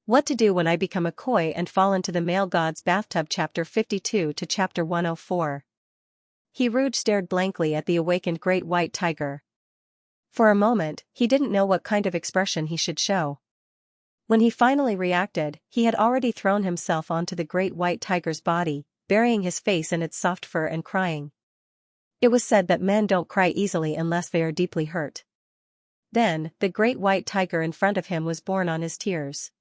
What to do when I become a koi and fall into the male god's bathtub. Chapter 52 to Chapter 104. Rouge stared blankly at the awakened great white tiger. For a moment, he didn't know what kind of expression he should show. When he finally reacted, he had already thrown himself onto the great white tiger's body, burying his face in its soft fur and crying. It was said that men don't cry easily unless they are deeply hurt. Then, the great white tiger in front of him was born on his tears.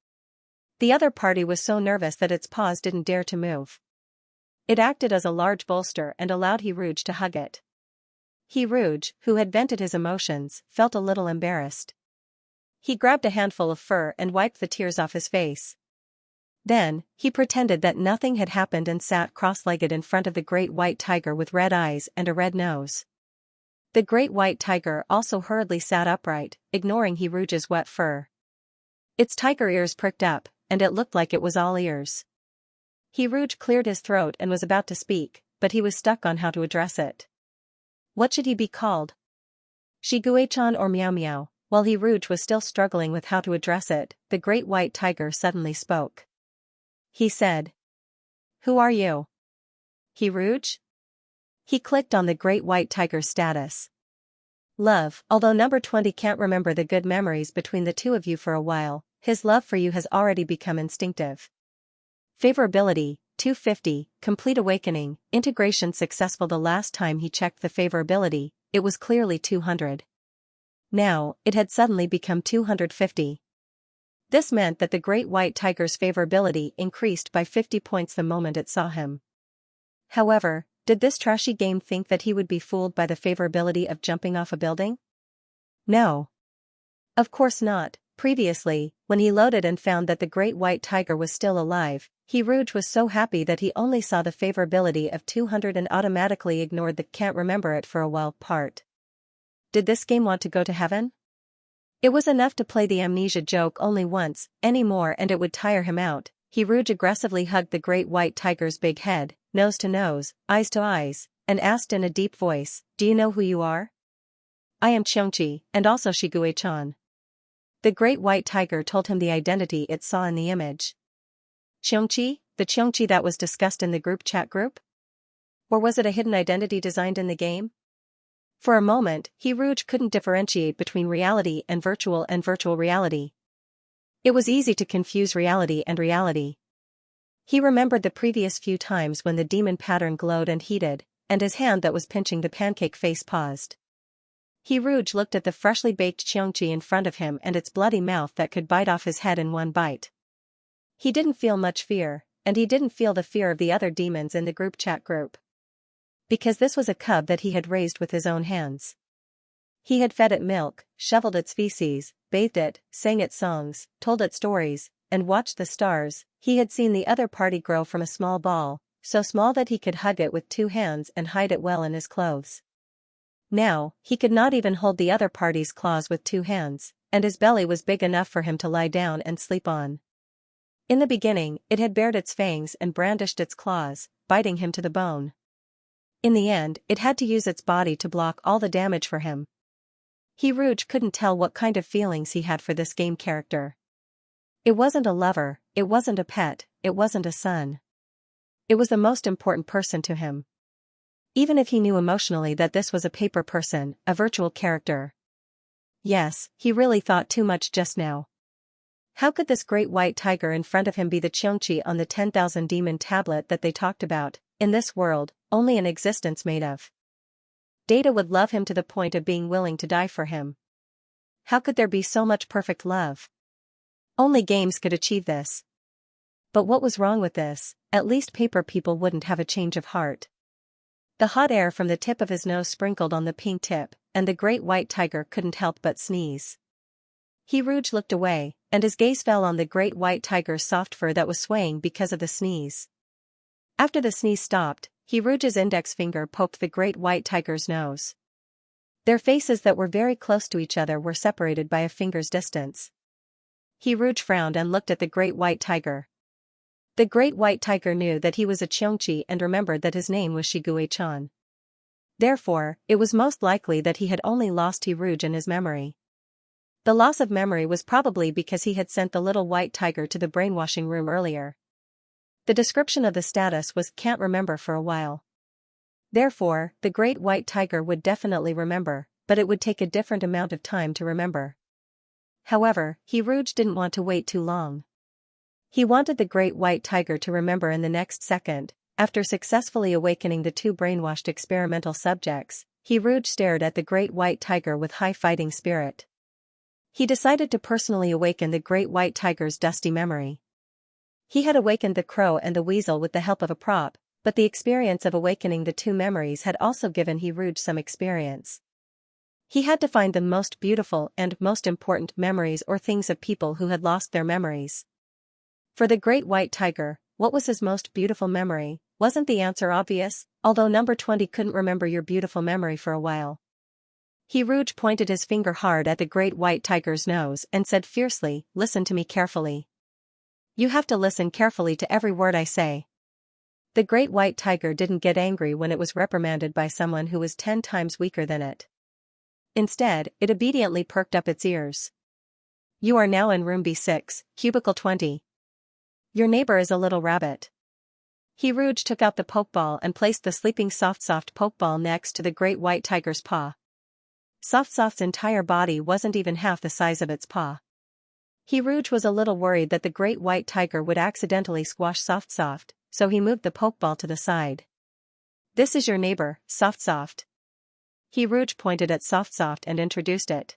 The other party was so nervous that its paws didn't dare to move. It acted as a large bolster and allowed Rouge to hug it. Rouge, who had vented his emotions, felt a little embarrassed. He grabbed a handful of fur and wiped the tears off his face. Then, he pretended that nothing had happened and sat cross-legged in front of the great white tiger with red eyes and a red nose. The great white tiger also hurriedly sat upright, ignoring Rouge's wet fur. Its tiger ears pricked up, and it looked like it was all ears. Rouge cleared his throat and was about to speak, but he was stuck on how to address it. What should he be called? Xianxia or Meow Meow? While Rouge was still struggling with how to address it, the great white tiger suddenly spoke. He said, "Who are you?" Rouge? He clicked on the great white tiger's status. Love. Although number 20 can't remember the good memories between the two of you for a while, his love for you has already become instinctive. Favorability, 250, complete awakening, integration successful. The last time he checked the favorability, it was clearly 200. Now, it had suddenly become 250. This meant that the great white tiger's favorability increased by 50 points the moment it saw him. However, did this trashy game think that he would be fooled by the favorability of jumping off a building? No. Of course not. Previously, when he loaded and found that the great white tiger was still alive, Rouge was so happy that he only saw the favorability of 200 and automatically ignored the can't remember it for a while part. Did this game want to go to heaven? It was enough to play the amnesia joke only once, anymore, and it would tire him out. Rouge aggressively hugged the great white tiger's big head, nose to nose, eyes to eyes, and asked in a deep voice, "Do you know who you are?" "I am Xianxia, and also Xianxia." The great white tiger told him the identity it saw in the image. Xianxia, the Xianxia that was discussed in the group chat group? Or was it a hidden identity designed in the game? For a moment, Rouge couldn't differentiate between reality and virtual reality. It was easy to confuse reality and reality. He remembered the previous few times when the demon pattern glowed and heated, and his hand that was pinching the pancake face paused. Rouge looked at the freshly baked Xianxia in front of him and its bloody mouth that could bite off his head in one bite. He didn't feel much fear, and he didn't feel the fear of the other demons in the group chat group. Because this was a cub that he had raised with his own hands. He had fed it milk, shoveled its feces, bathed it, sang it songs, told it stories, and watched the stars. He had seen the other party grow from a small ball, so small that he could hug it with 2 hands and hide it well in his clothes. Now, he could not even hold the other party's claws with 2 hands, and his belly was big enough for him to lie down and sleep on. In the beginning, it had bared its fangs and brandished its claws, biting him to the bone. In the end, it had to use its body to block all the damage for him. Rouge couldn't tell what kind of feelings he had for this game character. It wasn't a lover, it wasn't a pet, it wasn't a son. It was the most important person to him. Even if he knew emotionally that this was a paper person, a virtual character. Yes, he really thought too much just now. How could this great white tiger in front of him be the Xianxia on the 10,000 demon tablet that they talked about, in this world, only an existence made of? Data would love him to the point of being willing to die for him. How could there be so much perfect love? Only games could achieve this. But what was wrong with this? At least paper people wouldn't have a change of heart. The hot air from the tip of his nose sprinkled on the pink tip, and the great white tiger couldn't help but sneeze. Rouge looked away, and his gaze fell on the great white tiger's soft fur that was swaying because of the sneeze. After the sneeze stopped, Rouge's index finger poked the great white tiger's nose. Their faces that were very close to each other were separated by a finger's distance. Rouge frowned and looked at the great white tiger. The great white tiger knew that he was a Xianxia and remembered that his name was Xianxia. Therefore, it was most likely that he had only lost Rouge in his memory. The loss of memory was probably because he had sent the little white tiger to the brainwashing room earlier. The description of the status was "can't remember for a while." Therefore, the great white tiger would definitely remember, but it would take a different amount of time to remember. However, Rouge didn't want to wait too long. He wanted the great white tiger to remember in the next second. After successfully awakening the two brainwashed experimental subjects, Rouge stared at the great white tiger with high fighting spirit. He decided to personally awaken the great white tiger's dusty memory. He had awakened the crow and the weasel with the help of a prop, but the experience of awakening the two memories had also given Rouge some experience. He had to find the most beautiful and most important memories or things of people who had lost their memories. For the great white tiger, what was his most beautiful memory? Wasn't the answer obvious? Although number 20 couldn't remember your beautiful memory for a while. Rouge pointed his finger hard at the great white tiger's nose and said fiercely, "Listen to me carefully. You have to listen carefully to every word I say." The great white tiger didn't get angry when it was reprimanded by someone who was 10 times weaker than it. Instead, it obediently perked up its ears. "You are now in room B6, cubicle 20. Your neighbor is a little rabbit." Rouge took out the pokeball and placed the sleeping Soft pokeball next to the great white tiger's paw. Soft's entire body wasn't even half the size of its paw. Rouge was a little worried that the great white tiger would accidentally squash Soft, so he moved the pokeball to the side. "This is your neighbor, Soft. Rouge pointed at Soft and introduced it.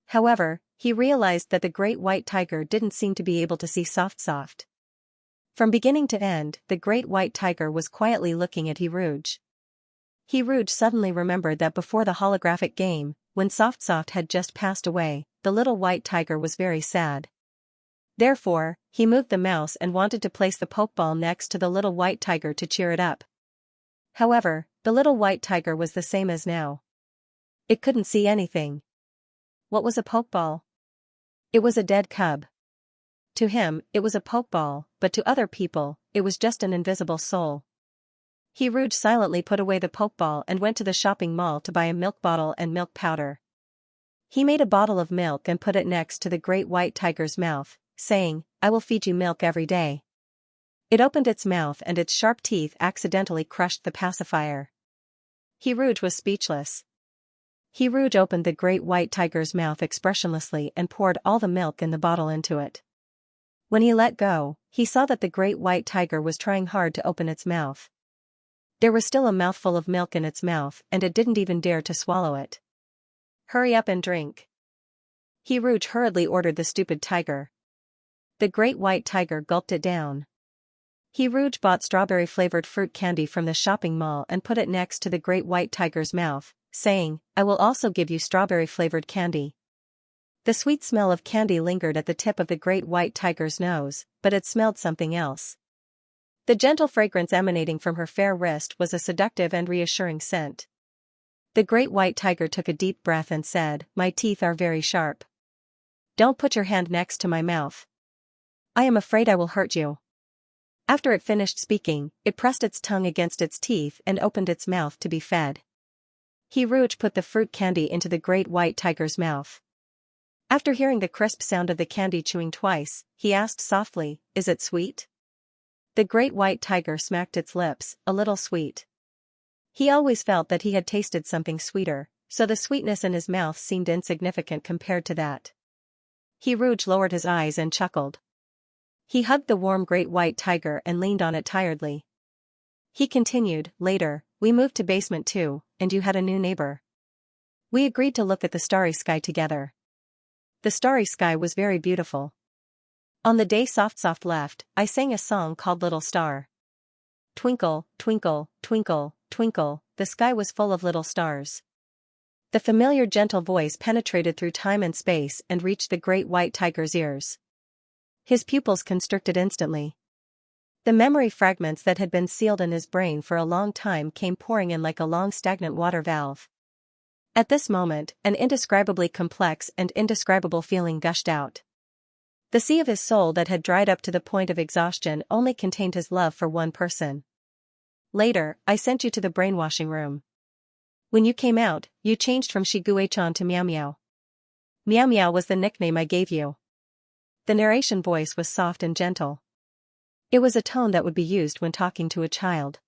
However, he realized that the great white tiger didn't seem to be able to see Soft. From beginning to end, the great white tiger was quietly looking at Rouge. Rouge suddenly remembered that before the holographic game, when Soft had just passed away, the little white tiger was very sad. Therefore, he moved the mouse and wanted to place the pokeball next to the little white tiger to cheer it up. However, the little white tiger was the same as now. It couldn't see anything. What was a pokeball? It was a dead cub. To him, it was a pokeball, but to other people, it was just an invisible soul. Rouge silently put away the pokeball and went to the shopping mall to buy a milk bottle and milk powder. He made a bottle of milk and put it next to the great white tiger's mouth, saying, "I will feed you milk every day." It opened its mouth and its sharp teeth accidentally crushed the pacifier. Rouge was speechless. Rouge opened the great white tiger's mouth expressionlessly and poured all the milk in the bottle into it. When he let go, he saw that the great white tiger was trying hard to open its mouth. There was still a mouthful of milk in its mouth and it didn't even dare to swallow it. "Hurry up and drink." Rouge hurriedly ordered the stupid tiger. The great white tiger gulped it down. Rouge bought strawberry-flavored fruit candy from the shopping mall and put it next to the great white tiger's mouth, saying, "I will also give you strawberry-flavored candy." The sweet smell of candy lingered at the tip of the great white tiger's nose, but it smelled something else. The gentle fragrance emanating from her fair wrist was a seductive and reassuring scent. The great white tiger took a deep breath and said, "My teeth are very sharp. Don't put your hand next to my mouth. I am afraid I will hurt you." After it finished speaking, it pressed its tongue against its teeth and opened its mouth to be fed. Rouge put the fruit candy into the great white tiger's mouth. After hearing the crisp sound of the candy chewing twice, he asked softly, "Is it sweet?" The great white tiger smacked its lips, "A little sweet." He always felt that he had tasted something sweeter, so the sweetness in his mouth seemed insignificant compared to that. Rouge lowered his eyes and chuckled. He hugged the warm great white tiger and leaned on it tiredly. He continued, "Later, we moved to basement 2, and you had a new neighbor. We agreed to look at the starry sky together. The starry sky was very beautiful. On the day Soft left, I sang a song called Little Star. Twinkle, twinkle, twinkle, twinkle, the sky was full of little stars." The familiar gentle voice penetrated through time and space and reached the great white tiger's ears. His pupils constricted instantly. The memory fragments that had been sealed in his brain for a long time came pouring in like a long stagnant water valve. At this moment, an indescribably complex and indescribable feeling gushed out. The sea of his soul that had dried up to the point of exhaustion only contained his love for one person. "Later, I sent you to the brainwashing room. When you came out, you changed from Shiguei-chan to Meow Meow. Meow Meow was the nickname I gave you. The narration voice was soft and gentle. It was a tone that would be used when talking to a child.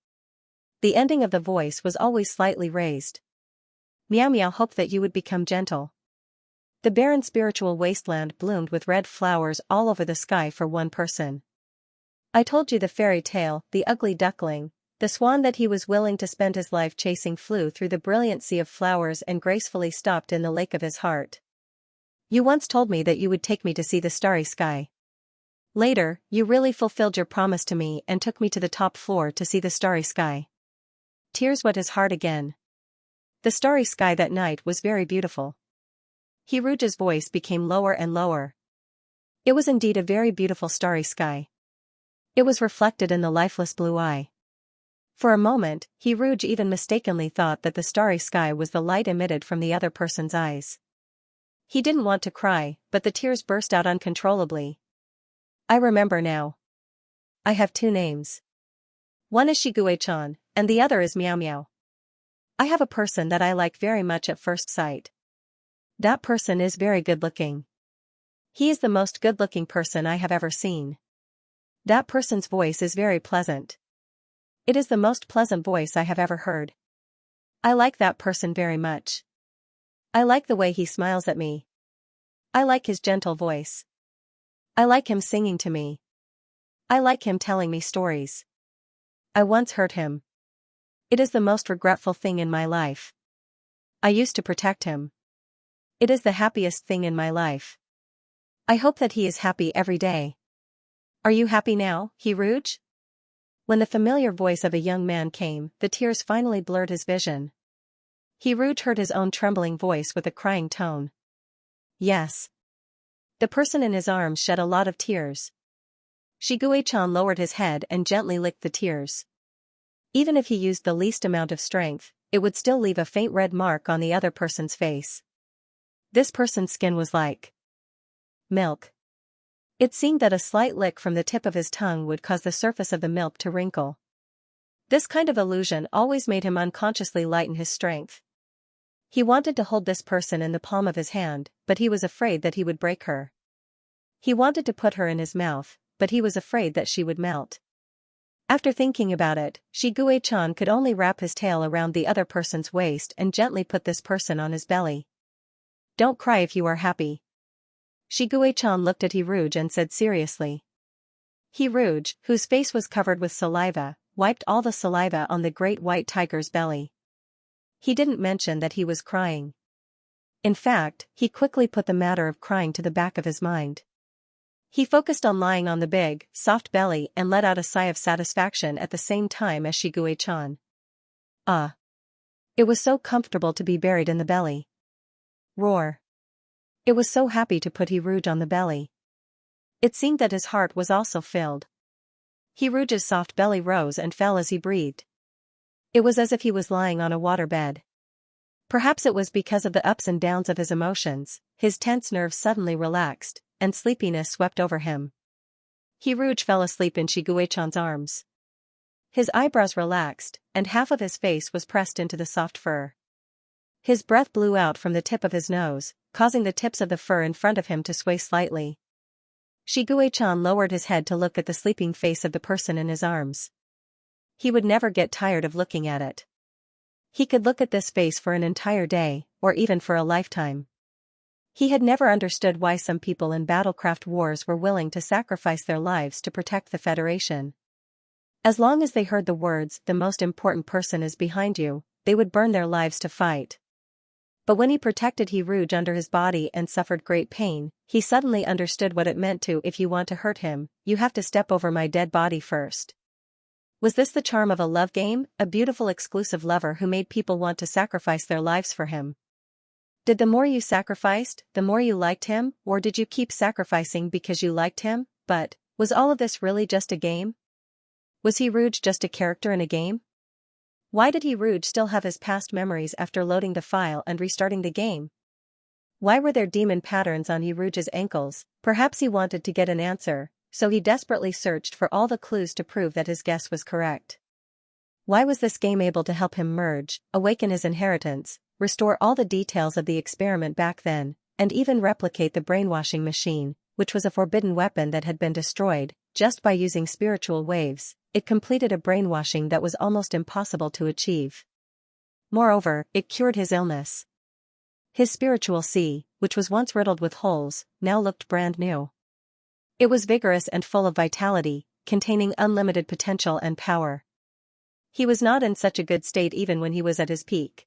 The ending of the voice was always slightly raised. Meow Meow hoped that you would become gentle. The barren spiritual wasteland bloomed with red flowers all over the sky for one person. I told you the fairy tale, the ugly duckling, the swan that he was willing to spend his life chasing flew through the brilliant sea of flowers and gracefully stopped in the lake of his heart. You once told me that you would take me to see the starry sky. Later, you really fulfilled your promise to me and took me to the top floor to see the starry sky. Tears wet his heart again. The starry sky that night was very beautiful. Hiruja's voice became lower and lower. It was indeed a very beautiful starry sky. It was reflected in the lifeless blue eye. For a moment, Hiruj even mistakenly thought that the starry sky was the light emitted from the other person's eyes. He didn't want to cry, but the tears burst out uncontrollably. I remember now. I have two names. One is Shigue-chan, and the other is Meow Meow. I have a person that I like very much at first sight. That person is very good-looking. He is the most good-looking person I have ever seen. That person's voice is very pleasant. It is the most pleasant voice I have ever heard. I like that person very much. I like the way he smiles at me. I like his gentle voice. I like him singing to me. I like him telling me stories. I once hurt him. It is the most regretful thing in my life. I used to protect him. It is the happiest thing in my life. I hope that he is happy every day. Are you happy now, Hiruj? When the familiar voice of a young man came, the tears finally blurred his vision. Hiruj heard his own trembling voice with a crying tone. Yes. The person in his arms shed a lot of tears. Shigue-chan lowered his head and gently licked the tears. Even if he used the least amount of strength, it would still leave a faint red mark on the other person's face. This person's skin was like milk. It seemed that a slight lick from the tip of his tongue would cause the surface of the milk to wrinkle. This kind of illusion always made him unconsciously lighten his strength. He wanted to hold this person in the palm of his hand, but he was afraid that he would break her. He wanted to put her in his mouth, but he was afraid that she would melt. After thinking about it, Shigue-chan could only wrap his tail around the other person's waist and gently put this person on his belly. Don't cry if you are happy. Shigue-chan looked at Hiruj and said seriously. Hiruj, whose face was covered with saliva, wiped all the saliva on the great white tiger's belly. He didn't mention that he was crying. In fact, he quickly put the matter of crying to the back of his mind. He focused on lying on the big, soft belly and let out a sigh of satisfaction at the same time as Shigue-chan. Ah! It was so comfortable to be buried in the belly. Roar! It was so happy to put Hiruj on the belly. It seemed that his heart was also filled. Hiruj's soft belly rose and fell as he breathed. It was as if he was lying on a waterbed. Perhaps it was because of the ups and downs of his emotions, his tense nerves suddenly relaxed, and sleepiness swept over him. Hiruj fell asleep in Shigue-chan's arms. His eyebrows relaxed, and half of his face was pressed into the soft fur. His breath blew out from the tip of his nose, causing the tips of the fur in front of him to sway slightly. Shigue-chan lowered his head to look at the sleeping face of the person in his arms. He would never get tired of looking at it. He could look at this face for an entire day, or even for a lifetime. He had never understood why some people in battlecraft wars were willing to sacrifice their lives to protect the Federation. As long as they heard the words, "the most important person is behind you," they would burn their lives to fight. But when he protected Hiruj under his body and suffered great pain, he suddenly understood what it meant to: if you want to hurt him, you have to step over my dead body first. Was this the charm of a love game, a beautiful exclusive lover who made people want to sacrifice their lives for him? Did the more you sacrificed, the more you liked him, or did you keep sacrificing because you liked him? But, was all of this really just a game? Was Hiruj just a character in a game? Why did Hiruj still have his past memories after loading the file and restarting the game? Why were there demon patterns on Hiruj's ankles? Perhaps he wanted to get an answer, so he desperately searched for all the clues to prove that his guess was correct. Why was this game able to help him merge, awaken his inheritance, restore all the details of the experiment back then, and even replicate the brainwashing machine, which was a forbidden weapon that had been destroyed. Just by using spiritual waves, it completed a brainwashing that was almost impossible to achieve. Moreover, it cured his illness. His spiritual sea, which was once riddled with holes, now looked brand new. It was vigorous and full of vitality, containing unlimited potential and power. He was not in such a good state even when he was at his peak.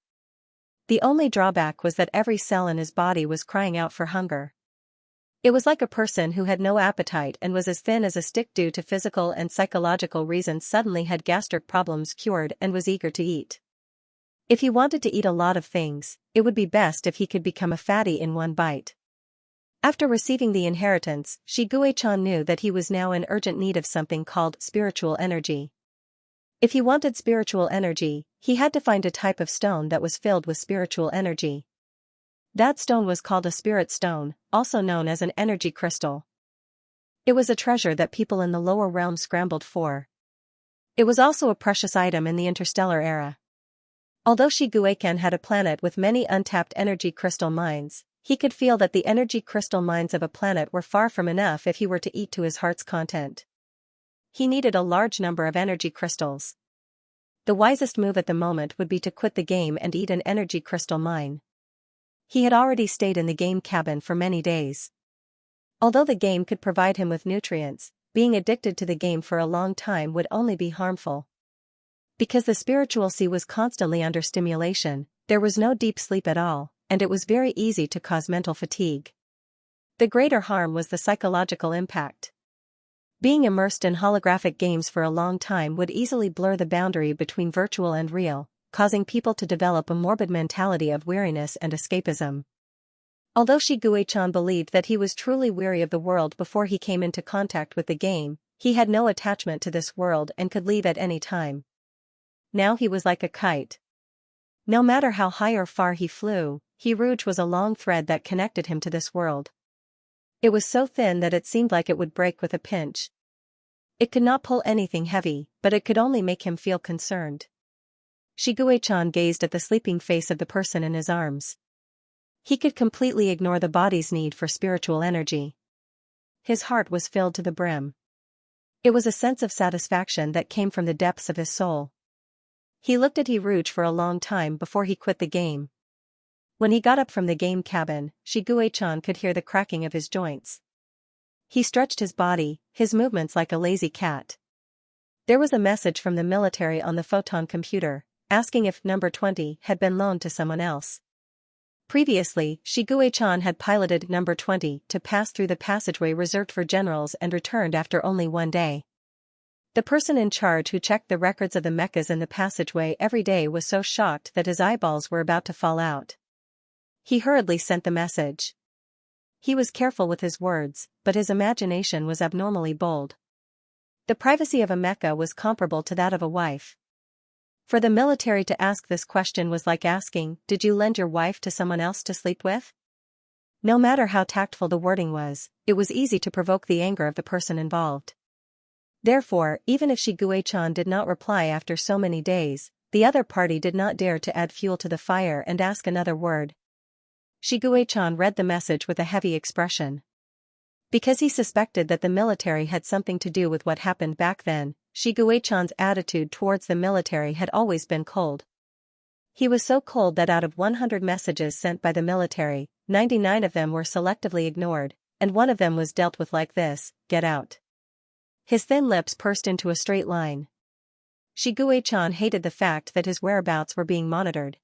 The only drawback was that every cell in his body was crying out for hunger. It was like a person who had no appetite and was as thin as a stick due to physical and psychological reasons suddenly had gastric problems cured and was eager to eat. If he wanted to eat a lot of things, it would be best if he could become a fatty in one bite. After receiving the inheritance, Shi Guichan knew that he was now in urgent need of something called spiritual energy. If he wanted spiritual energy, he had to find a type of stone that was filled with spiritual energy. That stone was called a spirit stone, also known as an energy crystal. It was a treasure that people in the lower realm scrambled for. It was also a precious item in the interstellar era. Although Shi Guichan had a planet with many untapped energy crystal mines, he could feel that the energy crystal mines of a planet were far from enough if he were to eat to his heart's content. He needed a large number of energy crystals. The wisest move at the moment would be to quit the game and eat an energy crystal mine. He had already stayed in the game cabin for many days. Although the game could provide him with nutrients, being addicted to the game for a long time would only be harmful. Because the spiritual sea was constantly under stimulation, there was no deep sleep at all, and it was very easy to cause mental fatigue. The greater harm was the psychological impact. Being immersed in holographic games for a long time would easily blur the boundary between virtual and real, causing people to develop a morbid mentality of weariness and escapism. Although Shi Guichan believed that he was truly weary of the world before he came into contact with the game, he had no attachment to this world and could leave at any time. Now he was like a kite. No matter how high or far he flew, Rouge was a long thread that connected him to this world. It was so thin that it seemed like it would break with a pinch. It could not pull anything heavy, but it could only make him feel concerned. Shi Guichan gazed at the sleeping face of the person in his arms. He could completely ignore the body's need for spiritual energy. His heart was filled to the brim. It was a sense of satisfaction that came from the depths of his soul. He looked at Rouge for a long time before he quit the game. When he got up from the game cabin, Shi Guichan could hear the cracking of his joints. He stretched his body, his movements like a lazy cat. There was a message from the military on the photon computer, asking if number 20 had been loaned to someone else. Previously, Shi Guichan had piloted number 20 to pass through the passageway reserved for generals and returned after only one day. The person in charge who checked the records of the mechas in the passageway every day was so shocked that his eyeballs were about to fall out. He hurriedly sent the message. He was careful with his words, but his imagination was abnormally bold. The privacy of a mecha was comparable to that of a wife. For the military to ask this question was like asking, "Did you lend your wife to someone else to sleep with?" No matter how tactful the wording was, it was easy to provoke the anger of the person involved. Therefore, even if Shi Guichan did not reply after so many days, the other party did not dare to add fuel to the fire and ask another word. Shi Guichan read the message with a heavy expression. Because he suspected that the military had something to do with what happened back then, Shi Guichan's attitude towards the military had always been cold. He was so cold that out of 100 messages sent by the military, 99 of them were selectively ignored, and one of them was dealt with like this: "Get out." His thin lips pursed into a straight line. Shi Guichan hated the fact that his whereabouts were being monitored.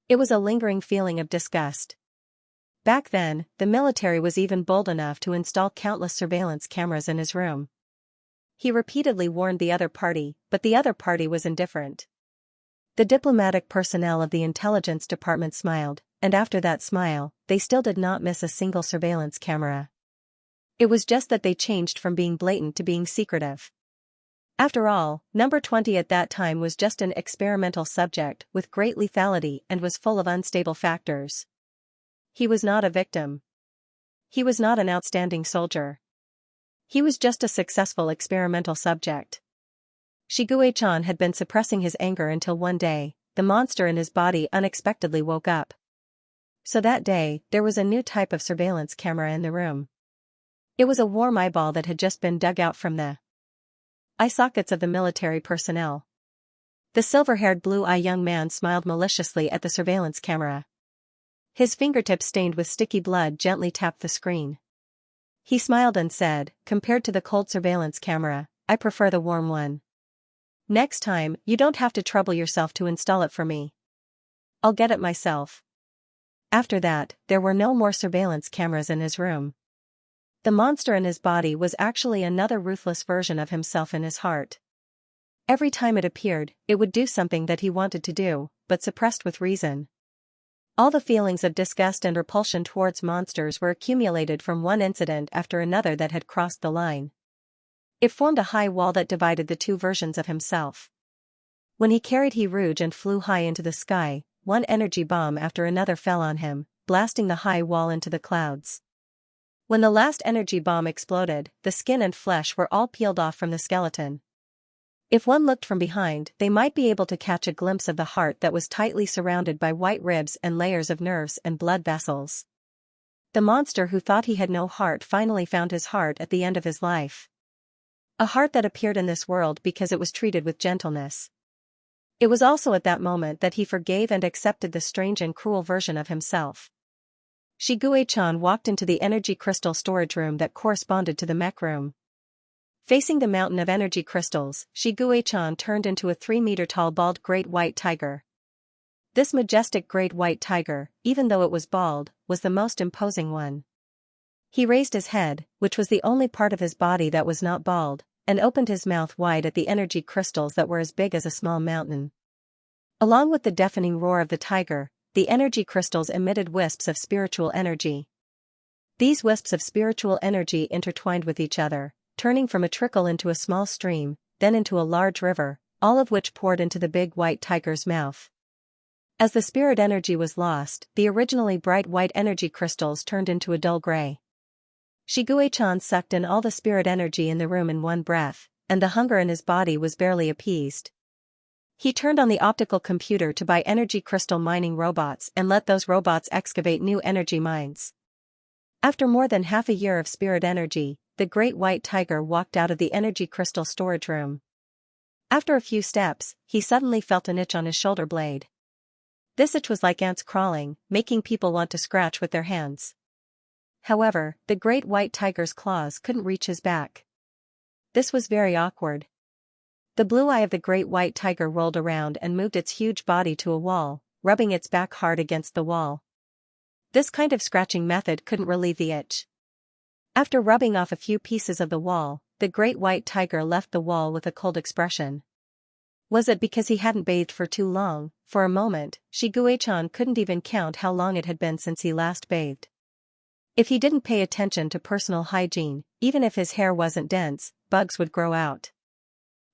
It was a lingering feeling of disgust. Back then, the military was even bold enough to install countless surveillance cameras in his room. He repeatedly warned the other party, but the other party was indifferent. The diplomatic personnel of the intelligence department smiled, and after that smile, they still did not miss a single surveillance camera. It was just that they changed from being blatant to being secretive. After all, number 20 at that time was just an experimental subject with great lethality and was full of unstable factors. He was not a victim. He was not an outstanding soldier. He was just a successful experimental subject. Shi Guichan had been suppressing his anger until one day, the monster in his body unexpectedly woke up. So that day, there was a new type of surveillance camera in the room. It was a warm eyeball that had just been dug out from the eye sockets of the military personnel. The silver-haired blue-eyed young man smiled maliciously at the surveillance camera. His fingertips stained with sticky blood gently tapped the screen. He smiled and said, "Compared to the cold surveillance camera, I prefer the warm one. Next time, you don't have to trouble yourself to install it for me. I'll get it myself." After that, there were no more surveillance cameras in his room. The monster in his body was actually another ruthless version of himself in his heart. Every time it appeared, it would do something that he wanted to do, but suppressed with reason. All the feelings of disgust and repulsion towards monsters were accumulated from one incident after another that had crossed the line. It formed a high wall that divided the two versions of himself. When he carried Rouge and flew high into the sky, one energy bomb after another fell on him, blasting the high wall into the clouds. When the last energy bomb exploded, the skin and flesh were all peeled off from the skeleton. If one looked from behind, they might be able to catch a glimpse of the heart that was tightly surrounded by white ribs and layers of nerves and blood vessels. The monster who thought he had no heart finally found his heart at the end of his life. A heart that appeared in this world because it was treated with gentleness. It was also at that moment that he forgave and accepted the strange and cruel version of himself. Shiguei-chan walked into the energy crystal storage room that corresponded to the mech room. Facing the mountain of energy crystals, Shiguei-chan turned into a 3-meter-tall bald great white tiger. This majestic great white tiger, even though it was bald, was the most imposing one. He raised his head, which was the only part of his body that was not bald, and opened his mouth wide at the energy crystals that were as big as a small mountain. Along with the deafening roar of the tiger, the energy crystals emitted wisps of spiritual energy. These wisps of spiritual energy intertwined with each other, turning from a trickle into a small stream, then into a large river, all of which poured into the big white tiger's mouth. As the spirit energy was lost, the originally bright white energy crystals turned into a dull gray. Shiguei-chan sucked in all the spirit energy in the room in one breath, and the hunger in his body was barely appeased. He turned on the optical computer to buy energy crystal mining robots and let those robots excavate new energy mines. After more than half a year of spirit energy, the great white tiger walked out of the energy crystal storage room. After a few steps, he suddenly felt an itch on his shoulder blade. This itch was like ants crawling, making people want to scratch with their hands. However, the great white tiger's claws couldn't reach his back. This was very awkward. The blue eye of the great white tiger rolled around and moved its huge body to a wall, rubbing its back hard against the wall. This kind of scratching method couldn't relieve the itch. After rubbing off a few pieces of the wall, the great white tiger left the wall with a cold expression. Was it because he hadn't bathed for too long? For a moment, Shiguei-chan couldn't even count how long it had been since he last bathed. If he didn't pay attention to personal hygiene, even if his hair wasn't dense, bugs would grow out.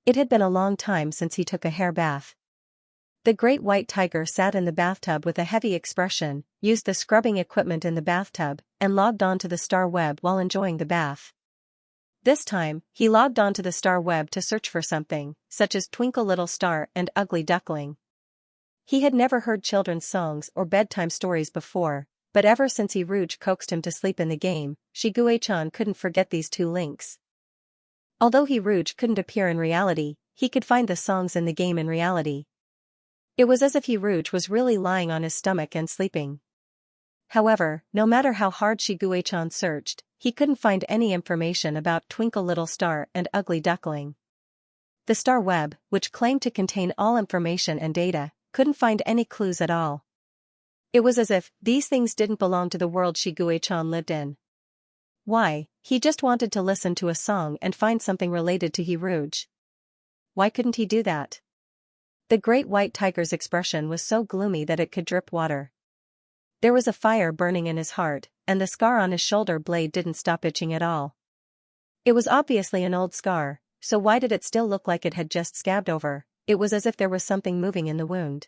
It had been a long time since he took a hair bath. The great white tiger sat in the bathtub with a heavy expression, used the scrubbing equipment in the bathtub, and logged on to the star web while enjoying the bath. This time, he logged on to the star web to search for something, such as Twinkle Little Star and Ugly Duckling. He had never heard children's songs or bedtime stories before, but ever since Rouge coaxed him to sleep in the game, Shiguei-chan couldn't forget these two links. Although Rouge couldn't appear in reality, he could find the songs in the game in reality. It was as if Rouge was really lying on his stomach and sleeping. However, no matter how hard Shiguei-chan searched, he couldn't find any information about Twinkle Little Star and Ugly Duckling. The star web, which claimed to contain all information and data, couldn't find any clues at all. It was as if these things didn't belong to the world Shiguei-chan lived in. Why, he just wanted to listen to a song and find something related to Rouge. Why couldn't he do that? The great white tiger's expression was so gloomy that it could drip water. There was a fire burning in his heart, and the scar on his shoulder blade didn't stop itching at all. It was obviously an old scar, so why did it still look like it had just scabbed over? It was as if there was something moving in the wound.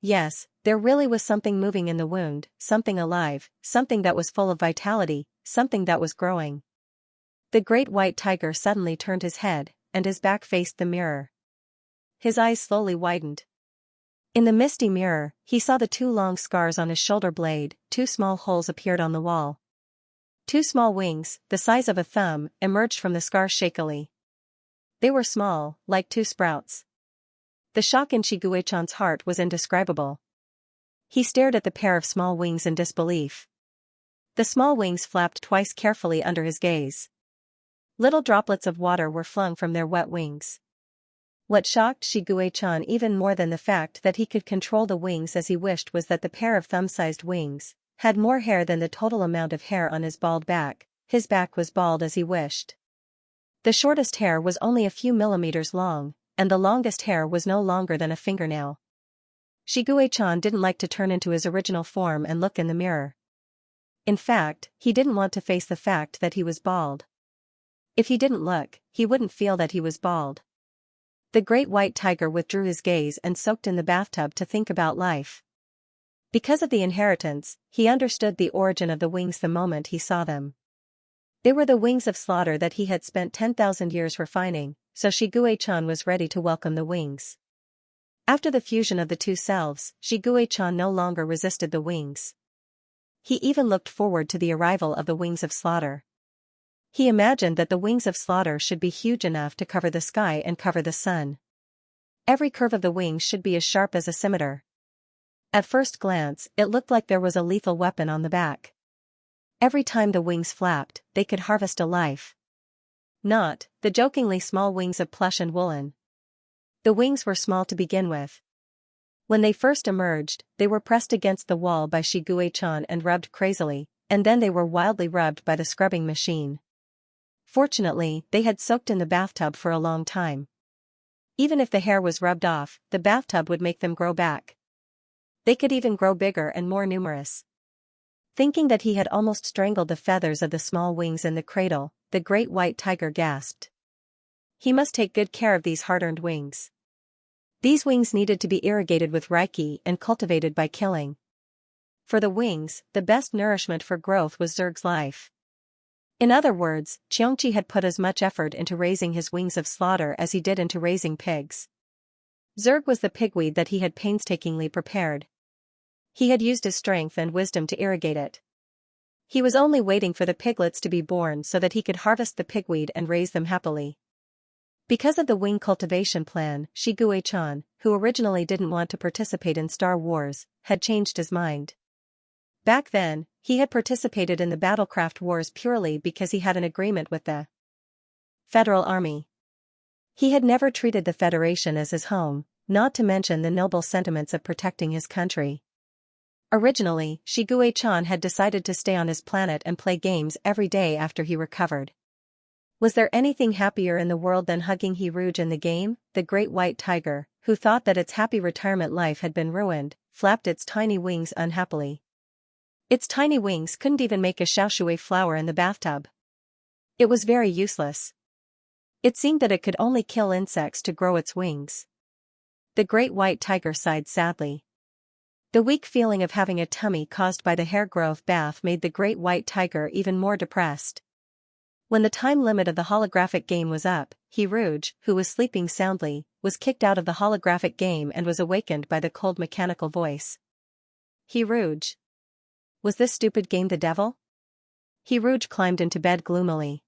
Yes, there really was something moving in the wound, something alive, something that was full of vitality, something that was growing. The great white tiger suddenly turned his head, and his back faced the mirror. His eyes slowly widened. In the misty mirror, he saw the 2 long scars on his shoulder blade. 2 small holes appeared on the wall. 2 small wings, the size of a thumb, emerged from the scars shakily. They were small, like 2 sprouts. The shock in Shiguechan's heart was indescribable. He stared at the pair of small wings in disbelief. The small wings flapped twice carefully under his gaze. Little droplets of water were flung from their wet wings. What shocked Shiguechan even more than the fact that he could control the wings as he wished was that the pair of thumb-sized wings had more hair than the total amount of hair on his bald back. His back was bald as he wished. The shortest hair was only a few millimeters long, and the longest hair was no longer than a fingernail. Shiguechan didn't like to turn into his original form and look in the mirror. In fact, he didn't want to face the fact that he was bald. If he didn't look, he wouldn't feel that he was bald. The great white tiger withdrew his gaze and soaked in the bathtub to think about life. Because of the inheritance, he understood the origin of the wings the moment he saw them. They were the wings of slaughter that he had spent 10,000 years refining, so Shiguechan was ready to welcome the wings. After the fusion of the 2 selves, Shiguechan no longer resisted the wings. He even looked forward to the arrival of the wings of slaughter. He imagined that the wings of slaughter should be huge enough to cover the sky and cover the sun. Every curve of the wings should be as sharp as a scimitar. At first glance, it looked like there was a lethal weapon on the back. Every time the wings flapped, they could harvest a life. Not the jokingly small wings of plush and woolen. The wings were small to begin with. When they first emerged, they were pressed against the wall by Shiguechan and rubbed crazily, and then they were wildly rubbed by the scrubbing machine. Fortunately, they had soaked in the bathtub for a long time. Even if the hair was rubbed off, the bathtub would make them grow back. They could even grow bigger and more numerous. Thinking that he had almost strangled the feathers of the small wings in the cradle, the great white tiger gasped. He must take good care of these hard-earned wings. These wings needed to be irrigated with reiki and cultivated by killing. For the wings, the best nourishment for growth was Zerg's life. In other words, Xianxia had put as much effort into raising his wings of slaughter as he did into raising pigs. Zerg was the pigweed that he had painstakingly prepared. He had used his strength and wisdom to irrigate it. He was only waiting for the piglets to be born so that he could harvest the pigweed and raise them happily. Because of the wing cultivation plan, Shiguechan, who originally didn't want to participate in Star Wars, had changed his mind. Back then, he had participated in the Battlecraft Wars purely because he had an agreement with the Federal Army. He had never treated the Federation as his home, not to mention the noble sentiments of protecting his country. Originally, Shiguechan had decided to stay on his planet and play games every day after he recovered. Was there anything happier in the world than hugging Hiruj in the game? The great white tiger, who thought that its happy retirement life had been ruined, flapped its tiny wings unhappily. Its tiny wings couldn't even make a xiaoshui flower in the bathtub. It was very useless. It seemed that it could only kill insects to grow its wings. The great white tiger sighed sadly. The weak feeling of having a tummy caused by the hair growth bath made the great white tiger even more depressed. When the time limit of the holographic game was up, Hiruj, who was sleeping soundly, was kicked out of the holographic game and was awakened by the cold mechanical voice. Hiruj. Was this stupid game the devil? Hiruj climbed into bed gloomily.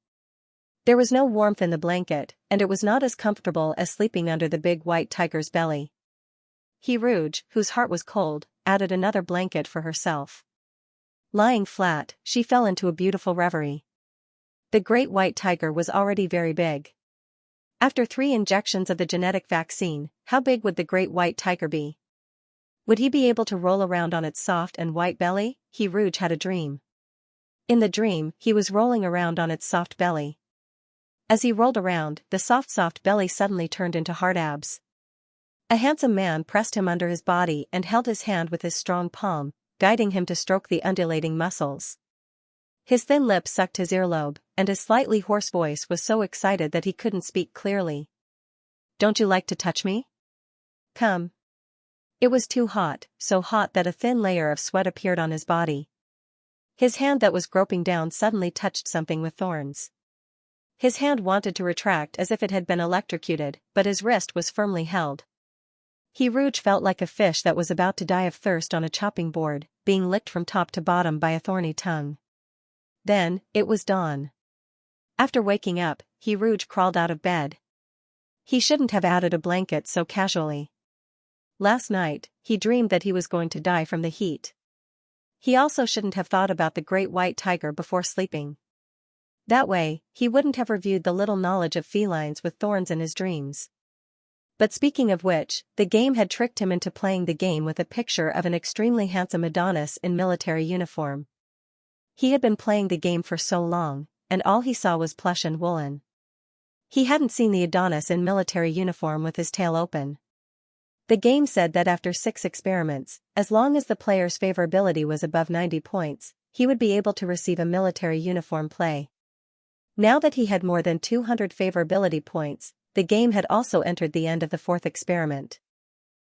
There was no warmth in the blanket, and it was not as comfortable as sleeping under the big white tiger's belly. Hiruj, whose heart was cold, added another blanket for herself. Lying flat, she fell into a beautiful reverie. The great white tiger was already very big. After 3 injections of the genetic vaccine, how big would the great white tiger be? Would he be able to roll around on its soft and white belly? Hiruj had a dream. In the dream, he was rolling around on its soft belly. As he rolled around, the soft belly suddenly turned into hard abs. A handsome man pressed him under his body and held his hand with his strong palm, guiding him to stroke the undulating muscles. His thin lips sucked his earlobe, and his slightly hoarse voice was so excited that he couldn't speak clearly. "Don't you like to touch me? Come." It was too hot, so hot that a thin layer of sweat appeared on his body. His hand that was groping down suddenly touched something with thorns. His hand wanted to retract as if it had been electrocuted, but his wrist was firmly held. He Rouge felt like a fish that was about to die of thirst on a chopping board, being licked from top to bottom by a thorny tongue. Then, it was dawn. After waking up, He Rouge crawled out of bed. He shouldn't have added a blanket so casually. Last night, he dreamed that he was going to die from the heat. He also shouldn't have thought about the great white tiger before sleeping. That way, he wouldn't have reviewed the little knowledge of felines with thorns in his dreams. But speaking of which, the game had tricked him into playing the game with a picture of an extremely handsome Adonis in military uniform. He had been playing the game for so long, and all he saw was plush and woolen. He hadn't seen the Adonis in military uniform with his tail open. The game said that after 6 experiments, as long as the player's favorability was above 90 points, he would be able to receive a military uniform play. Now that he had more than 200 favorability points, the game had also entered the end of the 4th experiment.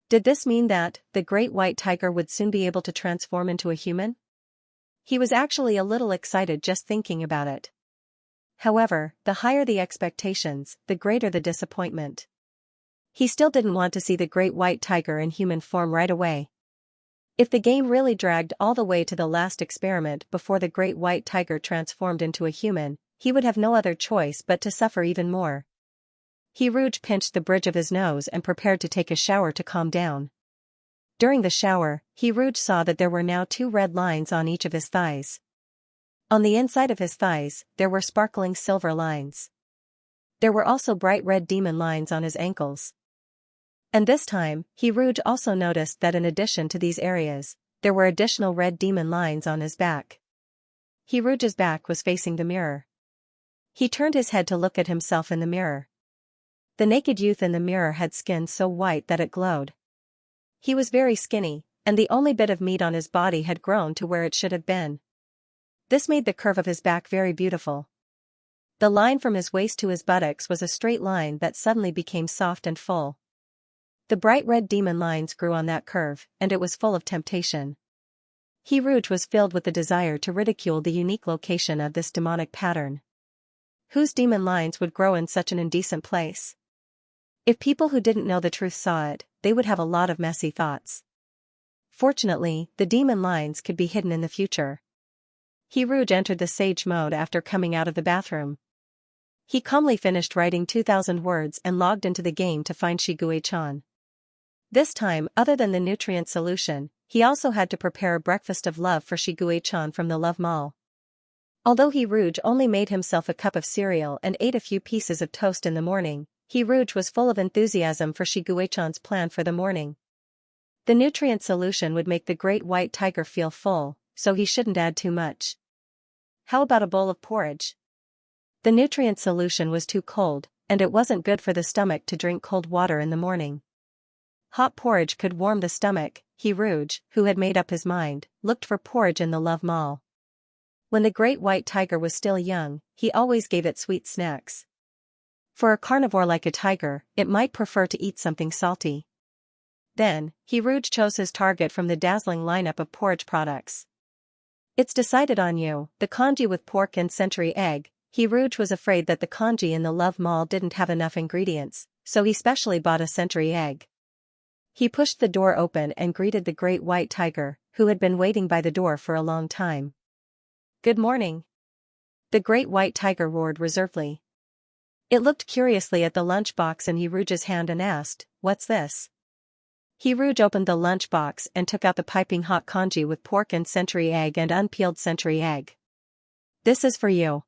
Did this mean that the great white tiger would soon be able to transform into a human? He was actually a little excited just thinking about it. However, the higher the expectations, the greater the disappointment. He still didn't want to see the great white tiger in human form right away. If the game really dragged all the way to the last experiment before the great white tiger transformed into a human, he would have no other choice but to suffer even more. He Rouge pinched the bridge of his nose and prepared to take a shower to calm down. During the shower, He Rouge saw that there were now 2 red lines on each of his thighs. On the inside of his thighs, there were sparkling silver lines. There were also bright red demon lines on his ankles. And this time, He Rouge also noticed that in addition to these areas, there were additional red demon lines on his back. He Rouge's back was facing the mirror. He turned his head to look at himself in the mirror. The naked youth in the mirror had skin so white that it glowed. He was very skinny, and the only bit of meat on his body had grown to where it should have been. This made the curve of his back very beautiful. The line from his waist to his buttocks was a straight line that suddenly became soft and full. The bright red demon lines grew on that curve, and it was full of temptation. He Rouge was filled with the desire to ridicule the unique location of this demonic pattern. Whose demon lines would grow in such an indecent place? If people who didn't know the truth saw it, they would have a lot of messy thoughts. Fortunately, the demon lines could be hidden in the future. He Rouge entered the sage mode after coming out of the bathroom. He calmly finished writing 2,000 words and logged into the game to find Xianxia. This time, other than the nutrient solution, he also had to prepare a breakfast of love for Xianxia from the Love Mall. Although He Rouge only made himself a cup of cereal and ate a few pieces of toast in the morning, He Rouge was full of enthusiasm for Xianxia's plan for the morning. The nutrient solution would make the great white tiger feel full, so he shouldn't add too much. How about a bowl of porridge? The nutrient solution was too cold, and it wasn't good for the stomach to drink cold water in the morning. Hot porridge could warm the stomach. He Rouge, who had made up his mind, looked for porridge in the Love Mall. When the great white tiger was still young, he always gave it sweet snacks. For a carnivore like a tiger, it might prefer to eat something salty. Then, He Rouge chose his target from the dazzling lineup of porridge products. It's decided on you, the congee with pork and century egg. He Rouge was afraid that the congee in the Love Mall didn't have enough ingredients, so he specially bought a century egg. He pushed the door open and greeted the great white tiger, who had been waiting by the door for a long time. "Good morning." The great white tiger roared reservedly. It looked curiously at the lunchbox in He Rouge's hand and asked, "What's this?" He Rouge opened the lunchbox and took out the piping hot congee with pork and century egg and unpeeled century egg. "This is for you.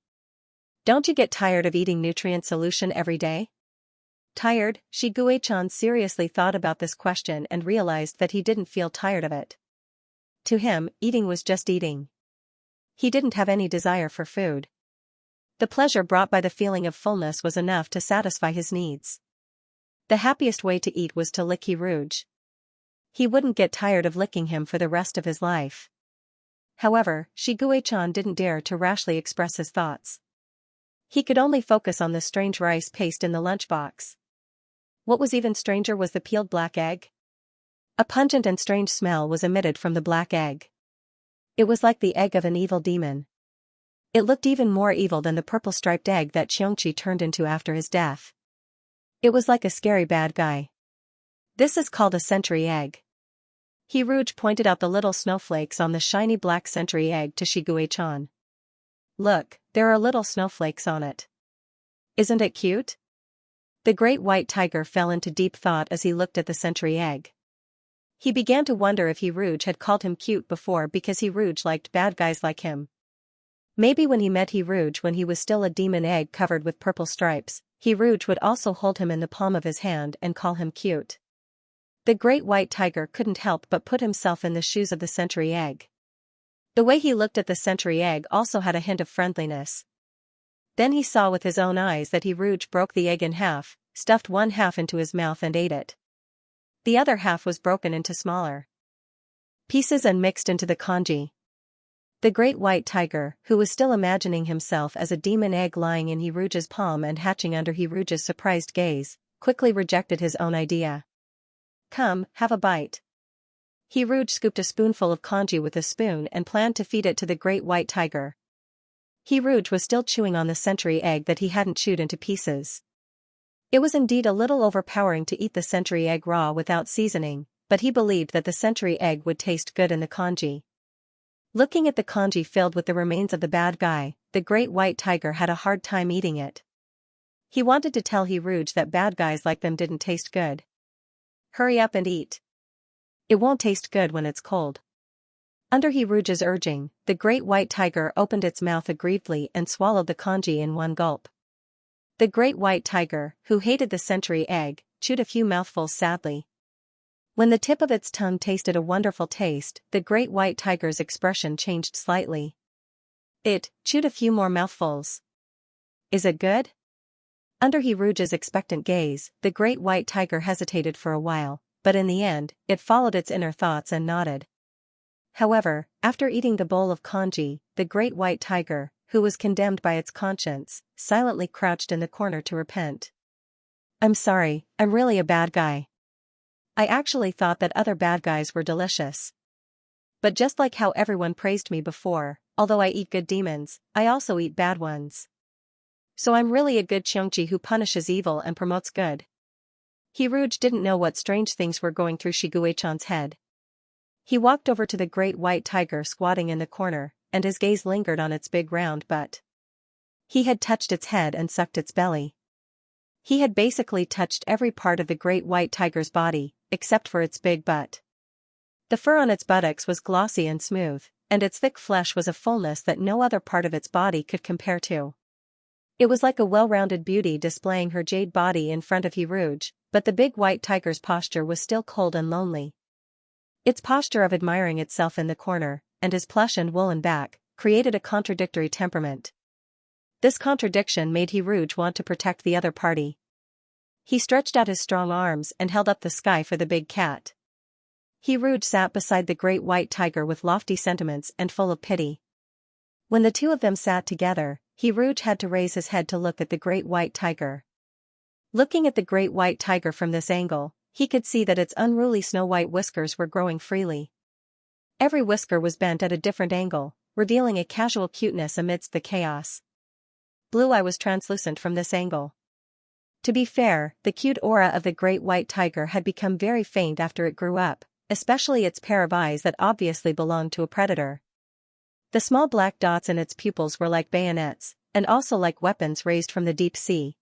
Don't you get tired of eating nutrient solution every day?" Tired? Xianxia seriously thought about this question and realized that he didn't feel tired of it. To him, eating was just eating. He didn't have any desire for food. The pleasure brought by the feeling of fullness was enough to satisfy his needs. The happiest way to eat was to lick He Rouge. He wouldn't get tired of licking him for the rest of his life. However, Xianxia didn't dare to rashly express his thoughts. He could only focus on the strange rice paste in the lunchbox. What was even stranger was the peeled black egg. A pungent and strange smell was emitted from the black egg. It was like the egg of an evil demon. It looked even more evil than the purple-striped egg that Xianxia turned into after his death. It was like a scary bad guy. This is called a sentry egg. Rouge pointed out the little snowflakes on the shiny black sentry egg to Xianxia. Look, there are little snowflakes on it. Isn't it cute? The great white tiger fell into deep thought as he looked at the sentry egg. He began to wonder if Rouge had called him cute before because Rouge liked bad guys like him. Maybe when he met Rouge when he was still a demon egg covered with purple stripes, Rouge would also hold him in the palm of his hand and call him cute. The great white tiger couldn't help but put himself in the shoes of the sentry egg. The way he looked at the sentry egg also had a hint of friendliness. Then he saw with his own eyes that Rouge broke the egg in half, stuffed one half into his mouth and ate it. The other half was broken into smaller pieces and mixed into the congee. The great white tiger, who was still imagining himself as a demon egg lying in Rouge's palm and hatching under Rouge's surprised gaze, quickly rejected his own idea. Come, have a bite. Rouge scooped a spoonful of congee with a spoon and planned to feed it to the great white tiger. Rouge was still chewing on the sentry egg that he hadn't chewed into pieces. It was indeed a little overpowering to eat the sentry egg raw without seasoning, but he believed that the sentry egg would taste good in the congee. Looking at the congee filled with the remains of the bad guy, the great white tiger had a hard time eating it. He wanted to tell Rouge that bad guys like them didn't taste good. Hurry up and eat. It won't taste good when it's cold. Under Rouge's urging, the great white tiger opened its mouth aggrievedly and swallowed the congee in one gulp. The great white tiger, who hated the sentry egg, chewed a few mouthfuls sadly. When the tip of its tongue tasted a wonderful taste, the great white tiger's expression changed slightly. It chewed a few more mouthfuls. Is it good? Under Rouge's expectant gaze, the great white tiger hesitated for a while, but in the end, it followed its inner thoughts and nodded. However, after eating the bowl of congee, the great white tiger, who was condemned by its conscience, silently crouched in the corner to repent. I'm sorry, I'm really a bad guy. I actually thought that other bad guys were delicious. But just like how everyone praised me before, although I eat good demons, I also eat bad ones. So I'm really a good Xianxia who punishes evil and promotes good. Rouge didn't know what strange things were going through Xianxia's head. He walked over to the great white tiger squatting in the corner, and his gaze lingered on its big round butt. He had touched its head and sucked its belly. He had basically touched every part of the great white tiger's body, except for its big butt. The fur on its buttocks was glossy and smooth, and its thick flesh was a fullness that no other part of its body could compare to. It was like a well-rounded beauty displaying her jade body in front of Rouge, but the big white tiger's posture was still cold and lonely. Its posture of admiring itself in the corner, and his plush and woolen back, created a contradictory temperament. This contradiction made Rouge want to protect the other party. He stretched out his strong arms and held up the sky for the big cat. Rouge sat beside the great white tiger with lofty sentiments and full of pity. When the two of them sat together, Rouge had to raise his head to look at the great white tiger. Looking at the great white tiger from this angle, he could see that its unruly snow-white whiskers were growing freely. Every whisker was bent at a different angle, revealing a casual cuteness amidst the chaos. Blue Eye was translucent from this angle. To be fair, the cute aura of the great white tiger had become very faint after it grew up, especially its pair of eyes that obviously belonged to a predator. The small black dots in its pupils were like bayonets, and also like weapons raised from the deep sea.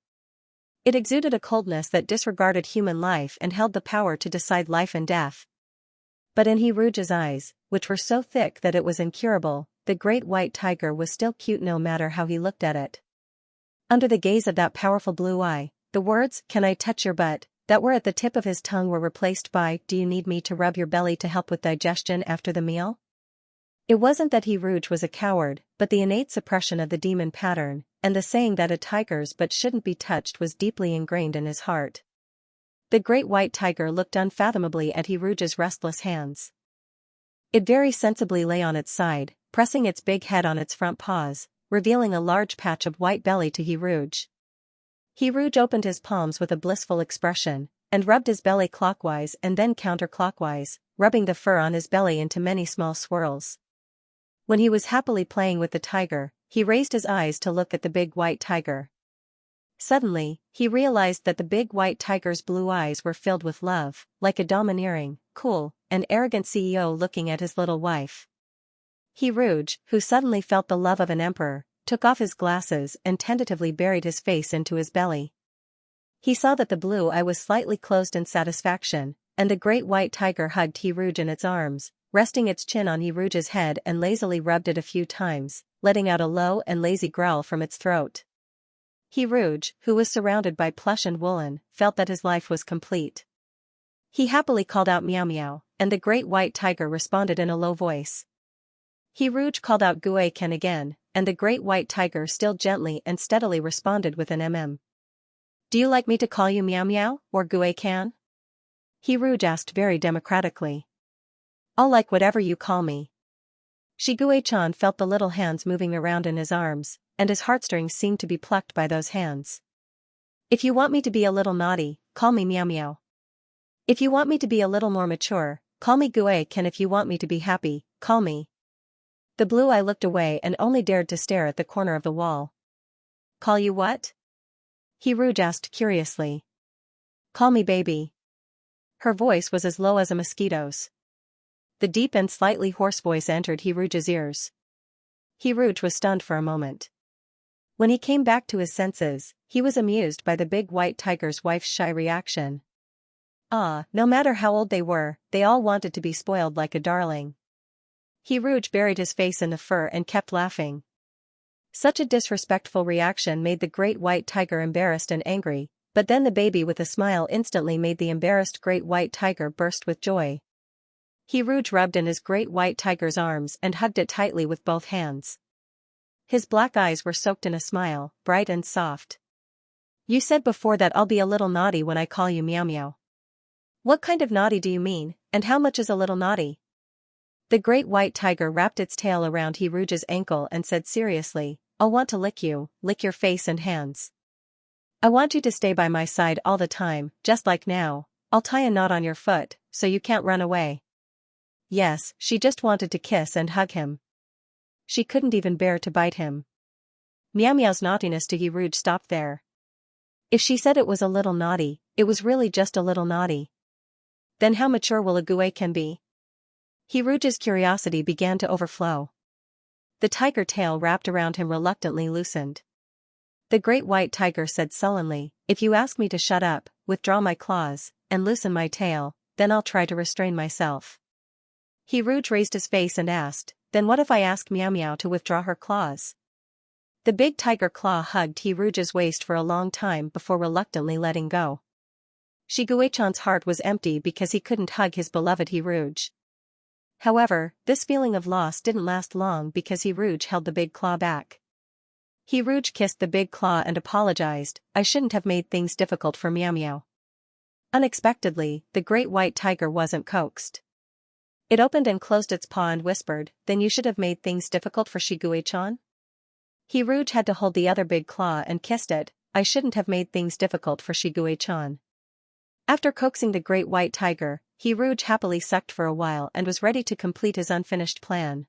It exuded a coldness that disregarded human life and held the power to decide life and death. But in Rouge's eyes, which were so thick that it was incurable, the great white tiger was still cute no matter how he looked at it. Under the gaze of that powerful blue eye, the words, "Can I touch your butt?" that were at the tip of his tongue were replaced by, "Do you need me to rub your belly to help with digestion after the meal?" It wasn't that Rouge was a coward, but the innate suppression of the demon pattern, and the saying that a tiger's butt shouldn't be touched was deeply ingrained in his heart. The great white tiger looked unfathomably at Rouge's restless hands. It very sensibly lay on its side, pressing its big head on its front paws, revealing a large patch of white belly to Rouge. Rouge opened his palms with a blissful expression, and rubbed his belly clockwise and then counterclockwise, rubbing the fur on his belly into many small swirls. When he was happily playing with the tiger, he raised his eyes to look at the big white tiger. Suddenly, he realized that the big white tiger's blue eyes were filled with love, like a domineering, cool, and arrogant CEO looking at his little wife. He Rouge, who suddenly felt the love of an emperor, took off his glasses and tentatively buried his face into his belly. He saw that the blue eye was slightly closed in satisfaction, and the great white tiger hugged He Rouge in its arms, resting its chin on He Rouge's head and lazily rubbed it a few times, letting out a low and lazy growl from its throat. He Rouge, who was surrounded by plush and woolen, felt that his life was complete. He happily called out meow meow, and the great white tiger responded in a low voice. He Rouge called out Gui Ken again, and the great white tiger still gently and steadily responded with an mm. Do you like me to call you meow meow, or Gui Ken? He Rouge asked very democratically. I'll like whatever you call me. Shi Gui-chan felt the little hands moving around in his arms, and his heartstrings seemed to be plucked by those hands. If you want me to be a little naughty, call me meow meow. If you want me to be a little more mature, call me Gui Ken. If you want me to be happy, call me. The blue eye looked away and only dared to stare at the corner of the wall. Call you what? He Rouge asked curiously. Call me baby. Her voice was as low as a mosquito's. The deep and slightly hoarse voice entered He Rouge's ears. He Rouge was stunned for a moment. When he came back to his senses, he was amused by the big white tiger's wife's shy reaction. No matter how old they were, they all wanted to be spoiled like a darling. He Rouge buried his face in the fur and kept laughing. Such a disrespectful reaction made the great white tiger embarrassed and angry, but then the baby with a smile instantly made the embarrassed great white tiger burst with joy. He Rouge rubbed in his great white tiger's arms and hugged it tightly with both hands. His black eyes were soaked in a smile, bright and soft. You said before that I'll be a little naughty when I call you meow meow. What kind of naughty do you mean, and how much is a little naughty? The great white tiger wrapped its tail around He Rouge's ankle and said seriously, I'll want to lick your face and hands. I want you to stay by my side all the time, just like now. I'll tie a knot on your foot, so you can't run away. Yes, she just wanted to kiss and hug him. She couldn't even bear to bite him. Meow Meow's naughtiness to He Rouge stopped there. If she said it was a little naughty, it was really just a little naughty. Then how mature will a Gui Ken be? He Rouge's curiosity began to overflow. The tiger tail wrapped around him reluctantly loosened. The great white tiger said sullenly, if you ask me to shut up, withdraw my claws, and loosen my tail, then I'll try to restrain myself. He Rouge raised his face and asked, then what if I ask Meow Meow to withdraw her claws? The big tiger claw hugged He Rouge's waist for a long time before reluctantly letting go. Shi Gui-chan's heart was empty because he couldn't hug his beloved He Rouge. However, this feeling of loss didn't last long because He Rouge held the big claw back. He Rouge kissed the big claw and apologized, I shouldn't have made things difficult for Meow Meow. Unexpectedly, the great white tiger wasn't coaxed. It opened and closed its paw and whispered, then you should have made things difficult for Shi Gui-chan? He Rouge had to hold the other big claw and kissed it, I shouldn't have made things difficult for Shi Gui-chan. After coaxing the great white tiger, He Rouge happily sucked for a while and was ready to complete his unfinished plan.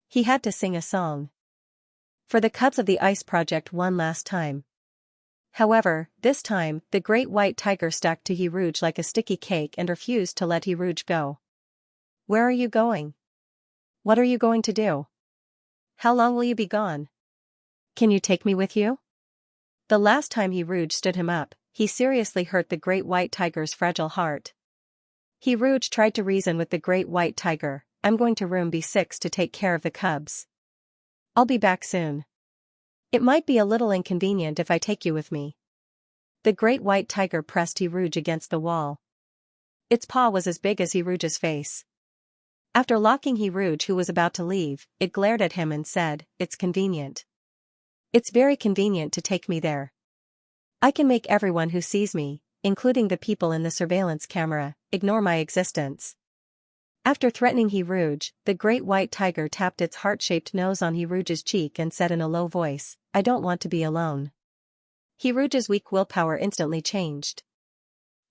He had to sing a song for the Cubs of the Ice Project one last time. However, this time, the great white tiger stuck to He Rouge like a sticky cake and refused to let He Rouge go. Where are you going? What are you going to do? How long will you be gone? Can you take me with you? The last time He Rouge stood him up, he seriously hurt the great white tiger's fragile heart. He Rouge tried to reason with the great white tiger, I'm going to room B6 to take care of the cubs. I'll be back soon. It might be a little inconvenient if I take you with me. The great white tiger pressed He Rouge against the wall. Its paw was as big as He Rouge's face. After locking He Rouge, who was about to leave, it glared at him and said, it's convenient. It's very convenient to take me there. I can make everyone who sees me, including the people in the surveillance camera, ignore my existence. After threatening He Rouge, the great white tiger tapped its heart-shaped nose on He Rouge's cheek and said in a low voice, I don't want to be alone. He Rouge's weak willpower instantly changed.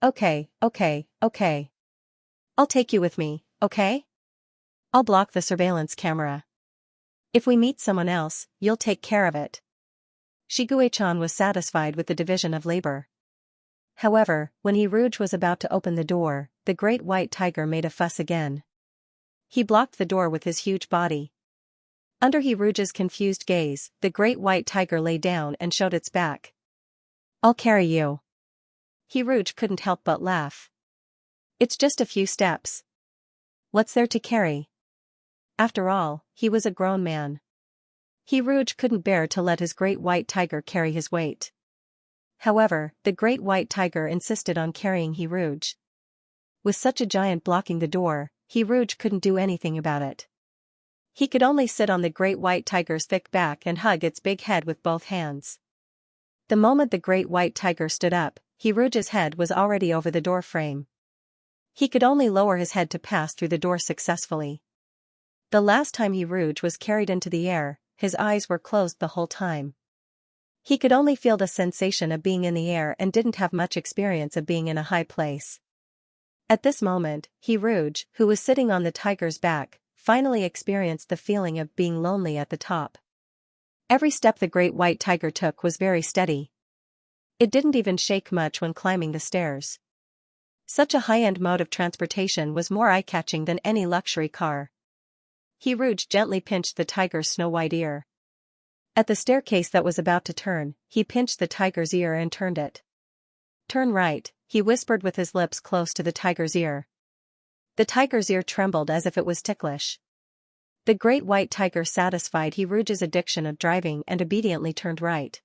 Okay. I'll take you with me, okay? I'll block the surveillance camera. If we meet someone else, you'll take care of it. Shiguei-chan was satisfied with the division of labor. However, when Rouge was about to open the door, the great white tiger made a fuss again. He blocked the door with his huge body. Under Rouge's confused gaze, the great white tiger lay down and showed its back. "I'll carry you." Rouge couldn't help but laugh. "It's just a few steps. What's there to carry?" After all, he was a grown man. Rouge couldn't bear to let his great white tiger carry his weight. However, the great white tiger insisted on carrying Rouge. With such a giant blocking the door, Rouge couldn't do anything about it. He could only sit on the great white tiger's thick back and hug its big head with both hands. The moment the great white tiger stood up, Rouge's head was already over the door frame. He could only lower his head to pass through the door successfully. The last time Rouge was carried into the air, his eyes were closed the whole time. He could only feel the sensation of being in the air and didn't have much experience of being in a high place. At this moment, Rouge, who was sitting on the tiger's back, finally experienced the feeling of being lonely at the top. Every step the great white tiger took was very steady. It didn't even shake much when climbing the stairs. Such a high-end mode of transportation was more eye-catching than any luxury car. Rouge gently pinched the tiger's snow-white ear. At the staircase that was about to turn, he pinched the tiger's ear and turned it. "Turn right," he whispered with his lips close to the tiger's ear. The tiger's ear trembled as if it was ticklish. The great white tiger satisfied Rouge's addiction of driving and obediently turned right.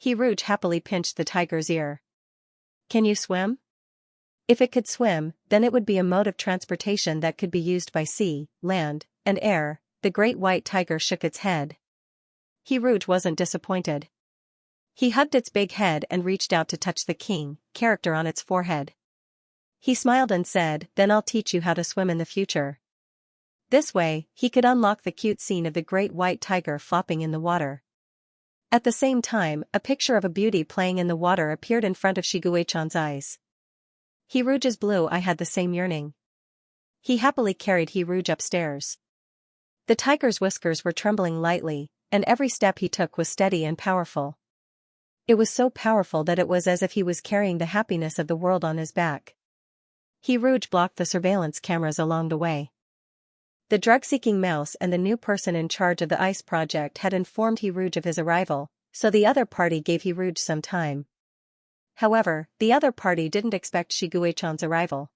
Rouge happily pinched the tiger's ear. "Can you swim?" If it could swim, then it would be a mode of transportation that could be used by sea, land, and air. The great white tiger shook its head. Rouge wasn't disappointed. He hugged its big head and reached out to touch the king character on its forehead. He smiled and said, "Then I'll teach you how to swim in the future." This way, he could unlock the cute scene of the great white tiger flopping in the water. At the same time, a picture of a beauty playing in the water appeared in front of Shiguei-chan's eyes. Rouge's blue eye had the same yearning. He happily carried Rouge upstairs. The tiger's whiskers were trembling lightly, and every step he took was steady and powerful. It was so powerful that it was as if he was carrying the happiness of the world on his back. Rouge blocked the surveillance cameras along the way. The drug-seeking mouse and the new person in charge of the ICE project had informed Rouge of his arrival, so the other party gave Rouge some time. However, the other party didn't expect Shiguei-chan's arrival.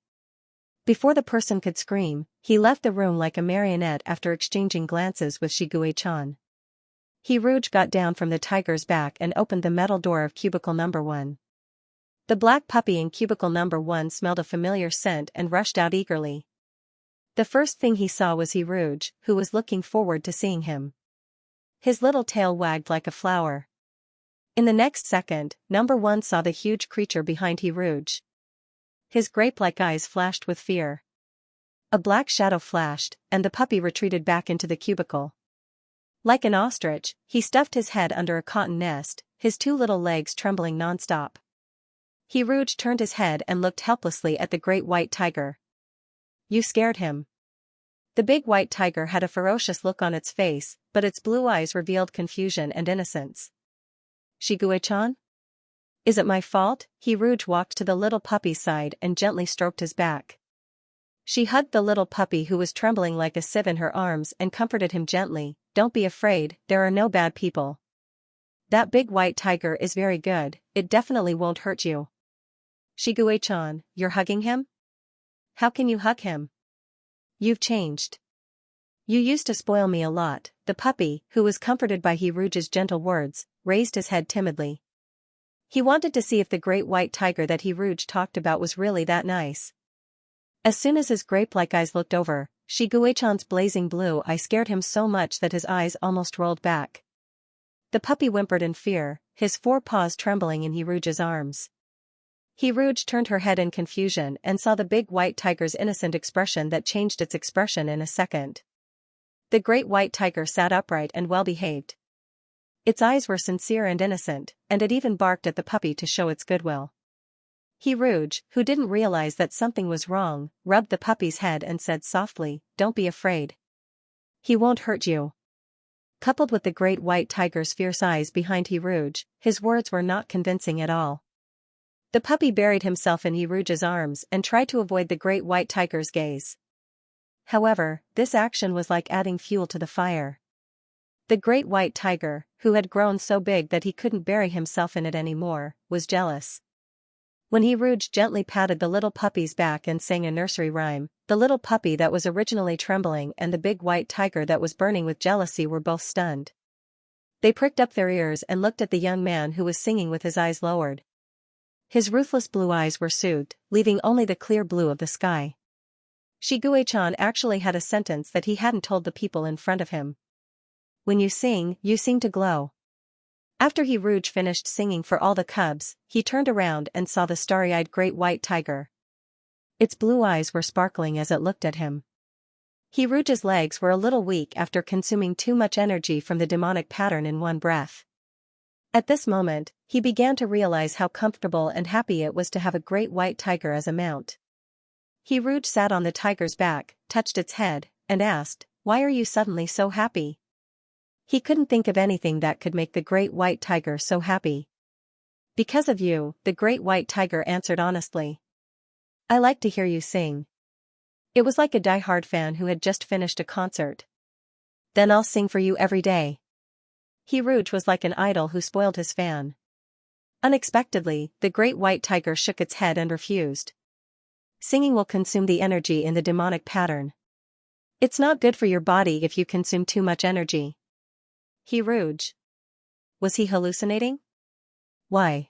Before the person could scream, he left the room like a marionette after exchanging glances with Shiguei-chan. Rouge got down from the tiger's back and opened the metal door of cubicle number 1. The black puppy in cubicle number 1 smelled a familiar scent and rushed out eagerly. The first thing he saw was Rouge, who was looking forward to seeing him. His little tail wagged like a flower. In the next second, number 1 saw the huge creature behind Rouge. His grape-like eyes flashed with fear. A black shadow flashed, and the puppy retreated back into the cubicle. Like an ostrich, he stuffed his head under a cotton nest, his 2 little legs trembling non-stop. Rouge turned his head and looked helplessly at the great white tiger. "You scared him." The big white tiger had a ferocious look on its face, but its blue eyes revealed confusion and innocence. "Shiguei-chan? Is it my fault?" Rouge walked to the little puppy's side and gently stroked his back. She hugged the little puppy who was trembling like a sieve in her arms and comforted him gently. "Don't be afraid, there are no bad people. That big white tiger is very good, it definitely won't hurt you." "Shiguei-chan, you're hugging him? How can you hug him? You've changed. You used to spoil me a lot." The puppy, who was comforted by Rouge's gentle words, raised his head timidly. He wanted to see if the great white tiger that Rouge talked about was really that nice. As soon as his grape-like eyes looked over, Shiguei-chan's blazing blue eye scared him so much that his eyes almost rolled back. The puppy whimpered in fear, his 4 paws trembling in Rouge's arms. Rouge turned her head in confusion and saw the big white tiger's innocent expression that changed its expression in a second. The great white tiger sat upright and well-behaved. Its eyes were sincere and innocent, and it even barked at the puppy to show its goodwill. Rouge, who didn't realize that something was wrong, rubbed the puppy's head and said softly, "Don't be afraid. He won't hurt you. Coupled with the great white tiger's fierce eyes behind Hiruj, his words were not convincing at all. The puppy buried himself in Hiruj's arms and tried to avoid the great white tiger's gaze. However, this action was like adding fuel to the fire. The great white tiger, who had grown so big that he couldn't bury himself in it anymore, was jealous. When Hiruj gently patted the little puppy's back and sang a nursery rhyme, the little puppy that was originally trembling and the big white tiger that was burning with jealousy were both stunned. They pricked up their ears and looked at the young man who was singing with his eyes lowered. His ruthless blue eyes were soothed, leaving only the clear blue of the sky. Shiguei-chan actually had a sentence that he hadn't told the people in front of him. When you sing to glow. After Hiruj finished singing for all the cubs, he turned around and saw the starry-eyed great white tiger. Its blue eyes were sparkling as it looked at him. Hiruj's legs were a little weak after consuming too much energy from the demonic pattern in one breath. At this moment, he began to realize how comfortable and happy it was to have a great white tiger as a mount. Hiruj sat on the tiger's back, touched its head, and asked, "Why are you suddenly so happy?" He couldn't think of anything that could make the great white tiger so happy. "Because of you," the great white tiger answered honestly. "I like to hear you sing." It was like a die-hard fan who had just finished a concert. "Then I'll sing for you every day." Hiruj was like an idol who spoiled his fan. Unexpectedly, the great white tiger shook its head and refused. "Singing will consume the energy in the demonic pattern. It's not good for your body if you consume too much energy." Hiruj. Was he hallucinating? Why?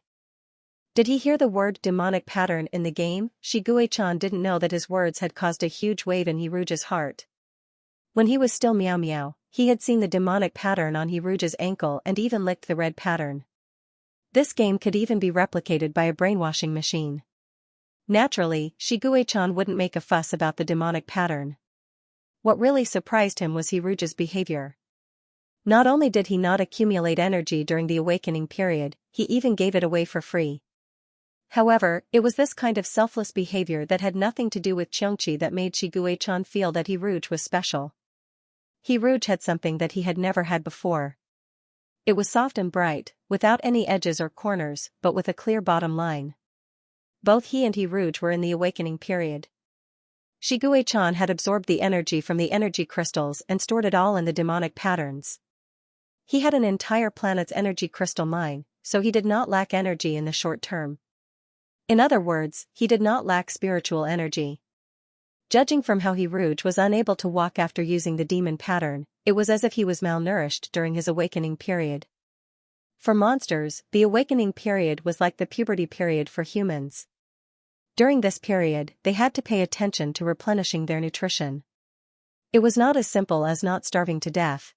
Did he hear the word demonic pattern in the game? Shiguei-chan didn't know that his words had caused a huge wave in Hiruj's heart. When he was still Meow Meow, he had seen the demonic pattern on Hiruj's ankle and even licked the red pattern. This game could even be replicated by a brainwashing machine. Naturally, Shiguei-chan wouldn't make a fuss about the demonic pattern. What really surprised him was Hiruj's behavior. Not only did he not accumulate energy during the awakening period, he even gave it away for free. However, it was this kind of selfless behavior that had nothing to do with Xianxia that made Shiguei-chan feel that Hiruj was special. Hiruj had something that he had never had before. It was soft and bright, without any edges or corners, but with a clear bottom line. Both he and Hiruj were in the awakening period. Shiguei-chan had absorbed the energy from the energy crystals and stored it all in the demonic patterns. He had an entire planet's energy crystal mine, so he did not lack energy in the short term. In other words, he did not lack spiritual energy. Judging from how Hiruj was unable to walk after using the demon pattern, it was as if he was malnourished during his awakening period. For monsters, the awakening period was like the puberty period for humans. During this period, they had to pay attention to replenishing their nutrition. It was not as simple as not starving to death.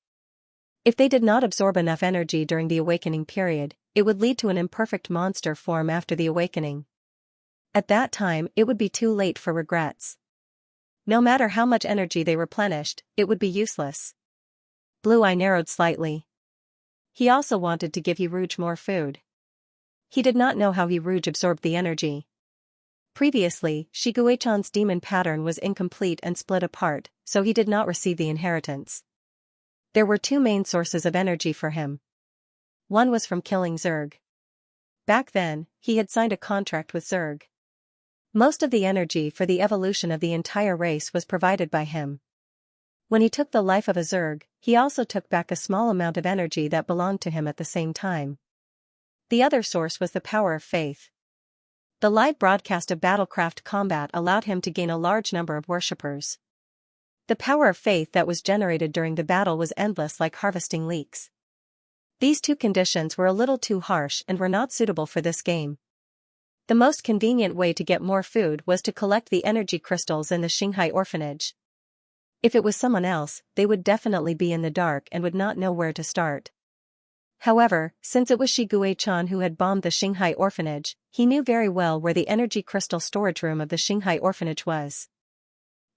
If they did not absorb enough energy during the awakening period, it would lead to an imperfect monster form after the awakening. At that time, it would be too late for regrets. No matter how much energy they replenished, it would be useless. Blue Eye narrowed slightly. He also wanted to give Hiruj more food. He did not know how Hiruj absorbed the energy. Previously, Shiguei-chan's demon pattern was incomplete and split apart, so he did not receive the inheritance. There were two main sources of energy for him. One was from killing Zerg. Back then, he had signed a contract with Zerg. Most of the energy for the evolution of the entire race was provided by him. When he took the life of a Zerg, he also took back a small amount of energy that belonged to him at the same time. The other source was the power of faith. The live broadcast of battlecraft combat allowed him to gain a large number of worshippers. The power of faith that was generated during the battle was endless, like harvesting leeks. These two conditions were a little too harsh and were not suitable for this game. The most convenient way to get more food was to collect the energy crystals in the Xinghai orphanage. If it was someone else, they would definitely be in the dark and would not know where to start. However, since it was Shiguei-chan who had bombed the Xinghai orphanage, he knew very well where the energy crystal storage room of the Xinghai orphanage was.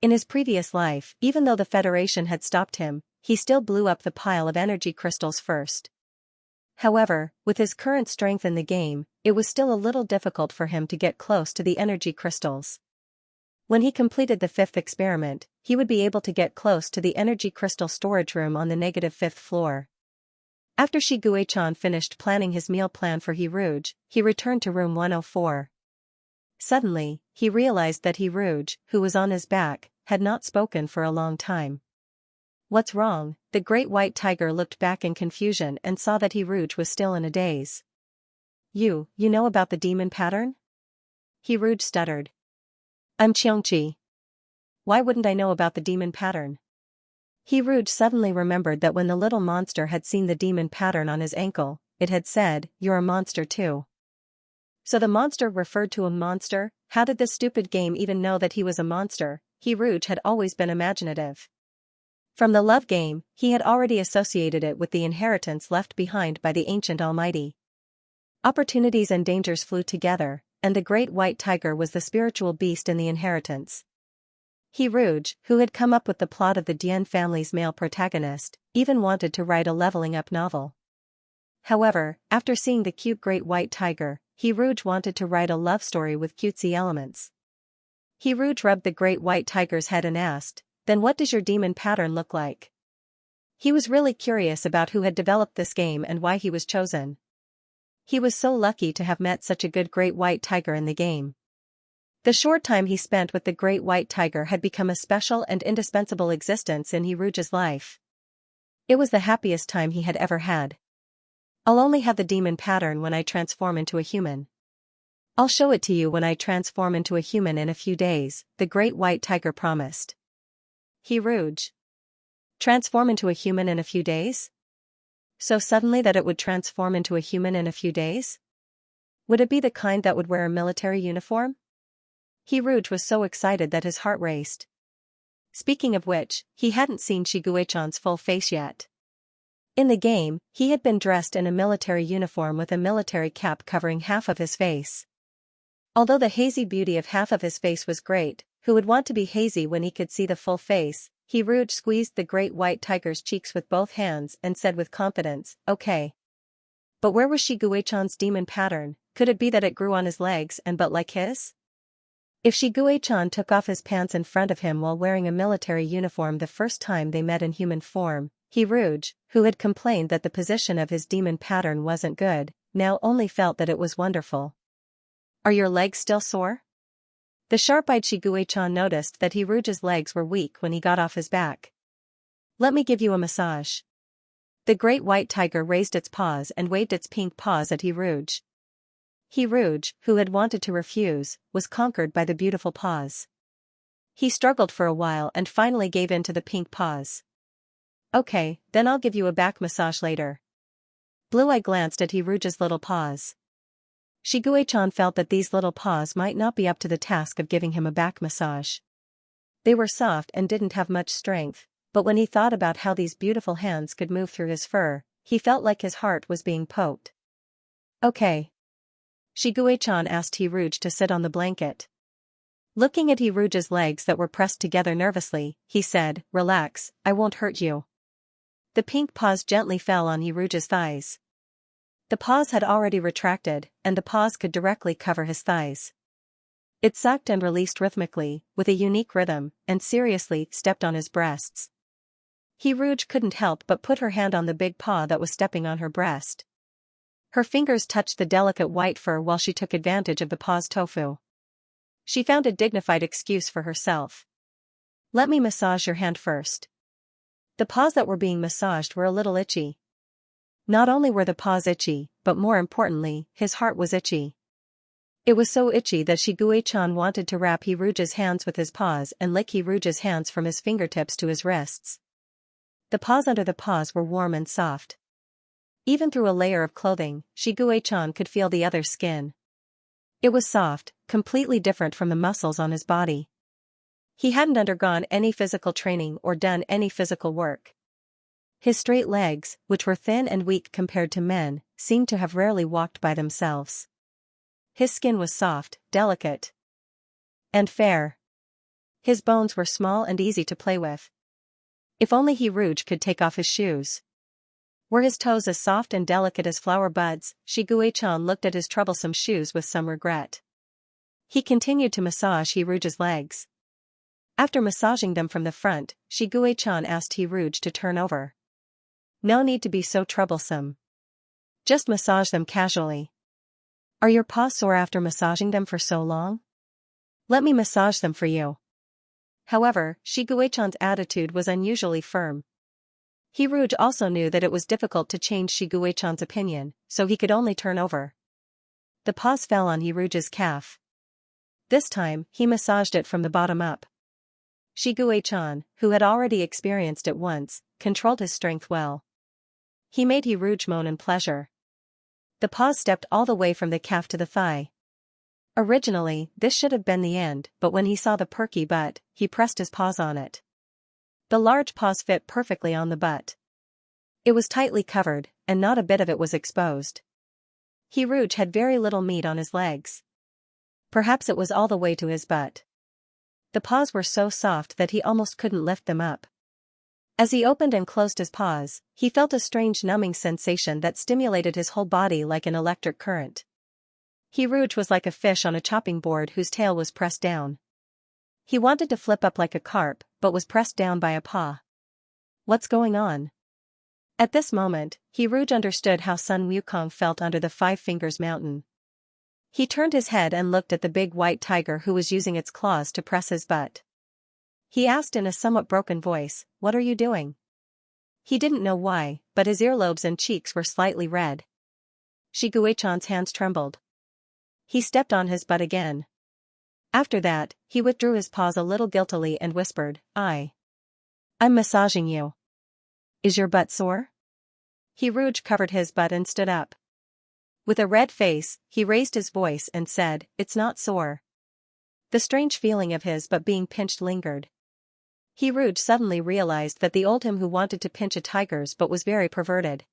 In his previous life, even though the Federation had stopped him, he still blew up the pile of energy crystals first. However, with his current strength in the game, it was still a little difficult for him to get close to the energy crystals. When he completed the fifth experiment, he would be able to get close to the energy crystal storage room on the -5th floor. After Shiguei-chan finished planning his meal plan for Hiruj, he returned to room 104. Suddenly, he realized that Hiruj, who was on his back, had not spoken for a long time. "What's wrong?" The great white tiger looked back in confusion and saw that Hiruj was still in a daze. You know about the demon pattern?" Hiruj stuttered. "I'm Xianxia. Why wouldn't I know about the demon pattern?" Hiruj suddenly remembered that when the little monster had seen the demon pattern on his ankle, it had said, "You're a monster too." So the monster referred to a monster? How did this stupid game even know that he was a monster? Hiruj had always been imaginative. From the love game, he had already associated it with the inheritance left behind by the ancient Almighty. Opportunities and dangers flew together, and the great white tiger was the spiritual beast in the inheritance. Hiruj, who had come up with the plot of the Dian family's male protagonist, even wanted to write a leveling-up novel. However, after seeing the cute great white tiger, Hiruj wanted to write a love story with cutesy elements. Hiruj rubbed the great white tiger's head and asked, "Then what does your demon pattern look like?" He was really curious about who had developed this game and why he was chosen. He was so lucky to have met such a good great white tiger in the game. The short time he spent with the great white tiger had become a special and indispensable existence in Hiruj's life. It was the happiest time he had ever had. "I'll only have the demon pattern when I transform into a human. I'll show it to you when I transform into a human in a few days," the great white tiger promised. Hiruj. Transform into a human in a few days? So suddenly that it would transform into a human in a few days? Would it be the kind that would wear a military uniform? Hiruj was so excited that his heart raced. Speaking of which, he hadn't seen Shiguei-chan's full face yet. In the game, he had been dressed in a military uniform with a military cap covering half of his face. Although the hazy beauty of half of his face was great, who would want to be hazy when he could see the full face? Hiruj squeezed the great white tiger's cheeks with both hands and said with confidence, "Okay." But where was Shiguei-chan's demon pattern? Could it be that it grew on his legs and butt like his? If Shiguei-chan took off his pants in front of him while wearing a military uniform the first time they met in human form, Hiruj, who had complained that the position of his demon pattern wasn't good, now only felt that it was wonderful. "Are your legs still sore?" The sharp-eyed Shiguei-chan noticed that Hiruj's legs were weak when he got off his back. "Let me give you a massage." The great white tiger raised its paws and waved its pink paws at Hiruj. Hiruj, who had wanted to refuse, was conquered by the beautiful paws. He struggled for a while and finally gave in to the pink paws. "Okay, then I'll give you a back massage later." Blue Eye glanced at Hiruj's little paws. Shiguei-chan felt that these little paws might not be up to the task of giving him a back massage. They were soft and didn't have much strength, but when he thought about how these beautiful hands could move through his fur, he felt like his heart was being poked. "Okay." Shiguei-chan asked Hiruj to sit on the blanket. Looking at Hiruj's legs that were pressed together nervously, he said, "Relax, I won't hurt you." The pink paws gently fell on Hiruj's thighs. The paws had already retracted, and the paws could directly cover his thighs. It sucked and released rhythmically, with a unique rhythm, and seriously stepped on his breasts. Hiruj couldn't help but put her hand on the big paw that was stepping on her breast. Her fingers touched the delicate white fur while she took advantage of the paw's tofu. She found a dignified excuse for herself. "Let me massage your hand first." The paws that were being massaged were a little itchy. Not only were the paws itchy, but more importantly, his heart was itchy. It was so itchy that Shiguei-chan wanted to wrap Hiruj's hands with his paws and lick Hiruj's hands from his fingertips to his wrists. The paws under the paws were warm and soft. Even through a layer of clothing, Shiguei-chan could feel the other's skin. It was soft, completely different from the muscles on his body. He hadn't undergone any physical training or done any physical work. His straight legs, which were thin and weak compared to men, seemed to have rarely walked by themselves. His skin was soft, delicate, and fair. His bones were small and easy to play with. If only Hiruj could take off his shoes. Were his toes as soft and delicate as flower buds? Shiguei-chan looked at his troublesome shoes with some regret. He continued to massage Hiruj's legs. After massaging them from the front, Shiguei-chan asked Hiruj to turn over. No need to be so troublesome. Just massage them casually. Are your paws sore after massaging them for so long? Let me massage them for you. However, Shiguechan's attitude was unusually firm. Hiruj also knew that it was difficult to change Shiguechan's opinion, so he could only turn over. The paws fell on Hiruj's calf. This time, he massaged it from the bottom up. Shiguechan, who had already experienced it once, controlled his strength well. He made Hiruj moan in pleasure. The paws stepped all the way from the calf to the thigh. Originally, this should have been the end, but when he saw the perky butt, he pressed his paws on it. The large paws fit perfectly on the butt. It was tightly covered, and not a bit of it was exposed. Hiruj had very little meat on his legs. Perhaps it was all the way to his butt. The paws were so soft that he almost couldn't lift them up. As he opened and closed his paws, he felt a strange numbing sensation that stimulated his whole body like an electric current. Hiruj was like a fish on a chopping board whose tail was pressed down. He wanted to flip up like a carp, but was pressed down by a paw. What's going on? At this moment, Hiruj understood how Sun Wukong felt under the Five Fingers Mountain. He turned his head and looked at the big white tiger who was using its claws to press his butt. He asked in a somewhat broken voice, "What are you doing?" He didn't know why, but his earlobes and cheeks were slightly red. Shiguechan's hands trembled. He stepped on his butt again. After that, he withdrew his paws a little guiltily and whispered, I'm massaging you. Is your butt sore? Hiruj covered his butt and stood up. With a red face, he raised his voice and said, "It's not sore." The strange feeling of his butt being pinched lingered. Hiruj suddenly realized that the old him who wanted to pinch a tiger's butt was very perverted.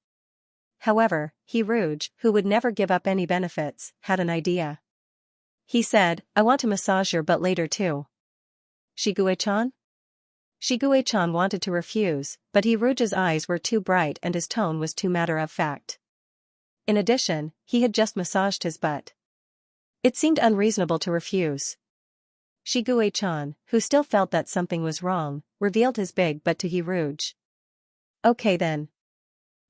However, Hiruj, who would never give up any benefits, had an idea. He said, "I want to massage your butt later too." Shiguechan? Shiguechan wanted to refuse, but Hiruj's eyes were too bright and his tone was too matter-of-fact. In addition, he had just massaged his butt. It seemed unreasonable to refuse. Shiguechan, who still felt that something was wrong, revealed his big butt to Hiruj. Okay then.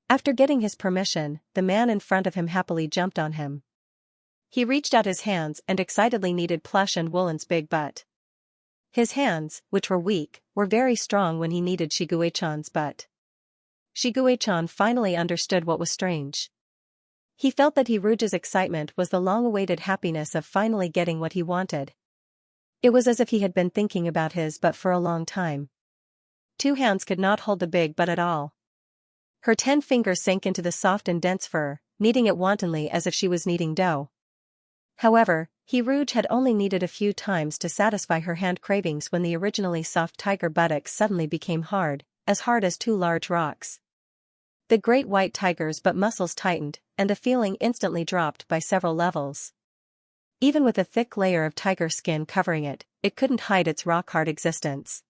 After getting his permission, the man in front of him happily jumped on him. He reached out his hands and excitedly kneaded Plush and Woolen's big butt. His hands, which were weak, were very strong when he kneaded Shiguechan's butt. Shiguechan finally understood what was strange. He felt that Hiruj's excitement was the long-awaited happiness of finally getting what he wanted. It was as if he had been thinking about his butt for a long time. 2 hands could not hold the big butt at all. Her 10 fingers sank into the soft and dense fur, kneading it wantonly as if she was kneading dough. However, Hiruj had only kneaded a few times to satisfy her hand cravings when the originally soft tiger buttocks suddenly became hard as 2 large rocks. The great white tiger's butt muscles tightened, and the feeling instantly dropped by several levels. Even with a thick layer of tiger skin covering it, it couldn't hide its rock-hard existence.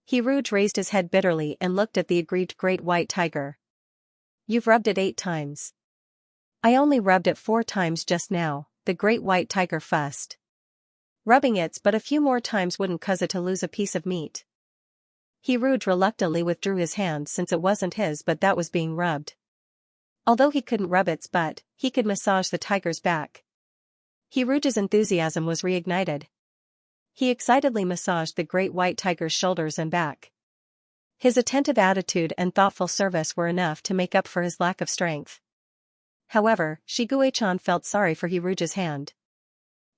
Hiruj raised his head bitterly and looked at the aggrieved great white tiger. "You've rubbed it 8 times. I only rubbed it 4 times just now," the great white tiger fussed. "Rubbing it's but a few more times wouldn't cause it to lose a piece of meat." Hiruj reluctantly withdrew his hand since it wasn't his but that was being rubbed. Although he couldn't rub its butt, he could massage the tiger's back. Hiruj's enthusiasm was reignited. He excitedly massaged the great white tiger's shoulders and back. His attentive attitude and thoughtful service were enough to make up for his lack of strength. However, Shiguechan felt sorry for Hiruj's hand.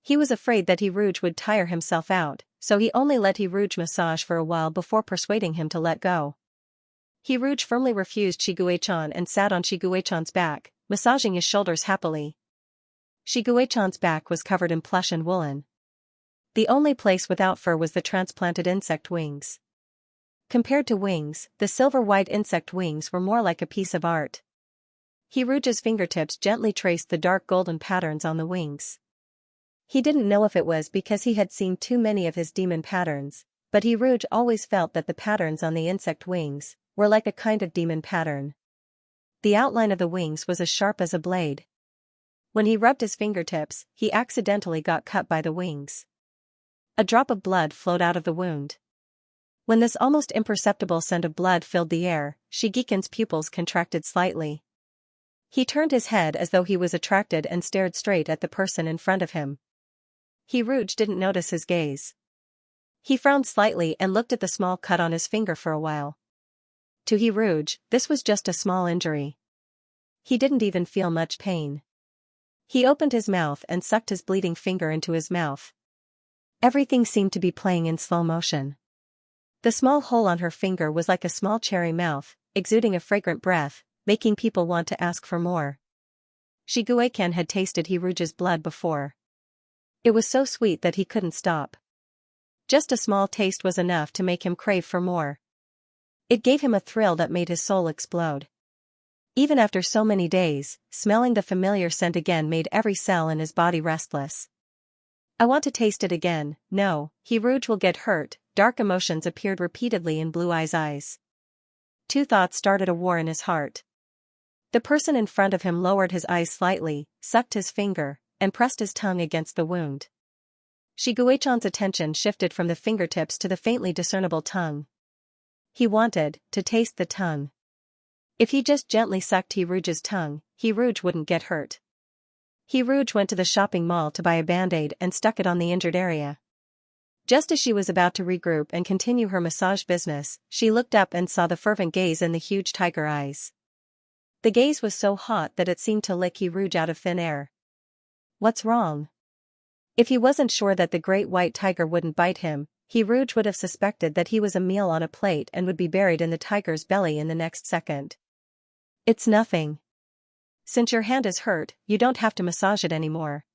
He was afraid that Hiruj would tire himself out, so he only let Hiruj massage for a while before persuading him to let go. Hiruj firmly refused Shiguechan and sat on Shiguechan's back, massaging his shoulders happily. Shiguechan's back was covered in plush and woolen. The only place without fur was the transplanted insect wings. Compared to wings, the silver-white insect wings were more like a piece of art. Hiruj's fingertips gently traced the dark golden patterns on the wings. He didn't know if it was because he had seen too many of his demon patterns, but Hiruj always felt that the patterns on the insect wings were like a kind of demon pattern. The outline of the wings was as sharp as a blade. When he rubbed his fingertips, he accidentally got cut by the wings. A drop of blood flowed out of the wound. When this almost imperceptible scent of blood filled the air, Shigekin's pupils contracted slightly. He turned his head as though he was attracted and stared straight at the person in front of him. Hiruj didn't notice his gaze. He frowned slightly and looked at the small cut on his finger for a while. To Hiruj, this was just a small injury. He didn't even feel much pain. He opened his mouth and sucked his bleeding finger into his mouth. Everything seemed to be playing in slow motion. The small hole on her finger was like a small cherry mouth, exuding a fragrant breath, making people want to ask for more. Shigueikan had tasted Hiruj's blood before. It was so sweet that he couldn't stop. Just a small taste was enough to make him crave for more. It gave him a thrill that made his soul explode. Even after so many days, smelling the familiar scent again made every cell in his body restless. I want to taste it again. No, Hiruj will get hurt. Dark emotions appeared repeatedly in Blue Eye's eyes. Two thoughts started a war in his heart. The person in front of him lowered his eyes slightly, sucked his finger, and pressed his tongue against the wound. Shiguei-chan's attention shifted from the fingertips to the faintly discernible tongue. He wanted to taste the tongue. If he just gently sucked Hiruj's tongue, Hiruj wouldn't get hurt. Hiruj went to the shopping mall to buy a band-aid and stuck it on the injured area. Just as she was about to regroup and continue her massage business, she looked up and saw the fervent gaze in the huge tiger eyes. The gaze was so hot that it seemed to lick Hiruj out of thin air. What's wrong? If he wasn't sure that the great white tiger wouldn't bite him, Hiruj would have suspected that he was a meal on a plate and would be buried in the tiger's belly in the next second. It's nothing. Since your hand is hurt, you don't have to massage it anymore.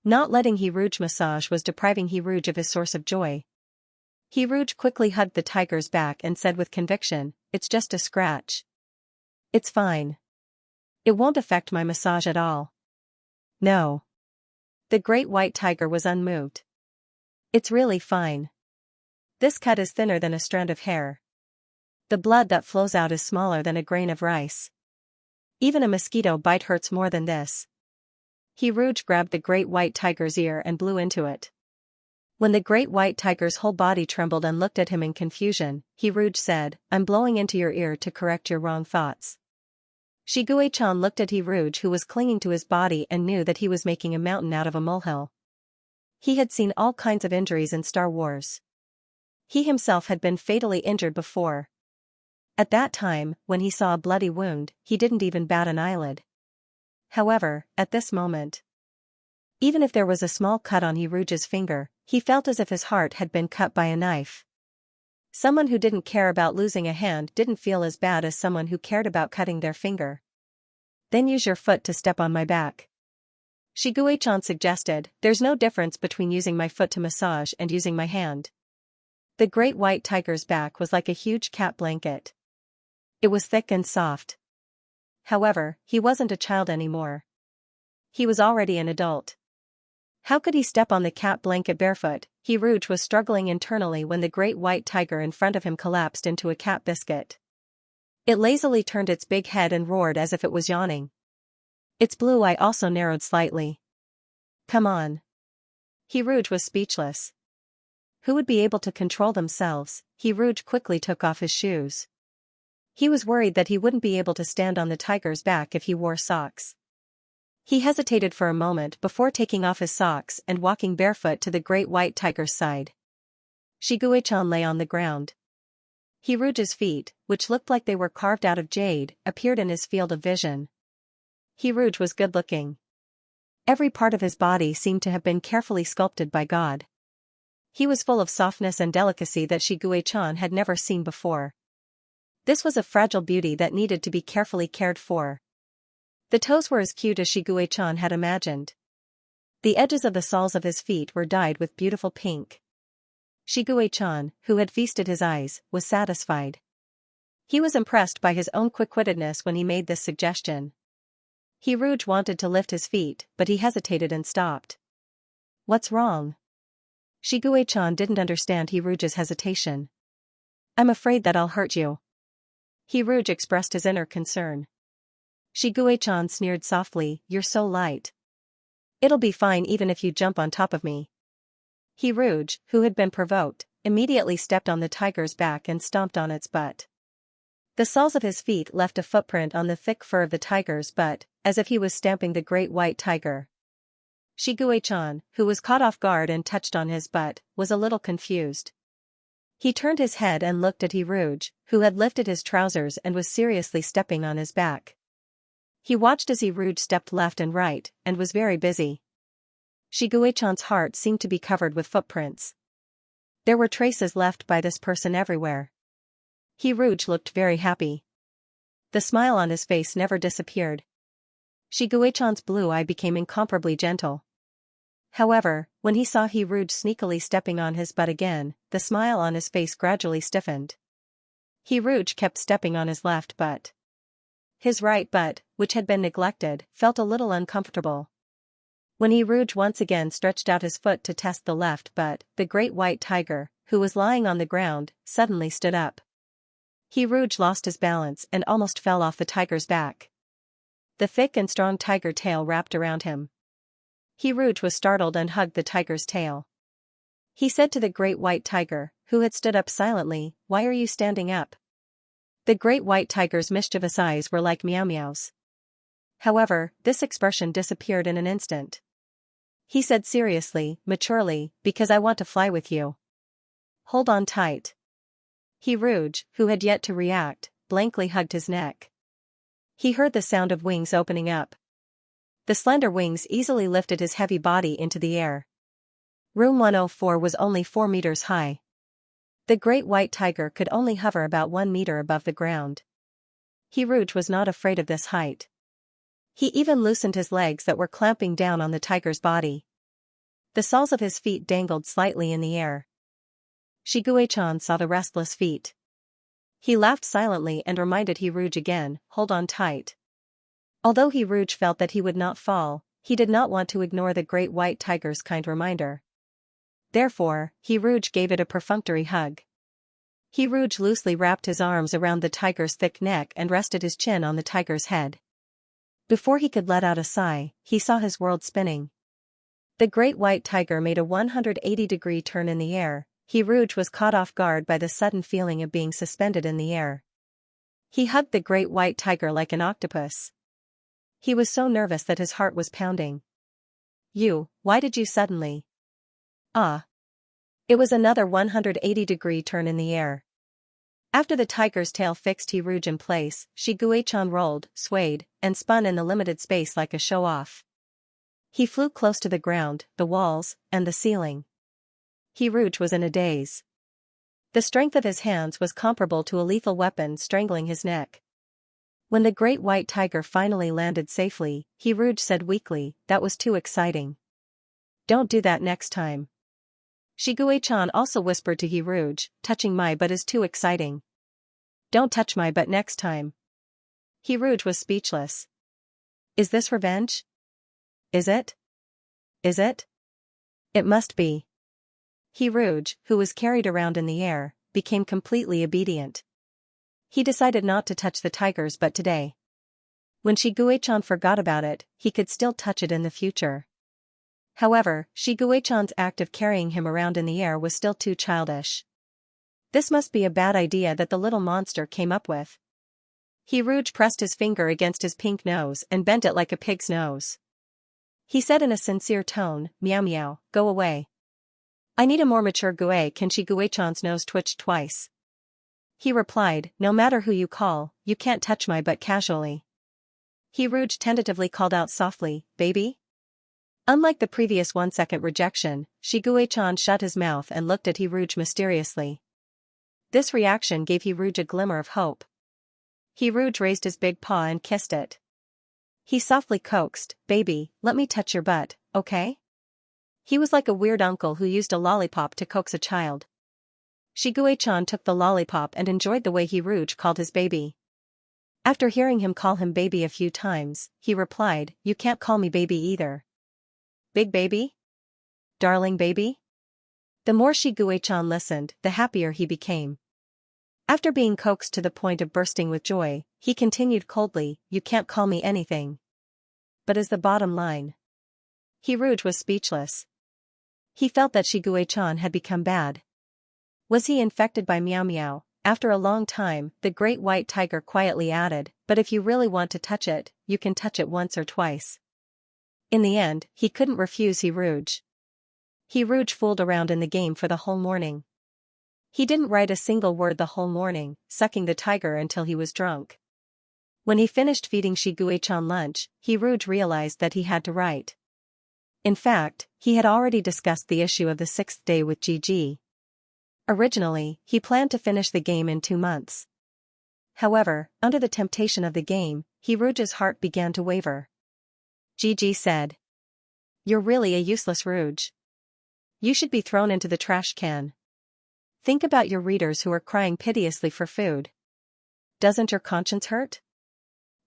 Not letting Hiruj massage was depriving Hiruj of his source of joy. Hiruj quickly hugged the tiger's back and said with conviction, "It's just a scratch. It's fine. It won't affect my massage at all." No. The great white tiger was unmoved. "It's really fine. This cut is thinner than a strand of hair. The blood that flows out is smaller than a grain of rice. Even a mosquito bite hurts more than this." Hiruj grabbed the great white tiger's ear and blew into it. When the great white tiger's whole body trembled and looked at him in confusion, Hiruj said, "I'm blowing into your ear to correct your wrong thoughts." Shiguei-chan looked at Hiruj, who was clinging to his body, and knew that he was making a mountain out of a molehill. He had seen all kinds of injuries in Star Wars. He himself had been fatally injured before. At that time, when he saw a bloody wound, he didn't even bat an eyelid. However, at this moment, even if there was a small cut on Hiruj's finger, he felt as if his heart had been cut by a knife. Someone who didn't care about losing a hand didn't feel as bad as someone who cared about cutting their finger. "Then use your foot to step on my back," Shiguei-chan suggested. "There's no difference between using my foot to massage and using my hand." The great white tiger's back was like a huge cat blanket. It was thick and soft. However, he wasn't a child anymore. He was already an adult. How could he step on the cat blanket barefoot? Hiruj was struggling internally when the great white tiger in front of him collapsed into a cat biscuit. It lazily turned its big head and roared as if it was yawning. Its blue eye also narrowed slightly. "Come on." Hiruj was speechless. Who would be able to control themselves? Hiruj quickly took off his shoes. He was worried that he wouldn't be able to stand on the tiger's back if he wore socks. He hesitated for a moment before taking off his socks and walking barefoot to the great white tiger's side. Shiguei-chan lay on the ground. Hiruj's feet, which looked like they were carved out of jade, appeared in his field of vision. Hiruj was good-looking. Every part of his body seemed to have been carefully sculpted by God. He was full of softness and delicacy that Shiguei-chan had never seen before. This was a fragile beauty that needed to be carefully cared for. The toes were as cute as Shiguei-chan had imagined. The edges of the soles of his feet were dyed with beautiful pink. Shiguei-chan, who had feasted his eyes, was satisfied. He was impressed by his own quick-wittedness when he made this suggestion. Hiruj wanted to lift his feet, but he hesitated and stopped. "What's wrong?" Shiguei-chan didn't understand Hiruj's hesitation. "I'm afraid that I'll hurt you." Hiruj expressed his inner concern. Shiguei-chan sneered softly, "You're so light. It'll be fine even if you jump on top of me." Hiruj, who had been provoked, immediately stepped on the tiger's back and stomped on its butt. The soles of his feet left a footprint on the thick fur of the tiger's butt, as if he was stamping the great white tiger. Shiguei-chan, who was caught off guard and touched on his butt, was a little confused. He turned his head and looked at Hiruj, who had lifted his trousers and was seriously stepping on his back. He watched as Hiruj stepped left and right, and was very busy. Shiguei-chan's heart seemed to be covered with footprints. There were traces left by this person everywhere. Hiruj looked very happy. The smile on his face never disappeared. Shiguei-chan's blue eye became incomparably gentle. However, when he saw Hiruj sneakily stepping on his butt again, the smile on his face gradually stiffened. Hiruj kept stepping on his left butt. His right butt, which had been neglected, felt a little uncomfortable. When Hiruj once again stretched out his foot to test the left butt, the great white tiger, who was lying on the ground, suddenly stood up. Hiruj lost his balance and almost fell off the tiger's back. The thick and strong tiger tail wrapped around him. Hiruj was startled and hugged the tiger's tail. He said to the great white tiger, who had stood up silently, "Why are you standing up?" The great white tiger's mischievous eyes were like meow meows. However, this expression disappeared in an instant. He said seriously, maturely, "Because I want to fly with you. Hold on tight." Hiruj, who had yet to react, blankly hugged his neck. He heard the sound of wings opening up. The slender wings easily lifted his heavy body into the air. Room 104 was only 4 meters high. The great white tiger could only hover about 1 meter above the ground. Hiruj was not afraid of this height. He even loosened his legs that were clamping down on the tiger's body. The soles of his feet dangled slightly in the air. Shiguei-chan saw the restless feet. He laughed silently and reminded Hiruj again, "Hold on tight." Although Hiruj felt that he would not fall, he did not want to ignore the great white tiger's kind reminder. Therefore, Hiruj gave it a perfunctory hug. Hiruj loosely wrapped his arms around the tiger's thick neck and rested his chin on the tiger's head. Before he could let out a sigh, he saw his world spinning. The great white tiger made a 180-degree turn in the air. Hiruj was caught off guard by the sudden feeling of being suspended in the air. He hugged the great white tiger like an octopus. He was so nervous that his heart was pounding. Why did you suddenly? Ah. It was another 180-degree turn in the air. After the tiger's tail fixed Hiruj in place, Shiguei-chan rolled, swayed, and spun in the limited space like a show-off. He flew close to the ground, the walls, and the ceiling. Hiruj was in a daze. The strength of his hands was comparable to a lethal weapon strangling his neck. When the great white tiger finally landed safely, Hiruj said weakly, "That was too exciting. Don't do that next time." Shiguei-chan also whispered to Hiruj, "Touching my butt is too exciting. Don't touch my butt next time." Hiruj was speechless. Is this revenge? Is it? Is it? It must be. Hiruj, who was carried around in the air, became completely obedient. He decided not to touch the tiger's butt today. When Shiguei-chan forgot about it, he could still touch it in the future. However, Shiguei-chan's act of carrying him around in the air was still too childish. This must be a bad idea that the little monster came up with. Hiruj pressed his finger against his pink nose and bent it like a pig's nose. He said in a sincere tone, "Meow meow, go away. I need a more mature Gue." Can Shiguei-chan's nose twitched twice. He replied, "No matter who you call, you can't touch my butt casually." Hiruj tentatively called out softly, "Baby?" Unlike the previous 1-second rejection, Shiguei-chan shut his mouth and looked at Hiruj mysteriously. This reaction gave Hiruj a glimmer of hope. Hiruj raised his big paw and kissed it. He softly coaxed, "Baby, let me touch your butt, okay?" He was like a weird uncle who used a lollipop to coax a child. Shiguei-chan took the lollipop and enjoyed the way Hiruj called his baby. After hearing him call him baby a few times, he replied, "You can't call me baby either." "Big baby? Darling baby?" The more Shiguei-chan listened, the happier he became. After being coaxed to the point of bursting with joy, he continued coldly, "You can't call me anything. But is the bottom line?" Hiruj was speechless. He felt that Shiguei-chan had become bad. Was he infected by Meow Meow? After a long time, the great white tiger quietly added, but if you really want to touch it, you can touch it once or twice. In the end, he couldn't refuse Rouge. Rouge fooled around in the game for the whole morning. He didn't write a single word the whole morning, sucking the tiger until he was drunk. When he finished feeding Shiguei-chan lunch, Rouge realized that he had to write. In fact, he had already discussed the issue of the 6th day with Gigi. Originally, he planned to finish the game in 2 months. However, under the temptation of the game, Rouge's heart began to waver. Gigi said, "You're really a useless Rouge. You should be thrown into the trash can. Think about your readers who are crying piteously for food. Doesn't your conscience hurt?"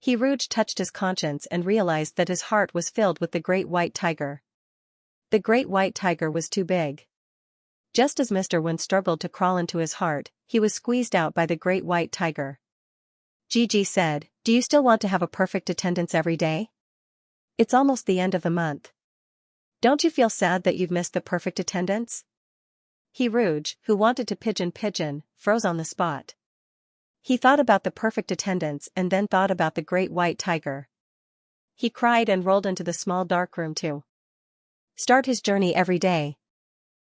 Rouge touched his conscience and realized that his heart was filled with the great white tiger. The great white tiger was too big. Just as Mr. Wen struggled to crawl into his heart, he was squeezed out by the great white tiger. Gigi said, "Do you still want to have a perfect attendance every day? It's almost the end of the month. Don't you feel sad that you've missed the perfect attendance?" Rouge, who wanted to pigeon, froze on the spot. He thought about the perfect attendance and then thought about the great white tiger. He cried and rolled into the small dark room to start his journey every day.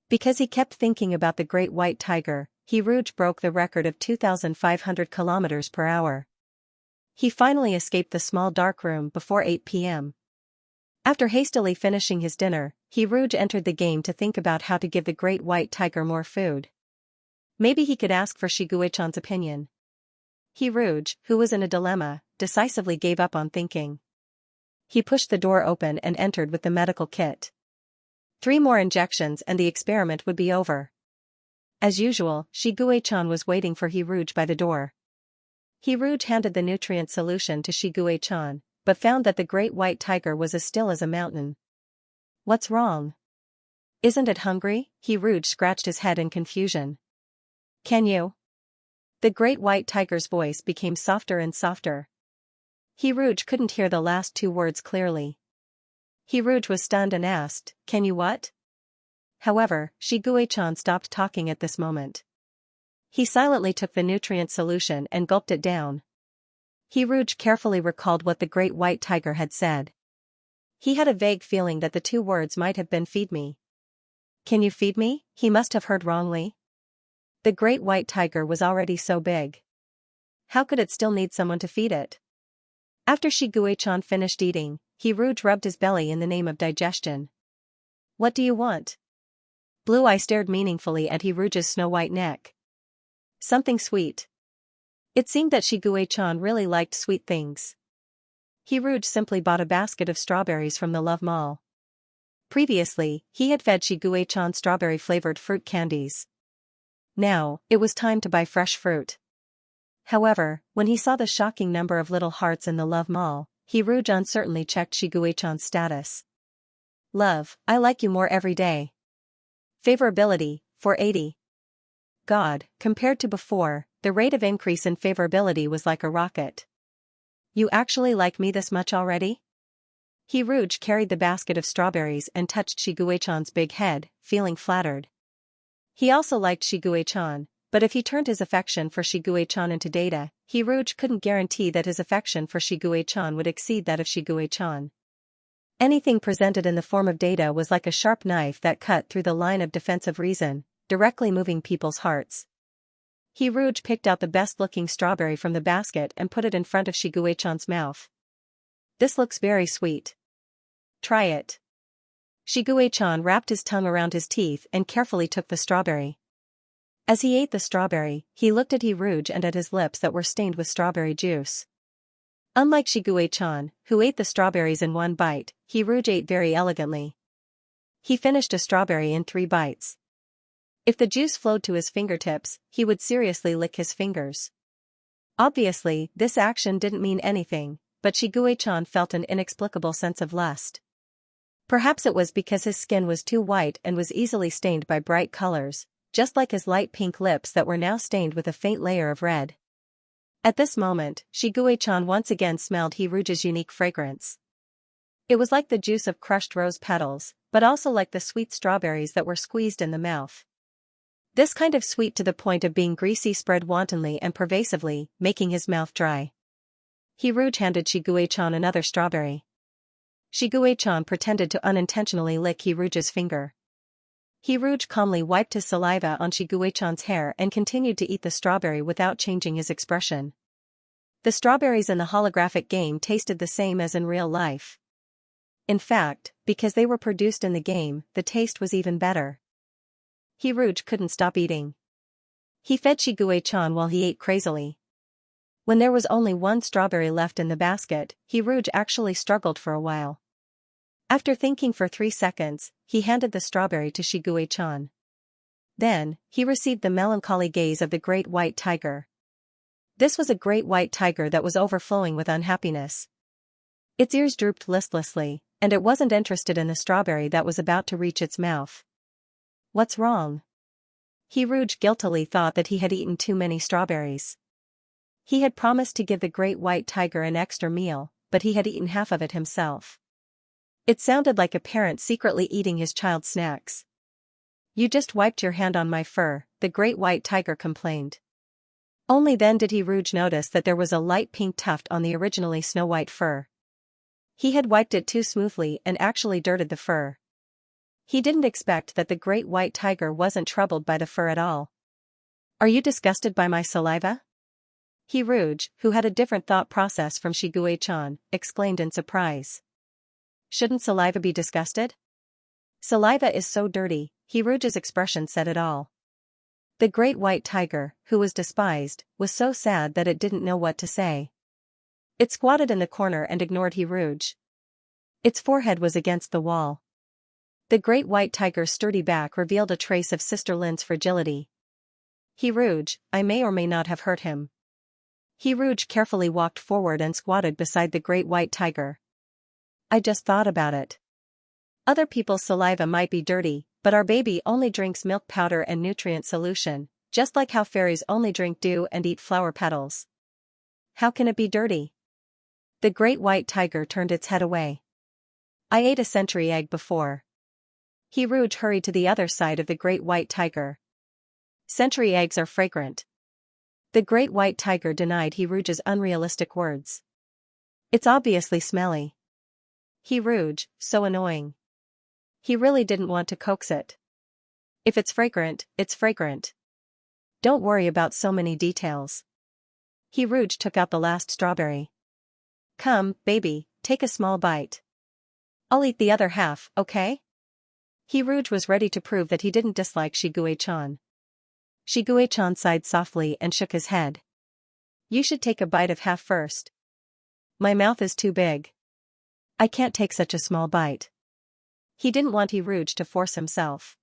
Because he kept thinking about the great white tiger, Rouge broke the record of 2,500 kilometers per hour. He finally escaped the small dark room before 8 p.m. After hastily finishing his dinner, Rouge entered the game to think about how to give the great white tiger more food. Maybe he could ask for Shiguei-chan's opinion. Rouge, who was in a dilemma, decisively gave up on thinking. He pushed the door open and entered with the medical kit. 3 more injections and the experiment would be over. As usual, Shiguei-chan was waiting for Rouge by the door. Rouge handed the nutrient solution to Shiguei-chan, but found that the great white tiger was as still as a mountain. "What's wrong? Isn't it hungry?" Rouge scratched his head in confusion. "Can you?" The great white tiger's voice became softer and softer. Rouge couldn't hear the last 2 words clearly. Rouge was stunned and asked, "Can you what?" However, Shiguei-chan stopped talking at this moment. He silently took the nutrient solution and gulped it down. Rouge carefully recalled what the great white tiger had said. He had a vague feeling that the 2 words might have been "feed me." "Can you feed me?" He must have heard wrongly. The great white tiger was already so big. How could it still need someone to feed it? After Shiguei-chan finished eating, Rouge rubbed his belly in the name of digestion. "What do you want?" Blue Eye stared meaningfully at Rouge's snow-white neck. "Something sweet." It seemed that Shiguei-chan really liked sweet things. Rouge simply bought a basket of strawberries from the Love Mall. Previously, he had fed Shiguei-chan strawberry-flavored fruit candies. Now, it was time to buy fresh fruit. However, when he saw the shocking number of little hearts in the Love Mall, Rouge uncertainly checked Shiguei-chan's status. "Love, I like you more every day. Favorability, 480. God, compared to before, the rate of increase in favorability was like a rocket. You actually like me this much already?" Rouge carried the basket of strawberries and touched Shiguei-chan's big head, feeling flattered. He also liked Shiguei-chan, but if he turned his affection for Shiguei-chan into data, Rouge couldn't guarantee that his affection for Shiguei-chan would exceed that of Shiguei-chan. Anything presented in the form of data was like a sharp knife that cut through the line of defensive reason, directly moving people's hearts. Rouge picked out the best-looking strawberry from the basket and put it in front of Shiguei-chan's mouth. "This looks very sweet. Try it." Shiguei-chan wrapped his tongue around his teeth and carefully took the strawberry. As he ate the strawberry, he looked at Rouge and at his lips that were stained with strawberry juice. Unlike Shiguei-chan, who ate the strawberries in 1 bite, Rouge ate very elegantly. He finished a strawberry in 3 bites. If the juice flowed to his fingertips, he would seriously lick his fingers. Obviously, this action didn't mean anything, but Shiguei-chan felt an inexplicable sense of lust. Perhaps it was because his skin was too white and was easily stained by bright colors, just like his light pink lips that were now stained with a faint layer of red. At this moment, Shiguei-chan once again smelled Rouge's unique fragrance. It was like the juice of crushed rose petals, but also like the sweet strawberries that were squeezed in the mouth. This kind of sweet to the point of being greasy spread wantonly and pervasively, making his mouth dry. Rouge handed Shigue-chan another strawberry. Shigue-chan pretended to unintentionally lick Rouge's finger. Rouge calmly wiped his saliva on Shigue-chan's hair and continued to eat the strawberry without changing his expression. The strawberries in the holographic game tasted the same as in real life. In fact, because they were produced in the game, the taste was even better. Rouge couldn't stop eating. He fed Shigue-chan while he ate crazily. When there was only one strawberry left in the basket, Rouge actually struggled for a while. After thinking for 3 seconds, he handed the strawberry to Shigue-chan. Then, he received the melancholy gaze of the great white tiger. This was a great white tiger that was overflowing with unhappiness. Its ears drooped listlessly, and it wasn't interested in the strawberry that was about to reach its mouth. What's wrong? Rouge guiltily thought that he had eaten too many strawberries. He had promised to give the great white tiger an extra meal, but he had eaten half of it himself. It sounded like a parent secretly eating his child's snacks. You just wiped your hand on my fur, the great white tiger complained. Only then did Rouge notice that there was a light pink tuft on the originally snow-white fur. He had wiped it too smoothly and actually dirted the fur. He didn't expect that the great white tiger wasn't troubled by the fur at all. Are you disgusted by my saliva? Rouge, who had a different thought process from Shigue-chan, exclaimed in surprise. Shouldn't saliva be disgusted? Saliva is so dirty, Rouge's expression said it all. The great white tiger, who was despised, was so sad that it didn't know what to say. It squatted in the corner and ignored Rouge. Its forehead was against the wall. The great white tiger's sturdy back revealed a trace of Sister Lin's fragility. Rouge, I may or may not have hurt him. Rouge carefully walked forward and squatted beside the great white tiger. I just thought about it. Other people's saliva might be dirty, but our baby only drinks milk powder and nutrient solution, just like how fairies only drink dew and eat flower petals. How can it be dirty? The great white tiger turned its head away. I ate a century egg before. Rouge hurried to the other side of the great white tiger. Century eggs are fragrant. The great white tiger denied Rouge's unrealistic words. It's obviously smelly. Rouge, so annoying. He really didn't want to coax it. If it's fragrant, it's fragrant. Don't worry about so many details. Rouge took out the last strawberry. Come, baby, take a small bite. I'll eat the other half, okay? Rouge was ready to prove that he didn't dislike Shigue-chan. Shigue-chan sighed softly and shook his head. You should take a bite of half first. My mouth is too big. I can't take such a small bite. He didn't want Rouge to force himself.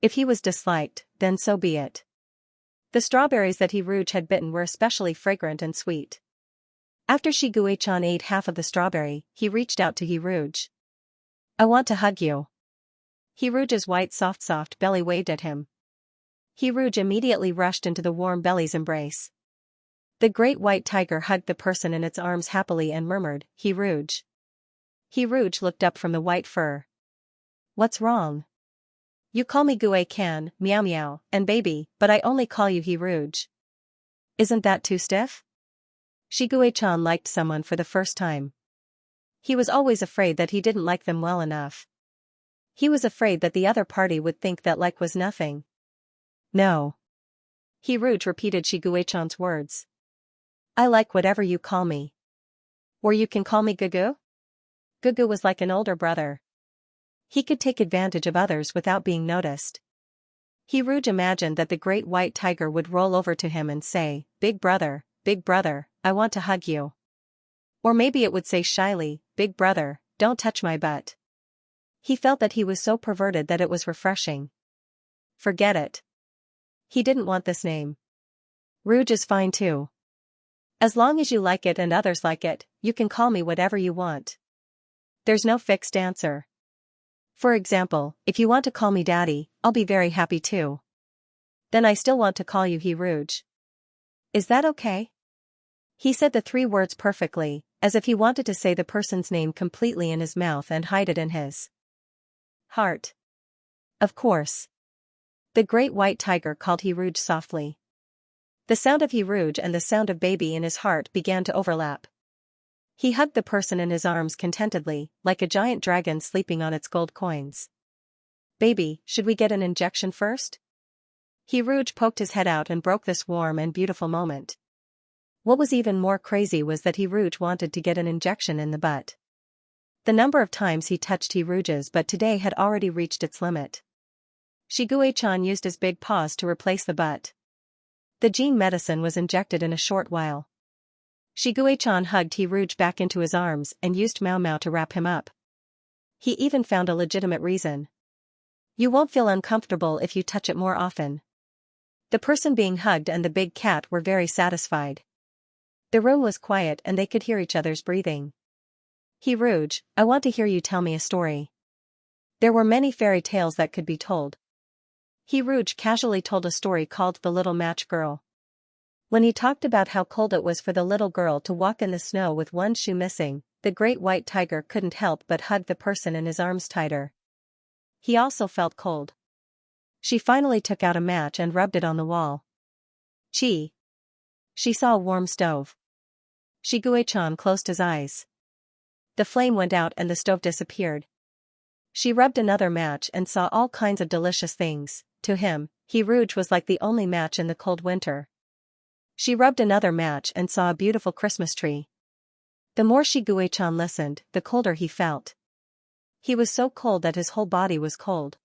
If he was disliked, then so be it. The strawberries that Rouge had bitten were especially fragrant and sweet. After Shigue-chan ate half of the strawberry, he reached out to Rouge. I want to hug you. Rouge's white soft belly waved at him. Rouge immediately rushed into the warm belly's embrace. The great white tiger hugged the person in its arms happily and murmured, Rouge. Rouge looked up from the white fur. What's wrong? You call me Gue-can, meow meow, and baby, but I only call you Rouge. Isn't that too stiff? Shigue-chan liked someone for the first time. He was always afraid that he didn't like them well enough. He was afraid that the other party would think that like was nothing. No. Rouge repeated Shigue-chan's words. I like whatever you call me. Or you can call me Gugu? Gugu was like an older brother. He could take advantage of others without being noticed. Rouge imagined that the great white tiger would roll over to him and say, Big brother, I want to hug you. Or maybe it would say shyly, Big brother, don't touch my butt. He felt that he was so perverted that it was refreshing. Forget it. He didn't want this name. Rouge is fine too. As long as you like it and others like it, you can call me whatever you want. There's no fixed answer. For example, if you want to call me Daddy, I'll be very happy too. Then I still want to call you Rouge. Is that okay? He said the 3 words perfectly, as if he wanted to say the person's name completely in his mouth and hide it in his heart. Of course. The great white tiger called He Rouge softly. The sound of He Rouge and the sound of baby in his heart began to overlap. He hugged the person in his arms contentedly, like a giant dragon sleeping on its gold coins. Baby, should we get an injection first? He Rouge poked his head out and broke this warm and beautiful moment. What was even more crazy was that He Rouge wanted to get an injection in the butt. The number of times he touched He Rouge's butt today had already reached its limit. Xianxia used his big paws to replace the butt. The gene medicine was injected in a short while. Xianxia hugged He Rouge back into his arms and used Mao Mao to wrap him up. He even found a legitimate reason. You won't feel uncomfortable if you touch it more often. The person being hugged and the big cat were very satisfied. The room was quiet and they could hear each other's breathing. He Rouge, I want to hear you tell me a story. There were many fairy tales that could be told. He Rouge casually told a story called The Little Match Girl. When he talked about how cold it was for the little girl to walk in the snow with one shoe missing, the great white tiger couldn't help but hug the person in his arms tighter. He also felt cold. She finally took out a match and rubbed it on the wall. Gee! She saw a warm stove. Xianxia closed his eyes. The flame went out and the stove disappeared. She rubbed another match and saw all kinds of delicious things. To him, He Rouge was like the only match in the cold winter. She rubbed another match and saw a beautiful Christmas tree. The more Xianxia listened, the colder he felt. He was so cold that his whole body was cold.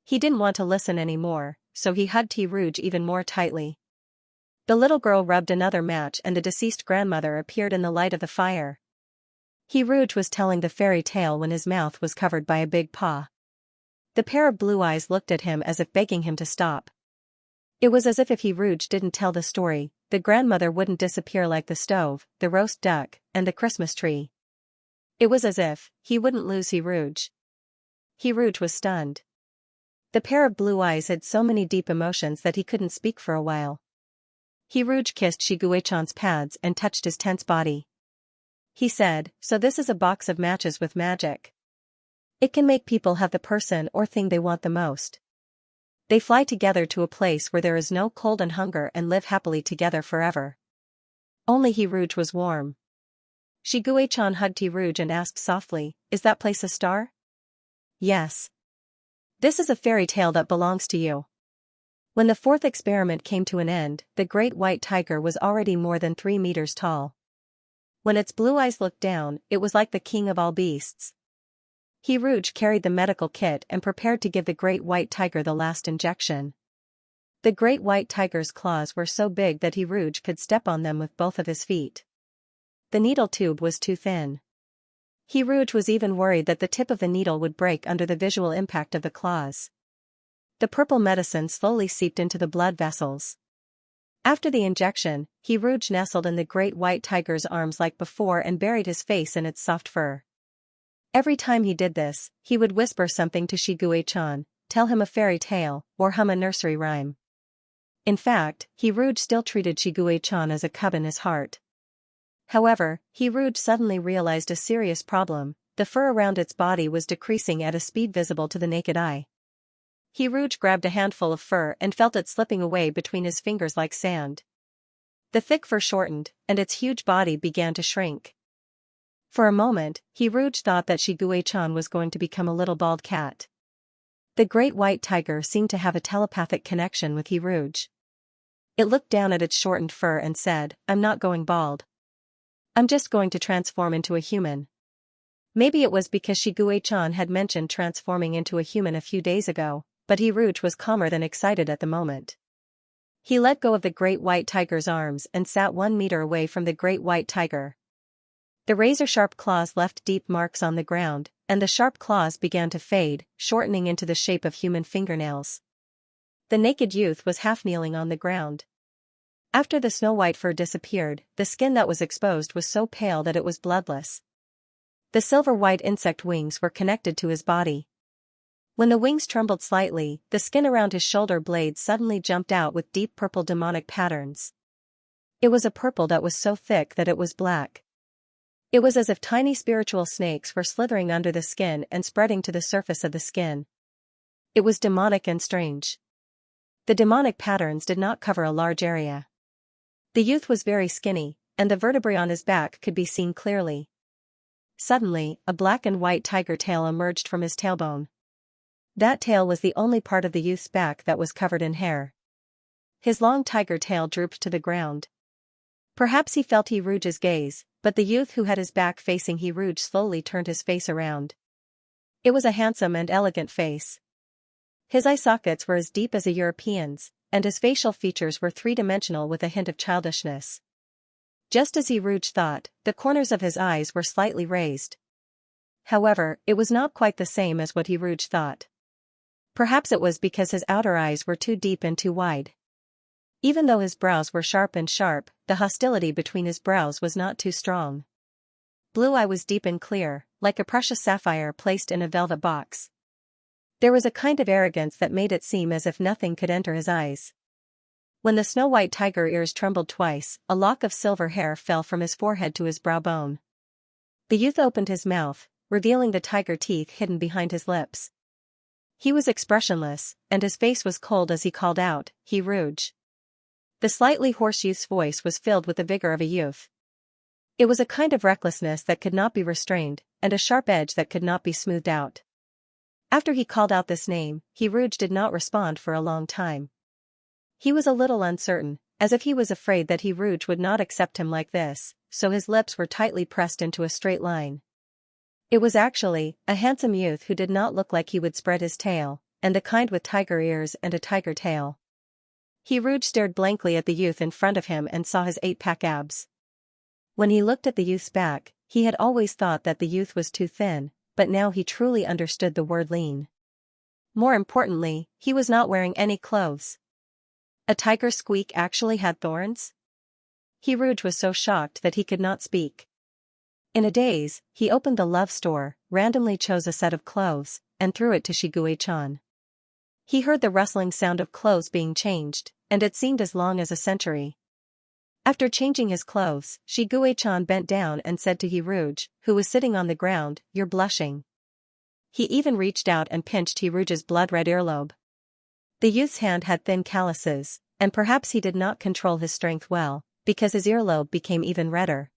He didn't want to listen anymore, so he hugged He Rouge even more tightly. The little girl rubbed another match and the deceased grandmother appeared in the light of the fire. He Rouge was telling the fairy tale when his mouth was covered by a big paw. The pair of blue eyes looked at him as if begging him to stop. It was as if He Rouge didn't tell the story, the grandmother wouldn't disappear like the stove, the roast duck, and the Christmas tree. It was as if he wouldn't lose He Rouge. He Rouge was stunned. The pair of blue eyes had so many deep emotions that he couldn't speak for a while. He Rouge kissed Xianxia's pads and touched his tense body. He said, so this is a box of matches with magic. It can make people have the person or thing they want the most. They fly together to a place where there is no cold and hunger and live happily together forever. Only He Rouge was warm. Xianxia hugged He Rouge and asked softly, is that place a star? Yes. This is a fairy tale that belongs to you. When the fourth experiment came to an end, the great white tiger was already more than 3 meters tall. When its blue eyes looked down, it was like the king of all beasts. He Rouge carried the medical kit and prepared to give the great white tiger the last injection. The great white tiger's claws were so big that He Rouge could step on them with both of his feet. The needle tube was too thin. He Rouge was even worried that the tip of the needle would break under the visual impact of the claws. The purple medicine slowly seeped into the blood vessels. After the injection, He Rouge nestled in the great white tiger's arms like before and buried his face in its soft fur. Every time he did this, he would whisper something to Xianxia, tell him a fairy tale, or hum a nursery rhyme. In fact, He Rouge still treated Xianxia as a cub in his heart. However, He Rouge suddenly realized a serious problem: the fur around its body was decreasing at a speed visible to the naked eye. He Rouge grabbed a handful of fur and felt it slipping away between his fingers like sand. The thick fur shortened, and its huge body began to shrink. For a moment, He Rouge thought that Xianxia was going to become a little bald cat. The great white tiger seemed to have a telepathic connection with He Rouge. It looked down at its shortened fur and said, I'm not going bald. I'm just going to transform into a human. Maybe it was because Xianxia had mentioned transforming into a human a few days ago, but He Rouge was calmer than excited at the moment. He let go of the great white tiger's arms and sat 1 meter away from the great white tiger. The razor-sharp claws left deep marks on the ground, and the sharp claws began to fade, shortening into the shape of human fingernails. The naked youth was half kneeling on the ground. After the snow-white fur disappeared, the skin that was exposed was so pale that it was bloodless. The silver-white insect wings were connected to his body. When the wings trembled slightly, the skin around his shoulder blades suddenly jumped out with deep purple demonic patterns. It was a purple that was so thick that it was black. It was as if tiny spiritual snakes were slithering under the skin and spreading to the surface of the skin. It was demonic and strange. The demonic patterns did not cover a large area. The youth was very skinny, and the vertebrae on his back could be seen clearly. Suddenly, a black and white tiger tail emerged from his tailbone. That tail was the only part of the youth's back that was covered in hair. His long tiger tail drooped to the ground. Perhaps he felt Xianxia's gaze, but the youth who had his back facing Xianxia slowly turned his face around. It was a handsome and elegant face. His eye sockets were as deep as a European's, and his facial features were three-dimensional with a hint of childishness. Just as Xianxia thought, the corners of his eyes were slightly raised. However, it was not quite the same as what Xianxia thought. Perhaps it was because his outer eyes were too deep and too wide. Even though his brows were sharp, the hostility between his brows was not too strong. Blue eye was deep and clear, like a precious sapphire placed in a velvet box. There was a kind of arrogance that made it seem as if nothing could enter his eyes. When the snow-white tiger ears trembled twice, a lock of silver hair fell from his forehead to his brow bone. The youth opened his mouth, revealing the tiger teeth hidden behind his lips. He was expressionless, and his face was cold as he called out, "Xianxia." The slightly hoarse youth's voice was filled with the vigor of a youth. It was a kind of recklessness that could not be restrained, and a sharp edge that could not be smoothed out. After he called out this name, Xianxia did not respond for a long time. He was a little uncertain, as if he was afraid that Xianxia would not accept him like this, so his lips were tightly pressed into a straight line. It was actually a handsome youth who did not look like he would spread his tail, and the kind with tiger ears and a tiger tail. Xianxia stared blankly at the youth in front of him and saw his 8-pack abs. When he looked at the youth's back, he had always thought that the youth was too thin, but now he truly understood the word lean. More importantly, he was not wearing any clothes. A tiger squeak actually had thorns? Xianxia was so shocked that he could not speak. In a daze, he opened the love store, randomly chose a set of clothes, and threw it to Xianxia. He heard the rustling sound of clothes being changed, and it seemed as long as a century. After changing his clothes, Xianxia bent down and said to Xianxia, who was sitting on the ground, "You're blushing." He even reached out and pinched Xianxia's blood-red earlobe. The youth's hand had thin calluses, and perhaps he did not control his strength well, because his earlobe became even redder.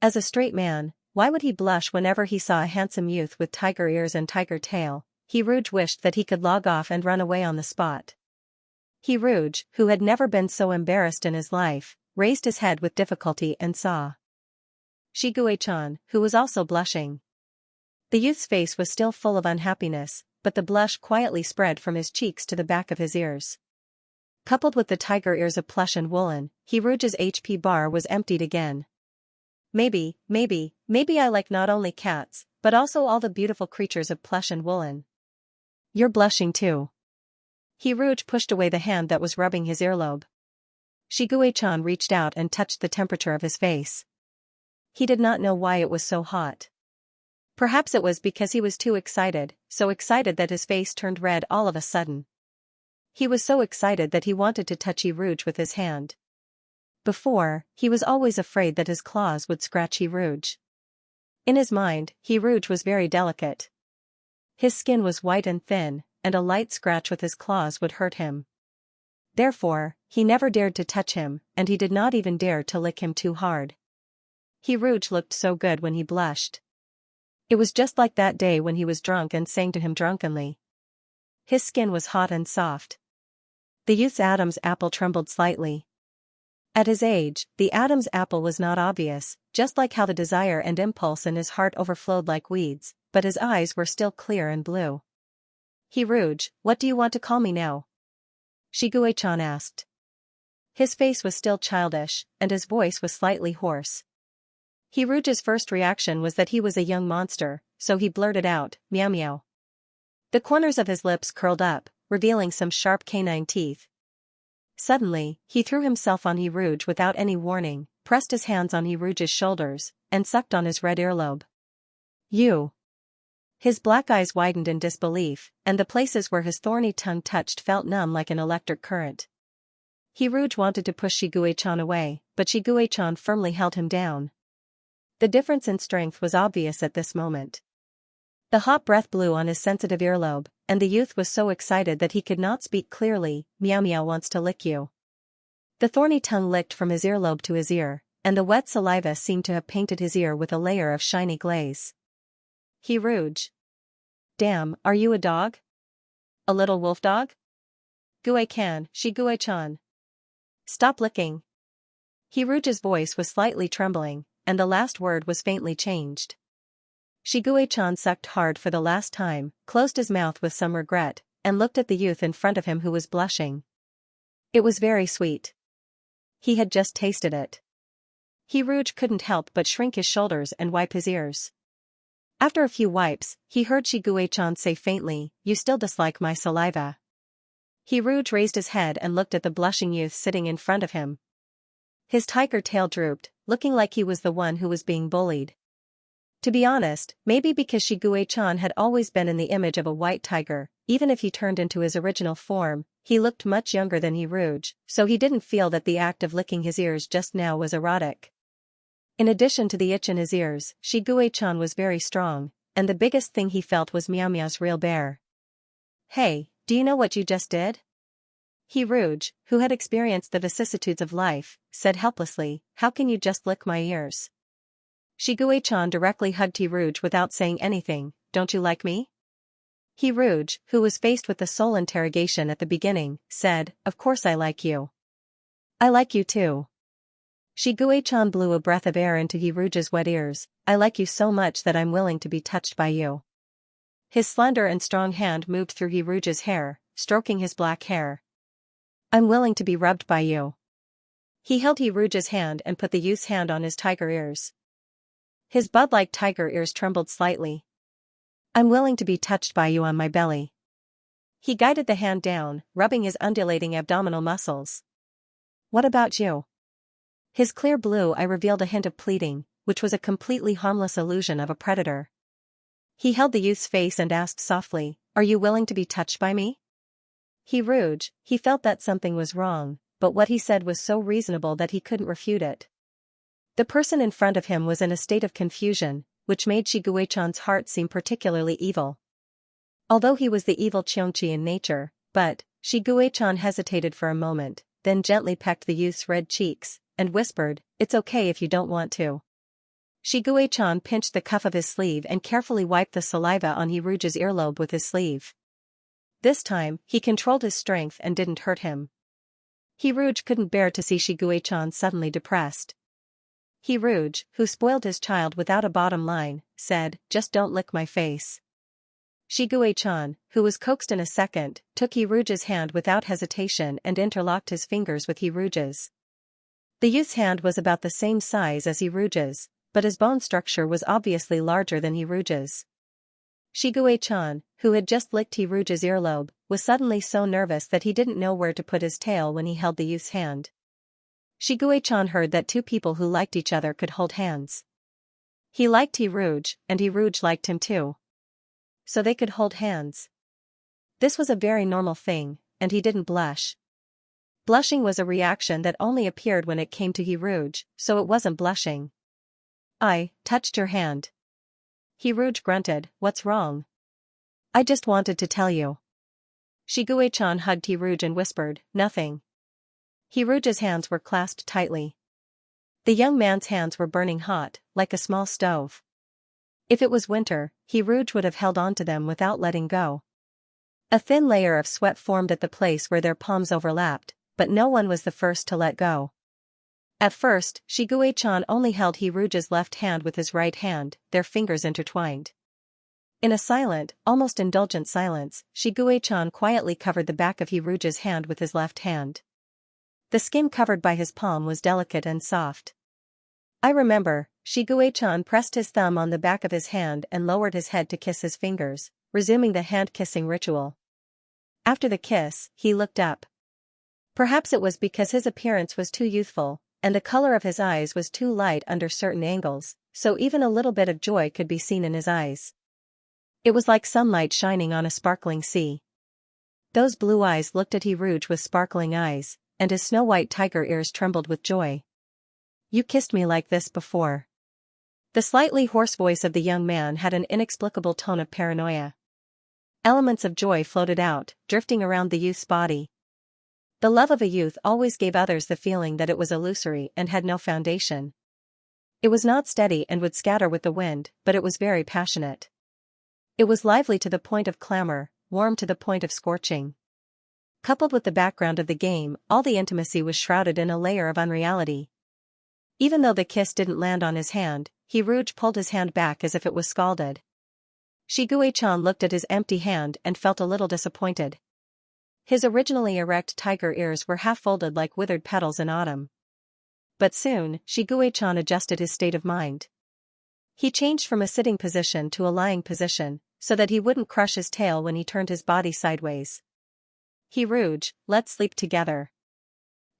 As a straight man, why would he blush whenever he saw a handsome youth with tiger ears and tiger tail? Xianxia wished that he could log off and run away on the spot. Xianxia, who had never been so embarrassed in his life, raised his head with difficulty and saw Xianxia, who was also blushing. The youth's face was still full of unhappiness, but the blush quietly spread from his cheeks to the back of his ears. Coupled with the tiger ears of plush and woolen, Xianxia's HP bar was emptied again. Maybe I like not only cats, but also all the beautiful creatures of plush and woolen. You're blushing too. Xianxia pushed away the hand that was rubbing his earlobe. Xianxia reached out and touched the temperature of his face. He did not know why it was so hot. Perhaps it was because he was too excited, so excited that his face turned red all of a sudden. He was so excited that he wanted to touch Xianxia with his hand. Before, he was always afraid that his claws would scratch Xianxia. In his mind, Xianxia was very delicate. His skin was white and thin, and a light scratch with his claws would hurt him. Therefore, he never dared to touch him, and he did not even dare to lick him too hard. Xianxia looked so good when he blushed. It was just like that day when he was drunk and sang to him drunkenly. His skin was hot and soft. The youth's Adam's apple trembled slightly. At his age, the Adam's apple was not obvious, just like how the desire and impulse in his heart overflowed like weeds, but his eyes were still clear and blue. Xianxia, what do you want to call me now? Xianxia asked. His face was still childish, and his voice was slightly hoarse. Xianxia's first reaction was that he was a young monster, so he blurted out, "Meow meow." The corners of his lips curled up, revealing some sharp canine teeth. Suddenly, he threw himself on Xianxia without any warning, pressed his hands on Xianxia's shoulders, and sucked on his red earlobe. "You." His black eyes widened in disbelief, and the places where his thorny tongue touched felt numb like an electric current. Xianxia wanted to push Xianxia away, but Xianxia firmly held him down. The difference in strength was obvious at this moment. The hot breath blew on his sensitive earlobe, and the youth was so excited that he could not speak clearly. Meow Meow wants to lick you. The thorny tongue licked from his earlobe to his ear, and the wet saliva seemed to have painted his ear with a layer of shiny glaze. He Rouge. Damn, are you a dog? A little wolf dog? Gue-can, she Gue-chan. Stop licking. He Rouge's voice was slightly trembling, and the last word was faintly changed. Shigue-chan sucked hard for the last time, closed his mouth with some regret, and looked at the youth in front of him who was blushing. It was very sweet. He had just tasted it. He Rouge couldn't help but shrink his shoulders and wipe his ears. After a few wipes, he heard Shigue-chan say faintly, "You still dislike my saliva." He Rouge raised his head and looked at the blushing youth sitting in front of him. His tiger tail drooped, looking like he was the one who was being bullied. To be honest, maybe because Shigue-chan had always been in the image of a white tiger, even if he turned into his original form, he looked much younger than He Rouge, so he didn't feel that the act of licking his ears just now was erotic. In addition to the itch in his ears, Shigue-chan was very strong, and the biggest thing he felt was Meow Meow's real bear. Hey, do you know what you just did? He Rouge, who had experienced the vicissitudes of life, said helplessly, "How can you just lick my ears?" Shigue-chan directly hugged He Rouge without saying anything. "Don't you like me?" He Rouge, who was faced with the soul interrogation at the beginning, said, "Of course I like you. I like you too." Shigue-chan blew a breath of air into He Rouge's wet ears. "I like you so much that I'm willing to be touched by you." His slender and strong hand moved through He Rouge's hair, stroking his black hair. "I'm willing to be rubbed by you." He held He Rouge's hand and put the youth's hand on his tiger ears. His bud-like tiger ears trembled slightly. "I'm willing to be touched by you on my belly." He guided the hand down, rubbing his undulating abdominal muscles. "What about you?" His clear blue eye revealed a hint of pleading, which was a completely harmless illusion of a predator. He held the youth's face and asked softly, "Are you willing to be touched by me?" He Rouge, he felt that something was wrong, but what he said was so reasonable that he couldn't refute it. The person in front of him was in a state of confusion, which made Shigue-chan's heart seem particularly evil. Although he was the evil Xianxia in nature, but, Shigue-chan hesitated for a moment, then gently pecked the youth's red cheeks, and whispered, "It's okay if you don't want to." Shigue-chan pinched the cuff of his sleeve and carefully wiped the saliva on He Rouge's earlobe with his sleeve. This time, he controlled his strength and didn't hurt him. He Rouge couldn't bear to see Shigue-chan suddenly depressed. He Rouge, who spoiled his child without a bottom line, said, "Just don't lick my face." Shigue-chan, who was coaxed in a second, took He Rouge's hand without hesitation and interlocked his fingers with He Rouge's. The youth's hand was about the same size as He Rouge's, but his bone structure was obviously larger than He Rouge's. Shigue-chan, who had just licked He Rouge's earlobe, was suddenly so nervous that he didn't know where to put his tail when he held the youth's hand. Shigue-chan heard that two people who liked each other could hold hands. He liked He Rouge, and He Rouge liked him too. So they could hold hands. This was a very normal thing, and he didn't blush. Blushing was a reaction that only appeared when it came to He Rouge, so it wasn't blushing. "I touched your hand." He Rouge grunted, "What's wrong?" "I just wanted to tell you." Shigue-chan hugged He Rouge and whispered, "Nothing." He Rouge's hands were clasped tightly. The young man's hands were burning hot, like a small stove. If it was winter, He Rouge would have held on to them without letting go. A thin layer of sweat formed at the place where their palms overlapped, but no one was the first to let go. At first, Shigue-chan only held He Rouge's left hand with his right hand, their fingers intertwined. In a silent, almost indulgent silence, Shigue-chan quietly covered the back of He Rouge's hand with his left hand. The skin covered by his palm was delicate and soft. "I remember." Shigue-chan pressed his thumb on the back of his hand and lowered his head to kiss his fingers, resuming the hand-kissing ritual. After the kiss, he looked up. Perhaps it was because his appearance was too youthful, and the color of his eyes was too light under certain angles, so even a little bit of joy could be seen in his eyes. It was like sunlight shining on a sparkling sea. Those blue eyes looked at He Rouge with sparkling eyes, and his snow-white tiger ears trembled with joy. "You kissed me like this before." The slightly hoarse voice of the young man had an inexplicable tone of paranoia. Elements of joy floated out, drifting around the youth's body. The love of a youth always gave others the feeling that it was illusory and had no foundation. It was not steady and would scatter with the wind, but it was very passionate. It was lively to the point of clamor, warm to the point of scorching. Coupled with the background of the game, all the intimacy was shrouded in a layer of unreality. Even though the kiss didn't land on his hand, Rouge pulled his hand back as if it was scalded. Shiguei-chan looked at his empty hand and felt a little disappointed. His originally erect tiger ears were half-folded like withered petals in autumn. But soon, Shiguei-chan adjusted his state of mind. He changed from a sitting position to a lying position, so that he wouldn't crush his tail when he turned his body sideways. Rouge, let's sleep together.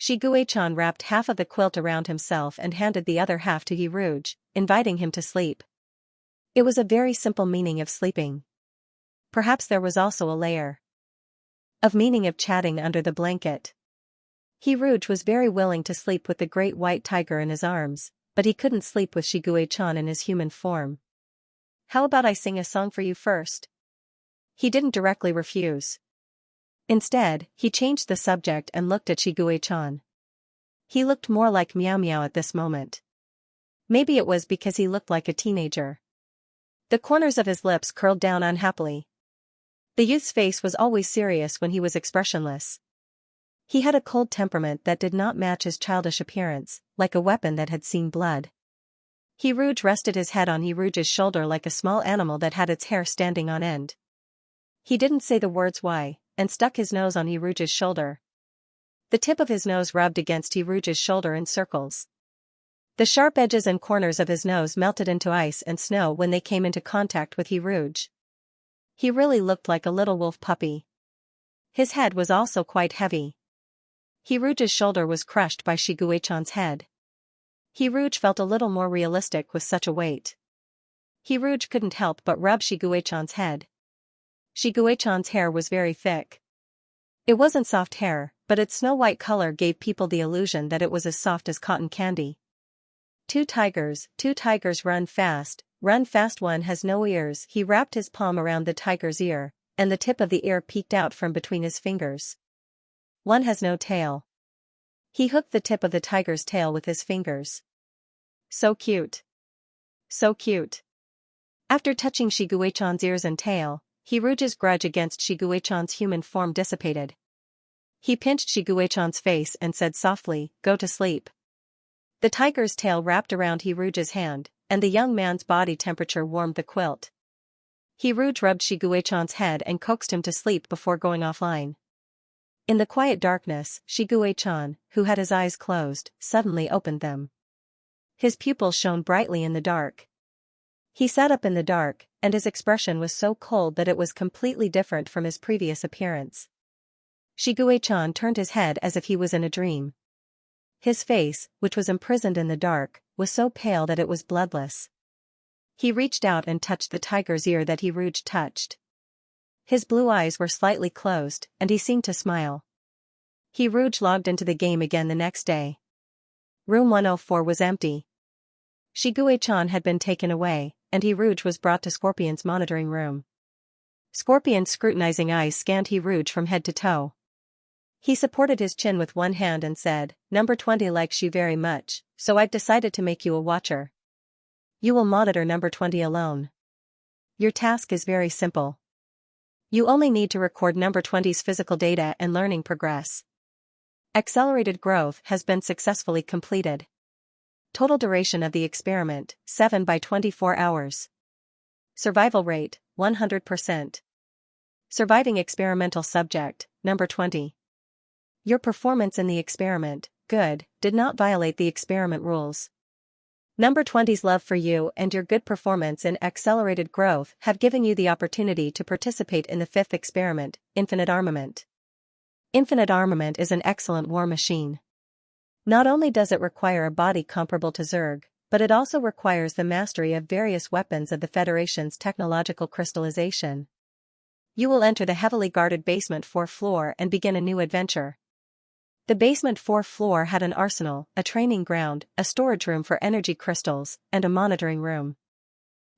Shiguei-chan wrapped half of the quilt around himself and handed the other half to Rouge, inviting him to sleep. It was a very simple meaning of sleeping. Perhaps there was also a layer of meaning of chatting under the blanket. Rouge was very willing to sleep with the great white tiger in his arms, but he couldn't sleep with Shiguei-chan in his human form. How about I sing a song for you first? He didn't directly refuse. Instead, he changed the subject and looked at Shiguei-chan. He looked more like Meow Meow at this moment. Maybe it was because he looked like a teenager. The corners of his lips curled down unhappily. The youth's face was always serious when he was expressionless. He had a cold temperament that did not match his childish appearance, like a weapon that had seen blood. Rouge rested his head on Rouge's shoulder like a small animal that had its hair standing on end. He didn't say the words why, and stuck his nose on Rouge's shoulder. The tip of his nose rubbed against Rouge's shoulder in circles. The sharp edges and corners of his nose melted into ice and snow when they came into contact with Rouge. He really looked like a little wolf puppy. His head was also quite heavy. Rouge's shoulder was crushed by Shiguei-chan's head. Rouge felt a little more realistic with such a weight. Rouge couldn't help but rub Shiguei-chan's head. Shiguei-chan's hair was very thick. It wasn't soft hair, but its snow-white color gave people the illusion that it was as soft as cotton candy. Two tigers run fast, one has no ears. He wrapped his palm around the tiger's ear, and the tip of the ear peeked out from between his fingers. One has no tail. He hooked the tip of the tiger's tail with his fingers. So cute. So cute. After touching Shiguei-chan's ears and tail, Rouge's grudge against Shiguei-chan's human form dissipated. He pinched Shiguei-chan's face and said softly, "Go to sleep." The tiger's tail wrapped around Rouge's hand, and the young man's body temperature warmed the quilt. Rouge rubbed Shiguei-chan's head and coaxed him to sleep before going offline. In the quiet darkness, Shiguei-chan, who had his eyes closed, suddenly opened them. His pupils shone brightly in the dark. He sat up in the dark, and his expression was so cold that it was completely different from his previous appearance. Shiguei-chan turned his head as if he was in a dream. His face, which was imprisoned in the dark, was so pale that it was bloodless. He reached out and touched the tiger's ear that Rouge touched. His blue eyes were slightly closed, and he seemed to smile. Rouge logged into the game again the next day. Room 104 was empty. Shiguei-chan had been taken away, and Rouge was brought to Scorpion's monitoring room. Scorpion's scrutinizing eyes scanned Rouge from head to toe. He supported his chin with one hand and said, "Number 20 likes you very much, so I've decided to make you a watcher. You will monitor number 20 alone. Your task is very simple. You only need to record number 20's physical data and learning progress. Accelerated growth has been successfully completed. Total duration of the experiment, 7 by 24 hours. Survival rate, 100%. Surviving experimental subject, number 20. Your performance in the experiment, good, did not violate the experiment rules. Number 20's love for you and your good performance in accelerated growth have given you the opportunity to participate in the 5th experiment, Infinite Armament. Infinite Armament is an excellent war machine. Not only does it require a body comparable to Zerg, but it also requires the mastery of various weapons of the Federation's technological crystallization. You will enter the heavily guarded basement 4th floor and begin a new adventure. The basement 4th floor had an arsenal, a training ground, a storage room for energy crystals, and a monitoring room.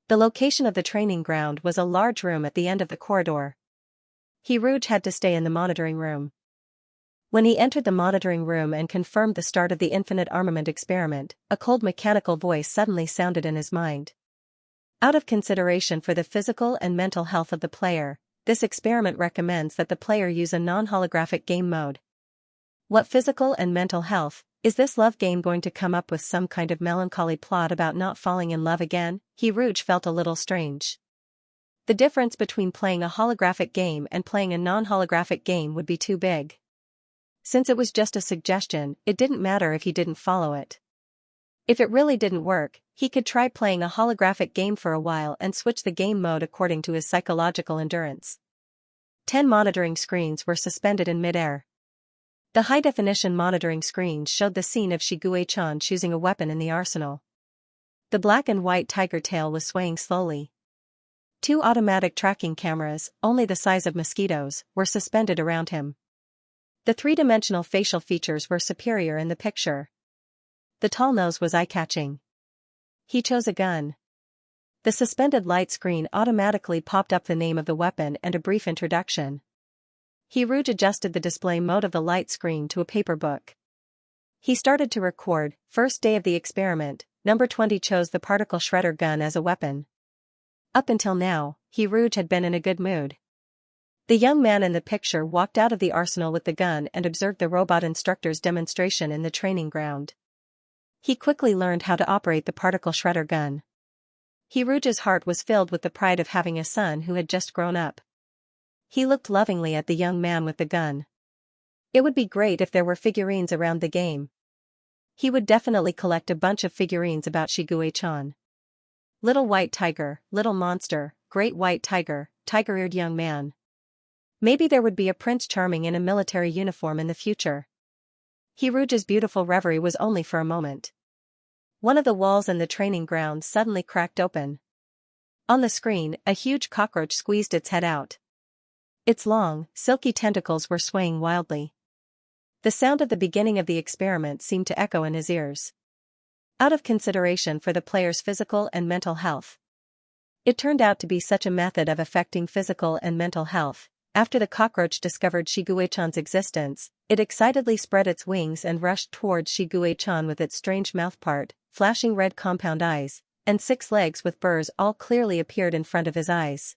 The location of the training ground was a large room at the end of the corridor. Rouge had to stay in the monitoring room. When he entered the monitoring room and confirmed the start of the infinite armament experiment, a cold mechanical voice suddenly sounded in his mind. Out of consideration for the physical and mental health of the player, this experiment recommends that the player use a non-holographic game mode. What physical and mental health? Is this love game going to come up with some kind of melancholy plot about not falling in love again? Rouge felt a little strange. The difference between playing a holographic game and playing a non-holographic game would be too big. Since it was just a suggestion, it didn't matter if he didn't follow it. If it really didn't work, he could try playing a holographic game for a while and switch the game mode according to his psychological endurance. 10 monitoring screens were suspended in midair. The high-definition monitoring screens showed the scene of Shiguei-chan choosing a weapon in the arsenal. The black and white tiger tail was swaying slowly. 2 automatic tracking cameras, only the size of mosquitoes, were suspended around him. The 3-dimensional facial features were superior in the picture. The tall nose was eye-catching. He chose a gun. The suspended light screen automatically popped up the name of the weapon and a brief introduction. Rouge adjusted the display mode of the light screen to a paper book. He started to record. First day of the experiment, number 20 chose the particle shredder gun as a weapon. Up until now, Rouge had been in a good mood. The young man in the picture walked out of the arsenal with the gun and observed the robot instructor's demonstration in the training ground. He quickly learned how to operate the particle shredder gun. Rouge's heart was filled with the pride of having a son who had just grown up. He looked lovingly at the young man with the gun. It would be great if there were figurines around the game. He would definitely collect a bunch of figurines about Shiguei-chan. Little white tiger, little monster, great white tiger, tiger-eared young man. Maybe there would be a Prince Charming in a military uniform in the future. Rouge's beautiful reverie was only for a moment. One of the walls in the training ground suddenly cracked open. On the screen, a huge cockroach squeezed its head out. Its long, silky tentacles were swaying wildly. The sound of the beginning of the experiment seemed to echo in his ears. Out of consideration for the player's physical and mental health. It turned out to be such a method of affecting physical and mental health. After the cockroach discovered Shiguei-chan's existence, it excitedly spread its wings and rushed towards Shiguei-chan with its strange mouthpart, flashing red compound eyes, and 6 legs with burrs all clearly appeared in front of his eyes.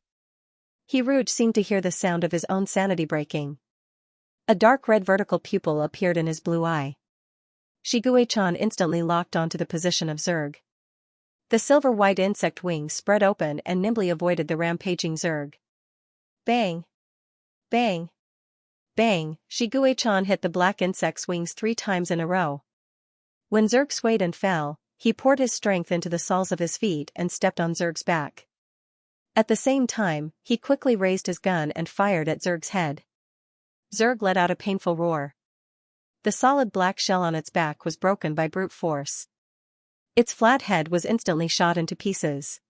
Rouge seemed to hear the sound of his own sanity breaking. A dark red vertical pupil appeared in his blue eye. Shiguei-chan instantly locked onto the position of Zerg. The silver-white insect wings spread open and nimbly avoided the rampaging Zerg. Bang! Bang! Bang! Shiguei-chan hit the black insect's wings 3 times in a row. When Zerg swayed and fell, he poured his strength into the soles of his feet and stepped on Zerg's back. At the same time, he quickly raised his gun and fired at Zerg's head. Zerg let out a painful roar. The solid black shell on its back was broken by brute force. Its flat head was instantly shot into pieces.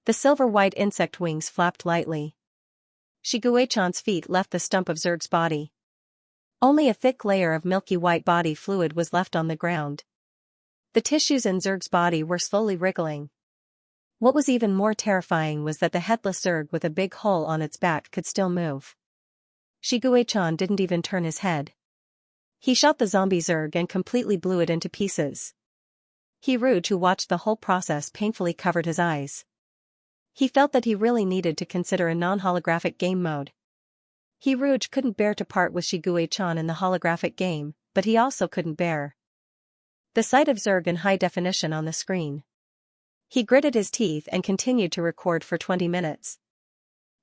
The silver-white insect wings flapped lightly. Shiguei-chan's feet left the stump of Zerg's body. Only a thick layer of milky white body fluid was left on the ground. The tissues in Zerg's body were slowly wriggling. What was even more terrifying was that the headless Zerg with a big hole on its back could still move. Shiguei-chan didn't even turn his head. He shot the zombie Zerg and completely blew it into pieces. Rouge, who watched the whole process, painfully covered his eyes. He felt that he really needed to consider a non-holographic game mode. Rouge couldn't bear to part with Shiguei-chan in the holographic game, but he also couldn't bear the sight of Zerg in high definition on the screen. He gritted his teeth and continued to record for 20 minutes.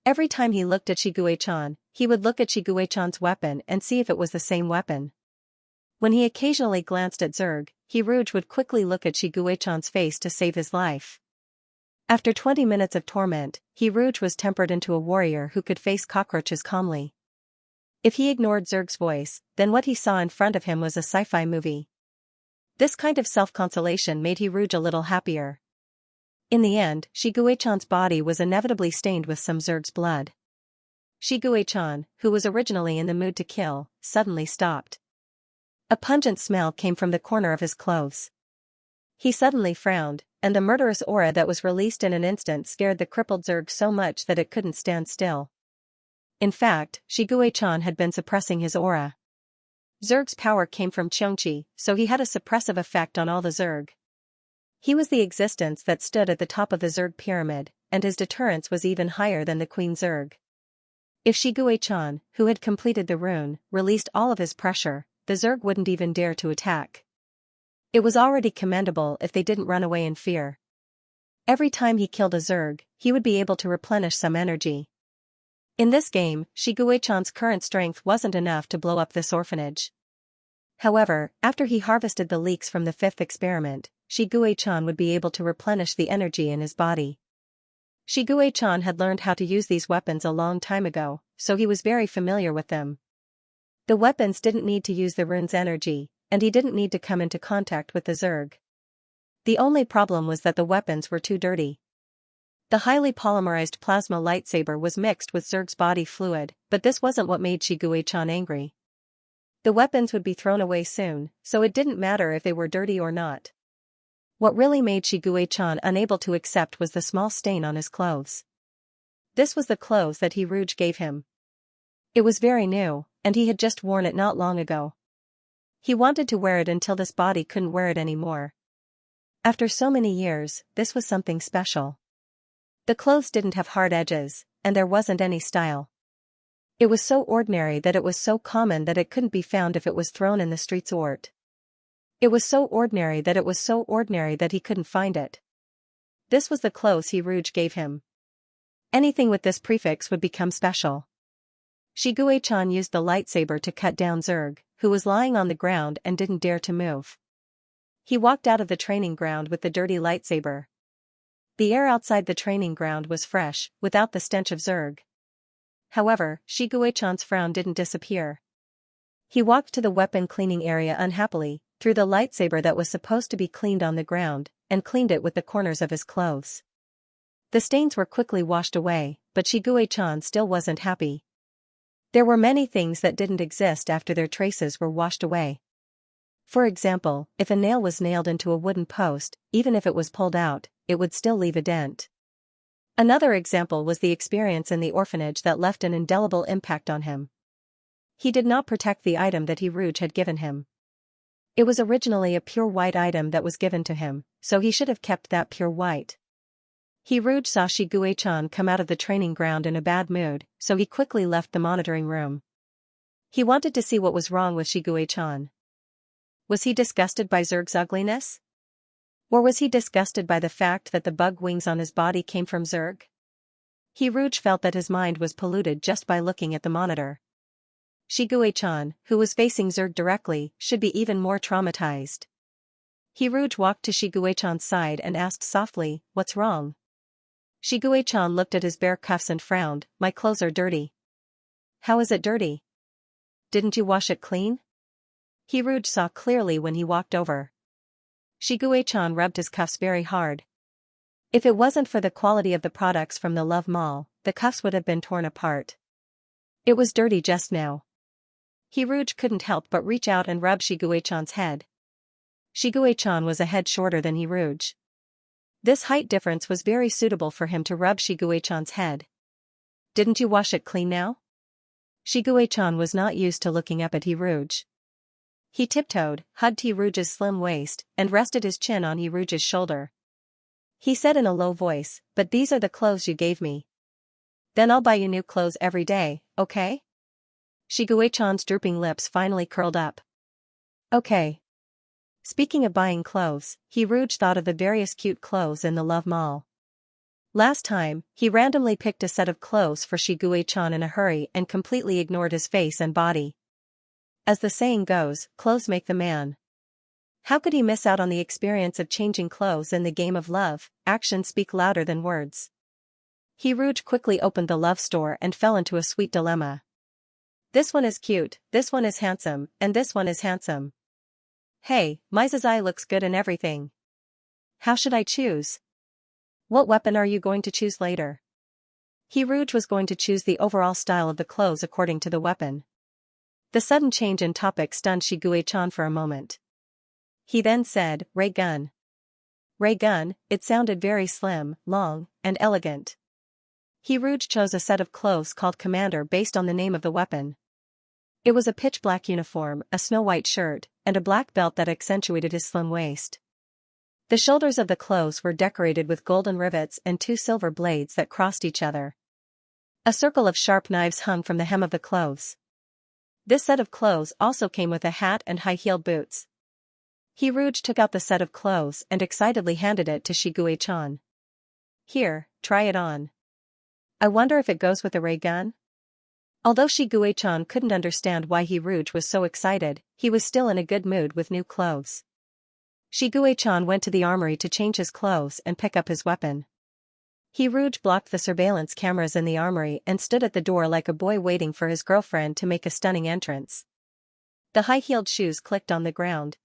Every time he looked at Shiguei-chan, he would look at Shiguei-chan's weapon and see if it was the same weapon. When he occasionally glanced at Zerg, Rouge would quickly look at Shiguei-chan's face to save his life. After 20 minutes of torment, Rouge was tempered into a warrior who could face cockroaches calmly. If he ignored Zerg's voice, then what he saw in front of him was a sci-fi movie. This kind of self-consolation made Rouge a little happier. In the end, Shiguei-chan's body was inevitably stained with some Zerg's blood. Shiguei-chan, who was originally in the mood to kill, suddenly stopped. A pungent smell came from the corner of his clothes. He suddenly frowned, and the murderous aura that was released in an instant scared the crippled Zerg so much that it couldn't stand still. In fact, Shiguei-chan had been suppressing his aura. Zerg's power came from Xianxia, so he had a suppressive effect on all the Zerg. He was the existence that stood at the top of the Zerg pyramid, and his deterrence was even higher than the Queen Zerg. If Shiguei-chan, who had completed the rune, released all of his pressure, the Zerg wouldn't even dare to attack. It was already commendable if they didn't run away in fear. Every time he killed a Zerg, he would be able to replenish some energy. In this game, Shiguei-chan's current strength wasn't enough to blow up this orphanage. However, after he harvested the leaks from the 5th experiment, Shiguei-chan would be able to replenish the energy in his body. Shiguei-chan had learned how to use these weapons a long time ago, so he was very familiar with them. The weapons didn't need to use the rune's energy, and he didn't need to come into contact with the Zerg. The only problem was that the weapons were too dirty. The highly polymerized plasma lightsaber was mixed with Zerg's body fluid, but this wasn't what made Shiguei-chan angry. The weapons would be thrown away soon, so it didn't matter if they were dirty or not. What really made Shiguei-chan unable to accept was the small stain on his clothes. This was the clothes that Hiruge gave him. It was very new, and he had just worn it not long ago. He wanted to wear it until this body couldn't wear it anymore. After so many years, this was something special. The clothes didn't have hard edges, and there wasn't any style. It was so ordinary that it was so common that it couldn't be found if it was thrown in the streets or. It was so ordinary that it was so ordinary that he couldn't find it. This was the clothes Hiruge gave him. Anything with this prefix would become special. Shiguei-chan used the lightsaber to cut down Zerg, who was lying on the ground and didn't dare to move. He walked out of the training ground with the dirty lightsaber. The air outside the training ground was fresh, without the stench of Zerg. However, Shiguei-chan's frown didn't disappear. He walked to the weapon cleaning area unhappily, threw the lightsaber that was supposed to be cleaned on the ground, and cleaned it with the corners of his clothes. The stains were quickly washed away, but Shiguei-chan still wasn't happy. There were many things that didn't exist after their traces were washed away. For example, if a nail was nailed into a wooden post, even if it was pulled out, it would still leave a dent. Another example was the experience in the orphanage that left an indelible impact on him. He did not protect the item that Hiruge had given him. It was originally a pure white item that was given to him, so he should have kept that pure white. Hiruge saw Shiguei-chan come out of the training ground in a bad mood, so he quickly left the monitoring room. He wanted to see what was wrong with Shiguei-chan. Was he disgusted by Zerg's ugliness? Or was he disgusted by the fact that the bug wings on his body came from Zerg? Hiruge felt that his mind was polluted just by looking at the monitor. Shiguei-chan, who was facing Zerg directly, should be even more traumatized. Hiruge walked to Shiguei-chan's side and asked softly, "What's wrong?" Shiguei-chan looked at his bare cuffs and frowned, "My clothes are dirty." "How is it dirty? Didn't you wash it clean?" Hiruge saw clearly when he walked over. Shiguei-chan rubbed his cuffs very hard. If it wasn't for the quality of the products from the Love Mall, the cuffs would have been torn apart. It was dirty just now. Hiruge couldn't help but reach out and rub Shiguei-chan's head. Shiguei-chan was a head shorter than Hiruge. This height difference was very suitable for him to rub Shiguei-chan's head. "Didn't you wash it clean now?" Shiguei-chan was not used to looking up at Hiruge. He tiptoed, hugged Hiruge's slim waist, and rested his chin on Hiruge's shoulder. He said in a low voice, "But these are the clothes you gave me. Then I'll buy you new clothes every day, okay?" Shiguei-chan's drooping lips finally curled up. "Okay." Speaking of buying clothes, Hiruge thought of the various cute clothes in the Love Mall. Last time, he randomly picked a set of clothes for Shiguei-chan in a hurry and completely ignored his face and body. As the saying goes, clothes make the man. How could he miss out on the experience of changing clothes in the game of love? Actions speak louder than words. Hiruge quickly opened the love store and fell into a sweet dilemma. This one is cute, this one is handsome, and this one is handsome. Hey, Mizazai looks good in everything. How should I choose? What weapon are you going to choose later? Hiruge was going to choose the overall style of the clothes according to the weapon. The sudden change in topic stunned Shiguei-chan for a moment. He then said, "Ray gun." Ray gun, it sounded very slim, long, and elegant. He Rouge chose a set of clothes called Commander based on the name of the weapon. It was a pitch-black uniform, a snow-white shirt, and a black belt that accentuated his slim waist. The shoulders of the clothes were decorated with golden rivets and 2 silver blades that crossed each other. A circle of sharp knives hung from the hem of the clothes. This set of clothes also came with a hat and high-heeled boots. He Rouge took out the set of clothes and excitedly handed it to Shiguei-chan. "Here, try it on. I wonder if it goes with the ray gun?" Although Shiguei-chan couldn't understand why He Rouge was so excited, he was still in a good mood with new clothes. Shiguei-chan went to the armory to change his clothes and pick up his weapon. He Rouge blocked the surveillance cameras in the armory and stood at the door like a boy waiting for his girlfriend to make a stunning entrance. The high-heeled shoes clicked on the ground.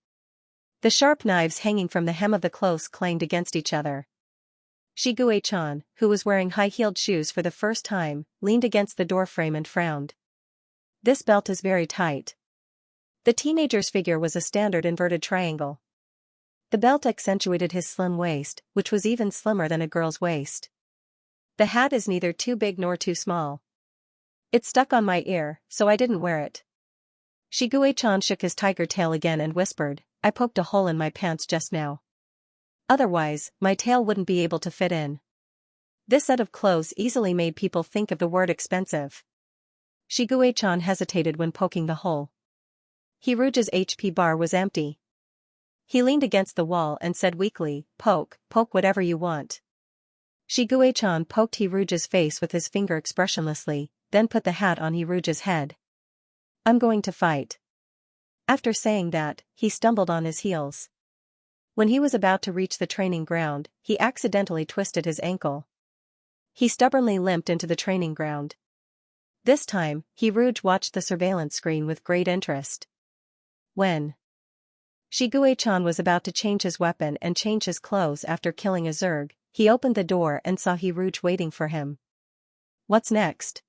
The sharp knives hanging from the hem of the clothes clanged against each other. Shiguei-chan, who was wearing high-heeled shoes for the first time, leaned against the doorframe and frowned. "This belt is very tight." The teenager's figure was a standard inverted triangle. The belt accentuated his slim waist, which was even slimmer than a girl's waist. "The hat is neither too big nor too small. It stuck on my ear, so I didn't wear it." Shiguei-chan shook his tiger tail again and whispered, "I poked a hole in my pants just now. Otherwise, my tail wouldn't be able to fit in." This set of clothes easily made people think of the word expensive. Shiguei-chan hesitated when poking the hole. He Rouge's HP bar was empty. He leaned against the wall and said weakly, poke whatever you want." Shiguei-chan poked He Rouge's face with his finger expressionlessly, then put the hat on He Rouge's head. "I'm going to fight." After saying that, he stumbled on his heels. When he was about to reach the training ground, he accidentally twisted his ankle. He stubbornly limped into the training ground. This time, He Rouge watched the surveillance screen with great interest. When Shiguei-chan was about to change his weapon and change his clothes after killing a Zerg, he opened the door and saw He Rouge waiting for him. "What's next?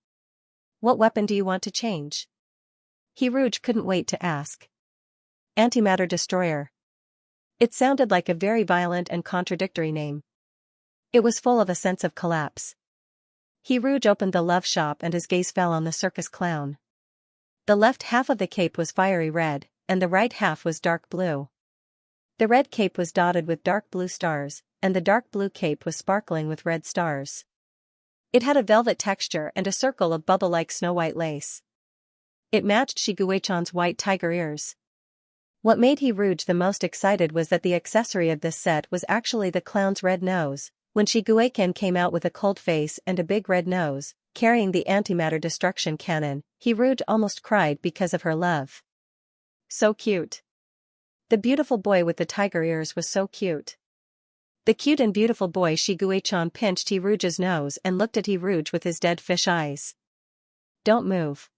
What weapon do you want to change?" He Rouge couldn't wait to ask. "Antimatter Destroyer." It sounded like a very violent and contradictory name. It was full of a sense of collapse. He Rouge opened the love shop and his gaze fell on the circus clown. The left half of the cape was fiery red, and the right half was dark blue. The red cape was dotted with dark blue stars, and the dark blue cape was sparkling with red stars. It had a velvet texture and a circle of bubble-like snow-white lace. It matched Shiguei-chan's white tiger ears. What made He Rouge the most excited was that the accessory of this set was actually the clown's red nose. When Shiguei-can came out with a cold face and a big red nose, carrying the antimatter destruction cannon, He Rouge almost cried because of her love. So cute. The beautiful boy with the tiger ears was so cute. The cute and beautiful boy Shiguei-chan pinched He Rouge's nose and looked at He Rouge with his dead fish eyes. "Don't move."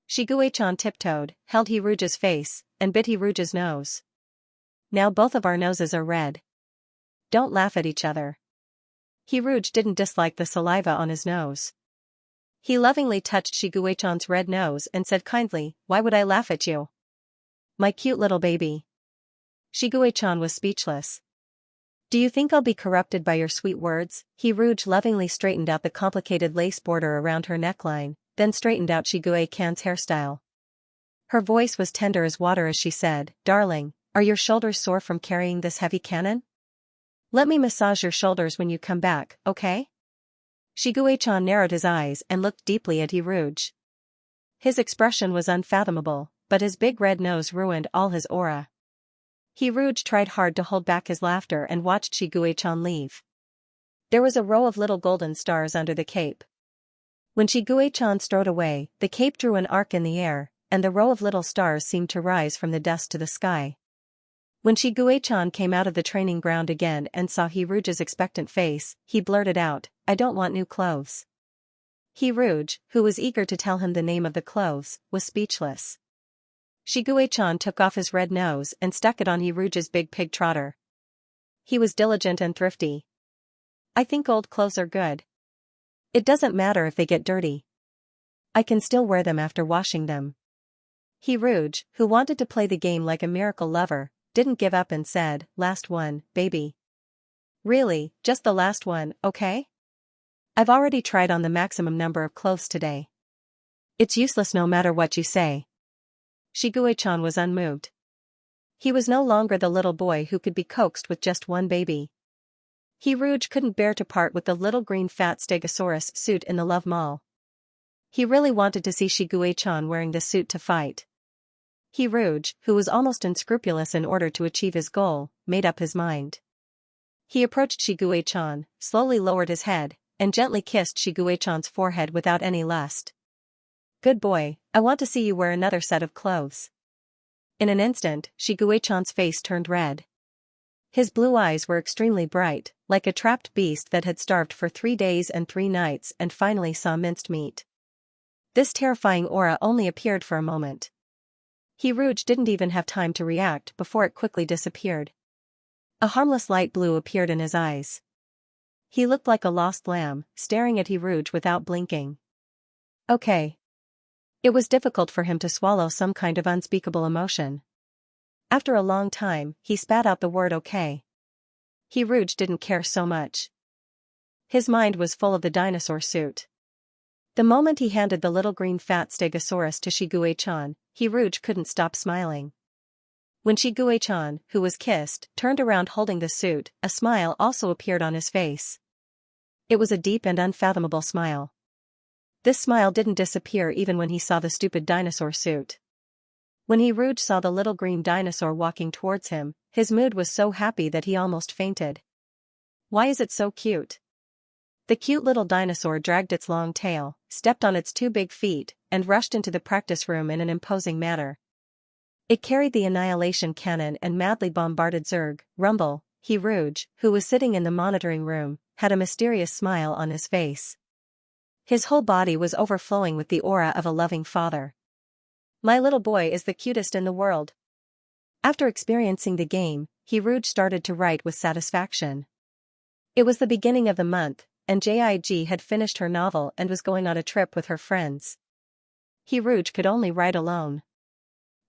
Shiguei-chan tiptoed, held He Rouge's face, and bit He Rouge's nose. "Now both of our noses are red. Don't laugh at each other." He Rouge didn't dislike the saliva on his nose. He lovingly touched Shiguei-chan's red nose and said kindly, "Why would I laugh at you? My cute little baby." Shiguei-chan was speechless. "Do you think I'll be corrupted by your sweet words?" He Rouge lovingly straightened out the complicated lace border around her neckline, then straightened out Shiguei-can's hairstyle. Her voice was tender as water as she said, "Darling, are your shoulders sore from carrying this heavy cannon? Let me massage your shoulders when you come back, okay?" Shiguei-chan narrowed his eyes and looked deeply at He Rouge. His expression was unfathomable, but his big red nose ruined all his aura. He Rouge tried hard to hold back his laughter and watched Shiguei-chan leave. There was a row of little golden stars under the cape. When Shiguei-chan strode away, the cape drew an arc in the air, and the row of little stars seemed to rise from the dust to the sky. When Shiguei-chan came out of the training ground again and saw He Rouge's expectant face, he blurted out, "I don't want new clothes." He Rouge, who was eager to tell him the name of the clothes, was speechless. Shiguei-chan took off his red nose and stuck it on He Rouge's big pig trotter. He was diligent and thrifty. "I think old clothes are good. It doesn't matter if they get dirty. I can still wear them after washing them." He Rouge, who wanted to play the game like a miracle lover, didn't give up and said, "Last one, baby." "Really, just the last one, okay?" I've already tried on the maximum number of clothes today. It's useless no matter what you say. Shigue-chan was unmoved. He was no longer the little boy who could be coaxed with just one baby. Rouge couldn't bear to part with the little green fat Stegosaurus suit in the Love Mall. He really wanted to see Shigue-chan wearing the suit to fight. Rouge, who was almost unscrupulous in order to achieve his goal, made up his mind. He approached Shigue-chan, slowly lowered his head, and gently kissed Shigue-chan's forehead without any lust. Good boy, I want to see you wear another set of clothes. In an instant, Shigue-chan's face turned red. His blue eyes were extremely bright, like a trapped beast that had starved for 3 days and 3 nights and finally saw minced meat. This terrifying aura only appeared for a moment. Rouge didn't even have time to react before it quickly disappeared. A harmless light blue appeared in his eyes. He looked like a lost lamb, staring at Rouge without blinking. Okay. It was difficult for him to swallow some kind of unspeakable emotion. After a long time, he spat out the word okay. Rouge didn't care so much. His mind was full of the dinosaur suit. The moment he handed the little green fat Stegosaurus to Shigue-chan, Rouge couldn't stop smiling. When Shigue-chan, who was kissed, turned around holding the suit, a smile also appeared on his face. It was a deep and unfathomable smile. This smile didn't disappear even when he saw the stupid dinosaur suit. When Rouge saw the little green dinosaur walking towards him, his mood was so happy that he almost fainted. Why is it so cute? The cute little dinosaur dragged its long tail, stepped on its 2 big feet, and rushed into the practice room in an imposing manner. It carried the annihilation cannon and madly bombarded Zerg. Rumble. Rouge, who was sitting in the monitoring room, had a mysterious smile on his face. His whole body was overflowing with the aura of a loving father. My little boy is the cutest in the world. After experiencing the game, Rouge started to write with satisfaction. It was the beginning of the month, and JIG had finished her novel and was going on a trip with her friends. Rouge could only write alone.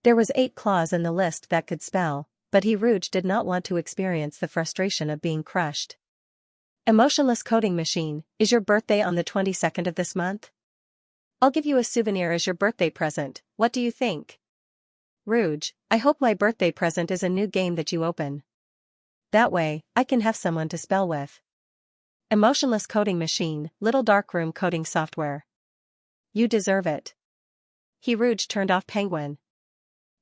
There was 8 claws in the list that could spell, but Rouge did not want to experience the frustration of being crushed. Emotionless coding machine, is your birthday on the 22nd of this month? I'll give you a souvenir as your birthday present, what do you think? Rouge, I hope my birthday present is a new game that you open. That way, I can have someone to spell with. Emotionless coding machine, little darkroom coding software. You deserve it. Rouge turned off Penguin.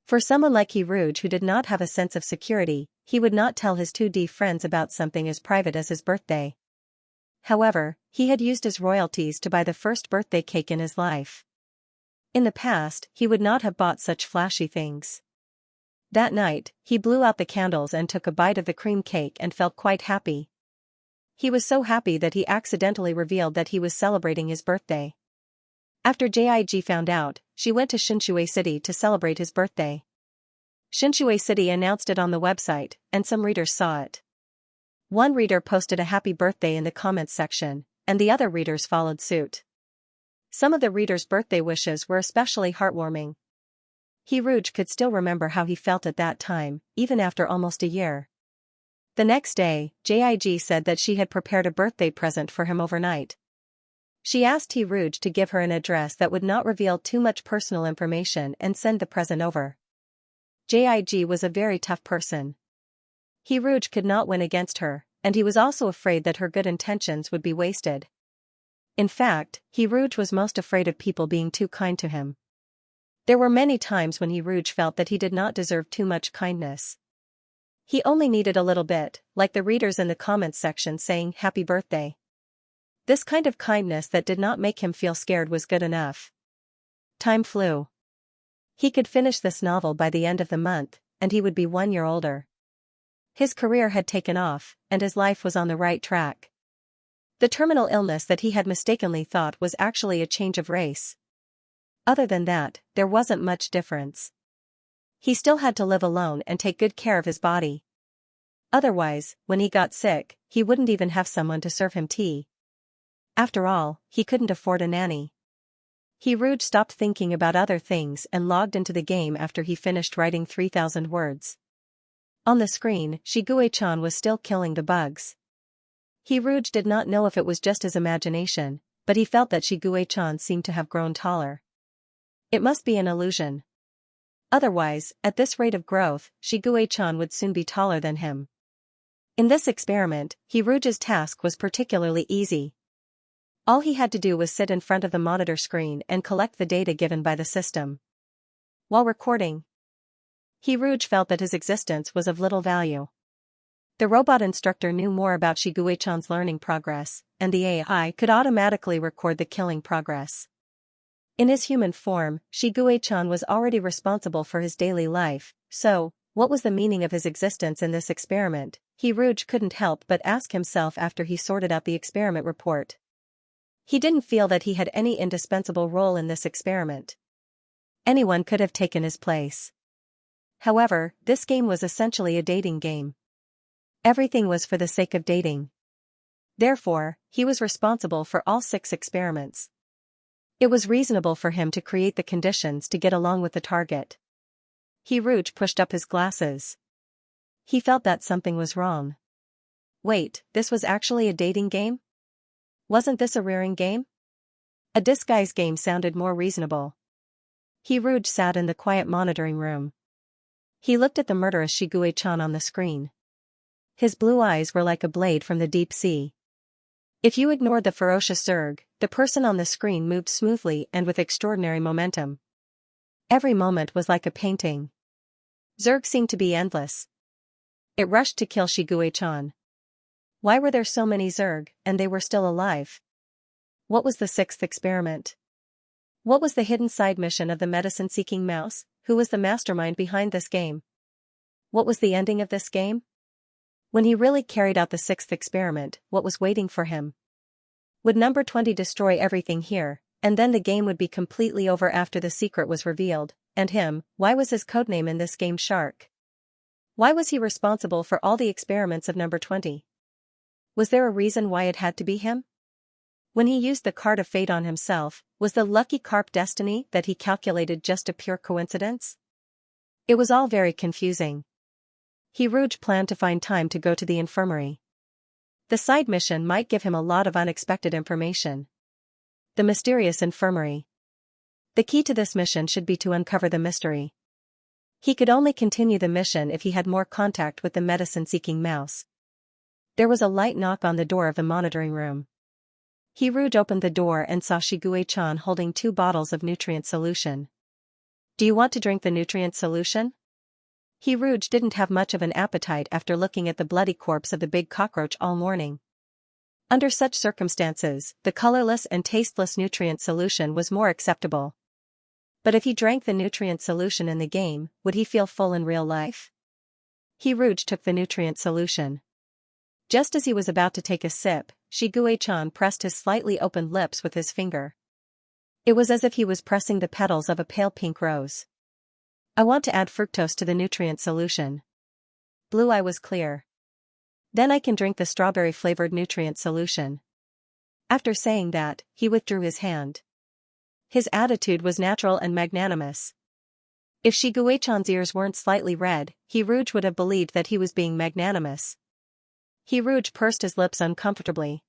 For someone like Rouge who did not have a sense of security, he would not tell his 2D friends about something as private as his birthday. However, he had used his royalties to buy the first birthday cake in his life. In the past, he would not have bought such flashy things. That night, he blew out the candles and took a bite of the cream cake and felt quite happy. He was so happy that he accidentally revealed that he was celebrating his birthday. After JIG found out, she went to Xianxia City to celebrate his birthday. Xianxia City announced it on the website, and some readers saw it. One reader posted a happy birthday in the comments section, and the other readers followed suit. Some of the readers' birthday wishes were especially heartwarming. Rouge could still remember how he felt at that time, even after almost a year. The next day, JIG said that she had prepared a birthday present for him overnight. She asked Rouge to give her an address that would not reveal too much personal information and send the present over. JIG was a very tough person. Rouge could not win against her, and he was also afraid that her good intentions would be wasted. In fact, Rouge was most afraid of people being too kind to him. There were many times when Rouge felt that he did not deserve too much kindness. He only needed a little bit, like the readers in the comments section saying happy birthday. This kind of kindness that did not make him feel scared was good enough. Time flew. He could finish this novel by the end of the month, and he would be 1 year older. His career had taken off, and his life was on the right track. The terminal illness that he had mistakenly thought was actually a change of race. Other than that, there wasn't much difference. He still had to live alone and take good care of his body. Otherwise, when he got sick, he wouldn't even have someone to serve him tea. After all, he couldn't afford a nanny. Rouge stopped thinking about other things and logged into the game after he finished writing 3,000 words. On the screen, Shigue-chan was still killing the bugs. He Rouge did not know if it was just his imagination, but he felt that Shigue-chan seemed to have grown taller. It must be an illusion. Otherwise, at this rate of growth, Shigue-chan would soon be taller than him. In this experiment, He Rouge's task was particularly easy. All he had to do was sit in front of the monitor screen and collect the data given by the system. While recording, He Rouge felt that his existence was of little value. The robot instructor knew more about Shigue-chan's learning progress, and the AI could automatically record the killing progress. In his human form, Shigue-chan was already responsible for his daily life, so, what was the meaning of his existence in this experiment? He Rouge couldn't help but ask himself after he sorted out the experiment report. He didn't feel that he had any indispensable role in this experiment. Anyone could have taken his place. However, this game was essentially a dating game. Everything was for the sake of dating. Therefore, he was responsible for all 6 experiments. It was reasonable for him to create the conditions to get along with the target. He Rouge pushed up his glasses. He felt that something was wrong. Wait, this was actually a dating game? Wasn't this a rearing game? A disguise game sounded more reasonable. He Rouge sat in the quiet monitoring room. He looked at the murderous Shigue-chan on the screen. His blue eyes were like a blade from the deep sea. If you ignored the ferocious Zerg, the person on the screen moved smoothly and with extraordinary momentum. Every moment was like a painting. Zerg seemed to be endless. It rushed to kill Shigue-chan. Why were there so many Zerg, and they were still alive? What was the 6th experiment? What was the hidden side mission of the medicine-seeking mouse? Who was the mastermind behind this game? What was the ending of this game? When he really carried out the 6th experiment, what was waiting for him? Would number 20 destroy everything here, and then the game would be completely over after the secret was revealed? And him, why was his codename in this game Shark? Why was he responsible for all the experiments of number 20? Was there a reason why it had to be him? When he used the card of fate on himself, was the lucky carp destiny that he calculated just a pure coincidence? It was all very confusing. He Rouge planned to find time to go to the infirmary. The side mission might give him a lot of unexpected information. The mysterious infirmary. The key to this mission should be to uncover the mystery. He could only continue the mission if he had more contact with the medicine-seeking mouse. There was a light knock on the door of the monitoring room. He Rouge opened the door and saw Shigue-chan holding 2 bottles of nutrient solution. Do you want to drink the nutrient solution? He Rouge didn't have much of an appetite after looking at the bloody corpse of the big cockroach all morning. Under such circumstances, the colorless and tasteless nutrient solution was more acceptable. But if he drank the nutrient solution in the game, would he feel full in real life? He Rouge took the nutrient solution. Just as he was about to take a sip, Shigue-chan pressed his slightly opened lips with his finger. It was as if he was pressing the petals of a pale pink rose. I want to add fructose to the nutrient solution. Blue eye was clear. Then I can drink the strawberry-flavored nutrient solution. After saying that, he withdrew his hand. His attitude was natural and magnanimous. If Shigue-chan's ears weren't slightly red, He Rouge would have believed that he was being magnanimous. He Rouge pursed his lips uncomfortably.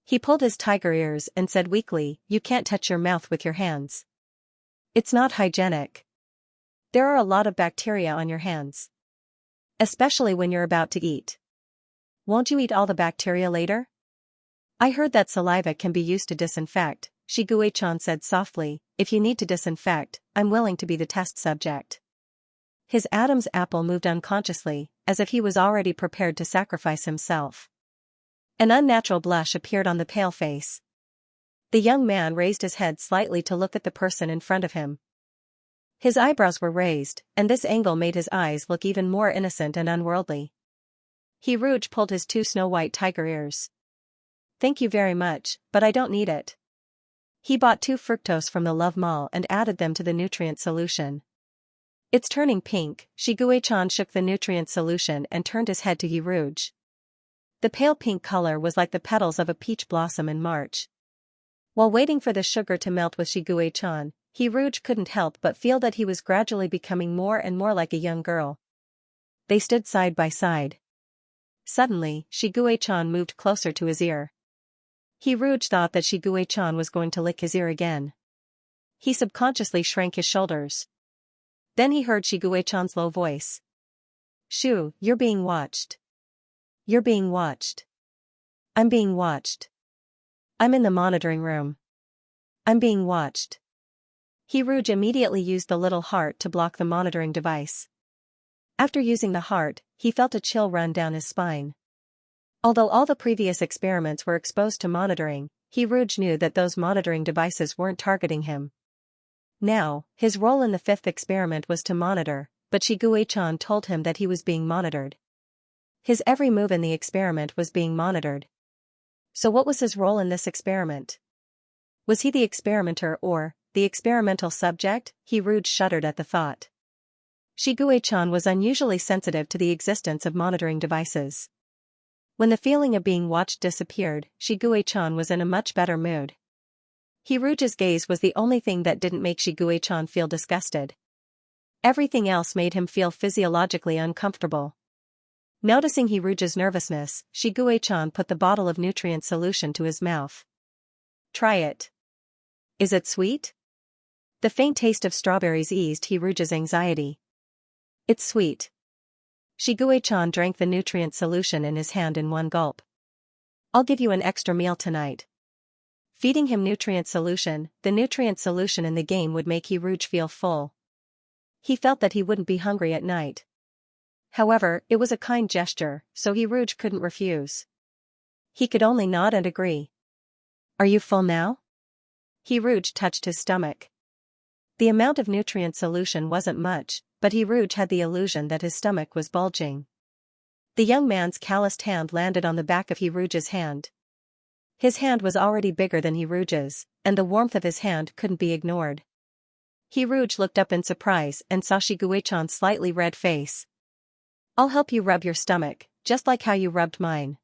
He pulled his tiger ears and said weakly, "You can't touch your mouth with your hands. It's not hygienic. There are a lot of bacteria on your hands. Especially when you're about to eat. Won't you eat all the bacteria later?" I heard that saliva can be used to disinfect, Shigue-chan said softly. If you need to disinfect, I'm willing to be the test subject. His Adam's apple moved unconsciously, as if he was already prepared to sacrifice himself. An unnatural blush appeared on the pale face. The young man raised his head slightly to look at the person in front of him. His eyebrows were raised, and this angle made his eyes look even more innocent and unworldly. He Rouge pulled his 2 snow-white tiger ears. "Thank you very much, but I don't need it." He bought 2 fructose from the Love Mall and added them to the nutrient solution. It's turning pink. Shigue-chan shook the nutrient solution and turned his head to He Rouge. The pale pink color was like the petals of a peach blossom in March. While waiting for the sugar to melt with Shigue-chan, He Rouge couldn't help but feel that he was gradually becoming more and more like a young girl. They stood side by side. Suddenly, Shigue-chan moved closer to his ear. Hiruj thought that Shigue-chan was going to lick his ear again. He subconsciously shrank his shoulders. Then he heard Shigue-chan's low voice. "Shu, you're being watched. You're being watched. I'm being watched. I'm in the monitoring room. I'm being watched." Hiruj immediately used the little heart to block the monitoring device. After using the heart, he felt a chill run down his spine. Although all the previous experiments were exposed to monitoring, Hiruj knew that those monitoring devices weren't targeting him. Now, his role in the fifth experiment was to monitor, but Shigue-chan told him that he was being monitored. His every move in the experiment was being monitored. So what was his role in this experiment? Was he the experimenter or the experimental subject? Hiruj shuddered at the thought. Shigue-chan was unusually sensitive to the existence of monitoring devices. When the feeling of being watched disappeared, Shigue-chan was in a much better mood. Hiruj's gaze was the only thing that didn't make Shigue-chan feel disgusted. Everything else made him feel physiologically uncomfortable. Noticing Hiruj's nervousness, Shigue-chan put the bottle of nutrient solution to his mouth. "Try it. Is it sweet?" The faint taste of strawberries eased Hiruj's anxiety. "It's sweet." Shigue-chan drank the nutrient solution in his hand in one gulp. "I'll give you an extra meal tonight." Feeding him nutrient solution, the nutrient solution in the game would make Hiruj feel full. He felt that he wouldn't be hungry at night. However, it was a kind gesture, so Hiruj couldn't refuse. He could only nod and agree. "Are you full now?" Hiruj touched his stomach. The amount of nutrient solution wasn't much, but Hiruj had the illusion that his stomach was bulging. The young man's calloused hand landed on the back of Hiruj's hand. His hand was already bigger than Hiruj's, and the warmth of his hand couldn't be ignored. Hiruj looked up in surprise and saw Shigue-chan's slightly red face. "I'll help you rub your stomach, just like how you rubbed mine."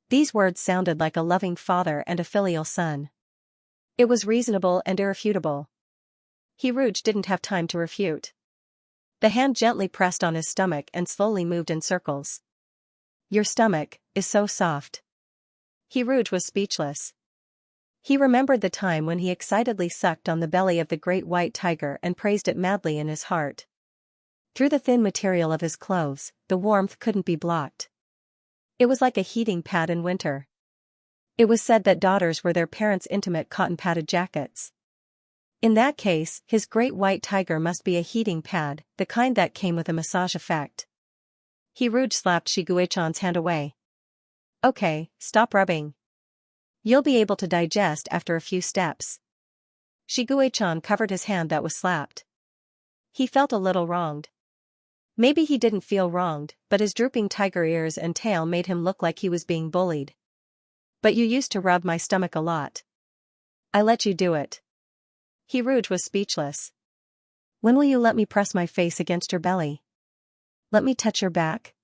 These words sounded like a loving father and a filial son. It was reasonable and irrefutable. Hiruj didn't have time to refute. The hand gently pressed on his stomach and slowly moved in circles. "Your stomach is so soft." Hiruj was speechless. He remembered the time when he excitedly sucked on the belly of the great white tiger and praised it madly in his heart. Through the thin material of his clothes, the warmth couldn't be blocked. It was like a heating pad in winter. It was said that daughters were their parents' intimate cotton-padded jackets. In that case, his great white tiger must be a heating pad, the kind that came with a massage effect. Hiruj slapped Shigue-chan's hand away. "Okay, stop rubbing. You'll be able to digest after a few steps." Shigue-chan covered his hand that was slapped. He felt a little wronged. Maybe he didn't feel wronged, but his drooping tiger ears and tail made him look like he was being bullied. "But you used to rub my stomach a lot. I let you do it." Hiruj was speechless. "When will you let me press my face against your belly? Let me touch your back?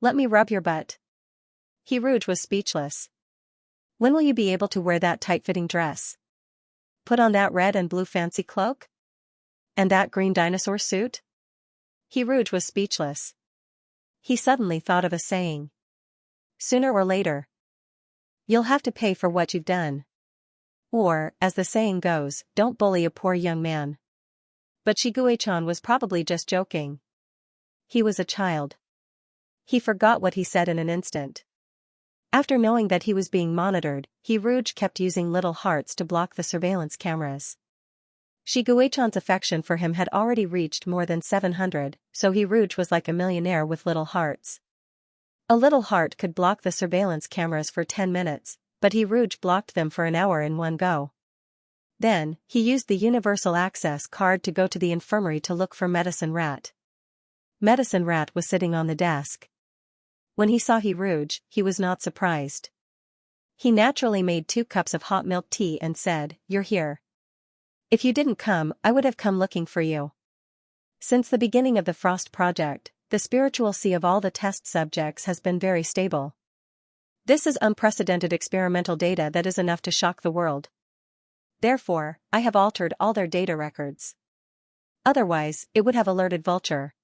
Let me rub your butt?" Hiruj was speechless. "When will you be able to wear that tight-fitting dress? Put on that red and blue fancy cloak? And that green dinosaur suit?" Hiruj was speechless. He suddenly thought of a saying. Sooner or later, you'll have to pay for what you've done. Or, as the saying goes, don't bully a poor young man. But Shigue-chan was probably just joking. He was a child. He forgot what he said in an instant. After knowing that he was being monitored, Hiruj kept using little hearts to block the surveillance cameras. Shigue-chan's affection for him had already reached more than 700, so Hiruj was like a millionaire with little hearts. A little heart could block the surveillance cameras for 10 minutes, but Hiruj blocked them for an hour in one go. Then, he used the universal access card to go to the infirmary to look for Medicine Rat. Medicine Rat was sitting on the desk. When he saw Hiruj, he was not surprised. He naturally made 2 cups of hot milk tea and said, "You're here. If you didn't come, I would have come looking for you." Since the beginning of the Frost Project, the spirituality of all the test subjects has been very stable. This is unprecedented experimental data that is enough to shock the world. Therefore, I have altered all their data records. Otherwise, it would have alerted Vulture.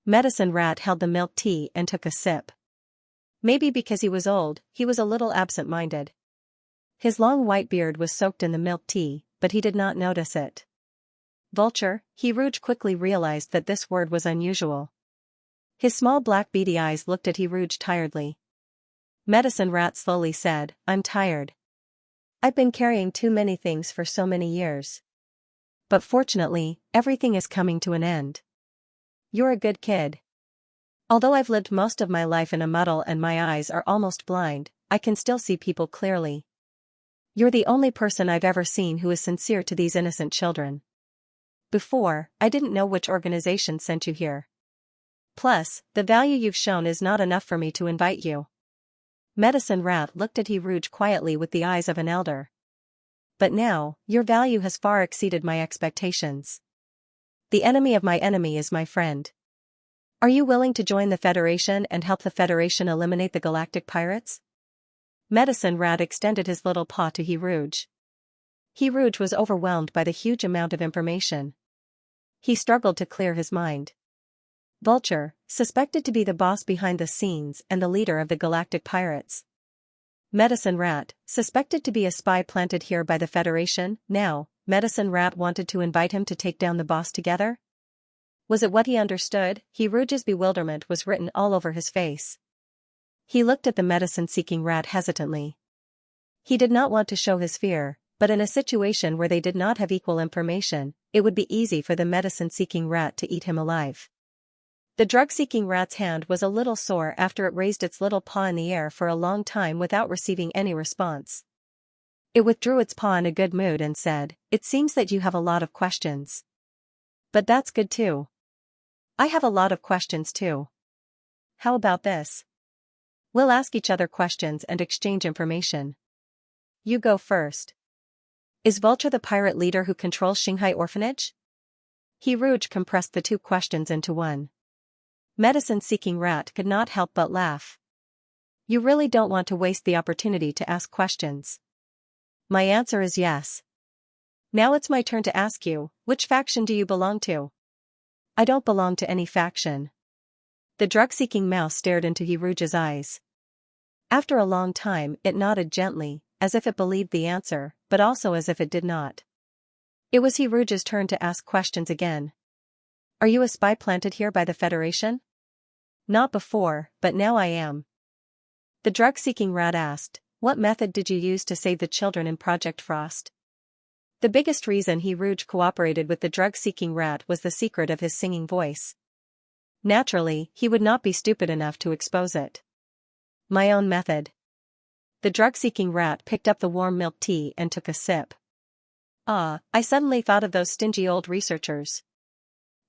Medicine Rat held the milk tea and took a sip. Maybe because he was old, he was a little absent-minded. His long white beard was soaked in the milk tea, but he did not notice it. Vulture, he Rouge quickly realized that this word was unusual. His small black beady eyes looked at he Rouge tiredly. Medicine Rat slowly said, I'm tired. I've been carrying too many things for so many years. But fortunately, everything is coming to an end. You're a good kid. Although I've lived most of my life in a muddle and my eyes are almost blind, I can still see people clearly. You're the only person I've ever seen who is sincere to these innocent children. Before, I didn't know which organization sent you here. Plus, the value you've shown is not enough for me to invite you. Medicine Rat looked at he Rouge quietly with the eyes of an elder. But now, your value has far exceeded my expectations. The enemy of my enemy is my friend. Are you willing to join the Federation and help the Federation eliminate the galactic pirates? Medicine Rat extended his little paw to he Rouge. He Rouge was overwhelmed by the huge amount of information. He struggled to clear his mind. Vulture, suspected to be the boss behind the scenes and the leader of the galactic pirates. Medicine Rat, suspected to be a spy planted here by the Federation. Now, Medicine Rat wanted to invite him to take down the boss together? Was it what he understood? He Rouge's bewilderment was written all over his face. He looked at the medicine-seeking rat hesitantly. He did not want to show his fear, but in a situation where they did not have equal information, it would be easy for the medicine-seeking rat to eat him alive. The drug-seeking rat's hand was a little sore after it raised its little paw in the air for a long time without receiving any response. It withdrew its paw in a good mood and said, It seems that you have a lot of questions. But that's good too. I have a lot of questions too. How about this? We'll ask each other questions and exchange information. You go first. Is Vulture the pirate leader who controls Xianxia Orphanage? He Rouge compressed the two questions into one. Medicine-seeking rat could not help but laugh. You really don't want to waste the opportunity to ask questions. My answer is yes. Now it's my turn to ask you, which faction do you belong to? I don't belong to any faction. The drug-seeking mouse stared into he Rouge's eyes. After a long time, it nodded gently, as if it believed the answer, but also as if it did not. It was he Rouge's turn to ask questions again. Are you a spy planted here by the Federation? Not before, but now I am. The drug-seeking rat asked, What method did you use to save the children in Project Frost? The biggest reason he Rouge cooperated with the drug-seeking rat was the secret of his singing voice. Naturally, he would not be stupid enough to expose it. My own method. The drug-seeking rat picked up the warm milk tea and took a sip. I suddenly thought of those stingy old researchers.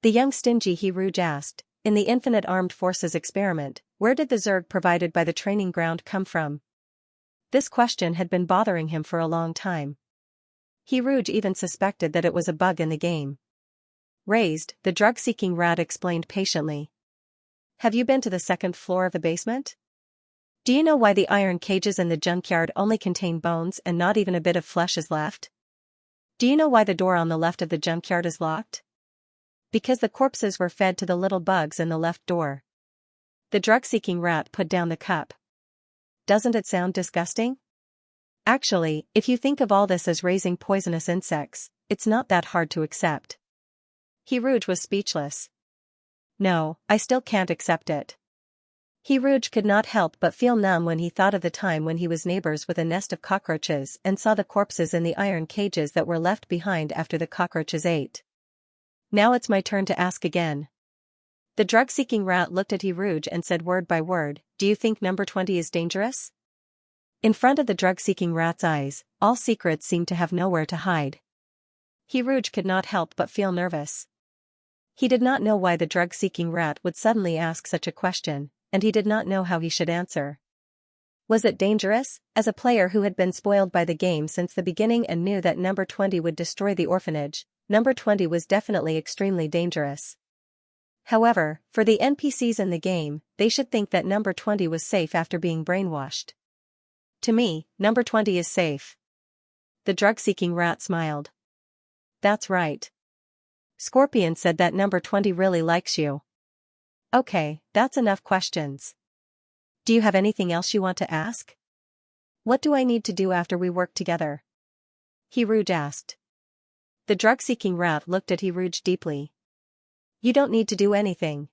The young stingy he Rouge asked, in the Infinite Armed Forces experiment, where did the Zerg provided by the training ground come from? This question had been bothering him for a long time. He Rouge even suspected that it was a bug in the game. Raised, the drug-seeking rat explained patiently. Have you been to the second floor of the basement? Do you know why the iron cages in the junkyard only contain bones and not even a bit of flesh is left? Do you know why the door on the left of the junkyard is locked? Because the corpses were fed to the little bugs in the left door. The drug-seeking rat put down the cup. Doesn't it sound disgusting? Actually, if you think of all this as raising poisonous insects, it's not that hard to accept. He Rouge was speechless. No, I still can't accept it. He Rouge could not help but feel numb when he thought of the time when he was neighbors with a nest of cockroaches and saw the corpses in the iron cages that were left behind after the cockroaches ate. Now it's my turn to ask again. The drug-seeking rat looked at he Rouge and said word by word, Do you think number 20 is dangerous? In front of the drug-seeking rat's eyes, all secrets seemed to have nowhere to hide. He Rouge could not help but feel nervous. He did not know why the drug-seeking rat would suddenly ask such a question, and he did not know how he should answer. Was it dangerous? As a player who had been spoiled by the game since the beginning and knew that number 20 would destroy the orphanage, number 20 was definitely extremely dangerous. However, for the NPCs in the game, they should think that number 20 was safe after being brainwashed. To me, number 20 is safe. The drug-seeking rat smiled. That's right. Scorpion said that number 20 really likes you. Okay, that's enough questions. Do you have anything else you want to ask? What do I need to do after we work together? Hiruj asked. The drug-seeking rat looked at Hiruj deeply. You don't need to do anything.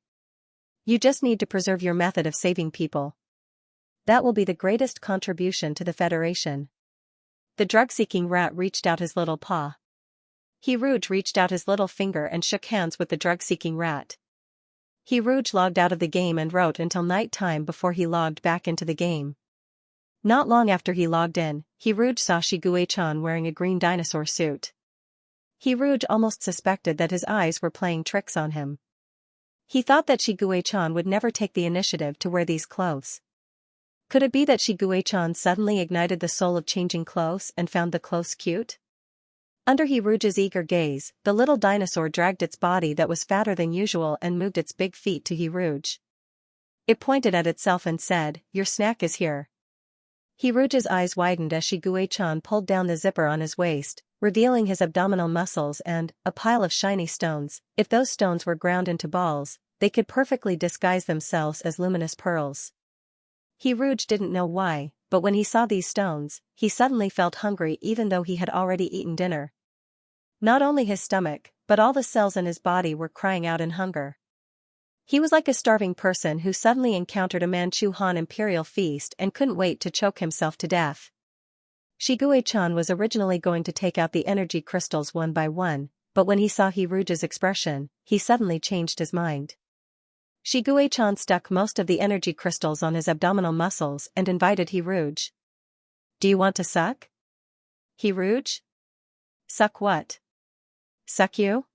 You just need to preserve your method of saving people. That will be the greatest contribution to the Federation. The drug-seeking rat reached out his little paw. Hiruj reached out his little finger and shook hands with the drug-seeking rat. Hiruj logged out of the game and wrote until night time before he logged back into the game. Not long after he logged in, Hiruj saw Shigue-chan wearing a green dinosaur suit. Hiruj almost suspected that his eyes were playing tricks on him. He thought that Shigue-chan would never take the initiative to wear these clothes. Could it be that Shigue-chan suddenly ignited the soul of changing clothes and found the clothes cute? Under Hiruj's eager gaze, the little dinosaur dragged its body that was fatter than usual and moved its big feet to Hiruj. It pointed at itself and said, "Your snack is here." Hiruj's eyes widened as Shigue-chan pulled down the zipper on his waist, revealing his abdominal muscles and a pile of shiny stones. If those stones were ground into balls, they could perfectly disguise themselves as luminous pearls. Hiruj didn't know why, but when he saw these stones, he suddenly felt hungry even though he had already eaten dinner. Not only his stomach, but all the cells in his body were crying out in hunger. He was like a starving person who suddenly encountered a Manchu Han imperial feast and couldn't wait to choke himself to death. Shigue-chan was originally going to take out the energy crystals one by one, but when he saw Hiruj's expression, he suddenly changed his mind. Shigue-chan stuck most of the energy crystals on his abdominal muscles and invited Hiruj. Do you want to suck? Hiruj? Suck what? Suck you?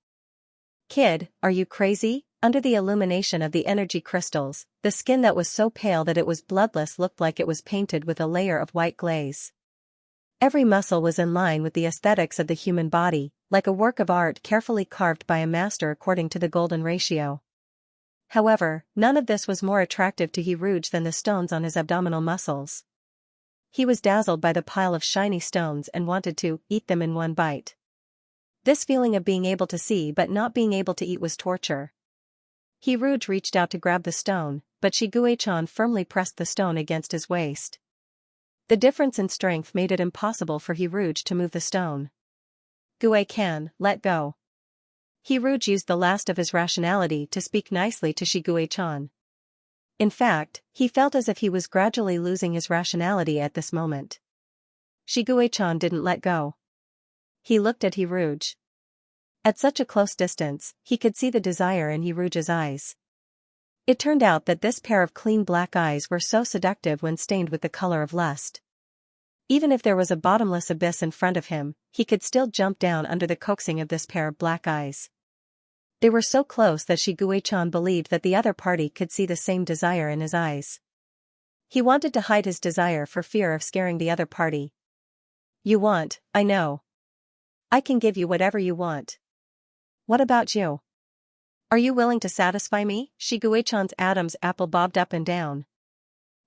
Kid, are you crazy? Under the illumination of the energy crystals, the skin that was so pale that it was bloodless looked like it was painted with a layer of white glaze. Every muscle was in line with the aesthetics of the human body, like a work of art carefully carved by a master according to the golden ratio. However, none of this was more attractive to Hiruj than the stones on his abdominal muscles. He was dazzled by the pile of shiny stones and wanted to eat them in one bite. This feeling of being able to see but not being able to eat was torture. Hiruj reached out to grab the stone, but Shigue-chan firmly pressed the stone against his waist. The difference in strength made it impossible for Hiruj to move the stone. Gue-kan, let go. Hiruj used the last of his rationality to speak nicely to Shigue-chan. In fact, he felt as if he was gradually losing his rationality at this moment. Shigue-chan didn't let go. He looked at Hiruj. At such a close distance, he could see the desire in Hiruj's eyes. It turned out that this pair of clean black eyes were so seductive when stained with the color of lust. Even if there was a bottomless abyss in front of him, he could still jump down under the coaxing of this pair of black eyes. They were so close that Shigue-chan believed that the other party could see the same desire in his eyes. He wanted to hide his desire for fear of scaring the other party. You want, I know. I can give you whatever you want. What about you? Are you willing to satisfy me? Shigue-chan's Adam's apple bobbed up and down.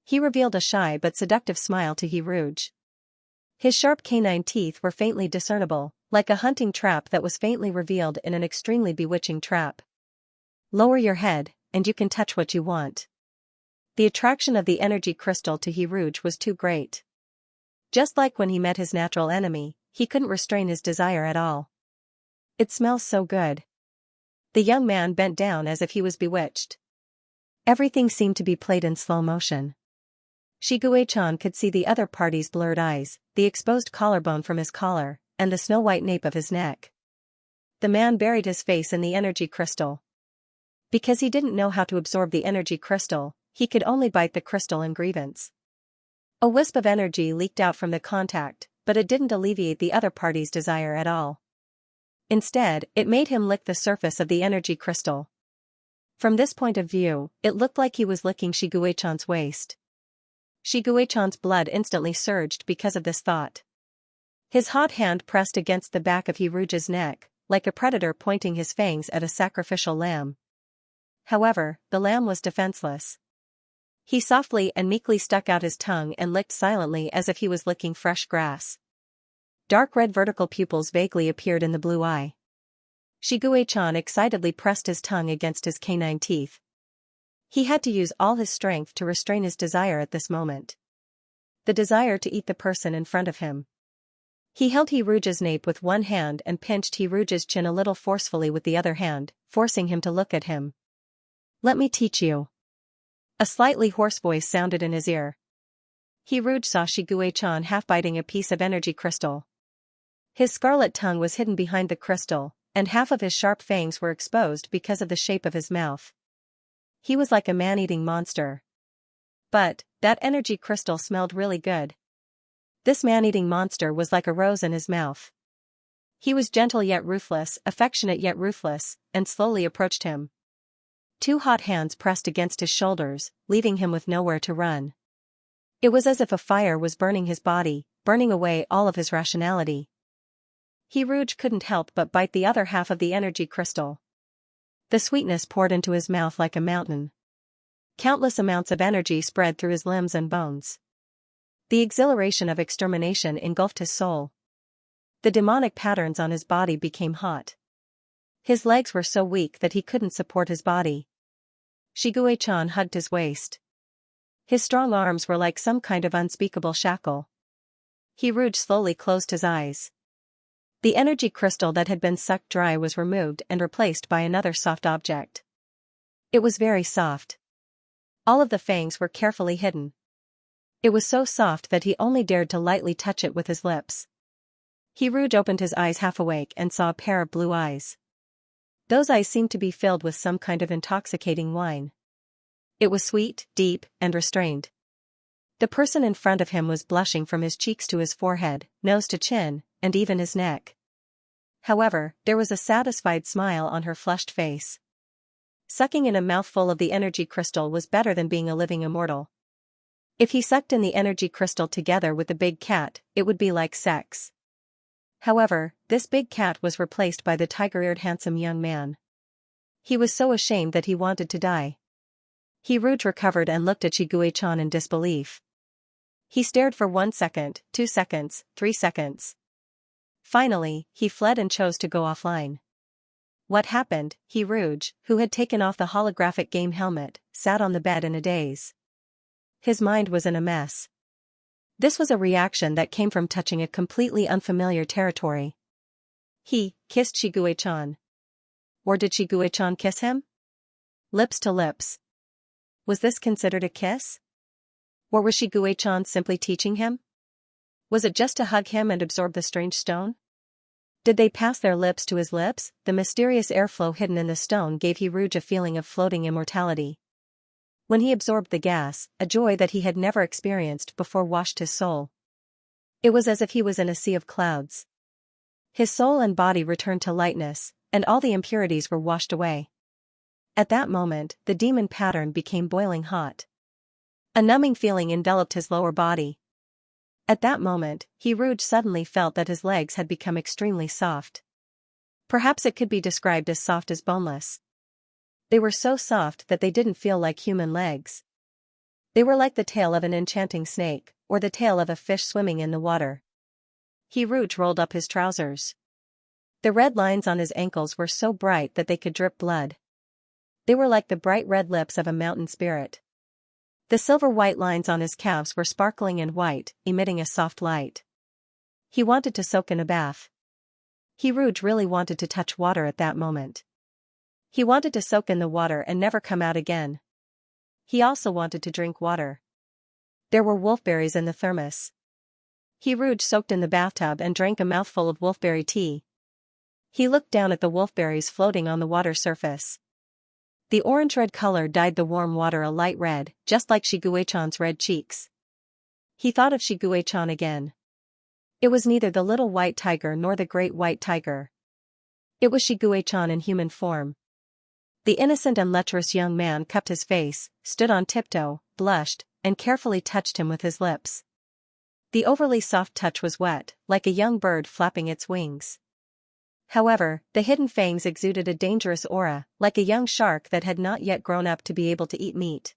He revealed a shy but seductive smile to Hiruj. His sharp canine teeth were faintly discernible, like a hunting trap that was faintly revealed in an extremely bewitching trap. Lower your head, and you can touch what you want. The attraction of the energy crystal to Hiruj was too great. Just like when he met his natural enemy, he couldn't restrain his desire at all. It smells so good. The young man bent down as if he was bewitched. Everything seemed to be played in slow motion. Shigue-chan could see the other party's blurred eyes, the exposed collarbone from his collar, and the snow-white nape of his neck. The man buried his face in the energy crystal. Because he didn't know how to absorb the energy crystal, he could only bite the crystal in grievance. A wisp of energy leaked out from the contact, but it didn't alleviate the other party's desire at all. Instead, it made him lick the surface of the energy crystal. From this point of view, it looked like he was licking Shigue-chan's waist. Shigue-chan's blood instantly surged because of this thought. His hot hand pressed against the back of Hiruj's neck, like a predator pointing his fangs at a sacrificial lamb. However, the lamb was defenseless. He softly and meekly stuck out his tongue and licked silently as if he was licking fresh grass. Dark red vertical pupils vaguely appeared in the blue eye. Shigue-chan excitedly pressed his tongue against his canine teeth. He had to use all his strength to restrain his desire at this moment. The desire to eat the person in front of him. He held He Rouge's nape with one hand and pinched He Rouge's chin a little forcefully with the other hand, forcing him to look at him. "Let me teach you." A slightly hoarse voice sounded in his ear. He Rouge saw Shiguei-chan half biting a piece of energy crystal. His scarlet tongue was hidden behind the crystal, and half of his sharp fangs were exposed because of the shape of his mouth. He was like a man-eating monster. But, that energy crystal smelled really good. This man-eating monster was like a rose in his mouth. He was gentle yet ruthless, affectionate yet ruthless, and slowly approached him. Two hot hands pressed against his shoulders, leaving him with nowhere to run. It was as if a fire was burning his body, burning away all of his rationality. He Rouge couldn't help but bite the other half of the energy crystal. The sweetness poured into his mouth like a mountain. Countless amounts of energy spread through his limbs and bones. The exhilaration of extermination engulfed his soul. The demonic patterns on his body became hot. His legs were so weak that he couldn't support his body. Shiguei-chan hugged his waist. His strong arms were like some kind of unspeakable shackle. He Rouge slowly closed his eyes. The energy crystal that had been sucked dry was removed and replaced by another soft object. It was very soft. All of the fangs were carefully hidden. It was so soft that he only dared to lightly touch it with his lips. He Rouge opened his eyes half awake and saw a pair of blue eyes. Those eyes seemed to be filled with some kind of intoxicating wine. It was sweet, deep, and restrained. The person in front of him was blushing from his cheeks to his forehead, nose to chin, and even his neck. However, there was a satisfied smile on her flushed face. Sucking in a mouthful of the energy crystal was better than being a living immortal. If he sucked in the energy crystal together with the big cat, it would be like sex. However, this big cat was replaced by the tiger-eared handsome young man. He was so ashamed that he wanted to die. He Rouge recovered and looked at Shiguei-chan in disbelief. He stared for 1 second, 2 seconds, 3 seconds. Finally, he fled and chose to go offline. What happened? He Rouge, who had taken off the holographic game helmet, sat on the bed in a daze. His mind was in a mess. This was a reaction that came from touching a completely unfamiliar territory. He kissed Shiguei-chan. Or did Shiguei-chan kiss him? Lips to lips. Was this considered a kiss? Or was Shiguei-chan simply teaching him? Was it just to hug him and absorb the strange stone? Did they pass their lips to his lips? The mysterious airflow hidden in the stone gave He Rouge a feeling of floating immortality. When he absorbed the gas, a joy that he had never experienced before washed his soul. It was as if he was in a sea of clouds. His soul and body returned to lightness, and all the impurities were washed away. At that moment, the demon pattern became boiling hot. A numbing feeling enveloped his lower body. At that moment, He Rouge suddenly felt that his legs had become extremely soft. Perhaps it could be described as soft as boneless. They were so soft that they didn't feel like human legs. They were like the tail of an enchanting snake, or the tail of a fish swimming in the water. He Rouge rolled up his trousers. The red lines on his ankles were so bright that they could drip blood. They were like the bright red lips of a mountain spirit. The silver-white lines on his calves were sparkling and white, emitting a soft light. He wanted to soak in a bath. He Rouge really wanted to touch water at that moment. He wanted to soak in the water and never come out again. He also wanted to drink water. There were wolfberries in the thermos. He Rouge soaked in the bathtub and drank a mouthful of wolfberry tea. He looked down at the wolfberries floating on the water surface. The orange-red color dyed the warm water a light red, just like Shiguei-chan's red cheeks. He thought of Shiguei-chan again. It was neither the little white tiger nor the great white tiger. It was Shiguei-chan in human form. The innocent and lecherous young man cupped his face, stood on tiptoe, blushed, and carefully touched him with his lips. The overly soft touch was wet, like a young bird flapping its wings. However, the hidden fangs exuded a dangerous aura, like a young shark that had not yet grown up to be able to eat meat.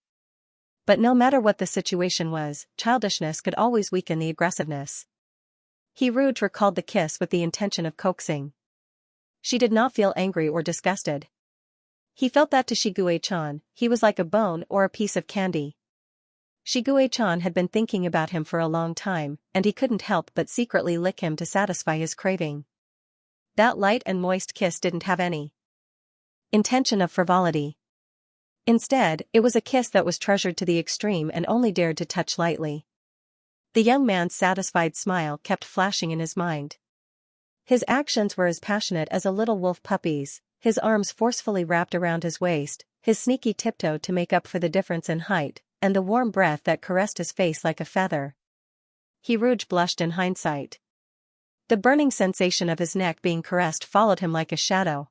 But no matter what the situation was, childishness could always weaken the aggressiveness. He Rouge recalled the kiss with the intention of coaxing. She did not feel angry or disgusted. He felt that to Shigue-chan, he was like a bone or a piece of candy. Shigue-chan had been thinking about him for a long time, and he couldn't help but secretly lick him to satisfy his craving. That light and moist kiss didn't have any intention of frivolity. Instead, it was a kiss that was treasured to the extreme and only dared to touch lightly. The young man's satisfied smile kept flashing in his mind. His actions were as passionate as a little wolf puppy's, his arms forcefully wrapped around his waist, his sneaky tiptoe to make up for the difference in height, and the warm breath that caressed his face like a feather. Hiruge blushed in hindsight. The burning sensation of his neck being caressed followed him like a shadow.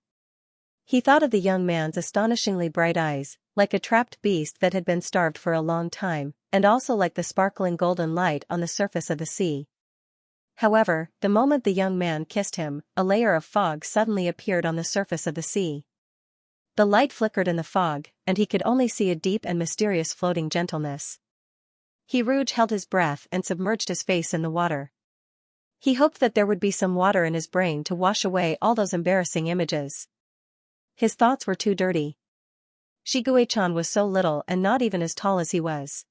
He thought of the young man's astonishingly bright eyes, like a trapped beast that had been starved for a long time, and also like the sparkling golden light on the surface of the sea. However, the moment the young man kissed him, a layer of fog suddenly appeared on the surface of the sea. The light flickered in the fog, and he could only see a deep and mysterious floating gentleness. Hiruge held his breath and submerged his face in the water. He hoped that there would be some water in his brain to wash away all those embarrassing images. His thoughts were too dirty. Shigue-chan was so little and not even as tall as he was.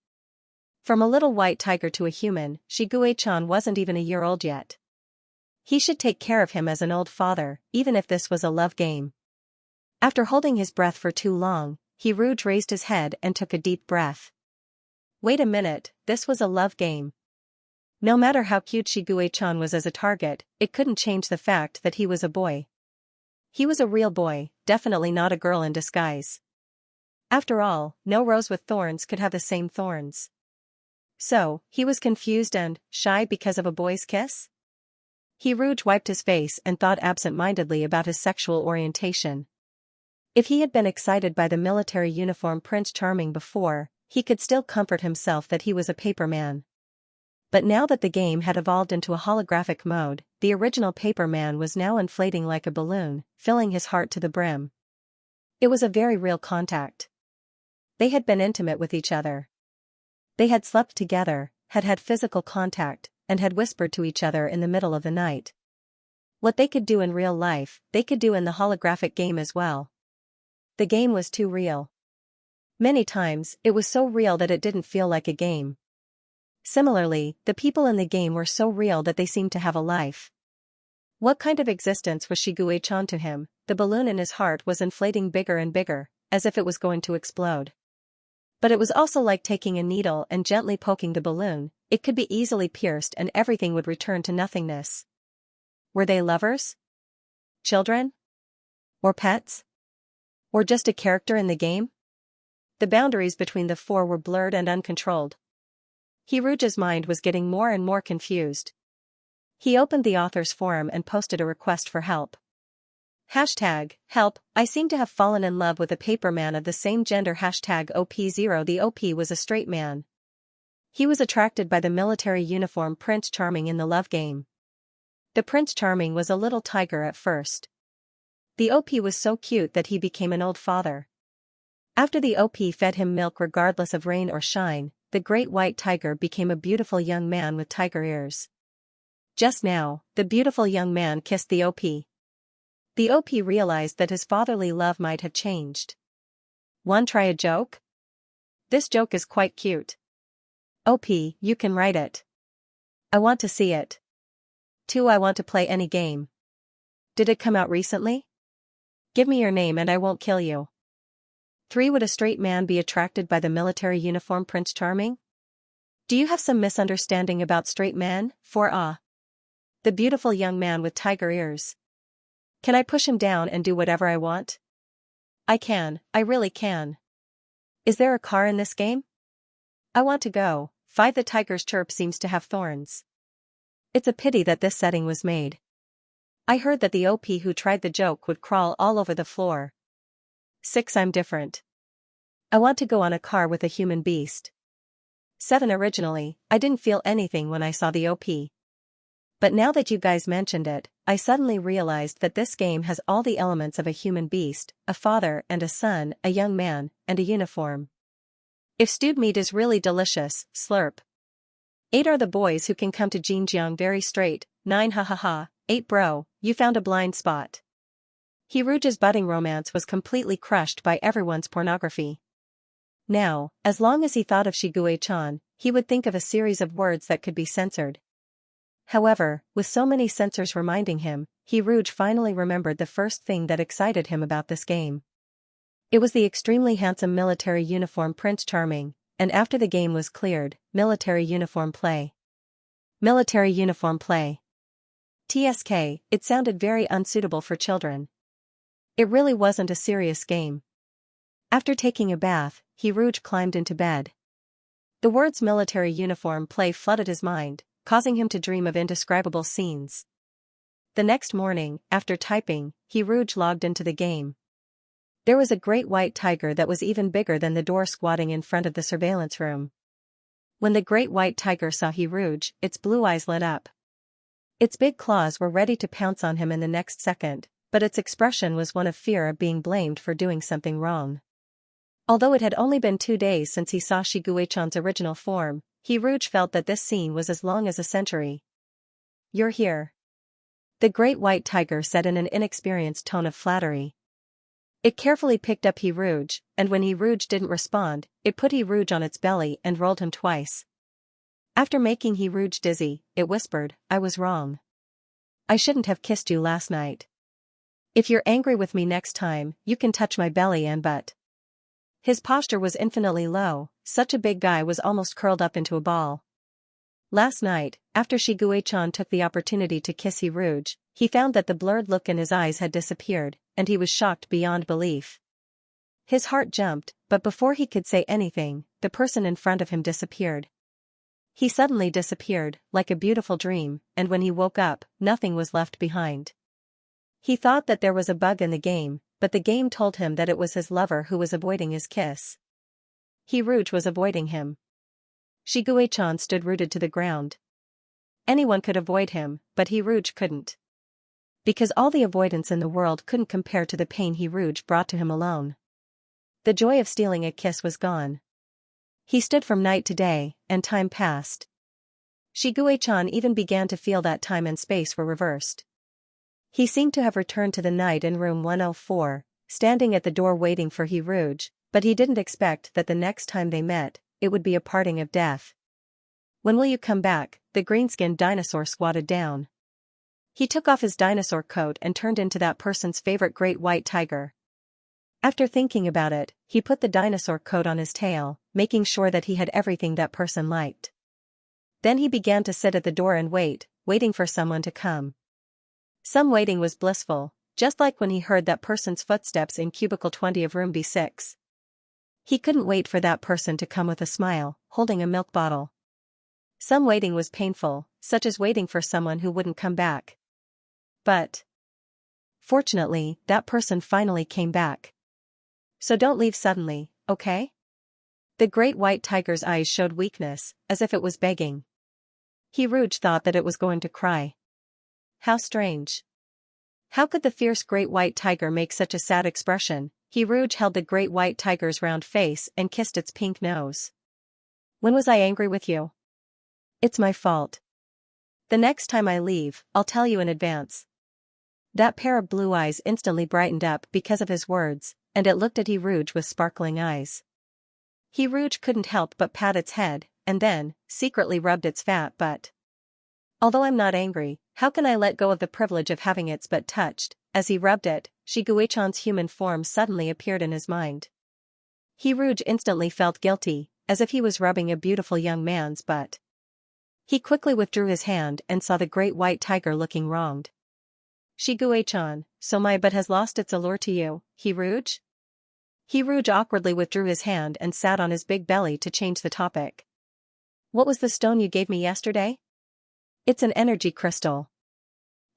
From a little white tiger to a human, Shigue-chan wasn't even a year old yet. He should take care of him as an old father, even if this was a love game. After holding his breath for too long, Hiruge raised his head and took a deep breath. Wait a minute, this was a love game. No matter how cute Shigue-chan was as a target, it couldn't change the fact that he was a boy. He was a real boy, definitely not a girl in disguise. After all, no rose with thorns could have the same thorns. So, he was confused and shy because of a boy's kiss? Hiruge wiped his face and thought absent-mindedly about his sexual orientation. If he had been excited by the military uniform Prince Charming before, he could still comfort himself that he was a paper man. But now that the game had evolved into a holographic mode, the original paper man was now inflating like a balloon, filling his heart to the brim. It was a very real contact. They had been intimate with each other. They had slept together, had had physical contact, and had whispered to each other in the middle of the night. What they could do in real life, they could do in the holographic game as well. The game was too real. Many times, it was so real that it didn't feel like a game. Similarly, the people in the game were so real that they seemed to have a life. What kind of existence was Shigue-chan to him? The balloon in his heart was inflating bigger and bigger, as if it was going to explode. But it was also like taking a needle and gently poking the balloon, it could be easily pierced and everything would return to nothingness. Were they lovers? Children? Or pets? Or just a character in the game? The boundaries between the four were blurred and uncontrolled. Hiruge's mind was getting more and more confused. He opened the author's forum and posted a request for help. #help, I seem to have fallen in love with a paper man of the same gender #OP0 The OP was a straight man. He was attracted by the military uniform Prince Charming in the love game. The Prince Charming was a little tiger at first. The OP was so cute that he became an old father. After the OP fed him milk regardless of rain or shine, the great white tiger became a beautiful young man with tiger ears. Just now, the beautiful young man kissed the OP. The OP realized that his fatherly love might have changed. Want to try a joke? This joke is quite cute. OP, you can write it. I want to see it. 2. I want to play any game. Did it come out recently? Give me your name and I won't kill you. 3. Would a straight man be attracted by the military uniform Prince Charming? Do you have some misunderstanding about straight men? 4. The beautiful young man with tiger ears. Can I push him down and do whatever I want? I can, I really can. Is there a car in this game? I want to go. 5. The tiger's chirp seems to have thorns. It's a pity that this setting was made. I heard that the OP who tried the joke would crawl all over the floor. 6. I'm different. I want to go on a car with a human beast. 7. Originally, I didn't feel anything when I saw the OP. But now that you guys mentioned it, I suddenly realized that this game has all the elements of a human beast, a father and a son, a young man, and a uniform. If stewed meat is really delicious, slurp. 8. Are the boys who can come to Xinjiang very straight? 9. 8 bro, you found a blind spot. Hiruge's budding romance was completely crushed by everyone's pornography. Now, as long as he thought of Shigue-chan, he would think of a series of words that could be censored. However, with so many censors reminding him, Hiruge finally remembered the first thing that excited him about this game. It was the extremely handsome military uniform Prince Charming, and after the game was cleared, military uniform play. Military uniform play. TSK, it sounded very unsuitable for children. It really wasn't a serious game. After taking a bath, Hiruge climbed into bed. The words military uniform play flooded his mind, causing him to dream of indescribable scenes. The next morning, after typing, Hiruge logged into the game. There was a great white tiger that was even bigger than the door squatting in front of the surveillance room. When the great white tiger saw Hiruge, its blue eyes lit up. Its big claws were ready to pounce on him in the next second, but its expression was one of fear of being blamed for doing something wrong. Although it had only been 2 days since he saw Shigue-chan's original form, Hiruge felt that this scene was as long as a century. "You're here," the great white tiger said in an inexperienced tone of flattery. It carefully picked up Hiruge, and when Hiruge didn't respond, it put Hiruge on its belly and rolled him twice. After making Hiruge dizzy, it whispered, "I was wrong. I shouldn't have kissed you last night. If you're angry with me next time, you can touch my belly and butt." His posture was infinitely low, such a big guy was almost curled up into a ball. Last night, after Shigue-chan took the opportunity to kiss Hiruge, he found that the blurred look in his eyes had disappeared, and he was shocked beyond belief. His heart jumped, but before he could say anything, the person in front of him disappeared. He suddenly disappeared, like a beautiful dream, and when he woke up, nothing was left behind. He thought that there was a bug in the game, but the game told him that it was his lover who was avoiding his kiss. Hiruge was avoiding him. Shigue-chan stood rooted to the ground. Anyone could avoid him, but Hiruge couldn't. Because all the avoidance in the world couldn't compare to the pain Hiruge brought to him alone. The joy of stealing a kiss was gone. He stood from night to day, and time passed. Shigue-chan even began to feel that time and space were reversed. He seemed to have returned to the night in room 104, standing at the door waiting for Hiruge, but he didn't expect that the next time they met, it would be a parting of death. "When will you come back?" the green-skinned dinosaur squatted down. He took off his dinosaur coat and turned into that person's favorite great white tiger. After thinking about it, he put the dinosaur coat on his tail, making sure that he had everything that person liked. Then he began to sit at the door and wait, waiting for someone to come. Some waiting was blissful, just like when he heard that person's footsteps in cubicle 20 of room B6. He couldn't wait for that person to come with a smile, holding a milk bottle. Some waiting was painful, such as waiting for someone who wouldn't come back. But fortunately, that person finally came back. "So don't leave suddenly, okay?" The great white tiger's eyes showed weakness, as if it was begging. Hiruge thought that it was going to cry. How strange. How could the fierce great white tiger make such a sad expression? Hiruge held the great white tiger's round face and kissed its pink nose. "When was I angry with you? It's my fault. The next time I leave, I'll tell you in advance." That pair of blue eyes instantly brightened up because of his words, and it looked at Hiruge with sparkling eyes. Hiruge couldn't help but pat its head, and then, secretly rubbed its fat butt. "Although I'm not angry, how can I let go of the privilege of having its butt touched?" As he rubbed it, Shigue-chan's human form suddenly appeared in his mind. Hiruge instantly felt guilty, as if he was rubbing a beautiful young man's butt. He quickly withdrew his hand and saw the great white tiger looking wronged. "Shigue-chan, so my butt has lost its allure to you, Hiruge?" Hiruge awkwardly withdrew his hand and sat on his big belly to change the topic. "What was the stone you gave me yesterday?" "It's an energy crystal.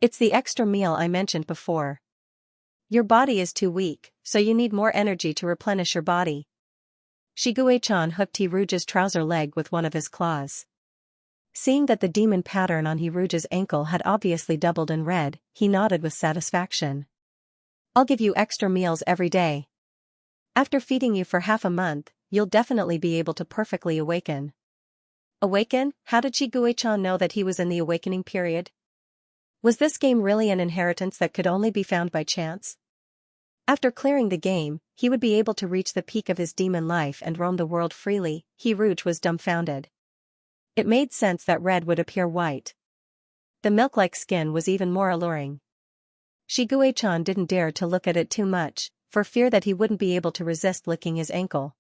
It's the extra meal I mentioned before. Your body is too weak, so you need more energy to replenish your body." Shigue-chan hooked Hiruge's trouser leg with one of his claws. Seeing that the demon pattern on Hiruge's ankle had obviously doubled in red, he nodded with satisfaction. "I'll give you extra meals every day. After feeding you for half a month, you'll definitely be able to perfectly awaken." Awaken? How did Shigue-chan know that he was in the awakening period? Was this game really an inheritance that could only be found by chance? After clearing the game, he would be able to reach the peak of his demon life and roam the world freely. Rouge was dumbfounded. It made sense that red would appear white. The milk-like skin was even more alluring. Shiguei-chan didn't dare to look at it too much, for fear that he wouldn't be able to resist licking his ankle.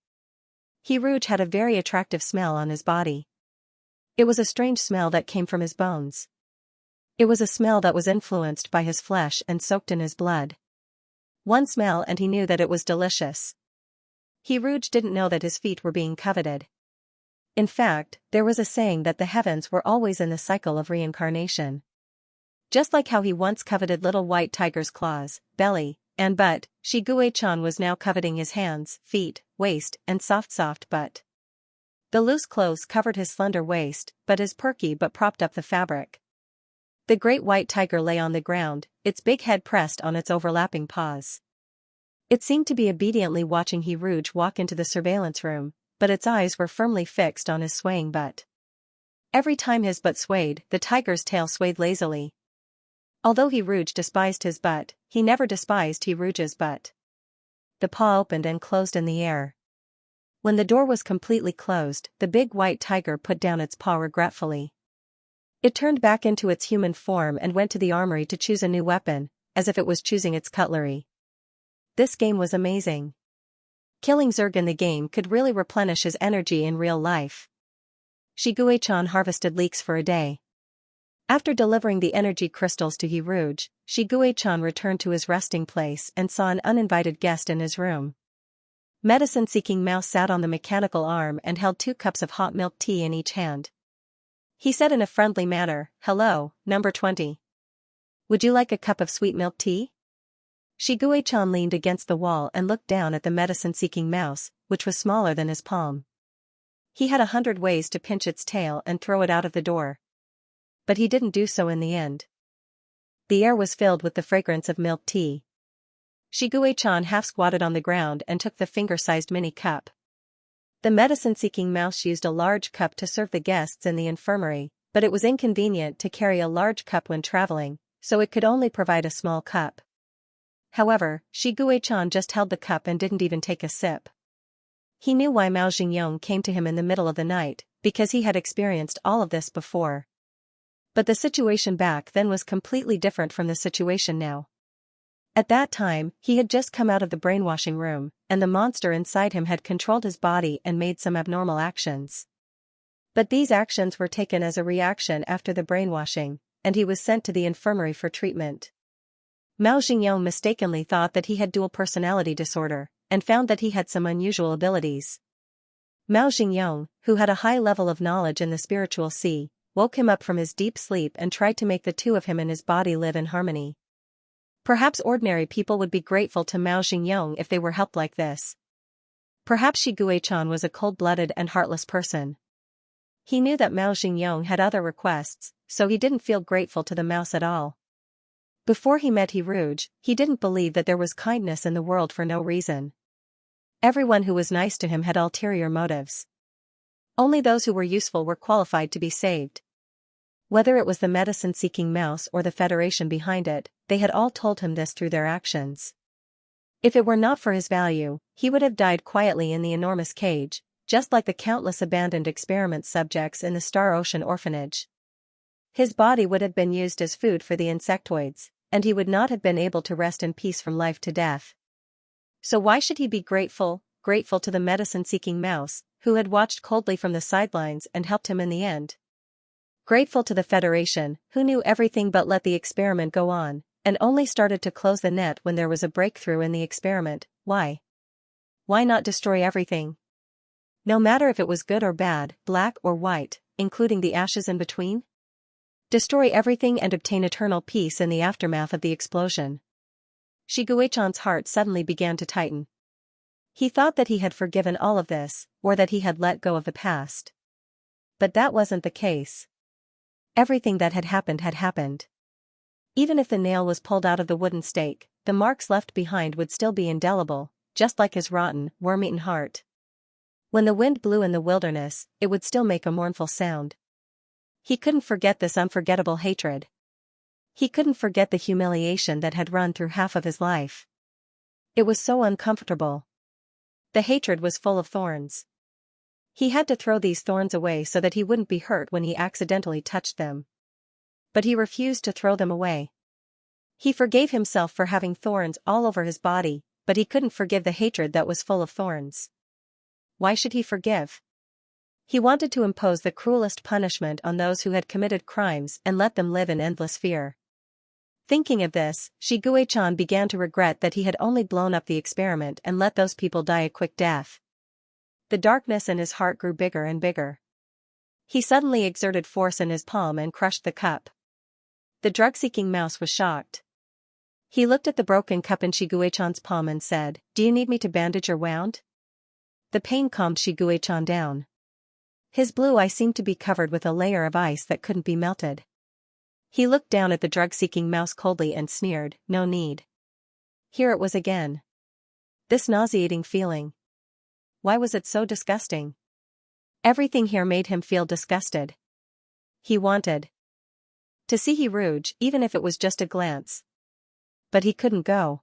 Rouge had a very attractive smell on his body. It was a strange smell that came from his bones. It was a smell that was influenced by his flesh and soaked in his blood. One smell and he knew that it was delicious. Rouge didn't know that his feet were being coveted. In fact, there was a saying that the heavens were always in the cycle of reincarnation. Just like how he once coveted little white tiger's claws, belly, and butt, Shiguei-chan was now coveting his hands, feet, waist, and soft butt. The loose clothes covered his slender waist, but his perky butt propped up the fabric. The great white tiger lay on the ground, its big head pressed on its overlapping paws. It seemed to be obediently watching Rouge walk into the surveillance room, but its eyes were firmly fixed on his swaying butt. Every time his butt swayed, the tiger's tail swayed lazily. Although Rouge despised his butt, he never despised Rouge's butt. The paw opened and closed in the air. When the door was completely closed, the big white tiger put down its paw regretfully. It turned back into its human form and went to the armory to choose a new weapon, as if it was choosing its cutlery. This game was amazing. Killing Zerg in the game could really replenish his energy in real life. Shiguei-chan harvested leeks for a day. After delivering the energy crystals to Rouge, Shiguei-chan returned to his resting place and saw an uninvited guest in his room. Medicine-seeking Mouse sat on the mechanical arm and held 2 cups of hot milk tea in each hand. He said in a friendly manner, "Hello, number 20. Would you like a cup of sweet milk tea?" Shiguei-chan leaned against the wall and looked down at the medicine-seeking mouse, which was smaller than his palm. He had 100 ways to pinch its tail and throw it out of the door. But he didn't do so in the end. The air was filled with the fragrance of milk tea. Shiguei-chan half squatted on the ground and took the finger-sized mini cup. The medicine-seeking mouse used a large cup to serve the guests in the infirmary, but it was inconvenient to carry a large cup when traveling, so it could only provide a small cup. However, Shiguei-chan just held the cup and didn't even take a sip. He knew why Mao Xingyong came to him in the middle of the night, because he had experienced all of this before. But the situation back then was completely different from the situation now. At that time, he had just come out of the brainwashing room, and the monster inside him had controlled his body and made some abnormal actions. But these actions were taken as a reaction after the brainwashing, and he was sent to the infirmary for treatment. Mao Xingyong mistakenly thought that he had dual personality disorder, and found that he had some unusual abilities. Mao Xingyong, who had a high level of knowledge in the spiritual sea, woke him up from his deep sleep and tried to make the two of him and his body live in harmony. Perhaps ordinary people would be grateful to Mao Xingyong if they were helped like this. Perhaps Shiguei-chan was a cold-blooded and heartless person. He knew that Mao Xingyong had other requests, so he didn't feel grateful to the mouse at all. Before he met Rouge, he didn't believe that there was kindness in the world for no reason. Everyone who was nice to him had ulterior motives. Only those who were useful were qualified to be saved. Whether it was the medicine-seeking mouse or the Federation behind it, they had all told him this through their actions. If it were not for his value, he would have died quietly in the enormous cage, just like the countless abandoned experiment subjects in the Star Ocean orphanage. His body would have been used as food for the insectoids, and he would not have been able to rest in peace from life to death. So why should he be grateful to the medicine-seeking mouse, who had watched coldly from the sidelines and helped him in the end? Grateful to the Federation, who knew everything but let the experiment go on, and only started to close the net when there was a breakthrough in the experiment. Why? Why not destroy everything? No matter if it was good or bad, black or white, including the ashes in between? Destroy everything and obtain eternal peace in the aftermath of the explosion. Shiguei-chan's heart suddenly began to tighten. He thought that he had forgiven all of this, or that he had let go of the past. But that wasn't the case. Everything that had happened had happened. Even if the nail was pulled out of the wooden stake, the marks left behind would still be indelible, just like his rotten, worm-eaten heart. When the wind blew in the wilderness, it would still make a mournful sound. He couldn't forget this unforgettable hatred. He couldn't forget the humiliation that had run through half of his life. It was so uncomfortable. The hatred was full of thorns. He had to throw these thorns away so that he wouldn't be hurt when he accidentally touched them. But he refused to throw them away. He forgave himself for having thorns all over his body, but he couldn't forgive the hatred that was full of thorns. Why should he forgive? He wanted to impose the cruelest punishment on those who had committed crimes and let them live in endless fear. Thinking of this, Shiguei-chan began to regret that he had only blown up the experiment and let those people die a quick death. The darkness in his heart grew bigger and bigger. He suddenly exerted force in his palm and crushed the cup. The drug-seeking mouse was shocked. He looked at the broken cup in Shiguei-chan's palm and said, "Do you need me to bandage your wound?" The pain calmed Shiguei-chan down. His blue eye seemed to be covered with a layer of ice that couldn't be melted. He looked down at the drug-seeking mouse coldly and sneered, "No need." Here it was again. This nauseating feeling. Why was it so disgusting? Everything here made him feel disgusted. He wanted to see Hiruge, even if it was just a glance. But he couldn't go.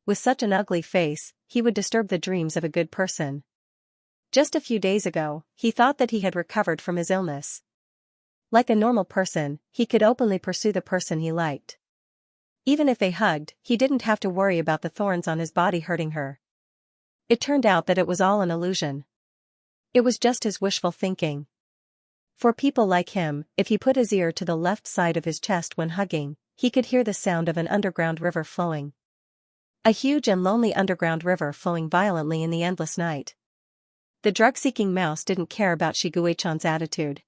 With such an ugly face, he would disturb the dreams of a good person. Just a few days ago, he thought that he had recovered from his illness. Like a normal person, he could openly pursue the person he liked. Even if they hugged, he didn't have to worry about the thorns on his body hurting her. It turned out that it was all an illusion. It was just his wishful thinking. For people like him, if he put his ear to the left side of his chest when hugging, he could hear the sound of an underground river flowing. A huge and lonely underground river flowing violently in the endless night. The drug-seeking mouse didn't care about Shiguei-chan's attitude.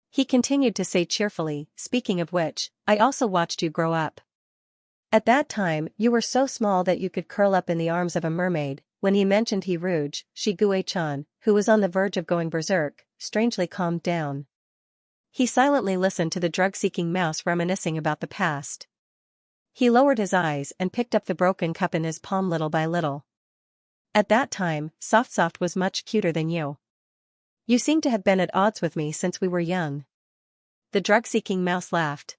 He continued to say cheerfully, "Speaking of which, I also watched you grow up. At that time, you were so small that you could curl up in the arms of a mermaid." When he mentioned Hiruge, Shiguei-chan, who was on the verge of going berserk, strangely calmed down. He silently listened to the drug-seeking mouse reminiscing about the past. He lowered his eyes and picked up the broken cup in his palm little by little. "At that time, Soft was much cuter than you. You seem to have been at odds with me since we were young." The drug-seeking mouse laughed.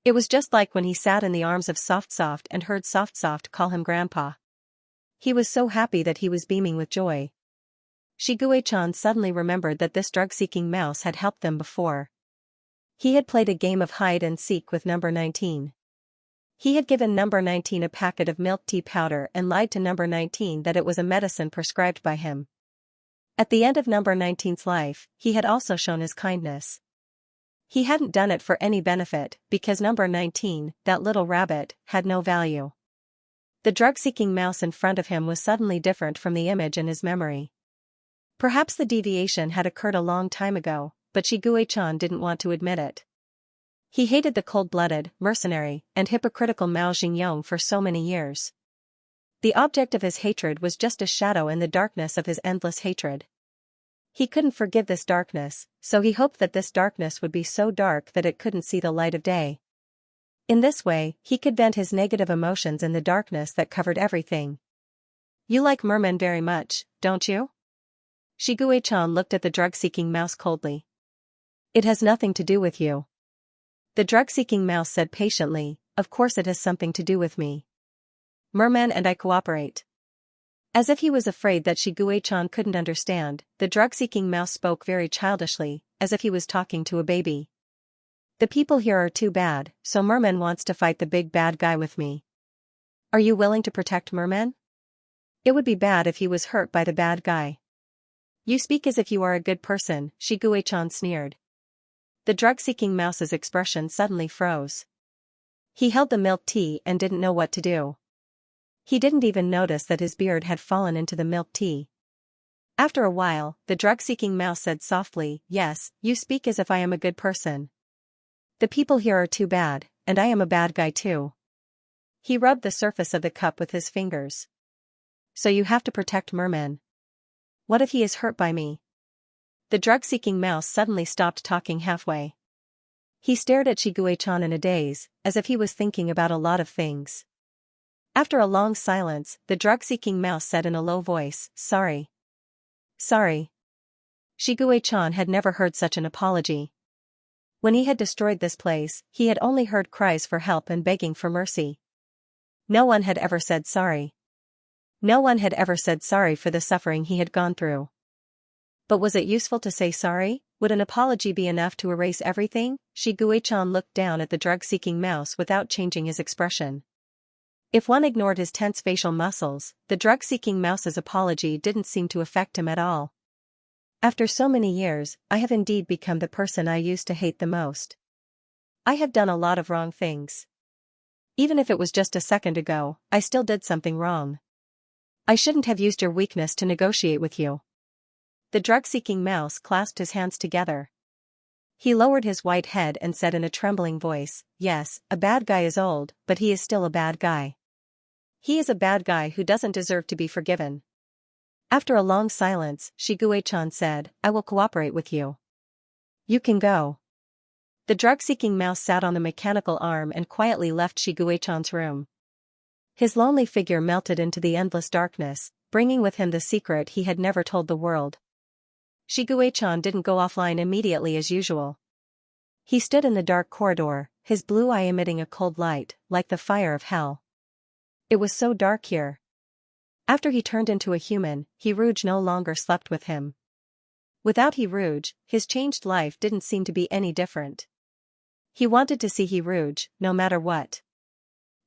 It was just like when he sat in the arms of Soft and heard Soft call him Grandpa. He was so happy that he was beaming with joy. Shiguei-chan suddenly remembered that this drug-seeking mouse had helped them before. He had played a game of hide-and-seek with number 19. He had given number 19 a packet of milk tea powder and lied to number 19 that it was a medicine prescribed by him. At the end of number 19's life, he had also shown his kindness. He hadn't done it for any benefit, because number 19, that little rabbit, had no value. The drug-seeking mouse in front of him was suddenly different from the image in his memory. Perhaps the deviation had occurred a long time ago, but Shiguei-chan didn't want to admit it. He hated the cold-blooded, mercenary, and hypocritical Mao Xingyong for so many years. The object of his hatred was just a shadow in the darkness of his endless hatred. He couldn't forgive this darkness, so he hoped that this darkness would be so dark that it couldn't see the light of day. In this way, he could vent his negative emotions in the darkness that covered everything. "You like mermen very much, don't you?" Shiguei-chan looked at the drug-seeking mouse coldly. "It has nothing to do with you." The drug-seeking mouse said patiently, "Of course it has something to do with me. Mermen and I cooperate." As if he was afraid that Shiguei-chan couldn't understand, the drug-seeking mouse spoke very childishly, as if he was talking to a baby. "The people here are too bad, so Merman wants to fight the big bad guy with me. Are you willing to protect Merman? It would be bad if he was hurt by the bad guy." "You speak as if you are a good person," Shiguei-chan sneered. The drug-seeking mouse's expression suddenly froze. He held the milk tea and didn't know what to do. He didn't even notice that his beard had fallen into the milk tea. After a while, the drug-seeking mouse said softly, "Yes, you speak as if I am a good person. The people here are too bad, and I am a bad guy too." He rubbed the surface of the cup with his fingers. "So you have to protect Merman. What if he is hurt by me?" The drug-seeking mouse suddenly stopped talking halfway. He stared at Shiguei-chan in a daze, as if he was thinking about a lot of things. After a long silence, the drug-seeking mouse said in a low voice, "Sorry. Sorry." Shiguei-chan had never heard such an apology. When he had destroyed this place, he had only heard cries for help and begging for mercy. No one had ever said sorry. No one had ever said sorry for the suffering he had gone through. But was it useful to say sorry? Would an apology be enough to erase everything? Shiguei-chan looked down at the drug-seeking mouse without changing his expression. If one ignored his tense facial muscles, the drug-seeking mouse's apology didn't seem to affect him at all. After so many years, I have indeed become the person I used to hate the most. I have done a lot of wrong things. Even if it was just a second ago, I still did something wrong. I shouldn't have used your weakness to negotiate with you. The drug-seeking mouse clasped his hands together. He lowered his white head and said in a trembling voice, "Yes, a bad guy is old, but he is still a bad guy. He is a bad guy who doesn't deserve to be forgiven." After a long silence, Shiguei-chan said, "I will cooperate with you. You can go." The drug-seeking mouse sat on the mechanical arm and quietly left Shiguei-chan's room. His lonely figure melted into the endless darkness, bringing with him the secret he had never told the world. Shiguei-chan didn't go offline immediately as usual. He stood in the dark corridor, his blue eye emitting a cold light, like the fire of hell. It was so dark here. After he turned into a human, Hiruge no longer slept with him. Without Hiruge, his changed life didn't seem to be any different. He wanted to see Hiruge, no matter what.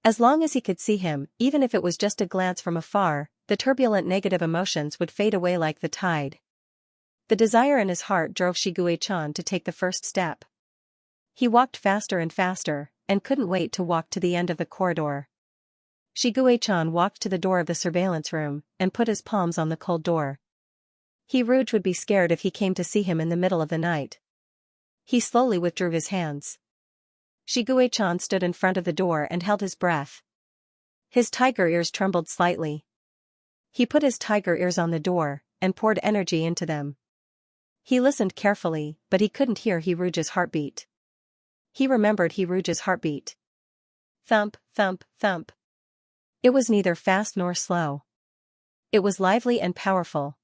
As long as he could see him, even if it was just a glance from afar, the turbulent negative emotions would fade away like the tide. The desire in his heart drove Shiguei-chan to take the first step. He walked faster and faster, and couldn't wait to walk to the end of the corridor. Shiguei-chan walked to the door of the surveillance room, and put his palms on the cold door. Hiruge would be scared if he came to see him in the middle of the night. He slowly withdrew his hands. Shiguei-chan stood in front of the door and held his breath. His tiger ears trembled slightly. He put his tiger ears on the door, and poured energy into them. He listened carefully, but he couldn't hear Hiruge's heartbeat. He remembered Hiruge's heartbeat. Thump, thump, thump. It was neither fast nor slow. It was lively and powerful.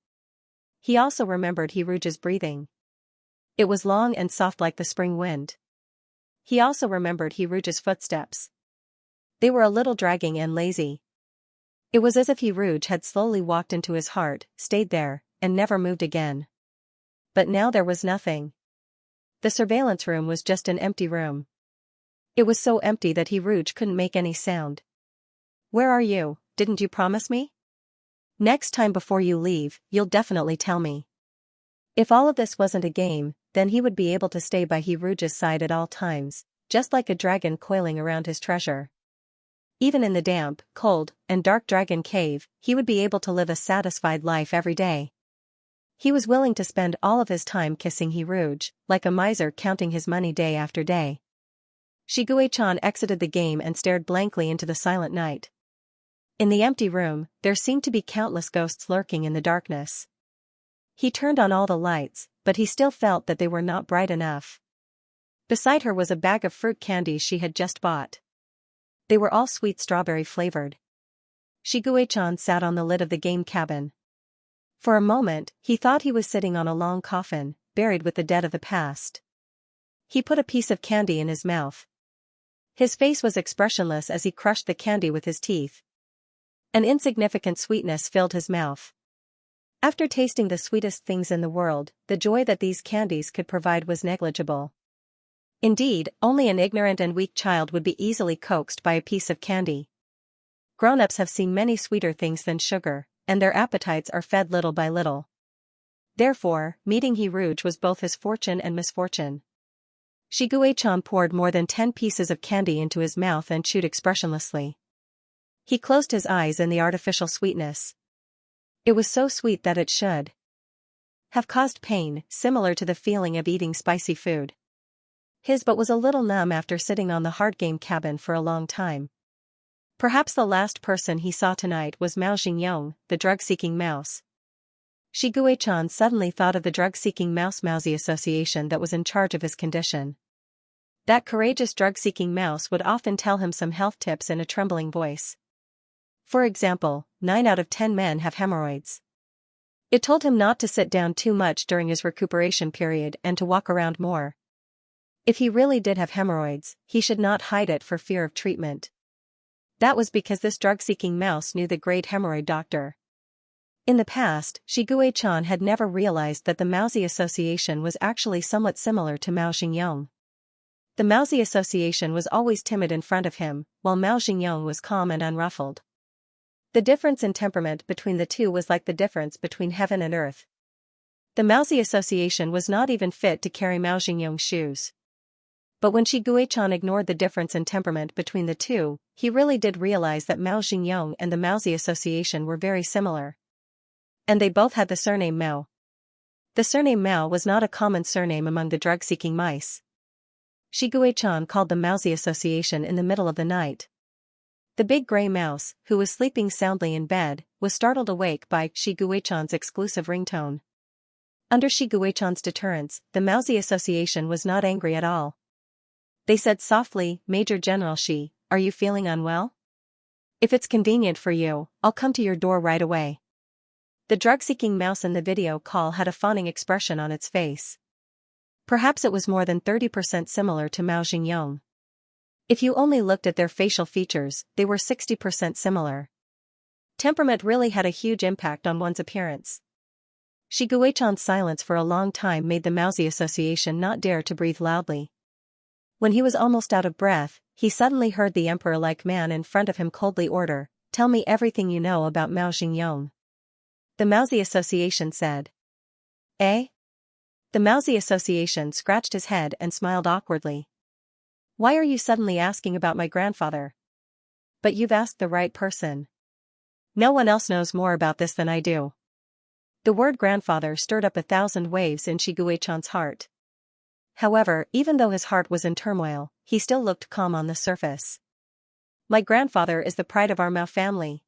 He also remembered Hiruge's breathing. It was long and soft like the spring wind. He also remembered Hiruge's footsteps. They were a little dragging and lazy. It was as if Hiruge had slowly walked into his heart, stayed there, and never moved again. But now there was nothing. The surveillance room was just an empty room. It was so empty that Hiruge couldn't make any sound. "Where are you? Didn't you promise me? Next time before you leave, you'll definitely tell me." If all of this wasn't a game, then he would be able to stay by Hiruge's side at all times, just like a dragon coiling around his treasure. Even in the damp, cold, and dark dragon cave, he would be able to live a satisfied life every day. He was willing to spend all of his time kissing Hiruge, like a miser counting his money day after day. Shiguei-chan exited the game and stared blankly into the silent night. In the empty room, there seemed to be countless ghosts lurking in the darkness. He turned on all the lights, but he still felt that they were not bright enough. Beside her was a bag of fruit candies she had just bought. They were all sweet strawberry flavored. Shiguei-chan sat on the lid of the game cabin. For a moment, he thought he was sitting on a long coffin, buried with the dead of the past. He put a piece of candy in his mouth. His face was expressionless as he crushed the candy with his teeth. An insignificant sweetness filled his mouth. After tasting the sweetest things in the world, the joy that these candies could provide was negligible. Indeed, only an ignorant and weak child would be easily coaxed by a piece of candy. Grown-ups have seen many sweeter things than sugar, and their appetites are fed little by little. Therefore, meeting Hiruge was both his fortune and misfortune. Shiguei-chan poured more than 10 pieces of candy into his mouth and chewed expressionlessly. He closed his eyes in the artificial sweetness. It was so sweet that it should have caused pain, similar to the feeling of eating spicy food. His butt was a little numb after sitting on the hard game cabin for a long time. Perhaps the last person he saw tonight was Mao Xingyong, the drug-seeking mouse. Shiguei-chan suddenly thought of the drug-seeking mouse-mousy association that was in charge of his condition. That courageous drug-seeking mouse would often tell him some health tips in a trembling voice. For example, 9 out of 10 men have hemorrhoids. It told him not to sit down too much during his recuperation period and to walk around more. If he really did have hemorrhoids, he should not hide it for fear of treatment. That was because this drug-seeking mouse knew the great hemorrhoid doctor. In the past, Shiguei-chan had never realized that the Mousy Association was actually somewhat similar to Mao Xingyong. The Mousy Association was always timid in front of him, while Mao Xingyong was calm and unruffled. The difference in temperament between the two was like the difference between heaven and earth. The Mousy Association was not even fit to carry Mao Xingyong's shoes. But when Shiguei-chan ignored the difference in temperament between the two, he really did realize that Mao Xingyong and the Mousy Association were very similar. And they both had the surname Mao. The surname Mao was not a common surname among the drug-seeking mice. Shiguei-chan called the Mousy Association in the middle of the night. The big gray mouse, who was sleeping soundly in bed, was startled awake by Shiguei-chan's exclusive ringtone. Under Shiguei-chan's deterrence, the Mousy Association was not angry at all. They said softly, "Major General Shi, are you feeling unwell? If it's convenient for you, I'll come to your door right away." The drug-seeking mouse in the video call had a fawning expression on its face. Perhaps it was more than 30% similar to Mao Xingyong. If you only looked at their facial features, they were 60% similar. Temperament really had a huge impact on one's appearance. Shiguei-chan's silence for a long time made the Mousy Association not dare to breathe loudly. When he was almost out of breath, he suddenly heard the emperor-like man in front of him coldly order, "Tell me everything you know about Mao Xingyong." The Mousy Association said. "Eh?" The Mousy Association scratched his head and smiled awkwardly. "Why are you suddenly asking about my grandfather?" "But you've asked the right person. No one else knows more about this than I do." The word grandfather stirred up 1,000 waves in Shiguei-chan's heart. However, even though his heart was in turmoil, he still looked calm on the surface. "My grandfather is the pride of our Mao family."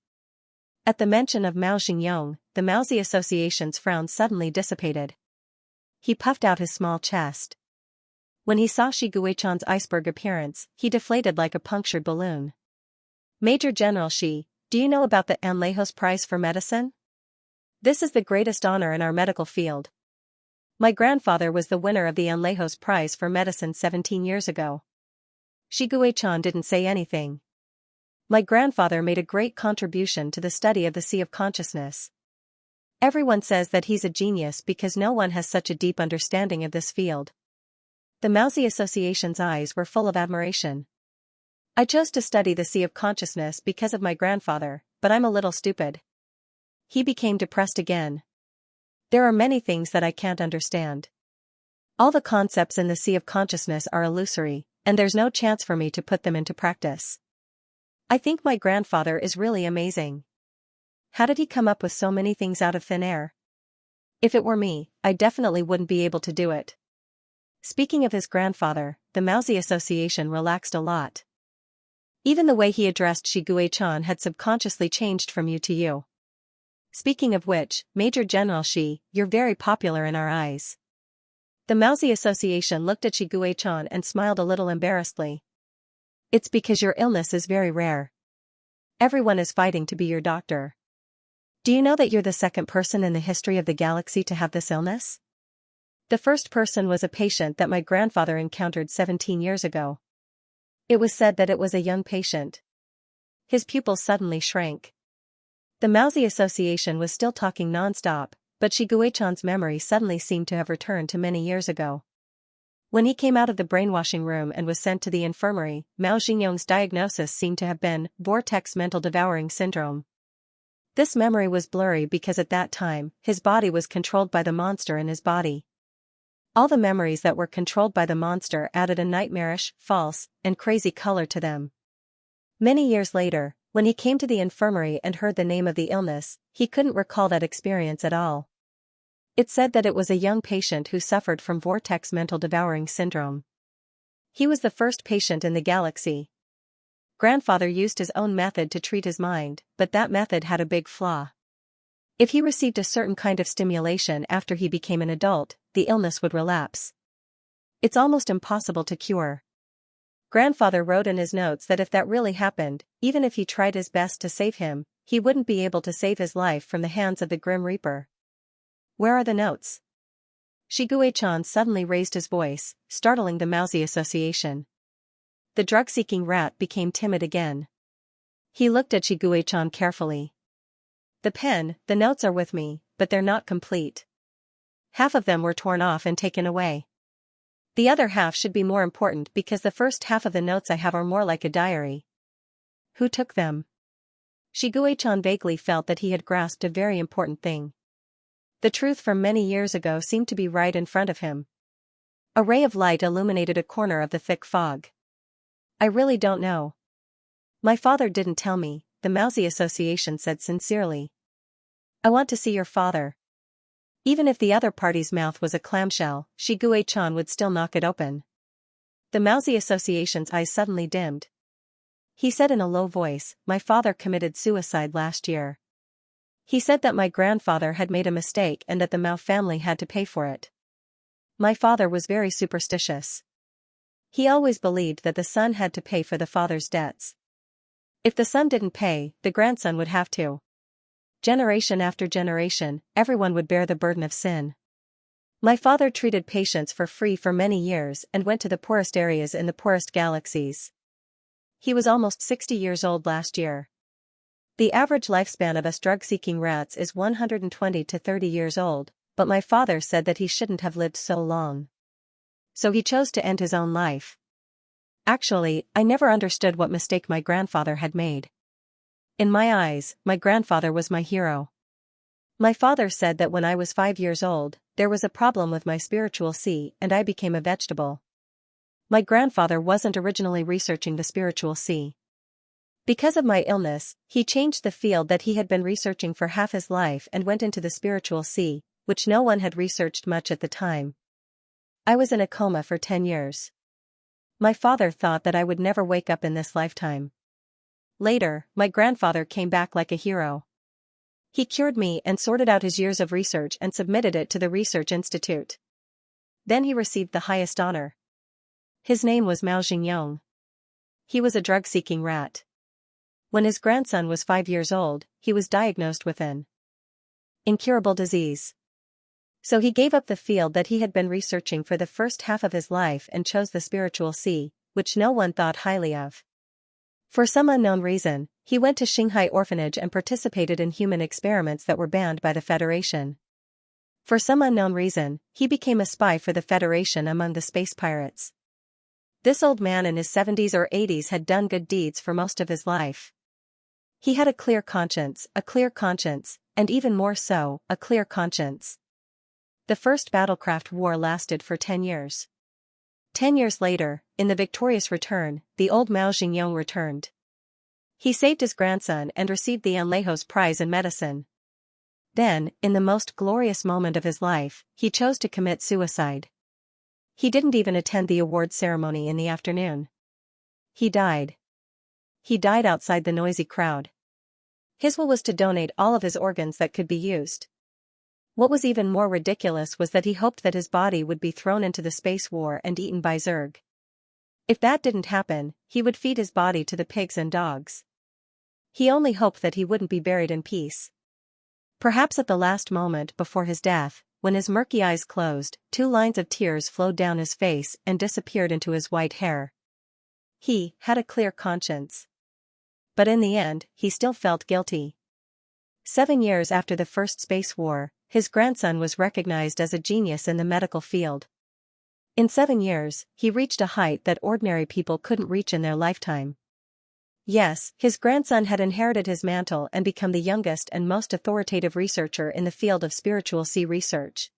At the mention of Mao Xingyong, the Mousy Association's frown suddenly dissipated. He puffed out his small chest. When he saw Shiguei-chan's iceberg appearance, he deflated like a punctured balloon. "Major General Shi, do you know about the Anlejos Prize for Medicine? This is the greatest honor in our medical field. My grandfather was the winner of the Anlejos Prize for Medicine 17 years ago." Shiguei-chan didn't say anything. "My grandfather made a great contribution to the study of the Sea of Consciousness. Everyone says that he's a genius because no one has such a deep understanding of this field." The Mousy Association's eyes were full of admiration. "I chose to study the Sea of Consciousness because of my grandfather, but I'm a little stupid." He became depressed again. "There are many things that I can't understand. All the concepts in the Sea of Consciousness are illusory, and there's no chance for me to put them into practice. I think my grandfather is really amazing. How did he come up with so many things out of thin air? If it were me, I definitely wouldn't be able to do it." Speaking of his grandfather, the Mousy Association relaxed a lot. Even the way he addressed Shiguei-chan had subconsciously changed from you to you. "Speaking of which, Major General Shi, you're very popular in our eyes." The Mousy Association looked at Shiguei-chan and smiled a little embarrassedly. "It's because your illness is very rare. Everyone is fighting to be your doctor. Do you know that you're the second person in the history of the galaxy to have this illness? The first person was a patient that my grandfather encountered 17 years ago. It was said that it was a young patient." His pupils suddenly shrank. The Mousy Association was still talking non-stop, but Shiguei-chan's memory suddenly seemed to have returned to many years ago. When he came out of the brainwashing room and was sent to the infirmary, Mao Xingyong's diagnosis seemed to have been vortex mental devouring syndrome. This memory was blurry because at that time, his body was controlled by the monster in his body. All the memories that were controlled by the monster added a nightmarish, false, and crazy color to them. Many years later, when he came to the infirmary and heard the name of the illness, he couldn't recall that experience at all. It said that it was a young patient who suffered from vortex mental devouring syndrome. He was the first patient in the galaxy. Grandfather used his own method to treat his mind, but that method had a big flaw. If he received a certain kind of stimulation after he became an adult, the illness would relapse. It's almost impossible to cure. Grandfather wrote in his notes that if that really happened, even if he tried his best to save him, he wouldn't be able to save his life from the hands of the Grim Reaper. Where are the notes? Shiguei-chan suddenly raised his voice, startling the Mousy Association. The drug-seeking rat became timid again. He looked at Shiguei-chan carefully. The notes are with me, but they're not complete. Half of them were torn off and taken away. The other half should be more important because the first half of the notes I have are more like a diary. Who took them? Shiguei-chan vaguely felt that he had grasped a very important thing. The truth from many years ago seemed to be right in front of him. A ray of light illuminated a corner of the thick fog. I really don't know. My father didn't tell me, the Mousy Association said sincerely. I want to see your father. Even if the other party's mouth was a clamshell, Shiguei-chan would still knock it open. The Mousy Association's eyes suddenly dimmed. He said in a low voice, my father committed suicide last year. He said that my grandfather had made a mistake and that the Mao family had to pay for it. My father was very superstitious. He always believed that the son had to pay for the father's debts. If the son didn't pay, the grandson would have to. Generation after generation, everyone would bear the burden of sin. My father treated patients for free for many years and went to the poorest areas in the poorest galaxies. He was almost 60 years old last year. The average lifespan of us drug-seeking rats is 120 to 30 years old, but my father said that he shouldn't have lived so long. So he chose to end his own life. Actually, I never understood what mistake my grandfather had made. In my eyes, my grandfather was my hero. My father said that when I was 5 years old, there was a problem with my spiritual sea and I became a vegetable. My grandfather wasn't originally researching the spiritual sea. Because of my illness, he changed the field that he had been researching for half his life and went into the spiritual sea, which no one had researched much at the time. I was in a coma for 10 years. My father thought that I would never wake up in this lifetime. Later, my grandfather came back like a hero. He cured me and sorted out his years of research and submitted it to the research institute. Then he received the highest honor. His name was Mao Xingyong. He was a drug-seeking rat. When his grandson was 5 years old, he was diagnosed with an incurable disease. So he gave up the field that he had been researching for the first half of his life and chose the spiritual sea, which no one thought highly of. For some unknown reason, he went to Shanghai orphanage and participated in human experiments that were banned by the Federation. For some unknown reason, he became a spy for the Federation among the space pirates. This old man in his 70s or 80s had done good deeds for most of his life. He had a clear conscience, and even more so, a clear conscience. The first battlecraft war lasted for 10 years. 10 years later, in the victorious return, the old Mao Xingyong returned. He saved his grandson and received the Anlejos Prize in medicine. Then, in the most glorious moment of his life, he chose to commit suicide. He didn't even attend the award ceremony in the afternoon. He died. He died outside the noisy crowd. His will was to donate all of his organs that could be used. What was even more ridiculous was that he hoped that his body would be thrown into the space war and eaten by Zerg. If that didn't happen, he would feed his body to the pigs and dogs. He only hoped that he wouldn't be buried in peace. Perhaps at the last moment before his death, when his murky eyes closed, 2 lines of tears flowed down his face and disappeared into his white hair. He had a clear conscience. But in the end, he still felt guilty. 7 years after the first space war, his grandson was recognized as a genius in the medical field. In 7 years, he reached a height that ordinary people couldn't reach in their lifetime. Yes, his grandson had inherited his mantle and become the youngest and most authoritative researcher in the field of spiritual sea research.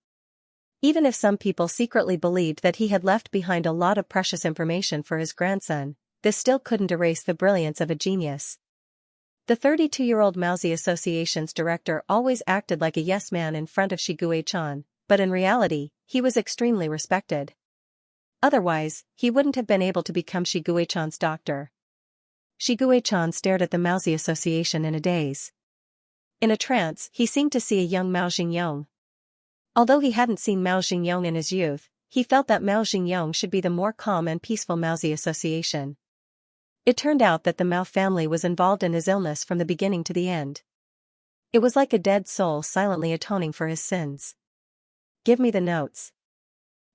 Even if some people secretly believed that he had left behind a lot of precious information for his grandson, this still couldn't erase the brilliance of a genius. The 32-year-old Mousy Association's director always acted like a yes-man in front of Shiguei-chan, but in reality, he was extremely respected. Otherwise, he wouldn't have been able to become Shiguei-chan's doctor. Shiguei-chan stared at the Mousy Association in a daze. In a trance, he seemed to see a young Mao Xingyong. Although he hadn't seen Mao Xingyong in his youth, he felt that Mao Xingyong should be the more calm and peaceful Mousy Association. It turned out that the Mao family was involved in his illness from the beginning to the end. It was like a dead soul silently atoning for his sins. Give me the notes.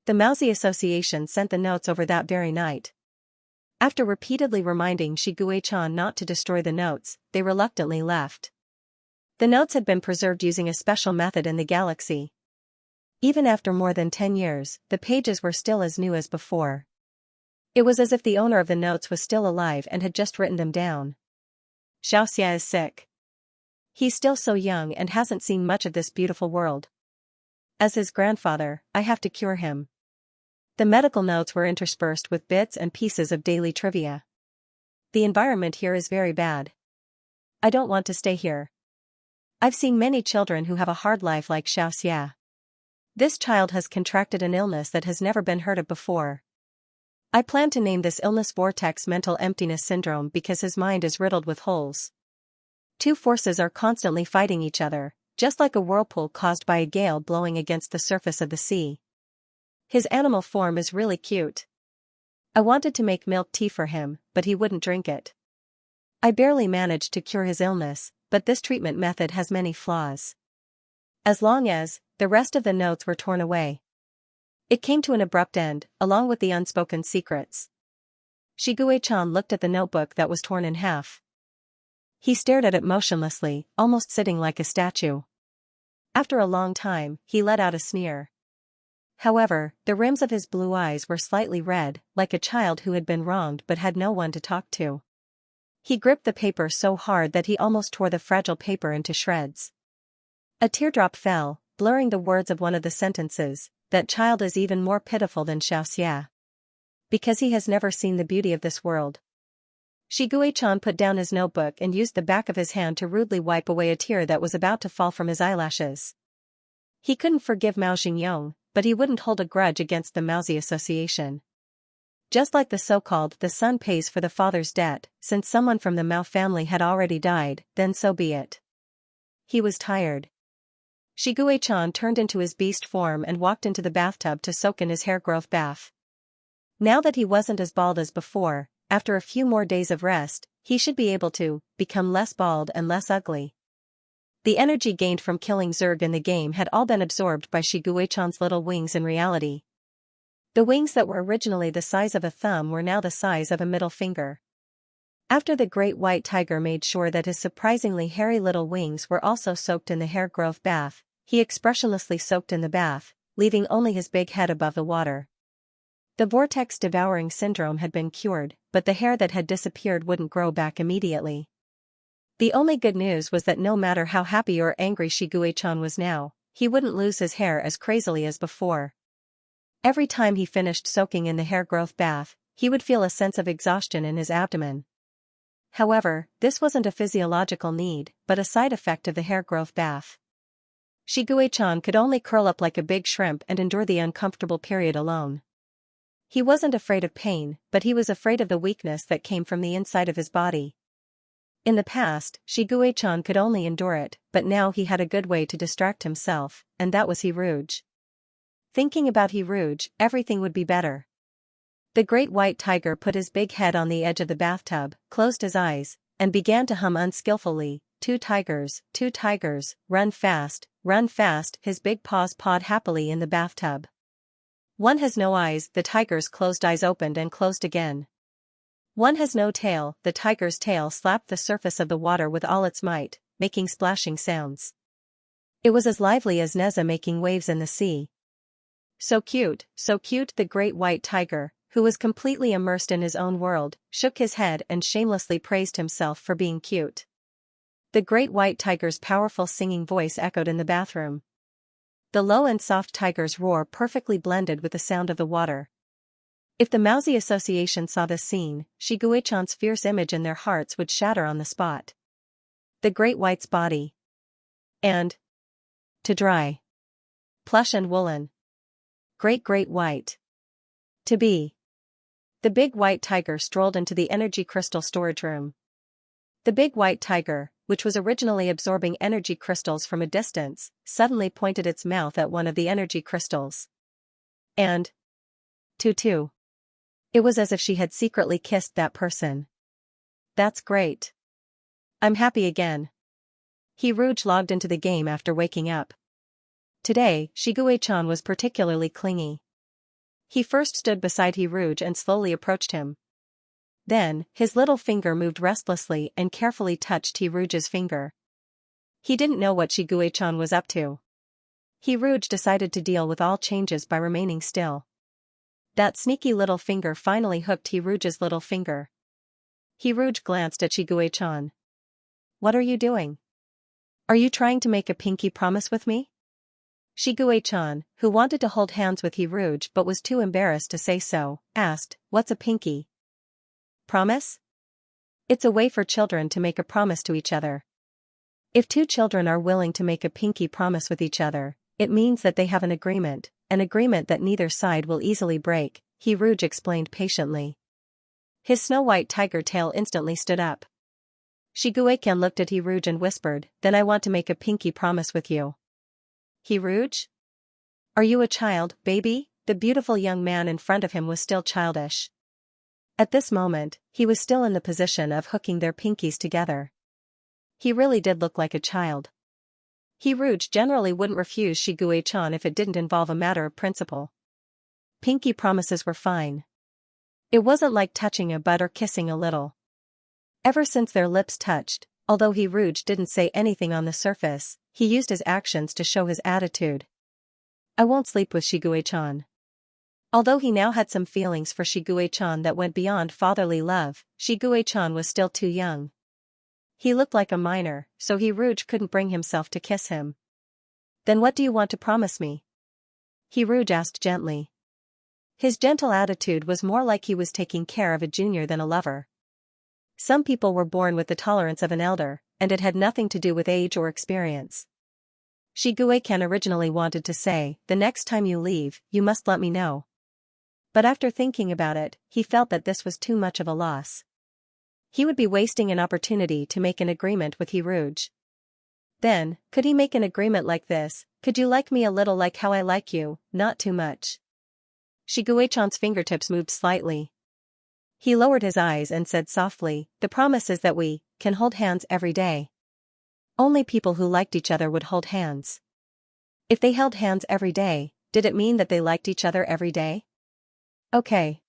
The Mousy Association sent the notes over that very night. After repeatedly reminding Shiguei-chan not to destroy the notes, they reluctantly left. The notes had been preserved using a special method in the galaxy. Even after more than 10 years, the pages were still as new as before. It was as if the owner of the notes was still alive and had just written them down. Xianxia is sick. He's still so young and hasn't seen much of this beautiful world. As his grandfather, I have to cure him. The medical notes were interspersed with bits and pieces of daily trivia. The environment here is very bad. I don't want to stay here. I've seen many children who have a hard life like Xiaoxia. This child has contracted an illness that has never been heard of before. I plan to name this illness Vortex Mental Emptiness Syndrome because his mind is riddled with holes. Two forces are constantly fighting each other, just like a whirlpool caused by a gale blowing against the surface of the sea. His animal form is really cute. I wanted to make milk tea for him, but he wouldn't drink it. I barely managed to cure his illness, but this treatment method has many flaws. As long as the rest of the notes were torn away. It came to an abrupt end, along with the unspoken secrets. Shiguei-chan looked at the notebook that was torn in half. He stared at it motionlessly, almost sitting like a statue. After a long time, he let out a sneer. However, the rims of his blue eyes were slightly red, like a child who had been wronged but had no one to talk to. He gripped the paper so hard that he almost tore the fragile paper into shreds. A teardrop fell, blurring the words of one of the sentences. That child is even more pitiful than Xiaoxia. Because he has never seen the beauty of this world. Shiguei-chan put down his notebook and used the back of his hand to rudely wipe away a tear that was about to fall from his eyelashes. He couldn't forgive Mao Xingyong, but he wouldn't hold a grudge against the Maozi Association. Just like the so-called the son pays for the father's debt, since someone from the Mao family had already died, then so be it. He was tired. Shiguei-chan turned into his beast form and walked into the bathtub to soak in his hair growth bath. Now that he wasn't as bald as before, after a few more days of rest, he should be able to become less bald and less ugly. The energy gained from killing Zerg in the game had all been absorbed by Shiguei-chan's little wings in reality. The wings that were originally the size of a thumb were now the size of a middle finger. After the great white tiger made sure that his surprisingly hairy little wings were also soaked in the hair growth bath, he expressionlessly soaked in the bath, leaving only his big head above the water. The vortex devouring syndrome had been cured, but the hair that had disappeared wouldn't grow back immediately. The only good news was that no matter how happy or angry Shiguei-chan was now, he wouldn't lose his hair as crazily as before. Every time he finished soaking in the hair growth bath, he would feel a sense of exhaustion in his abdomen. However, this wasn't a physiological need, but a side effect of the hair growth bath. Shiguei-chan could only curl up like a big shrimp and endure the uncomfortable period alone. He wasn't afraid of pain, but he was afraid of the weakness that came from the inside of his body. In the past, Shiguei-chan could only endure it, but now he had a good way to distract himself, and that was Hirouge. Thinking about Hirouge, everything would be better. The great white tiger put his big head on the edge of the bathtub, closed his eyes, and began to hum unskillfully, two tigers, run fast, his big paws pawed happily in the bathtub. One has no eyes, the tiger's closed eyes opened and closed again. One has no tail, the tiger's tail slapped the surface of the water with all its might, making splashing sounds. It was as lively as Neza making waves in the sea. So cute, the great white tiger, who was completely immersed in his own world, shook his head and shamelessly praised himself for being cute. The great white tiger's powerful singing voice echoed in the bathroom. The low and soft tiger's roar perfectly blended with the sound of the water. If the Maozi Association saw this scene, Shiguei-chan's fierce image in their hearts would shatter on the spot. The great white's body. And to dry. Plush and woolen. Great white. To be. The big white tiger strolled into the energy crystal storage room. The big white tiger, which was originally absorbing energy crystals from a distance, suddenly pointed its mouth at one of the energy crystals. And Tutu. It was as if she had secretly kissed that person. That's great. I'm happy again. Hirouge logged into the game after waking up. Today, Shiguei-chan was particularly clingy. He first stood beside Hirouge and slowly approached him. Then, his little finger moved restlessly and carefully touched He Rouge's finger. He didn't know what Shiguei-chan was up to. He Rouge decided to deal with all changes by remaining still. That sneaky little finger finally hooked He Rouge's little finger. He Rouge glanced at Shiguei-chan. "What are you doing? Are you trying to make a pinky promise with me?" Shiguei-chan, who wanted to hold hands with He Rouge but was too embarrassed to say so, asked, "What's a pinky promise?" "It's a way for children to make a promise to each other. If two children are willing to make a pinky promise with each other, it means that they have an agreement that neither side will easily break," He Rouge explained patiently. His snow-white tiger tail instantly stood up. Shiguei-chan looked at He Rouge and whispered, "Then I want to make a pinky promise with you." "He Rouge? Are you a child, baby?" The beautiful young man in front of him was still childish. At this moment, he was still in the position of hooking their pinkies together. He really did look like a child. He Rouge generally wouldn't refuse Shiguei-chan if it didn't involve a matter of principle. Pinky promises were fine. It wasn't like touching a butt or kissing a little. Ever since their lips touched, although He Rouge didn't say anything on the surface, he used his actions to show his attitude. "I won't sleep with Shiguei-chan." Although he now had some feelings for Shiguei-chan that went beyond fatherly love, Shiguei-chan was still too young. He looked like a minor, so He Rouge couldn't bring himself to kiss him. "Then what do you want to promise me?" He Rouge asked gently. His gentle attitude was more like he was taking care of a junior than a lover. Some people were born with the tolerance of an elder, and it had nothing to do with age or experience. Shiguei-chan originally wanted to say, "The next time you leave, you must let me know." But after thinking about it, he felt that this was too much of a loss. He would be wasting an opportunity to make an agreement with He Rouge. Then, could he make an agreement like this? "Could you like me a little like how I like you, not too much?" Shiguei-chan's fingertips moved slightly. He lowered his eyes and said softly, "The promise is that we can hold hands every day." Only people who liked each other would hold hands. If they held hands every day, did it mean that they liked each other every day? Okay.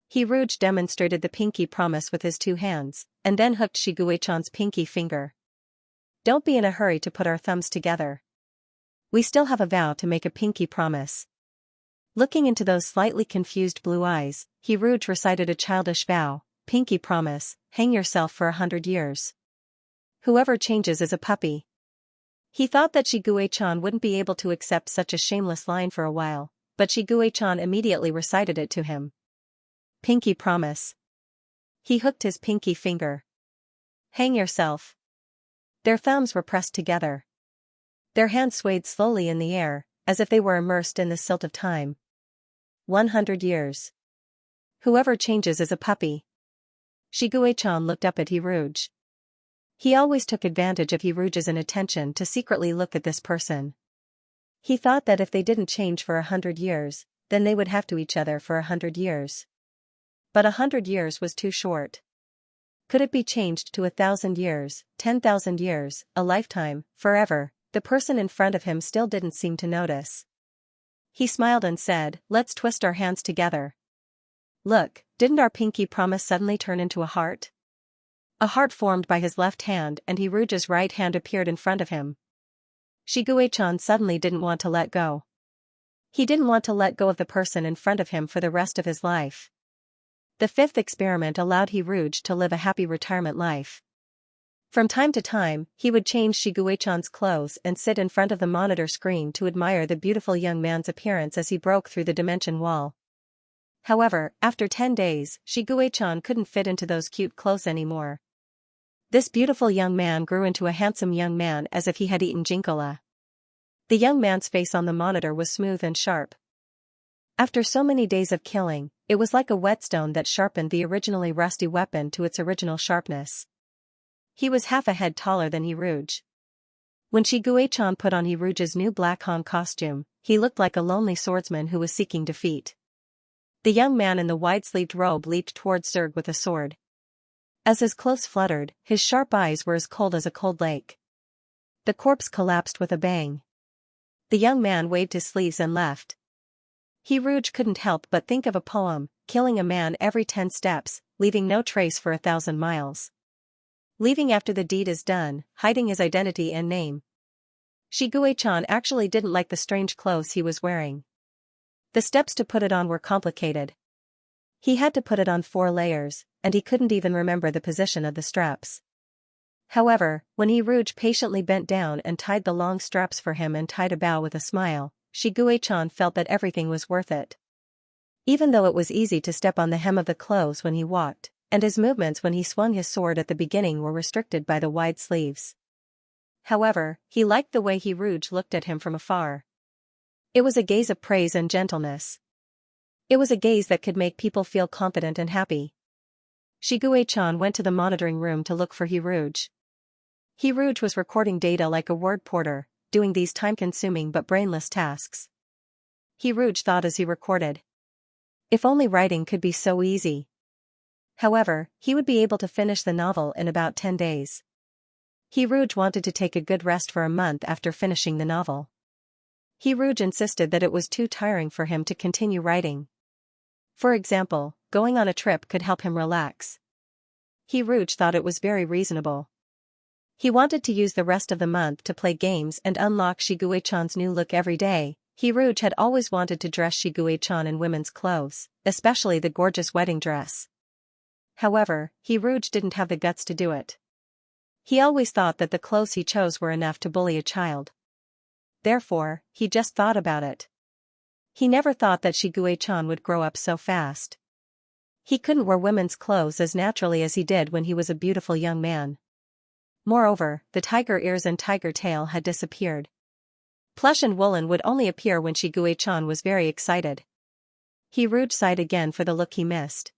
He Rouge demonstrated the pinky promise with his two hands, and then hooked Shiguei-chan's pinky finger. "Don't be in a hurry to put our thumbs together. We still have a vow to make a pinky promise." Looking into those slightly confused blue eyes, He Rouge recited a childish vow, "Pinky promise, hang yourself for 100 years. Whoever changes is a puppy." He thought that Shiguei-chan wouldn't be able to accept such a shameless line for a while, but Shiguei-chan immediately recited it to him. "Pinky promise." He hooked his pinky finger. "Hang yourself." Their thumbs were pressed together. Their hands swayed slowly in the air, as if they were immersed in the silt of time. 100 years. Whoever changes is a puppy. Shiguei-chan looked up at He Rouge. He always took advantage of He Rouge's inattention to secretly look at this person. He thought that if they didn't change for 100 years, then they would have to each other for 100 years. But 100 years was too short. Could it be changed to 1,000 years, 10,000 years, a lifetime, forever? The person in front of him still didn't seem to notice. He smiled and said, "Let's twist our hands together." Look, didn't our pinky promise suddenly turn into a heart? A heart formed by his left hand, and He Rouge's right hand appeared in front of him. Shiguei-chan suddenly didn't want to let go. He didn't want to let go of the person in front of him for the rest of his life. The fifth experiment allowed He Rouge to live a happy retirement life. From time to time, he would change Shiguei-chan's clothes and sit in front of the monitor screen to admire the beautiful young man's appearance as he broke through the dimension wall. However, after 10 days, Shiguei-chan couldn't fit into those cute clothes anymore. This beautiful young man grew into a handsome young man as if he had eaten jinkola. The young man's face on the monitor was smooth and sharp. After so many days of killing, it was like a whetstone that sharpened the originally rusty weapon to its original sharpness. He was half a head taller than He Rouge. When Shiguei-chan put on He Rouge's new black Han costume, he looked like a lonely swordsman who was seeking defeat. The young man in the wide-sleeved robe leaped towards Zerg with a sword. As his clothes fluttered, his sharp eyes were as cold as a cold lake. The corpse collapsed with a bang. The young man waved his sleeves and left. He Rouge couldn't help but think of a poem, "Killing a man every 10 steps, leaving no trace for 1,000 miles. Leaving after the deed is done, hiding his identity and name. Shiguei-chan actually didn't like the strange clothes he was wearing. The steps to put it on were complicated. He had to put it on 4 layers, and he couldn't even remember the position of the straps. However, when Hiruge patiently bent down and tied the long straps for him and tied a bow with a smile, Shiguei-chan felt that everything was worth it. Even though it was easy to step on the hem of the clothes when he walked, and his movements when he swung his sword at the beginning were restricted by the wide sleeves. However, he liked the way Hiruge looked at him from afar. It was a gaze of praise and gentleness. It was a gaze that could make people feel confident and happy. Shiguei-chan went to the monitoring room to look for Hiruge. Hiruge was recording data like a word porter, doing these time-consuming but brainless tasks. Hiruge thought as he recorded. If only writing could be so easy. However, he would be able to finish the novel in about 10 days. Hiruge wanted to take a good rest for a month after finishing the novel. Hiruge insisted that it was too tiring for him to continue writing. For example, going on a trip could help him relax. Hiruge thought it was very reasonable. He wanted to use the rest of the month to play games and unlock Shiguei-chan's new look every day. Hiruge had always wanted to dress Shiguei-chan in women's clothes, especially the gorgeous wedding dress. However, Hiruge didn't have the guts to do it. He always thought that the clothes he chose were enough to bully a child. Therefore, he just thought about it. He never thought that Shiguei-chan would grow up so fast. He couldn't wear women's clothes as naturally as he did when he was a beautiful young man. Moreover, the tiger ears and tiger tail had disappeared. Plush and woolen would only appear when Shiguei-chan was very excited. Hiruge sighed again for the look he missed.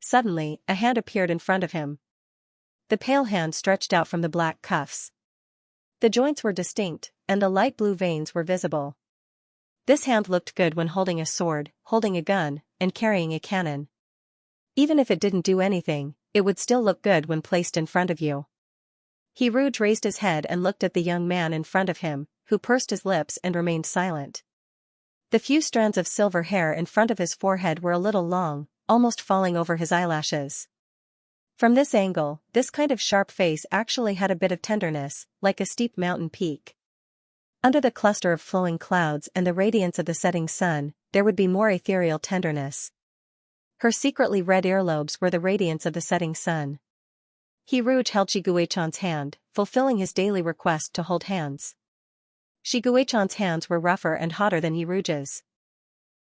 Suddenly, a hand appeared in front of him. The pale hand stretched out from the black cuffs. The joints were distinct, and the light blue veins were visible. This hand looked good when holding a sword, holding a gun, and carrying a cannon. Even if it didn't do anything, it would still look good when placed in front of you. Hiruge raised his head and looked at the young man in front of him, who pursed his lips and remained silent. The few strands of silver hair in front of his forehead were a little long, almost falling over his eyelashes. From this angle, this kind of sharp face actually had a bit of tenderness, like a steep mountain peak. Under the cluster of flowing clouds and the radiance of the setting sun, there would be more ethereal tenderness. Her secretly red earlobes were the radiance of the setting sun. Hiruge held Shiguei-chan's hand, fulfilling his daily request to hold hands. Shiguei-chan's hands were rougher and hotter than Hiruge's.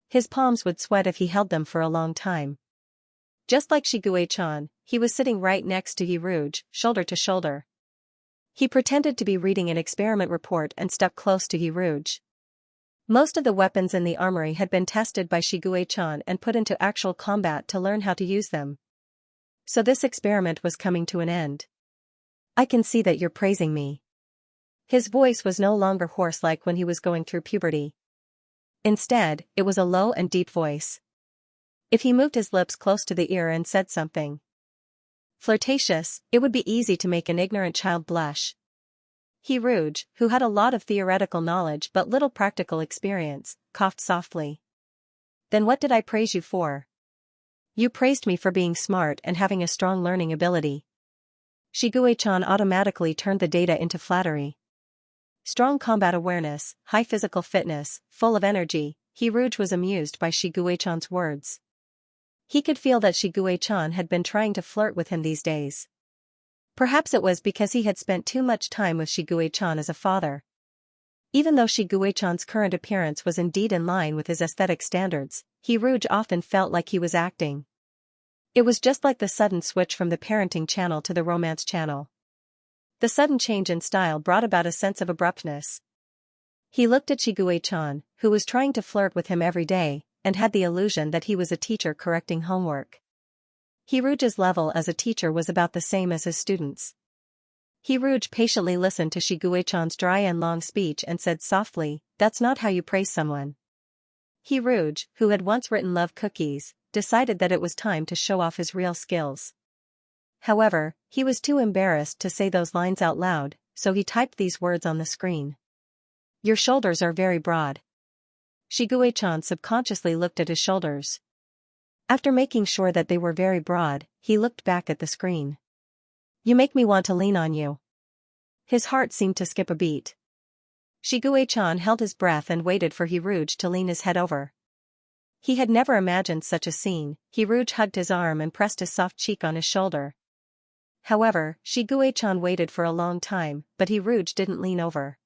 His palms would sweat if he held them for a long time. Just like Shiguei-chan, he was sitting right next to Hiruge, shoulder to shoulder. He pretended to be reading an experiment report and stuck close to Hiruge. Most of the weapons in the armory had been tested by Shiguei-chan and put into actual combat to learn how to use them. So this experiment was coming to an end. I can see that you're praising me. His voice was no longer hoarse like when he was going through puberty. Instead, it was a low and deep voice. If he moved his lips close to the ear and said something flirtatious, it would be easy to make an ignorant child blush. Hiruge, who had a lot of theoretical knowledge but little practical experience, coughed softly. Then what did I praise you for? You praised me for being smart and having a strong learning ability. Shiguei-chan automatically turned the data into flattery. Strong combat awareness, high physical fitness, full of energy. Hiruge was amused by Shiguei-chan's words. He could feel that Shiguei-chan had been trying to flirt with him these days. Perhaps it was because he had spent too much time with Shiguei-chan as a father. Even though Shiguei-chan's current appearance was indeed in line with his aesthetic standards, Hiruge often felt like he was acting. It was just like the sudden switch from the parenting channel to the romance channel. The sudden change in style brought about a sense of abruptness. He looked at Shiguei-chan, who was trying to flirt with him every day, and had the illusion that he was a teacher correcting homework. Hiruge's level as a teacher was about the same as his students. Hiruge patiently listened to Shiguei-chan's dry and long speech and said softly, "That's not how you praise someone." Hiruge, who had once written love cookies, decided that it was time to show off his real skills. However, he was too embarrassed to say those lines out loud, so he typed these words on the screen. "Your shoulders are very broad." Shiguei-chan subconsciously looked at his shoulders. After making sure that they were very broad, he looked back at the screen. You make me want to lean on you. His heart seemed to skip a beat. Shiguei-chan held his breath and waited for Hiruj to lean his head over. He had never imagined such a scene. Hiruj hugged his arm and pressed his soft cheek on his shoulder. However, Shiguei-chan waited for a long time, but Hiruj didn't lean over.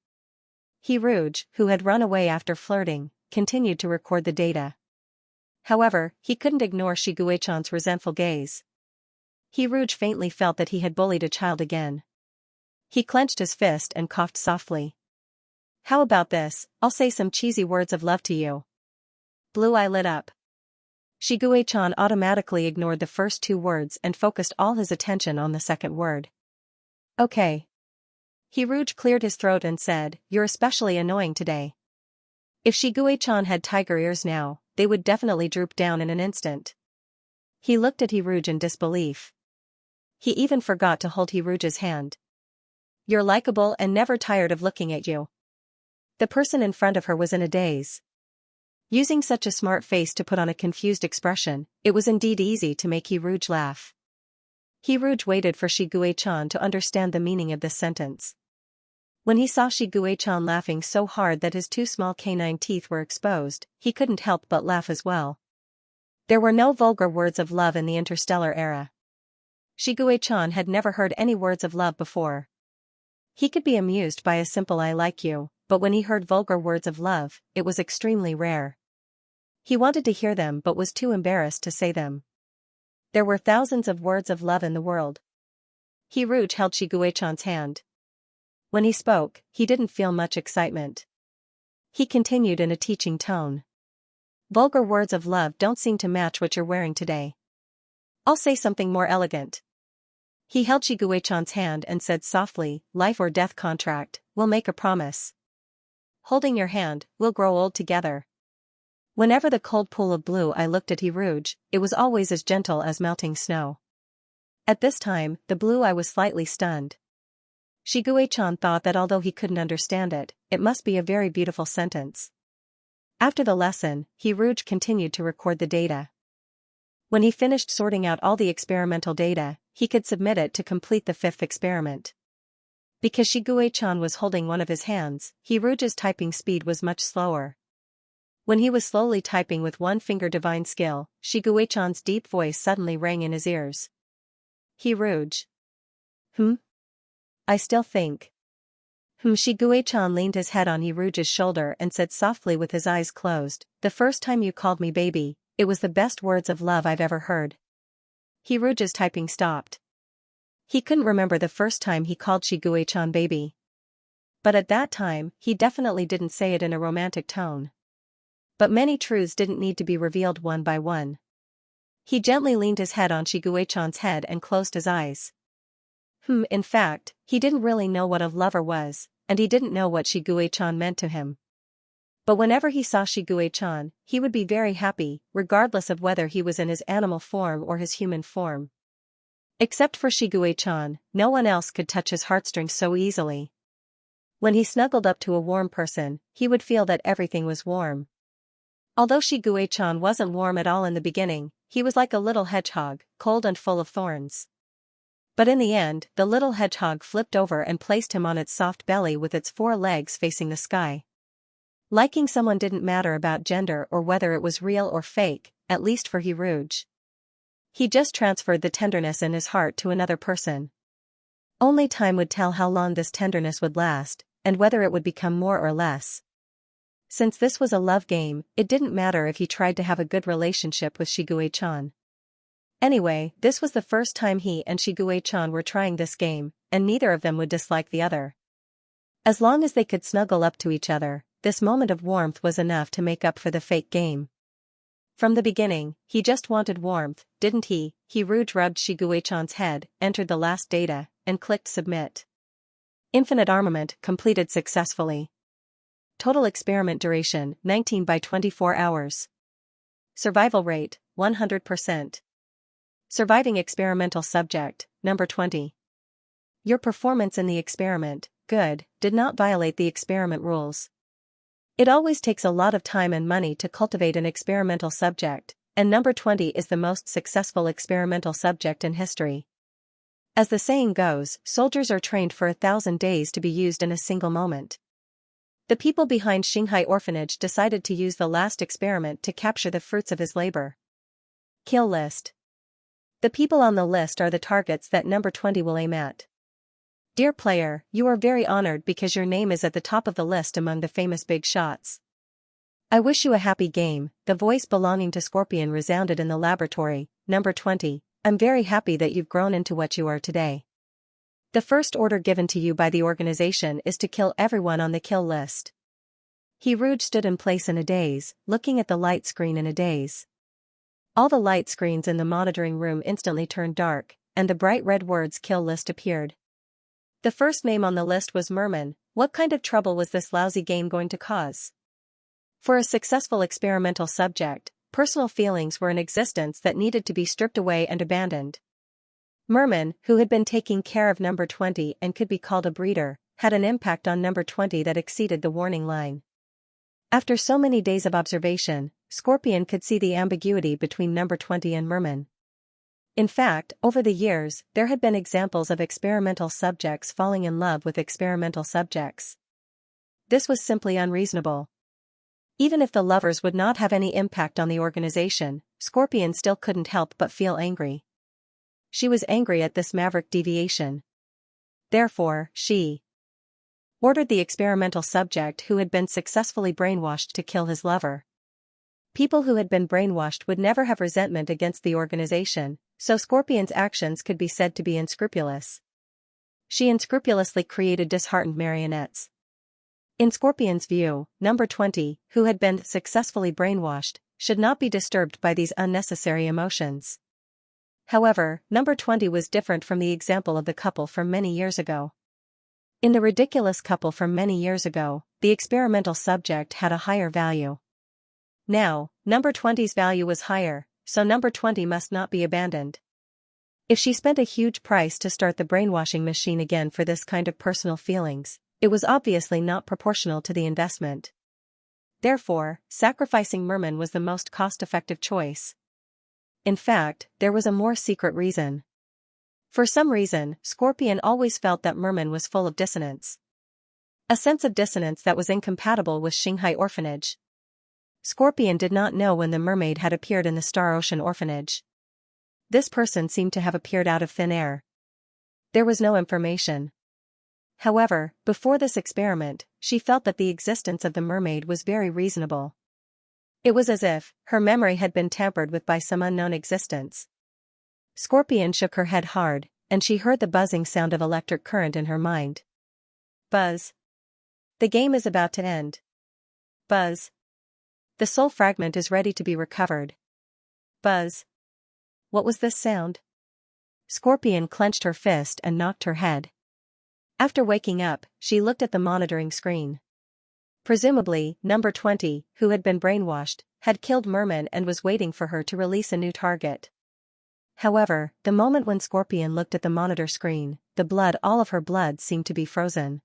Hiruj, who had run away after flirting, continued to record the data. However, he couldn't ignore Shiguei-chan's resentful gaze. Hiruj faintly felt that he had bullied a child again. He clenched his fist and coughed softly. How about this? I'll say some cheesy words of love to you. Blue eye lit up. Shiguei-chan automatically ignored the first two words and focused all his attention on the second word. Okay. Hiruj cleared his throat and said, You're especially annoying today. If Shiguei-chan had tiger ears now, they would definitely droop down in an instant. He looked at Hiruj in disbelief. He even forgot to hold Hiruj's hand. You're likable and never tired of looking at you. The person in front of her was in a daze. Using such a smart face to put on a confused expression, it was indeed easy to make Hiruj laugh. Hiruj waited for Shiguei-chan to understand the meaning of this sentence. When he saw Shiguei-chan laughing so hard that his two small canine teeth were exposed, he couldn't help but laugh as well. There were no vulgar words of love in the interstellar era. Shiguei-chan had never heard any words of love before. He could be amused by a simple I like you, but when he heard vulgar words of love, it was extremely rare. He wanted to hear them but was too embarrassed to say them. There were thousands of words of love in the world. Hiruj held Shiguei-chan's hand. When he spoke, he didn't feel much excitement. He continued in a teaching tone. Vulgar words of love don't seem to match what you're wearing today. I'll say something more elegant. He held Shiguei-chan's hand and said softly, life or death contract, we'll make a promise. Holding your hand, we'll grow old together. Whenever the cold pool of blue eye looked at Hiruj, it was always as gentle as melting snow. At this time, the blue eye was slightly stunned. Shiguei-chan thought that although he couldn't understand it, it must be a very beautiful sentence. After the lesson, Hiruj continued to record the data. When he finished sorting out all the experimental data, he could submit it to complete the fifth experiment. Because Shiguei-chan was holding one of his hands, Hiruj's typing speed was much slower. When he was slowly typing with one finger divine skill, Shiguei-chan's deep voice suddenly rang in his ears. Hiruj. I still think. Shiguei-chan leaned his head on Hiruj's shoulder and said softly with his eyes closed, the first time you called me baby, it was the best words of love I've ever heard. Hiruj's typing stopped. He couldn't remember the first time he called Shiguei-chan baby. But at that time, he definitely didn't say it in a romantic tone. But many truths didn't need to be revealed one by one. He gently leaned his head on Shiguei-chan's head and closed his eyes. In fact, he didn't really know what a lover was, and he didn't know what Shiguei-chan meant to him. But whenever he saw Shiguei-chan, he would be very happy, regardless of whether he was in his animal form or his human form. Except for Shiguei-chan, no one else could touch his heartstrings so easily. When he snuggled up to a warm person, he would feel that everything was warm. Although Shiguei-chan wasn't warm at all in the beginning, he was like a little hedgehog, cold and full of thorns. But in the end, the little hedgehog flipped over and placed him on its soft belly with its 4 legs facing the sky. Liking someone didn't matter about gender or whether it was real or fake, at least for Hiruj. He just transferred the tenderness in his heart to another person. Only time would tell how long this tenderness would last, and whether it would become more or less. Since this was a love game, it didn't matter if he tried to have a good relationship with Shiguei-chan. Anyway, this was the first time he and Shiguei-chan were trying this game, and neither of them would dislike the other. As long as they could snuggle up to each other, this moment of warmth was enough to make up for the fake game. From the beginning, he just wanted warmth, didn't he? Hiruj rubbed Shiguei-chan's head, entered the last data, and clicked submit. Infinite armament completed successfully. Total experiment duration 19 by 24 hours. Survival rate 100%. Surviving experimental subject, number 20. Your performance in the experiment, good, did not violate the experiment rules. It always takes a lot of time and money to cultivate an experimental subject, and number 20 is the most successful experimental subject in history. As the saying goes, soldiers are trained for 1,000 days to be used in a single moment. The people behind Xianxia Orphanage decided to use the last experiment to capture the fruits of his labor. Kill list. The people on the list are the targets that number 20 will aim at. Dear player, you are very honored because your name is at the top of the list among the famous big shots. I wish you a happy game. The voice belonging to Scorpion resounded in the laboratory. Number 20, I'm very happy that you've grown into what you are today. The first order given to you by the organization is to kill everyone on the kill list. Rouge stood in place in a daze, looking at the light screen in a daze. All the light screens in the monitoring room instantly turned dark, and the bright red words kill list appeared. The first name on the list was Merman. What kind of trouble was this lousy game going to cause? For a successful experimental subject, personal feelings were in existence that needed to be stripped away and abandoned. Merman, who had been taking care of number 20 and could be called a breeder, had an impact on number 20 that exceeded the warning line. After so many days of observation, Scorpion could see the ambiguity between number 20 and Merman. In fact, over the years, there had been examples of experimental subjects falling in love with experimental subjects. This was simply unreasonable. Even if the lovers would not have any impact on the organization, Scorpion still couldn't help but feel angry. She was angry at this maverick deviation. Therefore, she ordered the experimental subject who had been successfully brainwashed to kill his lover. People who had been brainwashed would never have resentment against the organization, so Scorpion's actions could be said to be unscrupulous. She unscrupulously created disheartened marionettes. In Scorpion's view, number 20, who had been successfully brainwashed, should not be disturbed by these unnecessary emotions. However, number 20 was different from the example of the couple from many years ago. In the ridiculous couple from many years ago, the experimental subject had a higher value. Now, number 20's value was higher, so number 20 must not be abandoned. If she spent a huge price to start the brainwashing machine again for this kind of personal feelings, it was obviously not proportional to the investment. Therefore, sacrificing Merman was the most cost-effective choice. In fact, there was a more secret reason. For some reason, Scorpion always felt that Merman was full of dissonance. A sense of dissonance that was incompatible with Xianxia Orphanage. Scorpion did not know when the mermaid had appeared in the Star Ocean Orphanage. This person seemed to have appeared out of thin air. There was no information. However, before this experiment, she felt that the existence of the mermaid was very reasonable. It was as if her memory had been tampered with by some unknown existence. Scorpion shook her head hard, and she heard the buzzing sound of electric current in her mind. Buzz. The game is about to end. Buzz. The soul fragment is ready to be recovered. Buzz. What was this sound? Scorpion clenched her fist and knocked her head. After waking up, she looked at the monitoring screen. Presumably, number 20, who had been brainwashed, had killed Merman and was waiting for her to release a new target. However, the moment when Scorpion looked at the monitor screen, all of her blood seemed to be frozen.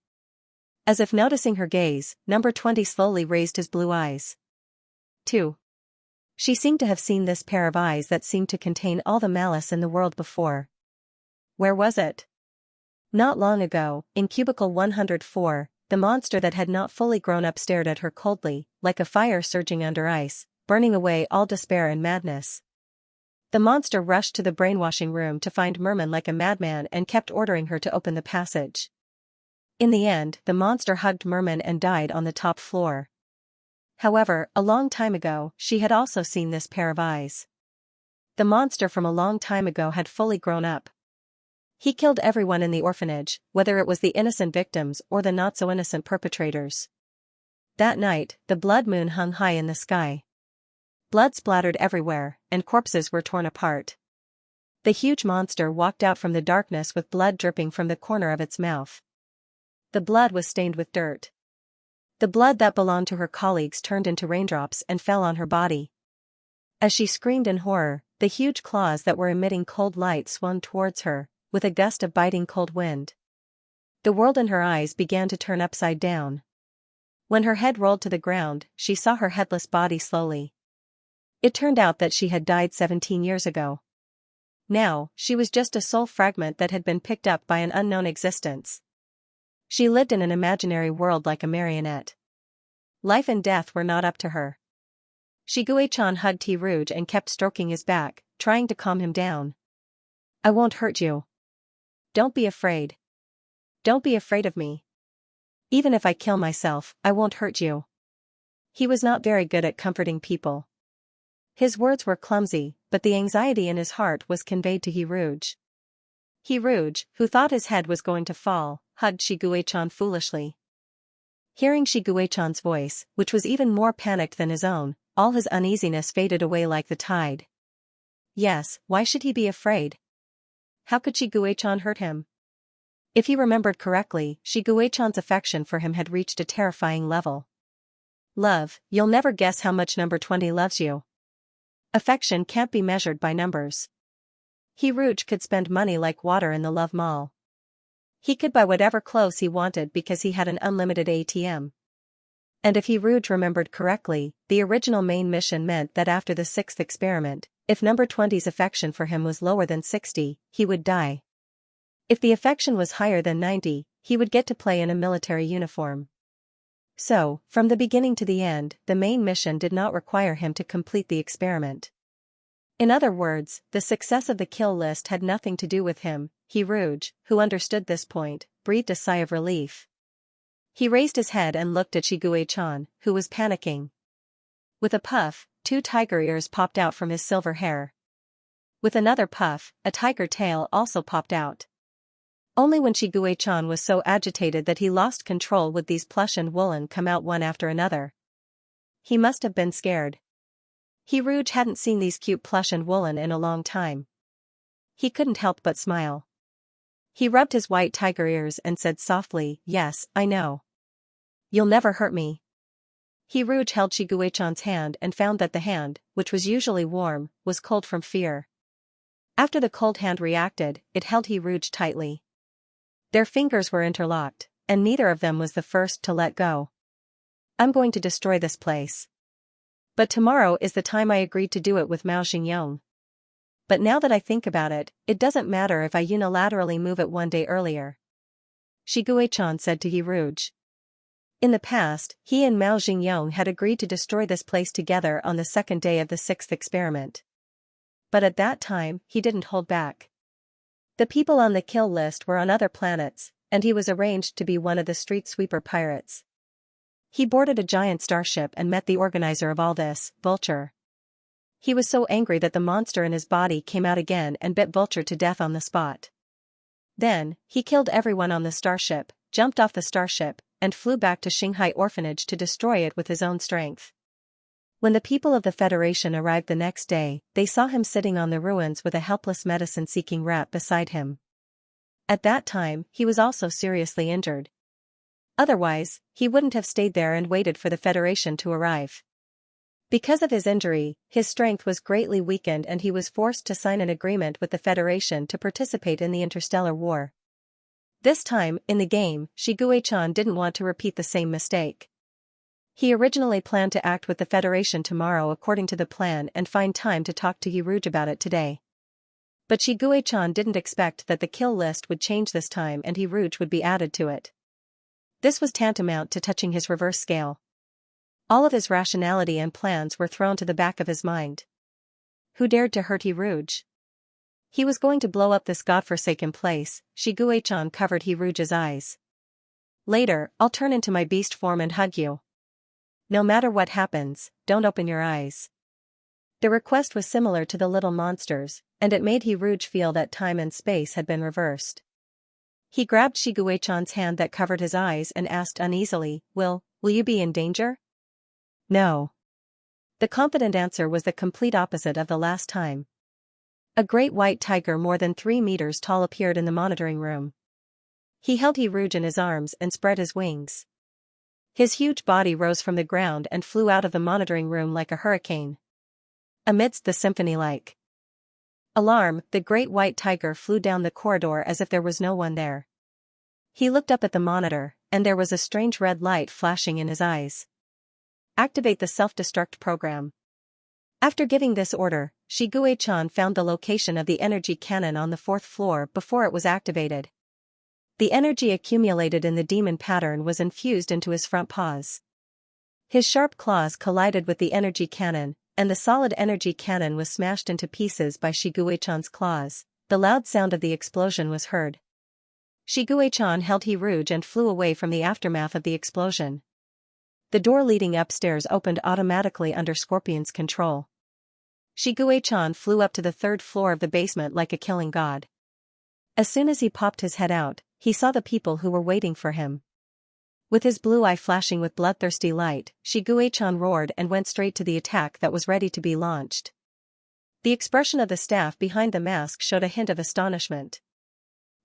As if noticing her gaze, number 20 slowly raised his blue eyes. 2. She seemed to have seen this pair of eyes that seemed to contain all the malice in the world before. Where was it? Not long ago, in cubicle 104, the monster that had not fully grown up stared at her coldly, like a fire surging under ice, burning away all despair and madness. The monster rushed to the brainwashing room to find Merman like a madman and kept ordering her to open the passage. In the end, the monster hugged Merman and died on the top floor. However, a long time ago, she had also seen this pair of eyes. The monster from a long time ago had fully grown up. He killed everyone in the orphanage, whether it was the innocent victims or the not-so-innocent perpetrators. That night, the blood moon hung high in the sky. Blood splattered everywhere, and corpses were torn apart. The huge monster walked out from the darkness with blood dripping from the corner of its mouth. The blood was stained with dirt. The blood that belonged to her colleagues turned into raindrops and fell on her body. As she screamed in horror, the huge claws that were emitting cold light swung towards her, with a gust of biting cold wind. The world in her eyes began to turn upside down. When her head rolled to the ground, she saw her headless body slowly It turned out that she had died 17 years ago. Now, she was just a soul fragment that had been picked up by an unknown existence. She lived in an imaginary world like a marionette. Life and death were not up to her. Shiguei-chan hugged T-Rouge and kept stroking his back, trying to calm him down. I won't hurt you. Don't be afraid. Don't be afraid of me. Even if I kill myself, I won't hurt you. He was not very good at comforting people. His words were clumsy, but the anxiety in his heart was conveyed to He-Rouge. He-Rouge, who thought his head was going to fall, hugged Shiguei-chan foolishly. Hearing Shiguei-chan's voice, which was even more panicked than his own, all his uneasiness faded away like the tide. Yes, why should he be afraid? How could Shiguei-chan hurt him? If he remembered correctly, Shiguei-chan's affection for him had reached a terrifying level. Love, you'll never guess how much number 20 loves you. Affection can't be measured by numbers. He-Rouge could spend money like water in the Love Mall. He could buy whatever clothes he wanted because he had an unlimited ATM. And if He-Rouge remembered correctly, the original main mission meant that after the 6th experiment, if number 20's affection for him was lower than 60, he would die. If the affection was higher than 90, he would get to play in a military uniform. So, from the beginning to the end, the main mission did not require him to complete the experiment. In other words, the success of the kill list had nothing to do with him. He-Rouge, who understood this point, breathed a sigh of relief. He raised his head and looked at Shiguei-chan, who was panicking. With a puff, 2 tiger ears popped out from his silver hair. With another puff, a tiger tail also popped out. Only when Shiguei-chan was so agitated that he lost control would these plush and woolen come out one after another. He must have been scared. He-Rouge hadn't seen these cute plush and woolen in a long time. He couldn't help but smile. He rubbed his white tiger ears and said softly, yes, I know. You'll never hurt me. He-Rouge held Shiguei-chan's hand and found that the hand, which was usually warm, was cold from fear. After the cold hand reacted, it held He-Rouge tightly. Their fingers were interlocked, and neither of them was the first to let go. I'm going to destroy this place. But tomorrow is the time I agreed to do it with Mao Xingyong. But now that I think about it, it doesn't matter if I unilaterally move it one day earlier. Shiguei-chan said to He-Rouge. In the past, he and Mao Xingyong had agreed to destroy this place together on the 2nd day of the 6th experiment. But at that time, he didn't hold back. The people on the kill list were on other planets, and he was arranged to be one of the street sweeper pirates. He boarded a giant starship and met the organizer of all this, Vulture. He was so angry that the monster in his body came out again and bit Vulture to death on the spot. Then, he killed everyone on the starship, jumped off the starship, and flew back to Shanghai Orphanage to destroy it with his own strength. When the people of the Federation arrived the next day, they saw him sitting on the ruins with a helpless medicine-seeking rat beside him. At that time, he was also seriously injured. Otherwise, he wouldn't have stayed there and waited for the Federation to arrive. Because of his injury, his strength was greatly weakened and he was forced to sign an agreement with the Federation to participate in the interstellar war. This time, in the game, Shiguei-chan didn't want to repeat the same mistake. He originally planned to act with the Federation tomorrow according to the plan and find time to talk to He-Rouge about it today. But Shiguei-chan didn't expect that the kill list would change this time and He-Rouge would be added to it. This was tantamount to touching his reverse scale. All of his rationality and plans were thrown to the back of his mind. Who dared to hurt He-Rouge? He was going to blow up this godforsaken place. Shiguei-chan covered He-Rouge's eyes. Later, I'll turn into my beast form and hug you. No matter what happens, don't open your eyes. The request was similar to the little monster's, and it made He-Rouge feel that time and space had been reversed. He grabbed Shiguei-chan's hand that covered his eyes and asked uneasily, Will you be in danger? No. The confident answer was the complete opposite of the last time. A great white tiger more than 3 meters tall appeared in the monitoring room. He held He-Rouge in his arms and spread his wings. His huge body rose from the ground and flew out of the monitoring room like a hurricane. Amidst the symphony-like alarm, the great white tiger flew down the corridor as if there was no one there. He looked up at the monitor, and there was a strange red light flashing in his eyes. Activate the self-destruct program. After giving this order, Shiguei-chan found the location of the energy cannon on the fourth floor before it was activated. The energy accumulated in the demon pattern was infused into his front paws. His sharp claws collided with the energy cannon, and the solid energy cannon was smashed into pieces by Shiguei-chan's claws. The loud sound of the explosion was heard. Shiguei-chan held Hiruge and flew away from the aftermath of the explosion. The door leading upstairs opened automatically under Scorpion's control. Shiguei-chan flew up to the third floor of the basement like a killing god. As soon as he popped his head out, he saw the people who were waiting for him. With his blue eye flashing with bloodthirsty light, Shiguei-chan roared and went straight to the attack that was ready to be launched. The expression of the staff behind the mask showed a hint of astonishment.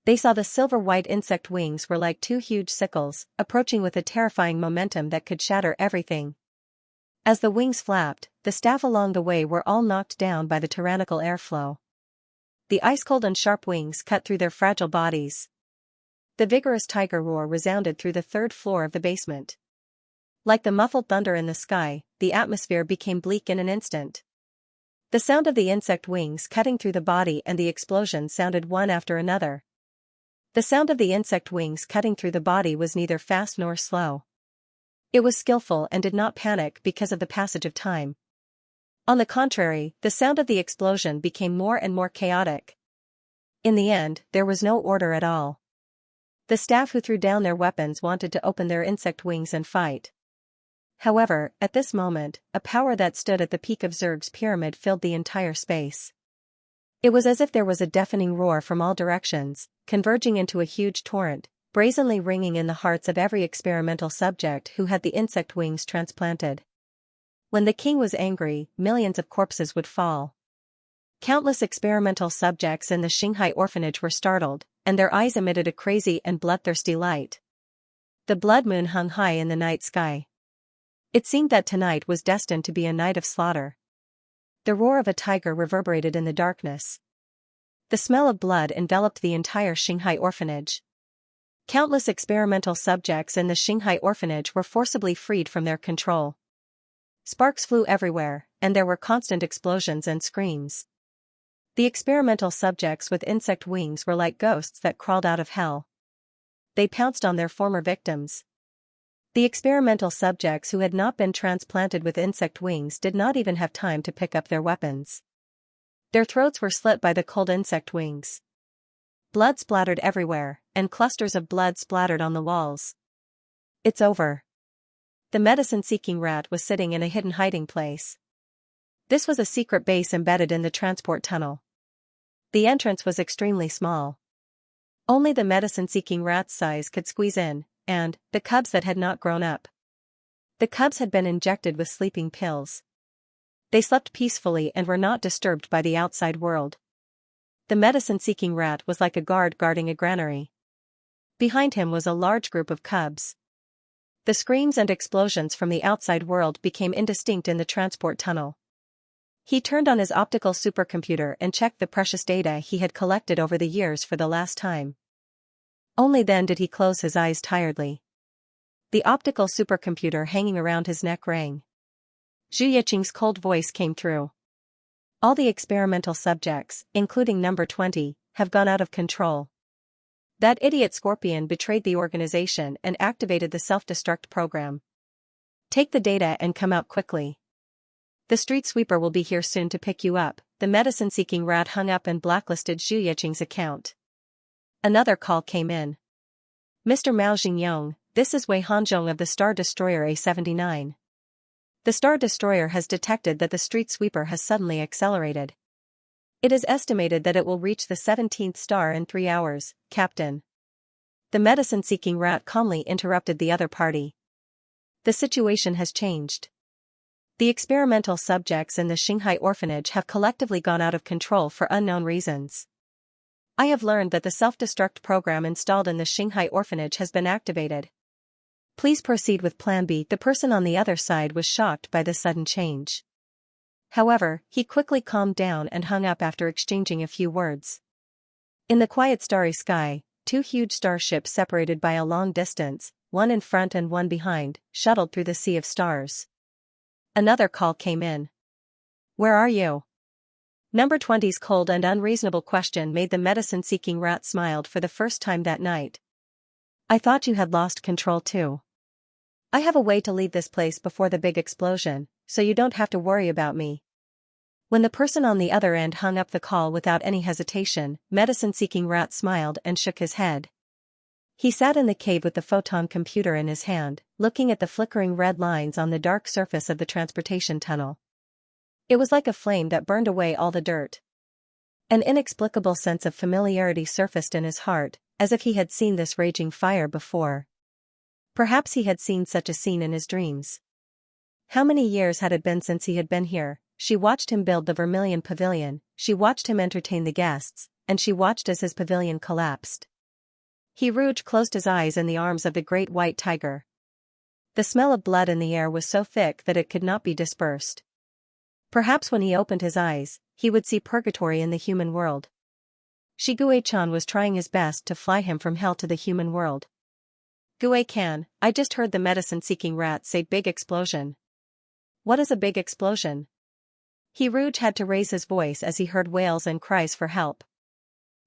They saw the silver-white insect wings were like two huge sickles, approaching with a terrifying momentum that could shatter everything. As the wings flapped, the staff along the way were all knocked down by the tyrannical airflow. The ice-cold and sharp wings cut through their fragile bodies. The vigorous tiger roar resounded through the third floor of the basement. Like the muffled thunder in the sky, the atmosphere became bleak in an instant. The sound of the insect wings cutting through the body and the explosion sounded one after another. The sound of the insect wings cutting through the body was neither fast nor slow. It was skillful and did not panic because of the passage of time. On the contrary, the sound of the explosion became more and more chaotic. In the end, there was no order at all. The staff who threw down their weapons wanted to open their insect wings and fight. However, at this moment, a power that stood at the peak of Zerg's pyramid filled the entire space. It was as if there was a deafening roar from all directions, converging into a huge torrent, brazenly ringing in the hearts of every experimental subject who had the insect wings transplanted. When the king was angry, millions of corpses would fall. Countless experimental subjects in the Xinghai orphanage were startled, and their eyes emitted a crazy and bloodthirsty light. The blood moon hung high in the night sky. It seemed that tonight was destined to be a night of slaughter. The roar of a tiger reverberated in the darkness. The smell of blood enveloped the entire Xinghai orphanage. Countless experimental subjects in the Xinghai orphanage were forcibly freed from their control. Sparks flew everywhere, and there were constant explosions and screams. The experimental subjects with insect wings were like ghosts that crawled out of hell. They pounced on their former victims. The experimental subjects who had not been transplanted with insect wings did not even have time to pick up their weapons. Their throats were slit by the cold insect wings. Blood splattered everywhere, and clusters of blood splattered on the walls. It's over. The medicine-seeking rat was sitting in a hidden hiding place. This was a secret base embedded in the transport tunnel. The entrance was extremely small. Only the medicine-seeking rat's size could squeeze in, and the cubs that had not grown up. The cubs had been injected with sleeping pills. They slept peacefully and were not disturbed by the outside world. The medicine-seeking rat was like a guard guarding a granary. Behind him was a large group of cubs. The screams and explosions from the outside world became indistinct in the transport tunnel. He turned on his optical supercomputer and checked the precious data he had collected over the years for the last time. Only then did he close his eyes tiredly. The optical supercomputer hanging around his neck rang. Zhu Yiqing's cold voice came through. All the experimental subjects, including number 20, have gone out of control. That idiot Scorpion betrayed the organization and activated the self-destruct program. Take the data and come out quickly. The street sweeper will be here soon to pick you up. The medicine-seeking rat hung up and blacklisted Zhu Yiqing's account. Another call came in. Mr. Mao Jingyong, this is Wei Hanzhong of the Star Destroyer A-79. The Star Destroyer has detected that the street sweeper has suddenly accelerated. It is estimated that it will reach the 17th star in 3 hours, Captain. The medicine-seeking rat calmly interrupted the other party. The situation has changed. The experimental subjects in the Xinghai orphanage have collectively gone out of control for unknown reasons. I have learned that the self-destruct program installed in the Xinghai orphanage has been activated. Please proceed with Plan B. The person on the other side was shocked by this sudden change. However, he quickly calmed down and hung up after exchanging a few words. In the quiet starry sky, 2 huge starships separated by a long distance, one in front and one behind, shuttled through the sea of stars. Another call came in. Where are you? Number 20's cold and unreasonable question made the medicine-seeking rat smiled for the first time that night. I thought you had lost control too. I have a way to leave this place before the big explosion, so you don't have to worry about me. When the person on the other end hung up the call without any hesitation, medicine-seeking rat smiled and shook his head. He sat in the cave with the photon computer in his hand, looking at the flickering red lines on the dark surface of the transportation tunnel. It was like a flame that burned away all the dirt. An inexplicable sense of familiarity surfaced in his heart, as if he had seen this raging fire before. Perhaps he had seen such a scene in his dreams. How many years had it been since he had been here? She watched him build the Vermilion Pavilion, she watched him entertain the guests, and she watched as his pavilion collapsed. Rouge closed his eyes in the arms of the great white tiger. The smell of blood in the air was so thick that it could not be dispersed. Perhaps when he opened his eyes, he would see purgatory in the human world. Gue-chan was trying his best to fly him from hell to the human world. Gue-can, I just heard the medicine-seeking rat say big explosion. What is a big explosion? Rouge had to raise his voice as he heard wails and cries for help.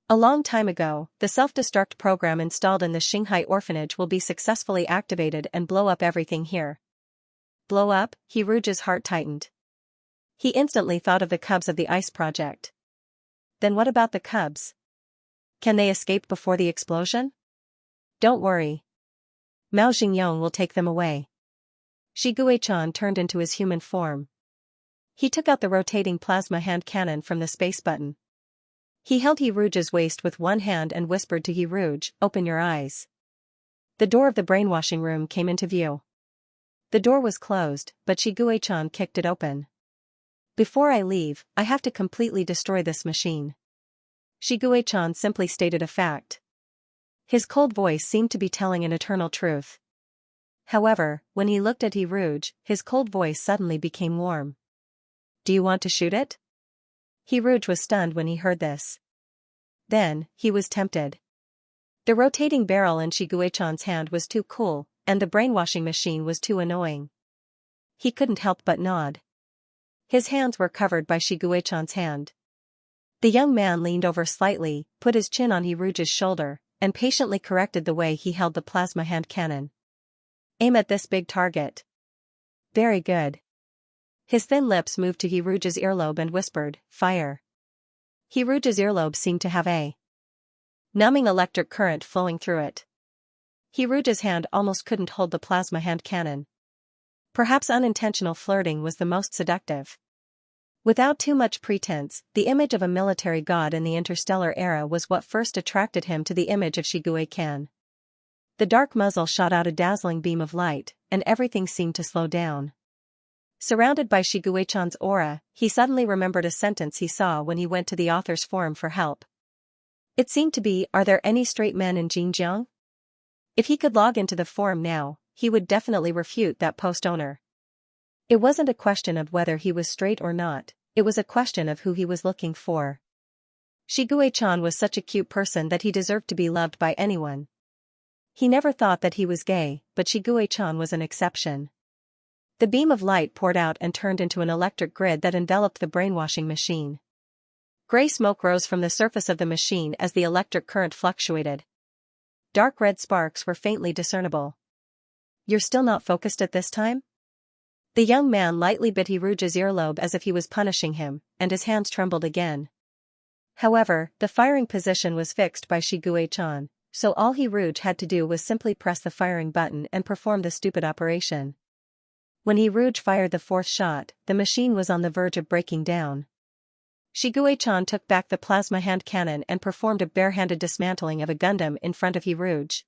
A long time ago, the self-destruct program installed in the Shanghai orphanage will be successfully activated and blow up everything here. Blow up? Rouge's heart tightened. He instantly thought of the cubs of the ice project. Then what about the cubs? Can they escape before the explosion? Don't worry. Mao Xingyong will take them away. Gue-chan turned into his human form. He took out the rotating plasma hand cannon from the space button. He held Rouge's waist with one hand and whispered to Rouge, "Open your eyes." The door of the brainwashing room came into view. The door was closed, but Gue-chan kicked it open. Before I leave, I have to completely destroy this machine. Gue-chan simply stated a fact. His cold voice seemed to be telling an eternal truth. However, when he looked at Rouge, his cold voice suddenly became warm. Do you want to shoot it? Rouge was stunned when he heard this. Then, he was tempted. The rotating barrel in Gue-chan's hand was too cool, and the brainwashing machine was too annoying. He couldn't help but nod. His hands were covered by Gue-chan's hand. The young man leaned over slightly, put his chin on Rouge's shoulder, and patiently corrected the way he held the plasma hand cannon. Aim at this big target. Very good. His thin lips moved to Rouge's earlobe and whispered, "Fire." Rouge's earlobe seemed to have a numbing electric current flowing through it. Rouge's hand almost couldn't hold the plasma hand cannon. Perhaps unintentional flirting was the most seductive. Without too much pretense, the image of a military god in the interstellar era was what first attracted him to the image of Gue-can. The dark muzzle shot out a dazzling beam of light, and everything seemed to slow down. Surrounded by Gue-chan's aura, he suddenly remembered a sentence he saw when he went to the author's forum for help. It seemed to be, "Are there any straight men in Xinjiang?" If he could log into the forum now, he would definitely refute that post owner. It wasn't a question of whether he was straight or not, it was a question of who he was looking for. Gue-chan was such a cute person that he deserved to be loved by anyone. He never thought that he was gay, but Gue-chan was an exception. The beam of light poured out and turned into an electric grid that enveloped the brainwashing machine. Gray smoke rose from the surface of the machine as the electric current fluctuated. Dark red sparks were faintly discernible. You're still not focused at this time? The young man lightly bit Rouge's earlobe as if he was punishing him, and his hands trembled again. However, the firing position was fixed by Gue-chan, so all Rouge had to do was simply press the firing button and perform the stupid operation. When Rouge fired the fourth shot, the machine was on the verge of breaking down. Gue-chan took back the plasma hand cannon and performed a barehanded dismantling of a Gundam in front of Rouge.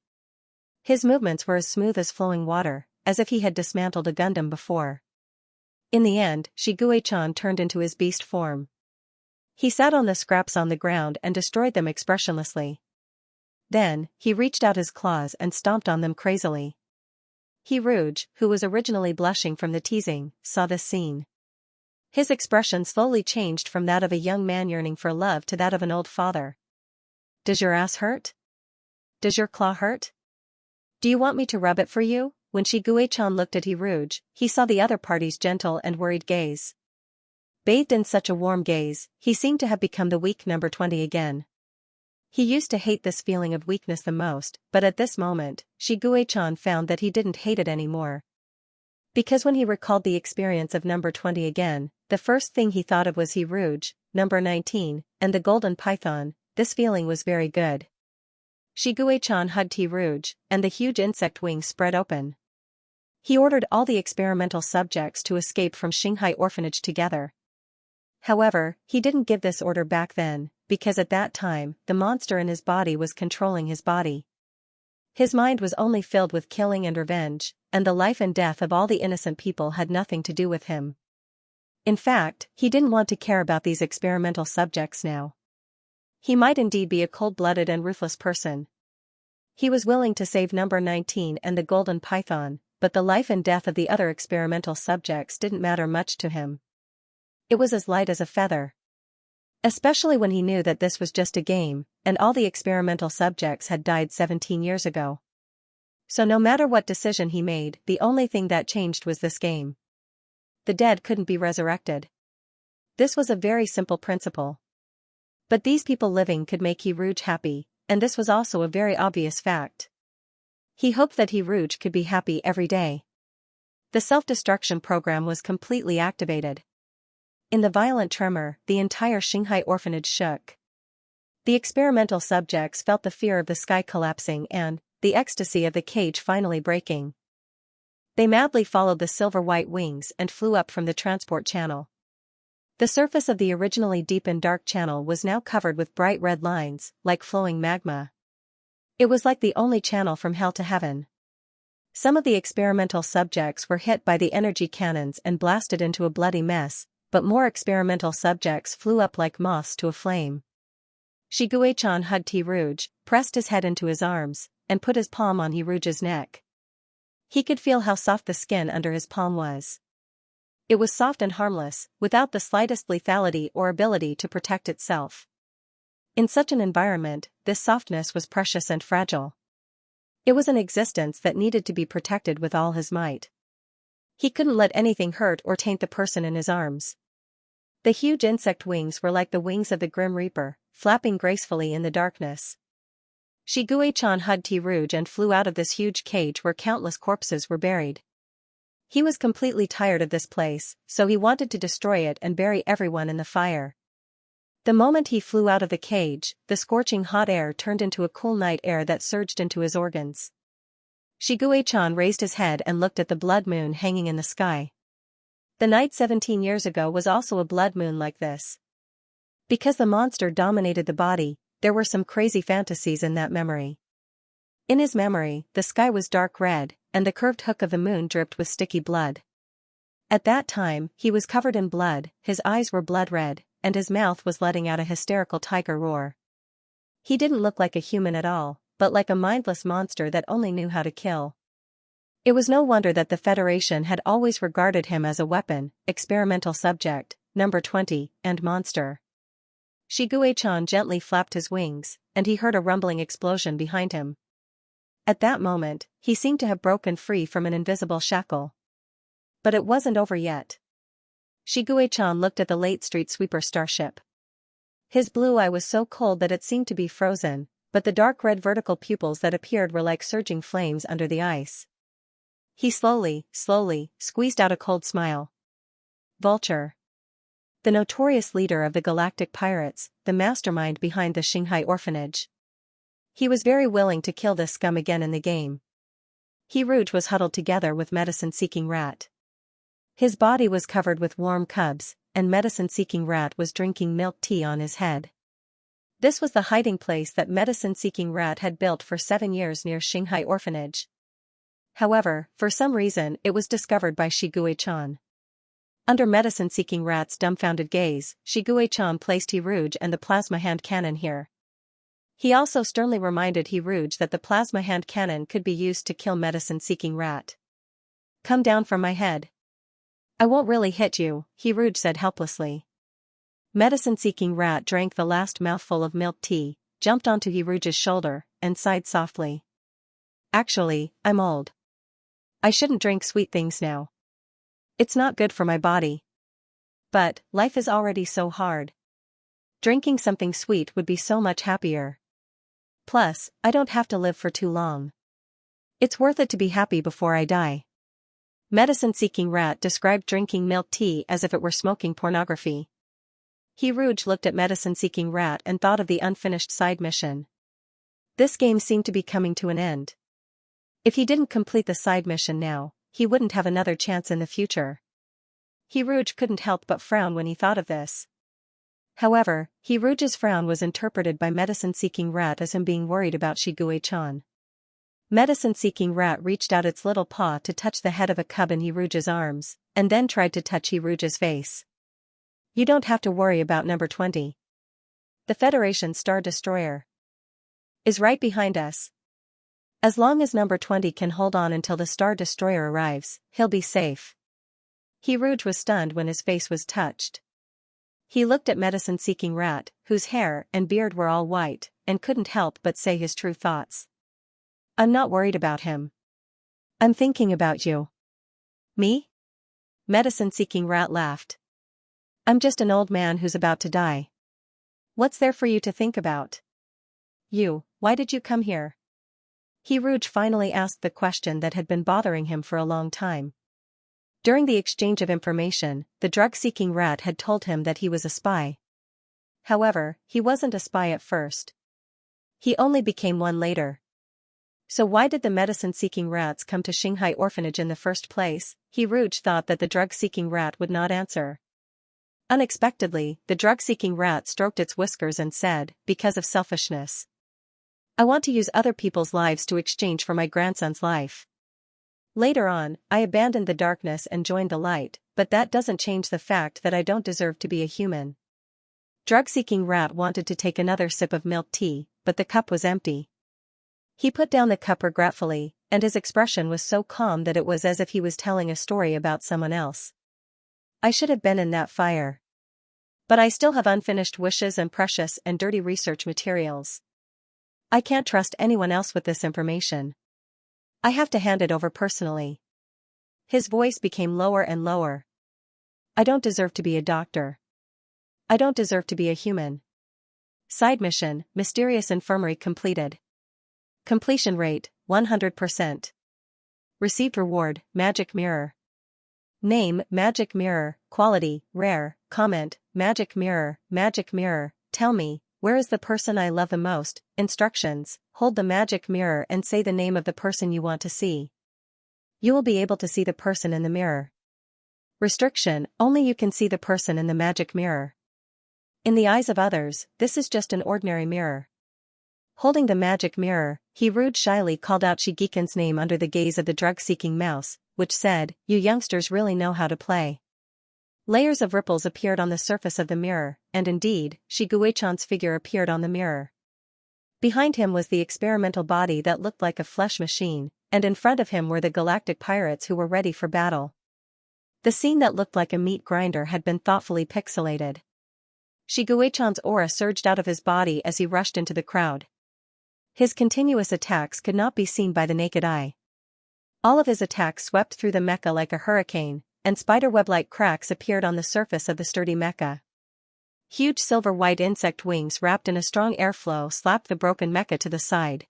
His movements were as smooth as flowing water, as if he had dismantled a Gundam before. In the end, Gue-chan turned into his beast form. He sat on the scraps on the ground and destroyed them expressionlessly. Then, he reached out his claws and stomped on them crazily. Rouge, who was originally blushing from the teasing, saw this scene. His expression slowly changed from that of a young man yearning for love to that of an old father. Does your ass hurt? Does your claw hurt? Do you want me to rub it for you? When Gue-chan looked at Rouge, he saw the other party's gentle and worried gaze. Bathed in such a warm gaze, he seemed to have become the weak number 20 again. He used to hate this feeling of weakness the most, but at this moment, Shiguei-chan found that he didn't hate it anymore. Because when he recalled the experience of number 20 again, the first thing he thought of was Rouge, number 19, and the golden python. This feeling was very good. Shiguei-chan hugged Rouge, and the huge insect wings spread open. He ordered all the experimental subjects to escape from Shanghai orphanage together. However, he didn't give this order back then, because at that time, the monster in his body was controlling his body. His mind was only filled with killing and revenge, and the life and death of all the innocent people had nothing to do with him. In fact, he didn't want to care about these experimental subjects now. He might indeed be a cold-blooded and ruthless person. He was willing to save number 19 and the golden python, but the life and death of the other experimental subjects didn't matter much to him. It was as light as a feather. Especially when he knew that this was just a game, and all the experimental subjects had died 17 years ago. So no matter what decision he made, the only thing that changed was this game. The dead couldn't be resurrected. This was a very simple principle. But these people living could make Rouge happy, and this was also a very obvious fact. He hoped that Rouge could be happy every day. The self-destruction program was completely activated. In the violent tremor, the entire Shanghai orphanage shook. The experimental subjects felt the fear of the sky collapsing and the ecstasy of the cage finally breaking. They madly followed the silver-white wings and flew up from the transport channel. The surface of the originally deep and dark channel was now covered with bright red lines, like flowing magma. It was like the only channel from hell to heaven. Some of the experimental subjects were hit by the energy cannons and blasted into a bloody mess, but more experimental subjects flew up like moths to a flame. Shiguei-chan hugged Rouge, pressed his head into his arms, and put his palm on Rouge's neck. He could feel how soft the skin under his palm was. It was soft and harmless, without the slightest lethality or ability to protect itself. In such an environment, this softness was precious and fragile. It was an existence that needed to be protected with all his might. He couldn't let anything hurt or taint the person in his arms. The huge insect wings were like the wings of the Grim Reaper, flapping gracefully in the darkness. Shiguei-chan hugged Rouge and flew out of this huge cage where countless corpses were buried. He was completely tired of this place, so he wanted to destroy it and bury everyone in the fire. The moment he flew out of the cage, the scorching hot air turned into a cool night air that surged into his organs. Shiguei-chan raised his head and looked at the blood moon hanging in the sky. The night 17 years ago was also a blood moon like this. Because the monster dominated the body, there were some crazy fantasies in that memory. In his memory, the sky was dark red, and the curved hook of the moon dripped with sticky blood. At that time, he was covered in blood, his eyes were blood red, and his mouth was letting out a hysterical tiger roar. He didn't look like a human at all, but like a mindless monster that only knew how to kill. It was no wonder that the Federation had always regarded him as a weapon, experimental subject, number 20, and monster. Shiguei-chan gently flapped his wings, and he heard a rumbling explosion behind him. At that moment, he seemed to have broken free from an invisible shackle. But it wasn't over yet. Shiguei-chan looked at the late street sweeper starship. His blue eye was so cold that it seemed to be frozen, but the dark red vertical pupils that appeared were like surging flames under the ice. He slowly squeezed out a cold smile. Vulture. The notorious leader of the galactic pirates, the mastermind behind the Shanghai orphanage. He was very willing to kill this scum again in the game. Rouge was huddled together with Medicine-Seeking Rat. His body was covered with warm cubs, and Medicine-Seeking Rat was drinking milk tea on his head. This was the hiding place that Medicine-Seeking Rat had built for 7 years near Shanghai orphanage. However, for some reason it was discovered by Shiguei-chan. Under Medicine-Seeking Rat's dumbfounded gaze, Shiguei-chan placed Rouge and the plasma hand cannon here. He also sternly reminded Rouge that the plasma hand cannon could be used to kill Medicine-Seeking Rat. "Come down from my head. I won't really hit you," Rouge said helplessly. Medicine-Seeking Rat drank the last mouthful of milk tea, jumped onto Rouge's shoulder, and sighed softly. "Actually, I'm old. I shouldn't drink sweet things now. It's not good for my body." But, life is already so hard. Drinking something sweet would be so much happier. Plus, I don't have to live for too long. It's worth it to be happy before I die. Medicine-seeking rat described drinking milk tea as if it were smoking pornography. Rouge looked at medicine-seeking rat and thought of the unfinished side mission. This game seemed to be coming to an end. If he didn't complete the side mission now, he wouldn't have another chance in the future. Rouge couldn't help but frown when he thought of this. However, Rouge's frown was interpreted by medicine-seeking rat as him being worried about Shiguei-chan. Medicine-seeking rat reached out its little paw to touch the head of a cub in Rouge's arms, and then tried to touch Rouge's face. You don't have to worry about number 20. The Federation Star Destroyer is right behind us. As long as number 20 can hold on until the Star Destroyer arrives, he'll be safe. Rouge was stunned when his face was touched. He looked at medicine-seeking rat, whose hair and beard were all white, and couldn't help but say his true thoughts. I'm not worried about him. I'm thinking about you. Me? Medicine-seeking rat laughed. I'm just an old man who's about to die. What's there for you to think about? You, why did you come here? Rouge finally asked the question that had been bothering him for a long time. During the exchange of information, the drug-seeking rat had told him that he was a spy. However, he wasn't a spy at first. He only became one later. So why did the medicine-seeking rats come to Shanghai Orphanage in the first place? Rouge thought that the drug-seeking rat would not answer. Unexpectedly, the drug-seeking rat stroked its whiskers and said, because of selfishness. I want to use other people's lives to exchange for my grandson's life. Later on, I abandoned the darkness and joined the light, but that doesn't change the fact that I don't deserve to be a human. Drug-seeking rat wanted to take another sip of milk tea, but the cup was empty. He put down the cup regretfully, and his expression was so calm that it was as if he was telling a story about someone else. I should have been in that fire. But I still have unfinished wishes and precious and dirty research materials. I can't trust anyone else with this information. I have to hand it over personally. His voice became lower and lower. I don't deserve to be a doctor. I don't deserve to be a human. Side mission, Mysterious Infirmary completed. Completion rate, 100%. Received reward, Magic Mirror. Name, Magic Mirror, quality, rare, comment, Magic Mirror, tell me, where is the person I love the most? Instructions, hold the magic mirror and say the name of the person you want to see. You will be able to see the person in the mirror. Restriction, only you can see the person in the magic mirror. In the eyes of others, this is just an ordinary mirror. Holding the magic mirror, Rouge shyly called out Shigekin's name under the gaze of the drug-seeking mouse, which said, you youngsters really know how to play. Layers of ripples appeared on the surface of the mirror, and indeed, Shiguei-chan's figure appeared on the mirror. Behind him was the experimental body that looked like a flesh machine, and in front of him were the galactic pirates who were ready for battle. The scene that looked like a meat grinder had been thoughtfully pixelated. Shiguei-chan's aura surged out of his body as he rushed into the crowd. His continuous attacks could not be seen by the naked eye. All of his attacks swept through the mecha like a hurricane, and spiderweb-like cracks appeared on the surface of the sturdy mecha. Huge silver-white insect wings wrapped in a strong airflow slapped the broken mecha to the side.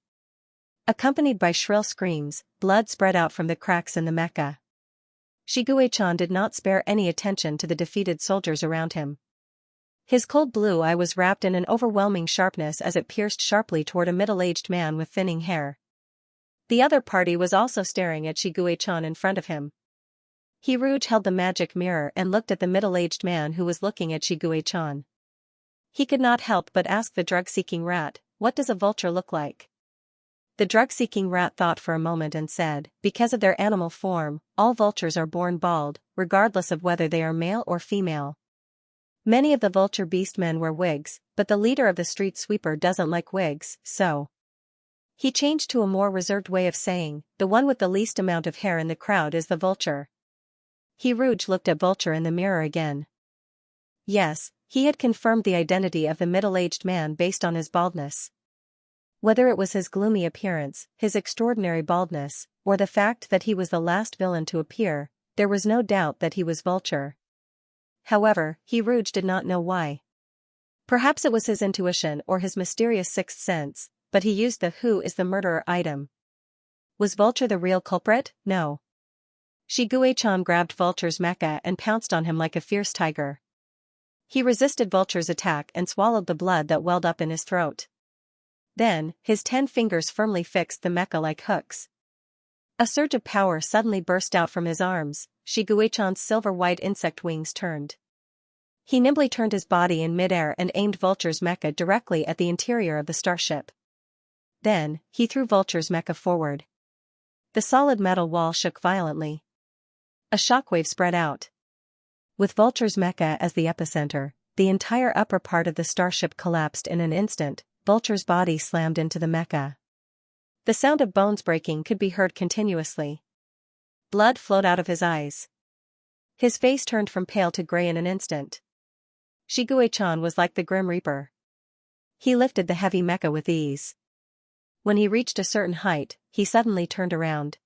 Accompanied by shrill screams, blood spread out from the cracks in the mecha. Shiguei-chan did not spare any attention to the defeated soldiers around him. His cold blue eye was wrapped in an overwhelming sharpness as it pierced sharply toward a middle-aged man with thinning hair. The other party was also staring at Shiguei-chan in front of him. Rouge held the magic mirror and looked at the middle-aged man who was looking at Shiguei-chan. He could not help but ask the drug-seeking rat, what does a vulture look like? The drug-seeking rat thought for a moment and said, because of their animal form, all vultures are born bald, regardless of whether they are male or female. Many of the vulture beastmen wear wigs, but the leader of the street sweeper doesn't like wigs, so. He changed to a more reserved way of saying, the one with the least amount of hair in the crowd is the vulture. Rouge looked at Vulture in the mirror again. Yes, he had confirmed the identity of the middle-aged man based on his baldness. Whether it was his gloomy appearance, his extraordinary baldness, or the fact that he was the last villain to appear, there was no doubt that he was Vulture. However, Rouge did not know why. Perhaps it was his intuition or his mysterious sixth sense, but he used the "who is the murderer" item. Was Vulture the real culprit? No. Shigue-chan grabbed Vulture's mecha and pounced on him like a fierce tiger. He resisted Vulture's attack and swallowed the blood that welled up in his throat. Then, his 10 fingers firmly fixed the mecha like hooks. A surge of power suddenly burst out from his arms. Shigue-chan's silver-white insect wings turned. He nimbly turned his body in midair and aimed Vulture's mecha directly at the interior of the starship. Then, he threw Vulture's mecha forward. The solid metal wall shook violently. A shockwave spread out. With Vulture's mecha as the epicenter, the entire upper part of the starship collapsed in an instant. Vulture's body slammed into the mecha. The sound of bones breaking could be heard continuously. Blood flowed out of his eyes. His face turned from pale to gray in an instant. Shigue-chan was like the Grim Reaper. He lifted the heavy mecha with ease. When he reached a certain height, he suddenly turned around.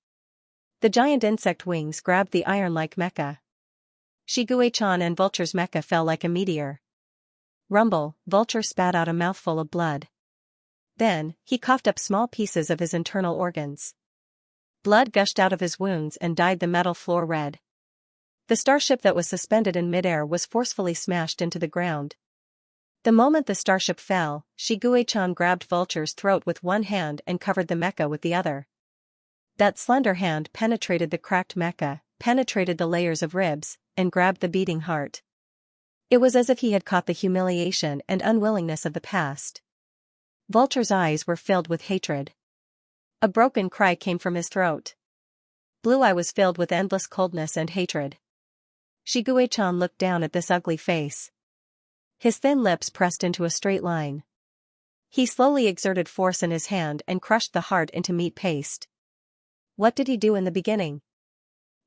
The giant insect wings grabbed the iron-like mecha. Shigue-chan and Vulture's mecha fell like a meteor. Rumble, Vulture spat out a mouthful of blood. Then, he coughed up small pieces of his internal organs. Blood gushed out of his wounds and dyed the metal floor red. The starship that was suspended in midair was forcefully smashed into the ground. The moment the starship fell, Shigue-chan grabbed Vulture's throat with one hand and covered the mecha with the other. That slender hand penetrated the cracked mecha, penetrated the layers of ribs, and grabbed the beating heart. It was as if he had caught the humiliation and unwillingness of the past. Vulture's eyes were filled with hatred. A broken cry came from his throat. Blue Eye was filled with endless coldness and hatred. Shigue-chan looked down at this ugly face. His thin lips pressed into a straight line. He slowly exerted force in his hand and crushed the heart into meat paste. What did he do in the beginning?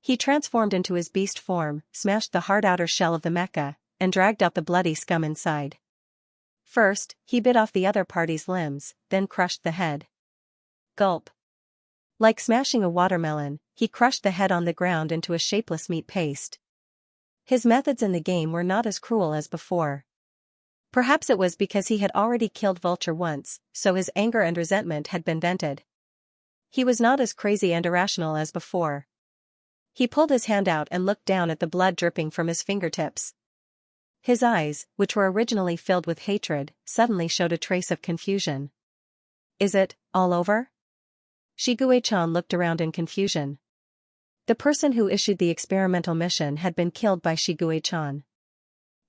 He transformed into his beast form, smashed the hard outer shell of the mecha, and dragged out the bloody scum inside. First, he bit off the other party's limbs, then crushed the head. Gulp. Like smashing a watermelon, he crushed the head on the ground into a shapeless meat paste. His methods in the game were not as cruel as before. Perhaps it was because he had already killed Vulture once, so his anger and resentment had been vented. He was not as crazy and irrational as before. He pulled his hand out and looked down at the blood dripping from his fingertips. His eyes, which were originally filled with hatred, suddenly showed a trace of confusion. Is it all over? Shigue-chan looked around in confusion. The person who issued the experimental mission had been killed by Shigue-chan.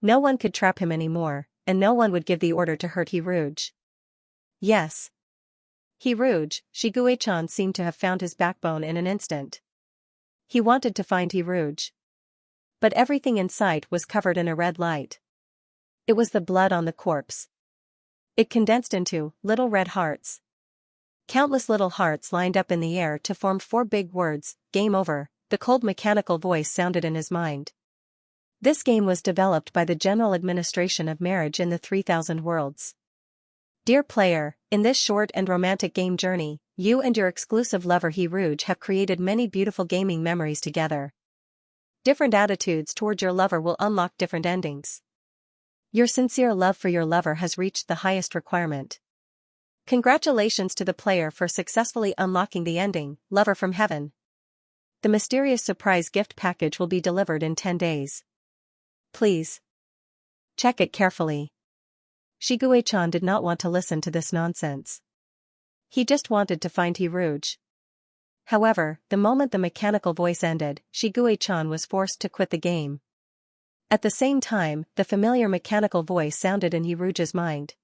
No one could trap him anymore, and no one would give the order to hurt Rouge. Yes. Rouge, Shigue-chan seemed to have found his backbone in an instant. He wanted to find Rouge. But everything in sight was covered in a red light. It was the blood on the corpse. It condensed into little red hearts. Countless little hearts lined up in the air to form 4 big words, "Game over," the cold mechanical voice sounded in his mind. This game was developed by the General Administration of Marriage in the 3000 Worlds. Dear player, in this short and romantic game journey, you and your exclusive lover Rouge have created many beautiful gaming memories together. Different attitudes toward your lover will unlock different endings. Your sincere love for your lover has reached the highest requirement. Congratulations to the player for successfully unlocking the ending, Lover from Heaven. The mysterious surprise gift package will be delivered in 10 days. Please check it carefully. Shigue-chan did not want to listen to this nonsense. He just wanted to find Rouge. However, the moment the mechanical voice ended, Shigue-chan was forced to quit the game. At the same time, the familiar mechanical voice sounded in Rouge's mind.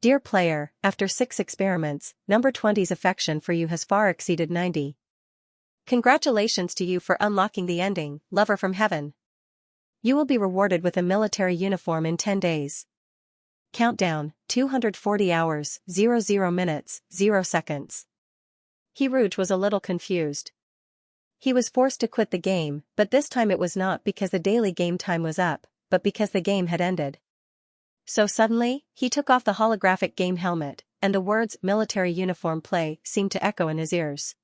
Dear player, after 6 experiments, number 20's affection for you has far exceeded 90. Congratulations to you for unlocking the ending, Lover from Heaven. You will be rewarded with a military uniform in 10 days. Countdown, 240 hours, 00 minutes, 0 seconds. Rouge was a little confused. He was forced to quit the game, but this time it was not because the daily game time was up, but because the game had ended. So suddenly, he took off the holographic game helmet, and the words "military uniform play" seemed to echo in his ears.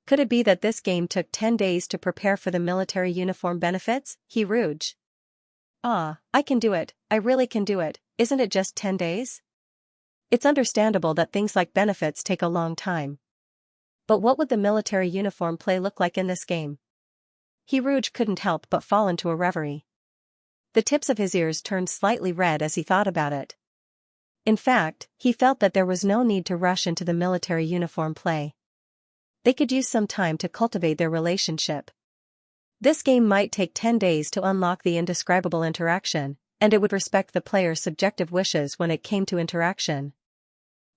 Could it be that this game took 10 days to prepare for the military uniform benefits? Rouge. "Ah, I can do it, I really can do it, isn't it just 10 days? It's understandable that things like benefits take a long time. But what would the military uniform play look like in this game?" Rouge couldn't help but fall into a reverie. The tips of his ears turned slightly red as he thought about it. In fact, he felt that there was no need to rush into the military uniform play. They could use some time to cultivate their relationship. This game might take 10 days to unlock the indescribable interaction, and it would respect the player's subjective wishes when it came to interaction.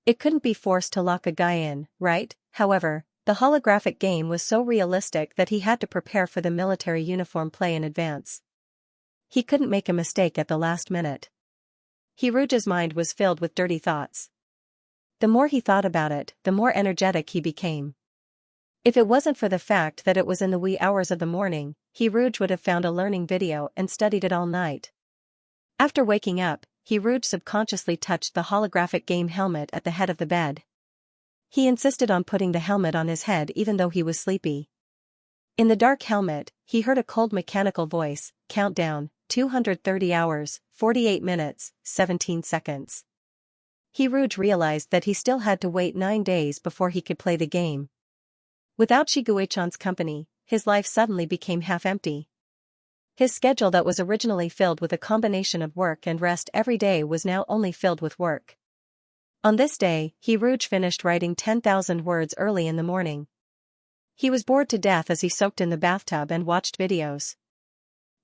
It couldn't be forced to lock a guy in, right? However, the holographic game was so realistic that he had to prepare for the military uniform play in advance. He couldn't make a mistake at the last minute. Rouge's mind was filled with dirty thoughts. The more he thought about it, the more energetic he became. If it wasn't for the fact that it was in the wee hours of the morning, Rouge would have found a learning video and studied it all night. After waking up, Rouge subconsciously touched the holographic game helmet at the head of the bed. He insisted on putting the helmet on his head even though he was sleepy. In the dark helmet, he heard a cold mechanical voice, "Countdown, 230 hours, 48 minutes, 17 seconds. Rouge realized that he still had to wait 9 days before he could play the game. Without Shiguei-chan's company, his life suddenly became half-empty. His schedule that was originally filled with a combination of work and rest every day was now only filled with work. On this day, Rouge finished writing 10,000 words early in the morning. He was bored to death as he soaked in the bathtub and watched videos.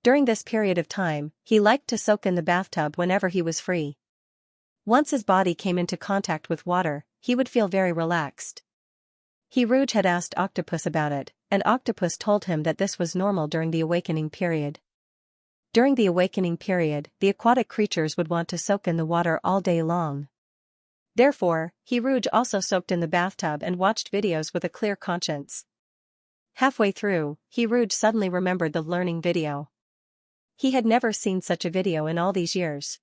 During this period of time, he liked to soak in the bathtub whenever he was free. Once his body came into contact with water, he would feel very relaxed. Rouge had asked Octopus about it, and Octopus told him that this was normal during the awakening period. During the awakening period, the aquatic creatures would want to soak in the water all day long. Therefore, Rouge also soaked in the bathtub and watched videos with a clear conscience. Halfway through, Rouge suddenly remembered the learning video. He had never seen such a video in all these years.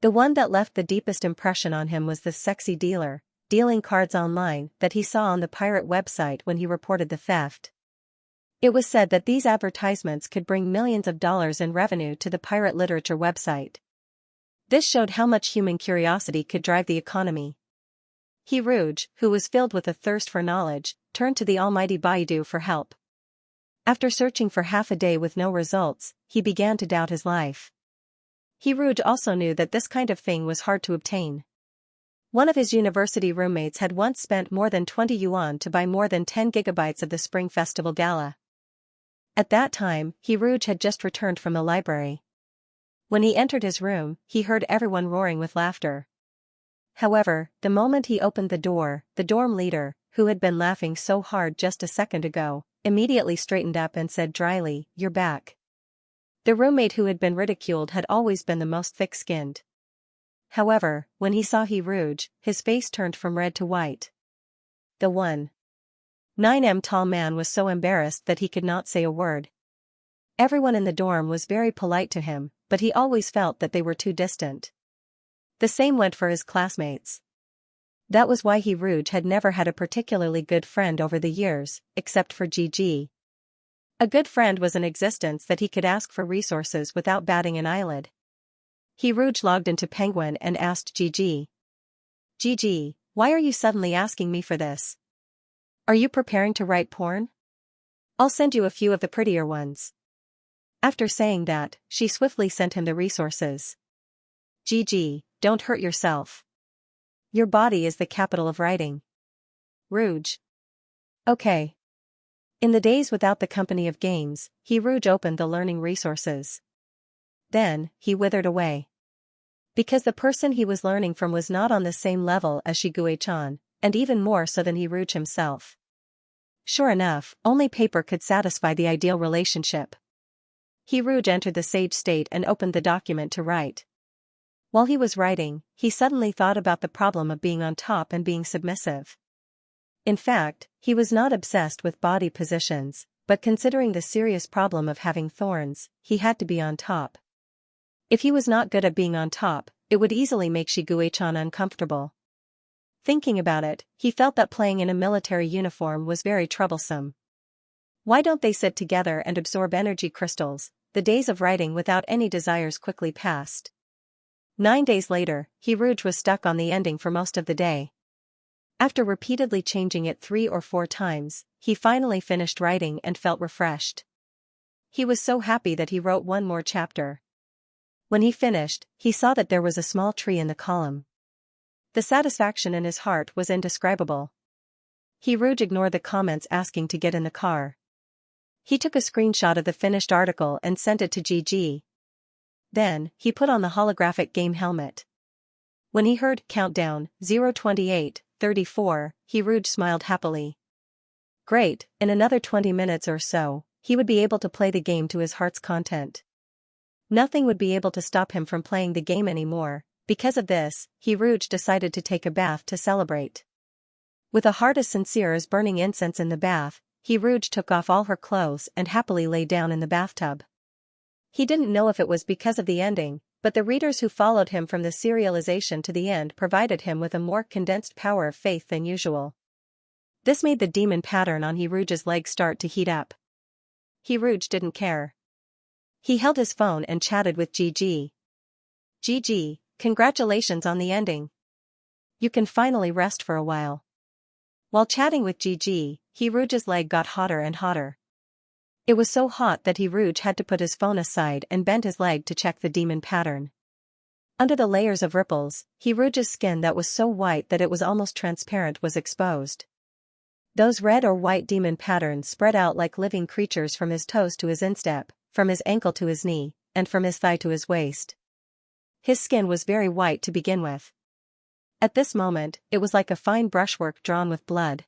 The one that left the deepest impression on him was the sexy dealer, dealing cards online, that he saw on the pirate website when he reported the theft. It was said that these advertisements could bring millions of dollars in revenue to the pirate literature website. This showed how much human curiosity could drive the economy. Rouge, who was filled with a thirst for knowledge, turned to the almighty Baidu for help. After searching for half a day with no results, he began to doubt his life. Rouge also knew that this kind of thing was hard to obtain. One of his university roommates had once spent more than 20 yuan to buy more than 10 gigabytes of the Spring Festival Gala. At that time, Rouge had just returned from the library. When he entered his room, he heard everyone roaring with laughter. However, the moment he opened the door, the dorm leader, who had been laughing so hard just a second ago, immediately straightened up and said dryly, "You're back." The roommate who had been ridiculed had always been the most thick-skinned. However, when he saw Rouge, his face turned from red to white. The 1.9 tall man was so embarrassed that he could not say a word. Everyone in the dorm was very polite to him, but he always felt that they were too distant. The same went for his classmates. That was why Rouge had never had a particularly good friend over the years, except for Gigi. A good friend was an existence that he could ask for resources without batting an eyelid. Rouge logged into Penguin and asked Gigi. "Gigi, why are you suddenly asking me for this? Are you preparing to write porn? I'll send you a few of the prettier ones." After saying that, she swiftly sent him the resources. "Gigi, don't hurt yourself. Your body is the capital of writing." Rouge. Okay. In the days without the company of games, Rouge opened the learning resources. Then, he withered away. Because the person he was learning from was not on the same level as Shiguei-chan, and even more so than Rouge himself. Sure enough, only paper could satisfy the ideal relationship. Rouge entered the sage state and opened the document to write. While he was writing, he suddenly thought about the problem of being on top and being submissive. In fact, he was not obsessed with body positions, but considering the serious problem of having thorns, he had to be on top. If he was not good at being on top, it would easily make Shiguei-chan uncomfortable. Thinking about it, he felt that playing in a military uniform was very troublesome. Why don't they sit together and absorb energy crystals, the days of writing without any desires quickly passed. 9 days later, Rouge was stuck on the ending for most of the day. After repeatedly changing it 3 or 4 times, he finally finished writing and felt refreshed. He was so happy that he wrote one more chapter. When he finished, he saw that there was a small tree in the column. The satisfaction in his heart was indescribable. Rouge ignored the comments asking to get in the car. He took a screenshot of the finished article and sent it to Gigi. Then, he put on the holographic game helmet. When he heard countdown 028:34, Rouge smiled happily. Great, in another 20 minutes or so, he would be able to play the game to his heart's content. Nothing would be able to stop him from playing the game anymore. Because of this, Rouge decided to take a bath to celebrate. With a heart as sincere as burning incense in the bath, Rouge took off all her clothes and happily lay down in the bathtub. He didn't know if it was because of the ending, but the readers who followed him from the serialization to the end provided him with a more condensed power of faith than usual. This made the demon pattern on Rouge's leg start to heat up. Rouge didn't care. He held his phone and chatted with Gigi. Gigi, congratulations on the ending. You can finally rest for a while. While chatting with Gigi, Rouge's leg got hotter and hotter. It was so hot that Rouge had to put his phone aside and bend his leg to check the demon pattern. Under the layers of ripples, Rouge's skin that was so white that it was almost transparent was exposed. Those red or white demon patterns spread out like living creatures from his toes to his instep, from his ankle to his knee, and from his thigh to his waist. His skin was very white to begin with. At this moment, it was like a fine brushwork drawn with blood.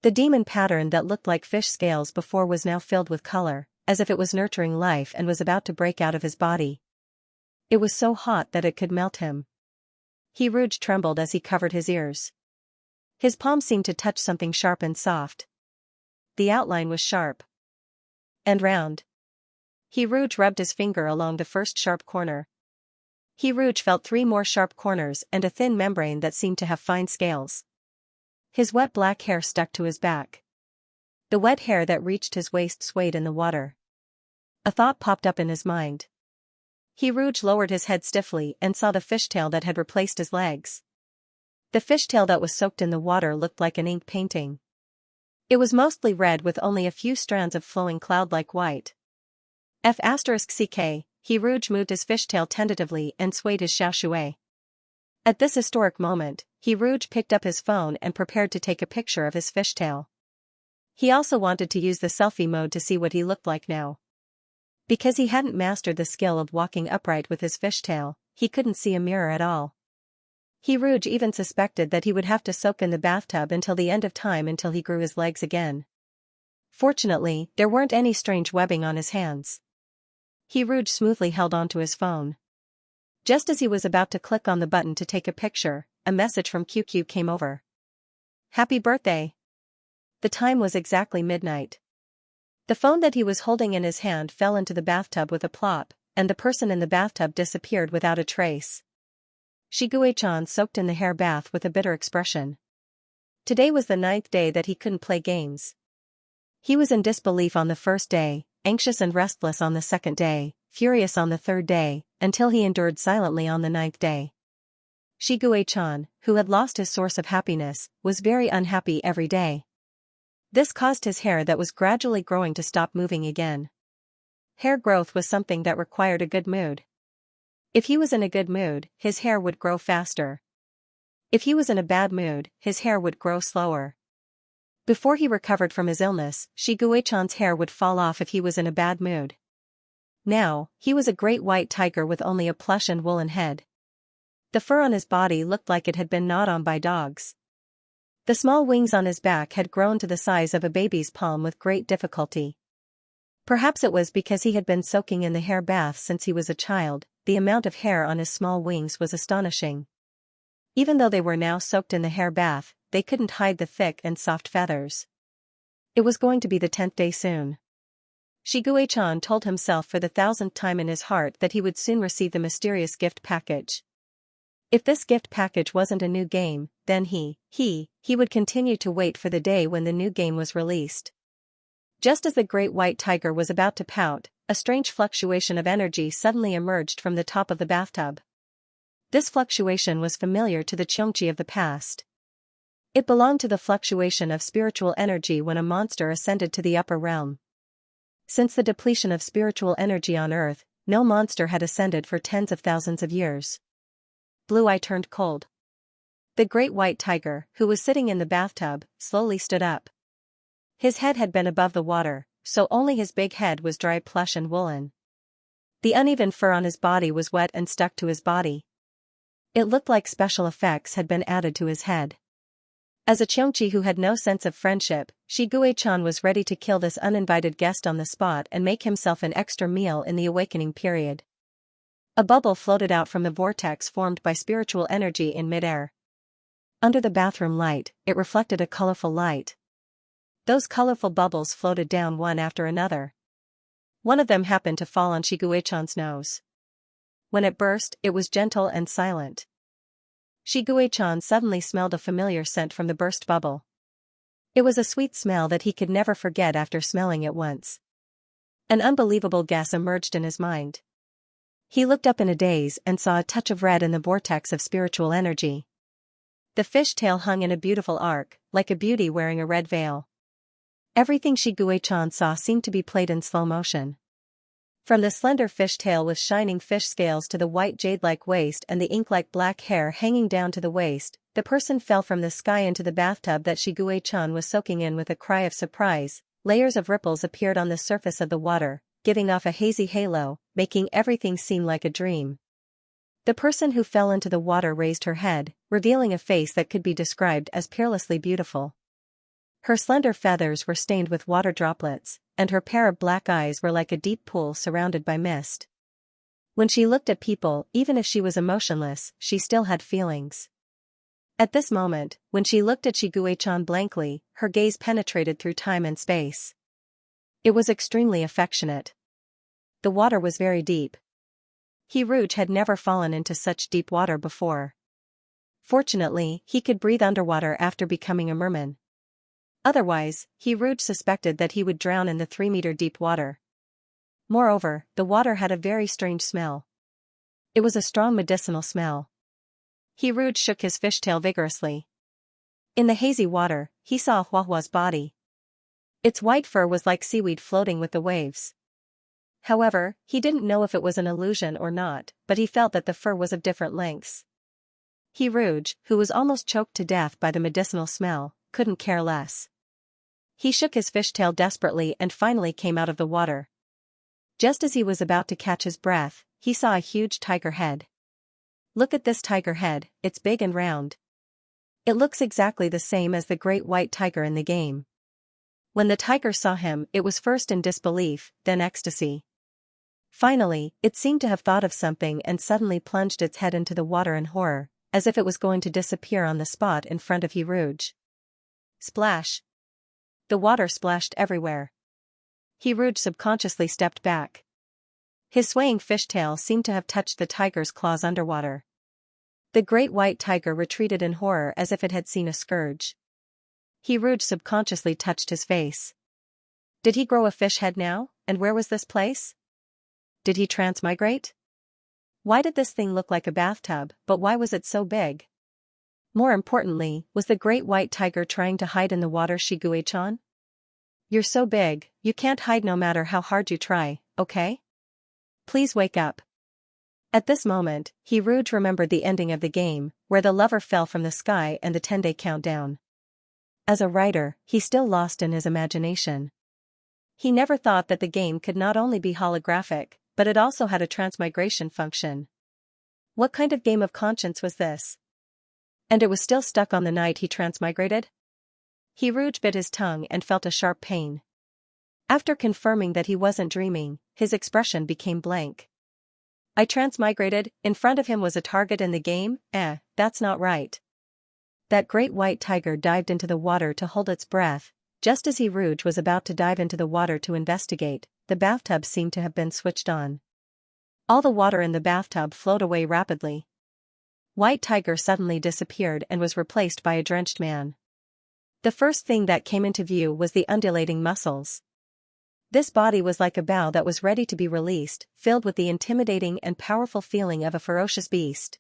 The demon pattern that looked like fish scales before was now filled with color, as if it was nurturing life and was about to break out of his body. It was so hot that it could melt him. Rouge trembled as he covered his ears. His palm seemed to touch something sharp and soft. The outline was sharp and round. Rouge rubbed his finger along the first sharp corner. Rouge felt 3 more sharp corners and a thin membrane that seemed to have fine scales. His wet black hair stuck to his back. The wet hair that reached his waist swayed in the water. A thought popped up in his mind. Rouge lowered his head stiffly and saw the fishtail that had replaced his legs. The fishtail that was soaked in the water looked like an ink painting. It was mostly red with only a few strands of flowing cloud-like white. *CK, Rouge moved his fishtail tentatively and swayed his xiaoshui. At this historic moment, Rouge picked up his phone and prepared to take a picture of his fishtail. He also wanted to use the selfie mode to see what he looked like now. Because he hadn't mastered the skill of walking upright with his fishtail, he couldn't see a mirror at all. Rouge even suspected that he would have to soak in the bathtub until the end of time until he grew his legs again. Fortunately, there weren't any strange webbing on his hands. Rouge smoothly held onto his phone. Just as he was about to click on the button to take a picture, a message from QQ came over. Happy birthday! The time was exactly midnight. The phone that he was holding in his hand fell into the bathtub with a plop, and the person in the bathtub disappeared without a trace. Shiguei-chan soaked in the hair bath with a bitter expression. Today was the 9th day that he couldn't play games. He was in disbelief on the first day, anxious and restless on the second day, furious on the third day, until he endured silently on the 9th day. Shiguei-chan, who had lost his source of happiness, was very unhappy every day. This caused his hair that was gradually growing to stop moving again. Hair growth was something that required a good mood. If he was in a good mood, his hair would grow faster. If he was in a bad mood, his hair would grow slower. Before he recovered from his illness, Shiguei-chan's hair would fall off if he was in a bad mood. Now, he was a great white tiger with only a plush and woolen head. The fur on his body looked like it had been gnawed on by dogs. The small wings on his back had grown to the size of a baby's palm with great difficulty. Perhaps it was because he had been soaking in the hair bath since he was a child, the amount of hair on his small wings was astonishing. Even though they were now soaked in the hair bath, they couldn't hide the thick and soft feathers. It was going to be the 10th day soon. Shiguei-chan told himself for the 1000th time in his heart that he would soon receive the mysterious gift package. If this gift package wasn't a new game, then he would continue to wait for the day when the new game was released. Just as the great white tiger was about to pout, a strange fluctuation of energy suddenly emerged from the top of the bathtub. This fluctuation was familiar to the Xianxia of the past. It belonged to the fluctuation of spiritual energy when a monster ascended to the upper realm. Since the depletion of spiritual energy on Earth, no monster had ascended for tens of thousands of years. Blue Eye turned cold. The great white tiger, who was sitting in the bathtub, slowly stood up. His head had been above the water, so only his big head was dry, plush and woolen. The uneven fur on his body was wet and stuck to his body. It looked like special effects had been added to his head. As a Xianxia who had no sense of friendship, Shiguei-chan was ready to kill this uninvited guest on the spot and make himself an extra meal in the awakening period. A bubble floated out from the vortex formed by spiritual energy in midair. Under the bathroom light, it reflected a colorful light. Those colorful bubbles floated down one after another. One of them happened to fall on Shiguei-chan's nose. When it burst, it was gentle and silent. Shiguei-chan suddenly smelled a familiar scent from the burst bubble. It was a sweet smell that he could never forget after smelling it once. An unbelievable guess emerged in his mind. He looked up in a daze and saw a touch of red in the vortex of spiritual energy. The fish tail hung in a beautiful arc, like a beauty wearing a red veil. Everything Shiguei-chan saw seemed to be played in slow motion. From the slender fish tail with shining fish scales to the white jade-like waist and the ink-like black hair hanging down to the waist, the person fell from the sky into the bathtub that Shiguei-chan was soaking in. With a cry of surprise, layers of ripples appeared on the surface of the water, giving off a hazy halo, making everything seem like a dream. The person who fell into the water raised her head, revealing a face that could be described as peerlessly beautiful. Her slender feathers were stained with water droplets, and her pair of black eyes were like a deep pool surrounded by mist. When she looked at people, even if she was emotionless, she still had feelings. At this moment, when she looked at Shiguei-chan blankly, her gaze penetrated through time and space. It was extremely affectionate. The water was very deep. Hiruj had never fallen into such deep water before. Fortunately, he could breathe underwater after becoming a merman. Otherwise, Hiruj suspected that he would drown in the 3-meter deep water. Moreover, the water had a very strange smell. It was a strong medicinal smell. Hiruj shook his fishtail vigorously. In the hazy water, he saw Huahua's body. Its white fur was like seaweed floating with the waves. However, he didn't know if it was an illusion or not, but he felt that the fur was of different lengths. Hiruj, who was almost choked to death by the medicinal smell, couldn't care less. He shook his fishtail desperately and finally came out of the water. Just as he was about to catch his breath, he saw a huge tiger head. Look at this tiger head, it's big and round. It looks exactly the same as the great white tiger in the game. When the tiger saw him, it was first in disbelief, then ecstasy. Finally, it seemed to have thought of something and suddenly plunged its head into the water in horror, as if it was going to disappear on the spot in front of Hiruj. Splash! The water splashed everywhere. Hiruj subconsciously stepped back. His swaying fishtail seemed to have touched the tiger's claws underwater. The great white tiger retreated in horror as if it had seen a scourge. Hiruj subconsciously touched his face. Did he grow a fish head now, and where was this place? Did he transmigrate? Why did this thing look like a bathtub, but why was it so big? More importantly, was the great white tiger trying to hide in the water? Shiguei-chan? You're so big, you can't hide no matter how hard you try, okay? Please wake up. At this moment, Hiruj remembered the ending of the game, where the lover fell from the sky and the 10-day countdown. As a writer, he's still lost in his imagination. He never thought that the game could not only be holographic, but it also had a transmigration function. What kind of game of conscience was this? And it was still stuck on the night he transmigrated? Hiruj bit his tongue and felt a sharp pain. After confirming that he wasn't dreaming, his expression became blank. I transmigrated, in front of him was a target in the game? That's not right. That great white tiger dived into the water to hold its breath. Just as Hiruj was about to dive into the water to investigate, the bathtub seemed to have been switched on. All the water in the bathtub flowed away rapidly. White tiger suddenly disappeared and was replaced by a drenched man. The first thing that came into view was the undulating muscles. This body was like a bow that was ready to be released, filled with the intimidating and powerful feeling of a ferocious beast.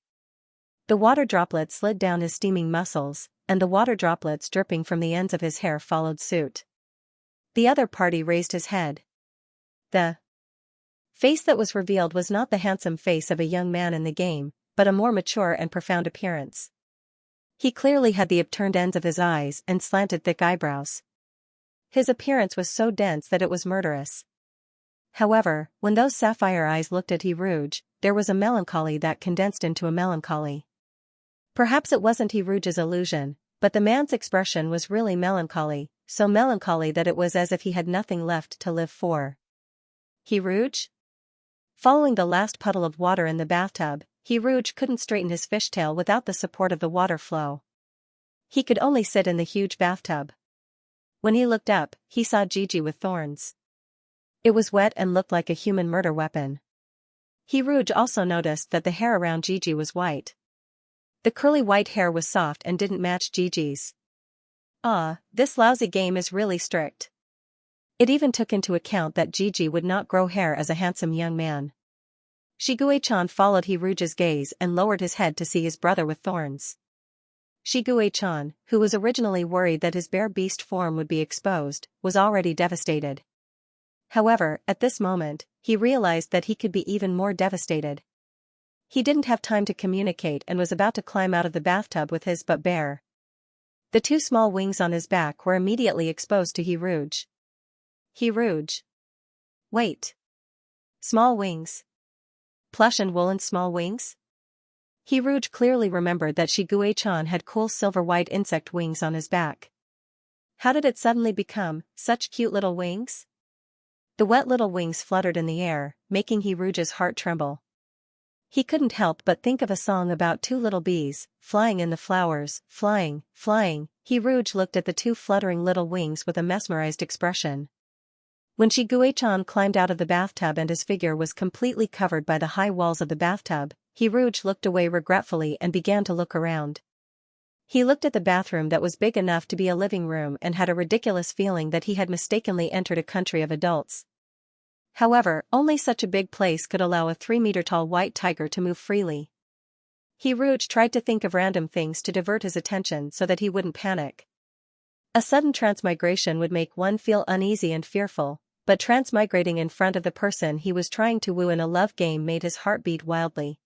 The water droplets slid down his steaming muscles, and the water droplets dripping from the ends of his hair followed suit. The other party raised his head. The face that was revealed was not the handsome face of a young man in the game, but a more mature and profound appearance. He clearly had the upturned ends of his eyes and slanted thick eyebrows. His appearance was so dense that it was murderous. However, when those sapphire eyes looked at Rouge, there was a melancholy that condensed into a melancholy. Perhaps it wasn't Rouge's illusion, but the man's expression was really melancholy, so melancholy that it was as if he had nothing left to live for. Rouge? Following the last puddle of water in the bathtub, Rouge couldn't straighten his fishtail without the support of the water flow. He could only sit in the huge bathtub. When he looked up, he saw Gigi with thorns. It was wet and looked like a human murder weapon. Rouge also noticed that the hair around Gigi was white. The curly white hair was soft and didn't match Gigi's. This lousy game is really strict. It even took into account that Gigi would not grow hair as a handsome young man. Shigue-chan followed Rouge's gaze and lowered his head to see his brother with thorns. Shigue-chan, who was originally worried that his bare beast form would be exposed, was already devastated. However, at this moment, he realized that he could be even more devastated. He didn't have time to communicate and was about to climb out of the bathtub with his butt bare. The two small wings on his back were immediately exposed to Rouge. Rouge. Wait. Small wings. Plush and woolen small wings? Rouge clearly remembered that Shigue-chan had cool silver-white insect wings on his back. How did it suddenly become such cute little wings? The wet little wings fluttered in the air, making Rouge's heart tremble. He couldn't help but think of a song about two little bees, flying in the flowers, flying, flying. Rouge looked at the two fluttering little wings with a mesmerized expression. When Shigue-chan climbed out of the bathtub and his figure was completely covered by the high walls of the bathtub, Rouge looked away regretfully and began to look around. He looked at the bathroom that was big enough to be a living room and had a ridiculous feeling that he had mistakenly entered a country of adults. However, only such a big place could allow a 3-meter-tall white tiger to move freely. Rouge tried to think of random things to divert his attention so that he wouldn't panic. A sudden transmigration would make one feel uneasy and fearful, but transmigrating in front of the person he was trying to woo in a love game made his heart beat wildly.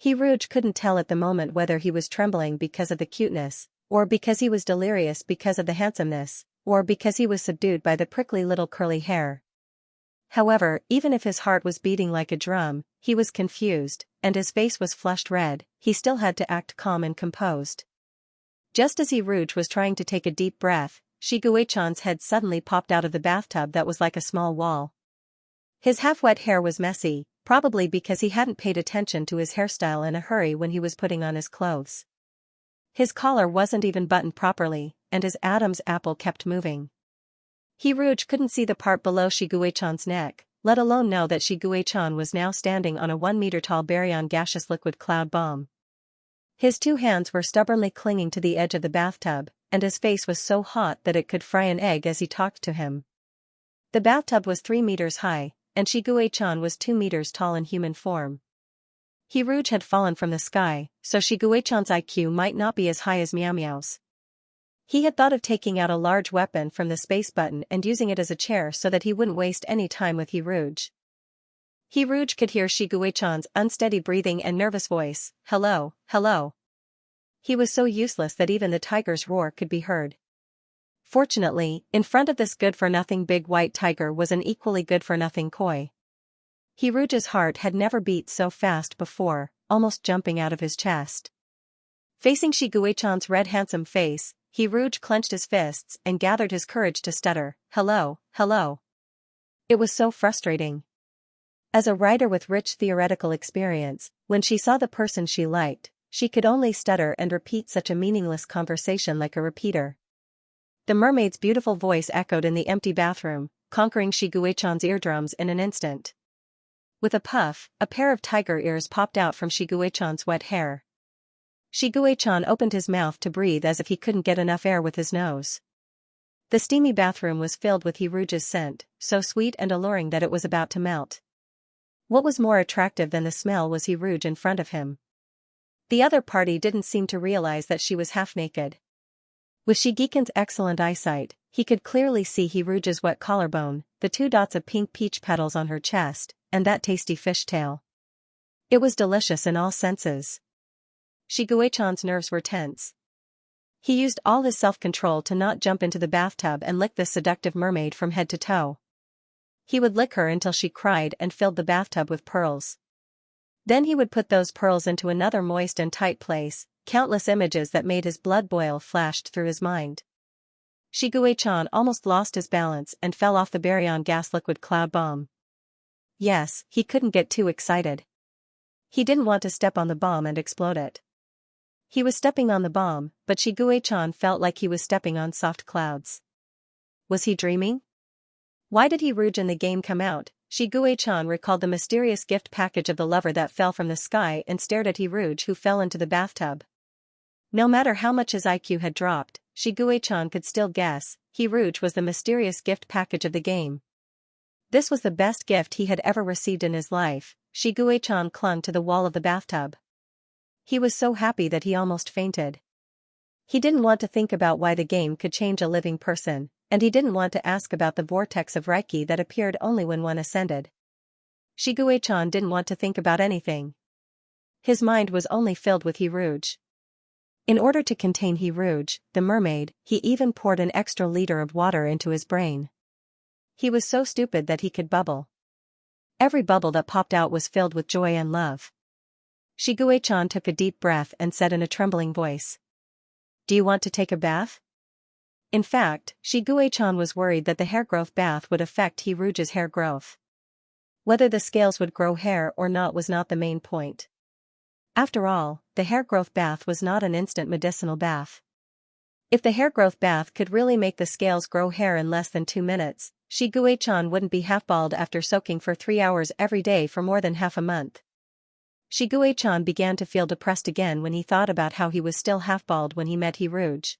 Rouge couldn't tell at the moment whether he was trembling because of the cuteness, or because he was delirious because of the handsomeness, or because he was subdued by the prickly little curly hair. However, even if his heart was beating like a drum, he was confused, and his face was flushed red. He still had to act calm and composed. Just as Rouge was trying to take a deep breath, Shigue-chan's head suddenly popped out of the bathtub that was like a small wall. His half-wet hair was messy, probably because he hadn't paid attention to his hairstyle in a hurry when he was putting on his clothes. His collar wasn't even buttoned properly, and his Adam's apple kept moving. Rouge couldn't see the part below Shigue-chan's neck, let alone know that Shigue-chan was now standing on a 1-meter-tall baryon gaseous liquid cloud bomb. His two hands were stubbornly clinging to the edge of the bathtub, and his face was so hot that it could fry an egg as he talked to him. The bathtub was 3 meters high, and Shigue-chan was 2 meters tall in human form. Rouge had fallen from the sky, so Shigue-chan's IQ might not be as high as Meow Meow's. He had thought of taking out a large weapon from the space button and using it as a chair so that he wouldn't waste any time with Rouge. Rouge could hear Shigue-chan's unsteady breathing and nervous voice, "Hello, hello." He was so useless that even the tiger's roar could be heard. Fortunately, in front of this good-for-nothing big white tiger was an equally good-for-nothing koi. Rouge's heart had never beat so fast before, almost jumping out of his chest. Facing Shigue-chan's red handsome face, Rouge clenched his fists and gathered his courage to stutter, "Hello, hello." It was so frustrating. As a writer with rich theoretical experience, when she saw the person she liked, she could only stutter and repeat such a meaningless conversation like a repeater. The mermaid's beautiful voice echoed in the empty bathroom, conquering Shigue-chan's eardrums in an instant. With a puff, a pair of tiger ears popped out from Shigue-chan's wet hair. Shigue-chan opened his mouth to breathe as if he couldn't get enough air with his nose. The steamy bathroom was filled with Hiruge's scent, so sweet and alluring that it was about to melt. What was more attractive than the smell was Hiruge in front of him. The other party didn't seem to realize that she was half naked. With Shigekin's excellent eyesight, he could clearly see Hiruge's wet collarbone, the 2 dots of pink peach petals on her chest, and that tasty fishtail. It was delicious in all senses. Shiguei-chan's nerves were tense. He used all his self-control to not jump into the bathtub and lick this seductive mermaid from head to toe. He would lick her until she cried and filled the bathtub with pearls. Then he would put those pearls into another moist and tight place. Countless images that made his blood boil flashed through his mind. Shiguei-chan almost lost his balance and fell off the baryon gas liquid cloud bomb. Yes, he couldn't get too excited. He didn't want to step on the bomb and explode it. He was stepping on the bomb, but Shiguei-chan felt like he was stepping on soft clouds. Was he dreaming? Why did Hiruge in the game come out? Shiguei-chan recalled the mysterious gift package of the lover that fell from the sky and stared at Hiruge, who fell into the bathtub. No matter how much his IQ had dropped, Shiguei-chan could still guess, Hiruge was the mysterious gift package of the game. This was the best gift he had ever received in his life. Shiguei-chan clung to the wall of the bathtub. He was so happy that he almost fainted. He didn't want to think about why the game could change a living person, and he didn't want to ask about the vortex of Reiki that appeared only when one ascended. Shiguei-chan didn't want to think about anything. His mind was only filled with Hiruge. In order to contain Hiruge, the mermaid, he even poured an extra liter of water into his brain. He was so stupid that he could bubble. Every bubble that popped out was filled with joy and love. Shiguei-chan took a deep breath and said in a trembling voice, "Do you want to take a bath?" In fact, Shiguei-chan was worried that the hair growth bath would affect Hiruge's hair growth. Whether the scales would grow hair or not was not the main point. After all, the hair growth bath was not an instant medicinal bath. If the hair growth bath could really make the scales grow hair in less than 2 minutes, Shiguei-chan wouldn't be half bald after soaking for 3 hours every day for more than half a month. Shiguei-chan began to feel depressed again when he thought about how he was still half bald when he met Hiruge.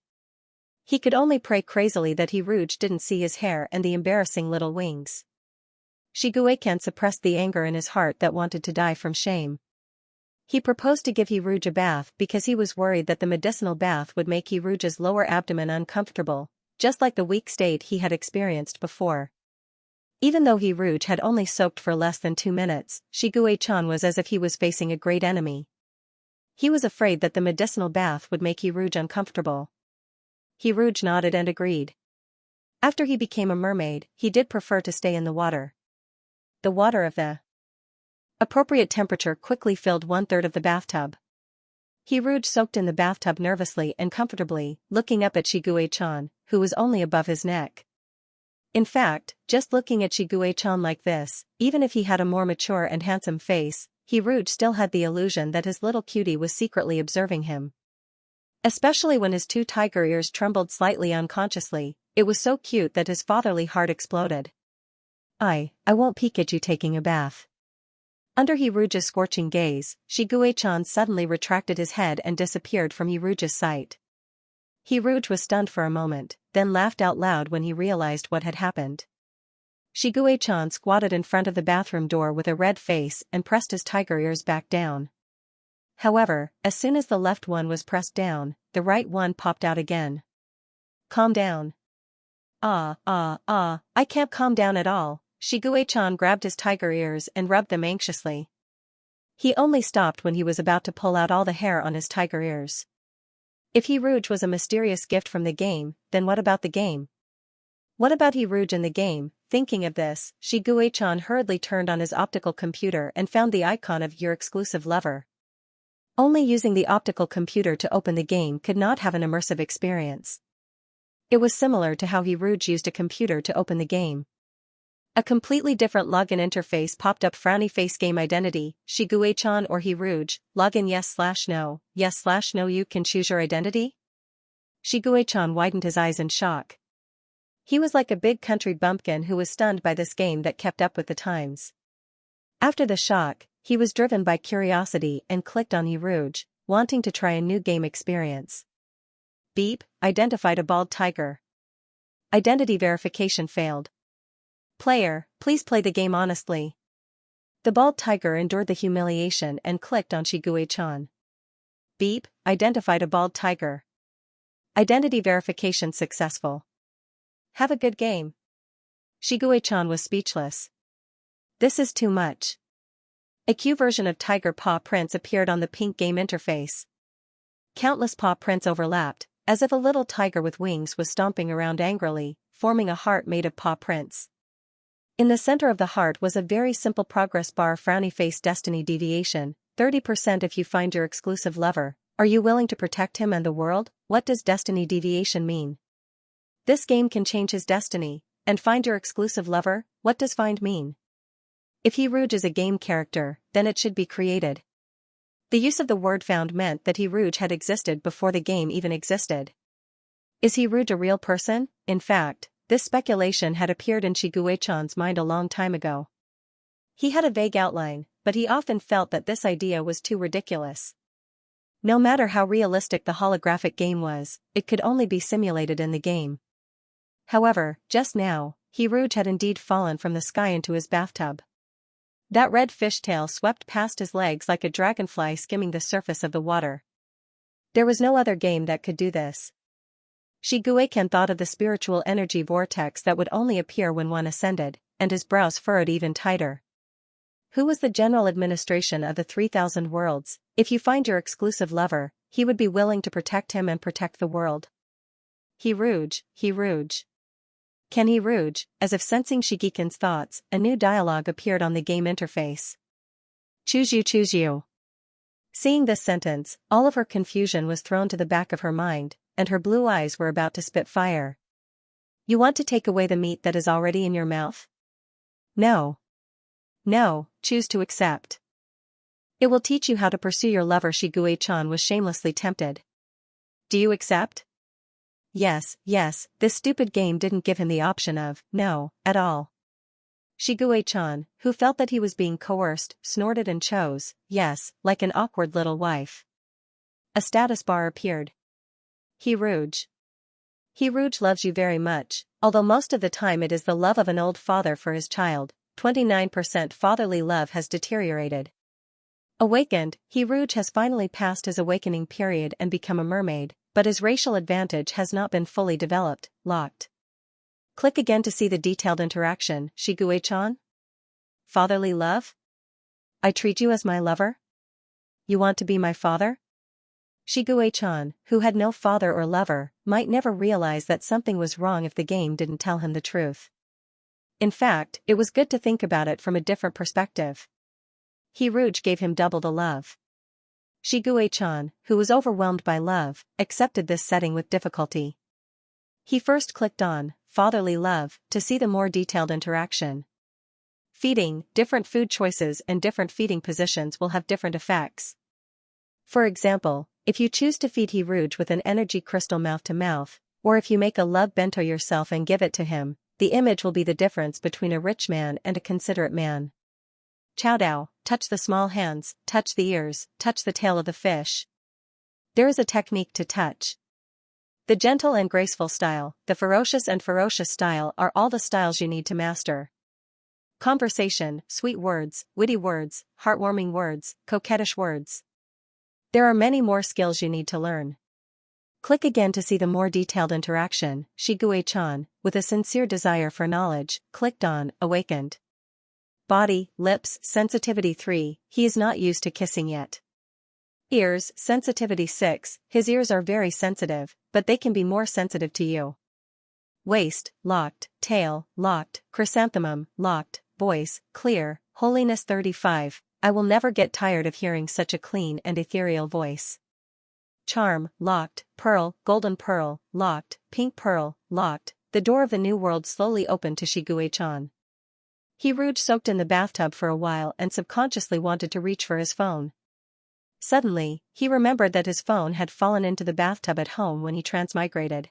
He could only pray crazily that Hiruge didn't see his hair and the embarrassing little wings. Shiguei-chan suppressed the anger in his heart that wanted to die from shame. He proposed to give Hiruge a bath because he was worried that the medicinal bath would make Hiruge's lower abdomen uncomfortable, just like the weak state he had experienced before. Even though Hiruge had only soaked for less than 2 minutes, Shiguei-chan was as if he was facing a great enemy. He was afraid that the medicinal bath would make Hiruge uncomfortable. Hiruge nodded and agreed. After he became a mermaid, he did prefer to stay in the water. The water of the appropriate temperature quickly filled 1/3 of the bathtub. Hiruge soaked in the bathtub nervously and comfortably, looking up at Shiguei-chan, who was only above his neck. In fact, just looking at Shiguei-chan like this, even if he had a more mature and handsome face, Hiruge still had the illusion that his little cutie was secretly observing him. Especially when his 2 tiger ears trembled slightly unconsciously, it was so cute that his fatherly heart exploded. I won't peek at you taking a bath." Under Hiruge's scorching gaze, Shiguei-chan suddenly retracted his head and disappeared from Hiruge's sight. Hiruge was stunned for a moment, then laughed out loud when he realized what had happened. Shiguei-chan squatted in front of the bathroom door with a red face and pressed his tiger ears back down. However, as soon as the left one was pressed down, the right one popped out again. "Calm down." I can't calm down at all." Shiguei-chan grabbed his tiger ears and rubbed them anxiously. He only stopped when he was about to pull out all the hair on his tiger ears. If Hiruge was a mysterious gift from the game, then what about the game? What about Hiruge in the game? Thinking of this, Shiguei-chan hurriedly turned on his optical computer and found the icon of your exclusive lover. Only using the optical computer to open the game could not have an immersive experience. It was similar to how Hiruge used a computer to open the game. A completely different login interface popped up. Frowny face. Game identity, Shiguei-chan or Hiruge, login yes/no, yes/no. You can choose your identity? Shiguei-chan widened his eyes in shock. He was like a big country bumpkin who was stunned by this game that kept up with the times. After the shock, he was driven by curiosity and clicked on Hiruge, wanting to try a new game experience. Beep, identified a bald tiger. Identity verification failed. Player, please play the game honestly. The bald tiger endured the humiliation and clicked on Shigue-chan. Beep, identified a bald tiger. Identity verification successful. Have a good game. Shigue-chan was speechless. This is too much. A Q version of tiger paw prints appeared on the pink game interface. Countless paw prints overlapped, as if a little tiger with wings was stomping around angrily, forming a heart made of paw prints. In the center of the heart was a very simple progress bar: frowny face destiny deviation, 30% if you find your exclusive lover. Are you willing to protect him and the world? What does destiny deviation mean? This game can change his destiny. And find your exclusive lover, what does find mean? If Hirouge is a game character, then it should be created. The use of the word found meant that Hirouge had existed before the game even existed. Is Hirouge a real person? In fact, this speculation had appeared in Shigue-chan's mind a long time ago. He had a vague outline, but he often felt that this idea was too ridiculous. No matter how realistic the holographic game was, it could only be simulated in the game. However, just now, Hirouge had indeed fallen from the sky into his bathtub. That red fishtail swept past his legs like a dragonfly skimming the surface of the water. There was no other game that could do this. Shigue-can thought of the spiritual energy vortex that would only appear when one ascended, and his brows furrowed even tighter. Who was the general administration of the 3,000 worlds? If you find your exclusive lover, he would be willing to protect him and protect the world. Hirouge, Hirouge. Can Hirouge? As if sensing Shigekin's thoughts, a new dialogue appeared on the game interface. Choose you, choose you. Seeing this sentence, all of her confusion was thrown to the back of her mind, and her blue eyes were about to spit fire. You want to take away the meat that is already in your mouth? No. No, choose to accept. It will teach you how to pursue your lover. Shigue-chan was shamelessly tempted. Do you accept? Yes, yes, this stupid game didn't give him the option of no at all. Shigue-chan, who felt that he was being coerced, snorted and chose yes, like an awkward little wife. A status bar appeared. Hirouge. Hirouge loves you very much, although most of the time it is the love of an old father for his child. 29% fatherly love has deteriorated. Awakened, Hirouge has finally passed his awakening period and become a mermaid, but his racial advantage has not been fully developed. Locked. Click again to see the detailed interaction. Shigue-chan? Fatherly love? I treat you as my lover? You want to be my father? Shigue-chan, who had no father or lover, might never realize that something was wrong if the game didn't tell him the truth. In fact, it was good to think about it from a different perspective. Hirouge gave him double the love. Shigue-chan, who was overwhelmed by love, accepted this setting with difficulty. He first clicked on fatherly love to see the more detailed interaction. Feeding, different food choices and different feeding positions will have different effects. For example, if you choose to feed Hirouge with an energy crystal mouth to mouth, or if you make a love bento yourself and give it to him, the image will be the difference between a rich man and a considerate man. Chowdow, touch the small hands, touch the ears, touch the tail of the fish. There is a technique to touch. The gentle and graceful style, the ferocious and ferocious style are all the styles you need to master. Conversation, sweet words, witty words, heartwarming words, coquettish words. There are many more skills you need to learn. Click again to see the more detailed interaction. Shigue-chan, with a sincere desire for knowledge, clicked on awakened. Body, lips, sensitivity 3, he is not used to kissing yet. Ears, sensitivity 6, his ears are very sensitive, but they can be more sensitive to you. Waist, locked, tail, locked, chrysanthemum, locked, voice, clear, holiness 35, I will never get tired of hearing such a clean and ethereal voice. Charm, locked, pearl, golden pearl, locked, pink pearl, locked, the door of the new world slowly opened to Shigue-chan. Hirouge soaked in the bathtub for a while and subconsciously wanted to reach for his phone. Suddenly, he remembered that his phone had fallen into the bathtub at home when he transmigrated.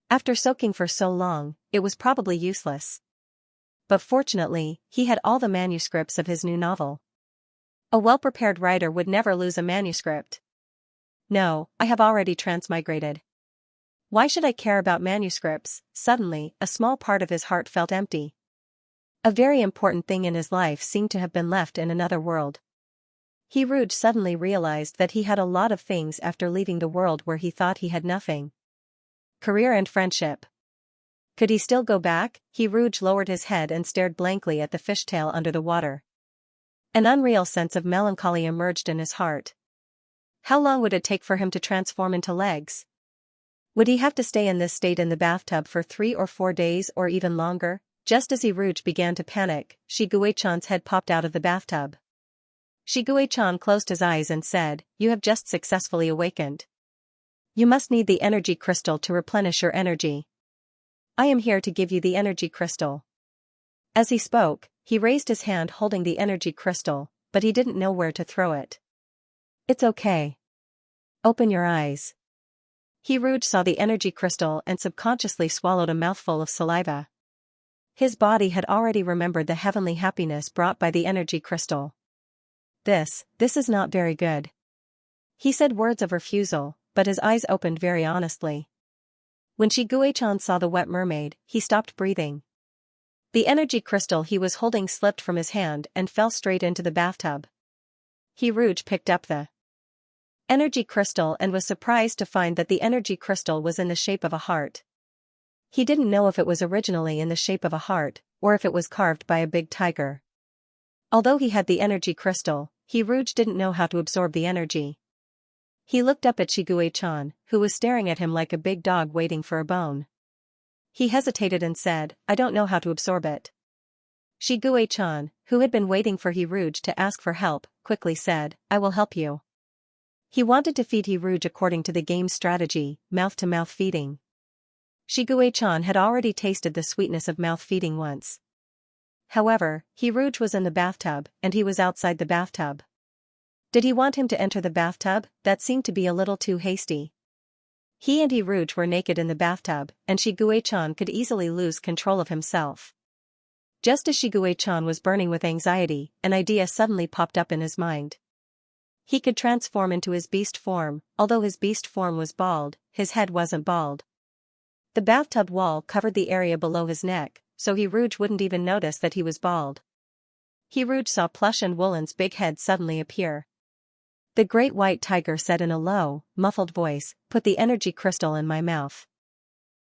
After soaking for so long, it was probably useless. But fortunately, he had all the manuscripts of his new novel. A well-prepared writer would never lose a manuscript. No, I have already transmigrated. Why should I care about manuscripts? Suddenly, a small part of his heart felt empty. A very important thing in his life seemed to have been left in another world. Rouge suddenly realized that he had a lot of things after leaving the world where he thought he had nothing. Career and friendship. Could he still go back? Rouge lowered his head and stared blankly at the fishtail under the water. An unreal sense of melancholy emerged in his heart. How long would it take for him to transform into legs? Would he have to stay in this state in the bathtub for 3 or 4 days or even longer? Just as Rouge began to panic, Shiguei-chan's head popped out of the bathtub. Shiguei-chan closed his eyes and said, "You have just successfully awakened. You must need the energy crystal to replenish your energy. I am here to give you the energy crystal." As he spoke, he raised his hand holding the energy crystal, but he didn't know where to throw it. "It's okay. Open your eyes." Rouge saw the energy crystal and subconsciously swallowed a mouthful of saliva. His body had already remembered the heavenly happiness brought by the energy crystal. This is not very good." He said words of refusal, but his eyes opened very honestly. When Shiguei-chan saw the wet mermaid, he stopped breathing. The energy crystal he was holding slipped from his hand and fell straight into the bathtub. Rouge picked up the energy crystal and was surprised to find that the energy crystal was in the shape of a heart. He didn't know if it was originally in the shape of a heart, or if it was carved by a big tiger. Although he had the energy crystal, Rouge didn't know how to absorb the energy. He looked up at Shiguei-chan, who was staring at him like a big dog waiting for a bone. He hesitated and said, "I don't know how to absorb it." Shiguei-chan, who had been waiting for Rouge to ask for help, quickly said, "I will help you." He wanted to feed Rouge according to the game's strategy, mouth-to-mouth feeding. Shiguei-chan had already tasted the sweetness of mouth feeding once. However, Rouge was in the bathtub, and he was outside the bathtub. Did he want him to enter the bathtub? That seemed to be a little too hasty. He and Rouge were naked in the bathtub, and Shiguei-chan could easily lose control of himself. Just as Shiguei-chan was burning with anxiety, an idea suddenly popped up in his mind. He could transform into his beast form. Although his beast form was bald, his head wasn't bald. The bathtub wall covered the area below his neck, so Rouge wouldn't even notice that he was bald. Rouge saw Plush and Woolen's big head suddenly appear. The great white tiger said in a low, muffled voice, "Put the energy crystal in my mouth."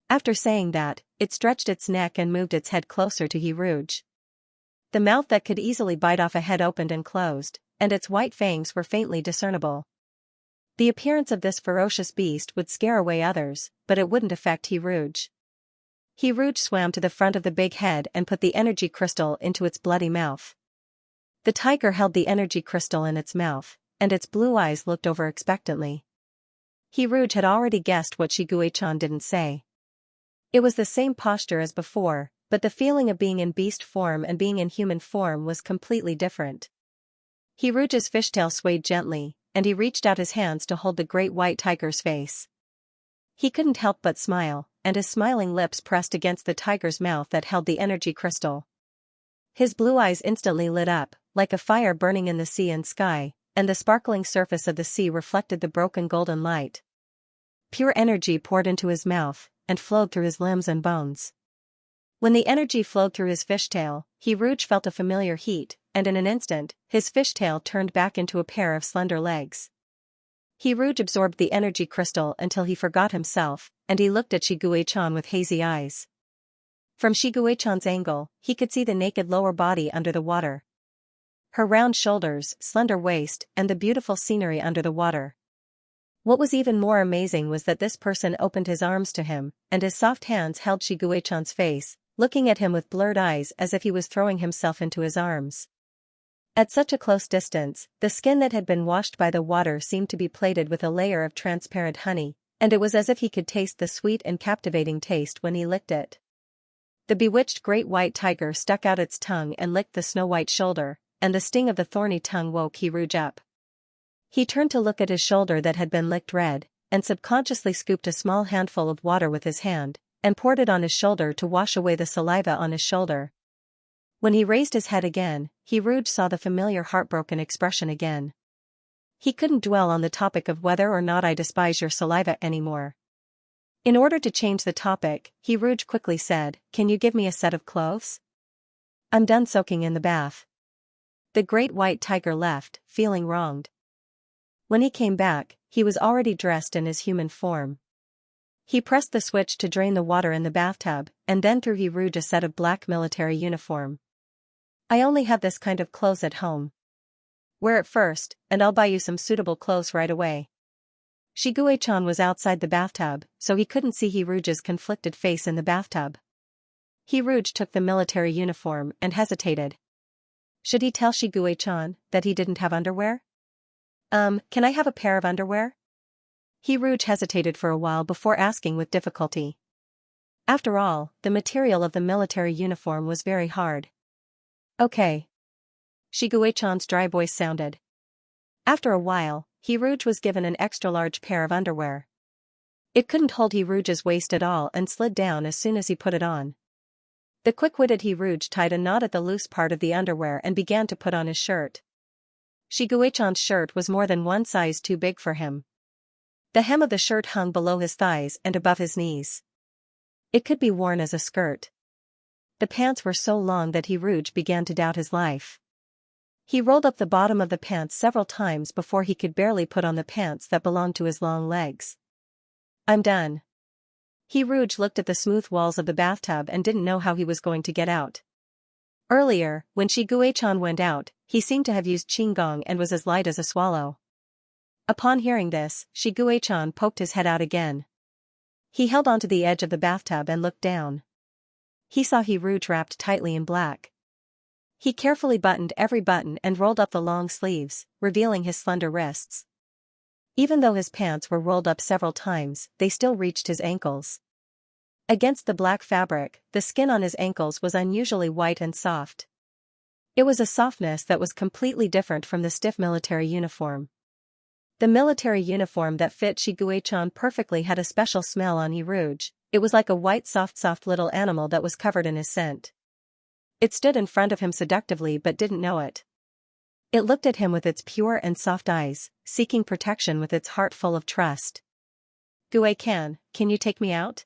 After saying that, it stretched its neck and moved its head closer to Rouge. The mouth that could easily bite off a head opened and closed, and its white fangs were faintly discernible. The appearance of this ferocious beast would scare away others, but it wouldn't affect Rouge. Rouge swam to the front of the big head and put the energy crystal into its bloody mouth. The tiger held the energy crystal in its mouth, and its blue eyes looked over expectantly. Rouge had already guessed what Shiguei-chan didn't say. It was the same posture as before, but the feeling of being in beast form and being in human form was completely different. Rouge's fishtail swayed gently, and he reached out his hands to hold the great white tiger's face. He couldn't help but smile, and his smiling lips pressed against the tiger's mouth that held the energy crystal. His blue eyes instantly lit up, like a fire burning in the sea and sky, and the sparkling surface of the sea reflected the broken golden light. Pure energy poured into his mouth, and flowed through his limbs and bones. When the energy flowed through his fishtail, Rouge felt a familiar heat, and in an instant, his fishtail turned back into a pair of slender legs. Rouge absorbed the energy crystal until he forgot himself, and he looked at Shiguei-chan with hazy eyes. From Shiguei-chan's angle, he could see the naked lower body under the water. Her round shoulders, slender waist, and the beautiful scenery under the water. What was even more amazing was that this person opened his arms to him, and his soft hands held Shiguei-chan's face, looking at him with blurred eyes as if he was throwing himself into his arms. At such a close distance, the skin that had been washed by the water seemed to be plated with a layer of transparent honey, and it was as if he could taste the sweet and captivating taste when he licked it. The bewitched great white tiger stuck out its tongue and licked the snow-white shoulder, and the sting of the thorny tongue woke Rouge up. He turned to look at his shoulder that had been licked red, and subconsciously scooped a small handful of water with his hand, and poured it on his shoulder to wash away the saliva on his shoulder. When he raised his head again, Rouge saw the familiar heartbroken expression again. He couldn't dwell on the topic of whether or not I despise your saliva anymore. In order to change the topic, He Rouge quickly said, "Can you give me a set of clothes? I'm done soaking in the bath." The great white tiger left, feeling wronged. When he came back, he was already dressed in his human form. He pressed the switch to drain the water in the bathtub, and then threw He Rouge a set of black military uniform. "I only have this kind of clothes at home. Wear it first, and I'll buy you some suitable clothes right away." Shiguei-chan was outside the bathtub, so he couldn't see He Rouge's conflicted face in the bathtub. He Rouge took the military uniform and hesitated. Should he tell Shiguei-chan that he didn't have underwear? Can I have a pair of underwear? He Rouge hesitated for a while before asking with difficulty. After all, the material of the military uniform was very hard. "Okay." Shiguei-chan's dry voice sounded. After a while, He Rouge was given an extra-large pair of underwear. It couldn't hold He Rouge's waist at all and slid down as soon as he put it on. The quick-witted He Rouge tied a knot at the loose part of the underwear and began to put on his shirt. Shiguei-chan's shirt was more than one size too big for him. The hem of the shirt hung below his thighs and above his knees. It could be worn as a skirt. The pants were so long that He Rouge began to doubt his life. He rolled up the bottom of the pants several times before he could barely put on the pants that belonged to his long legs. "I'm done." He Rouge looked at the smooth walls of the bathtub and didn't know how he was going to get out. Earlier, when Shiguei-chan went out, he seemed to have used qigong and was as light as a swallow. Upon hearing this, Shiguei-chan poked his head out again. He held onto the edge of the bathtub and looked down. He saw He Rouge wrapped tightly in black. He carefully buttoned every button and rolled up the long sleeves, revealing his slender wrists. Even though his pants were rolled up several times, they still reached his ankles. Against the black fabric, the skin on his ankles was unusually white and soft. It was a softness that was completely different from the stiff military uniform. The military uniform that fit Shiguei-chan perfectly had a special smell on He Rouge. It was like a white soft little animal that was covered in his scent. It stood in front of him seductively but didn't know it. It looked at him with its pure and soft eyes, seeking protection with its heart full of trust. "Guei-can, can you take me out?"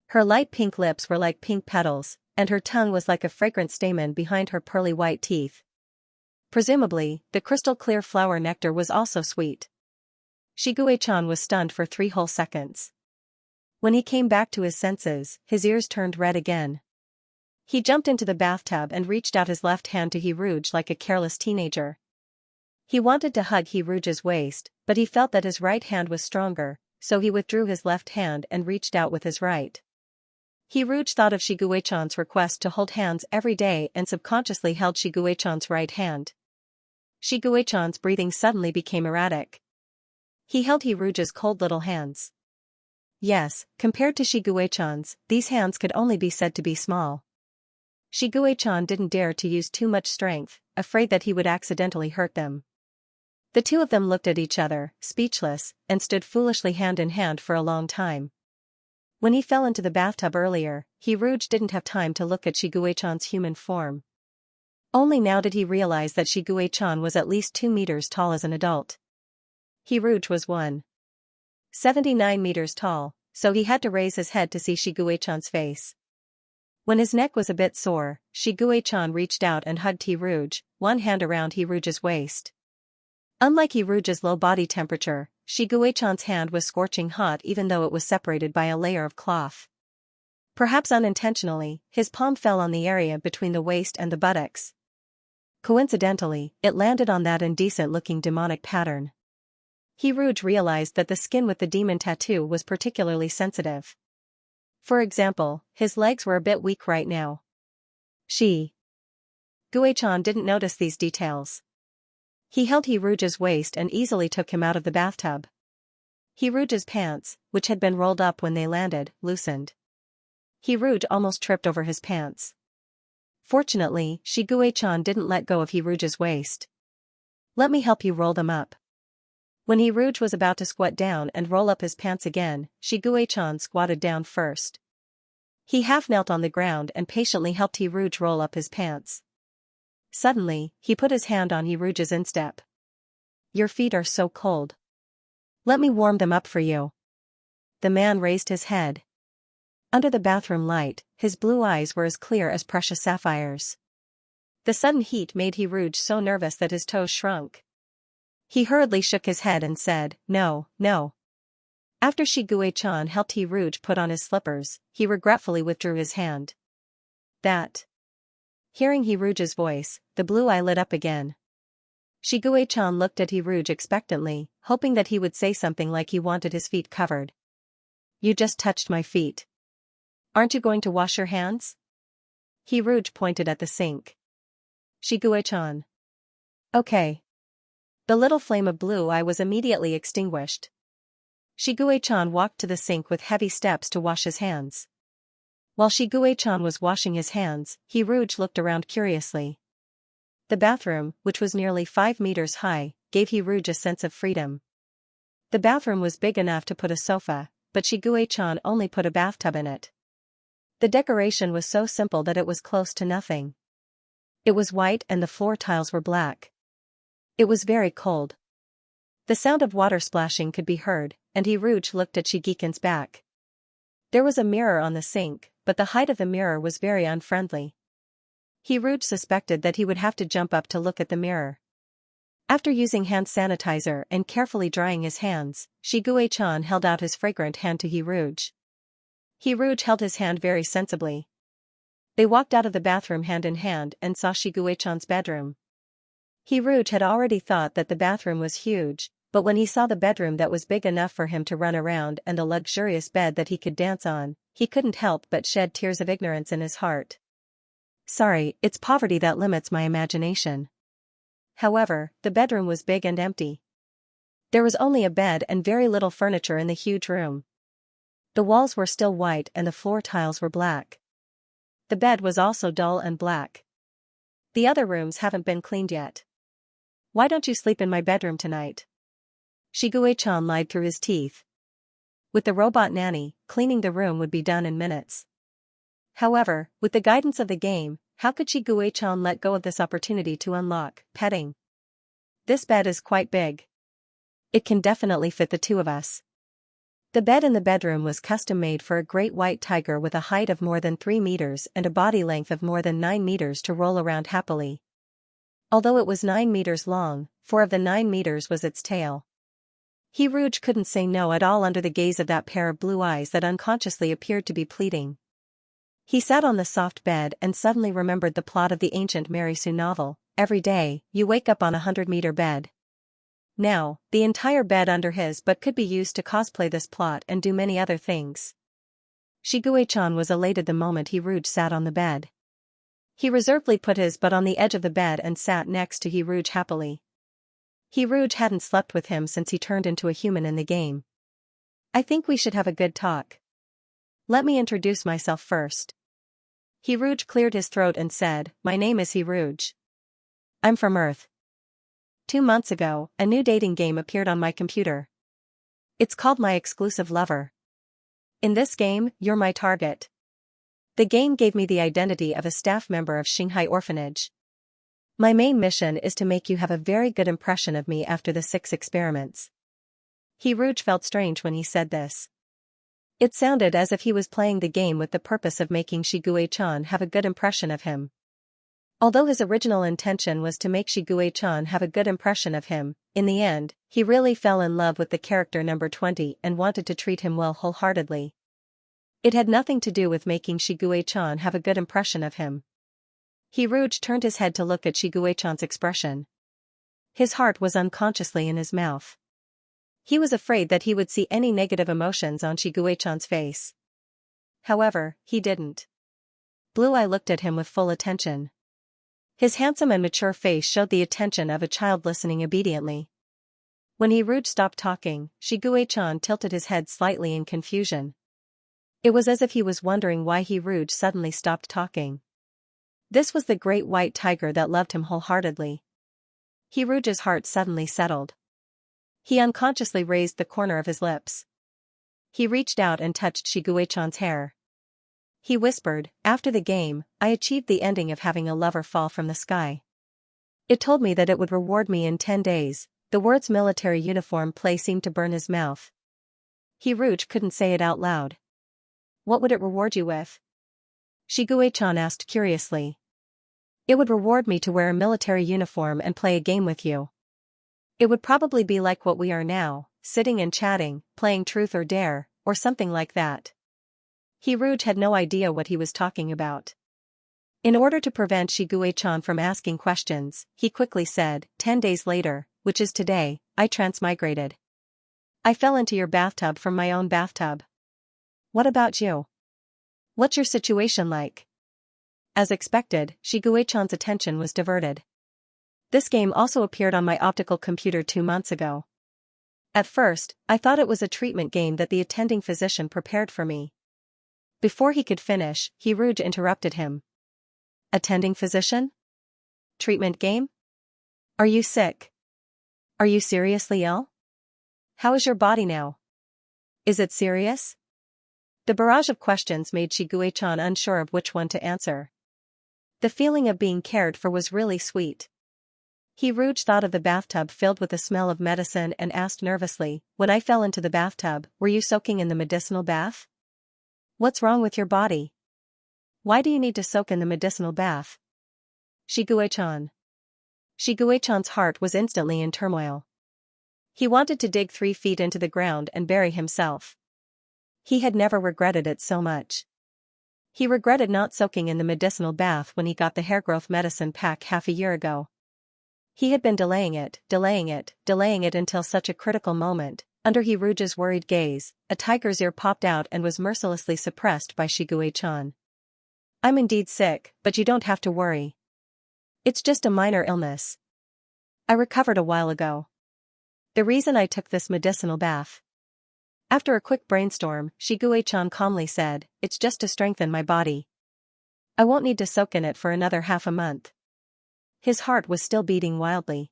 Her light pink lips were like pink petals, and her tongue was like a fragrant stamen behind her pearly white teeth. Presumably, the crystal-clear flower nectar was also sweet. Shiguei-chan was stunned for 3 whole seconds. When he came back to his senses, his ears turned red again. He jumped into the bathtub and reached out his left hand to He Rouge like a careless teenager. He wanted to hug He Rouge's waist, but he felt that his right hand was stronger, so he withdrew his left hand and reached out with his right. He Rouge thought of Shiguei-chan's request to hold hands every day and subconsciously held Shiguei-chan's right hand. Shiguei-chan's breathing suddenly became erratic. He held He Rouge's cold little hands. Yes, compared to Shiguei-chan's, these hands could only be said to be small. Shiguei-chan didn't dare to use too much strength, afraid that he would accidentally hurt them. The two of them looked at each other, speechless, and stood foolishly hand in hand for a long time. When he fell into the bathtub earlier, He Rouge didn't have time to look at Shiguei-chan's human form. Only now did he realize that Shiguei-chan was at least 2 meters tall as an adult. He Rouge was 1.79 meters tall, so he had to raise his head to see Shiguei-chan's face. When his neck was a bit sore, Shiguei-chan reached out and hugged He Rouge, one hand around He Rouge's waist. Unlike He Rouge's low body temperature, Shiguei-chan's hand was scorching hot even though it was separated by a layer of cloth. Perhaps unintentionally, his palm fell on the area between the waist and the buttocks. Coincidentally, it landed on that indecent-looking demonic pattern. He Rouge realized that the skin with the demon tattoo was particularly sensitive. For example, his legs were a bit weak right now. Shiguei-chan didn't notice these details. He held He Rouge's waist and easily took him out of the bathtub. He Rouge's pants, which had been rolled up when they landed, loosened. He Rouge almost tripped over his pants. Fortunately, Shiguei-chan didn't let go of He Rouge's waist. "Let me help you roll them up." When He Rouge was about to squat down and roll up his pants again, Shiguei-chan squatted down first. He half knelt on the ground and patiently helped He Rouge roll up his pants. Suddenly, he put his hand on He Rouge's instep. "Your feet are so cold. Let me warm them up for you." the man raised his head. Under the bathroom light, his blue eyes were as clear as precious sapphires. The sudden heat made Rouge so nervous that his toes shrunk. He hurriedly shook his head and said, "No, no." After Shiguei-chan helped Rouge put on his slippers, he regretfully withdrew his hand. That. Hearing Rouge's voice, the blue eye lit up again. Shiguei-chan looked at Rouge expectantly, hoping that he would say something like he wanted his feet covered. "You just touched my feet. Aren't you going to wash your hands?" Rouge pointed at the sink. Shiguei-chan. "Okay." The little flame of blue eye was immediately extinguished. Shiguei-chan walked to the sink with heavy steps to wash his hands. While Shiguei-chan was washing his hands, Rouge looked around curiously. The bathroom, which was nearly 5 meters high, gave Rouge a sense of freedom. The bathroom was big enough to put a sofa, but Shiguei-chan only put a bathtub in it. The decoration was so simple that it was close to nothing. It was white and the floor tiles were black. It was very cold. The sound of water splashing could be heard, and Rouge looked at Shigekin's back. There was a mirror on the sink, but the height of the mirror was very unfriendly. Rouge suspected that he would have to jump up to look at the mirror. After using hand sanitizer and carefully drying his hands, Shiguei-chan held out his fragrant hand to Rouge. Rouge held his hand very sensibly. They walked out of the bathroom hand in hand and saw Shiguei-chan's bedroom. Rouge had already thought that the bathroom was huge, but when he saw the bedroom that was big enough for him to run around and a luxurious bed that he could dance on, he couldn't help but shed tears of ignorance in his heart. "Sorry, it's poverty that limits my imagination." However, the bedroom was big and empty. There was only a bed and very little furniture in the huge room. The walls were still white and the floor tiles were black. The bed was also dull and black. "The other rooms haven't been cleaned yet. Why don't you sleep in my bedroom tonight?" Shiguei-chan lied through his teeth. With the robot nanny, cleaning the room would be done in minutes. However, with the guidance of the game, how could Shiguei-chan let go of this opportunity to unlock petting? "This bed is quite big. It can definitely fit the two of us." The bed in the bedroom was custom-made for a great white tiger with a height of more than 3 meters and a body length of more than 9 meters to roll around happily. Although it was 9 meters long, 4 of the 9 meters was its tail. Rouge couldn't say no at all under the gaze of that pair of blue eyes that unconsciously appeared to be pleading. He sat on the soft bed and suddenly remembered the plot of the ancient Mary Sue novel, "Every day, you wake up on a 100-meter bed." Now, the entire bed under his butt could be used to cosplay this plot and do many other things. Shiguei-chan was elated the moment Rouge sat on the bed. He reservedly put his butt on the edge of the bed and sat next to Rouge happily. Rouge hadn't slept with him since he turned into a human in the game. "I think we should have a good talk. Let me introduce myself first." Rouge cleared his throat and said, "My name is Rouge. I'm from Earth. 2 months ago, a new dating game appeared on my computer. It's called My Exclusive Lover. In this game, you're my target. The game gave me the identity of a staff member of Shanghai Orphanage. My main mission is to make you have a very good impression of me after the 6 experiments." Rouge felt strange when he said this. It sounded as if he was playing the game with the purpose of making Shiguei-chan have a good impression of him. Although his original intention was to make Shiguei-chan have a good impression of him, in the end, he really fell in love with the character number 20 and wanted to treat him well wholeheartedly. It had nothing to do with making Shiguei-chan have a good impression of him. Rouge turned his head to look at Shiguei-chan's expression. His heart was unconsciously in his mouth. He was afraid that he would see any negative emotions on Shiguei-chan's face. However, he didn't. Blue Eye looked at him with full attention. His handsome and mature face showed the attention of a child listening obediently. When Rouge stopped talking, Shiguei-chan tilted his head slightly in confusion. It was as if he was wondering why Rouge suddenly stopped talking. This was the great white tiger that loved him wholeheartedly. Rouge's heart suddenly settled. He unconsciously raised the corner of his lips. He reached out and touched Shiguei-chan's hair. He whispered, "After the game, I achieved the ending of having a lover fall from the sky. It told me that it would reward me in 10 days. The words military uniform play seemed to burn his mouth. He couldn't say it out loud. What would it reward you with? Shigue-chan asked curiously. It would reward me to wear a military uniform and play a game with you. It would probably be like what we are now, sitting and chatting, playing truth or dare, or something like that. Hiruj had no idea what he was talking about. In order to prevent Shigue-chan from asking questions, he quickly said, 10 days later, which is today, I transmigrated. I fell into your bathtub from my own bathtub. What about you? What's your situation like? As expected, Shigue-chan's attention was diverted. This game also appeared on my optical computer 2 months ago. At first, I thought it was a treatment game that the attending physician prepared for me. Before he could finish, Hiruj interrupted him. Attending physician? Treatment game? Are you sick? Are you seriously ill? How is your body now? Is it serious? The barrage of questions made Shigue-chan unsure of which one to answer. The feeling of being cared for was really sweet. Hiruj thought of the bathtub filled with the smell of medicine and asked nervously, when I fell into the bathtub, were you soaking in the medicinal bath? What's wrong with your body? Why do you need to soak in the medicinal bath? Shigue-chan. Shigue-chan's heart was instantly in turmoil. He wanted to dig 3 feet into the ground and bury himself. He had never regretted it so much. He regretted not soaking in the medicinal bath when he got the hairgrowth medicine pack half a year ago. He had been delaying it until such a critical moment. Under Hiruj's worried gaze, a tiger's ear popped out and was mercilessly suppressed by Shigue-chan. I'm indeed sick, but you don't have to worry. It's just a minor illness. I recovered a while ago. The reason I took this medicinal bath. After a quick brainstorm, Shigue-chan calmly said, it's just to strengthen my body. I won't need to soak in it for another half a month. His heart was still beating wildly.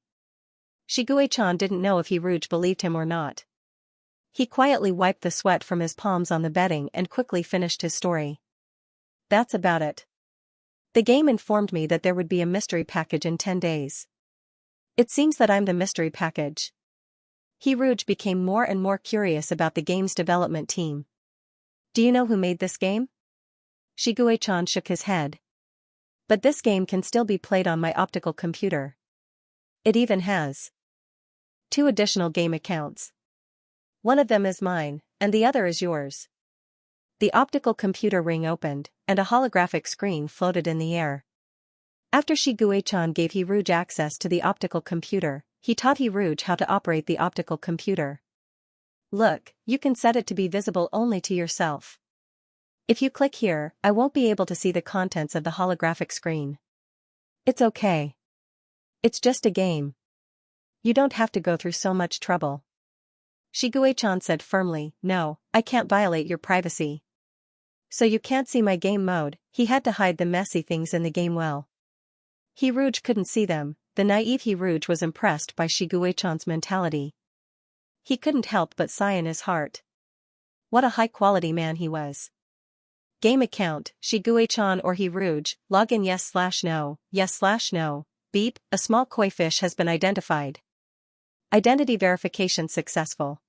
Shigue-chan didn't know if Hiruj believed him or not. He quietly wiped the sweat from his palms on the bedding and quickly finished his story. That's about it. The game informed me that there would be a mystery package in 10 days. It seems that I'm the mystery package. Hiruj became more and more curious about the game's development team. Do you know who made this game? Shigue-chan shook his head. But this game can still be played on my optical computer. It even has 2 additional game accounts. One of them is mine, and the other is yours. The optical computer ring opened, and a holographic screen floated in the air. After Shigue-chan gave Hiruj access to the optical computer, he taught Hiruj how to operate the optical computer. Look, you can set it to be visible only to yourself. If you click here, I won't be able to see the contents of the holographic screen. It's okay. It's just a game. You don't have to go through so much trouble. Shigue-chan said firmly, no, I can't violate your privacy. So you can't see my game mode. He had to hide the messy things in the game well. Hiruj couldn't see them. The naive Hiruj was impressed by Shigue-chan's mentality. He couldn't help but sigh in his heart. What a high-quality man he was. Game account, Shigue-chan or Hiruj, login yes/no. Beep, a small koi fish has been identified. Identity verification successful.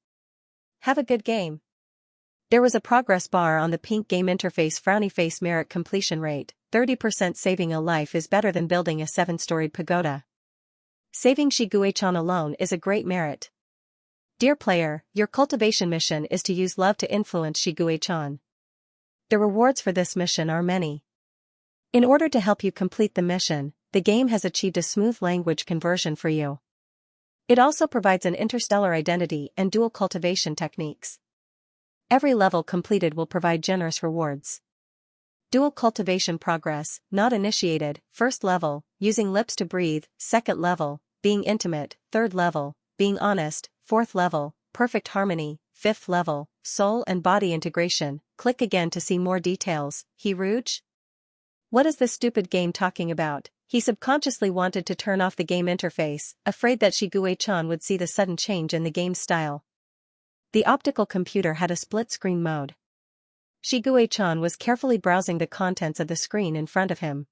Have a good game. There was a progress bar on the pink game interface. Frowny face merit completion rate, 30% saving a life is better than building a 7-storied pagoda. Saving Shigue-chan alone is a great merit. Dear player, your cultivation mission is to use love to influence Shigue-chan. The rewards for this mission are many. In order to help you complete the mission, the game has achieved a smooth language conversion for you. It also provides an interstellar identity and dual cultivation techniques. Every level completed will provide generous rewards. Dual cultivation progress, not initiated, 1st level, using lips to breathe, 2nd level, being intimate, 3rd level, being honest, 4th level, perfect harmony, 5th level, soul and body integration. Click again to see more details. Hiruj? What is this stupid game talking about? He subconsciously wanted to turn off the game interface, afraid that Shigue-chan would see the sudden change in the game's style. The optical computer had a split-screen mode. Shigue-chan was carefully browsing the contents of the screen in front of him.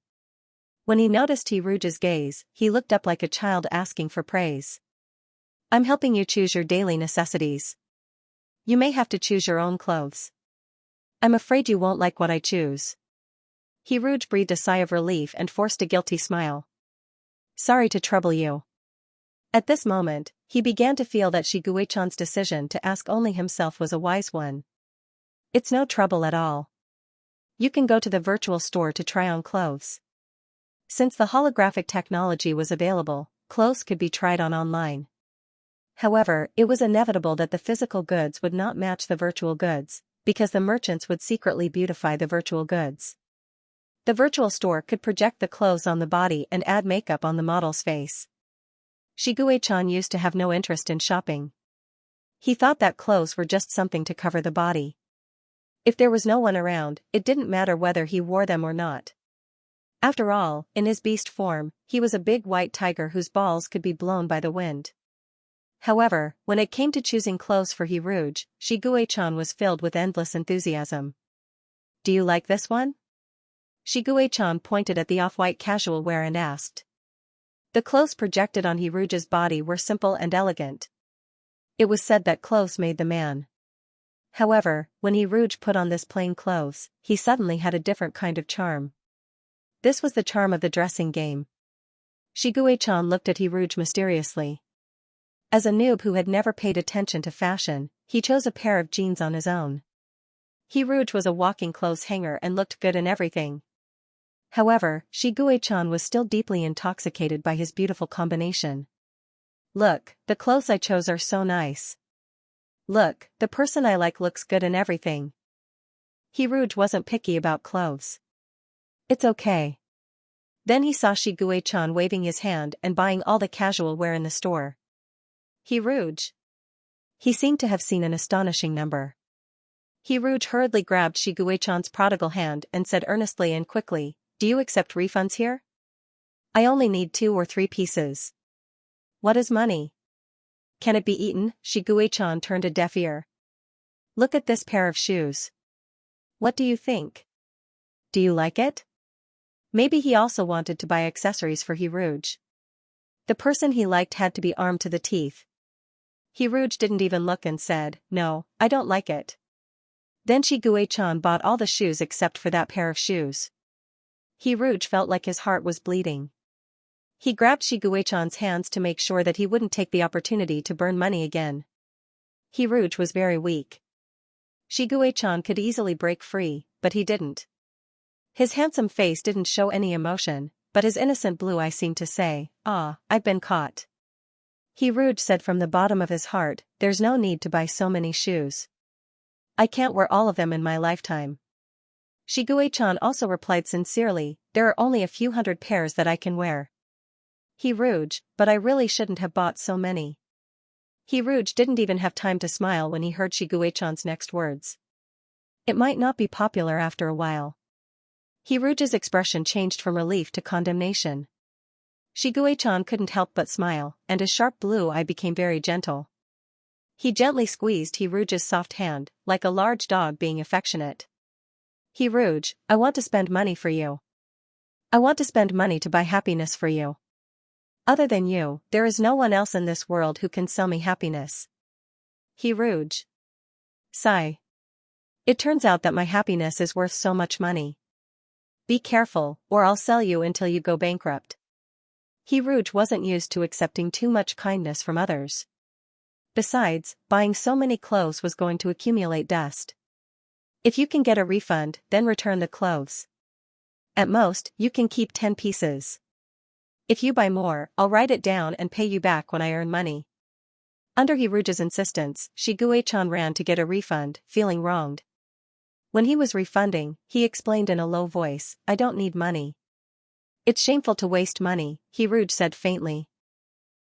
When he noticed Hiruj's gaze, he looked up like a child asking for praise. I'm helping you choose your daily necessities. You may have to choose your own clothes. I'm afraid you won't like what I choose. He Rouge breathed a sigh of relief and forced a guilty smile. Sorry to trouble you. At this moment, he began to feel that Shiguei-chan's decision to ask only himself was a wise one. It's no trouble at all. You can go to the virtual store to try on clothes. Since the holographic technology was available, clothes could be tried on online. However, it was inevitable that the physical goods would not match the virtual goods, because the merchants would secretly beautify the virtual goods. The virtual store could project the clothes on the body and add makeup on the model's face. Shiguei-chan used to have no interest in shopping. He thought that clothes were just something to cover the body. If there was no one around, it didn't matter whether he wore them or not. After all, in his beast form, he was a big white tiger whose balls could be blown by the wind. However, when it came to choosing clothes for He Rouge, Shiguei-chan was filled with endless enthusiasm. Do you like this one? Shiguei-chan pointed at the off-white casual wear and asked. The clothes projected on He Rouge's body were simple and elegant. It was said that clothes made the man. However, when He Rouge put on this plain clothes, he suddenly had a different kind of charm. This was the charm of the dressing game. Shiguei-chan looked at He Rouge mysteriously. As a noob who had never paid attention to fashion, he chose a pair of jeans on his own. He Rouge was a walking clothes hanger and looked good in everything. However, Shiguei-chan was still deeply intoxicated by his beautiful combination. Look, the clothes I chose are so nice. Look, the person I like looks good in everything. He Rouge wasn't picky about clothes. It's okay. Then he saw Shiguei-chan waving his hand and buying all the casual wear in the store. He Rouge. He seemed to have seen an astonishing number. He Rouge hurriedly grabbed Shiguei-chan's prodigal hand and said earnestly and quickly, "Do you accept refunds here? I only need 2 or 3 pieces." What is money? Can it be eaten? Shiguei-chan turned a deaf ear. Look at this pair of shoes. What do you think? Do you like it? Maybe he also wanted to buy accessories for He Rouge. The person he liked had to be armed to the teeth. He Rouge didn't even look and said, "No, I don't like it." Then Shiguei-chan bought all the shoes except for that pair of shoes. He Rouge felt like his heart was bleeding. He grabbed Shiguei-chan's hands to make sure that he wouldn't take the opportunity to burn money again. He Rouge was very weak. Shiguei-chan could easily break free, but he didn't. His handsome face didn't show any emotion, but his innocent blue eye seemed to say, "Ah, I've been caught." He Rouge said from the bottom of his heart, "There's no need to buy so many shoes. I can't wear all of them in my lifetime." Shiguei-chan also replied sincerely, "There are only a few hundred pairs that I can wear." He Rouge, but I really shouldn't have bought so many. He Rouge didn't even have time to smile when he heard Shiguei-chan's next words. It might not be popular after a while. He Rouge's expression changed from relief to condemnation. Shiguei-chan couldn't help but smile, and his sharp blue eye became very gentle. He gently squeezed He Rouge's soft hand, like a large dog being affectionate. He Rouge, I want to spend money for you. I want to spend money to buy happiness for you. Other than you, there is no one else in this world who can sell me happiness. He Rouge. Sigh. It turns out that my happiness is worth so much money. Be careful, or I'll sell you until you go bankrupt. He Rouge wasn't used to accepting too much kindness from others. Besides, buying so many clothes was going to accumulate dust. If you can get a refund, then return the clothes. At most, you can keep 10 pieces. If you buy more, I'll write it down and pay you back when I earn money. Under He Rouge's insistence, Shiguei-chan ran to get a refund, feeling wronged. When he was refunding, he explained in a low voice, "I don't need money." It's shameful to waste money, He Rouge said faintly.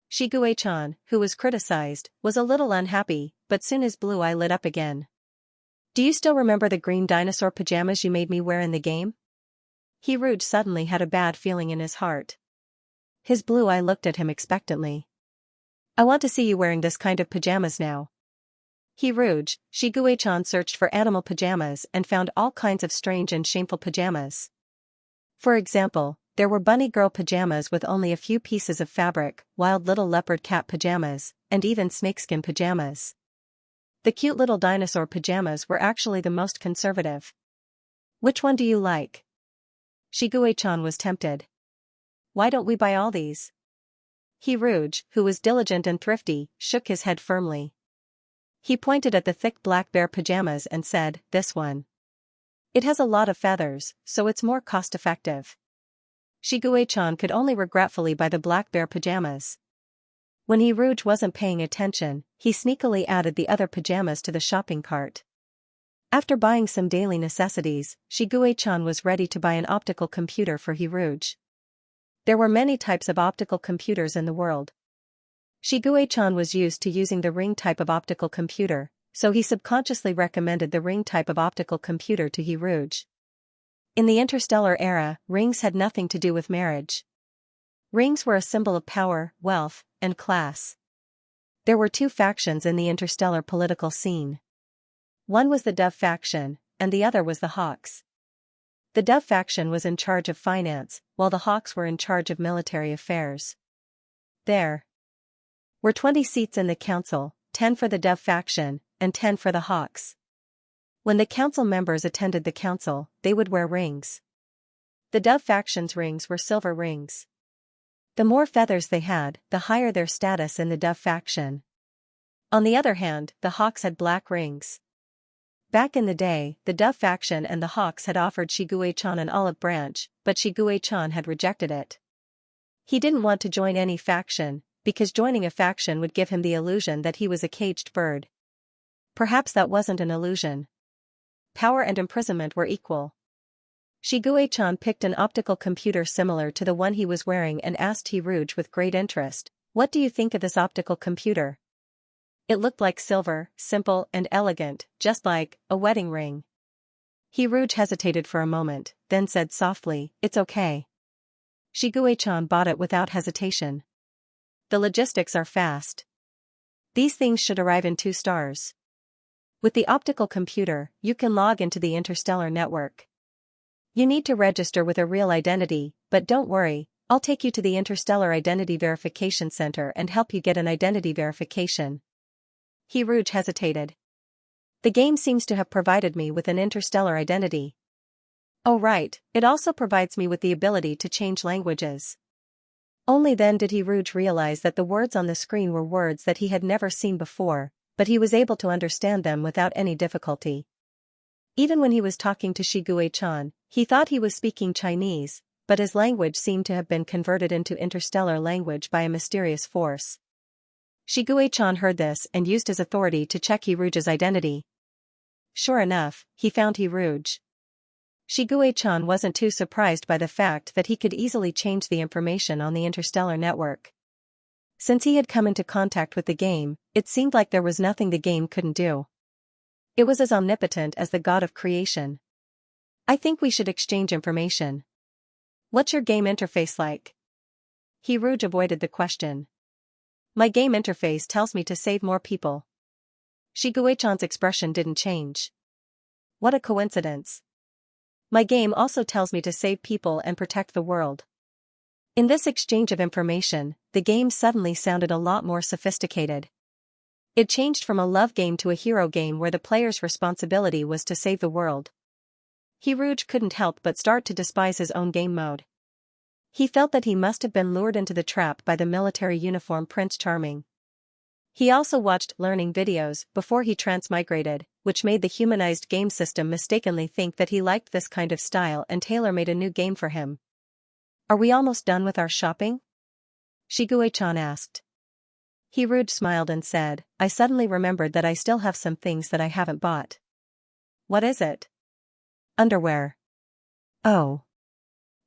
Shiguei-chan, who was criticized, was a little unhappy, but soon his blue eye lit up again. Do you still remember the green dinosaur pajamas you made me wear in the game? He Rouge suddenly had a bad feeling in his heart. His blue eye looked at him expectantly. I want to see you wearing this kind of pajamas now. He Rouge, Shiguei-chan searched for animal pajamas and found all kinds of strange and shameful pajamas. For example, there were bunny girl pajamas with only a few pieces of fabric, wild little leopard cat pajamas, and even snakeskin pajamas. The cute little dinosaur pajamas were actually the most conservative. Which one do you like? Shigue-chan was tempted. Why don't we buy all these? Hiruj, who was diligent and thrifty, shook his head firmly. He pointed at the thick black bear pajamas and said, this one. It has a lot of feathers, so it's more cost-effective. Shigue-chan could only regretfully buy the black bear pajamas. When Hiruj wasn't paying attention, he sneakily added the other pajamas to the shopping cart. After buying some daily necessities, Shigue-chan was ready to buy an optical computer for Hiruj. There were many types of optical computers in the world. Shigue-chan was used to using the ring type of optical computer, so he subconsciously recommended the ring type of optical computer to Hiruj. In the interstellar era, rings had nothing to do with marriage. Rings were a symbol of power, wealth, and class. There were two factions in the interstellar political scene. One was the Dove faction, and the other was the Hawks. The Dove faction was in charge of finance, while the Hawks were in charge of military affairs. There were 20 seats in the council, 10 for the Dove faction, and 10 for the Hawks. When the council members attended the council, they would wear rings. The Dove faction's rings were silver rings. The more feathers they had, the higher their status in the Dove faction. On the other hand, the Hawks had black rings. Back in the day, the Dove faction and the Hawks had offered Shigue-chan an olive branch, but Shigue-chan had rejected it. He didn't want to join any faction, because joining a faction would give him the illusion that he was a caged bird. Perhaps that wasn't an illusion. Power and imprisonment were equal. Shigue-chan picked an optical computer similar to the one he was wearing and asked Hiruj with great interest, "What do you think of this optical computer?" It looked like silver, simple and elegant, just like a wedding ring. Hiruj hesitated for a moment, then said softly, "It's okay." Shigue-chan bought it without hesitation. The logistics are fast. These things should arrive in 2 stars. With the optical computer, you can log into the interstellar network. You need to register with a real identity, but don't worry, I'll take you to the Interstellar Identity Verification Center and help you get an identity verification. Hiruj hesitated. The game seems to have provided me with an interstellar identity. Oh right, it also provides me with the ability to change languages. Only then did Hiruj realize that the words on the screen were words that he had never seen before, but he was able to understand them without any difficulty. Even when he was talking to Shigue-chan, he thought he was speaking Chinese, but his language seemed to have been converted into interstellar language by a mysterious force. Shigue-chan heard this and used his authority to check Hiruj's identity. Sure enough, he found Hiruj. Shigue-chan wasn't too surprised by the fact that he could easily change the information on the interstellar network. Since he had come into contact with the game, it seemed like there was nothing the game couldn't do. It was as omnipotent as the god of creation. I think we should exchange information. What's your game interface like? Hiruj avoided the question. My game interface tells me to save more people. Shigue-chan's expression didn't change. What a coincidence. My game also tells me to save people and protect the world. In this exchange of information, the game suddenly sounded a lot more sophisticated. It changed from a love game to a hero game where the player's responsibility was to save the world. Hiruj couldn't help but start to despise his own game mode. He felt that he must have been lured into the trap by the military uniform Prince Charming. He also watched learning videos before he transmigrated, which made the humanized game system mistakenly think that he liked this kind of style and tailor-made a new game for him. Are we almost done with our shopping? Shigue-chan asked. Hiruj smiled and said, I suddenly remembered that I still have some things that I haven't bought. What is it? Underwear. Oh.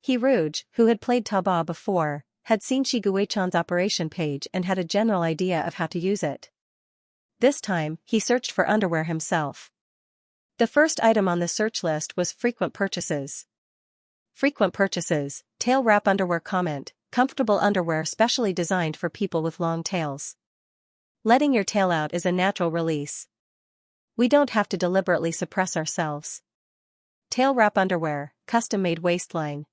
Hiruj, who had played Taba before, had seen Shigue-chan's operation page and had a general idea of how to use it. This time, he searched for underwear himself. The first item on the search list was frequent purchases. Frequent purchases, tail wrap underwear comment, comfortable underwear specially designed for people with long tails. Letting your tail out is a natural release. We don't have to deliberately suppress ourselves. Tail wrap underwear, custom-made waistline.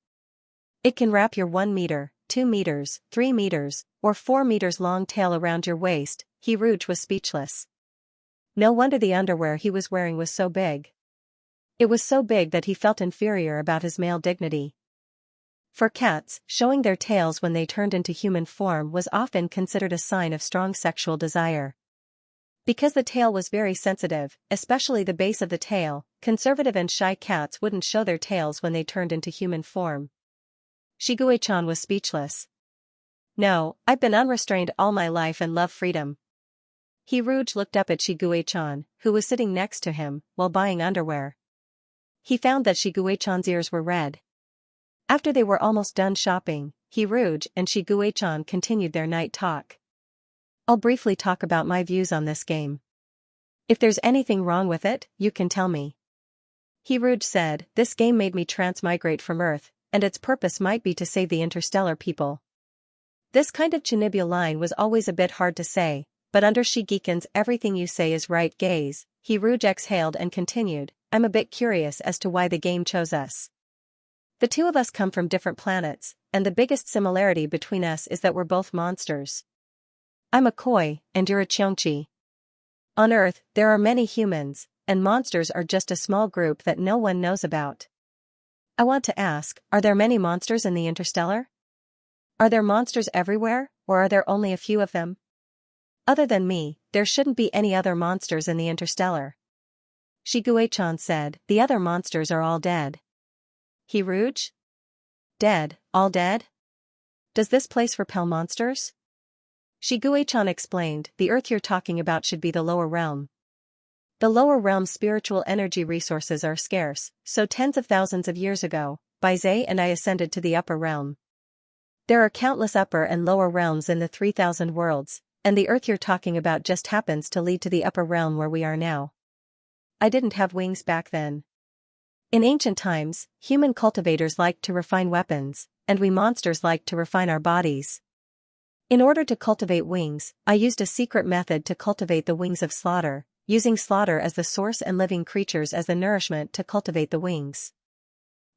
It can wrap your 1 meter, 2 meters, 3 meters, or 4 meters long tail around your waist. Hiruj was speechless. No wonder the underwear he was wearing was so big. It was so big that he felt inferior about his male dignity. For cats, showing their tails when they turned into human form was often considered a sign of strong sexual desire. Because the tail was very sensitive, especially the base of the tail, conservative and shy cats wouldn't show their tails when they turned into human form. Shigue-chan was speechless. No, I've been unrestrained all my life and love freedom. Hiruj looked up at Shigue-chan, who was sitting next to him, while buying underwear. He found that Shigue-chan's ears were red. After they were almost done shopping, Hiruj and Shigue-chan continued their night talk. I'll briefly talk about my views on this game. If there's anything wrong with it, you can tell me. Hiruj said, this game made me transmigrate from Earth, and its purpose might be to save the interstellar people. This kind of Chinibya line was always a bit hard to say, but under Shigekin's everything you say is right gaze, Hiruj exhaled and continued, I'm a bit curious as to why the game chose us. The two of us come from different planets, and the biggest similarity between us is that we're both monsters. I'm a koi, and you're a Xianxia. On Earth, there are many humans, and monsters are just a small group that no one knows about. I want to ask, are there many monsters in the interstellar? Are there monsters everywhere, or are there only a few of them? Other than me, there shouldn't be any other monsters in the interstellar. Shigue-chan said, the other monsters are all dead. Hiruj? Dead, all dead? Does this place repel monsters? Shigue-chan explained, the Earth you're talking about should be the lower realm. The lower realm's spiritual energy resources are scarce, so tens of thousands of years ago, Baizé and I ascended to the upper realm. There are countless upper and lower realms in the 3,000 worlds, and the Earth you're talking about just happens to lead to the upper realm where we are now. I didn't have wings back then. In ancient times, human cultivators liked to refine weapons, and we monsters liked to refine our bodies. In order to cultivate wings, I used a secret method to cultivate the wings of slaughter, using slaughter as the source and living creatures as the nourishment to cultivate the wings.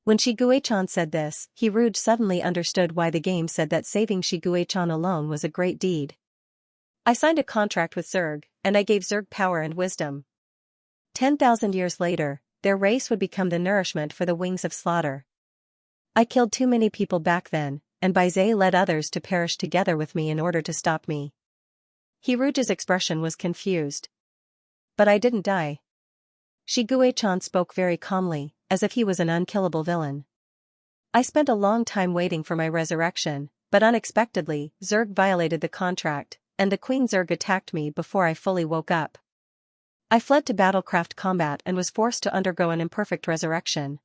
When Shigue-chan said this, Hiruj suddenly understood why the game said that saving Shigue-chan alone was a great deed. I signed a contract with Zerg, and I gave Zerg power and wisdom. 10,000 years later, their race would become the nourishment for the wings of slaughter. I killed too many people back then, and Baizé led others to perish together with me in order to stop me. Hiruj's expression was confused. But I didn't die. Shigue-chan spoke very calmly, as if he was an unkillable villain. I spent a long time waiting for my resurrection, but unexpectedly, Zerg violated the contract, and the Queen Zerg attacked me before I fully woke up. I fled to battlecraft combat and was forced to undergo an imperfect resurrection.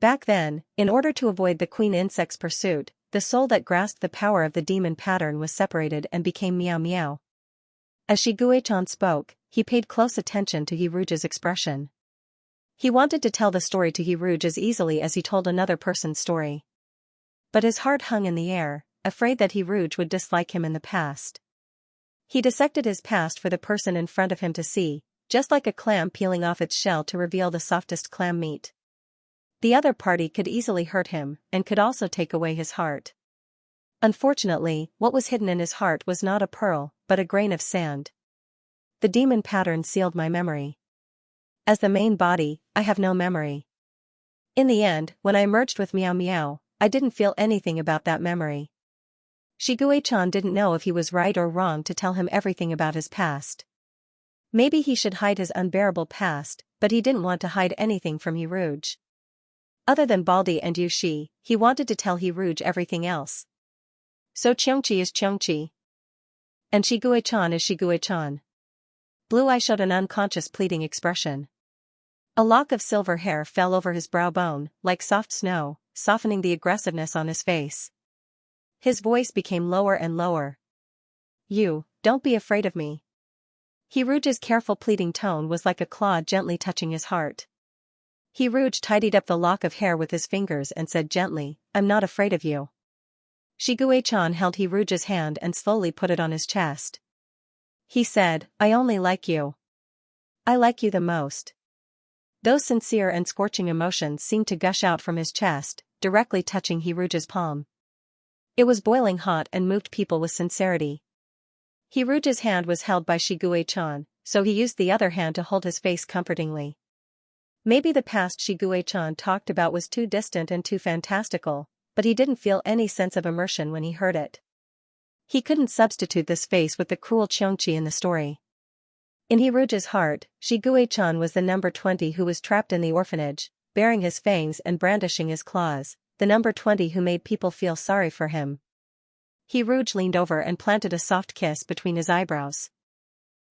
Back then, in order to avoid the Queen Insect's pursuit, the soul that grasped the power of the demon pattern was separated and became Meow Meow. As Shigue-chan spoke, he paid close attention to Hiruj's expression. He wanted to tell the story to Hiruj as easily as he told another person's story. But his heart hung in the air, afraid that Hiruj would dislike him in the past. He dissected his past for the person in front of him to see, just like a clam peeling off its shell to reveal the softest clam meat. The other party could easily hurt him, and could also take away his heart. Unfortunately, what was hidden in his heart was not a pearl, but a grain of sand. The demon pattern sealed my memory. As the main body, I have no memory. In the end, when I merged with Meow Meow, I didn't feel anything about that memory. Shigue-chan didn't know if he was right or wrong to tell him everything about his past. Maybe he should hide his unbearable past, but he didn't want to hide anything from Hiruj. Other than Baldi and Yushi, he wanted to tell Hiruj everything else. So Xianxia is Xianxia. And Shigue-chan is Shigue-chan. Blue Eye showed an unconscious pleading expression. A lock of silver hair fell over his brow bone, like soft snow, softening the aggressiveness on his face. His voice became lower and lower. You, don't be afraid of me. Hiruj's careful pleading tone was like a claw gently touching his heart. Hiruj tidied up the lock of hair with his fingers and said gently, I'm not afraid of you. Shigue-chan held Hiruj's hand and slowly put it on his chest. He said, I only like you. I like you the most. Those sincere and scorching emotions seemed to gush out from his chest, directly touching Hiruj's palm. It was boiling hot and moved people with sincerity. Hiruj's hand was held by Shigue-chan, so he used the other hand to hold his face comfortingly. Maybe the past Shiguei-chan talked about was too distant and too fantastical, but he didn't feel any sense of immersion when he heard it. He couldn't substitute this face with the cruel Xianxia in the story. In Hiruge's heart, Shiguei-chan was the number 20 who was trapped in the orphanage, baring his fangs and brandishing his claws, the number 20 who made people feel sorry for him. Hiruge leaned over and planted a soft kiss between his eyebrows.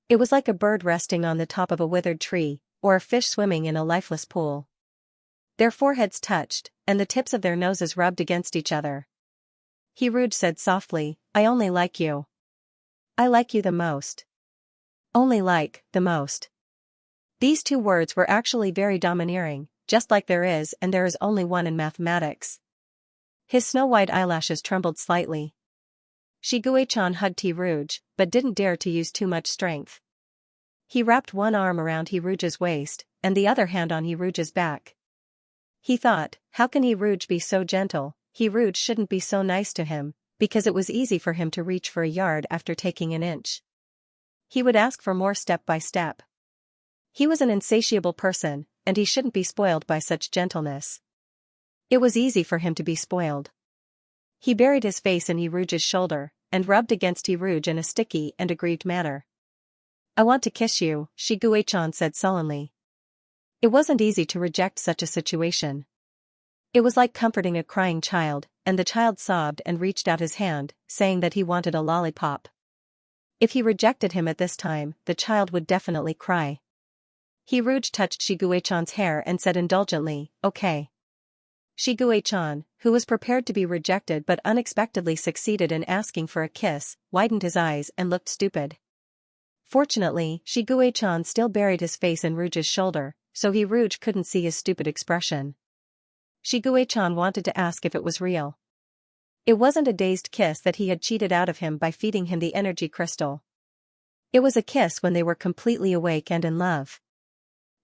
It was like a bird resting on the top of a withered tree, or a fish swimming in a lifeless pool. Their foreheads touched, and the tips of their noses rubbed against each other. Hiruge said softly, "I only like you. I like you the most. Only like, the most." These two words were actually very domineering, just like there is only one in mathematics. His snow-white eyelashes trembled slightly. Shiguei-chan hugged Hiruge, but didn't dare to use too much strength. He wrapped one arm around Hiruge's waist, and the other hand on Hiruge's back. He thought, how can Hiruge be so gentle? Hiruge shouldn't be so nice to him, because it was easy for him to reach for a yard after taking an inch. He would ask for more step by step. He was an insatiable person, and he shouldn't be spoiled by such gentleness. It was easy for him to be spoiled. He buried his face in Hiruge's shoulder, and rubbed against Hiruge in a sticky and aggrieved manner. "I want to kiss you," Shiguei-chan said sullenly. It wasn't easy to reject such a situation. It was like comforting a crying child, and the child sobbed and reached out his hand, saying that he wanted a lollipop. If he rejected him at this time, the child would definitely cry. Hiruge touched Shiguei-chan's hair and said indulgently, "Okay." Shiguei-chan, who was prepared to be rejected but unexpectedly succeeded in asking for a kiss, widened his eyes and looked stupid. Fortunately, Shiguei-chan still buried his face in Ruge's shoulder, so Hiruge couldn't see his stupid expression. Shiguei-chan wanted to ask if it was real. It wasn't a dazed kiss that he had cheated out of him by feeding him the energy crystal. It was a kiss when they were completely awake and in love.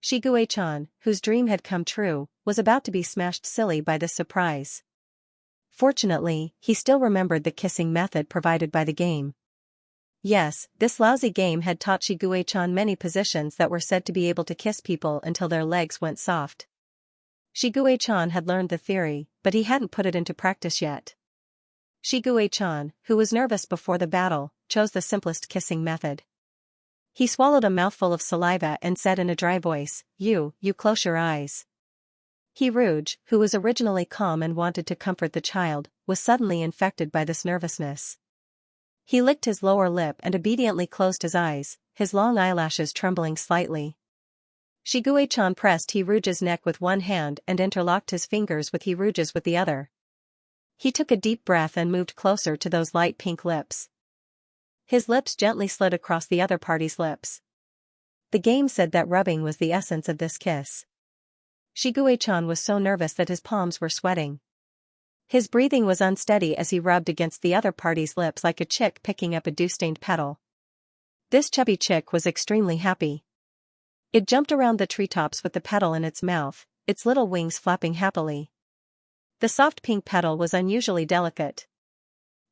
Shiguei-chan, whose dream had come true, was about to be smashed silly by this surprise. Fortunately, he still remembered the kissing method provided by the game. Yes, this lousy game had taught Shiguei-chan many positions that were said to be able to kiss people until their legs went soft. Shiguei-chan had learned the theory, but he hadn't put it into practice yet. Shiguei-chan, who was nervous before the battle, chose the simplest kissing method. He swallowed a mouthful of saliva and said in a dry voice, You close your eyes." Hiruge, who was originally calm and wanted to comfort the child, was suddenly infected by this nervousness. He licked his lower lip and obediently closed his eyes, his long eyelashes trembling slightly. Shiguei-chan pressed Hiruge's neck with one hand and interlocked his fingers with Hiruge's with the other. He took a deep breath and moved closer to those light pink lips. His lips gently slid across the other party's lips. The game said that rubbing was the essence of this kiss. Shiguei-chan was so nervous that his palms were sweating. His breathing was unsteady as he rubbed against the other party's lips like a chick picking up a dew-stained petal. This chubby chick was extremely happy. It jumped around the treetops with the petal in its mouth, its little wings flapping happily. The soft pink petal was unusually delicate.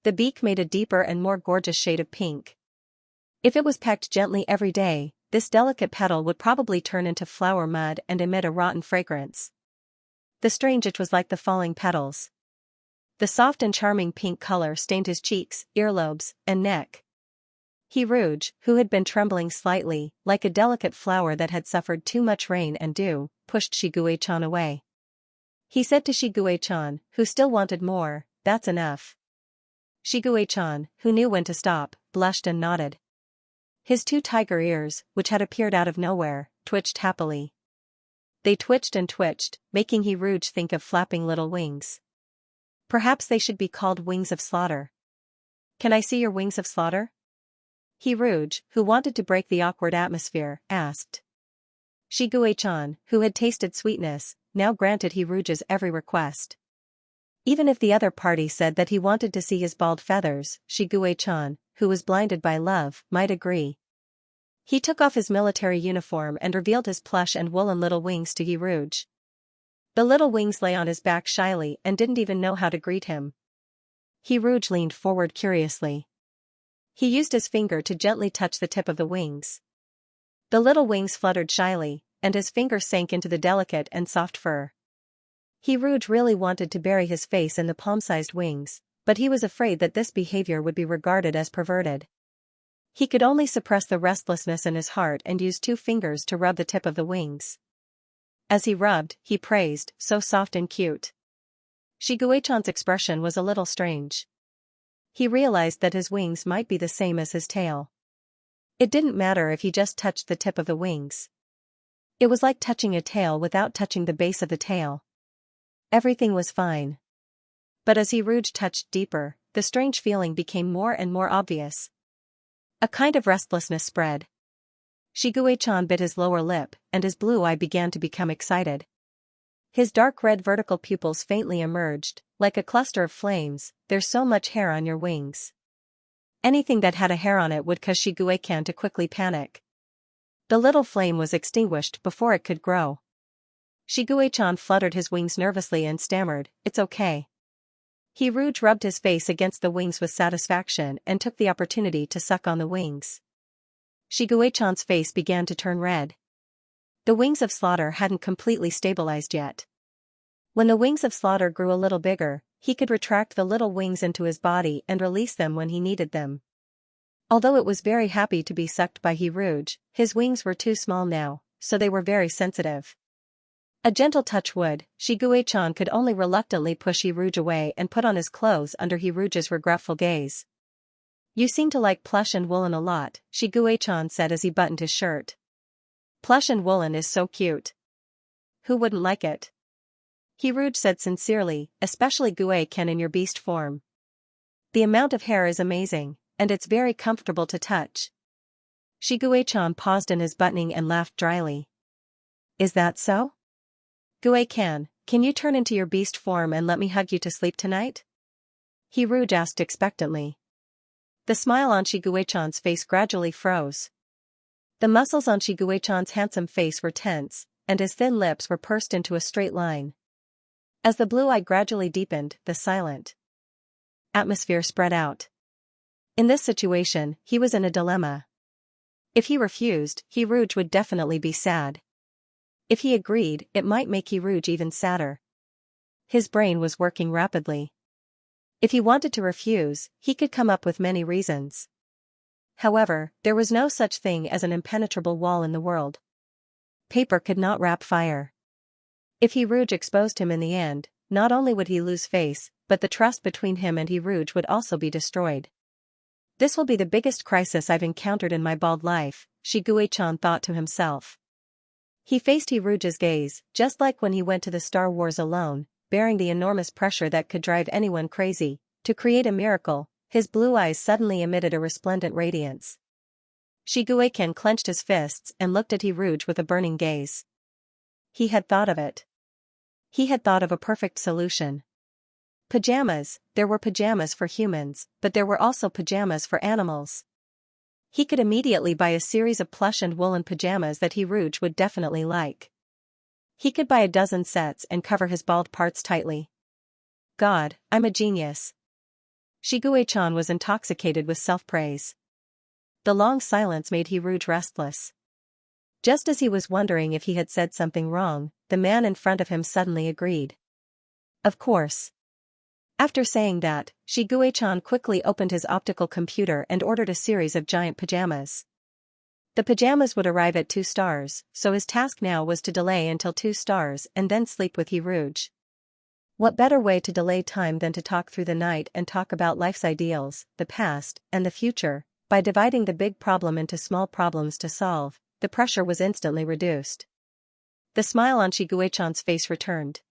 The beak made a deeper and more gorgeous shade of pink. If it was pecked gently every day, this delicate petal would probably turn into flower mud and emit a rotten fragrance. The strange it was like the falling petals. The soft and charming pink color stained his cheeks, earlobes, and neck. Hiruge, who had been trembling slightly, like a delicate flower that had suffered too much rain and dew, pushed Shiguei-chan away. He said to Shiguei-chan, who still wanted more, "That's enough." Shiguei-chan, who knew when to stop, blushed and nodded. His two tiger ears, which had appeared out of nowhere, twitched happily. They twitched and twitched, making Hiruge think of flapping little wings. Perhaps they should be called wings of slaughter. "Can I see your wings of slaughter?" Hiruge, who wanted to break the awkward atmosphere, asked. Shiguei-chan, who had tasted sweetness, now granted Hiruge's every request. Even if the other party said that he wanted to see his bald feathers, Shiguei-chan, who was blinded by love, might agree. He took off his military uniform and revealed his plush and woolen little wings to Hiruge. The little wings lay on his back shyly and didn't even know how to greet him. Hiruge leaned forward curiously. He used his finger to gently touch the tip of the wings. The little wings fluttered shyly, and his fingers sank into the delicate and soft fur. Rouge really wanted to bury his face in the palm-sized wings, but he was afraid that this behavior would be regarded as perverted. He could only suppress the restlessness in his heart and use 2 fingers to rub the tip of the wings. As he rubbed, he praised, "So soft and cute." Shiguechan's expression was a little strange. He realized that his wings might be the same as his tail. It didn't matter if he just touched the tip of the wings. It was like touching a tail without touching the base of the tail. Everything was fine. But as Rouge touched deeper, the strange feeling became more and more obvious. A kind of restlessness spread. Shiguechan bit his lower lip, and his blue eye began to become excited. His dark red vertical pupils faintly emerged, like a cluster of flames. "There's so much hair on your wings." Anything that had a hair on it would cause Shiguechan to quickly panic. The little flame was extinguished before it could grow. Shiguechan fluttered his wings nervously and stammered, "It's okay." Rouge rubbed his face against the wings with satisfaction and took the opportunity to suck on the wings. Shiguechan's face began to turn red. The wings of Slaughter hadn't completely stabilized yet. When the wings of Slaughter grew a little bigger, he could retract the little wings into his body and release them when he needed them. Although it was very happy to be sucked by Rouge, his wings were too small now, so they were very sensitive. A gentle touch would. Shiguechan could only reluctantly push Rouge away and put on his clothes under Rouge's regretful gaze. "You seem to like plush and woolen a lot," Shiguechan said as he buttoned his shirt. "Plush and woolen is so cute. Who wouldn't like it?" Rouge said sincerely, "Especially Guei-ken in your beast form. The amount of hair is amazing, and it's very comfortable to touch." Shiguechan paused in his buttoning and laughed dryly. "Is that so? Guei-ken, can you turn into your beast form and let me hug you to sleep tonight?" Rouge asked expectantly. The smile on Shiguechan's face gradually froze. The muscles on Shiguechan's handsome face were tense, and his thin lips were pursed into a straight line. As the blue eye gradually deepened, the silent atmosphere spread out. In this situation, he was in a dilemma. If he refused, Rouge would definitely be sad. If he agreed, it might make Rouge even sadder. His brain was working rapidly. If he wanted to refuse, he could come up with many reasons. However, there was no such thing as an impenetrable wall in the world. Paper could not wrap fire. If Rouge exposed him in the end, not only would he lose face, but the trust between him and Rouge would also be destroyed. "This will be the biggest crisis I've encountered in my bald life," Shiguechan thought to himself. He faced Rouge's gaze, just like when he went to the Star Wars alone, bearing the enormous pressure that could drive anyone crazy. To create a miracle, his blue eyes suddenly emitted a resplendent radiance. Shigueiken clenched his fists and looked at Rouge with a burning gaze. He had thought of it. He had thought of a perfect solution. Pajamas. There were pajamas for humans, but there were also pajamas for animals. He could immediately buy a series of plush and woolen pajamas that Rouge would definitely like. He could buy a dozen sets and cover his bald parts tightly. God, I'm a genius. Shiguechan was intoxicated with self-praise. The long silence made Rouge restless. Just as he was wondering if he had said something wrong, the man in front of him suddenly agreed. Of course. After saying that, Shiguechan quickly opened his optical computer and ordered a series of giant pajamas. The pajamas would arrive at 2 stars, so his task now was to delay until 2 stars and then sleep with Rouge. What better way to delay time than to talk through the night and talk about life's ideals, the past, and the future? By dividing the big problem into small problems to solve, the pressure was instantly reduced. The smile on Shiguechan's face returned.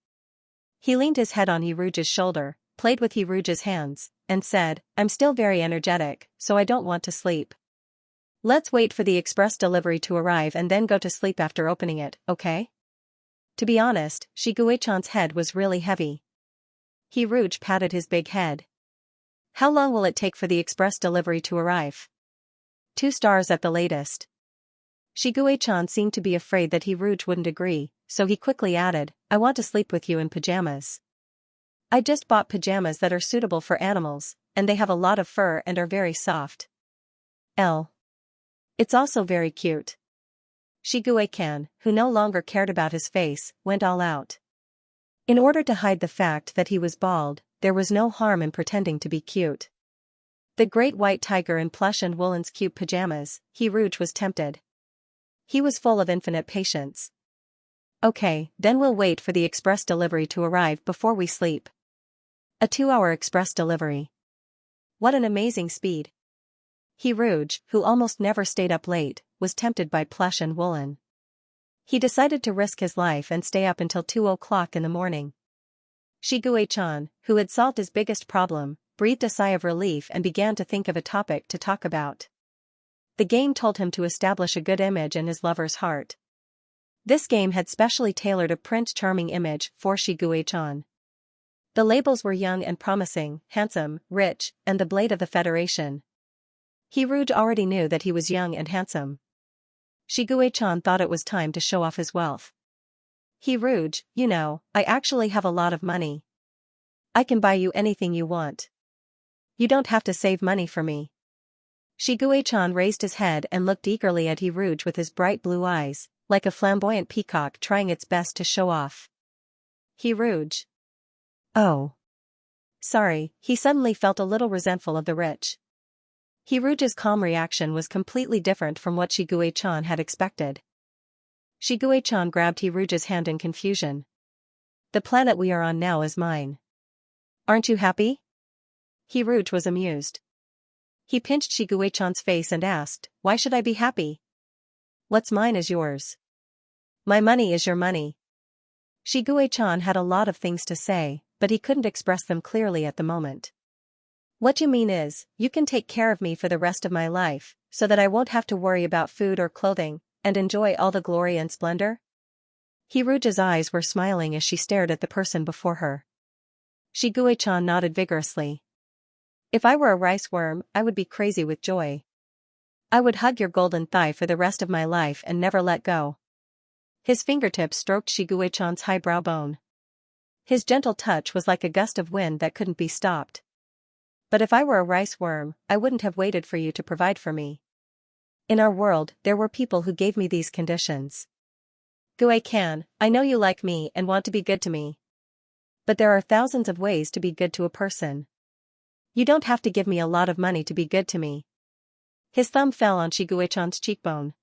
He leaned his head on Rouge's shoulder, played with Rouge's hands, and said, I'm still very energetic, so I don't want to sleep. Let's wait for the express delivery to arrive and then go to sleep after opening it, okay? To be honest, Shiguechan's head was really heavy. Rouge patted his big head. How long will it take for the express delivery to arrive? 2 stars at the latest. Shiguechan seemed to be afraid that Rouge wouldn't agree, so he quickly added, I want to sleep with you in pajamas. I just bought pajamas that are suitable for animals, and they have a lot of fur and are very soft. It's also very cute. Xianxia, who no longer cared about his face, went all out. In order to hide the fact that he was bald, there was no harm in pretending to be cute. The great white tiger in plush and woolen's cute pajamas, Rouge was tempted. He was full of infinite patience. Okay, then we'll wait for the express delivery to arrive before we sleep. A 2-hour express delivery. What an amazing speed. Rouge, who almost never stayed up late, was tempted by plush and woolen. He decided to risk his life and stay up until 2 o'clock in the morning. Xianxia, who had solved his biggest problem, breathed a sigh of relief and began to think of a topic to talk about. The game told him to establish a good image in his lover's heart. This game had specially tailored a Prince Charming image for Xianxia. The labels were young and promising, handsome, rich, and the blade of the Federation. Rouge already knew that he was young and handsome. Xianxia thought it was time to show off his wealth. Rouge, you know, I actually have a lot of money. I can buy you anything you want. You don't have to save money for me. Xianxia raised his head and looked eagerly at Rouge with his bright blue eyes, like a flamboyant peacock trying its best to show off. Rouge. Oh. Sorry, he suddenly felt a little resentful of the rich. Rouge's calm reaction was completely different from what Xianxia had expected. Xianxia grabbed Rouge's hand in confusion. The planet we are on now is mine. Aren't you happy? Rouge was amused. He pinched Xianxia's face and asked, why should I be happy? What's mine is yours. My money is your money. Xianxia had a lot of things to say, but he couldn't express them clearly at the moment. What you mean is, you can take care of me for the rest of my life, so that I won't have to worry about food or clothing, and enjoy all the glory and splendor? Rouge's eyes were smiling as she stared at the person before her. Xianxia nodded vigorously. If I were a rice worm, I would be crazy with joy. I would hug your golden thigh for the rest of my life and never let go. His fingertips stroked Xianxia's high brow bone. His gentle touch was like a gust of wind that couldn't be stopped. But if I were a rice worm, I wouldn't have waited for you to provide for me. In our world, there were people who gave me these conditions. Xianxia, I know you like me and want to be good to me. But there are thousands of ways to be good to a person. You don't have to give me a lot of money to be good to me. His thumb fell on Xianxia's cheekbone.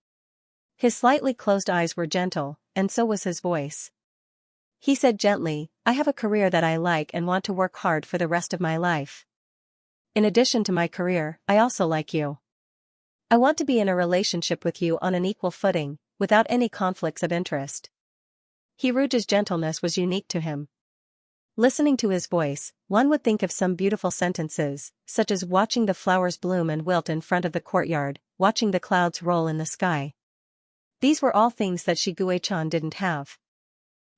His slightly closed eyes were gentle, and so was his voice. He said gently, I have a career that I like and want to work hard for the rest of my life. In addition to my career, I also like you. I want to be in a relationship with you on an equal footing, without any conflicts of interest. Rouge's gentleness was unique to him. Listening to his voice, one would think of some beautiful sentences, such as watching the flowers bloom and wilt in front of the courtyard, watching the clouds roll in the sky. These were all things that Xianxia didn't have.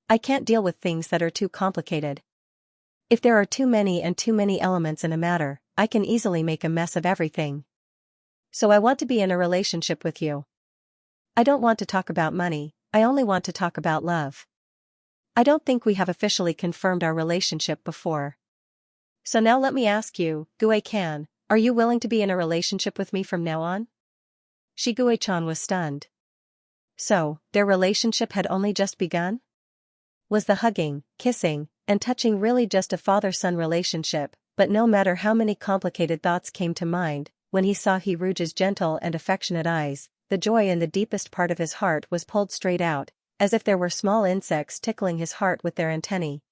I can't deal with things that are too complicated. If there are too many elements in a matter, I can easily make a mess of everything. So I want to be in a relationship with you. I don't want to talk about money, I only want to talk about love. I don't think we have officially confirmed our relationship before. So now let me ask you, Xianxia, are you willing to be in a relationship with me from now on? Xianxia was stunned. So, their relationship had only just begun? Was the hugging, kissing, and touching really just a father-son relationship? But no matter how many complicated thoughts came to mind, when he saw Rouge's gentle and affectionate eyes, the joy in the deepest part of his heart was pulled straight out, as if there were small insects tickling his heart with their antennae.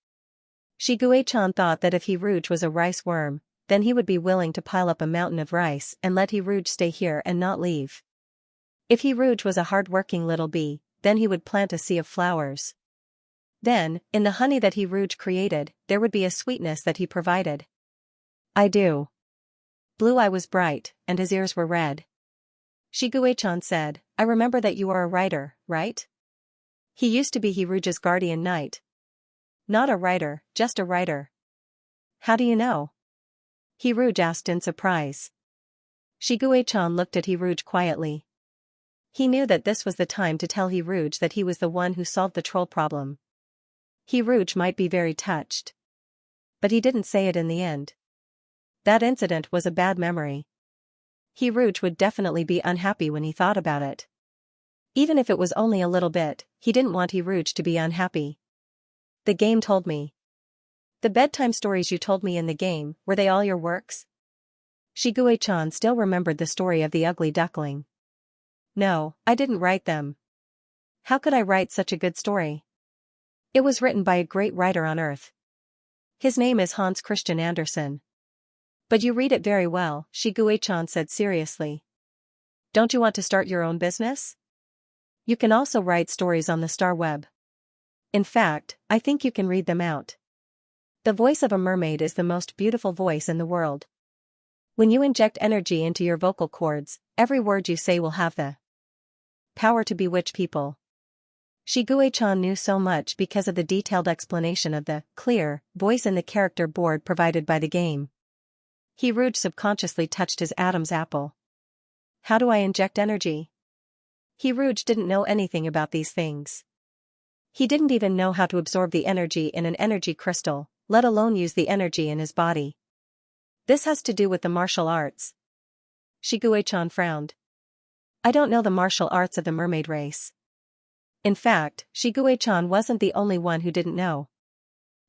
Xianxia thought that if Rouge was a rice worm, then he would be willing to pile up a mountain of rice and let Rouge stay here and not leave. If Rouge was a hard-working little bee, then he would plant a sea of flowers. Then, in the honey that Rouge created, there would be a sweetness that he provided. I do. Blue Eye was bright, and his ears were red. Xianxia said, I remember that you are a writer, right? He used to be Rouge's guardian knight. Not a writer, just a writer. How do you know? Rouge asked in surprise. Xianxia looked at Rouge quietly. He knew that this was the time to tell Rouge that he was the one who solved the troll problem. Rouge might be very touched. But he didn't say it in the end. That incident was a bad memory. Rouge would definitely be unhappy when he thought about it. Even if it was only a little bit, he didn't want Rouge to be unhappy. The game told me. The bedtime stories you told me in the game, were they all your works? Shigue-chan still remembered the story of the ugly duckling. No, I didn't write them. How could I write such a good story? It was written by a great writer on Earth. His name is Hans Christian Andersen. But you read it very well, Shigue-chan said seriously. Don't you want to start your own business? You can also write stories on the Star Web. In fact, I think you can read them out. The voice of a mermaid is the most beautiful voice in the world. When you inject energy into your vocal cords, every word you say will have the power to bewitch people. Shigue-chan knew so much because of the detailed explanation of the clear voice in the character board provided by the game. Rouge subconsciously touched his Adam's apple. How do I inject energy? Rouge didn't know anything about these things. He didn't even know how to absorb the energy in an energy crystal, let alone use the energy in his body. This has to do with the martial arts. Shigue-chan frowned. I don't know the martial arts of the mermaid race. In fact, Shigue-chan wasn't the only one who didn't know.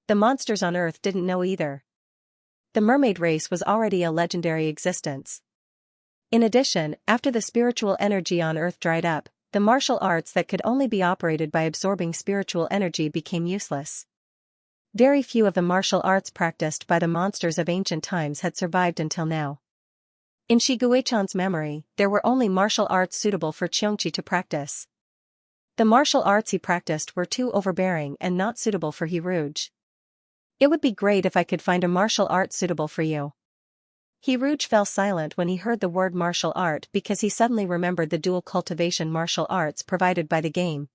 The monsters on Earth didn't know either. The mermaid race was already a legendary existence. In addition, after the spiritual energy on Earth dried up, the martial arts that could only be operated by absorbing spiritual energy became useless. Very few of the martial arts practiced by the monsters of ancient times had survived until now. In Shigue-chan's memory, there were only martial arts suitable for Xianxia to practice. The martial arts he practiced were too overbearing and not suitable for Rouge. It would be great if I could find a martial art suitable for you. Rouge fell silent when he heard the word martial art because he suddenly remembered the dual cultivation martial arts provided by the game.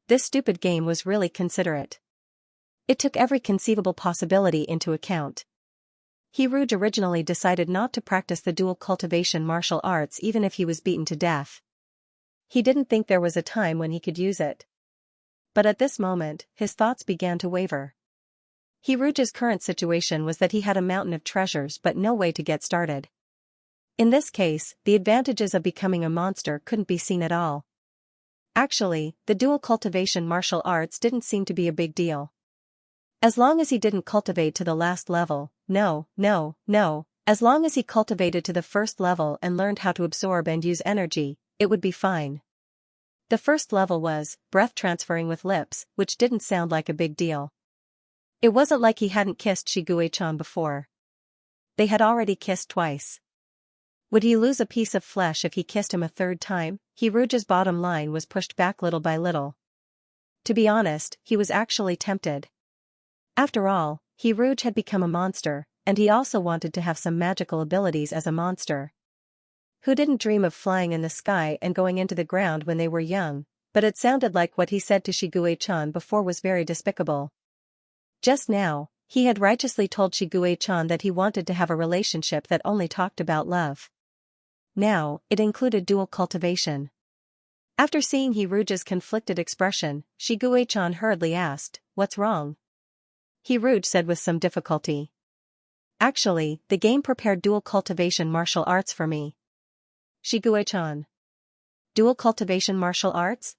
This stupid game was really considerate. It took every conceivable possibility into account. Rouge originally decided not to practice the dual cultivation martial arts even if he was beaten to death. He didn't think there was a time when he could use it. But at this moment, his thoughts began to waver. Rouge's current situation was that he had a mountain of treasures but no way to get started. In this case, the advantages of becoming a monster couldn't be seen at all. Actually, the dual cultivation martial arts didn't seem to be a big deal. As long as he didn't cultivate to the last level, no, as long as he cultivated to the first level and learned how to absorb and use energy, it would be fine. The first level was breath transferring with lips, which didn't sound like a big deal. It wasn't like he hadn't kissed Shigue-chan before. They had already kissed twice. Would he lose a piece of flesh if he kissed him a third time? Rouge's bottom line was pushed back little by little. To be honest, he was actually tempted. After all, Rouge had become a monster, and he also wanted to have some magical abilities as a monster. Who didn't dream of flying in the sky and going into the ground when they were young? But it sounded like what he said to Shigue-chan before was very despicable. Just now, he had righteously told Shigue-chan that he wanted to have a relationship that only talked about love. Now, it included dual cultivation. After seeing Rouge's conflicted expression, Shigue-chan hurriedly asked, "What's wrong?" Rouge said with some difficulty. "Actually, the game prepared dual cultivation martial arts for me." Shigue-chan. Dual cultivation martial arts?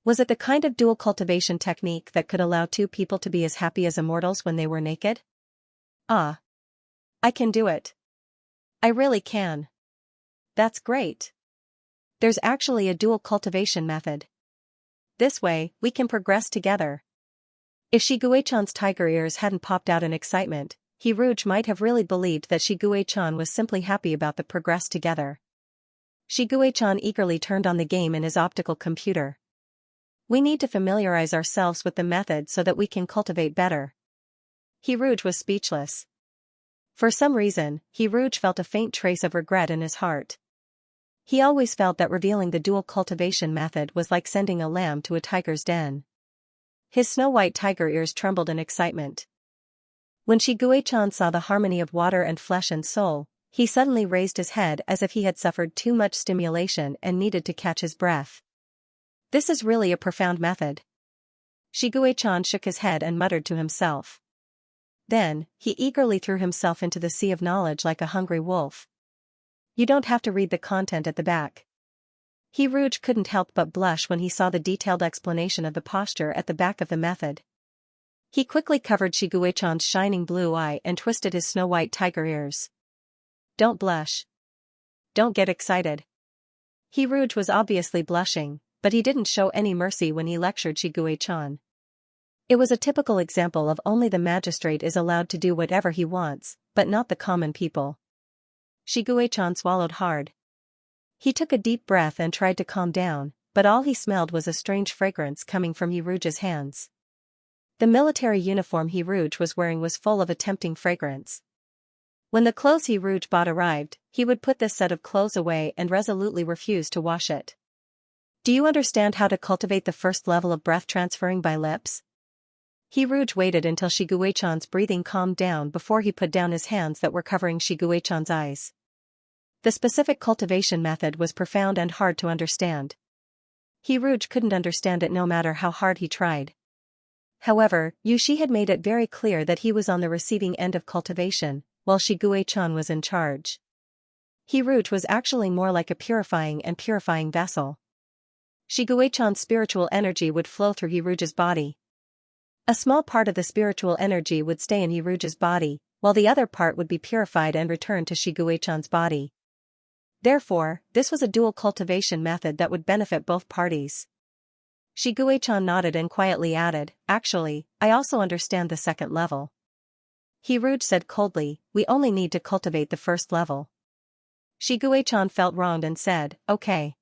Was it the kind of dual cultivation technique that could allow two people to be as happy as immortals when they were naked? Ah. I can do it. I really can. That's great. There's actually a dual cultivation method. This way, we can progress together. If Shigue-chan's tiger ears hadn't popped out in excitement, Rouge might have really believed that Shigue-chan was simply happy about the progress together. Shigue-chan eagerly turned on the game in his optical computer. We need to familiarize ourselves with the method so that we can cultivate better. Rouge was speechless. For some reason, Rouge felt a faint trace of regret in his heart. He always felt that revealing the dual cultivation method was like sending a lamb to a tiger's den. His snow-white tiger ears trembled in excitement. When Shigue-chan saw the harmony of water and flesh and soul, he suddenly raised his head as if he had suffered too much stimulation and needed to catch his breath. This is really a profound method. Shigue-chan shook his head and muttered to himself. Then, he eagerly threw himself into the sea of knowledge like a hungry wolf. You don't have to read the content at the back. He Rouge couldn't help but blush when he saw the detailed explanation of the posture at the back of the method. He quickly covered Shiguechan's shining blue eye and twisted his snow-white tiger ears. Don't blush. Don't get excited. He Rouge was obviously blushing, but he didn't show any mercy when he lectured Shiguechan. It was a typical example of only the magistrate is allowed to do whatever he wants, but not the common people. Shiguechan swallowed hard. He took a deep breath and tried to calm down, but all he smelled was a strange fragrance coming from He Rouge's hands. The military uniform He Rouge was wearing was full of a tempting fragrance. When the clothes He Rouge bought arrived, he would put this set of clothes away and resolutely refuse to wash it. Do you understand how to cultivate the first level of breath transferring by lips? He Rouge waited until Shiguechan's breathing calmed down before he put down his hands that were covering Shiguechan's eyes. The specific cultivation method was profound and hard to understand. He Rouge couldn't understand it no matter how hard he tried. However, Yushi had made it very clear that he was on the receiving end of cultivation, while Shiguechan was in charge. He Rouge was actually more like a purifying vessel. Shiguechan's spiritual energy would flow through He Rouge's body. A small part of the spiritual energy would stay in He Rouge's body, while the other part would be purified and returned to Shiguechan's body. Therefore, this was a dual cultivation method that would benefit both parties. Shiguechan nodded and quietly added, "Actually, I also understand the second level." He Rouge said coldly, "We only need to cultivate the first level." Shiguechan felt wronged and said, "Okay."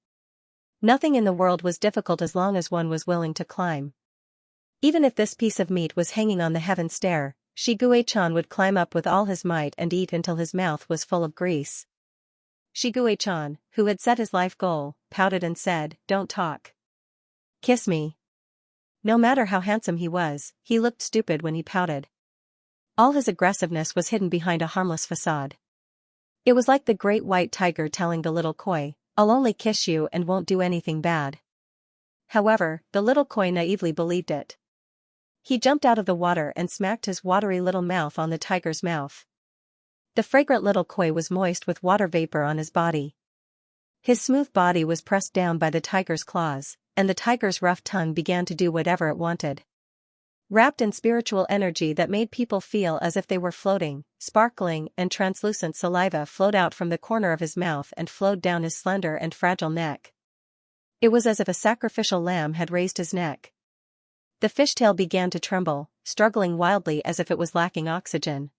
Nothing in the world was difficult as long as one was willing to climb. Even if this piece of meat was hanging on the heaven stair, Shiguechan would climb up with all his might and eat until his mouth was full of grease. Shiguechan, who had set his life goal, pouted and said, "Don't talk. Kiss me." No matter how handsome he was, he looked stupid when he pouted. All his aggressiveness was hidden behind a harmless facade. It was like the great white tiger telling the little koi, "I'll only kiss you and won't do anything bad." However, the little koi naively believed it. He jumped out of the water and smacked his watery little mouth on the tiger's mouth. The fragrant little koi was moist with water vapor on his body. His smooth body was pressed down by the tiger's claws, and the tiger's rough tongue began to do whatever it wanted. Wrapped in spiritual energy that made people feel as if they were floating, sparkling and translucent saliva flowed out from the corner of his mouth and flowed down his slender and fragile neck. It was as if a sacrificial lamb had raised his neck. The fishtail began to tremble, struggling wildly as if it was lacking oxygen.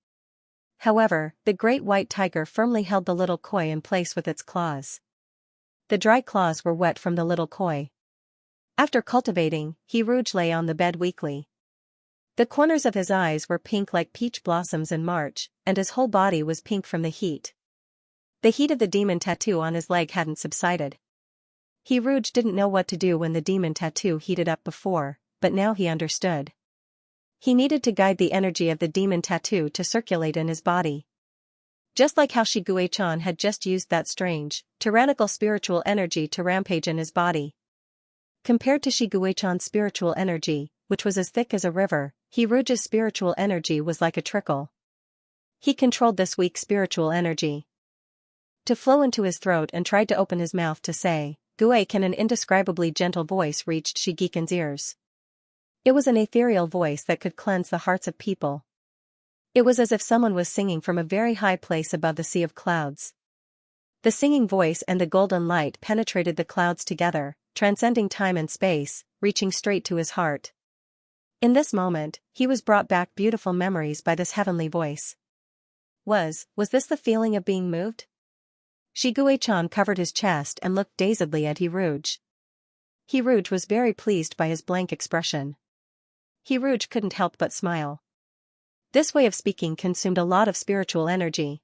However, the great white tiger firmly held the little koi in place with its claws. The dry claws were wet from the little koi. After cultivating, He Rouge lay on the bed weakly. The corners of his eyes were pink like peach blossoms in March, and his whole body was pink from the heat. The heat of the demon tattoo on his leg hadn't subsided. He Rouge didn't know what to do when the demon tattoo heated up before, but now he understood. He needed to guide the energy of the demon tattoo to circulate in his body. Just like how Shiguechan had just used that strange, tyrannical spiritual energy to rampage in his body. Compared to Shiguechan's spiritual energy, which was as thick as a river, He Rouge's spiritual energy was like a trickle. He controlled this weak spiritual energy to flow into his throat and tried to open his mouth to say, "Gue," can an indescribably gentle voice reached Shigekin's ears. It was an ethereal voice that could cleanse the hearts of people. It was as if someone was singing from a very high place above the sea of clouds. The singing voice and the golden light penetrated the clouds together, transcending time and space, reaching straight to his heart. In this moment, he was brought back beautiful memories by this heavenly voice. Was this the feeling of being moved? Shiguechan covered his chest and looked dazedly at He Rouge. He Rouge was very pleased by his blank expression. He Rouge couldn't help but smile. This way of speaking consumed a lot of spiritual energy.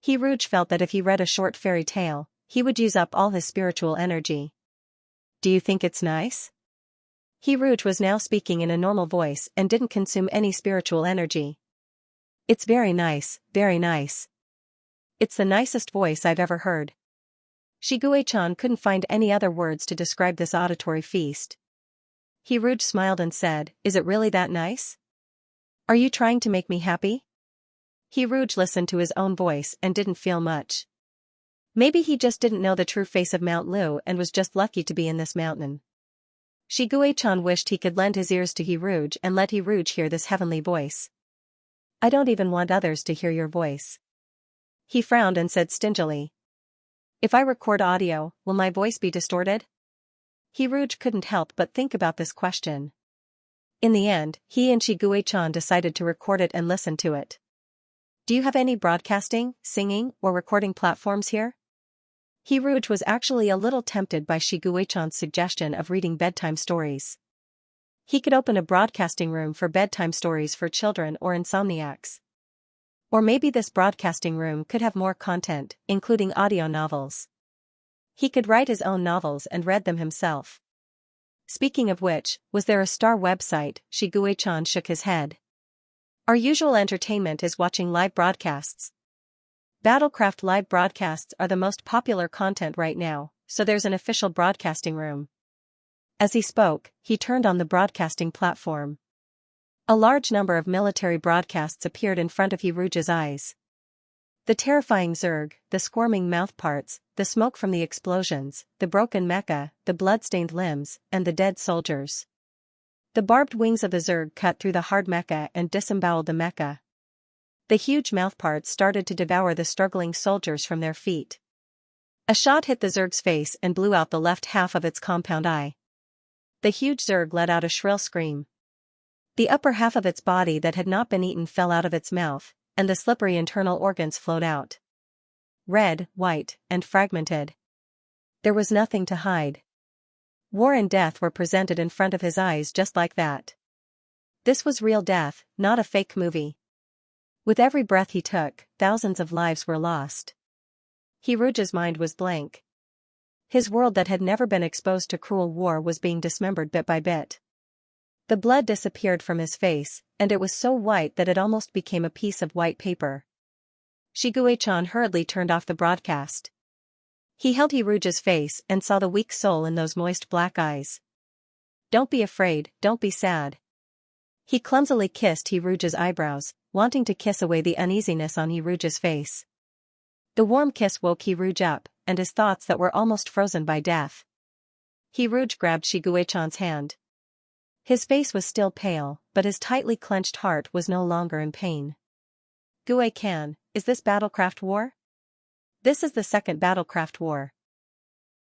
He Rouge felt that if he read a short fairy tale, he would use up all his spiritual energy. "Do you think it's nice?" He Rouge was now speaking in a normal voice and didn't consume any spiritual energy. "It's very nice, very nice. It's the nicest voice I've ever heard." Shiguechan couldn't find any other words to describe this auditory feast. He Rouge smiled and said, "Is it really that nice? Are you trying to make me happy?" He Rouge listened to his own voice and didn't feel much. Maybe he just didn't know the true face of Mount Lu and was just lucky to be in this mountain. Shigue-chan wished he could lend his ears to Hiruj and let Hiruj hear this heavenly voice. I don't even want others to hear your voice. He frowned and said stingily. If I record audio, will my voice be distorted? Hiruj couldn't help but think about this question. In the end, he and Shigue-chan decided to record it and listen to it. Do you have any broadcasting, singing, or recording platforms here? Hiruj was actually a little tempted by Shigue-chan's suggestion of reading bedtime stories. He could open a broadcasting room for bedtime stories for children or insomniacs. Or maybe this broadcasting room could have more content, including audio novels. He could write his own novels and read them himself. Speaking of which, was there a star website? Shigue-chan shook his head. Our usual entertainment is watching live broadcasts. Battlecraft live broadcasts are the most popular content right now, so there's an official broadcasting room. As he spoke, he turned on the broadcasting platform. A large number of military broadcasts appeared in front of Hiruj's eyes. The terrifying Zerg, the squirming mouthparts, the smoke from the explosions, the broken mecha, the blood-stained limbs, and the dead soldiers. The barbed wings of the Zerg cut through the hard mecha and disemboweled the mecha. The huge mouthparts started to devour the struggling soldiers from their feet. A shot hit the Zerg's face and blew out the left half of its compound eye. The huge Zerg let out a shrill scream. The upper half of its body that had not been eaten fell out of its mouth, and the slippery internal organs flowed out. Red, white, and fragmented. There was nothing to hide. War and death were presented in front of his eyes just like that. This was real death, not a fake movie. With every breath he took, thousands of lives were lost. Hiruj's mind was blank. His world that had never been exposed to cruel war was being dismembered bit by bit. The blood disappeared from his face, and it was so white that it almost became a piece of white paper. Shigue-chan hurriedly turned off the broadcast. He held Hiruj's face and saw the weak soul in those moist black eyes. Don't be afraid, don't be sad. He clumsily kissed Hiruj's eyebrows, wanting to kiss away the uneasiness on Hiruj's face. The warm kiss woke Hiruj up, and his thoughts that were almost frozen by death. Hiruj grabbed Shigue-chan's hand. His face was still pale, but his tightly clenched heart was no longer in pain. Gue-kan, is this Battlecraft War? This is the second Battlecraft War.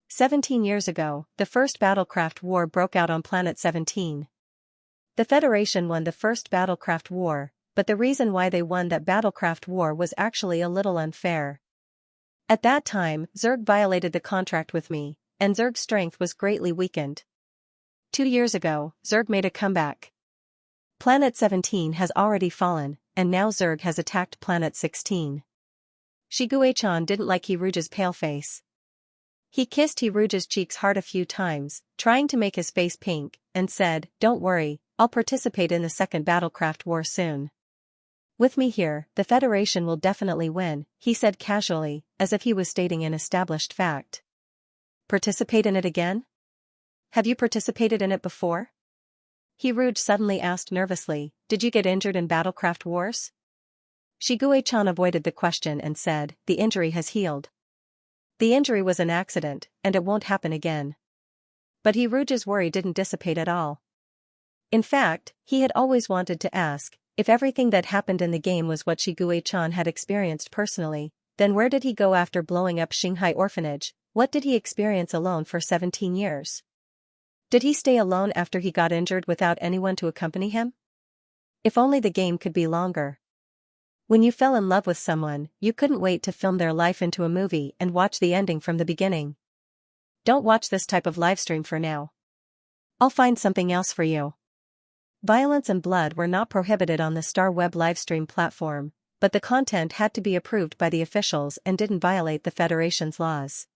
17 years ago, the first Battlecraft War broke out on Planet 17. The Federation won the first Battlecraft War, but the reason why they won that Battlecraft War was actually a little unfair. At that time, Zerg violated the contract with me, and Zerg's strength was greatly weakened. 2 years ago, Zerg made a comeback. Planet 17 has already fallen, and now Zerg has attacked Planet 16. Shigue-chan didn't like Hiruj's pale face. He kissed Hiruj's cheeks hard a few times, trying to make his face pink, and said, "Don't worry, I'll participate in the second Battlecraft War soon. With me here, the Federation will definitely win," he said casually, as if he was stating an established fact. Participate in it again? Have you participated in it before? Hiruj suddenly asked nervously, did you get injured in Battlecraft Wars? Shigue-chan avoided the question and said, the injury has healed. The injury was an accident, and it won't happen again. But Hiruj's worry didn't dissipate at all. In fact, he had always wanted to ask, if everything that happened in the game was what Shigue-chan had experienced personally, then where did he go after blowing up Xinghai Orphanage? What did he experience alone for 17 years? Did he stay alone after he got injured without anyone to accompany him? If only the game could be longer. When you fell in love with someone, you couldn't wait to film their life into a movie and watch the ending from the beginning. Don't watch this type of livestream for now. I'll find something else for you. Violence and blood were not prohibited on the Star Web livestream platform, but the content had to be approved by the officials and didn't violate the Federation's laws.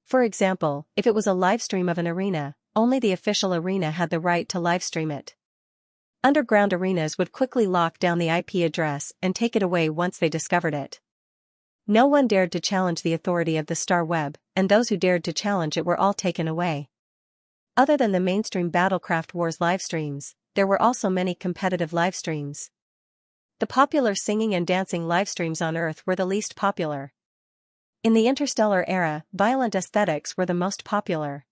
For example, if it was a livestream of an arena, only the official arena had the right to livestream it. Underground arenas would quickly lock down the IP address and take it away once they discovered it. No one dared to challenge the authority of the Star Web, and those who dared to challenge it were all taken away. Other than the mainstream Battlecraft Wars livestreams, there were also many competitive livestreams. The popular singing and dancing livestreams on Earth were the least popular. In the interstellar era, violent aesthetics were the most popular.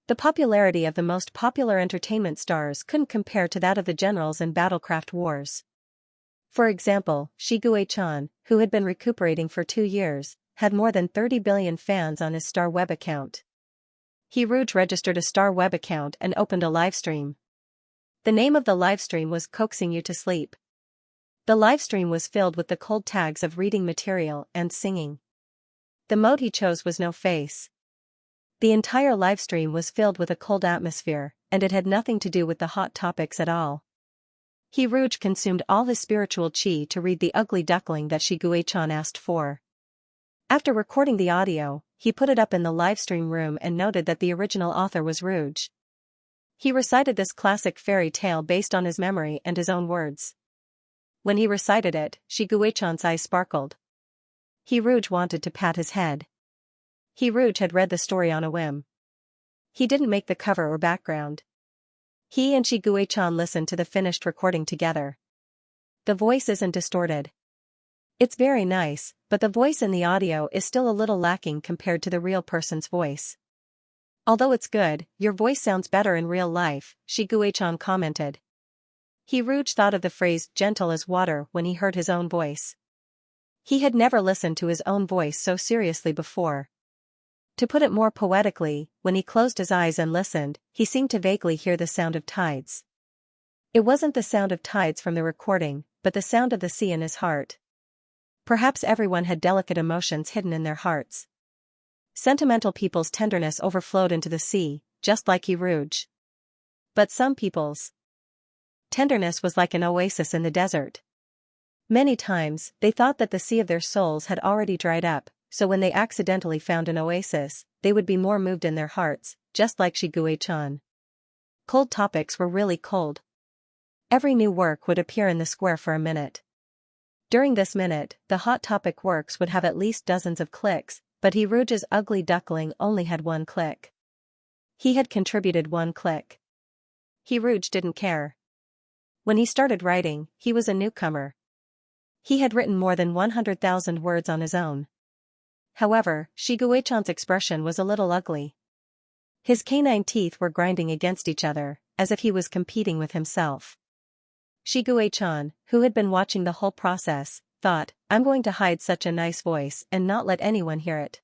The popularity of the most popular entertainment stars couldn't compare to that of the generals in battlecraft wars. For example, Shi Guichan, who had been recuperating for 2 years, had more than 30 billion fans on his Star Web account. He Rouge registered a Star Web account and opened a livestream. The name of the livestream was Coaxing You to Sleep. The livestream was filled with the cold tags of reading material and singing. The mode he chose was no face. The entire livestream was filled with a cold atmosphere, and it had nothing to do with the hot topics at all. He Rouge consumed all his spiritual chi to read the ugly duckling that Shi Guichan asked for. After recording the audio, he put it up in the livestream room and noted that the original author was Rouge. He recited this classic fairy tale based on his memory and his own words. When he recited it, Shi Guichan's eyes sparkled. He Rouge wanted to pat his head. He Rouge had read the story on a whim. He didn't make the cover or background. He and Shi Guichan listened to the finished recording together. The voice isn't distorted. It's very nice, but the voice in the audio is still a little lacking compared to the real person's voice. Although it's good, your voice sounds better in real life, Shi Guichan commented. He Rouge thought of the phrase gentle as water when he heard his own voice. He had never listened to his own voice so seriously before. To put it more poetically, when he closed his eyes and listened, he seemed to vaguely hear the sound of tides. It wasn't the sound of tides from the recording, but the sound of the sea in his heart. Perhaps everyone had delicate emotions hidden in their hearts. Sentimental people's tenderness overflowed into the sea, just like He Rouge. But some people's tenderness was like an oasis in the desert. Many times, they thought that the sea of their souls had already dried up, so when they accidentally found an oasis, they would be more moved in their hearts, just like Shi Guichan. Cold topics were really cold. Every new work would appear in the square for a minute. During this minute, the hot topic works would have at least dozens of clicks, but He Rouge's ugly duckling only had 1 click. He had contributed 1 click. He Rouge didn't care. When he started writing, he was a newcomer. He had written more than 100,000 words on his own. However, Shi Guichan's expression was a little ugly. His canine teeth were grinding against each other, as if he was competing with himself. Shi Guichan, who had been watching the whole process, thought, I'm going to hide such a nice voice and not let anyone hear it.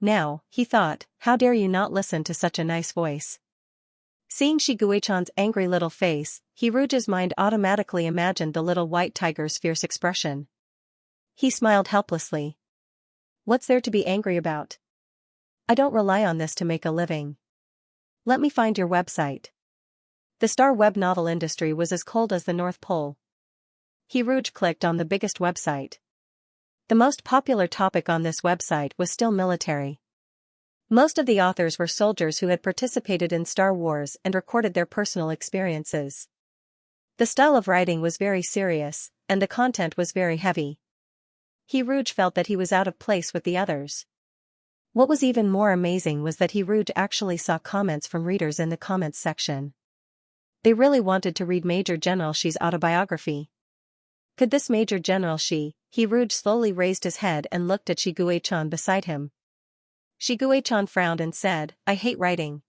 Now, he thought, how dare you not listen to such a nice voice? Seeing Shi Guichan's angry little face, He Rouge's mind automatically imagined the little white tiger's fierce expression. He smiled helplessly. What's there to be angry about? I don't rely on this to make a living. Let me find your website. The Star Web novel industry was as cold as the North Pole. He Rouge clicked on the biggest website. The most popular topic on this website was still military. Most of the authors were soldiers who had participated in Star Wars and recorded their personal experiences. The style of writing was very serious, and the content was very heavy. He Rouge felt that he was out of place with the others. What was even more amazing was that He Rouge actually saw comments from readers in the comments section. They really wanted to read Major General Shi's autobiography. Could this Major General Shi? He Rouge slowly raised his head and looked at Shi Guichan beside him. Shi Guichan frowned and said, I hate writing.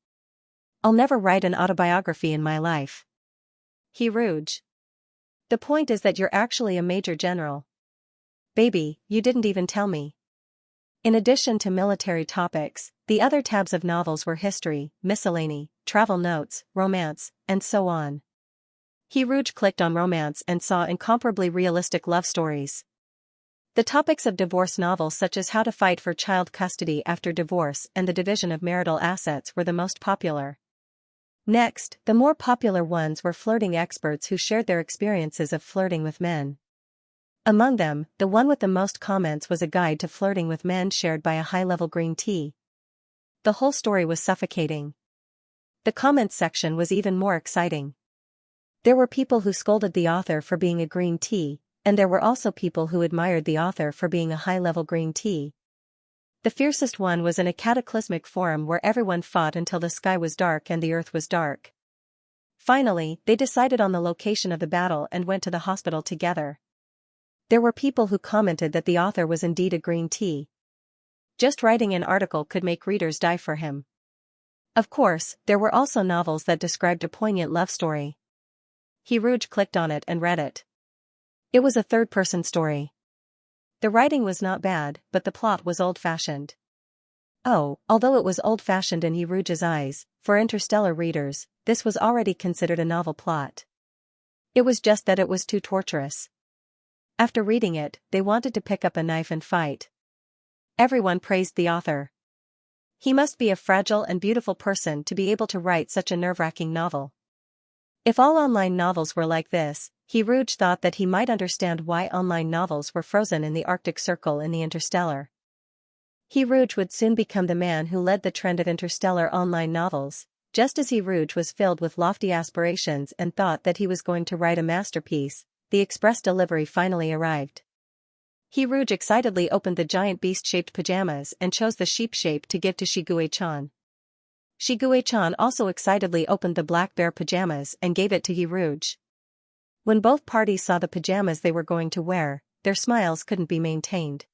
I'll never write an autobiography in my life. He Rouge. The point is that you're actually a major general. Baby, you didn't even tell me. In addition to military topics, the other tabs of novels were history, miscellany, travel notes, romance, and so on. He Rouge clicked on romance and saw incomparably realistic love stories. The topics of divorce novels such as how to fight for child custody after divorce and the division of marital assets were the most popular. Next, the more popular ones were flirting experts who shared their experiences of flirting with men. Among them, the one with the most comments was a guide to flirting with men shared by a high-level green tea. The whole story was suffocating. The comments section was even more exciting. There were people who scolded the author for being a green tea, and there were also people who admired the author for being a high-level green tea. The fiercest one was in a cataclysmic forum where everyone fought until the sky was dark and the earth was dark. Finally, they decided on the location of the battle and went to the hospital together. There were people who commented that the author was indeed a green tea. Just writing an article could make readers die for him. Of course, there were also novels that described a poignant love story. Rouge clicked on it and read it. It was a third-person story. The writing was not bad, but the plot was old-fashioned. Oh, although it was old-fashioned in Rouge's eyes, for interstellar readers, this was already considered a novel plot. It was just that it was too torturous. After reading it, they wanted to pick up a knife and fight. Everyone praised the author. He must be a fragile and beautiful person to be able to write such a nerve-wracking novel. If all online novels were like this, Rouge thought that he might understand why online novels were frozen in the Arctic Circle in the Interstellar. Rouge would soon become the man who led the trend of interstellar online novels, just as Rouge was filled with lofty aspirations and thought that he was going to write a masterpiece. The express delivery finally arrived. Rouge excitedly opened the giant beast-shaped pajamas and chose the sheep shape to give to Shigue-chan. Shigue-chan also excitedly opened the black bear pajamas and gave it to Rouge. When both parties saw the pajamas they were going to wear, their smiles couldn't be maintained.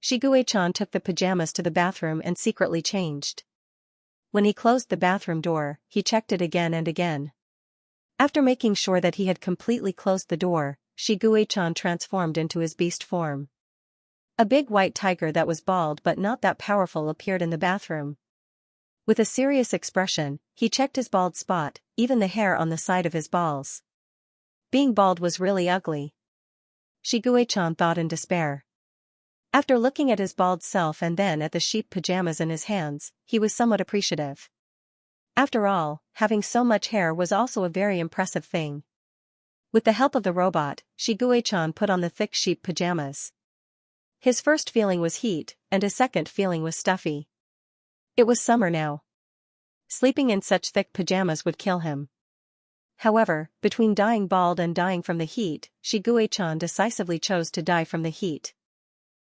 Shigue-chan took the pajamas to the bathroom and secretly changed. When he closed the bathroom door, he checked it again and again. After making sure that he had completely closed the door, Shigue-chan transformed into his beast form. A big white tiger that was bald but not that powerful appeared in the bathroom. With a serious expression, he checked his bald spot, even the hair on the side of his balls. Being bald was really ugly. Shigue-chan thought in despair. After looking at his bald self and then at the sheep pajamas in his hands, he was somewhat appreciative. After all, having so much hair was also a very impressive thing. With the help of the robot, Shigue-chan put on the thick sheep pajamas. His first feeling was heat, and his second feeling was stuffy. It was summer now. Sleeping in such thick pajamas would kill him. However, between dying bald and dying from the heat, Shigue-chan decisively chose to die from the heat.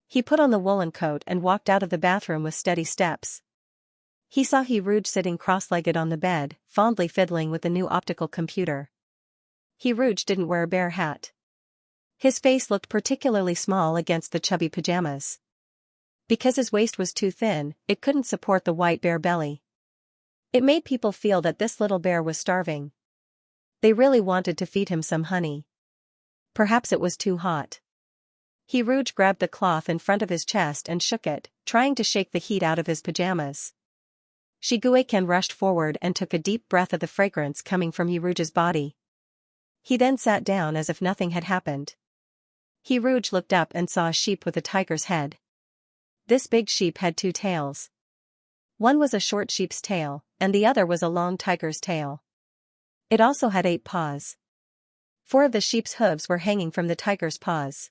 He put on the woolen coat and walked out of the bathroom with steady steps. He saw Rouge sitting cross-legged on the bed, fondly fiddling with the new optical computer. Rouge didn't wear a bear hat. His face looked particularly small against the chubby pajamas. Because his waist was too thin, it couldn't support the white bear belly. It made people feel that this little bear was starving. They really wanted to feed him some honey. Perhaps it was too hot. Rouge grabbed the cloth in front of his chest and shook it, trying to shake the heat out of his pajamas. Shigue-chan rushed forward and took a deep breath of the fragrance coming from Rouge's body. He then sat down as if nothing had happened. Rouge looked up and saw a sheep with a tiger's head. This big sheep had two tails. One was a short sheep's tail, and the other was a long tiger's tail. It also had 8 paws. 4 of the sheep's hooves were hanging from the tiger's paws.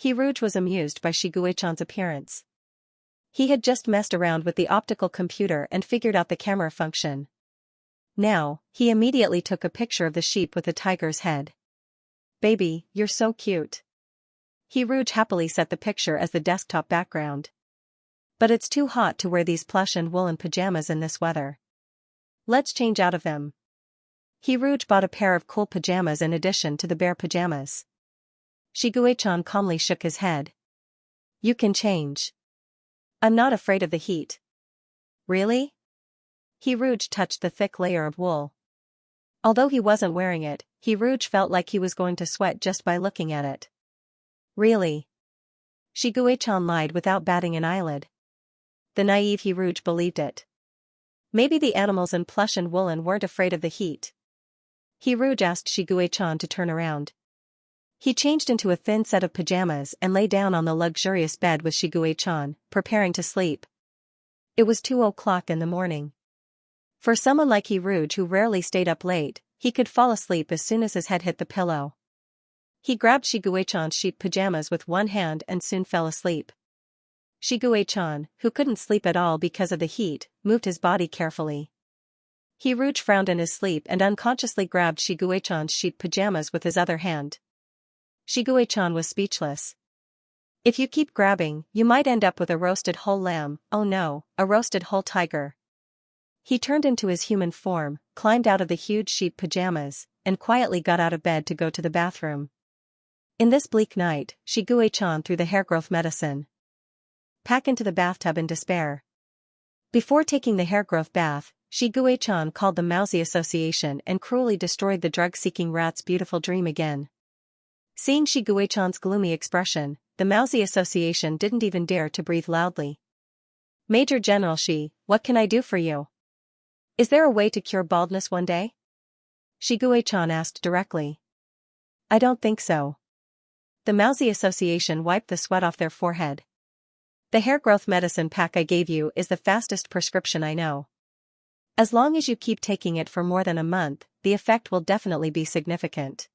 Rouge was amused by Shigue-chan's appearance. He had just messed around with the optical computer and figured out the camera function. Now, he immediately took a picture of the sheep with the tiger's head. "Baby, you're so cute." Rouge happily set the picture as the desktop background. "But it's too hot to wear these plush and woolen pajamas in this weather. Let's change out of them." Rouge bought a pair of cool pajamas in addition to the bear pajamas. Shigue-chan calmly shook his head. "You can change. I'm not afraid of the heat." "Really?" Rouge touched the thick layer of wool. Although he wasn't wearing it, Rouge felt like he was going to sweat just by looking at it. "Really?" Shigue-chan lied without batting an eyelid. The naive Rouge believed it. Maybe the animals in plush and woolen weren't afraid of the heat. Rouge asked Shigue-chan to turn around. He changed into a thin set of pajamas and lay down on the luxurious bed with Shigue-chan, preparing to sleep. It was 2 o'clock in the morning. For someone like Rouge who rarely stayed up late, he could fall asleep as soon as his head hit the pillow. He grabbed Shigue-chan's sheep pajamas with one hand and soon fell asleep. Shigue-chan, who couldn't sleep at all because of the heat, moved his body carefully. Rouge frowned in his sleep and unconsciously grabbed Shigue-chan's sheep pajamas with his other hand. Shigue-chan was speechless. "If you keep grabbing, you might end up with a roasted whole lamb, oh no, a roasted whole tiger." He turned into his human form, climbed out of the huge sheep pajamas, and quietly got out of bed to go to the bathroom. In this bleak night, Shigue-chan threw the hair growth medicine. pack into the bathtub in despair. Before taking the hair growth bath, Xianxia called the Mousy Association and cruelly destroyed the drug-seeking rat's beautiful dream again. Seeing Xianxia's gloomy expression, the Mousy Association didn't even dare to breathe loudly. Major General Xi, what can I do for you? Is there a way to cure baldness one day? Xianxia asked directly. I don't think so. The Mousy Association wiped the sweat off their forehead. The hair growth medicine pack I gave you is the fastest prescription I know. As long as you keep taking it for more than a month, the effect will definitely be significant.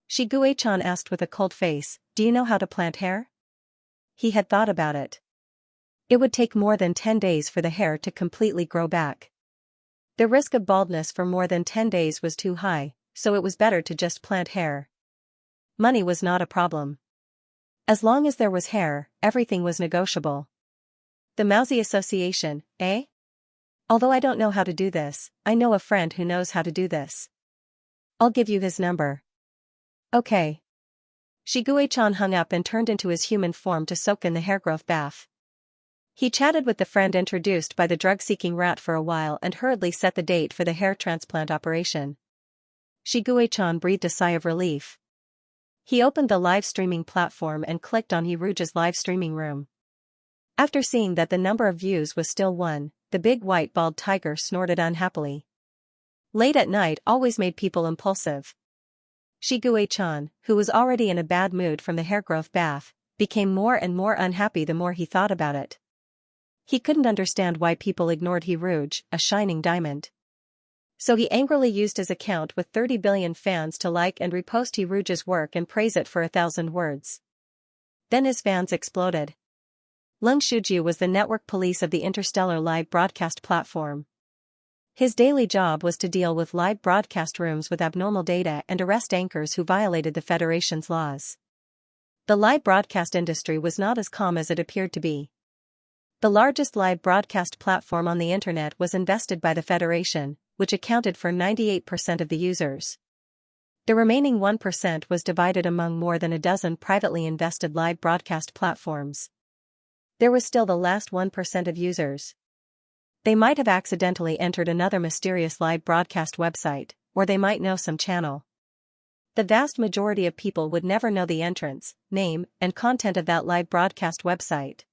Xianxia asked with a cold face, do you know how to plant hair? He had thought about it. It would take more than 10 days for the hair to completely grow back. The risk of baldness for more than 10 days was too high, so it was better to just plant hair. Money was not a problem. As long as there was hair, everything was negotiable. The Mousy Association, eh? Although I don't know how to do this, I know a friend who knows how to do this. I'll give you his number. Okay. Xianxia hung up and turned into his human form to soak in the hair growth bath. He chatted with the friend introduced by the drug-seeking rat for a while and hurriedly set the date for the hair transplant operation. Xianxia breathed a sigh of relief. He opened the live streaming platform and clicked on Xianxia's live streaming room. After seeing that the number of views was still 1, the big white bald tiger snorted unhappily. Late at night always made people impulsive. Xianxia, who was already in a bad mood from the hair growth bath, became more and more unhappy the more he thought about it. He couldn't understand why people ignored Xianxia, a shining diamond. So he angrily used his account with 30 billion fans to like and repost Xianxia's work and praise it for 1,000 words. Then his fans exploded. Xianxia was the network police of the interstellar live broadcast platform. His daily job was to deal with live broadcast rooms with abnormal data and arrest anchors who violated the Federation's laws. The live broadcast industry was not as calm as it appeared to be. The largest live broadcast platform on the internet was invested by the Federation, which accounted for 98% of the users. The remaining 1% was divided among more than a dozen privately invested live broadcast platforms. There was still the last 1% of users. They might have accidentally entered another mysterious live broadcast website, or they might know some channel. The vast majority of people would never know the entrance, name, and content of that live broadcast website.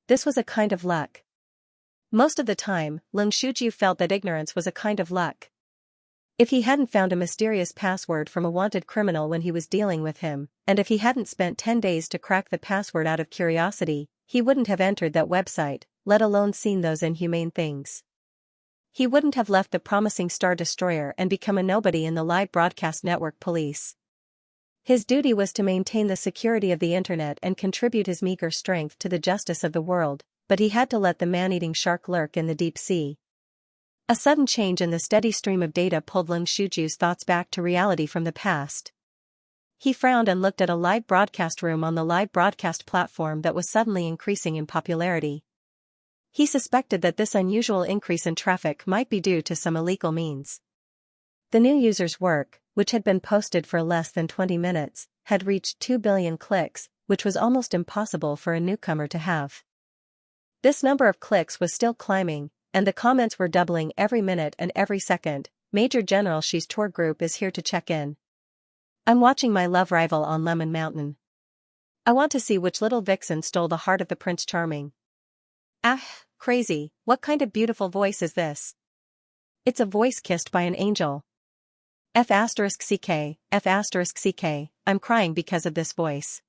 This was a kind of luck. Most of the time, Xianxia felt that ignorance was a kind of luck. If he hadn't found a mysterious password from a wanted criminal when he was dealing with him, and if he hadn't spent 10 days to crack the password out of curiosity, he wouldn't have entered that website, let alone seen those inhumane things. He wouldn't have left the promising Star Destroyer and become a nobody in the live broadcast network police. His duty was to maintain the security of the internet and contribute his meager strength to the justice of the world, but he had to let the man-eating shark lurk in the deep sea. A sudden change in the steady stream of data pulled Xianxia's thoughts back to reality from the past. He frowned and looked at a live broadcast room on the live broadcast platform that was suddenly increasing in popularity. He suspected that this unusual increase in traffic might be due to some illegal means. The new user's work, which had been posted for less than 20 minutes, had reached 2 billion clicks, which was almost impossible for a newcomer to have. This number of clicks was still climbing, and the comments were doubling every minute and every second. Major General Xi's tour group is here to check in. I'm watching my love rival on Lemon Mountain. I want to see which little vixen stole the heart of the Prince Charming. Ah, crazy, what kind of beautiful voice is this? It's a voice kissed by an angel. F***ck, F***ck, I'm crying because of this voice.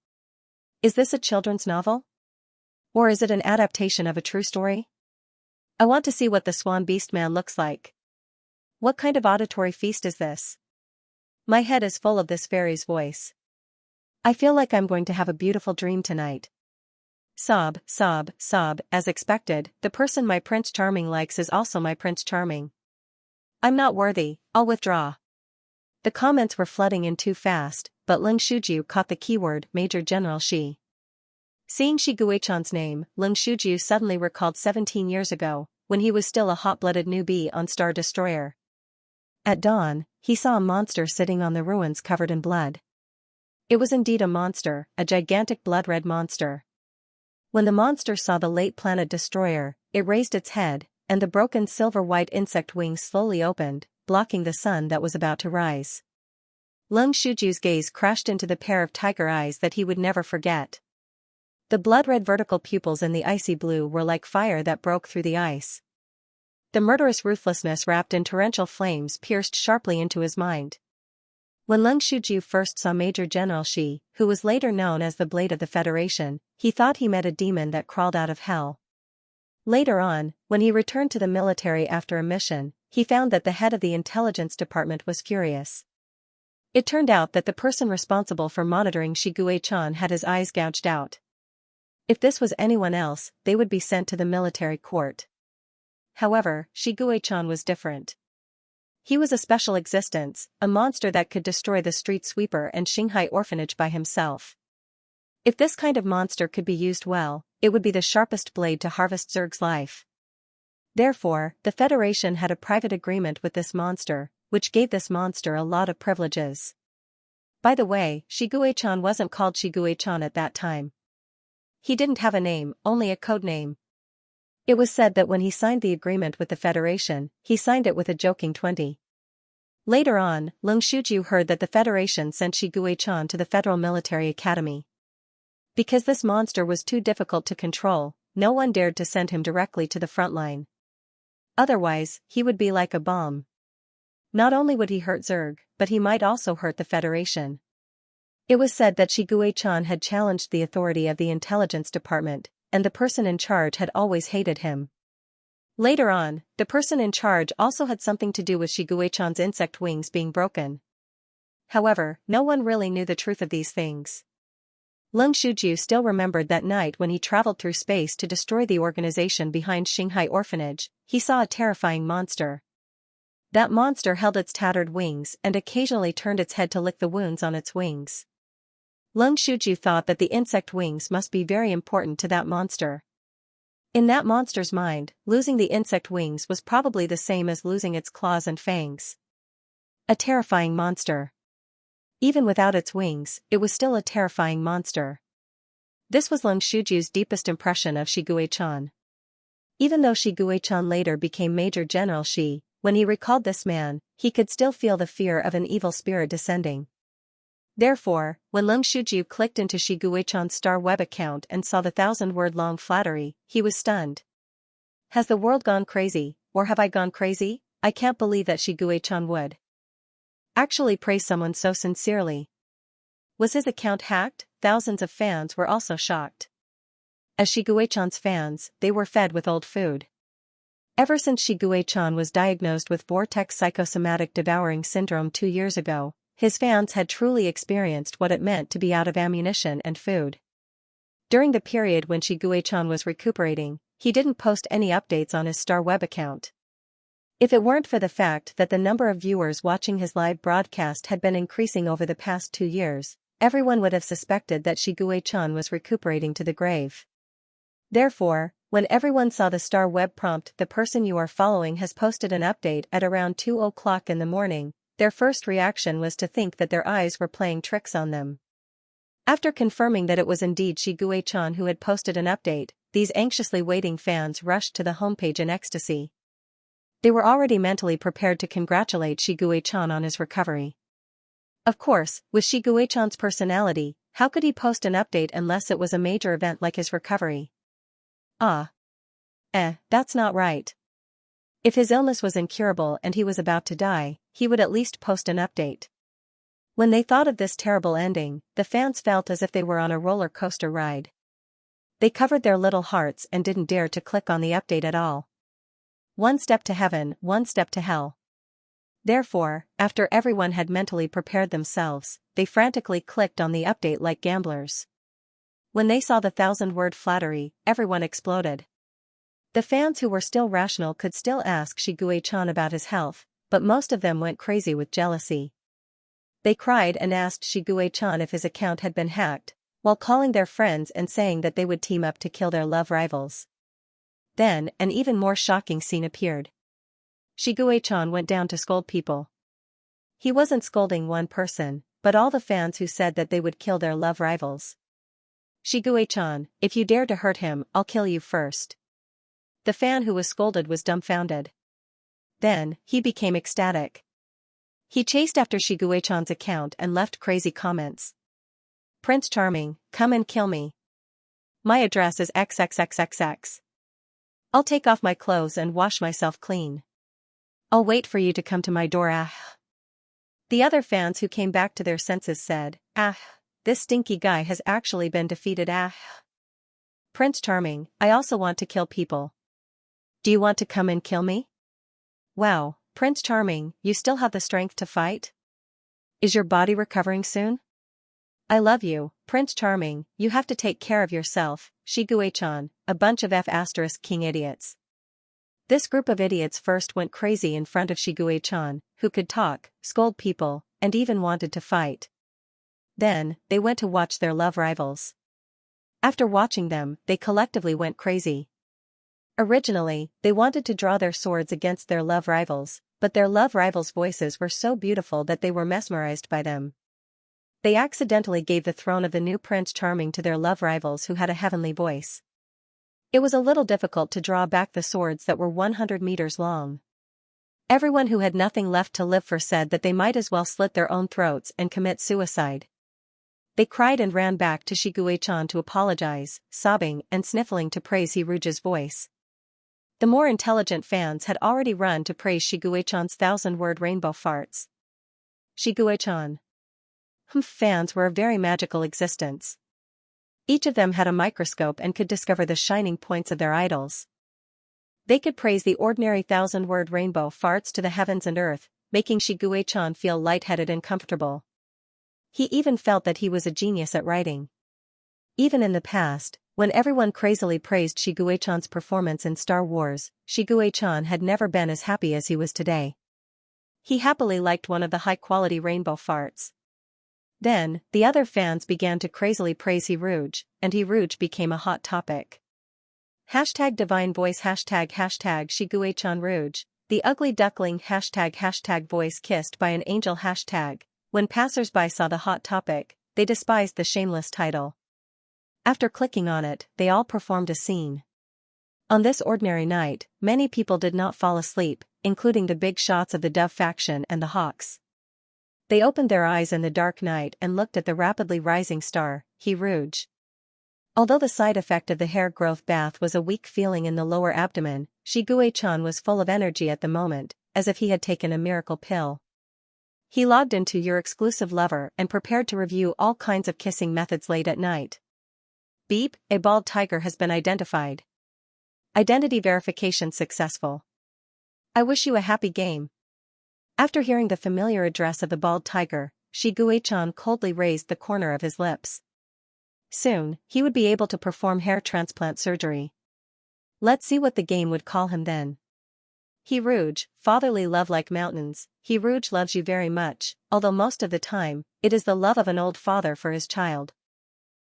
Is this a children's novel? Or is it an adaptation of a true story? I want to see what the Swan Beast Man looks like. What kind of auditory feast is this? My head is full of this fairy's voice. I feel like I'm going to have a beautiful dream tonight. Sob, sob, sob, as expected, the person my Prince Charming likes is also my Prince Charming. I'm not worthy, I'll withdraw. The comments were flooding in too fast, but Xianxia caught the keyword Major General Xi. Seeing Xianxia's name, Xianxia suddenly recalled 17 years ago, when he was still a hot-blooded newbie on Star Destroyer. At dawn, he saw a monster sitting on the ruins covered in blood. It was indeed a monster, a gigantic blood-red monster. When the monster saw the late planet destroyer, it raised its head, and the broken silver-white insect wings slowly opened, blocking the sun that was about to rise. Lung Shuju's gaze crashed into the pair of tiger eyes that he would never forget. The blood-red vertical pupils in the icy blue were like fire that broke through the ice. The murderous ruthlessness wrapped in torrential flames pierced sharply into his mind. When Lung Shuju first saw Major General Shi, who was later known as the Blade of the Federation, he thought he met a demon that crawled out of hell. Later on, when he returned to the military after a mission, he found that the head of the intelligence department was furious. It turned out that the person responsible for monitoring Shi Guichan had his eyes gouged out. If this was anyone else, they would be sent to the military court. However, Shi Guichan was different. He was a special existence, a monster that could destroy the street sweeper and Xinghai orphanage by himself. If this kind of monster could be used well, it would be the sharpest blade to harvest Zerg's life. Therefore, the Federation had a private agreement with this monster, which gave this monster a lot of privileges. By the way, Shi Guichan wasn't called Shi Guichan at that time. He didn't have a name, only a code name. It was said that when he signed the agreement with the Federation, he signed it with a joking 20. Later on, Lung Shuju heard that the Federation sent Shi Guichan to the Federal Military Academy. Because this monster was too difficult to control, no one dared to send him directly to the front line. Otherwise, he would be like a bomb. Not only would he hurt Zerg, but he might also hurt the Federation. It was said that Shi Guichan had challenged the authority of the intelligence department, and the person in charge had always hated him. Later on, the person in charge also had something to do with Shi Guichan's insect wings being broken. However, no one really knew the truth of these things. Lung Shuju still remembered that night when he traveled through space to destroy the organization behind Xinghai Orphanage. He saw a terrifying monster. That monster held its tattered wings and occasionally turned its head to lick the wounds on its wings. Lung Shuju thought that the insect wings must be very important to that monster. In that monster's mind, losing the insect wings was probably the same as losing its claws and fangs. A terrifying monster. Even without its wings, it was still a terrifying monster. This was Lung Shuju's deepest impression of Shi Guichan. Even though Shi Guichan later became Major General Shi, when he recalled this man, he could still feel the fear of an evil spirit descending. Therefore, when Lung Shuju clicked into Shi Guichan's star web account and saw the 1,000-word-long flattery, he was stunned. Has the world gone crazy, or have I gone crazy? I can't believe that Shi Guichan would actually praise someone so sincerely. Was his account hacked? Thousands of fans were also shocked. As Shi Guichan's fans, they were fed with old food. Ever since Shi Guichan was diagnosed with vortex psychosomatic devouring syndrome 2 years ago, his fans had truly experienced what it meant to be out of ammunition and food. During the period when Shi Guichan was recuperating, he didn't post any updates on his star web account. If it weren't for the fact that the number of viewers watching his live broadcast had been increasing over the past 2 years, everyone would have suspected that Shi Guichan was recuperating to the grave. Therefore, when everyone saw the star web prompt "The person you are following has posted an update" at around 2:00 in the morning, their first reaction was to think that their eyes were playing tricks on them. After confirming that it was indeed Shi Guichan who had posted an update, these anxiously waiting fans rushed to the homepage in ecstasy. They were already mentally prepared to congratulate Shi Guichan on his recovery. Of course, with Shi Guichan's personality, how could he post an update unless it was a major event like his recovery? That's not right. If his illness was incurable and he was about to die, he would at least post an update. When they thought of this terrible ending, the fans felt as if they were on a roller coaster ride. They covered their little hearts and didn't dare to click on the update at all. One step to heaven, one step to hell. Therefore, after everyone had mentally prepared themselves, they frantically clicked on the update like gamblers. When they saw the 1,000-word flattery, everyone exploded. The fans who were still rational could still ask Shi Guichan about his health, but most of them went crazy with jealousy. They cried and asked Shi Guichan if his account had been hacked, while calling their friends and saying that they would team up to kill their love rivals. Then, an even more shocking scene appeared. Shi Guichan went down to scold people. He wasn't scolding one person, but all the fans who said that they would kill their love rivals. Shigue-chan, if you dare to hurt him, I'll kill you first. The fan who was scolded was dumbfounded. Then, he became ecstatic. He chased after Shigue-chan's account and left crazy comments. Prince Charming, come and kill me. My address is XXXXX. I'll take off my clothes and wash myself clean. I'll wait for you to come to my door. The other fans who came back to their senses said, this stinky guy has actually been defeated. Prince Charming, I also want to kill people. Do you want to come and kill me? Wow, Prince Charming, you still have the strength to fight? Is your body recovering soon? I love you, Prince Charming, you have to take care of yourself, Shigue-chan, a bunch of King idiots. This group of idiots first went crazy in front of Shigue-chan, who could talk, scold people, and even wanted to fight. Then, they went to watch their love rivals. After watching them, they collectively went crazy. Originally, they wanted to draw their swords against their love rivals, but their love rivals' voices were so beautiful that they were mesmerized by them. They accidentally gave the throne of the new Prince Charming to their love rivals who had a heavenly voice. It was a little difficult to draw back the swords that were 100 meters long. Everyone who had nothing left to live for said that they might as well slit their own throats and commit suicide. They cried and ran back to Shigue-chan to apologize, sobbing and sniffling to praise Hiruju's voice. The more intelligent fans had already run to praise Shigue-chan's 1,000-word rainbow farts. Shigue-chan. Fans were a very magical existence. Each of them had a microscope and could discover the shining points of their idols. They could praise the ordinary 1,000-word rainbow farts to the heavens and earth, making Shigue-chan feel lightheaded and comfortable. He even felt that he was a genius at writing. Even in the past, when everyone crazily praised Shigue-chan's performance in Star Wars, Shigue-chan had never been as happy as he was today. He happily liked one of the high-quality rainbow farts. Then, the other fans began to crazily praise Hiruj, and Hiruj became a hot topic. #divine voice #Shigue-chan Rouge, the ugly duckling #voice kissed by an angel #. When passers-by saw the hot topic, they despised the shameless title. After clicking on it, they all performed a scene. On this ordinary night, many people did not fall asleep, including the big shots of the Dove faction and the Hawks. They opened their eyes in the dark night and looked at the rapidly rising star, Hiruj. Although the side effect of the hair growth bath was a weak feeling in the lower abdomen, Shigue-chan was full of energy at the moment, as if he had taken a miracle pill. He logged into Your Exclusive Lover and prepared to review all kinds of kissing methods late at night. Beep, a bald tiger has been identified. Identity verification successful. I wish you a happy game. After hearing the familiar address of the bald tiger, Shigue-chan coldly raised the corner of his lips. Soon, he would be able to perform hair transplant surgery. Let's see what the game would call him then. Hiruj, fatherly love like mountains. Hiruj loves you very much, although most of the time, it is the love of an old father for his child.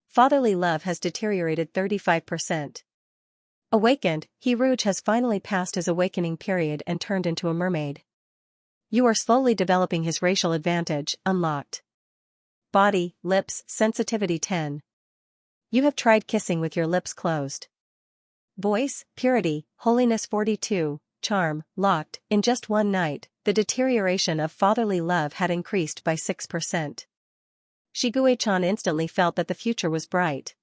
Fatherly love has deteriorated 35%. Awakened, Hiruj has finally passed his awakening period and turned into a mermaid. You are slowly developing his racial advantage, unlocked. Body, lips, sensitivity 10. You have tried kissing with your lips closed. Voice, purity, holiness 42, charm, locked. In just one night, the deterioration of fatherly love had increased by 6%. Shigue-chan instantly felt that the future was bright.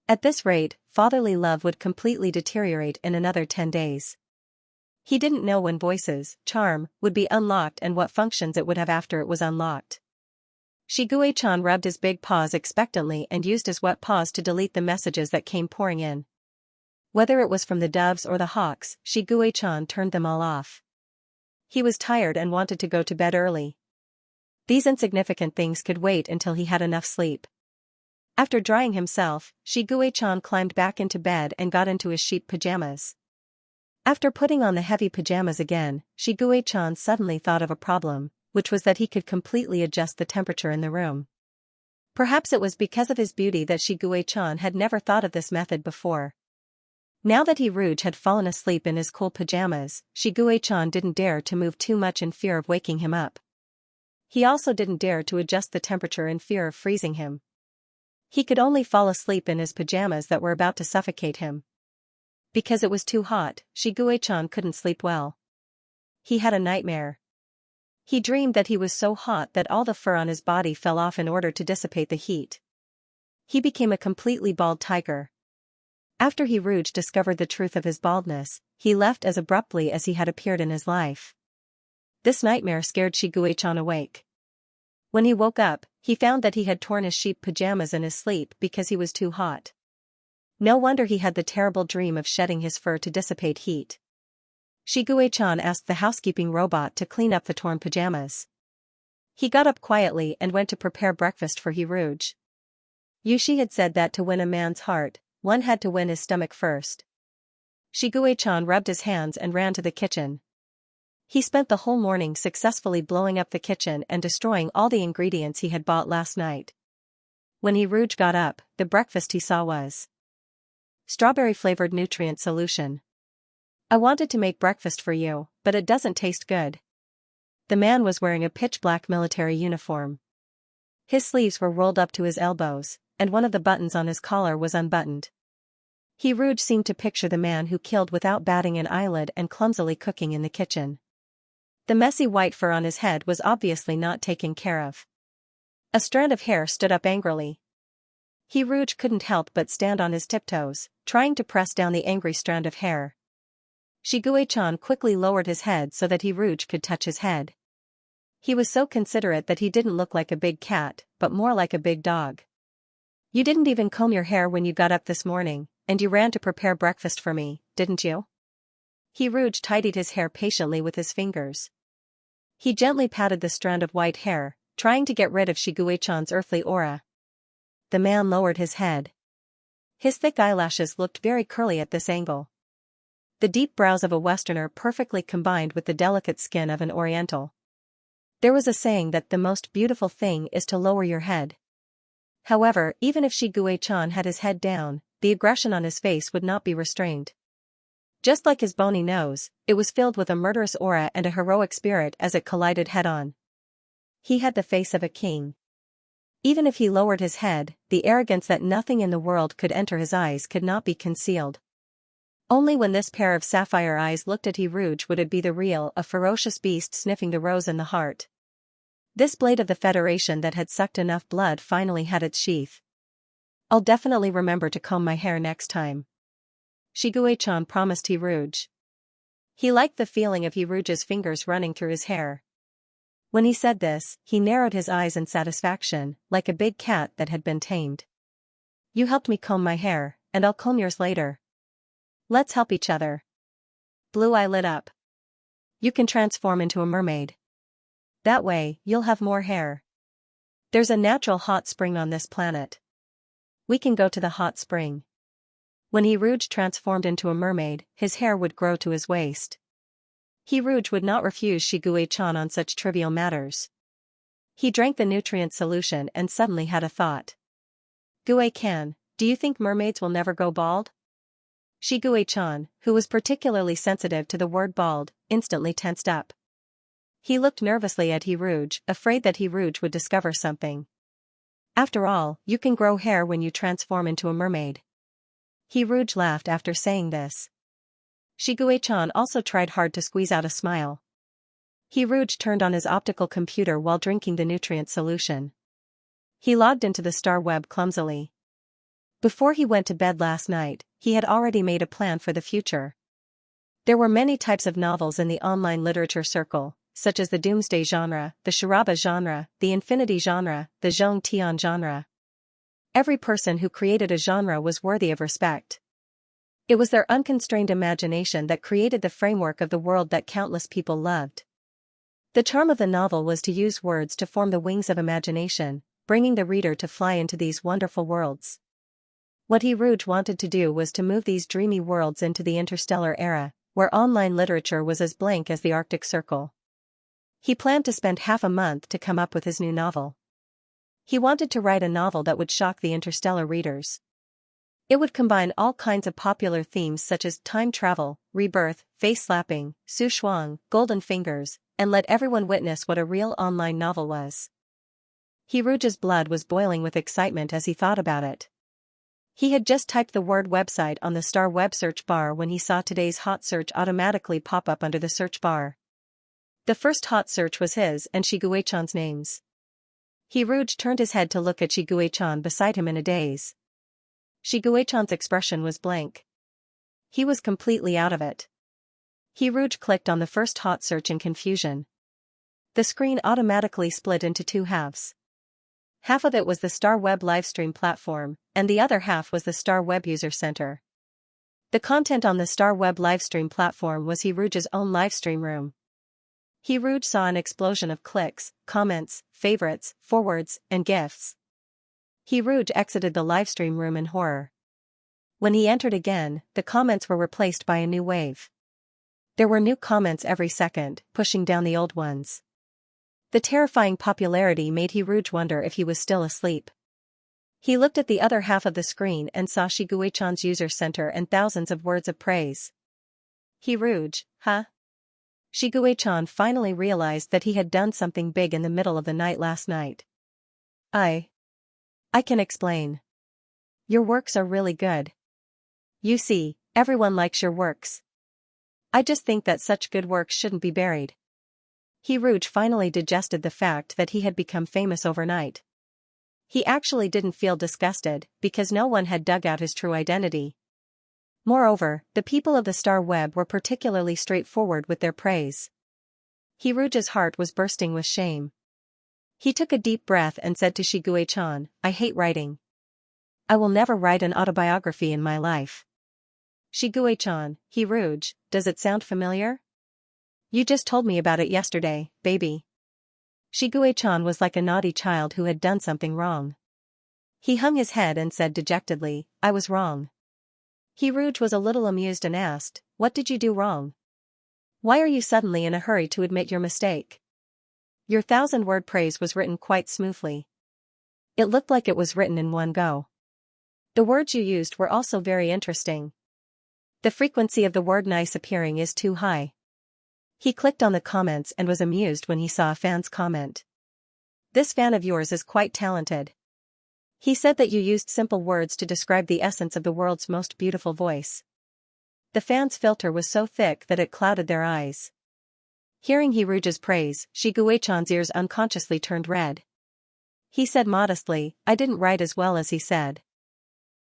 At this rate, fatherly love would completely deteriorate in another 10 days. He didn't know when voices, charm, would be unlocked and what functions it would have after it was unlocked. Shigue-chan rubbed his big paws expectantly and used his wet paws to delete the messages that came pouring in. Whether it was from the doves or the hawks, Shigue-chan turned them all off. He was tired and wanted to go to bed early. These insignificant things could wait until he had enough sleep. After drying himself, Shigue-chan climbed back into bed and got into his sheep pajamas. After putting on the heavy pajamas again, Shigue-chan suddenly thought of a problem, which was that he could completely adjust the temperature in the room. Perhaps it was because of his beauty that Shigue-chan had never thought of this method before. Now that Hiruj had fallen asleep in his cool pajamas, Shigue-chan didn't dare to move too much in fear of waking him up. He also didn't dare to adjust the temperature in fear of freezing him. He could only fall asleep in his pajamas that were about to suffocate him. Because it was too hot, Shiguei-chan couldn't sleep well. He had a nightmare. He dreamed that he was so hot that all the fur on his body fell off in order to dissipate the heat. He became a completely bald tiger. After Hiruge discovered the truth of his baldness, he left as abruptly as he had appeared in his life. This nightmare scared Shiguei-chan awake. When he woke up, he found that he had torn his sheep pajamas in his sleep because he was too hot. No wonder he had the terrible dream of shedding his fur to dissipate heat. Shiguei-chan asked the housekeeping robot to clean up the torn pajamas. He got up quietly and went to prepare breakfast for Hiruge. Yushi had said that to win a man's heart, one had to win his stomach first. Shiguei-chan rubbed his hands and ran to the kitchen. He spent the whole morning successfully blowing up the kitchen and destroying all the ingredients he had bought last night. When Hiruge got up, the breakfast he saw was strawberry-flavored nutrient solution. I wanted to make breakfast for you, but it doesn't taste good. The man was wearing a pitch-black military uniform. His sleeves were rolled up to his elbows, and one of the buttons on his collar was unbuttoned. Hiruge seemed to picture the man who killed without batting an eyelid and clumsily cooking in the kitchen. The messy white fur on his head was obviously not taken care of. A strand of hair stood up angrily. Hiruge couldn't help but stand on his tiptoes, trying to press down the angry strand of hair. Shiguei-chan quickly lowered his head so that Hiruge could touch his head. He was so considerate that he didn't look like a big cat, but more like a big dog. You didn't even comb your hair when you got up this morning, and you ran to prepare breakfast for me, didn't you? Hiruge tidied his hair patiently with his fingers. He gently patted the strand of white hair, trying to get rid of Shiguei-chan's earthly aura. The man lowered his head. His thick eyelashes looked very curly at this angle. The deep brows of a Westerner perfectly combined with the delicate skin of an Oriental. There was a saying that the most beautiful thing is to lower your head. However, even if Shiguei-chan had his head down, the aggression on his face would not be restrained. Just like his bony nose, it was filled with a murderous aura and a heroic spirit as it collided head-on. He had the face of a king. Even if he lowered his head, the arrogance that nothing in the world could enter his eyes could not be concealed. Only when this pair of sapphire eyes looked at Hiruge would it be the real, a ferocious beast sniffing the rose in the heart. This blade of the Federation that had sucked enough blood finally had its sheath. I'll definitely remember to comb my hair next time. Shiguei-chan promised Hiruge. He liked the feeling of Hiruge's fingers running through his hair. When he said this, he narrowed his eyes in satisfaction, like a big cat that had been tamed. You helped me comb my hair, and I'll comb yours later. Let's help each other. Blue Eye lit up. You can transform into a mermaid. That way, you'll have more hair. There's a natural hot spring on this planet. We can go to the hot spring. When Hiruge transformed into a mermaid, his hair would grow to his waist. Hiruge would not refuse Shiguei-chan on such trivial matters. He drank the nutrient solution and suddenly had a thought. Gue-kan, do you think mermaids will never go bald? Shiguei-chan, who was particularly sensitive to the word bald, instantly tensed up. He looked nervously at Hiruge, afraid that Hiruge would discover something. After all, you can grow hair when you transform into a mermaid. Hiruge laughed after saying this. Shiguei-chan also tried hard to squeeze out a smile. Hiruge turned on his optical computer while drinking the nutrient solution. He logged into the star web clumsily. Before he went to bed last night, he had already made a plan for the future. There were many types of novels in the online literature circle, such as the doomsday genre, the charaba genre, the infinity genre, the zhongtian genre. Every person who created a genre was worthy of respect. It was their unconstrained imagination that created the framework of the world that countless people loved. The charm of the novel was to use words to form the wings of imagination, bringing the reader to fly into these wonderful worlds. What Hiruge wanted to do was to move these dreamy worlds into the interstellar era, where online literature was as blank as the Arctic Circle. He planned to spend half a month to come up with his new novel. He wanted to write a novel that would shock the interstellar readers. It would combine all kinds of popular themes such as time travel, rebirth, face-slapping, Su Shuang, golden fingers, and let everyone witness what a real online novel was. He Rouge's blood was boiling with excitement as he thought about it. He had just typed the word website on the star web search bar when he saw today's hot search automatically pop up under the search bar. The first hot search was his and Shiguechan's names. He Rouge turned his head to look at Shiguechan beside him in a daze. Shiguechan's expression was blank. He was completely out of it. He Rouge clicked on the first hot search in confusion. The screen automatically split into two halves. Half of it was the Star Web livestream platform, and the other half was the Star Web User Center. The content on the Star Web livestream platform was He Rouge's own livestream room. He Rouge saw an explosion of clicks, comments, favorites, forwards, and gifts. He Rouge exited the livestream room in horror. When he entered again, the comments were replaced by a new wave. There were new comments every second, pushing down the old ones. The terrifying popularity made He Rouge wonder if he was still asleep. He looked at the other half of the screen and saw Shiguechan's user center and thousands of words of praise. He Rouge, huh? Shiguechan finally realized that he had done something big in the middle of the night last night. I can explain. Your works are really good. You see, everyone likes your works. I just think that such good works shouldn't be buried. He Rouge finally digested the fact that he had become famous overnight. He actually didn't feel disgusted, because no one had dug out his true identity. Moreover, the people of the Star Web were particularly straightforward with their praise. He Rouge's heart was bursting with shame. He took a deep breath and said to Shiguechan, I hate writing. I will never write an autobiography in my life. Shiguechan, He Rouge, does it sound familiar? You just told me about it yesterday, baby. Shiguechan was like a naughty child who had done something wrong. He hung his head and said dejectedly, I was wrong. He Rouge was a little amused and asked, what did you do wrong? Why are you suddenly in a hurry to admit your mistake? Your 1,000-word praise was written quite smoothly. It looked like it was written in one go. The words you used were also very interesting. The frequency of the word nice appearing is too high. He clicked on the comments and was amused when he saw a fan's comment. This fan of yours is quite talented. He said that you used simple words to describe the essence of the world's most beautiful voice. The fan's filter was so thick that it clouded their eyes. Hearing He Rouge's praise, Shiguechan's ears unconsciously turned red. He said modestly, I didn't write as well as he said.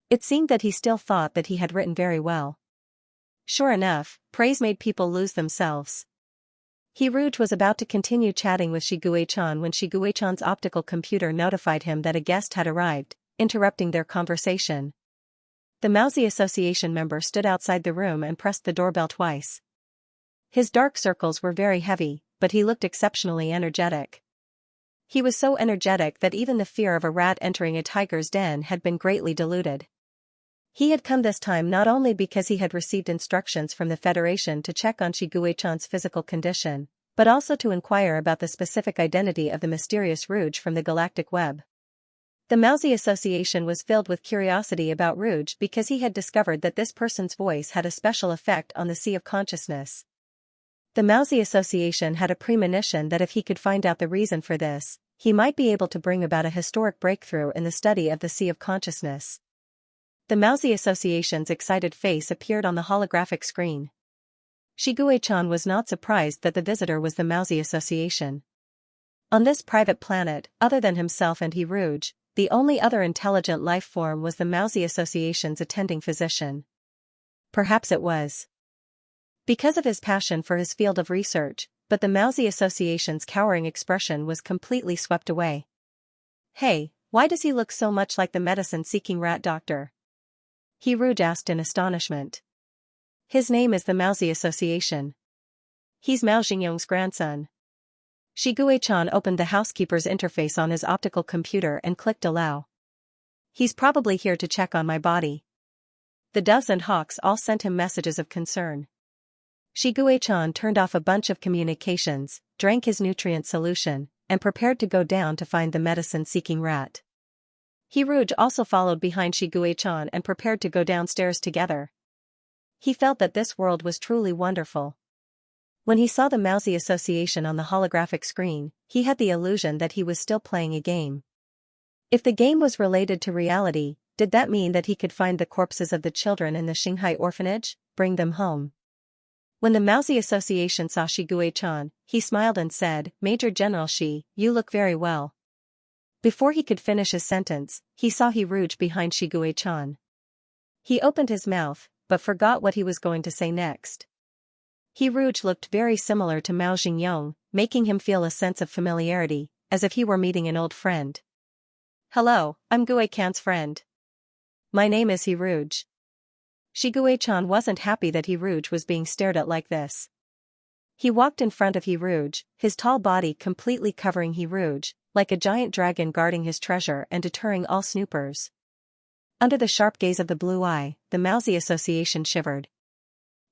It seemed that he still thought that he had written very well. Sure enough, praise made people lose themselves. He Rouge was about to continue chatting with Shiguechan when Shiguechan's optical computer notified him that a guest had arrived, interrupting their conversation. The Mousy Association member stood outside the room and pressed the doorbell twice. His dark circles were very heavy, but he looked exceptionally energetic. He was so energetic that even the fear of a rat entering a tiger's den had been greatly diluted. He had come this time not only because he had received instructions from the Federation to check on Shiguechan's physical condition, but also to inquire about the specific identity of the mysterious Rouge from the galactic web. The Mousy Association was filled with curiosity about Rouge because he had discovered that this person's voice had a special effect on the Sea of Consciousness. The Mousy Association had a premonition that if he could find out the reason for this, he might be able to bring about a historic breakthrough in the study of the Sea of Consciousness. The Mousy Association's excited face appeared on the holographic screen. Shiguechan was not surprised that the visitor was the Mousy Association. On this private planet, other than himself and He Rouge, the only other intelligent life form was the Mousy Association's attending physician. Perhaps it was because of his passion for his field of research, but the Mousy Association's cowering expression was completely swept away. Hey, why does he look so much like the medicine-seeking rat doctor? He Rouge asked in astonishment. His name is the Mousy Association. He's Mao Xingyong's grandson. Shiguechan opened the housekeeper's interface on his optical computer and clicked allow. He's probably here to check on my body. The doves and hawks all sent him messages of concern. Shiguechan turned off a bunch of communications, drank his nutrient solution, and prepared to go down to find the medicine-seeking rat. He Rouge also followed behind Shiguechan and prepared to go downstairs together. He felt that this world was truly wonderful. When he saw the Mousy Association on the holographic screen, he had the illusion that he was still playing a game. If the game was related to reality, did that mean that he could find the corpses of the children in the Shanghai orphanage, bring them home? When the Mousy Association saw Shigue-chan, he smiled and said, "Major General Shi, you look very well." Before he could finish his sentence, he saw Rouge behind Shigue-chan. He opened his mouth, but forgot what he was going to say next. Rouge looked very similar to Mao Xingyong, making him feel a sense of familiarity, as if he were meeting an old friend. "Hello, I'm Gue-can's friend. My name is Rouge." Shigue-chan wasn't happy that Rouge was being stared at like this. He walked in front of Rouge, his tall body completely covering Rouge, like a giant dragon guarding his treasure and deterring all snoopers. Under the sharp gaze of the blue eye, the Mousy Association shivered.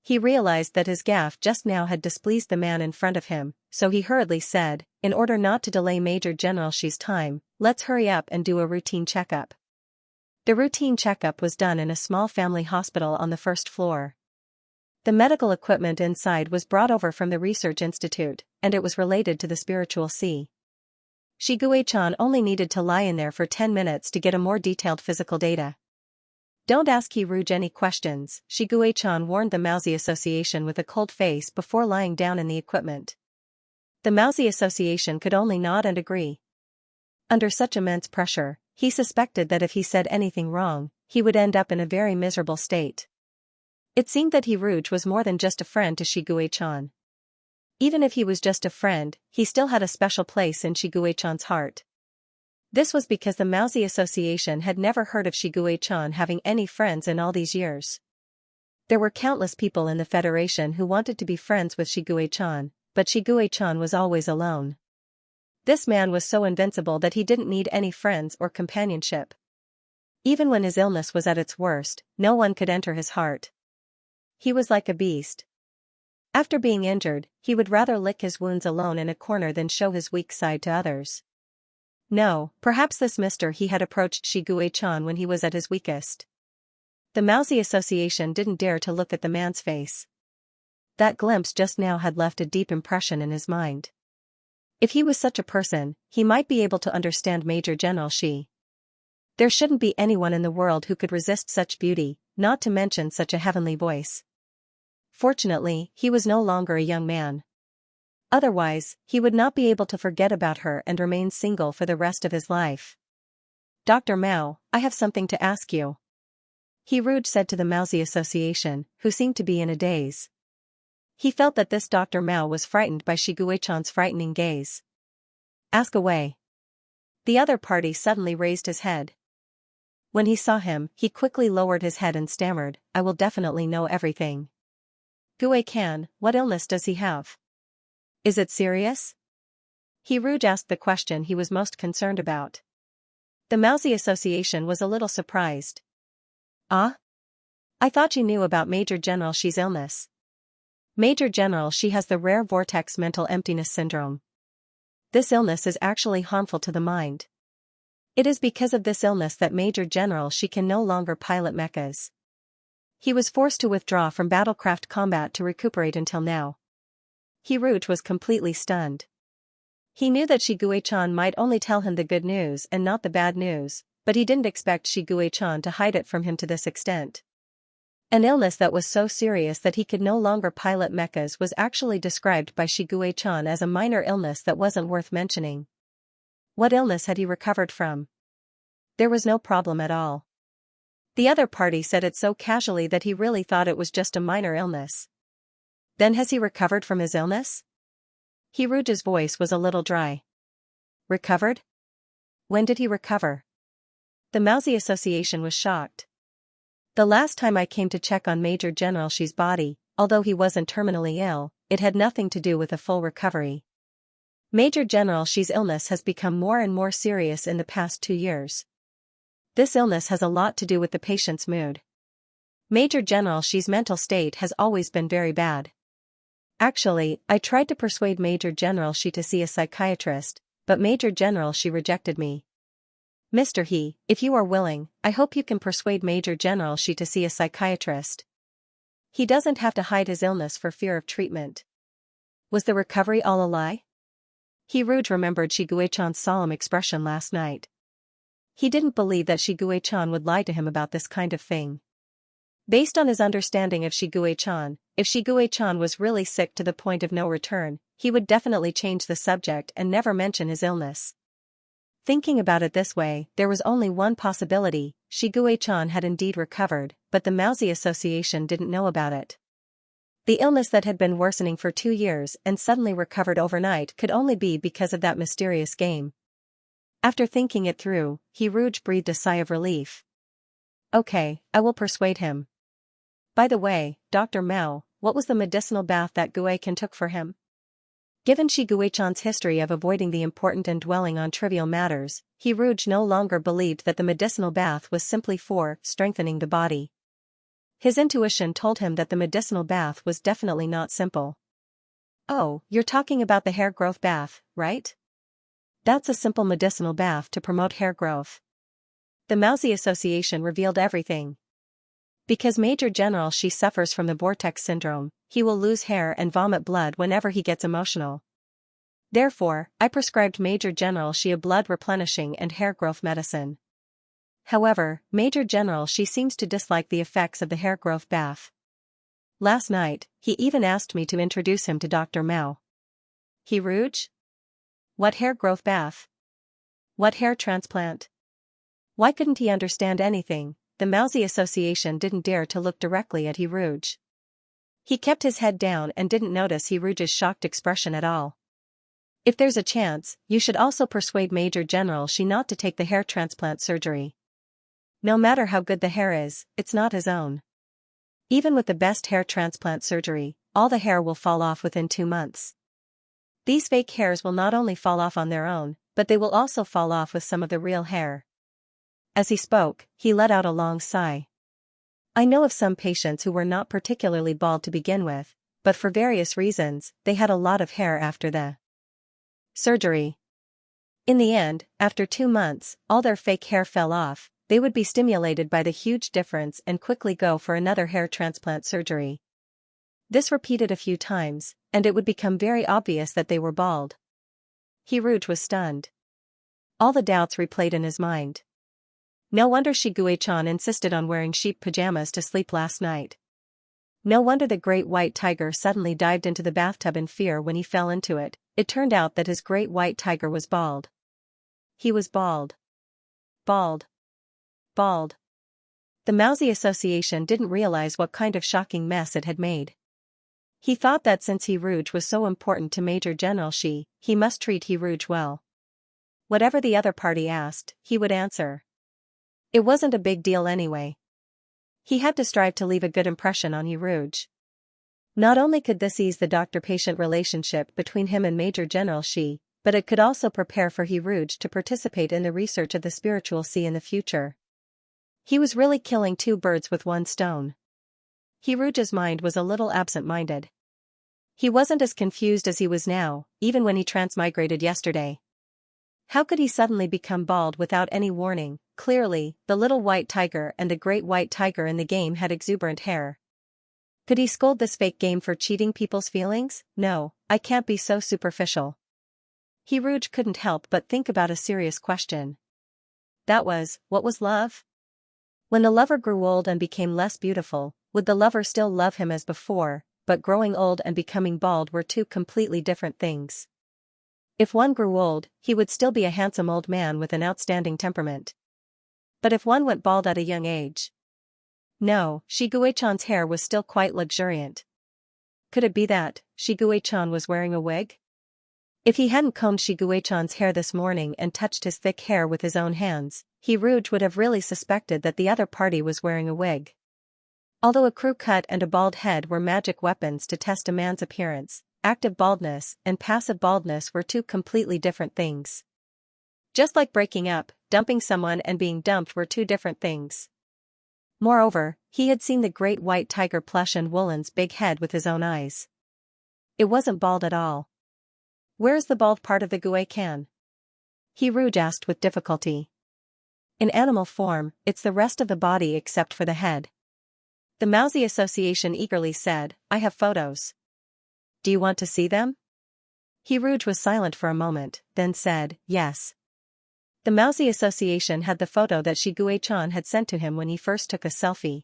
He realized that his gaffe just now had displeased the man in front of him, so he hurriedly said, "In order not to delay Major General Shi's time, let's hurry up and do a routine checkup." The routine checkup was done in a small family hospital on the first floor. The medical equipment inside was brought over from the research institute, and it was related to the spiritual sea. Shigue-chan only needed to lie in there for 10 minutes to get a more detailed physical data. "Don't ask Rouge any questions," Shigue-chan warned the Mousy Association with a cold face before lying down in the equipment. The Mousy Association could only nod and agree. Under such immense pressure, he suspected that if he said anything wrong, he would end up in a very miserable state. It seemed that Rouge was more than just a friend to Shigue-chan. Even if he was just a friend, he still had a special place in Shigue-chan's heart. This was because the Mousy Association had never heard of Shigue-chan having any friends in all these years. There were countless people in the Federation who wanted to be friends with Shigue-chan, but Shigue-chan was always alone. This man was so invincible that he didn't need any friends or companionship. Even when his illness was at its worst, no one could enter his heart. He was like a beast. After being injured, he would rather lick his wounds alone in a corner than show his weak side to others. No, perhaps this Mr. He had approached Shigue-chan when he was at his weakest. The Mousy Association didn't dare to look at the man's face. That glimpse just now had left a deep impression in his mind. If he was such a person, he might be able to understand Major General Shi. There shouldn't be anyone in the world who could resist such beauty, not to mention such a heavenly voice. Fortunately, he was no longer a young man. Otherwise, he would not be able to forget about her and remain single for the rest of his life. "Dr. Mao, I have something to ask you," Rouge said to the Mousy Association, who seemed to be in a daze. He felt that this Dr. Mao was frightened by Shigue-chan's frightening gaze. "Ask away." The other party suddenly raised his head. When he saw him, he quickly lowered his head and stammered, "I will definitely know everything." "Gue-can, what illness does he have? Is it serious?" Rouge asked the question he was most concerned about. The Mousy Association was a little surprised. "Ah? I thought you knew about Major General Shi's illness." Major General Shi has the rare vortex mental emptiness syndrome. This illness is actually harmful to the mind. It is because of this illness that Major General Shi can no longer pilot mechas. He was forced to withdraw from battlecraft combat to recuperate until now. Rouge was completely stunned. He knew that Shigue-chan might only tell him the good news and not the bad news, but he didn't expect Shigue-chan to hide it from him to this extent. An illness that was so serious that he could no longer pilot mechas was actually described by Shigue-chan as a minor illness that wasn't worth mentioning. What illness had he recovered from? There was no problem at all. The other party said it so casually that he really thought it was just a minor illness. Then has he recovered from his illness? Rouge's voice was a little dry. Recovered? When did he recover? The Mousy Association was shocked. The last time I came to check on Major General Shi's body, although he wasn't terminally ill, it had nothing to do with a full recovery. Major General Shi's illness has become more and more serious in the past 2 years. This illness has a lot to do with the patient's mood. Major General Shi's mental state has always been very bad. Actually, I tried to persuade Major General Shi to see a psychiatrist, but Major General Shi rejected me. Mr. He, if you are willing, I hope you can persuade Major General Shi to see a psychiatrist. He doesn't have to hide his illness for fear of treatment. Was the recovery all a lie? Rouge remembered Shigue-chan's solemn expression last night. He didn't believe that Shiguei-chan would lie to him about this kind of thing. Based on his understanding of Shiguei-chan, if Shiguei-chan was really sick to the point of no return, he would definitely change the subject and never mention his illness. Thinking about it this way, there was only one possibility: Shiguei-chan had indeed recovered, but the Mousy Association didn't know about it. The illness that had been worsening for 2 years and suddenly recovered overnight could only be because of that mysterious game. After thinking it through, Hiruge breathed a sigh of relief. Okay, I will persuade him. By the way, Dr. Mao, what was the medicinal bath that Guei-can took for him? Given Shiguei-chan's history of avoiding the important and dwelling on trivial matters, Hiruge no longer believed that the medicinal bath was simply for strengthening the body. His intuition told him that the medicinal bath was definitely not simple. Oh, you're talking about the hair growth bath, right? That's a simple medicinal bath to promote hair growth. The Mousy Association revealed everything. Because Major General Shi suffers from the vortex syndrome, he will lose hair and vomit blood whenever he gets emotional. Therefore, I prescribed Major General Shi a blood replenishing and hair growth medicine. However, Major General Shi seems to dislike the effects of the hair growth bath. Last night, he even asked me to introduce him to Dr. Mao. Hiruge? What hair growth bath? What hair transplant? Why couldn't he understand anything? The Mousy Association didn't dare to look directly at Hiruge. He kept his head down and didn't notice Hiruge's shocked expression at all. If there's a chance, you should also persuade Major General Shi not to take the hair transplant surgery. No matter how good the hair is, it's not his own. Even with the best hair transplant surgery, all the hair will fall off within 2 months. These fake hairs will not only fall off on their own, but they will also fall off with some of the real hair. As he spoke, he let out a long sigh. I know of some patients who were not particularly bald to begin with, but for various reasons, they had a lot of hair after the surgery. In the end, after 2 months, all their fake hair fell off. They would be stimulated by the huge difference and quickly go for another hair transplant surgery. This repeated a few times, and it would become very obvious that they were bald. Hiruge was stunned. All the doubts replayed in his mind. No wonder Shiguei-chan insisted on wearing sheep pajamas to sleep last night. No wonder the great white tiger suddenly dived into the bathtub in fear when he fell into it. It turned out that his great white tiger was bald. He was bald. Bald. Bald. The Mousy Association didn't realize what kind of shocking mess it had made. He thought that since Hiruge was so important to Major General Shi, he must treat Hiruge well. Whatever the other party asked, he would answer. It wasn't a big deal anyway. He had to strive to leave a good impression on Hiruge. Not only could this ease the doctor-patient relationship between him and Major General Shi, but it could also prepare for Hiruge to participate in the research of the spiritual sea in the future. He was really killing 2 birds with 1 stone. Hiruge's mind was a little absent-minded. He wasn't as confused as he was now, even when he transmigrated yesterday. How could he suddenly become bald without any warning? Clearly, the little white tiger and the great white tiger in the game had exuberant hair. Could he scold this fake game for cheating people's feelings? No, I can't be so superficial. Hiruge couldn't help but think about a serious question. That was, what was love? When the lover grew old and became less beautiful, would the lover still love him as before? But growing old and becoming bald were 2 completely different things. If one grew old, he would still be a handsome old man with an outstanding temperament. But if one went bald at a young age? No, Shiguei-chan's hair was still quite luxuriant. Could it be that Shiguei-chan was wearing a wig? If he hadn't combed Shiguei-chan's hair this morning and touched his thick hair with his own hands, Hiruge would have really suspected that the other party was wearing a wig. Although a crew cut and a bald head were magic weapons to test a man's appearance, active baldness and passive baldness were 2 completely different things. Just like breaking up, dumping someone and being dumped were 2 different things. Moreover, he had seen the great white tiger plush and Woolen's big head with his own eyes. It wasn't bald at all. Where's the bald part of the Guei-can? Hiruge asked with difficulty. In animal form, it's the rest of the body except for the head. The Mousy Association eagerly said, I have photos. Do you want to see them? Hiruge was silent for a moment, then said, yes. The Mousy Association had the photo that Shiguei-chan had sent to him when he first took a selfie.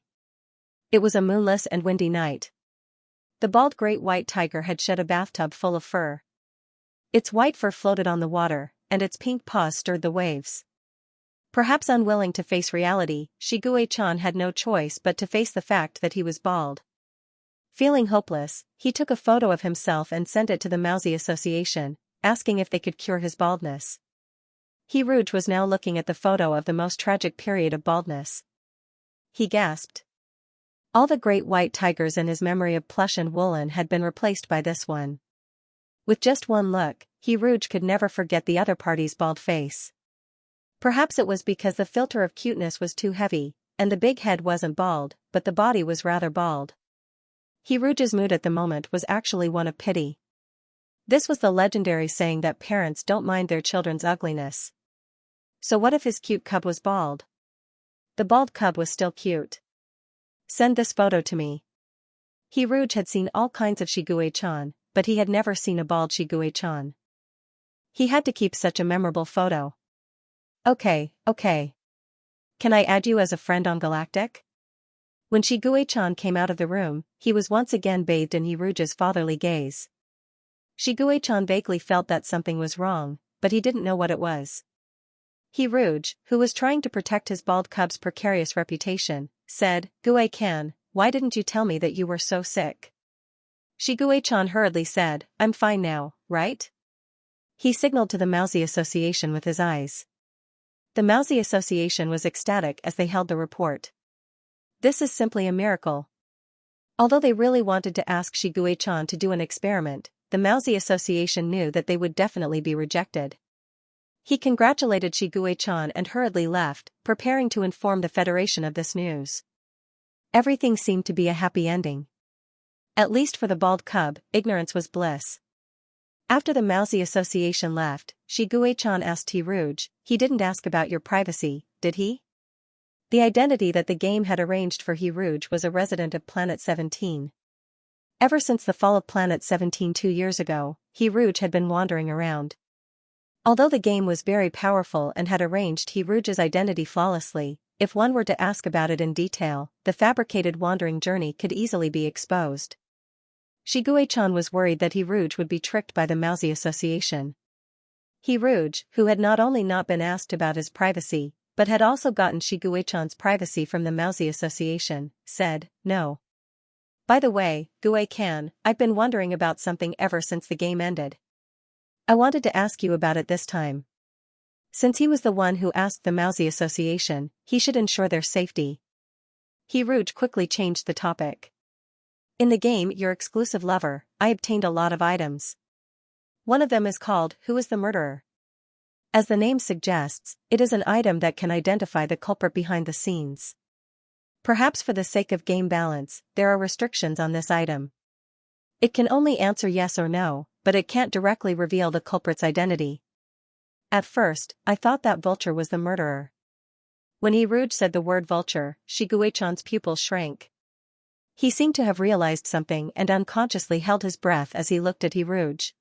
It was a moonless and windy night. The bald great white tiger had shed a bathtub full of fur. Its white fur floated on the water, and its pink paws stirred the waves. Perhaps unwilling to face reality, Shiguei-chan had no choice but to face the fact that he was bald. Feeling hopeless, he took a photo of himself and sent it to the Mousy Association, asking if they could cure his baldness. Rouge was now looking at the photo of the most tragic period of baldness. He gasped. All the great white tigers in his memory of plush and woolen had been replaced by this one. With just one look, Rouge could never forget the other party's bald face. Perhaps it was because the filter of cuteness was too heavy, and the big head wasn't bald, but the body was rather bald. Rouge's mood at the moment was actually one of pity. This was the legendary saying that parents don't mind their children's ugliness. So what if his cute cub was bald? The bald cub was still cute. Send this photo to me. Rouge had seen all kinds of Shiguei-chan, but he had never seen a bald Shiguei-chan. He had to keep such a memorable photo. Okay. Can I add you as a friend on Galactic? When Shiguei-chan came out of the room, he was once again bathed in Rouge's fatherly gaze. Shiguei-chan vaguely felt that something was wrong, but he didn't know what it was. Rouge, who was trying to protect his bald cub's precarious reputation, said, "Gue-can, why didn't you tell me that you were so sick?" Shiguei-chan hurriedly said, "I'm fine now, right?" He signaled to the Mousy Association with his eyes. The Mousy Association was ecstatic as they held the report. This is simply a miracle. Although they really wanted to ask Shiguei-chan to do an experiment, the Mousy Association knew that they would definitely be rejected. He congratulated Shiguei-chan and hurriedly left, preparing to inform the Federation of this news. Everything seemed to be a happy ending. At least for the bald cub, ignorance was bliss. After the Mousy Association left, Shiguei-chan asked Rouge, "He didn't ask about your privacy, did he?" The identity that the game had arranged for Rouge was a resident of Planet 17. Ever since the fall of Planet 17 2 years ago, Rouge had been wandering around. Although the game was very powerful and had arranged Rouge's identity flawlessly, if one were to ask about it in detail, the fabricated wandering journey could easily be exposed. Shiguei-chan was worried that Rouge would be tricked by the Mousy Association. Rouge, who had not only not been asked about his privacy, but had also gotten Shiguei-chan's privacy from the Mousy Association, said, "No. By the way, Gue-can, I've been wondering about something ever since the game ended. I wanted to ask you about it this time." Since he was the one who asked the Mousy Association, he should ensure their safety. Rouge quickly changed the topic. "In the game Your Exclusive Lover, I obtained a lot of items. One of them is called Who is the Murderer? As the name suggests, it is an item that can identify the culprit behind the scenes. Perhaps for the sake of game balance, there are restrictions on this item. It can only answer yes or no, but it can't directly reveal the culprit's identity." At first, I thought that Vulture was the murderer. When Rouge said the word Vulture, Shiguei-chan's pupils shrank. He seemed to have realized something and unconsciously held his breath as he looked at Rouge.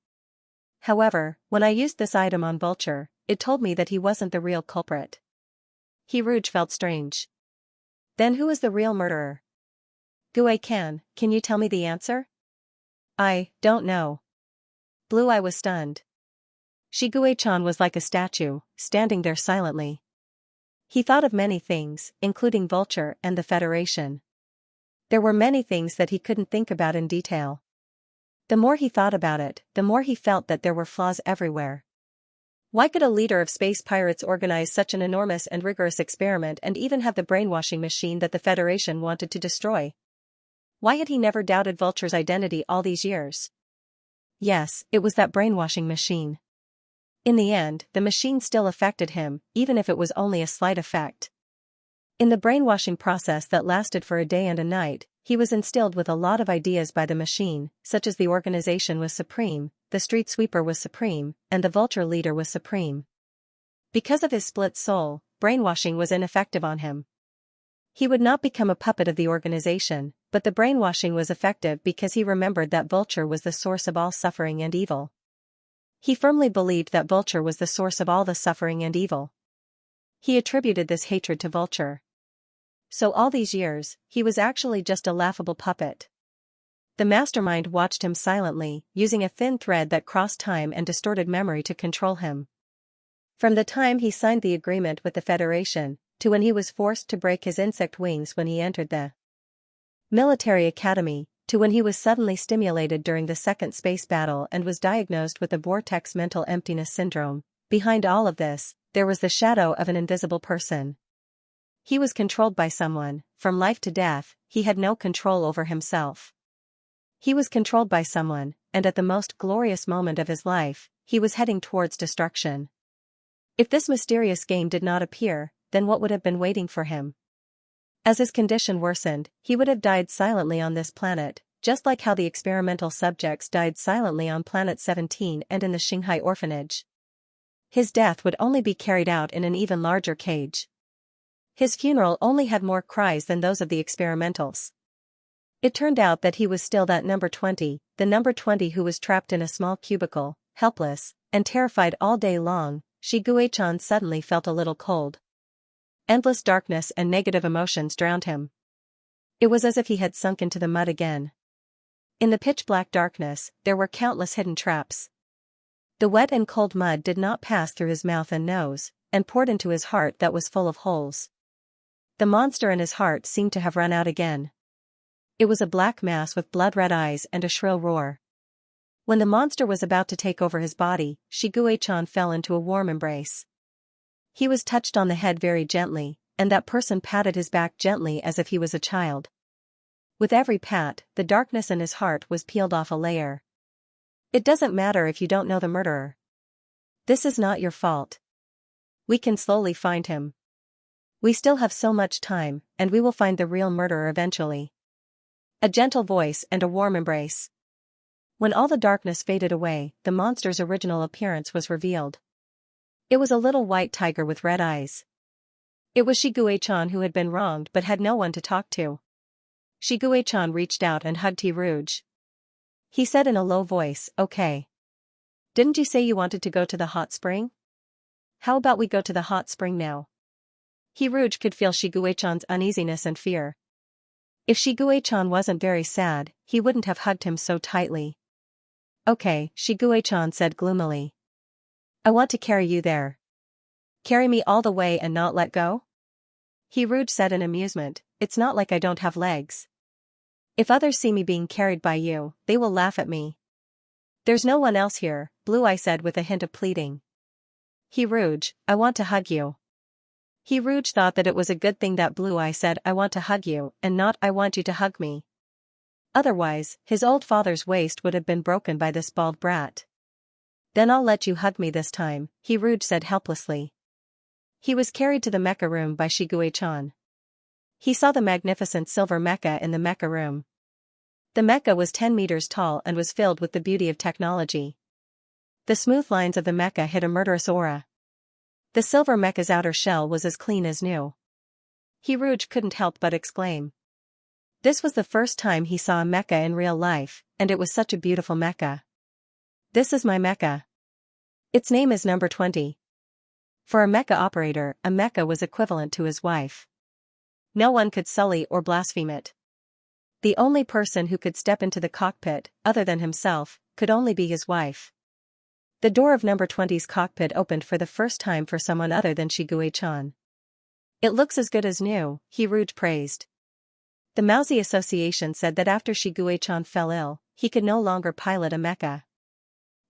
However, when I used this item on Vulture, it told me that he wasn't the real culprit. Rouge felt strange. Then who is the real murderer? Gue-can, can you tell me the answer? I don't know. Blue Eye was stunned. Shiguei-chan was like a statue, standing there silently. He thought of many things, including Vulture and the Federation. There were many things that he couldn't think about in detail. The more he thought about it, the more he felt that there were flaws everywhere. Why could a leader of space pirates organize such an enormous and rigorous experiment and even have the brainwashing machine that the Federation wanted to destroy? Why had he never doubted Vulture's identity all these years? Yes, it was that brainwashing machine. In the end, the machine still affected him, even if it was only a slight effect. In the brainwashing process that lasted for a day and a night, he was instilled with a lot of ideas by the machine, such as the organization was supreme, the street sweeper was supreme, and the Vulture leader was supreme. Because of his split soul, brainwashing was ineffective on him. He would not become a puppet of the organization, but the brainwashing was effective because he remembered that Vulture was the source of all suffering and evil. He firmly believed that Vulture was the source of all the suffering and evil. He attributed this hatred to Vulture. So all these years, he was actually just a laughable puppet. The mastermind watched him silently, using a thin thread that crossed time and distorted memory to control him. From the time he signed the agreement with the Federation, to when he was forced to break his insect wings when he entered the military academy, to when he was suddenly stimulated during the second space battle and was diagnosed with the vortex mental emptiness syndrome, behind all of this, there was the shadow of an invisible person. He was controlled by someone. From life to death, he had no control over himself. He was controlled by someone, and at the most glorious moment of his life, he was heading towards destruction. If this mysterious game did not appear, then what would have been waiting for him? As his condition worsened, he would have died silently on this planet, just like how the experimental subjects died silently on Planet 17 and in the Xianxia orphanage. His death would only be carried out in an even larger cage. His funeral only had more cries than those of the experimentals. It turned out that he was still that number 20, the number 20 who was trapped in a small cubicle, helpless, and terrified all day long. Xianxia suddenly felt a little cold. Endless darkness and negative emotions drowned him. It was as if he had sunk into the mud again. In the pitch-black darkness, there were countless hidden traps. The wet and cold mud did not pass through his mouth and nose, and poured into his heart that was full of holes. The monster in his heart seemed to have run out again. It was a black mass with blood-red eyes and a shrill roar. When the monster was about to take over his body, Xianxia fell into a warm embrace. He was touched on the head very gently, and that person patted his back gently as if he was a child. With every pat, the darkness in his heart was peeled off a layer. It doesn't matter if you don't know the murderer. This is not your fault. We can slowly find him. We still have so much time, and we will find the real murderer eventually. A gentle voice and a warm embrace. When all the darkness faded away, the monster's original appearance was revealed. It was a little white tiger with red eyes. It was Xianxia who had been wronged but had no one to talk to. Xianxia reached out and hugged Rouge. He said in a low voice, "Okay. Didn't you say you wanted to go to the hot spring? How about we go to the hot spring now?" Rouge could feel Xianxia's uneasiness and fear. If Xianxia wasn't very sad, he wouldn't have hugged him so tightly. "Okay," Xianxia said gloomily. "I want to carry you there." "Carry me all the way and not let go?" Rouge said in amusement, "It's not like I don't have legs. If others see me being carried by you, they will laugh at me." "There's no one else here," Blue Eye said with a hint of pleading. "Rouge, I want to hug you." Rouge thought that it was a good thing that Blue Eye said "I want to hug you" and not "I want you to hug me." Otherwise, his old father's waist would have been broken by this bald brat. "Then I'll let you hug me this time," Rouge said helplessly. He was carried to the mecha room by Xianxia. He saw the magnificent silver mecha in the mecha room. The mecha was 10 meters tall and was filled with the beauty of technology. The smooth lines of the mecha hid a murderous aura. The silver mecha's outer shell was as clean as new. Rouge couldn't help but exclaim. This was the first time he saw a mecha in real life, and it was such a beautiful mecha. "This is my mecha. Its name is number 20. For a mecha operator, a mecha was equivalent to his wife. No one could sully or blaspheme it. The only person who could step into the cockpit, other than himself, could only be his wife. The door of number 20's cockpit opened for the first time for someone other than Xianxia. "It looks as good as new," Rouge praised. The Mousy Association said that after Xianxia fell ill, he could no longer pilot a mecha.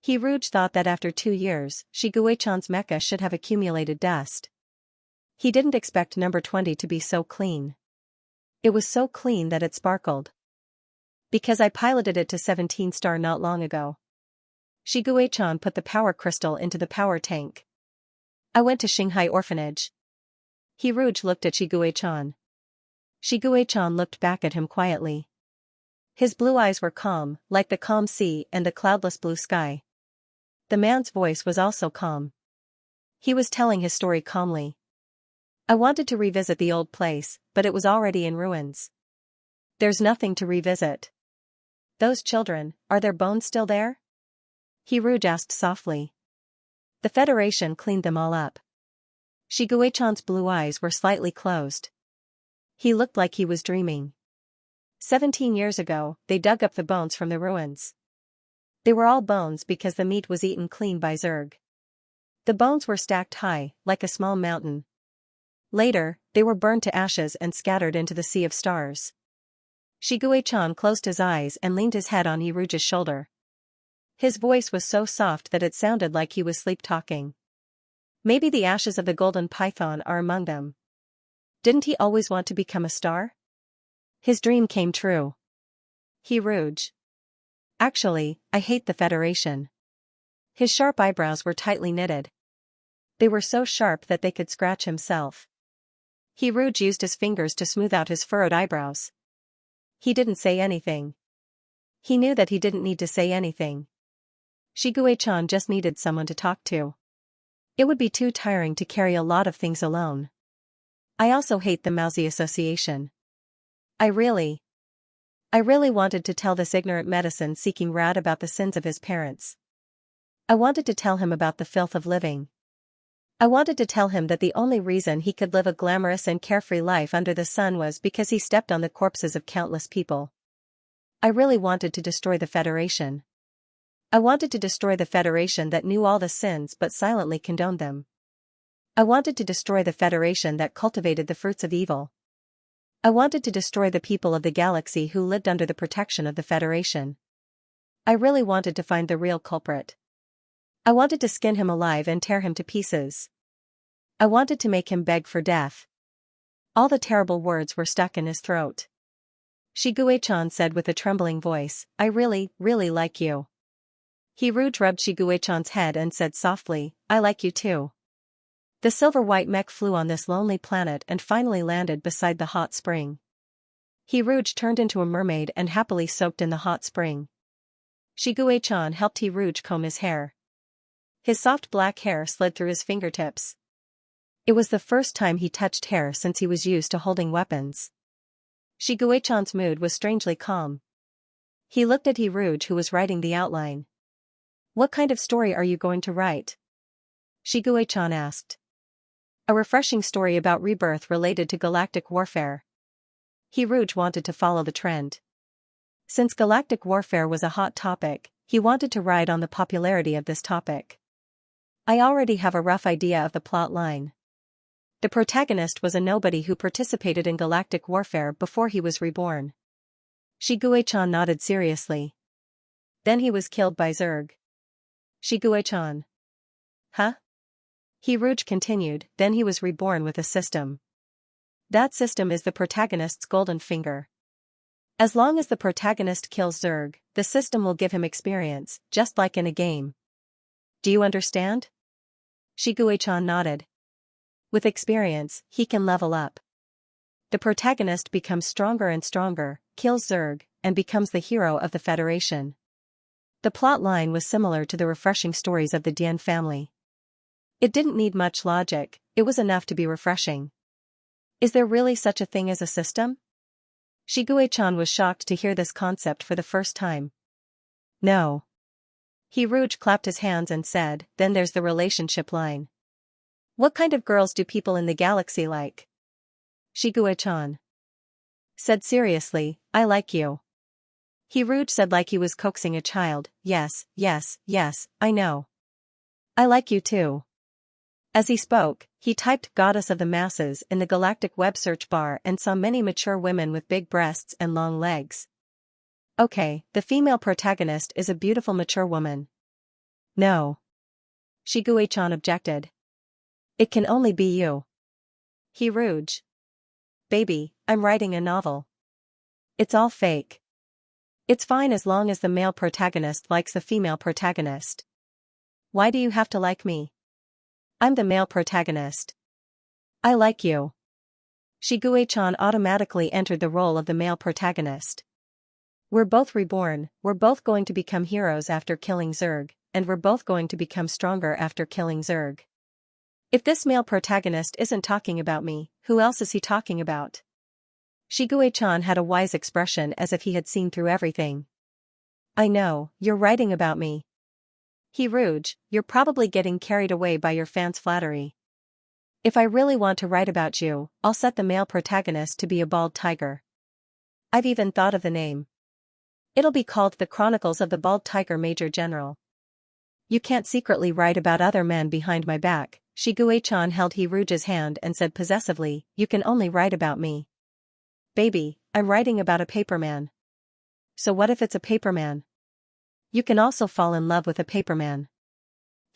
Rouge thought that after 2 years, Xianxia's mecha should have accumulated dust. He didn't expect number 20 to be so clean. It was so clean that it sparkled. "Because I piloted it to 17 star not long ago." Xianxia put the power crystal into the power tank. "I went to Xianxia orphanage." Rouge looked at Xianxia. Xianxia looked back at him quietly. His blue eyes were calm, like the calm sea and the cloudless blue sky. The man's voice was also calm. He was telling his story calmly. "I wanted to revisit the old place, but it was already in ruins. There's nothing to revisit." "Those children, are their bones still there?" Rouge asked softly. "The Federation cleaned them all up." Shiguechan's blue eyes were slightly closed. He looked like he was dreaming. 17 years ago, they dug up the bones from the ruins. They were all bones because the meat was eaten clean by Zerg. The bones were stacked high, like a small mountain. Later, they were burned to ashes and scattered into the sea of stars. Shiguechan closed his eyes and leaned his head on Iruja's shoulder. His voice was so soft that it sounded like he was sleep-talking. Maybe the ashes of the golden python are among them. Didn't he always want to become a star? His dream came true. Hiruj. Actually, I hate the Federation. His sharp eyebrows were tightly knitted. They were so sharp that they could scratch himself. Hiruj used his fingers to smooth out his furrowed eyebrows. He didn't say anything. He knew that he didn't need to say anything. Shiguechan just needed someone to talk to. It would be too tiring to carry a lot of things alone. I also hate the Mousy Association. I really wanted to tell this ignorant medicine-seeking rat about the sins of his parents. I wanted to tell him about the filth of living. I wanted to tell him that the only reason he could live a glamorous and carefree life under the sun was because he stepped on the corpses of countless people. I really wanted to destroy the Federation. I wanted to destroy the Federation that knew all the sins but silently condoned them. I wanted to destroy the Federation that cultivated the fruits of evil. I wanted to destroy the people of the galaxy who lived under the protection of the Federation. I really wanted to find the real culprit. I wanted to skin him alive and tear him to pieces. I wanted to make him beg for death. All the terrible words were stuck in his throat. Shiguechan said with a trembling voice, I really like you. Hiruj rubbed Shiguechan's head and said softly, I like you too. The silver-white mech flew on this lonely planet and finally landed beside the hot spring. Hiruj turned into a mermaid and happily soaked in the hot spring. Shiguechan helped Hiruj comb his hair. His soft black hair slid through his fingertips. It was the first time he touched hair since he was used to holding weapons. Shiguechan's mood was strangely calm. He looked at Hiruj, who was writing the outline. What kind of story are you going to write? Shiguechan asked. A refreshing story about rebirth related to galactic warfare. Hiruj wanted to follow the trend. Since galactic warfare was a hot topic, he wanted to ride on the popularity of this topic. I already have a rough idea of the plot line. The protagonist was a nobody who participated in galactic warfare before he was reborn. Shiguechan nodded seriously. Then he was killed by Zerg. Shiguechan. Huh? Hiruj continued, then he was reborn with a system. That system is the protagonist's golden finger. As long as the protagonist kills Zerg, the system will give him experience, just like in a game. Do you understand? Shiguechan nodded. With experience, he can level up. The protagonist becomes stronger and stronger, kills Zerg, and becomes the hero of the Federation. The plot line was similar to the refreshing stories of the Dian family. It didn't need much logic, it was enough to be refreshing. Is there really such a thing as a system? Shiguechan was shocked to hear this concept for the first time. No. Hiruj clapped his hands and said, then there's the relationship line. What kind of girls do people in the galaxy like? Shiguechan said seriously, I like you. Hiruj said like he was coaxing a child, yes, I know. I like you too. As he spoke, he typed Goddess of the Masses in the galactic web search bar and saw many mature women with big breasts and long legs. Okay, the female protagonist is a beautiful mature woman. No. Shiguechan objected. It can only be you. Hiruj. Baby, I'm writing a novel. It's all fake. It's fine as long as the male protagonist likes the female protagonist. Why do you have to like me? I'm the male protagonist. I like you. Shiguechan automatically entered the role of the male protagonist. We're both reborn, we're both going to become heroes after killing Zerg, and we're both going to become stronger after killing Zerg. If this male protagonist isn't talking about me, who else is he talking about? Shiguechan had a wise expression as if he had seen through everything. I know, you're writing about me. Hiruj, you're probably getting carried away by your fans' flattery. If I really want to write about you, I'll set the male protagonist to be a bald tiger. I've even thought of the name. It'll be called The Chronicles of the Bald Tiger Major General. You can't secretly write about other men behind my back. Shiguei-chan held Hiruju's hand and said possessively, you can only write about me. Baby, I'm writing about a paperman. So what if it's a paperman? You can also fall in love with a paperman.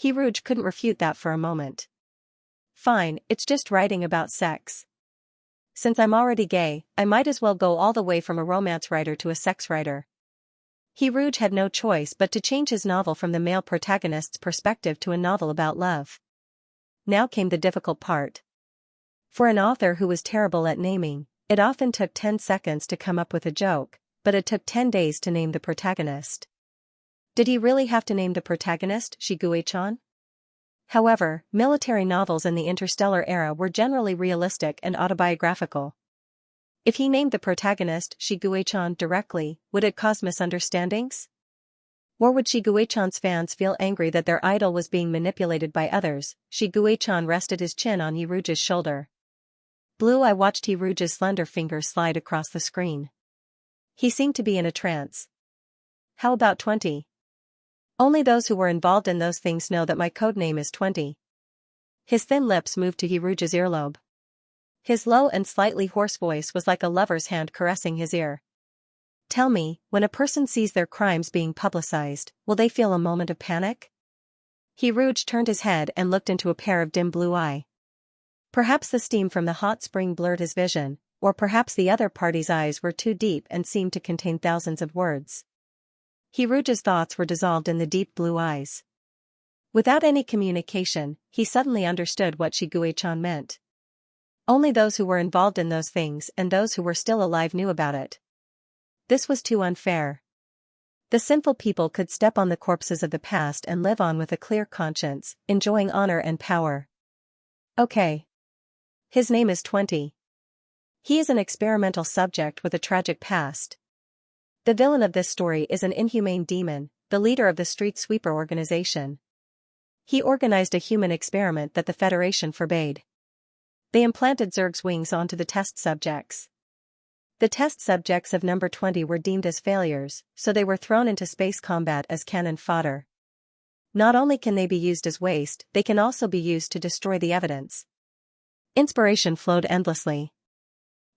Hiruj couldn't refute that for a moment. Fine, it's just writing about sex. Since I'm already gay, I might as well go all the way from a romance writer to a sex writer. Hiruj had no choice but to change his novel from the male protagonist's perspective to a novel about love. Now came the difficult part. For an author who was terrible at naming, it often took 10 seconds to come up with a joke, but it took 10 days to name the protagonist. Did he really have to name the protagonist, Shiguei-chan? However, military novels in the interstellar era were generally realistic and autobiographical. If he named the protagonist Shiguei-chan directly, would it cause misunderstandings? Or would Shiguei-chan's fans feel angry that their idol was being manipulated by others? Shiguei-chan rested his chin on Hiruju's shoulder. Blue Eye watched Hiruju's slender fingers slide across the screen. He seemed to be in a trance. How about 20? Only those who were involved in those things know that my code name is 20. His thin lips moved to Hiruju's earlobe. His low and slightly hoarse voice was like a lover's hand caressing his ear. Tell me, when a person sees their crimes being publicized, will they feel a moment of panic? Hiruj turned his head and looked into a pair of dim blue eyes. Perhaps the steam from the hot spring blurred his vision, or perhaps the other party's eyes were too deep and seemed to contain thousands of words. Hiruju's thoughts were dissolved in the deep blue eyes. Without any communication, he suddenly understood what Shiguei-chan meant. Only those who were involved in those things and those who were still alive knew about it. This was too unfair. The sinful people could step on the corpses of the past and live on with a clear conscience, enjoying honor and power. Okay. His name is 20. He is an experimental subject with a tragic past. The villain of this story is an inhumane demon, the leader of the street sweeper organization. He organized a human experiment that the Federation forbade. They implanted Zerg's wings onto the test subjects. The test subjects of number 20 were deemed as failures, so they were thrown into space combat as cannon fodder. Not only can they be used as waste, they can also be used to destroy the evidence. Inspiration flowed endlessly.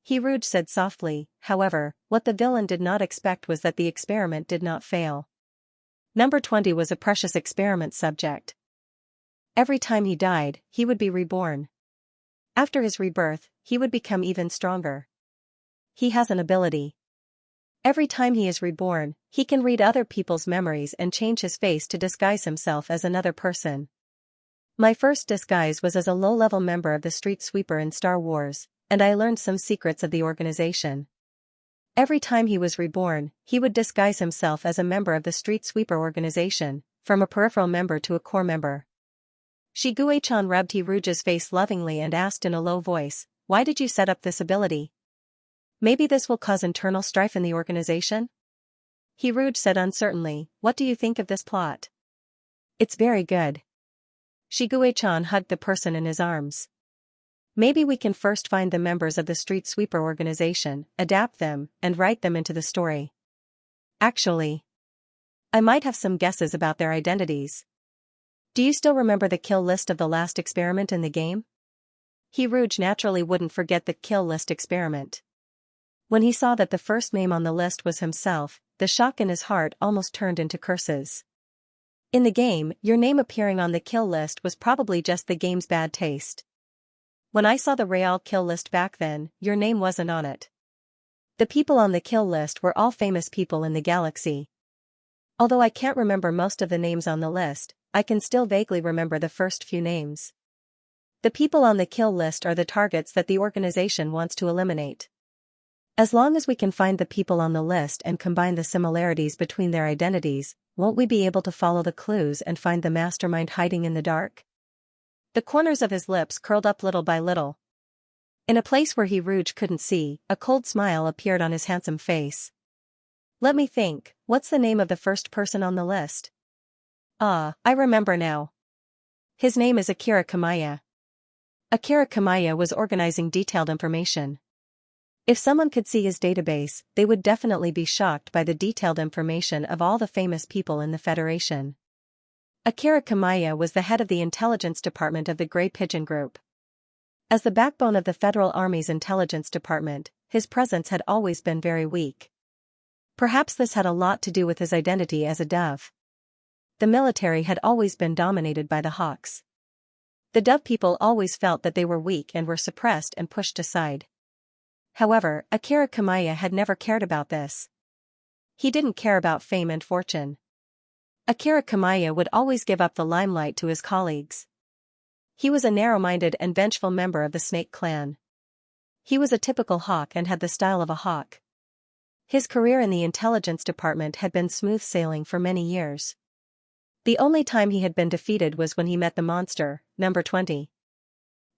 Hiruj said softly, however, what the villain did not expect was that the experiment did not fail. Number 20 was a precious experiment subject. Every time he died, he would be reborn. After his rebirth, he would become even stronger. He has an ability. Every time he is reborn, he can read other people's memories and change his face to disguise himself as another person. My first disguise was as a low-level member of the street sweeper in Star Wars, and I learned some secrets of the organization. Every time he was reborn, he would disguise himself as a member of the street sweeper organization, from a peripheral member to a core member. Shiguei-chan rubbed Hiruju's face lovingly and asked in a low voice, why did you set up this ability? Maybe this will cause internal strife in the organization? Hiruj said uncertainly, what do you think of this plot? It's very good. Shiguei-chan hugged the person in his arms. Maybe we can first find the members of the street sweeper organization, adapt them, and write them into the story. Actually, I might have some guesses about their identities. Do you still remember the kill list of the last experiment in the game? Hiruj naturally wouldn't forget the kill list experiment. When he saw that the first name on the list was himself, the shock in his heart almost turned into curses. In the game, your name appearing on the kill list was probably just the game's bad taste. When I saw the real kill list back then, your name wasn't on it. The people on the kill list were all famous people in the galaxy. Although I can't remember most of the names on the list, I can still vaguely remember the first few names. The people on the kill list are the targets that the organization wants to eliminate. As long as we can find the people on the list and combine the similarities between their identities, won't we be able to follow the clues and find the mastermind hiding in the dark? The corners of his lips curled up little by little. In a place where Hiruj couldn't see, a cold smile appeared on his handsome face. Let me think, what's the name of the first person on the list? Ah, I remember now. His name is Akira Kamaya. Akira Kamaya was organizing detailed information. If someone could see his database, they would definitely be shocked by the detailed information of all the famous people in the Federation. Akira Kamaya was the head of the intelligence department of the Grey Pigeon Group. As the backbone of the Federal Army's intelligence department, his presence had always been very weak. Perhaps this had a lot to do with his identity as a dove. The military had always been dominated by the hawks. The dove people always felt that they were weak and were suppressed and pushed aside. However, Akira Kamaya had never cared about this. He didn't care about fame and fortune. Akira Kamaya would always give up the limelight to his colleagues. He was a narrow-minded and vengeful member of the Snake clan. He was a typical hawk and had the style of a hawk. His career in the intelligence department had been smooth sailing for many years. The only time he had been defeated was when he met the monster, number 20.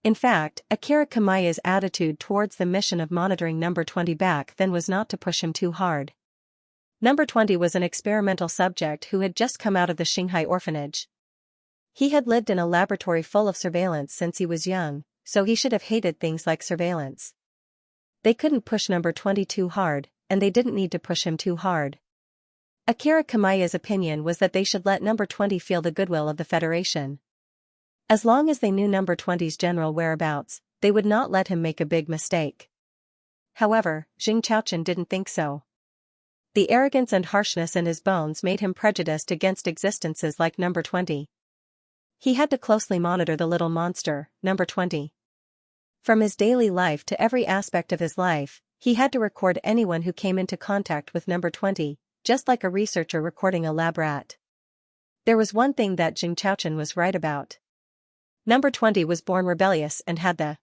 In fact, Akira Kamaya's attitude towards the mission of monitoring number 20 back then was not to push him too hard. Number 20 was an experimental subject who had just come out of the Shanghai orphanage. He had lived in a laboratory full of surveillance since he was young, so he should have hated things like surveillance. They couldn't push number 20 too hard, and they didn't need to push him too hard. Akira Kamaya's opinion was that they should let number 20 feel the goodwill of the Federation. As long as they knew number 20's general whereabouts, they would not let him make a big mistake. However, Xianxia didn't think so. The arrogance and harshness in his bones made him prejudiced against existences like number 20. He had to closely monitor the little monster, number 20. From his daily life to every aspect of his life, he had to record anyone who came into contact with number 20, just like a researcher recording a lab rat. There was one thing that Xianxia was right about. Number 20 was born rebellious and had the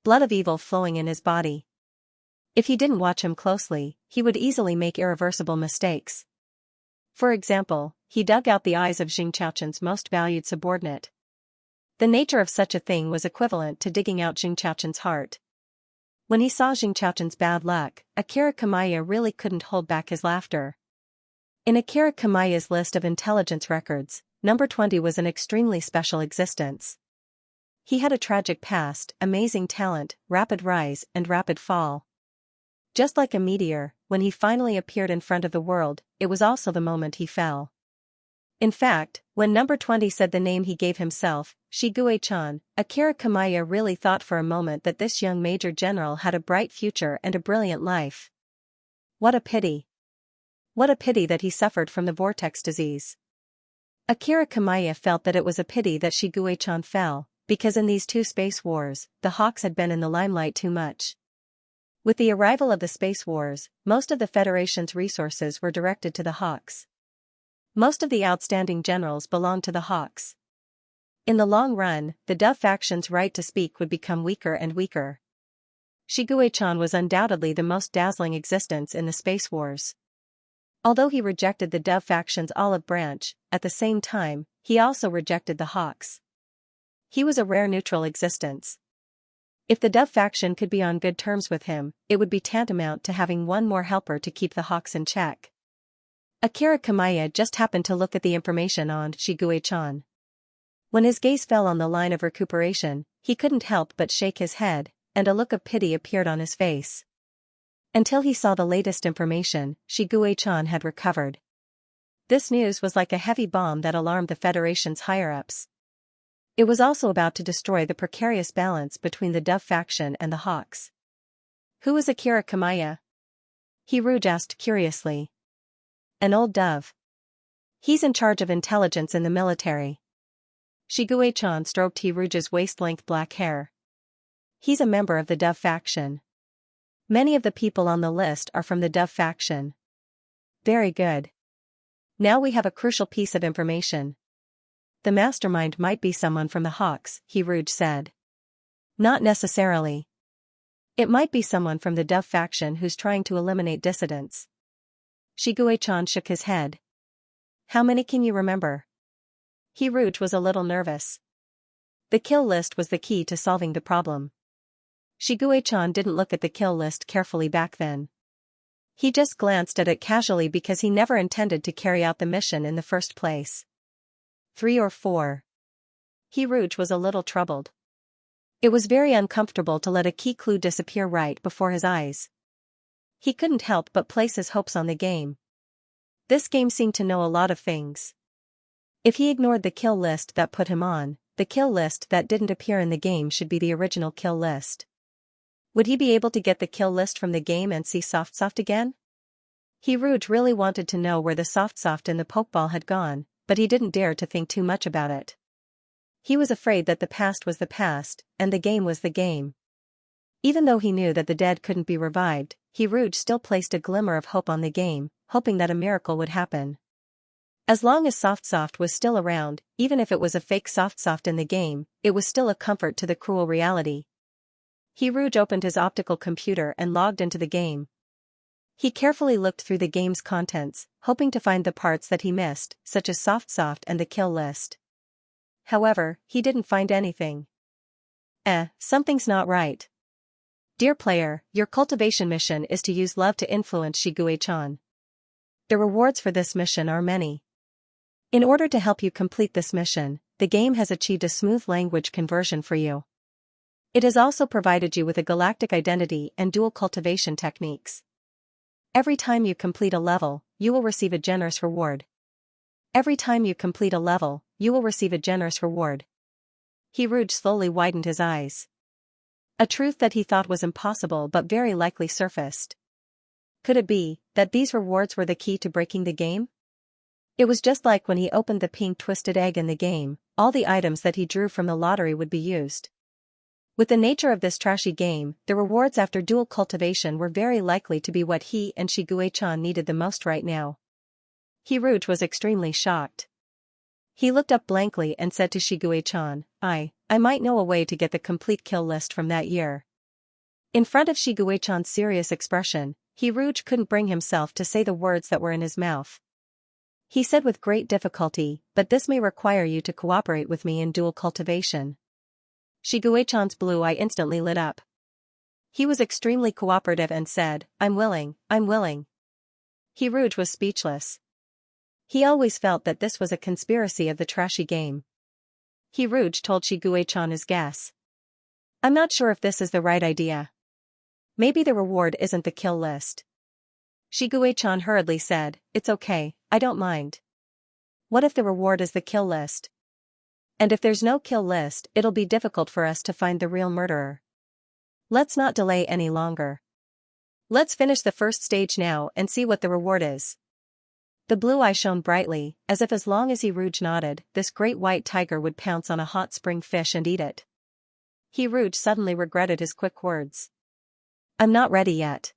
blood of evil flowing in his body. If he didn't watch him closely, he would easily make irreversible mistakes. For example, he dug out the eyes of Xianxia's most valued subordinate. The nature of such a thing was equivalent to digging out Xianxia's heart. When he saw Xianxia's bad luck, Akira Kamaya really couldn't hold back his laughter. In Akira Kamaya's list of intelligence records, number 20 was an extremely special existence. He had a tragic past, amazing talent, rapid rise and rapid fall. Just like a meteor, when he finally appeared in front of the world, it was also the moment he fell. In fact, when number 20 said the name he gave himself, Xianxia, Akira Kamaya really thought for a moment that this young major general had a bright future and a brilliant life. What a pity. What a pity that he suffered from the vortex disease. Akira Kamaya felt that it was a pity that Xianxia fell, because in these two space wars, the Hawks had been in the limelight too much. With the arrival of the space wars, most of the Federation's resources were directed to the Hawks. Most of the outstanding generals belonged to the Hawks. In the long run, the Dove faction's right to speak would become weaker and weaker. Xianxia was undoubtedly the most dazzling existence in the space wars. Although he rejected the Dove faction's olive branch, at the same time, he also rejected the Hawks. He was a rare neutral existence. If the Dove faction could be on good terms with him, it would be tantamount to having one more helper to keep the Hawks in check. Akira Kamaya just happened to look at the information on Xianxia. When his gaze fell on the line of recuperation, he couldn't help but shake his head, and a look of pity appeared on his face. Until he saw the latest information, Xianxia had recovered. This news was like a heavy bomb that alarmed the Federation's higher-ups. It was also about to destroy the precarious balance between the Dove faction and the Hawks. Who is Akira Kamaya? Rouge asked curiously. An old dove. He's in charge of intelligence in the military. Xianxia stroked Rouge's waist-length black hair. He's a member of the Dove faction. Many of the people on the list are from the Dove faction. Very good. Now we have a crucial piece of information. The mastermind might be someone from the Hawks, Rouge said. Not necessarily. It might be someone from the Dove faction who's trying to eliminate dissidents. Xianxia shook his head. How many can you remember? Rouge was a little nervous. The kill list was the key to solving the problem. Xianxia didn't look at the kill list carefully back then. He just glanced at it casually because he never intended to carry out the mission in the first place. 3 or 4. Rouge was a little troubled. It was very uncomfortable to let a key clue disappear right before his eyes. He couldn't help but place his hopes on the game. This game seemed to know a lot of things. If he ignored the kill list that put him on, the kill list that didn't appear in the game should be the original kill list. Would he be able to get the kill list from the game and see Soft again? He really wanted to know where the Soft in the Pokeball had gone, but he didn't dare to think too much about it. He was afraid that the past was the past, and the game was the game. Even though he knew that the dead couldn't be revived, he still placed a glimmer of hope on the game, hoping that a miracle would happen. As long as Soft was still around, even if it was a fake Soft in the game, it was still a comfort to the cruel reality. He opened his optical computer and logged into the game. He carefully looked through the game's contents, hoping to find the parts that he missed, such as Soft and the kill list. However, he didn't find anything. Something's not right. Dear player, your cultivation mission is to use love to influence Xianxia. The rewards for this mission are many. In order to help you complete this mission, the game has achieved a smooth language conversion for you. It has also provided you with a galactic identity and dual cultivation techniques. Every time you complete a level, you will receive a generous reward. Every time you complete a level, you will receive a generous reward. He slowly widened his eyes. A truth that he thought was impossible but very likely surfaced. Could it be that these rewards were the key to breaking the game? It was just like when he opened the pink twisted egg in the game, all the items that he drew from the lottery would be used. With the nature of this trashy game, the rewards after dual cultivation were very likely to be what he and Xianxia needed the most right now. He was extremely shocked. He looked up blankly and said to Xianxia, I might know a way to get the complete kill list from that year. In front of Xianxia's serious expression, he couldn't bring himself to say the words that were in his mouth. He said with great difficulty, but this may require you to cooperate with me in dual cultivation. Xianxia's blue eye instantly lit up. He was extremely cooperative and said, I'm willing. He was speechless. He always felt that this was a conspiracy of the trashy game. He told Xianxia his guess. I'm not sure if this is the right idea. Maybe the reward isn't the kill list. Xianxia hurriedly said, it's okay, I don't mind. What if the reward is the kill list? And if there's no kill list, it'll be difficult for us to find the real murderer. Let's not delay any longer. Let's finish the first stage now and see what the reward is. The blue eye shone brightly, as long as he nodded, this great white tiger would pounce on a hot spring fish and eat it. He suddenly regretted his quick words. I'm not ready yet.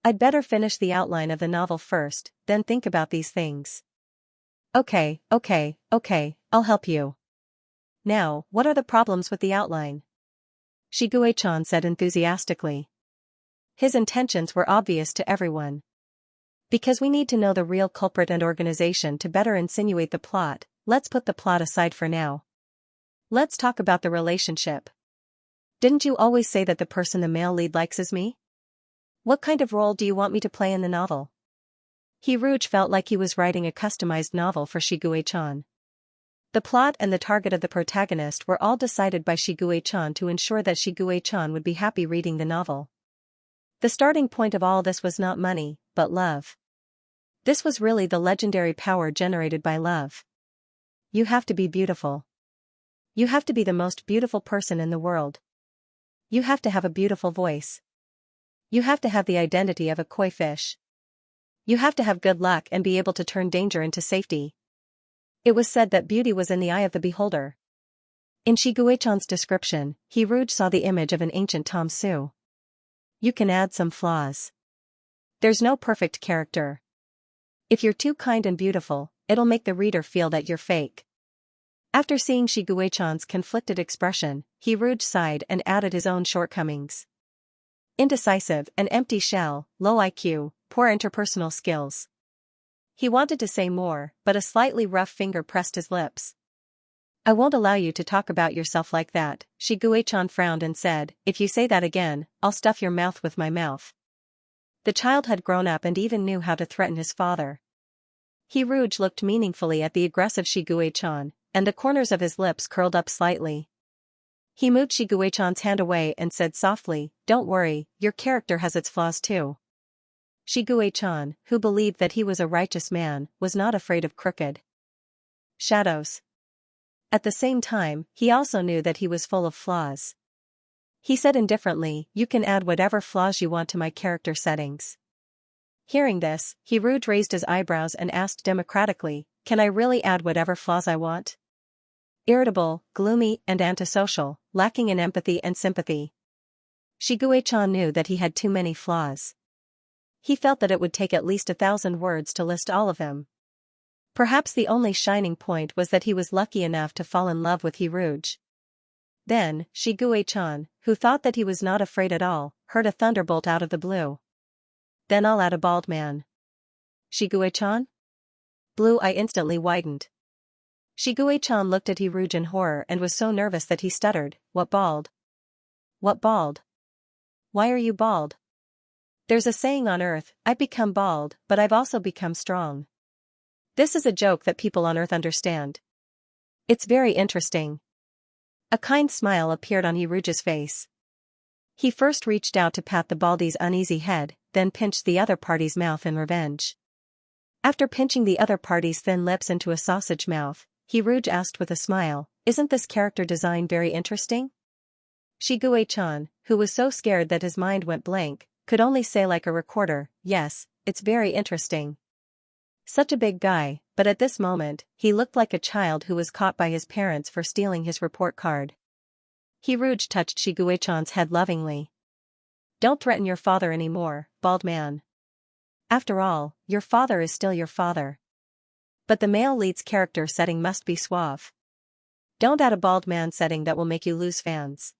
I'd better finish the outline of the novel first, then think about these things. Okay, I'll help you. Now, what are the problems with the outline? Xianxia said enthusiastically. His intentions were obvious to everyone. Because we need to know the real culprit and organization to better insinuate the plot, let's put the plot aside for now. Let's talk about the relationship. Didn't you always say that the person the male lead likes is me? What kind of role do you want me to play in the novel? He felt like he was writing a customized novel for Xianxia. The plot and the target of the protagonist were all decided by Xianxia to ensure that Xianxia would be happy reading the novel. The starting point of all this was not money, but love. This was really the legendary power generated by love. You have to be beautiful. You have to be the most beautiful person in the world. You have to have a beautiful voice. You have to have the identity of a koi fish. You have to have good luck and be able to turn danger into safety. It was said that beauty was in the eye of the beholder. In Xianxia's description, he saw the image of an ancient Tom Su. You can add some flaws. There's no perfect character. If you're too kind and beautiful, it'll make the reader feel that you're fake. After seeing Xianxia's conflicted expression, he sighed and added his own shortcomings. Indecisive, an empty shell, low IQ, poor interpersonal skills. He wanted to say more, but a slightly rough finger pressed his lips. I won't allow you to talk about yourself like that, Xianxia frowned and said, if you say that again, I'll stuff your mouth with my mouth. The child had grown up and even knew how to threaten his father. He looked meaningfully at the aggressive Xianxia, and the corners of his lips curled up slightly. He moved Shiguei-chan's hand away and said softly, "Don't worry, your character has its flaws too." Shiguei-chan, who believed that he was a righteous man, was not afraid of crooked shadows. At the same time, he also knew that he was full of flaws. He said indifferently, "You can add whatever flaws you want to my character settings." Hearing this, Hiruj raised his eyebrows and asked democratically, "Can I really add whatever flaws I want?" Irritable, gloomy, and antisocial, lacking in empathy and sympathy. Shiguei-chan knew that he had too many flaws. He felt that it would take at least 1,000 words to list all of them. Perhaps the only shining point was that he was lucky enough to fall in love with Hiruj. Then, Shiguei-chan, who thought that he was not afraid at all, heard a thunderbolt out of the blue. "Then I'll add a bald man." "Shiguei-chan?" Blue eye instantly widened. Shiguei-chan looked at Hiruj in horror and was so nervous that he stuttered, "What bald? What bald? Why are you bald?" "There's a saying on Earth, I've become bald, but I've also become strong. This is a joke that people on Earth understand. It's very interesting." A kind smile appeared on Hiruj's face. He first reached out to pat the baldy's uneasy head, then pinched the other party's mouth in revenge. After pinching the other party's thin lips into a sausage mouth, Hiruj asked with a smile, "Isn't this character design very interesting?" Shiguei-chan, who was so scared that his mind went blank, could only say like a recorder, "Yes, it's very interesting." Such a big guy, but at this moment, he looked like a child who was caught by his parents for stealing his report card. Hiruj touched Shiguei-chan's head lovingly. "Don't threaten your father anymore, bald man. After all, your father is still your father. But the male lead's character setting must be suave. Don't add a bald man setting that will make you lose fans.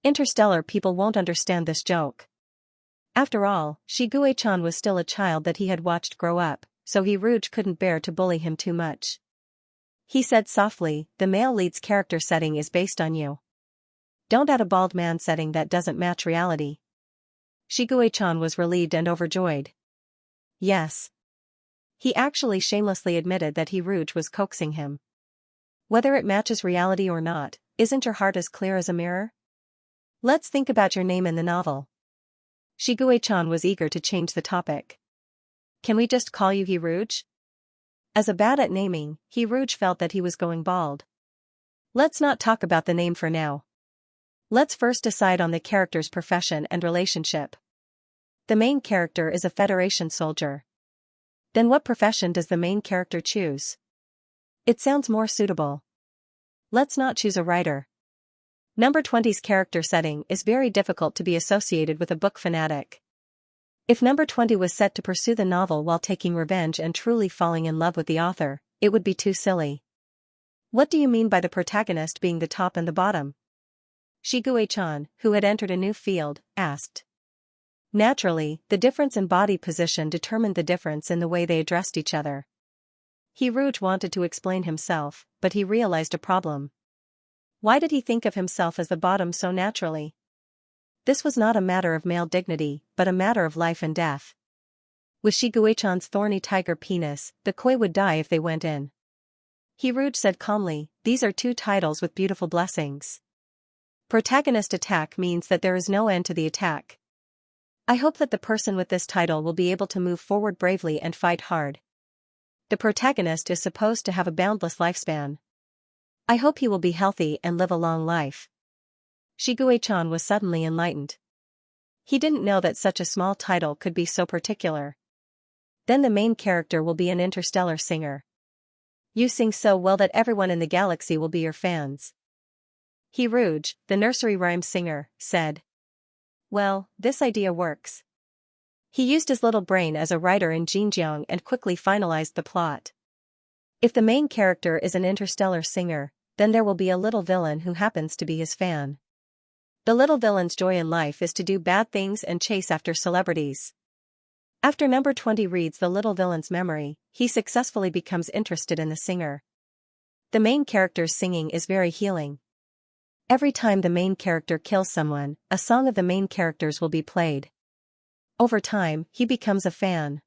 Interstellar people won't understand this joke." After all, Shiguei-chan was still a child that he had watched grow up, so Hiruj couldn't bear to bully him too much. He said softly, "The male lead's character setting is based on you. Don't add a bald man setting that doesn't match reality." Shiguei-chan was relieved and overjoyed. Yes. He actually shamelessly admitted that Hiruj was coaxing him. "Whether it matches reality or not, isn't your heart as clear as a mirror? Let's think about your name in the novel." Shiguei-chan was eager to change the topic. "Can we just call you Hiruj?" As a bad at naming, Hiruj felt that he was going bald. "Let's not talk about the name for now. Let's first decide on the character's profession and relationship. The main character is a Federation soldier. Then what profession does the main character choose? It sounds more suitable. Let's not choose a writer. Number 20's character setting is very difficult to be associated with a book fanatic. If number 20 was set to pursue the novel while taking revenge and truly falling in love with the author, it would be too silly. What do you mean by the protagonist being the top and the bottom? Shiguei-chan, who had entered a new field, asked. Naturally, the difference in body position determined the difference in the way they addressed each other. Hiruj wanted to explain himself, but he realized a problem. Why did he think of himself as the bottom so naturally? This was not a matter of male dignity, but a matter of life and death. With Shiguei-chan's thorny tiger penis, the koi would die if they went in. Hiruj said calmly, "These are two titles with beautiful blessings. Protagonist attack means that there is no end to the attack. I hope that the person with this title will be able to move forward bravely and fight hard. The protagonist is supposed to have a boundless lifespan. I hope he will be healthy and live a long life." Shiguei-chan was suddenly enlightened. He didn't know that such a small title could be so particular. Then the main character will be an interstellar singer. You sing so well that everyone in the galaxy will be your fans. Hiruj, the nursery rhyme singer, said. Well, this idea works. He used his little brain as a writer in Xianxia and quickly finalized the plot. If the main character is an interstellar singer, then there will be a little villain who happens to be his fan. The little villain's joy in life is to do bad things and chase after celebrities. After number 20 reads the little villain's memory, he successfully becomes interested in the singer. The main character's singing is very healing. Every time the main character kills someone, a song of the main character's will be played. Over time, he becomes a fan.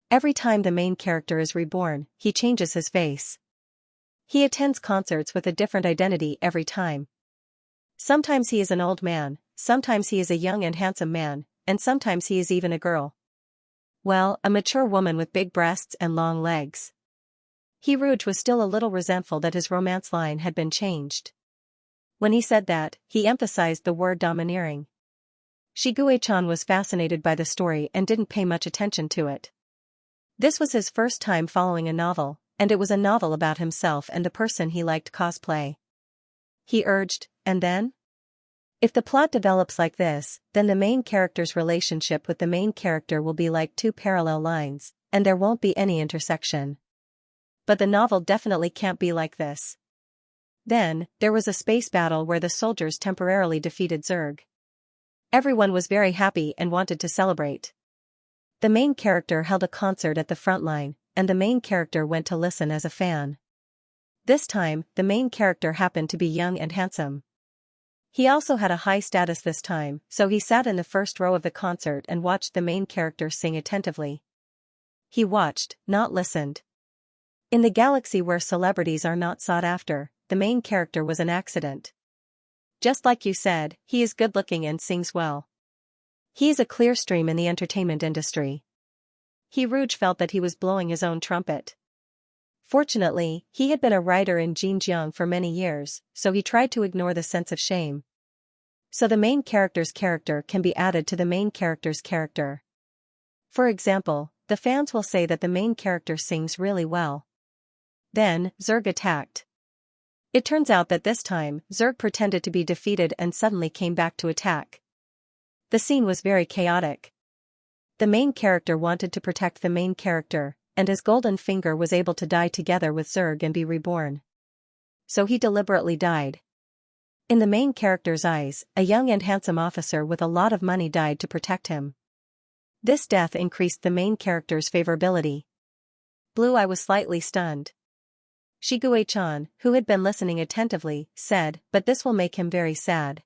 Every time the main character is reborn, he changes his face. He attends concerts with a different identity every time. Sometimes he is an old man, sometimes he is a young and handsome man, and sometimes he is even a girl. Well, a mature woman with big breasts and long legs. He Rouge was still a little resentful that his romance line had been changed. When he said that, he emphasized the word domineering. Shiguei-chan was fascinated by the story and didn't pay much attention to it. This was his first time following a novel, and it was a novel about himself and the person he liked cosplay. He urged, and then? If the plot develops like this, then the main character's relationship with the main character will be like two parallel lines, and there won't be any intersection. But the novel definitely can't be like this. Then, there was a space battle where the soldiers temporarily defeated Zerg. Everyone was very happy and wanted to celebrate. The main character held a concert at the front line, and the main character went to listen as a fan. This time, the main character happened to be young and handsome. He also had a high status this time, so he sat in the first row of the concert and watched the main character sing attentively. He watched, not listened. In the galaxy where celebrities are not sought after, the main character was an accident. Just like you said, he is good-looking and sings well. He is a clear stream in the entertainment industry. He Rouge felt that he was blowing his own trumpet. Fortunately, he had been a writer in Xinjiang for many years, so he tried to ignore the sense of shame. So the main character's character can be added to the main character's character. For example, the fans will say that the main character sings really well. Then, Zerg attacked. It turns out that this time, Zerg pretended to be defeated and suddenly came back to attack. The scene was very chaotic. The main character wanted to protect the main character, and his golden finger was able to die together with Zerg and be reborn. So he deliberately died. In the main character's eyes, a young and handsome officer with a lot of money died to protect him. This death increased the main character's favorability. Blue Eye was slightly stunned. Shiguei-chan, who had been listening attentively, said, "But this will make him very sad."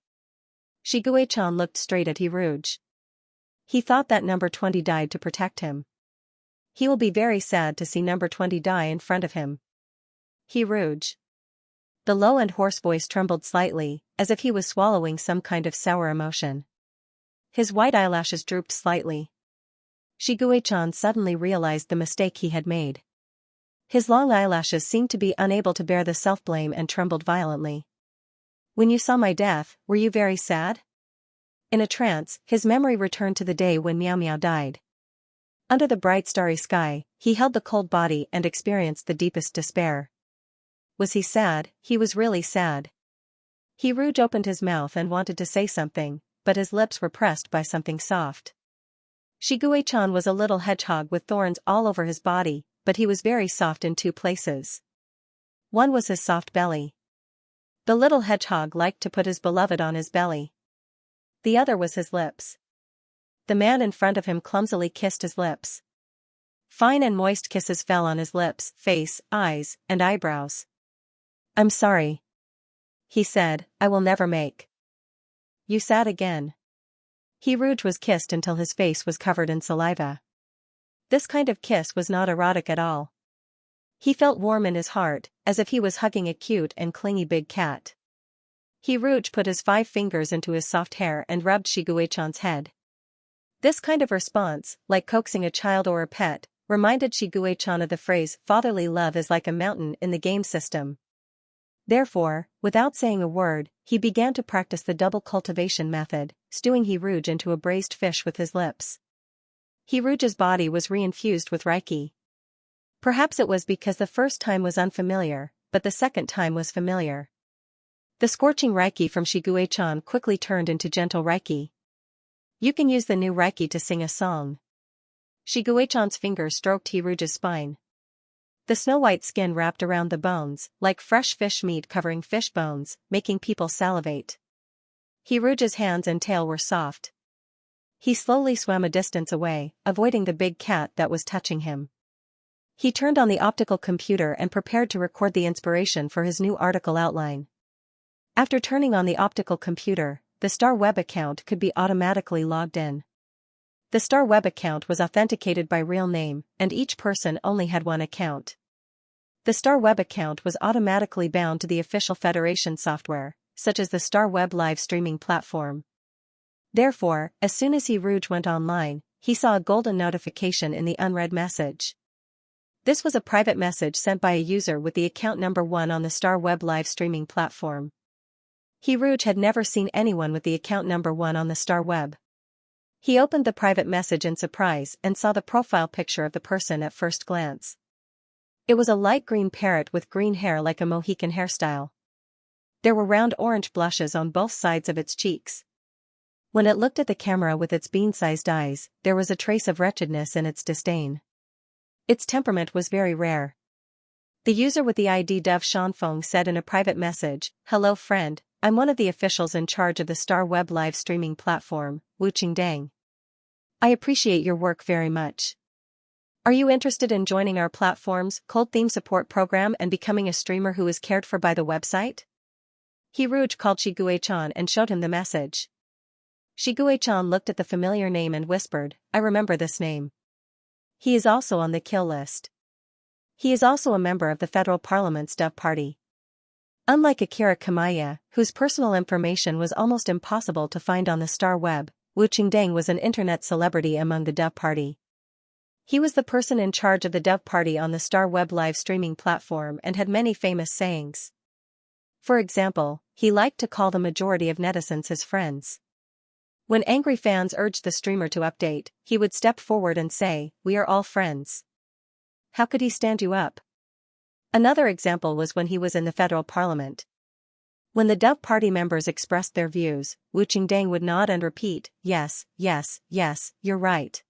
Shiguei-chan looked straight at He Rouge. He thought that number 20 died to protect him. He will be very sad to see number 20 die in front of him. He Rouge. The low and hoarse voice trembled slightly, as if he was swallowing some kind of sour emotion. His white eyelashes drooped slightly. Shiguei-chan suddenly realized the mistake he had made. His long eyelashes seemed to be unable to bear the self-blame and trembled violently. "When you saw my death, were you very sad?" In a trance, his memory returned to the day when Meow Meow died. Under the bright starry sky, he held the cold body and experienced the deepest despair. Was he sad? He was really sad. He Rouge opened his mouth and wanted to say something, but his lips were pressed by something soft. Shiguei-chan was a little hedgehog with thorns all over his body, but he was very soft in two places. One was his soft belly. The little hedgehog liked to put his beloved on his belly. The other was his lips. The man in front of him clumsily kissed his lips. Fine and moist kisses fell on his lips, face, eyes, and eyebrows. "I'm sorry," he said, "I will never make you sad again." He Rouge was kissed until his face was covered in saliva. This kind of kiss was not erotic at all. He felt warm in his heart, as if he was hugging a cute and clingy big cat. He Rouge put his 5 fingers into his soft hair and rubbed Shiguei-chan's head. This kind of response, like coaxing a child or a pet, reminded Shiguei-chan of the phrase, "Fatherly love is like a mountain" in the game system. Therefore, without saying a word, he began to practice the double cultivation method, stewing He Rouge into a braised fish with his lips. He Rouge's body was reinfused with Reiki. Perhaps it was because the first time was unfamiliar, but the second time was familiar. The scorching Reiki from Shiguei-chan quickly turned into gentle Reiki. "You can use the new Reiki to sing a song." Shiguei-chan's fingers stroked He Rouge's spine. The snow-white skin wrapped around the bones, like fresh fish meat covering fish bones, making people salivate. He Rouge's hands and tail were soft. He slowly swam a distance away, avoiding the big cat that was touching him. He turned on the optical computer and prepared to record the inspiration for his new article outline. After turning on the optical computer, the Star Web account could be automatically logged in. The Star Web account was authenticated by real name, and each person only had one account. The Star Web account was automatically bound to the official Federation software, such as the Star Web live streaming platform. Therefore, as soon as he went online, he saw a golden notification in the unread message. This was a private message sent by a user with the account number 1 on the Star Web live streaming platform. He had never seen anyone with the account number 1 on the Star Web. He opened the private message in surprise and saw the profile picture of the person at first glance. It was a light green parrot with green hair like a Mohican hairstyle. There were round orange blushes on both sides of its cheeks. When it looked at the camera with its bean-sized eyes, there was a trace of wretchedness in its disdain. Its temperament was very rare. The user with the ID Dove Shanfeng said in a private message, "Hello friend, I'm one of the officials in charge of the Star Web live streaming platform, Wu Qingdang. I appreciate your work very much. Are you interested in joining our platform's cold theme support program and becoming a streamer who is cared for by the website?" He called Shi Guichan and showed him the message. Shi Guichan looked at the familiar name and whispered, "I remember this name. He is also on the kill list. He is also a member of the federal parliament's Dove Party." Unlike Akira Kamaya, whose personal information was almost impossible to find on the Star Web, Wu Qingdang was an internet celebrity among the Dove Party. He was the person in charge of the Dove Party on the Star Web live streaming platform and had many famous sayings. For example, he liked to call the majority of netizens his friends. When angry fans urged the streamer to update, he would step forward and say, "We are all friends." How could he stand you up? Another example was when he was in the federal parliament. When the Dove Party members expressed their views, Wu Qingdang would nod and repeat, "Yes, yes, yes, you're right."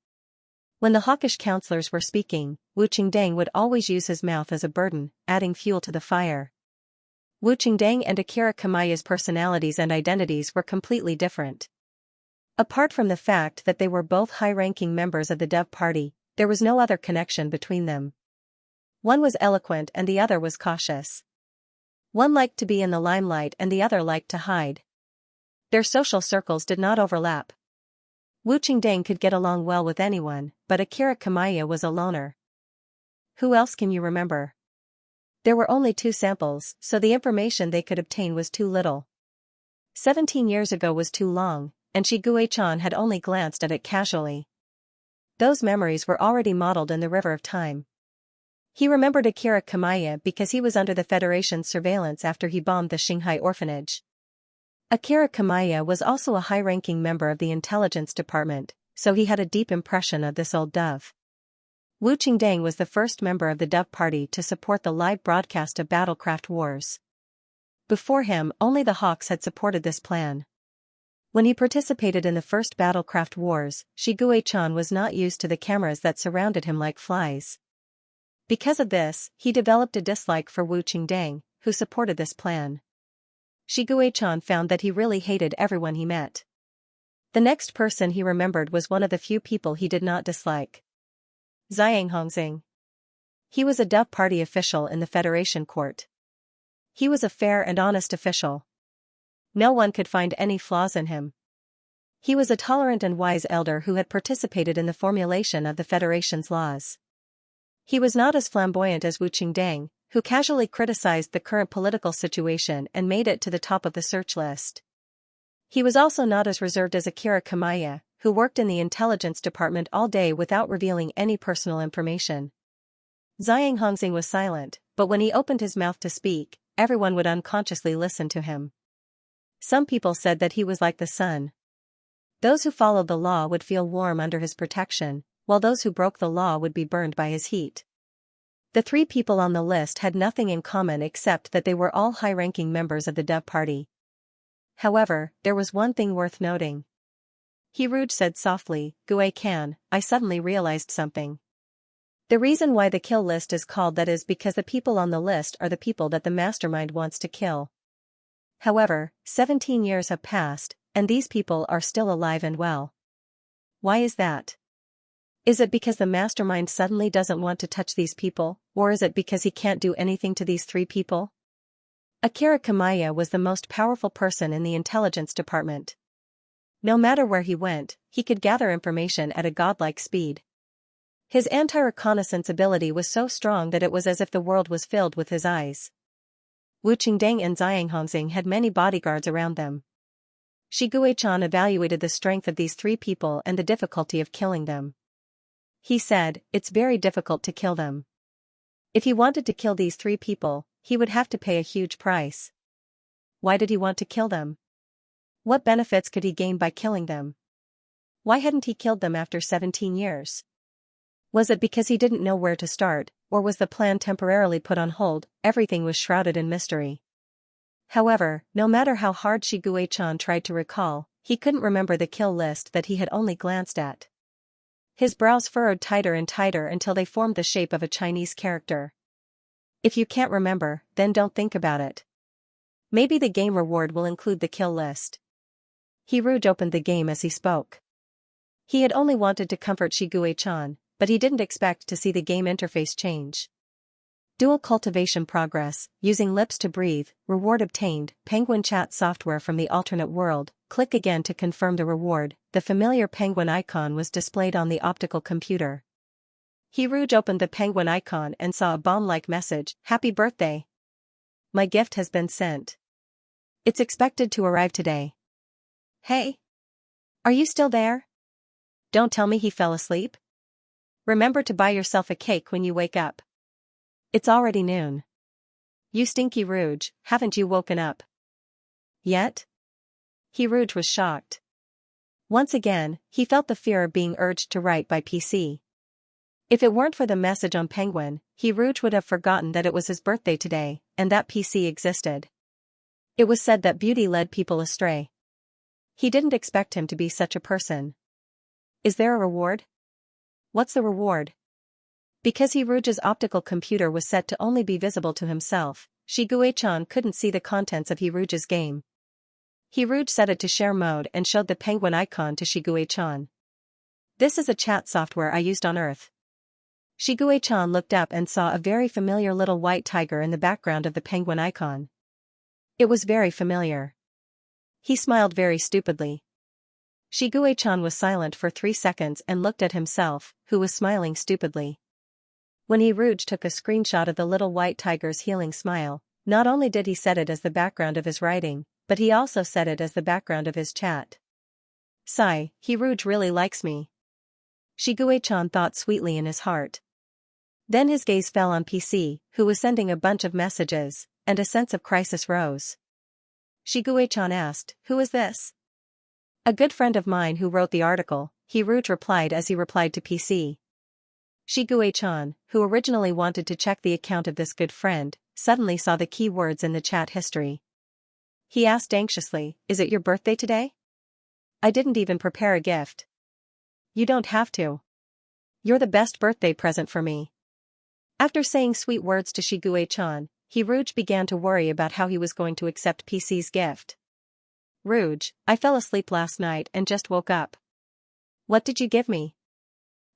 When the hawkish councillors were speaking, Wu Qingdang would always use his mouth as a burden, adding fuel to the fire. Wu Qingdang and Akira Kamaya's personalities and identities were completely different. Apart from the fact that they were both high-ranking members of the Dove Party, there was no other connection between them. One was eloquent and the other was cautious. One liked to be in the limelight and the other liked to hide. Their social circles did not overlap. Wu Qingdang could get along well with anyone, but Akira Kamaya was a loner. Who else can you remember? There were only 2 samples, so the information they could obtain was too little. 17 years ago was too long, and Shi Guichan had only glanced at it casually. Those memories were already modeled in the river of time. He remembered Akira Kamaya because he was under the Federation's surveillance after he bombed the Shanghai orphanage. Akira Kamaya was also a high-ranking member of the intelligence department, so he had a deep impression of this old dove. Wu Qingdang was the first member of the Dove Party to support the live broadcast of Battlecraft Wars. Before him, only the Hawks had supported this plan. When he participated in the first Battlecraft Wars, Shi Guichan was not used to the cameras that surrounded him like flies. Because of this, he developed a dislike for Wu Qingdang, who supported this plan. Shi Guichan found that he really hated everyone he met. The next person he remembered was one of the few people he did not dislike. Xianxia. He was a Dove Party official in the Federation court. He was a fair and honest official. No one could find any flaws in him. He was a tolerant and wise elder who had participated in the formulation of the Federation's laws. He was not as flamboyant as Wu Qingdang, who casually criticized the current political situation and made it to the top of the search list. He was also not as reserved as Akira Kamaya, who worked in the intelligence department all day without revealing any personal information. Xianxia was silent, but when he opened his mouth to speak, everyone would unconsciously listen to him. Some people said that he was like the sun. Those who followed the law would feel warm under his protection, while those who broke the law would be burned by his heat. The 3 people on the list had nothing in common except that they were all high-ranking members of the Dove Party. However, there was one thing worth noting. He said softly, "Gui Can, I suddenly realized something. The reason why the kill list is called that is because the people on the list are the people that the mastermind wants to kill. However, 17 years have passed, and these people are still alive and well. Why is that? Is it because the mastermind suddenly doesn't want to touch these people, or is it because he can't do anything to these 3 people?" Akira Kamaya was the most powerful person in the intelligence department. No matter where he went, he could gather information at a godlike speed. His anti-reconnaissance ability was so strong that it was as if the world was filled with his eyes. Wu Qingdang and Xianxia had many bodyguards around them. Shi Guichan evaluated the strength of these three people and the difficulty of killing them. He said, it's very difficult to kill them. If he wanted to kill these three people, he would have to pay a huge price. Why did he want to kill them? What benefits could he gain by killing them? Why hadn't he killed them after 17 years? Was it because he didn't know where to start, or was the plan temporarily put on hold? Everything was shrouded in mystery. However, no matter how hard Shi Guichan tried to recall, he couldn't remember the kill list that he had only glanced at. His brows furrowed tighter and tighter until they formed the shape of a Chinese character. If you can't remember, then don't think about it. Maybe the game reward will include the kill list. He Rouge opened the game as he spoke. He had only wanted to comfort Shi Guichan, but he didn't expect to see the game interface change. Dual cultivation progress, using lips to breathe, reward obtained, penguin chat software from the alternate world, click again to confirm the reward. The familiar penguin icon was displayed on the optical computer. He Rouge opened the penguin icon and saw a bomb-like message, Happy birthday! My gift has been sent. It's expected to arrive today. Hey! Are you still there? Don't tell me he fell asleep? Remember to buy yourself a cake when you wake up. It's already noon. You stinky Rouge, haven't you woken up yet? He Rouge was shocked. Once again, he felt the fear of being urged to write by PC. If it weren't for the message on Penguin, He Rouge would have forgotten that it was his birthday today, and that PC existed. It was said that beauty led people astray. He didn't expect him to be such a person. Is there a reward? What's the reward? Because He Rouge's optical computer was set to only be visible to himself, Shi Guichan couldn't see the contents of He Rouge's game. He Rouge set it to share mode and showed the penguin icon to Shi Guichan. This is a chat software I used on Earth. Shi Guichan looked up and saw a very familiar little white tiger in the background of the penguin icon. It was very familiar. He smiled very stupidly. Shi Guichan was silent for 3 seconds and looked at himself, who was smiling stupidly. When He Rouge took a screenshot of the little white tiger's healing smile, not only did he set it as the background of his writing, but he also set it as the background of his chat. Sigh, He Rouge really likes me. Shi Guichan thought sweetly in his heart. Then his gaze fell on PC, who was sending a bunch of messages, and a sense of crisis rose. Shi Guichan asked, Who is this? A good friend of mine who wrote the article, He Rouge replied as he replied to PC. Shi Guichan, who originally wanted to check the account of this good friend, suddenly saw the key words in the chat history. He asked anxiously, Is it your birthday today? I didn't even prepare a gift. You don't have to. You're the best birthday present for me. After saying sweet words to Shi Guichan, He Rouge began to worry about how he was going to accept PC's gift. Rouge, I fell asleep last night and just woke up. What did you give me?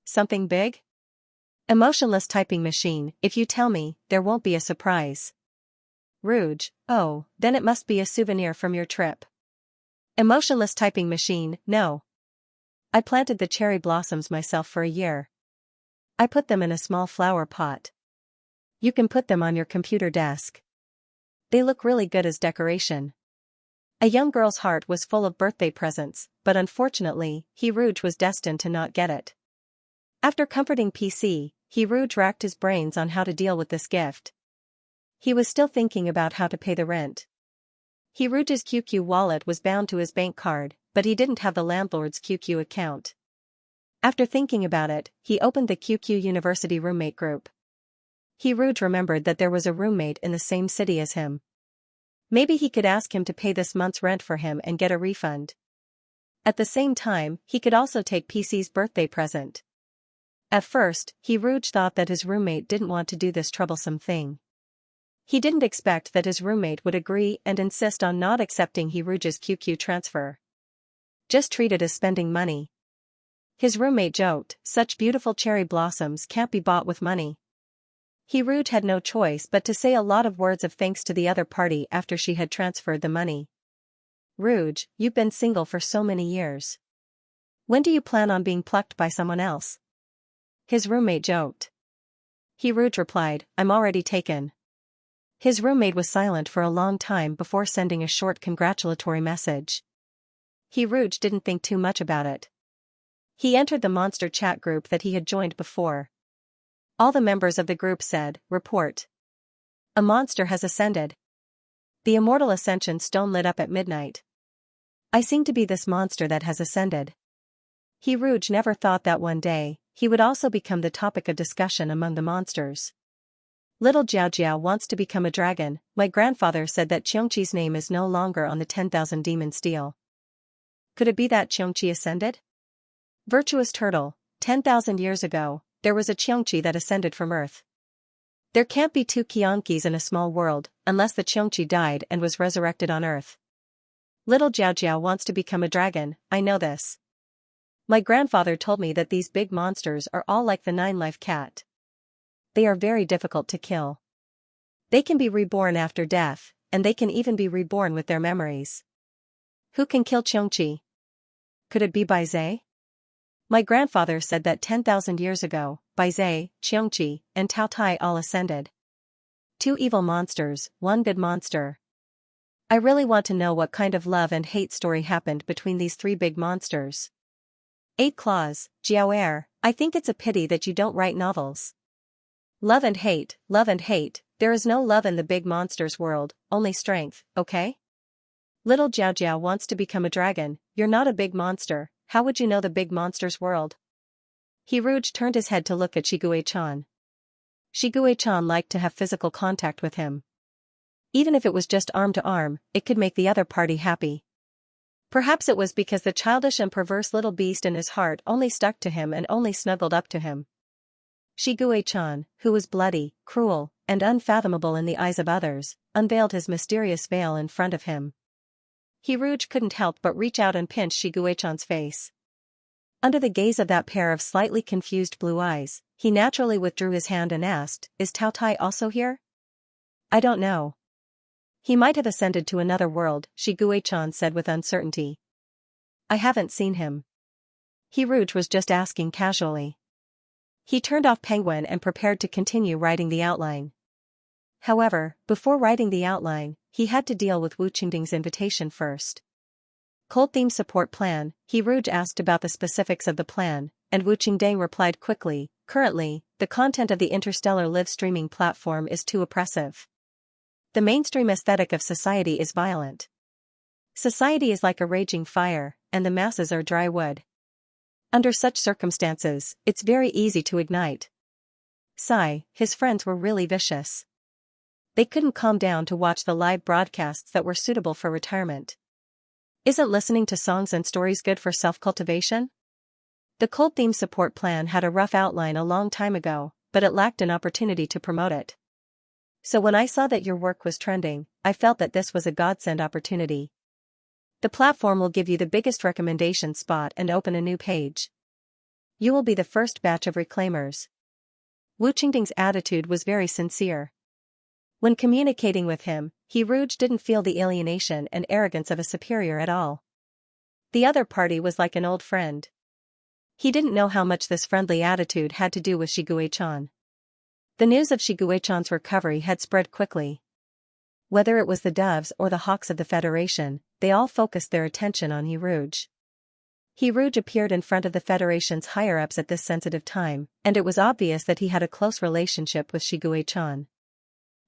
Something big? Emotionless typing machine, if you tell me, there won't be a surprise. Rouge, oh, then it must be a souvenir from your trip. Emotionless typing machine, no. I planted the cherry blossoms myself for a year. I put them in a small flower pot. You can put them on your computer desk. They look really good as decoration. A young girl's heart was full of birthday presents, but unfortunately, He Rouge was destined to not get it. After comforting PC, He Rouge racked his brains on how to deal with this gift. He was still thinking about how to pay the rent. He Rouge's QQ wallet was bound to his bank card, but he didn't have the landlord's QQ account. After thinking about it, he opened the QQ University roommate group. He Rouge remembered that there was a roommate in the same city as him. Maybe he could ask him to pay this month's rent for him and get a refund. At the same time, he could also take PC's birthday present. At first, He Rouge thought that his roommate didn't want to do this troublesome thing. He didn't expect that his roommate would agree and insist on not accepting He Rouge's QQ transfer. Just treat it as spending money. His roommate joked, such beautiful cherry blossoms can't be bought with money. He Rouge had no choice but to say a lot of words of thanks to the other party after she had transferred the money. Rouge, you've been single for so many years. When do you plan on being plucked by someone else? His roommate joked. He Rouge replied, I'm already taken. His roommate was silent for a long time before sending a short congratulatory message. He Rouge didn't think too much about it. He entered the monster chat group that he had joined before. All the members of the group said, "Report. A monster has ascended. The immortal ascension stone lit up at midnight. I seem to be this monster that has ascended." He Rouge never thought that one day, he would also become the topic of discussion among the monsters. Little Xiaojiao wants to become a dragon. My grandfather said that Xianxia's name is no longer on the 10,000 demon steel. Could it be that Xianxia ascended? Virtuous turtle, 10,000 years ago, there was a Xianxia that ascended from Earth. There can't be two Xianxias in a small world, unless the Xianxia died and was resurrected on Earth. Little Xiaojiao wants to become a dragon, I know this. My grandfather told me that these big monsters are all like the 9-life cat. They are very difficult to kill. They can be reborn after death, and they can even be reborn with their memories. Who can kill Xianxia? Could it be Baizhe? My grandfather said that 10,000 years ago, Baizhe, Xianxia, and Taotai all ascended. Two evil monsters, one good monster. I really want to know what kind of love and hate story happened between these three big monsters. 8 Claws, Jiao, I think it's a pity that you don't write novels. Love and hate, there is no love in the big monsters world, only strength, okay? Little Xiaojiao wants to become a dragon. You're not a big monster, how would you know the big monsters world? He Rouge turned his head to look at Shigue-chan. Shigue-chan liked to have physical contact with him. Even if it was just arm to arm, it could make the other party happy. Perhaps it was because the childish and perverse little beast in his heart only stuck to him and only snuggled up to him. Shigue-chan, who was bloody, cruel, and unfathomable in the eyes of others, unveiled his mysterious veil in front of him. He Rouge couldn't help but reach out and pinch Shigue-chan's face. Under the gaze of that pair of slightly confused blue eyes, he naturally withdrew his hand and asked, "Is Taotai also here?" "I don't know. He might have ascended to another world," Shigue-chan said with uncertainty. "I haven't seen him." He Rouge was just asking casually. He turned off Penguin and prepared to continue writing the outline. However, before writing the outline, he had to deal with Wu Qingding's invitation first. Cold theme support plan, He Rouge asked about the specifics of the plan, and Wu Qingding replied quickly, "Currently, the content of the interstellar live streaming platform is too oppressive. The mainstream aesthetic of society is violent. Society is like a raging fire, and the masses are dry wood. Under such circumstances, it's very easy to ignite." Sigh, his friends were really vicious. They couldn't calm down to watch the live broadcasts that were suitable for retirement. Isn't listening to songs and stories good for self-cultivation? The cold theme support plan had a rough outline a long time ago, but it lacked an opportunity to promote it. So when I saw that your work was trending, I felt that this was a godsend opportunity. The platform will give you the biggest recommendation spot and open a new page. You will be the first batch of reclaimers. Wu Qingding's attitude was very sincere. When communicating with him, He Rouge didn't feel the alienation and arrogance of a superior at all. The other party was like an old friend. He didn't know how much this friendly attitude had to do with Shigue-chan. The news of Shigue-chan's recovery had spread quickly. Whether it was the doves or the hawks of the Federation, they all focused their attention on He Rouge. He Rouge appeared in front of the Federation's higher-ups at this sensitive time, and it was obvious that he had a close relationship with Shigue-chan.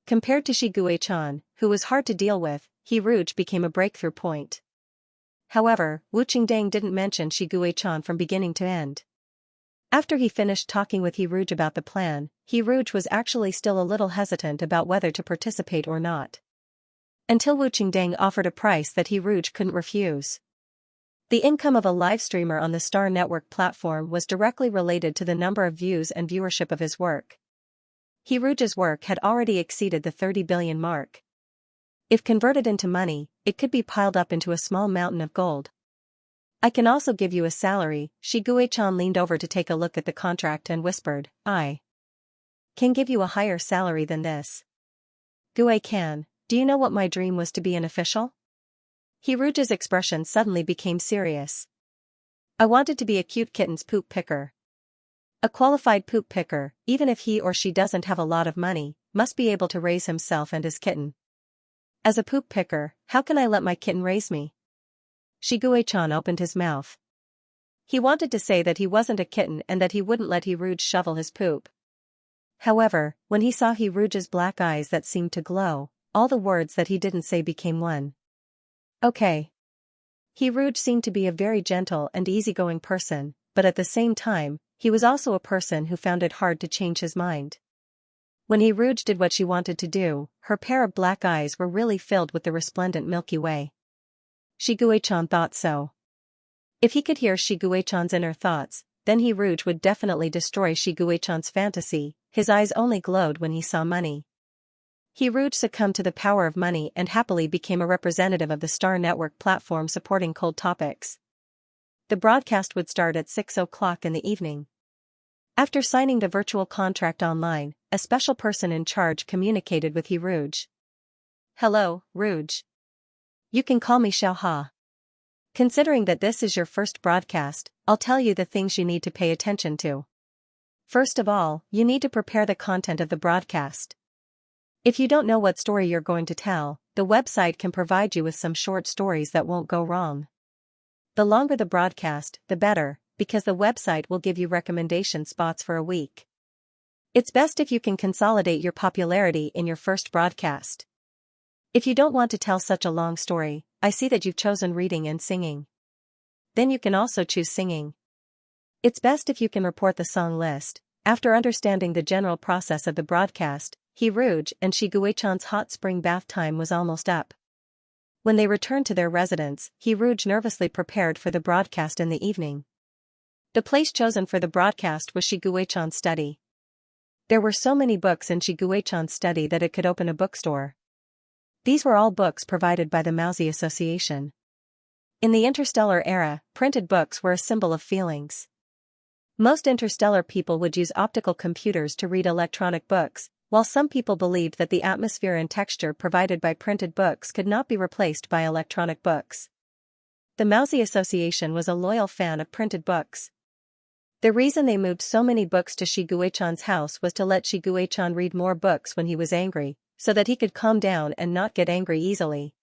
Compared to Shigue-chan, who was hard to deal with, He Rouge became a breakthrough point. However, Wu Qingding didn't mention Shigue-chan from beginning to end. After he finished talking with He Rouge about the plan, He Rouge was actually still a little hesitant about whether to participate or not. Until Wu Qingding offered a price that He Rouge couldn't refuse. The income of a live streamer on the Star Network platform was directly related to the number of views and viewership of his work. He Rouge's work had already exceeded the 30 billion mark. If converted into money, it could be piled up into a small mountain of gold. "I can also give you a salary." Shigue-chan leaned over to take a look at the contract and whispered, "I can give you a higher salary than this." "Gue-can, do you know what my dream was to be an official?" He Rouge's expression suddenly became serious. "I wanted to be a cute kitten's poop picker. A qualified poop picker, even if he or she doesn't have a lot of money, must be able to raise himself and his kitten. As a poop picker, how can I let my kitten raise me? Shiguei-chan opened his mouth. He wanted to say that he wasn't a kitten and that he wouldn't let Hiruge shovel his poop. However, when he saw Hiruge's black eyes that seemed to glow, all the words that he didn't say became one. Okay. Hiruge seemed to be a very gentle and easygoing person, but at the same time, he was also a person who found it hard to change his mind. When Hiruge did what she wanted to do, her pair of black eyes were really filled with the resplendent Milky Way. Shiguei-chan thought so. If he could hear Shiguei-chan's inner thoughts, then Hiruge would definitely destroy Shiguei-chan's fantasy. His eyes only glowed when he saw money. Hiruge succumbed to the power of money and happily became a representative of the Star Network platform supporting cold topics. The broadcast would start at 6 o'clock in the evening. After signing the virtual contract online, a special person in charge communicated with Hiruge. Hello, Ruge. You can call me Xiaoha. Considering that this is your first broadcast, I'll tell you the things you need to pay attention to. First of all, you need to prepare the content of the broadcast. If you don't know what story you're going to tell, the website can provide you with some short stories that won't go wrong. The longer the broadcast, the better, because the website will give you recommendation spots for a week. It's best if you can consolidate your popularity in your first broadcast. If you don't want to tell such a long story, I see that you've chosen reading and singing. Then you can also choose singing. It's best if you can report the song list. After understanding the general process of the broadcast, Hiruge and Shiguei-chan's hot spring bath time was almost up. When they returned to their residence, Hiruge nervously prepared for the broadcast in the evening. The place chosen for the broadcast was Shiguei-chan's study. There were so many books in Shiguei-chan's study that it could open a bookstore. These were all books provided by the Mousy Association. In the interstellar era, printed books were a symbol of feelings. Most interstellar people would use optical computers to read electronic books, while some people believed that the atmosphere and texture provided by printed books could not be replaced by electronic books. The Mousy Association was a loyal fan of printed books. The reason they moved so many books to Shiguei-chan's house was to let Shiguei-chan read more books when he was angry, so that he could calm down and not get angry easily.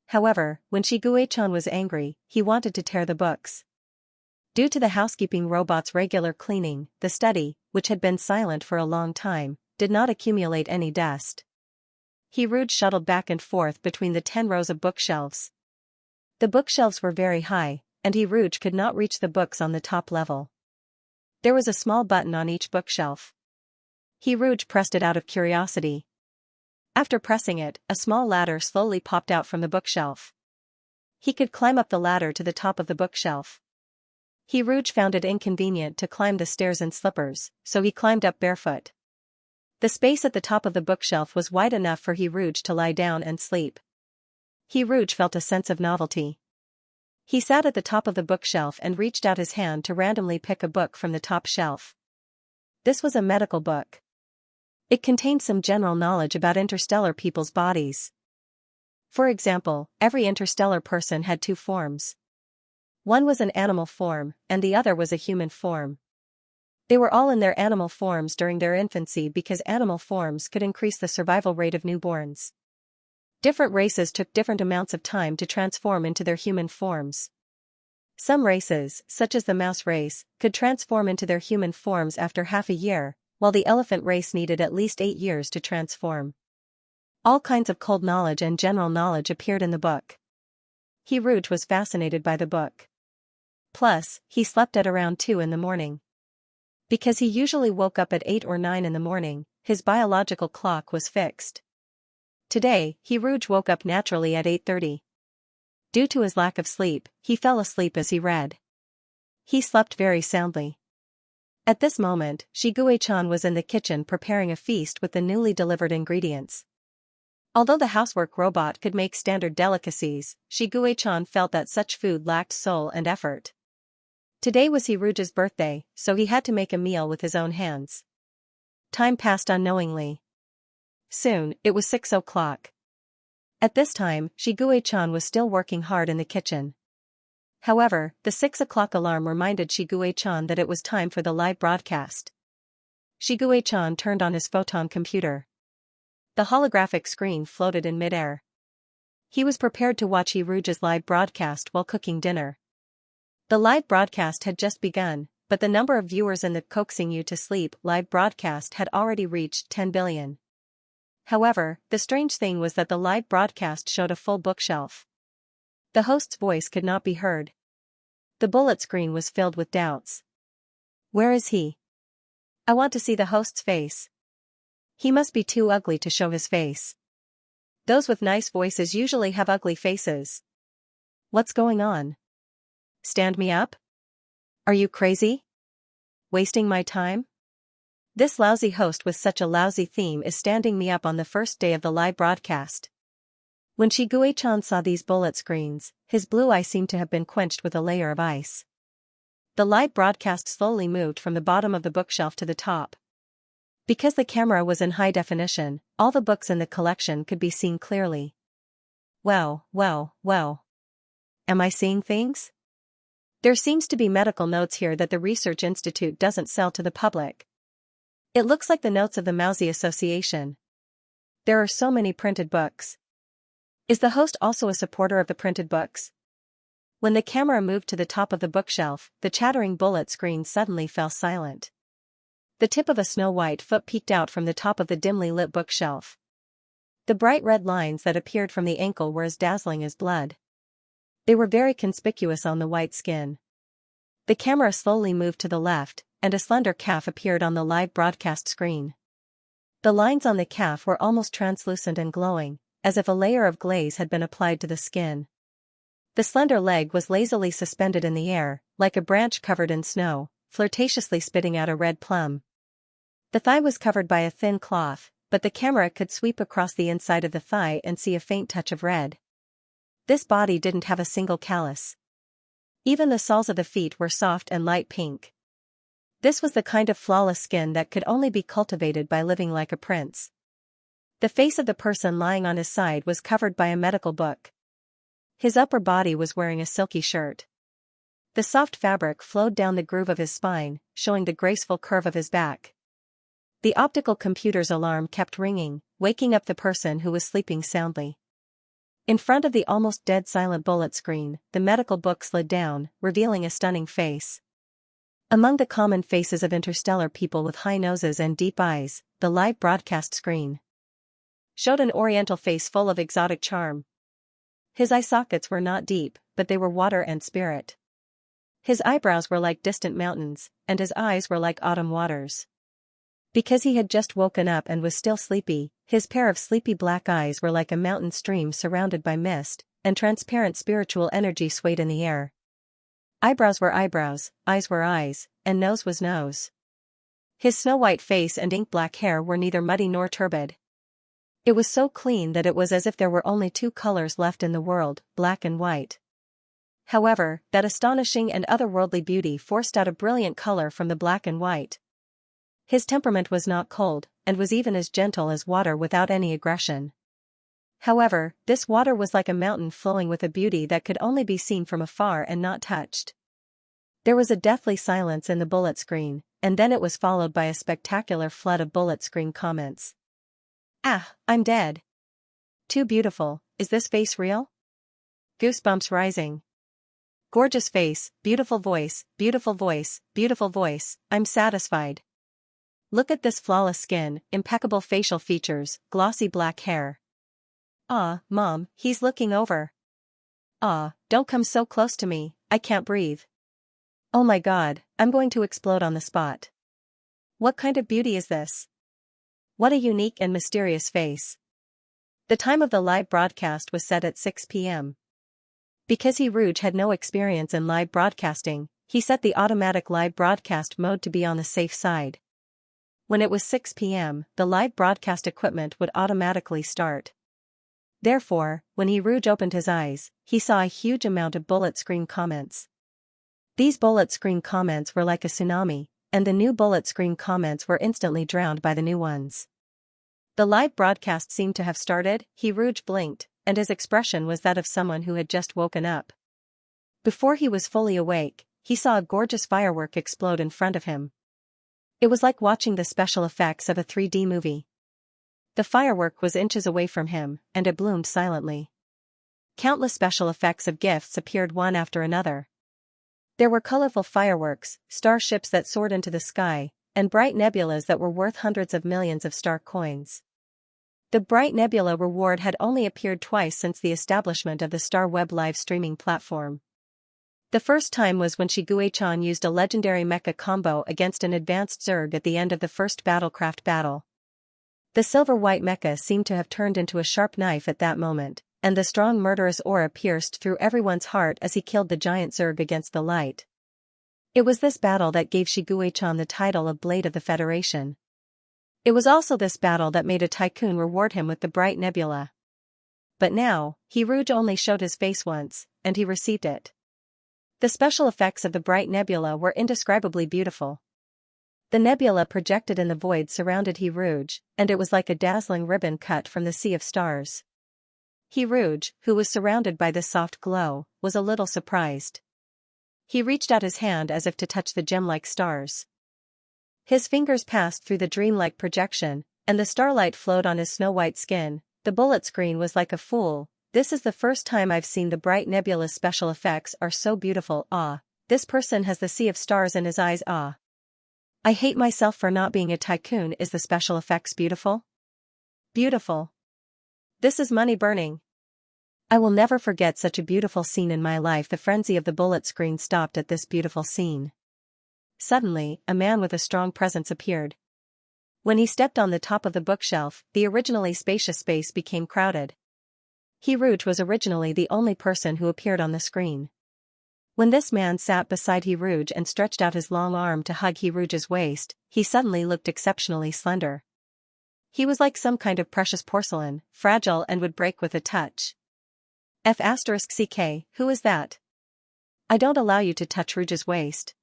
However, when Shiguei-chan was angry, he wanted to tear the books. Due to the housekeeping robot's regular cleaning, the study, which had been silent for a long time, did not accumulate any dust. Hiruge shuttled back and forth between the 10 rows of bookshelves. The bookshelves were very high, and Hiruge could not reach the books on the top level. There was a small button on each bookshelf. Hiruge pressed it out of curiosity. After pressing it, a small ladder slowly popped out from the bookshelf. He could climb up the ladder to the top of the bookshelf. Hiruge found it inconvenient to climb the stairs in slippers, so he climbed up barefoot. The space at the top of the bookshelf was wide enough for Hiruge to lie down and sleep. Hiruge felt a sense of novelty. He sat at the top of the bookshelf and reached out his hand to randomly pick a book from the top shelf. This was a medical book. It contained some general knowledge about interstellar people's bodies. For example, every interstellar person had 2 forms. One was an animal form, and the other was a human form. They were all in their animal forms during their infancy because animal forms could increase the survival rate of newborns. Different races took different amounts of time to transform into their human forms. Some races, such as the mouse race, could transform into their human forms after half a year, while the elephant race needed at least 8 years to transform. All kinds of cold knowledge and general knowledge appeared in the book. Hiruge was fascinated by the book. Plus, he slept at around 2 in the morning. Because he usually woke up at 8 or 9 in the morning, his biological clock was fixed. Today, Hiruge woke up naturally at 8:30. Due to his lack of sleep, he fell asleep as he read. He slept very soundly. At this moment, Shiguei-chan was in the kitchen preparing a feast with the newly delivered ingredients. Although the housework robot could make standard delicacies, Shiguei-chan felt that such food lacked soul and effort. Today was Hiruge's birthday, so he had to make a meal with his own hands. Time passed unknowingly. Soon, it was 6 o'clock. At this time, Shiguei-chan was still working hard in the kitchen. However, the 6 o'clock alarm reminded Shiguei-chan that it was time for the live broadcast. Shiguei-chan turned on his photon computer. The holographic screen floated in midair. He was prepared to watch Rouge's live broadcast while cooking dinner. The live broadcast had just begun, but the number of viewers in the Coaxing You to Sleep live broadcast had already reached 10 billion. However, the strange thing was that the live broadcast showed a full bookshelf. The host's voice could not be heard. The bullet screen was filled with doubts. Where is he? I want to see the host's face. He must be too ugly to show his face. Those with nice voices usually have ugly faces. What's going on? Stand me up? Are you crazy? Wasting my time? This lousy host with such a lousy theme is standing me up on the first day of the live broadcast. When Shiguei-chan saw these bullet screens, his blue eye seemed to have been quenched with a layer of ice. The live broadcast slowly moved from the bottom of the bookshelf to the top. Because the camera was in high definition, all the books in the collection could be seen clearly. Well. Am I seeing things? There seems to be medical notes here that the research institute doesn't sell to the public. It looks like the notes of the Mousy Association. There are so many printed books. Is the host also a supporter of the printed books? When the camera moved to the top of the bookshelf, the chattering bullet screen suddenly fell silent. The tip of a snow-white foot peeked out from the top of the dimly lit bookshelf. The bright red lines that appeared from the ankle were as dazzling as blood. They were very conspicuous on the white skin. The camera slowly moved to the left, and a slender calf appeared on the live broadcast screen. The lines on the calf were almost translucent and glowing, as if a layer of glaze had been applied to the skin. The slender leg was lazily suspended in the air, like a branch covered in snow, flirtatiously spitting out a red plum. The thigh was covered by a thin cloth, but the camera could sweep across the inside of the thigh and see a faint touch of red. This body didn't have a single callus. Even the soles of the feet were soft and light pink. This was the kind of flawless skin that could only be cultivated by living like a prince. The face of the person lying on his side was covered by a medical book. His upper body was wearing a silky shirt. The soft fabric flowed down the groove of his spine, showing the graceful curve of his back. The optical computer's alarm kept ringing, waking up the person who was sleeping soundly. In front of the almost dead silent bullet screen, the medical book slid down, revealing a stunning face. Among the common faces of interstellar people with high noses and deep eyes, the live broadcast screen showed an oriental face full of exotic charm. His eye sockets were not deep, but they were water and spirit. His eyebrows were like distant mountains, and his eyes were like autumn waters. Because he had just woken up and was still sleepy, his pair of sleepy black eyes were like a mountain stream surrounded by mist, and transparent spiritual energy swayed in the air. Eyebrows were eyebrows, eyes were eyes, and nose was nose. His snow-white face and ink-black hair were neither muddy nor turbid. It was so clean that it was as if there were only two colors left in the world, black and white. However, that astonishing and otherworldly beauty forced out a brilliant color from the black and white. His temperament was not cold, and was even as gentle as water without any aggression. However, this water was like a mountain flowing with a beauty that could only be seen from afar and not touched. There was a deathly silence in the bullet screen, and then it was followed by a spectacular flood of bullet screen comments. Ah, I'm dead. Too beautiful, is this face real? Goosebumps rising. Gorgeous face, beautiful voice, beautiful voice, beautiful voice, I'm satisfied. Look at this flawless skin, impeccable facial features, glossy black hair. Ah, Mom, he's looking over. Ah, don't come so close to me, I can't breathe. Oh my God, I'm going to explode on the spot. What kind of beauty is this? What a unique and mysterious face. The time of the live broadcast was set at 6 p.m. Because Rouge had no experience in live broadcasting, he set the automatic live broadcast mode to be on the safe side. When it was 6 p.m., the live broadcast equipment would automatically start. Therefore, when Rouge opened his eyes, he saw a huge amount of bullet screen comments. These bullet screen comments were like a tsunami, and the new bullet screen comments were instantly drowned by the new ones. The live broadcast seemed to have started. Rouge blinked, and his expression was that of someone who had just woken up. Before he was fully awake, he saw a gorgeous firework explode in front of him. It was like watching the special effects of a 3D movie. The firework was inches away from him, and it bloomed silently. Countless special effects of gifts appeared one after another. There were colorful fireworks, starships that soared into the sky, and bright nebulas that were worth hundreds of millions of star coins. The Bright Nebula reward had only appeared twice since the establishment of the Star Web live streaming platform. The first time was when Xianxia used a legendary mecha combo against an advanced Zerg at the end of the first Battlecraft battle. The silver-white mecha seemed to have turned into a sharp knife at that moment, and the strong murderous aura pierced through everyone's heart as he killed the giant Zerg against the light. It was this battle that gave Xianxia the title of Blade of the Federation. It was also this battle that made a tycoon reward him with the Bright Nebula. But now, Rouge only showed his face once, and he received it. The special effects of the Bright Nebula were indescribably beautiful. The nebula projected in the void surrounded Rouge, and it was like a dazzling ribbon cut from the sea of stars. Rouge, who was surrounded by this soft glow, was a little surprised. He reached out his hand as if to touch the gem-like stars. His fingers passed through the dreamlike projection, and the starlight flowed on his snow-white skin. The bullet screen was like a fool. This is the first time I've seen the Bright Nebula's special effects are so beautiful. Ah, this person has the sea of stars in his eyes. Ah. I hate myself for not being a tycoon. Is the special effects beautiful? Beautiful. This is money burning. I will never forget such a beautiful scene in my life. The frenzy of the bullet screen stopped at this beautiful scene. Suddenly, a man with a strong presence appeared. When he stepped on the top of the bookshelf, the originally spacious space became crowded. Rouge was originally the only person who appeared on the screen. When this man sat beside Rouge and stretched out his long arm to hug Rouge's waist, he suddenly looked exceptionally slender. He was like some kind of precious porcelain, fragile and would break with a touch. F***ck, who is that? I don't allow you to touch Rouge's waist.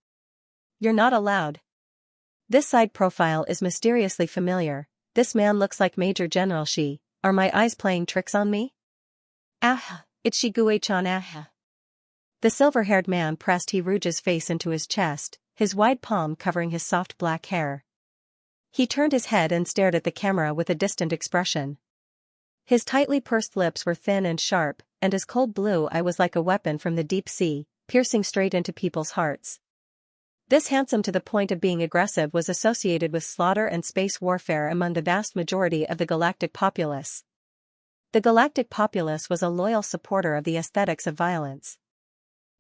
You're not allowed. This side profile is mysteriously familiar. This man looks like Major General Xi. Are my eyes playing tricks on me? Ah, it's Xianxia. Ah. The silver-haired man pressed Rouge's face into his chest, his wide palm covering his soft black hair. He turned his head and stared at the camera with a distant expression. His tightly pursed lips were thin and sharp, and his cold blue eye was like a weapon from the deep sea, piercing straight into people's hearts. This handsome to the point of being aggressive was associated with slaughter and space warfare among the vast majority of the galactic populace. The galactic populace was a loyal supporter of the aesthetics of violence.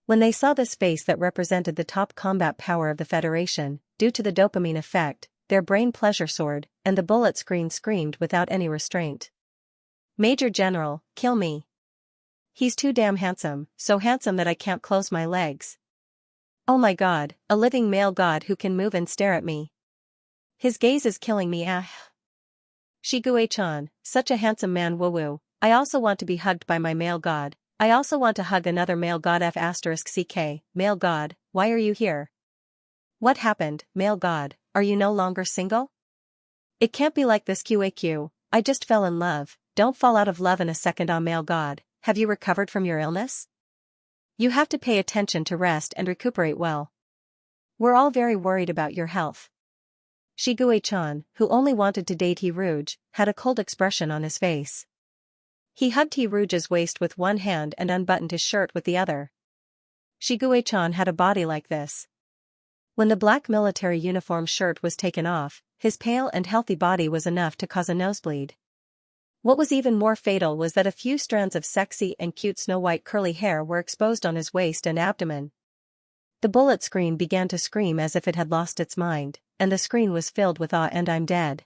When they saw this face that represented the top combat power of the Federation, due to the dopamine effect, their brain pleasure soared, and the bullet screen screamed without any restraint. Major General, kill me. He's too damn handsome, so handsome that I can't close my legs. Oh my god, a living male god who can move and stare at me. His gaze is killing me. Ah. Xianxia, such a handsome man. Woo-woo. I also want to be hugged by my male god. I also want to hug another male god. F***ck, male god, why are you here? What happened, male god, are you no longer single? It can't be like this. QAQ, I just fell in love. Don't fall out of love in a second. Male god, have you recovered from your illness? You have to pay attention to rest and recuperate well. We're all very worried about your health. Xianxia, who only wanted to date Rouge, had a cold expression on his face. He hugged Rouge's waist with one hand and unbuttoned his shirt with the other. Xianxia had a body like this. When the black military uniform shirt was taken off, his pale and healthy body was enough to cause a nosebleed. What was even more fatal was that a few strands of sexy and cute snow-white curly hair were exposed on his waist and abdomen. The bullet screen began to scream as if it had lost its mind, and the screen was filled with awe and I'm dead.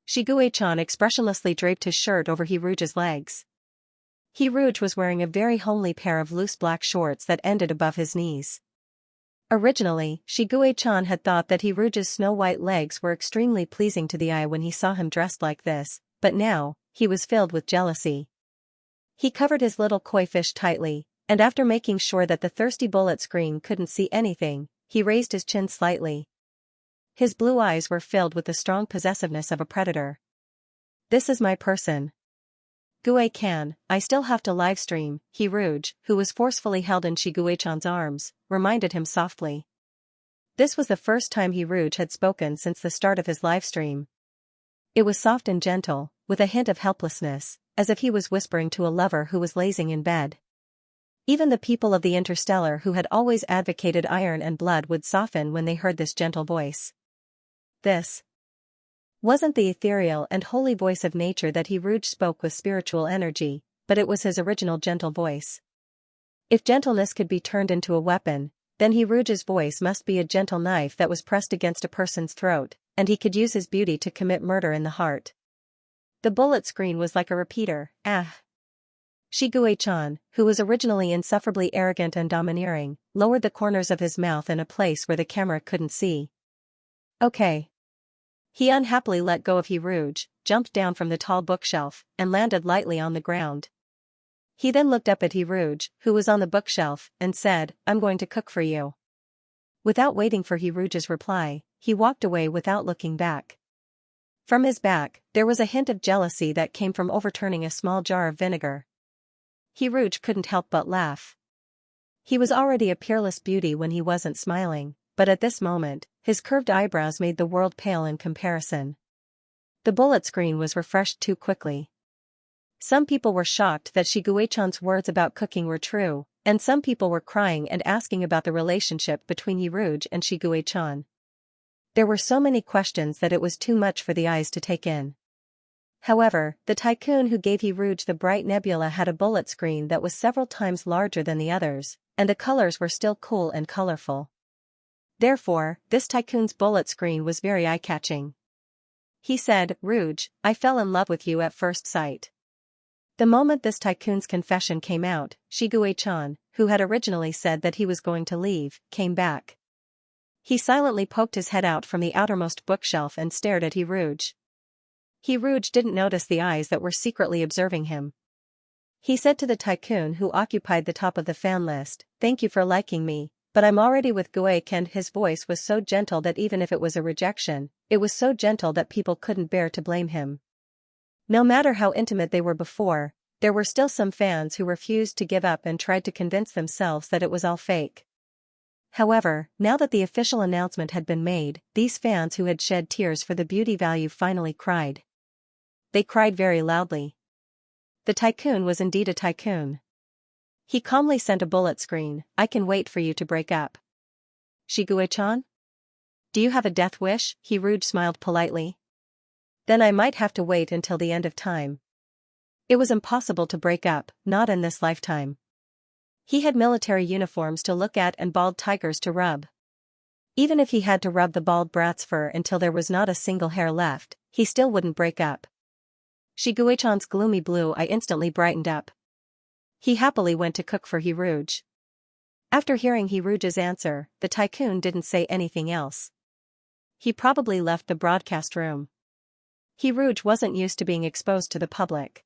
Xianxia expressionlessly draped his shirt over Rouge's legs. Rouge was wearing a very homely pair of loose black shorts that ended above his knees. Originally, Xianxia had thought that Rouge's snow-white legs were extremely pleasing to the eye when he saw him dressed like this, but now, he was filled with jealousy. He covered his little koi fish tightly, and after making sure that the thirsty bullet screen couldn't see anything, he raised his chin slightly. His blue eyes were filled with the strong possessiveness of a predator. This is my person. Gue can, I still have to livestream, Rouge, who was forcefully held in Xianxia's arms, reminded him softly. This was the first time Rouge had spoken since the start of his livestream. It was soft and gentle, with a hint of helplessness, as if he was whispering to a lover who was lazing in bed. Even the people of the Interstellar who had always advocated iron and blood would soften when they heard this gentle voice. This wasn't the ethereal and holy voice of nature that Rouge spoke with spiritual energy, but it was his original gentle voice. If gentleness could be turned into a weapon, then Rouge's voice must be a gentle knife that was pressed against a person's throat, and he could use his beauty to commit murder in the heart. The bullet screen was like a repeater. Xianxia, who was originally insufferably arrogant and domineering, lowered the corners of his mouth in a place where the camera couldn't see. Okay. He unhappily let go of Rouge, jumped down from the tall bookshelf, and landed lightly on the ground. He then looked up at Rouge, who was on the bookshelf, and said, "I'm going to cook for you." Without waiting for Rouge's reply, he walked away without looking back. From his back, there was a hint of jealousy that came from overturning a small jar of vinegar. Rouge couldn't help but laugh. He was already a peerless beauty when he wasn't smiling, but at this moment, his curved eyebrows made the world pale in comparison. The bullet screen was refreshed too quickly. Some people were shocked that Xianxia's words about cooking were true, and some people were crying and asking about the relationship between Rouge and Xianxia. There were so many questions that it was too much for the eyes to take in. However, the tycoon who gave Rouge the bright nebula had a bullet screen that was several times larger than the others, and the colors were still cool and colorful. Therefore, this tycoon's bullet screen was very eye-catching. He said, "Rouge, I fell in love with you at first sight." The moment this tycoon's confession came out, Xianxia, who had originally said that he was going to leave, came back. He silently poked his head out from the outermost bookshelf and stared at Rouge. Rouge didn't notice the eyes that were secretly observing him. He said to the tycoon who occupied the top of the fan list, "Thank you for liking me, but I'm already with Guek," and his voice was so gentle that even if it was a rejection, it was so gentle that people couldn't bear to blame him. No matter how intimate they were before, there were still some fans who refused to give up and tried to convince themselves that it was all fake. However, now that the official announcement had been made, these fans who had shed tears for the beauty value finally cried. They cried very loudly. The tycoon was indeed a tycoon. He calmly sent a bullet screen, "I can wait for you to break up." "Xianxia? Do you have a death wish?" Rouge smiled politely. "Then I might have to wait until the end of time." It was impossible to break up, not in this lifetime. He had military uniforms to look at and bald tigers to rub. Even if he had to rub the bald brat's fur until there was not a single hair left, he still wouldn't break up. Xianxia's gloomy blue eye instantly brightened up. He happily went to cook for Rouge. After hearing Rouge's answer, the tycoon didn't say anything else. He probably left the broadcast room. Rouge wasn't used to being exposed to the public.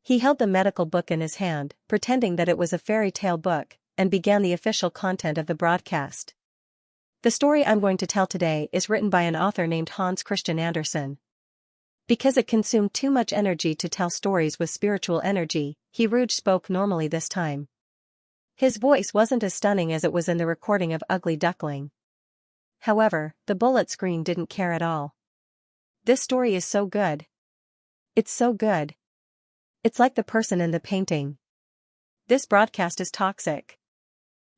He held the medical book in his hand, pretending that it was a fairy tale book, and began the official content of the broadcast. The story I'm going to tell today is written by an author named Hans Christian Andersen. Because it consumed too much energy to tell stories with spiritual energy, Rouge spoke normally this time. His voice wasn't as stunning as it was in the recording of Ugly Duckling. However, the bullet screen didn't care at all. This story is so good. It's so good. It's like the person in the painting. This broadcast is toxic.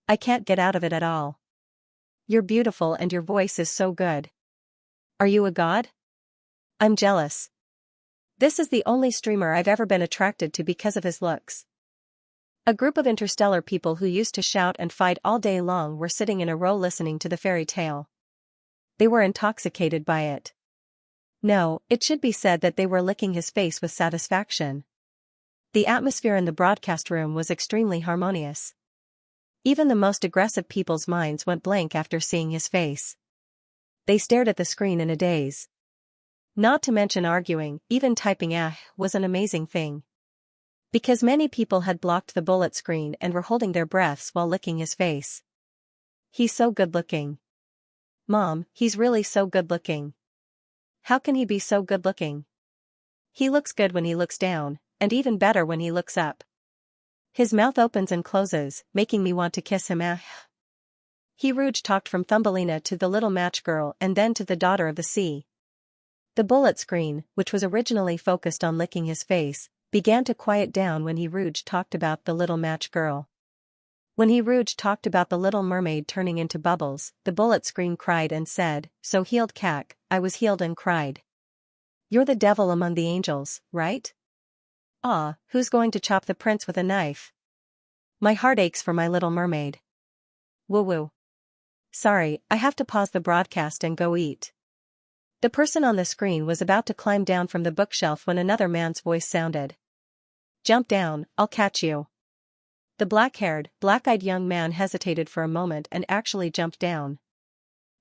I can't get out of it at all. You're beautiful and your voice is so good. Are you a god? I'm jealous. This is the only streamer I've ever been attracted to because of his looks. A group of interstellar people who used to shout and fight all day long were sitting in a row listening to the fairy tale. They were intoxicated by it. No, it should be said that they were licking his face with satisfaction. The atmosphere in the broadcast room was extremely harmonious. Even the most aggressive people's minds went blank after seeing his face. They stared at the screen in a daze. Not to mention arguing, even typing was an amazing thing. Because many people had blocked the bullet screen and were holding their breaths while licking his face. He's so good looking. Mom, he's really so good looking. How can he be so good looking? He looks good when he looks down, and even better when he looks up. His mouth opens and closes, making me want to kiss him. Rouge talked from Thumbelina to the little match girl and then to the daughter of the sea. The bullet screen, which was originally focused on licking his face, began to quiet down when he Rouge talked about the little match girl. When he Rouge talked about the little mermaid turning into bubbles, the bullet screen cried and said, "So healed cack, I was healed," and cried. "You're the devil among the angels, right? Ah, who's going to chop the prince with a knife? My heart aches for my little mermaid. Woo-woo. Sorry, I have to pause the broadcast and go eat." The person on the screen was about to climb down from the bookshelf when another man's voice sounded. "Jump down, I'll catch you." The black-haired, black-eyed young man hesitated for a moment and actually jumped down.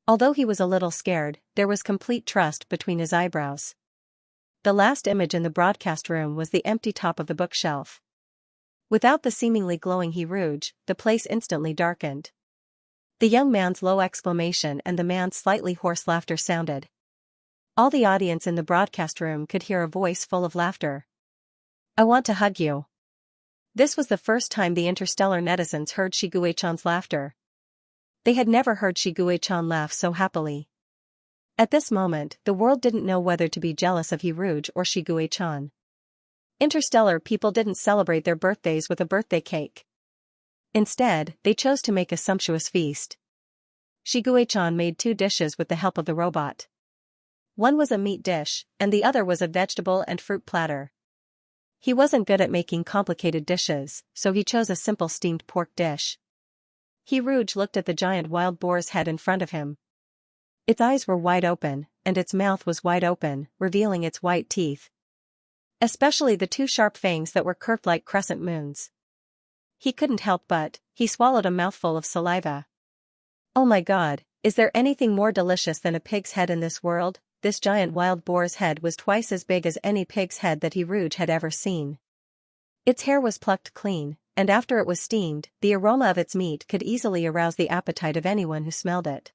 Although he was a little scared, there was complete trust between his eyebrows. The last image in the broadcast room was the empty top of the bookshelf. Without the seemingly glowing he Rouge, the place instantly darkened. The young man's low exclamation and the man's slightly hoarse laughter sounded. All the audience in the broadcast room could hear a voice full of laughter. "I want to hug you." This was the first time the interstellar netizens heard Shiguei-chan's laughter. They had never heard Shiguei-chan laugh so happily. At this moment, the world didn't know whether to be jealous of he Rouge or Shiguei-chan. Interstellar people didn't celebrate their birthdays with a birthday cake. Instead, they chose to make a sumptuous feast. Shiguei-chan made 2 dishes with the help of the robot. One was a meat dish, and the other was a vegetable and fruit platter. He wasn't good at making complicated dishes, so he chose a simple steamed pork dish. He Rouge looked at the giant wild boar's head in front of him. Its eyes were wide open, and its mouth was wide open, revealing its white teeth. Especially the 2 sharp fangs that were curved like crescent moons. He couldn't help but, he swallowed a mouthful of saliva. "Oh my God, is there anything more delicious than a pig's head in this world?" This giant wild boar's head was twice as big as any pig's head that he Rouge had ever seen. Its hair was plucked clean, and after it was steamed, the aroma of its meat could easily arouse the appetite of anyone who smelled it.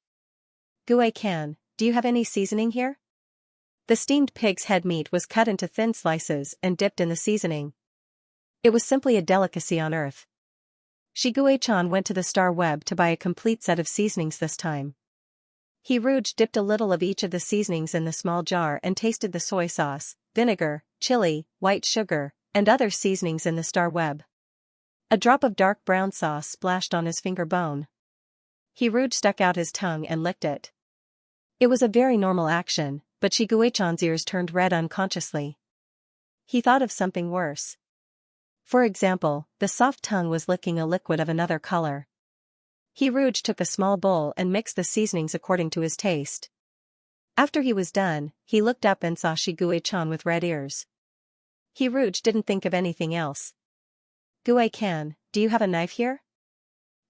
"Guay-can, do you have any seasoning here?" The steamed pig's head meat was cut into thin slices and dipped in the seasoning. It was simply a delicacy on Earth. Shiguei-chan went to the Star Web to buy a complete set of seasonings this time. He Rouge dipped a little of each of the seasonings in the small jar and tasted the soy sauce, vinegar, chili, white sugar, and other seasonings in the Star Web. A drop of dark brown sauce splashed on his finger bone. He Rouge stuck out his tongue and licked it. It was a very normal action, but Shiguei-chan's ears turned red unconsciously. He thought of something worse. For example, the soft tongue was licking a liquid of another color. He Rouge took a small bowl and mixed the seasonings according to his taste. After he was done, he looked up and saw Shiguei-chan with red ears. He Rouge didn't think of anything else. "Guay-can, do you have a knife here?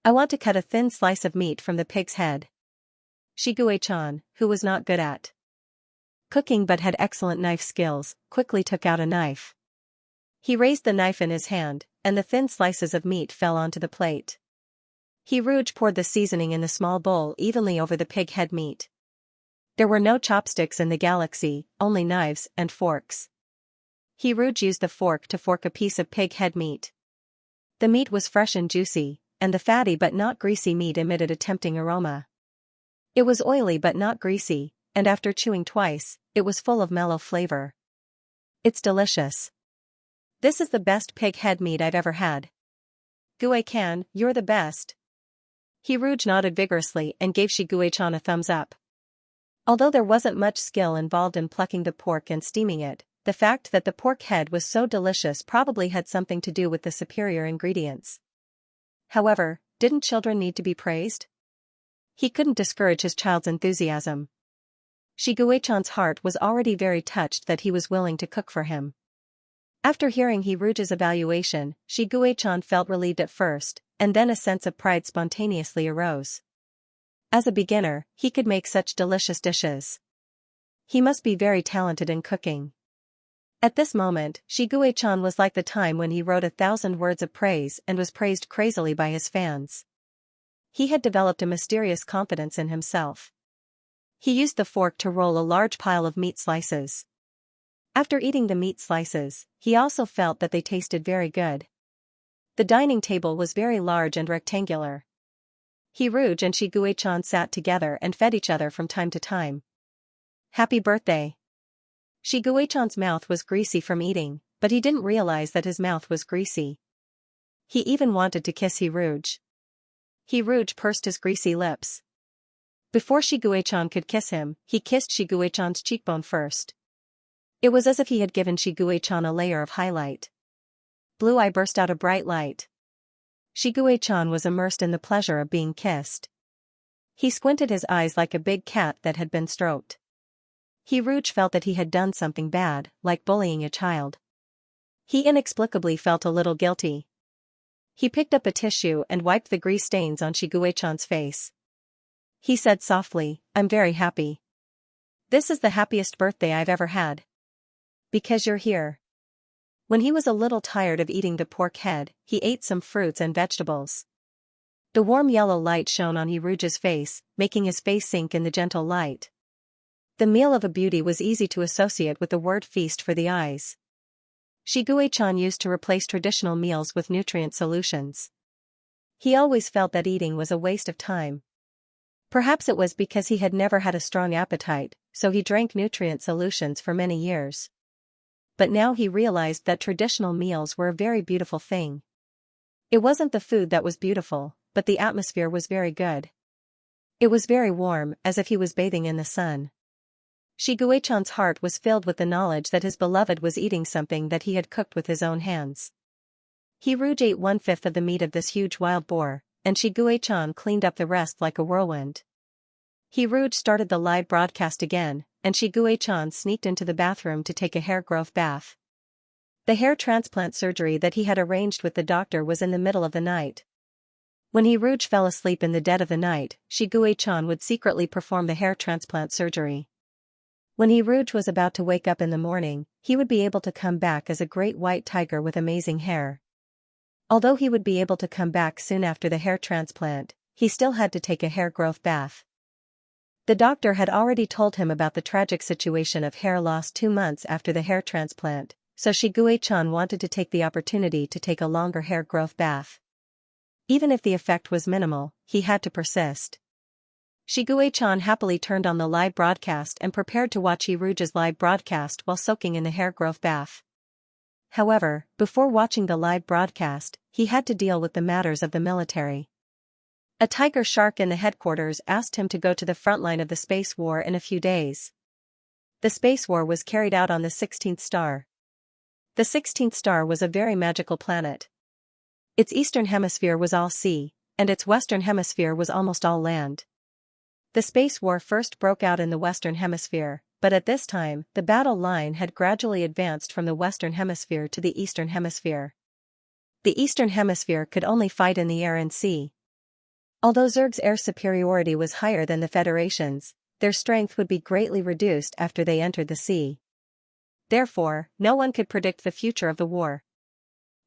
I want to cut a thin slice of meat from the pig's head." Shiguei-chan, who was not good at cooking but had excellent knife skills, quickly took out a knife. He raised the knife in his hand, and the thin slices of meat fell onto the plate. He Rouge poured the seasoning in the small bowl evenly over the pig head meat. There were no chopsticks in the galaxy, only knives and forks. He Rouge used the fork to fork a piece of pig head meat. The meat was fresh and juicy, and the fatty but not greasy meat emitted a tempting aroma. It was oily but not greasy, and after chewing twice, it was full of mellow flavor. "It's delicious. This is the best pig head meat I've ever had." "Guay-can, you're the best." He Rouge nodded vigorously and gave Shiguei-chan a thumbs up. Although there wasn't much skill involved in plucking the pork and steaming it, the fact that the pork head was so delicious probably had something to do with the superior ingredients. However, didn't children need to be praised? He couldn't discourage his child's enthusiasm. Shiguei-chan's heart was already very touched that he was willing to cook for him. After hearing he Rouge's evaluation, Shiguei-chan felt relieved at first, and then a sense of pride spontaneously arose. As a beginner, he could make such delicious dishes. He must be very talented in cooking. At this moment, Shiguei-chan was like the time when he wrote 1,000 words of praise and was praised crazily by his fans. He had developed a mysterious confidence in himself. He used the fork to roll a large pile of meat slices. After eating the meat slices, he also felt that they tasted very good. The dining table was very large and rectangular. He Rouge and Shiguei-chan sat together and fed each other from time to time. "Happy birthday." Shiguechan's mouth was greasy from eating, but he didn't realize that his mouth was greasy. He even wanted to kiss Hiruj. Hiruj pursed his greasy lips. Before Shiguechan could kiss him, he kissed Shiguechan's cheekbone first. It was as if he had given Shiguechan a layer of highlight. Blue Eye burst out a bright light. Shiguechan was immersed in the pleasure of being kissed. He squinted his eyes like a big cat that had been stroked. Hiruj felt that he had done something bad, like bullying a child. He inexplicably felt a little guilty. He picked up a tissue and wiped the grease stains on Shiguechan's face. He said softly, "I'm very happy. This is the happiest birthday I've ever had. Because you're here." When he was a little tired of eating the pork head, he ate some fruits and vegetables. The warm yellow light shone on Hiruj's face, making his face sink in the gentle light. The meal of a beauty was easy to associate with the word feast for the eyes. Shiguechan used to replace traditional meals with nutrient solutions. He always felt that eating was a waste of time. Perhaps it was because he had never had a strong appetite, so he drank nutrient solutions for many years. But now he realized that traditional meals were a very beautiful thing. It wasn't the food that was beautiful, but the atmosphere was very good. It was very warm, as if he was bathing in the sun. Shiguechan's heart was filled with the knowledge that his beloved was eating something that he had cooked with his own hands. Hiruj ate 1/5 of the meat of this huge wild boar, and Shiguechan cleaned up the rest like a whirlwind. Hiruj started the live broadcast again, and Shiguechan sneaked into the bathroom to take a hair growth bath. The hair transplant surgery that he had arranged with the doctor was in the middle of the night. When Hiruj fell asleep in the dead of the night, Shiguechan would secretly perform the hair transplant surgery. When Hiruj was about to wake up in the morning, he would be able to come back as a great white tiger with amazing hair. Although he would be able to come back soon after the hair transplant, he still had to take a hair growth bath. The doctor had already told him about the tragic situation of hair loss 2 months after the hair transplant, so Shiguechan wanted to take the opportunity to take a longer hair growth bath. Even if the effect was minimal, he had to persist. Shiguechan happily turned on the live broadcast and prepared to watch Hiruj's live broadcast while soaking in the hair growth bath. However, before watching the live broadcast, he had to deal with the matters of the military. A tiger shark in the headquarters asked him to go to the front line of the space war in a few days. The space war was carried out on the 16th star. The 16th star was a very magical planet. Its eastern hemisphere was all sea, and its western hemisphere was almost all land. The space war first broke out in the western hemisphere, but at this time, the battle line had gradually advanced from the western hemisphere to the eastern hemisphere. The eastern hemisphere could only fight in the air and sea. Although Zerg's air superiority was higher than the Federation's, their strength would be greatly reduced after they entered the sea. Therefore, no one could predict the future of the war.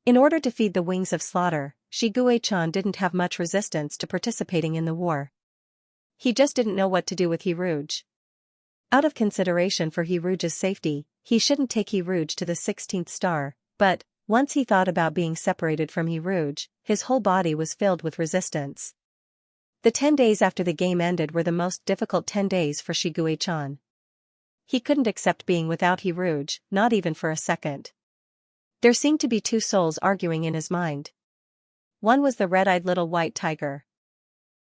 In order to feed the wings of slaughter, Shiguechan didn't have much resistance to participating in the war. He just didn't know what to do with Hiruj. Out of consideration for Hiruj's safety, he shouldn't take Hiruj to the 16th star, but, once he thought about being separated from Hiruj, his whole body was filled with resistance. The 10 days after the game ended were the most difficult 10 days for Shiguechan. He couldn't accept being without Hiruj, not even for a second. There seemed to be 2 souls arguing in his mind. One was the red-eyed little white tiger.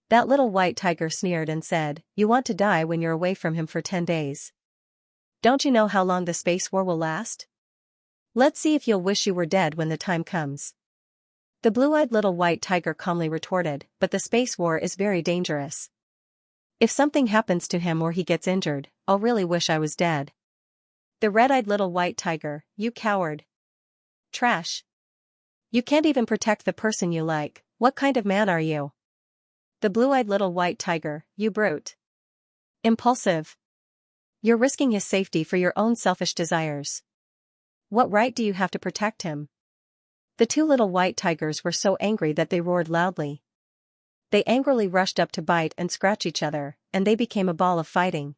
That little white tiger sneered and said, "You want to die when you're away from him for 10 days. Don't you know how long the space war will last? Let's see if you'll wish you were dead when the time comes." The blue-eyed little white tiger calmly retorted, "But the space war is very dangerous. If something happens to him or he gets injured, I'll really wish I was dead." The red-eyed little white tiger, "You coward. Trash. You can't even protect the person you like, what kind of man are you?" The blue-eyed little white tiger, "You brute. Impulsive. You're risking his safety for your own selfish desires. What right do you have to protect him?" The 2 little white tigers were so angry that they roared loudly. They angrily rushed up to bite and scratch each other, and they became a ball of fighting.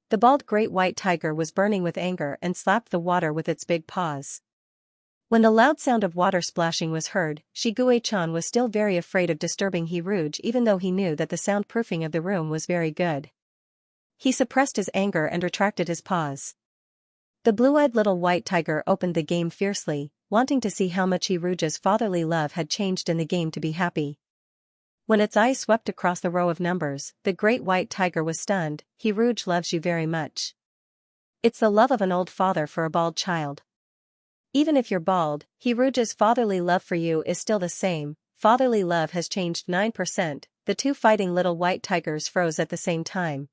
The bald great white tiger was burning with anger and slapped the water with its big paws. When the loud sound of water splashing was heard, Shiguechan was still very afraid of disturbing Hiruj even though he knew that the soundproofing of the room was very good. He suppressed his anger and retracted his paws. The blue-eyed little white tiger opened the game fiercely, wanting to see how much Rouge's fatherly love had changed in the game to be happy. When its eyes swept across the row of numbers, the great white tiger was stunned. Rouge loves you very much. It's the love of an old father for a bald child. Even if you're bald, Rouge's fatherly love for you is still the same. Fatherly love has changed 9%. The two fighting little white tigers froze at the same time.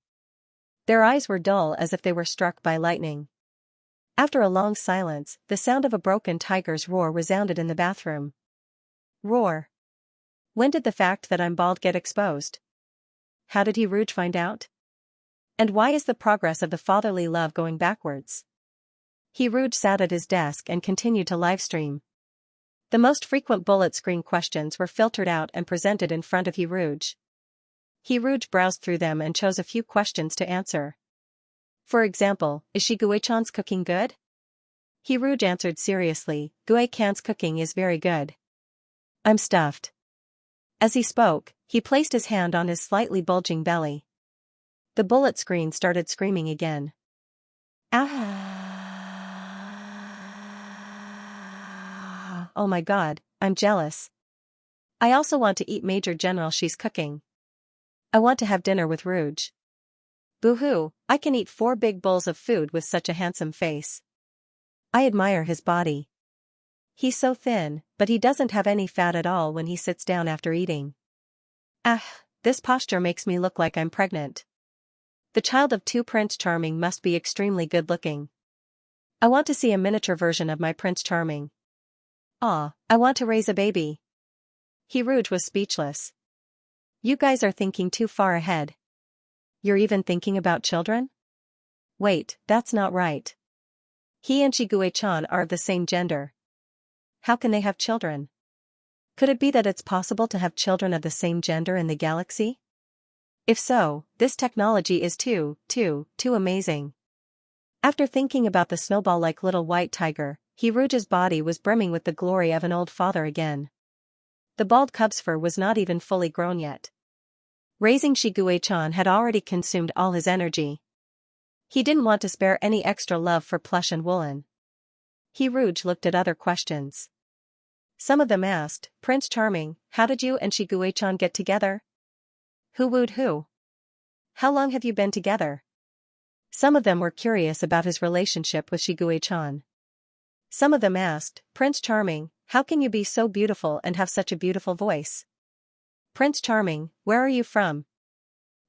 Their eyes were dull as if they were struck by lightning. After a long silence, the sound of a broken tiger's roar resounded in the bathroom. Roar. When did the fact that I'm bald get exposed? How did Rouge find out? And why is the progress of the fatherly love going backwards? Rouge sat at his desk and continued to livestream. The most frequent bullet screen questions were filtered out and presented in front of Rouge. Rouge browsed through them and chose a few questions to answer. For example, is Xianxia's cooking good? Rouge answered seriously, Xianxia's cooking is very good. I'm stuffed. As he spoke, he placed his hand on his slightly bulging belly. The bullet screen started screaming again. Ah! Oh my god, I'm jealous. I also want to eat Major General Xi's cooking. I want to have dinner with Rouge. Boo-hoo, I can eat 4 big bowls of food with such a handsome face. I admire his body. He's so thin, but he doesn't have any fat at all when he sits down after eating. This posture makes me look like I'm pregnant. The child of 2 Prince Charming must be extremely good-looking. I want to see a miniature version of my Prince Charming. I want to raise a baby. Rouge was speechless. You guys are thinking too far ahead. You're even thinking about children? Wait, that's not right. He and Xianxia are of the same gender. How can they have children? Could it be that it's possible to have children of the same gender in the galaxy? If so, this technology is too amazing. After thinking about the snowball-like little white tiger, Rouge's body was brimming with the glory of an old father again. The bald cub's fur was not even fully grown yet. Raising Xianxia had already consumed all his energy. He didn't want to spare any extra love for plush and woolen. Rouge looked at other questions. Some of them asked, Prince Charming, how did you and Xianxia get together? Who wooed who? How long have you been together? Some of them were curious about his relationship with Xianxia. Some of them asked, Prince Charming, how can you be so beautiful and have such a beautiful voice? Prince Charming, where are you from?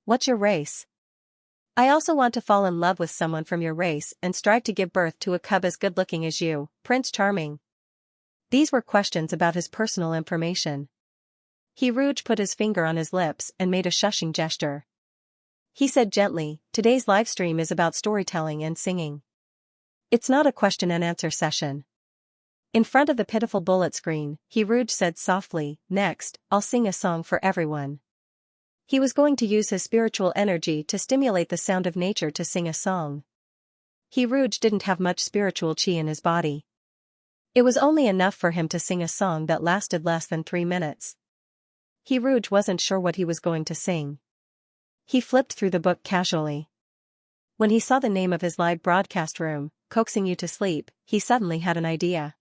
What's your race? I also want to fall in love with someone from your race and strive to give birth to a cub as good-looking as you, Prince Charming. These were questions about his personal information. Rouge put his finger on his lips and made a shushing gesture. He said gently, today's livestream is about storytelling and singing. It's not a question and answer session. In front of the pitiful bullet screen, Rouge said softly, next, I'll sing a song for everyone. He was going to use his spiritual energy to stimulate the sound of nature to sing a song. Rouge didn't have much spiritual chi in his body. It was only enough for him to sing a song that lasted less than 3 minutes. Rouge wasn't sure what he was going to sing. He flipped through the book casually. When he saw the name of his live broadcast room, Coaxing You to Sleep, he suddenly had an idea.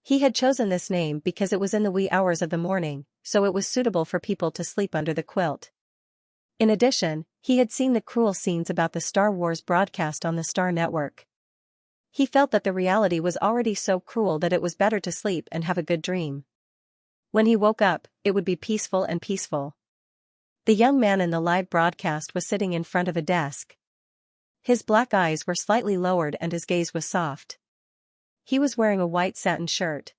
He had chosen this name because it was in the wee hours of the morning, so it was suitable for people to sleep under the quilt. In addition, he had seen the cruel scenes about the Star Wars broadcast on the Star Network. He felt that the reality was already so cruel that it was better to sleep and have a good dream. When he woke up, it would be peaceful and peaceful. The young man in the live broadcast was sitting in front of a desk. His black eyes were slightly lowered and his gaze was soft. He was wearing a white satin shirt.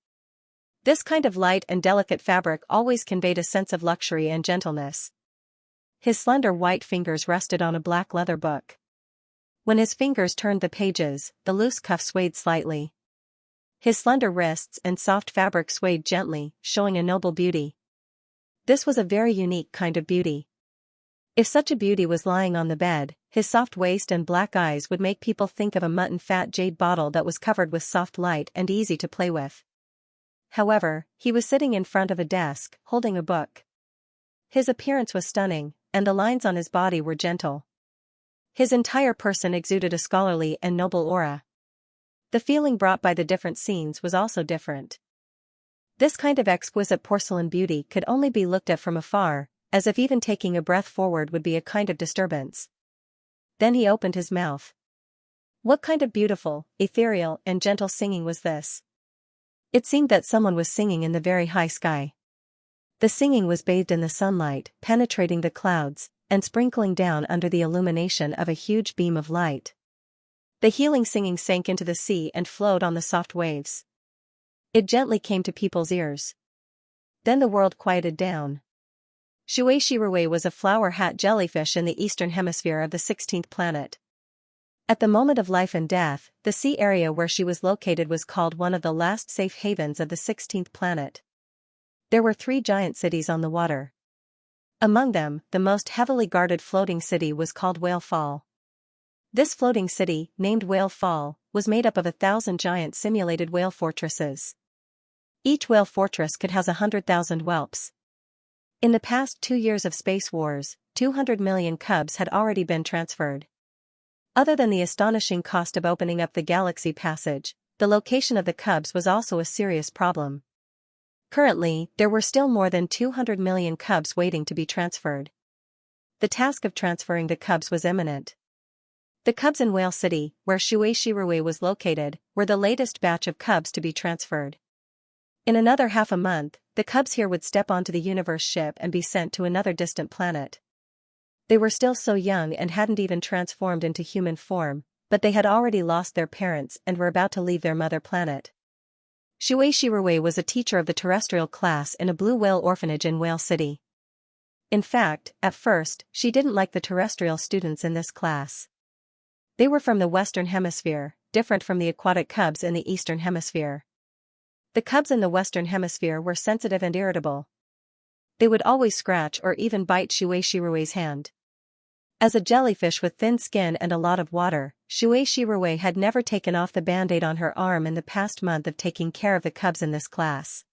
This kind of light and delicate fabric always conveyed a sense of luxury and gentleness. His slender white fingers rested on a black leather book. When his fingers turned the pages, the loose cuff swayed slightly. His slender wrists and soft fabric swayed gently, showing a noble beauty. This was a very unique kind of beauty. If such a beauty was lying on the bed, his soft waist and black eyes would make people think of a mutton fat jade bottle that was covered with soft light and easy to play with. However, he was sitting in front of a desk, holding a book. His appearance was stunning, and the lines on his body were gentle. His entire person exuded a scholarly and noble aura. The feeling brought by the different scenes was also different. This kind of exquisite porcelain beauty could only be looked at from afar, as if even taking a breath forward would be a kind of disturbance. Then he opened his mouth. What kind of beautiful, ethereal, and gentle singing was this? It seemed that someone was singing in the very high sky. The singing was bathed in the sunlight, penetrating the clouds, and sprinkling down under the illumination of a huge beam of light. The healing singing sank into the sea and flowed on the soft waves. It gently came to people's ears. Then the world quieted down. Xianxia was a flower hat jellyfish in the eastern hemisphere of the 16th planet. At the moment of life and death, the sea area where she was located was called one of the last safe havens of the 16th planet. There were 3 giant cities on the water. Among them, the most heavily guarded floating city was called Whale Fall. This floating city, named Whale Fall, was made up of 1,000 giant simulated whale fortresses. Each whale fortress could house 100,000 whelps. In the past 2 years of space wars, 200 million cubs had already been transferred. Other than the astonishing cost of opening up the galaxy passage, the location of the cubs was also a serious problem. Currently, there were still more than 200 million cubs waiting to be transferred. The task of transferring the cubs was imminent. The cubs in Whale City, where Xianxia was located, were the latest batch of cubs to be transferred. In another half a month, the cubs here would step onto the universe ship and be sent to another distant planet. They were still so young and hadn't even transformed into human form, but they had already lost their parents and were about to leave their mother planet. Xianxia was a teacher of the terrestrial class in a blue whale orphanage in Whale City. In fact, at first, she didn't like the terrestrial students in this class. They were from the Western Hemisphere, different from the aquatic cubs in the Eastern Hemisphere. The cubs in the Western Hemisphere were sensitive and irritable. They would always scratch or even bite Xianxia's hand. As a jellyfish with thin skin and a lot of water, Xianxia had never taken off the band-aid on her arm in the past month of taking care of the cubs in this class.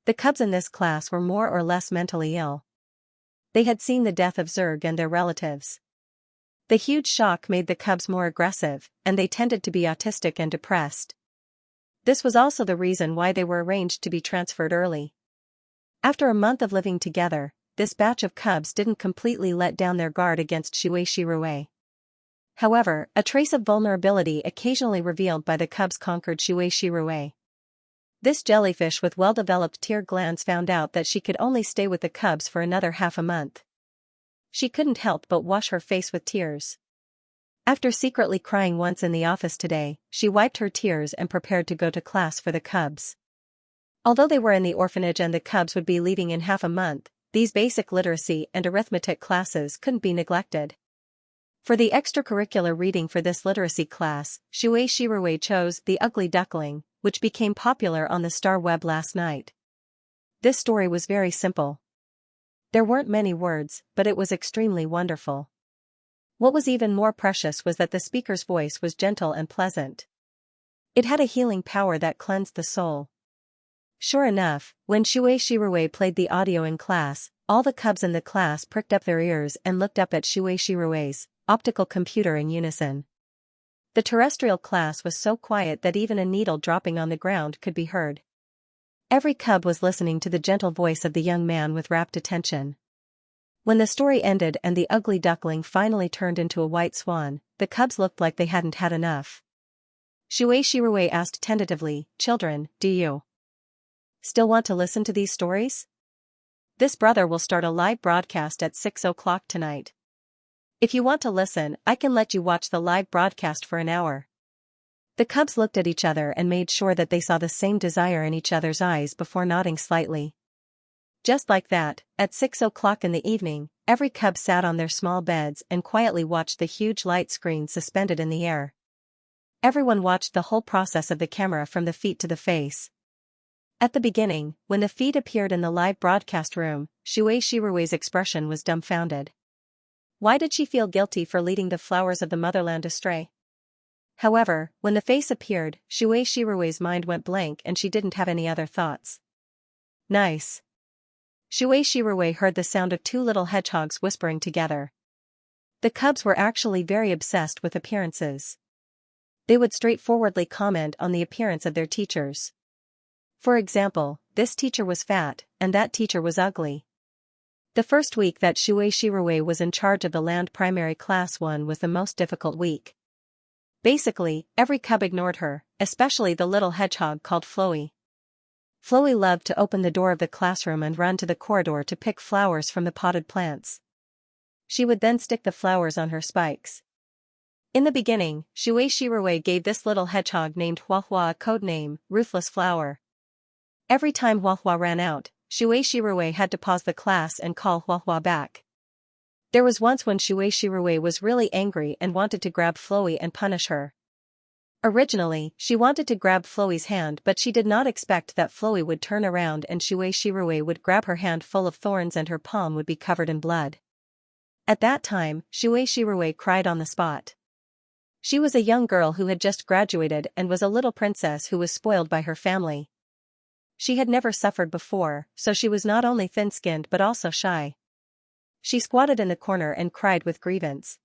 The cubs in this class were more or less mentally ill. They had seen the death of Zerg and their relatives. The huge shock made the cubs more aggressive, and they tended to be autistic and depressed. This was also the reason why they were arranged to be transferred early. After a month of living together, this batch of cubs didn't completely let down their guard against Xianxia. However, a trace of vulnerability occasionally revealed by the cubs conquered Xianxia. This jellyfish with well-developed tear glands found out that she could only stay with the cubs for another half a month. She couldn't help but wash her face with tears. After secretly crying once in the office today, she wiped her tears and prepared to go to class for the cubs. Although they were in the orphanage and the cubs would be leaving in half a month, these basic literacy and arithmetic classes couldn't be neglected. For the extracurricular reading for this literacy class, Xianxia chose The Ugly Duckling, which became popular on the Star Web last night. This story was very simple. There weren't many words, but it was extremely wonderful. What was even more precious was that the speaker's voice was gentle and pleasant. It had a healing power that cleansed the soul. Sure enough, when Xianxia played the audio in class, all the cubs in the class pricked up their ears and looked up at Xianxia's optical computer in unison. The terrestrial class was so quiet that even a needle dropping on the ground could be heard. Every cub was listening to the gentle voice of the young man with rapt attention. When the story ended and the ugly duckling finally turned into a white swan, the cubs looked like they hadn't had enough. Xianxia asked tentatively, "Children, do you still want to listen to these stories? This brother will start a live broadcast at 6 o'clock tonight. If you want to listen, I can let you watch the live broadcast for an hour." The cubs looked at each other and made sure that they saw the same desire in each other's eyes before nodding slightly. Just like that, at 6 o'clock in the evening, every cub sat on their small beds and quietly watched the huge light screen suspended in the air. Everyone watched the whole process of the camera from the feet to the face. At the beginning, when the feet appeared in the live broadcast room, Xianxia's expression was dumbfounded. Why did she feel guilty for leading the flowers of the motherland astray? However, when the face appeared, Xianxia's mind went blank and she didn't have any other thoughts. Nice. Xianxia heard the sound of two little hedgehogs whispering together. The cubs were actually very obsessed with appearances. They would straightforwardly comment on the appearance of their teachers. For example, this teacher was fat, and that teacher was ugly. The first week that Shui Shirui was in charge of the land primary class 1 was the most difficult week. Basically, every cub ignored her, especially the little hedgehog called Floey. Floey loved to open the door of the classroom and run to the corridor to pick flowers from the potted plants. She would then stick the flowers on her spikes. In the beginning, Shui Shirui gave this little hedgehog named Huahua a code name, Ruthless Flower. Every time Huahua ran out, Shui Shirui had to pause the class and call Huahua back. There was once when Shui Shirui was really angry and wanted to grab Floey and punish her. Originally, she wanted to grab Floey's hand, but she did not expect that Floey would turn around and Shui Shirui would grab her hand full of thorns and her palm would be covered in blood. At that time, Shui Shirui cried on the spot. She was a young girl who had just graduated and was a little princess who was spoiled by her family. She had never suffered before, so she was not only thin-skinned but also shy. She squatted in the corner and cried with grievance.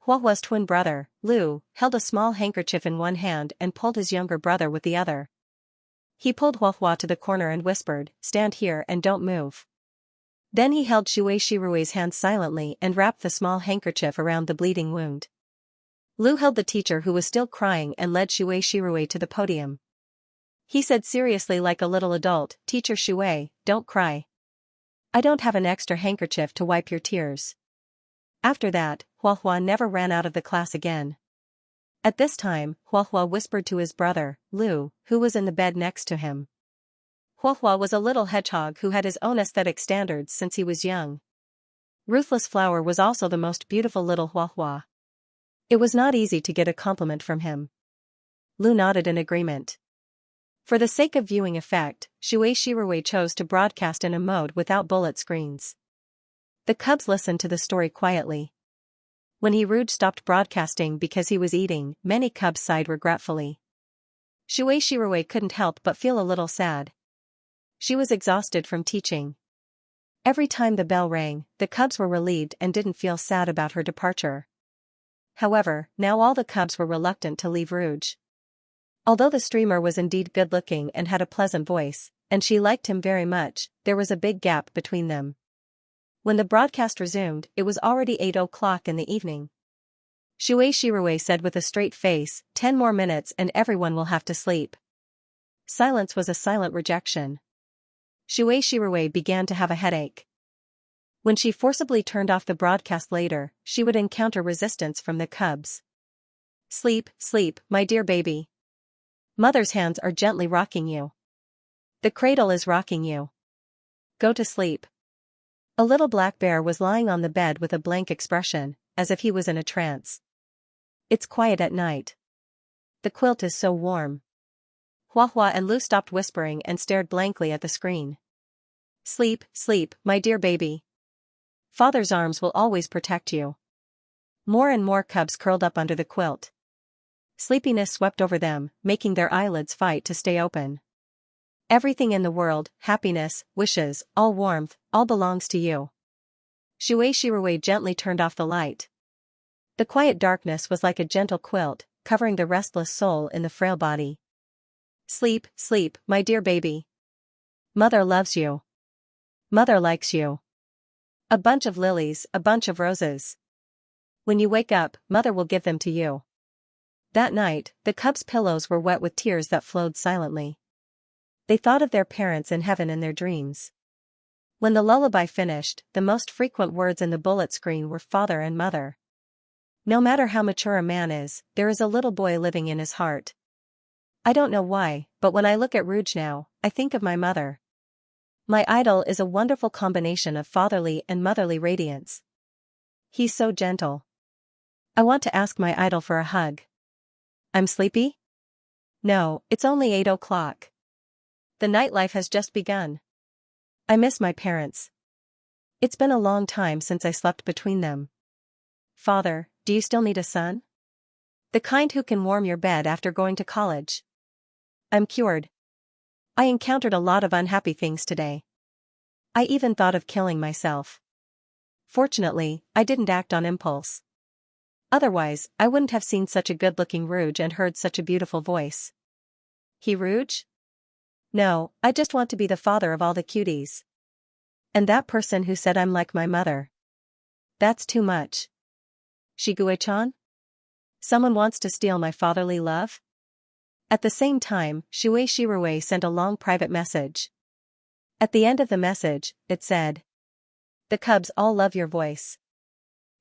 Huahua's twin brother, Lu, held a small handkerchief in one hand and pulled his younger brother with the other. He pulled Huahua to the corner and whispered, "Stand here and don't move." Then he held Shui Shirui's hand silently and wrapped the small handkerchief around the bleeding wound. Lu held the teacher who was still crying and led Shui Shirui to the podium. He said seriously like a little adult, "Teacher Shui, don't cry. I don't have an extra handkerchief to wipe your tears." After that, Huahua never ran out of the class again. At this time, Huahua whispered to his brother, Lu, who was in the bed next to him. Huahua was a little hedgehog who had his own aesthetic standards since he was young. Ruthless Flower was also the most beautiful little Huahua. It was not easy to get a compliment from him. Lu nodded in agreement. For the sake of viewing effect, Shui Shirui chose to broadcast in a mode without bullet screens. The cubs listened to the story quietly. When Rouge stopped broadcasting because he was eating, many cubs sighed regretfully. Shui Shirui couldn't help but feel a little sad. She was exhausted from teaching. Every time the bell rang, the cubs were relieved and didn't feel sad about her departure. However, now all the cubs were reluctant to leave Rouge. Although the streamer was indeed good-looking and had a pleasant voice, and she liked him very much, there was a big gap between them. When the broadcast resumed, it was already 8 o'clock in the evening. Shui Shirui said with a straight face, 10 more minutes and everyone will have to sleep. Silence was a silent rejection. Shui Shirui began to have a headache. When she forcibly turned off the broadcast later, she would encounter resistance from the cubs. "Sleep, sleep, my dear baby. Mother's hands are gently rocking you. The cradle is rocking you. Go to sleep." A little black bear was lying on the bed with a blank expression, as if he was in a trance. "It's quiet at night. The quilt is so warm." Huahua and Lu stopped whispering and stared blankly at the screen. "Sleep, sleep, my dear baby. Father's arms will always protect you." More and more cubs curled up under the quilt. Sleepiness swept over them, making their eyelids fight to stay open. "Everything in the world, happiness, wishes, all warmth, all belongs to you." Shui Shirui gently turned off the light. The quiet darkness was like a gentle quilt, covering the restless soul in the frail body. "Sleep, sleep, my dear baby. Mother loves you. Mother likes you. A bunch of lilies, a bunch of roses. When you wake up, Mother will give them to you." That night, the cubs' pillows were wet with tears that flowed silently. They thought of their parents in heaven in their dreams. When the lullaby finished, the most frequent words in the bullet screen were father and mother. No matter how mature a man is, there is a little boy living in his heart. I don't know why, but when I look at Rouge now, I think of my mother. My idol is a wonderful combination of fatherly and motherly radiance. He's so gentle. I want to ask my idol for a hug. I'm sleepy? No, it's only 8 o'clock. The nightlife has just begun. I miss my parents. It's been a long time since I slept between them. Father, do you still need a son? The kind who can warm your bed after going to college. I'm cured. I encountered a lot of unhappy things today. I even thought of killing myself. Fortunately, I didn't act on impulse. Otherwise, I wouldn't have seen such a good-looking Rouge and heard such a beautiful voice. He Rouge? No, I just want to be the father of all the cuties. And that person who said I'm like my mother. That's too much. Shigue-chan? Someone wants to steal my fatherly love? At the same time, Shuei Shirue sent a long private message. At the end of the message, it said, "The Cubs all love your voice.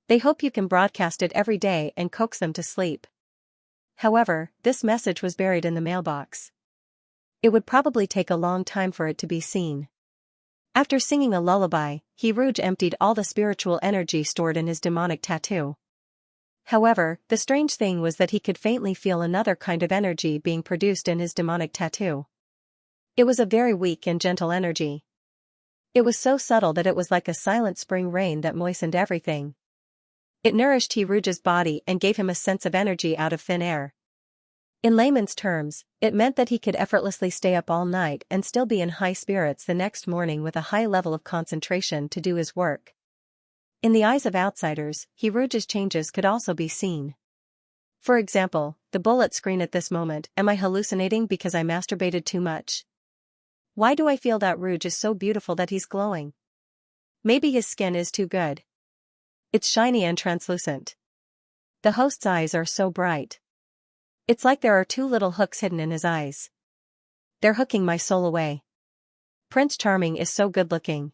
They hope you can broadcast it every day and coax them to sleep." However, this message was buried in the mailbox. It would probably take a long time for it to be seen. After singing a lullaby, Rouge emptied all the spiritual energy stored in his demonic tattoo. However, the strange thing was that he could faintly feel another kind of energy being produced in his demonic tattoo. It was a very weak and gentle energy. It was so subtle that it was like a silent spring rain that moistened everything. It nourished Rouge's body and gave him a sense of energy out of thin air. In layman's terms, it meant that he could effortlessly stay up all night and still be in high spirits the next morning with a high level of concentration to do his work. In the eyes of outsiders, Rouge's changes could also be seen. For example, the bullet screen at this moment. Am I hallucinating because I masturbated too much? Why do I feel that Rouge is so beautiful that he's glowing? Maybe his skin is too good. It's shiny and translucent. The host's eyes are so bright. It's like there are two little hooks hidden in his eyes. They're hooking my soul away. Prince Charming is so good-looking.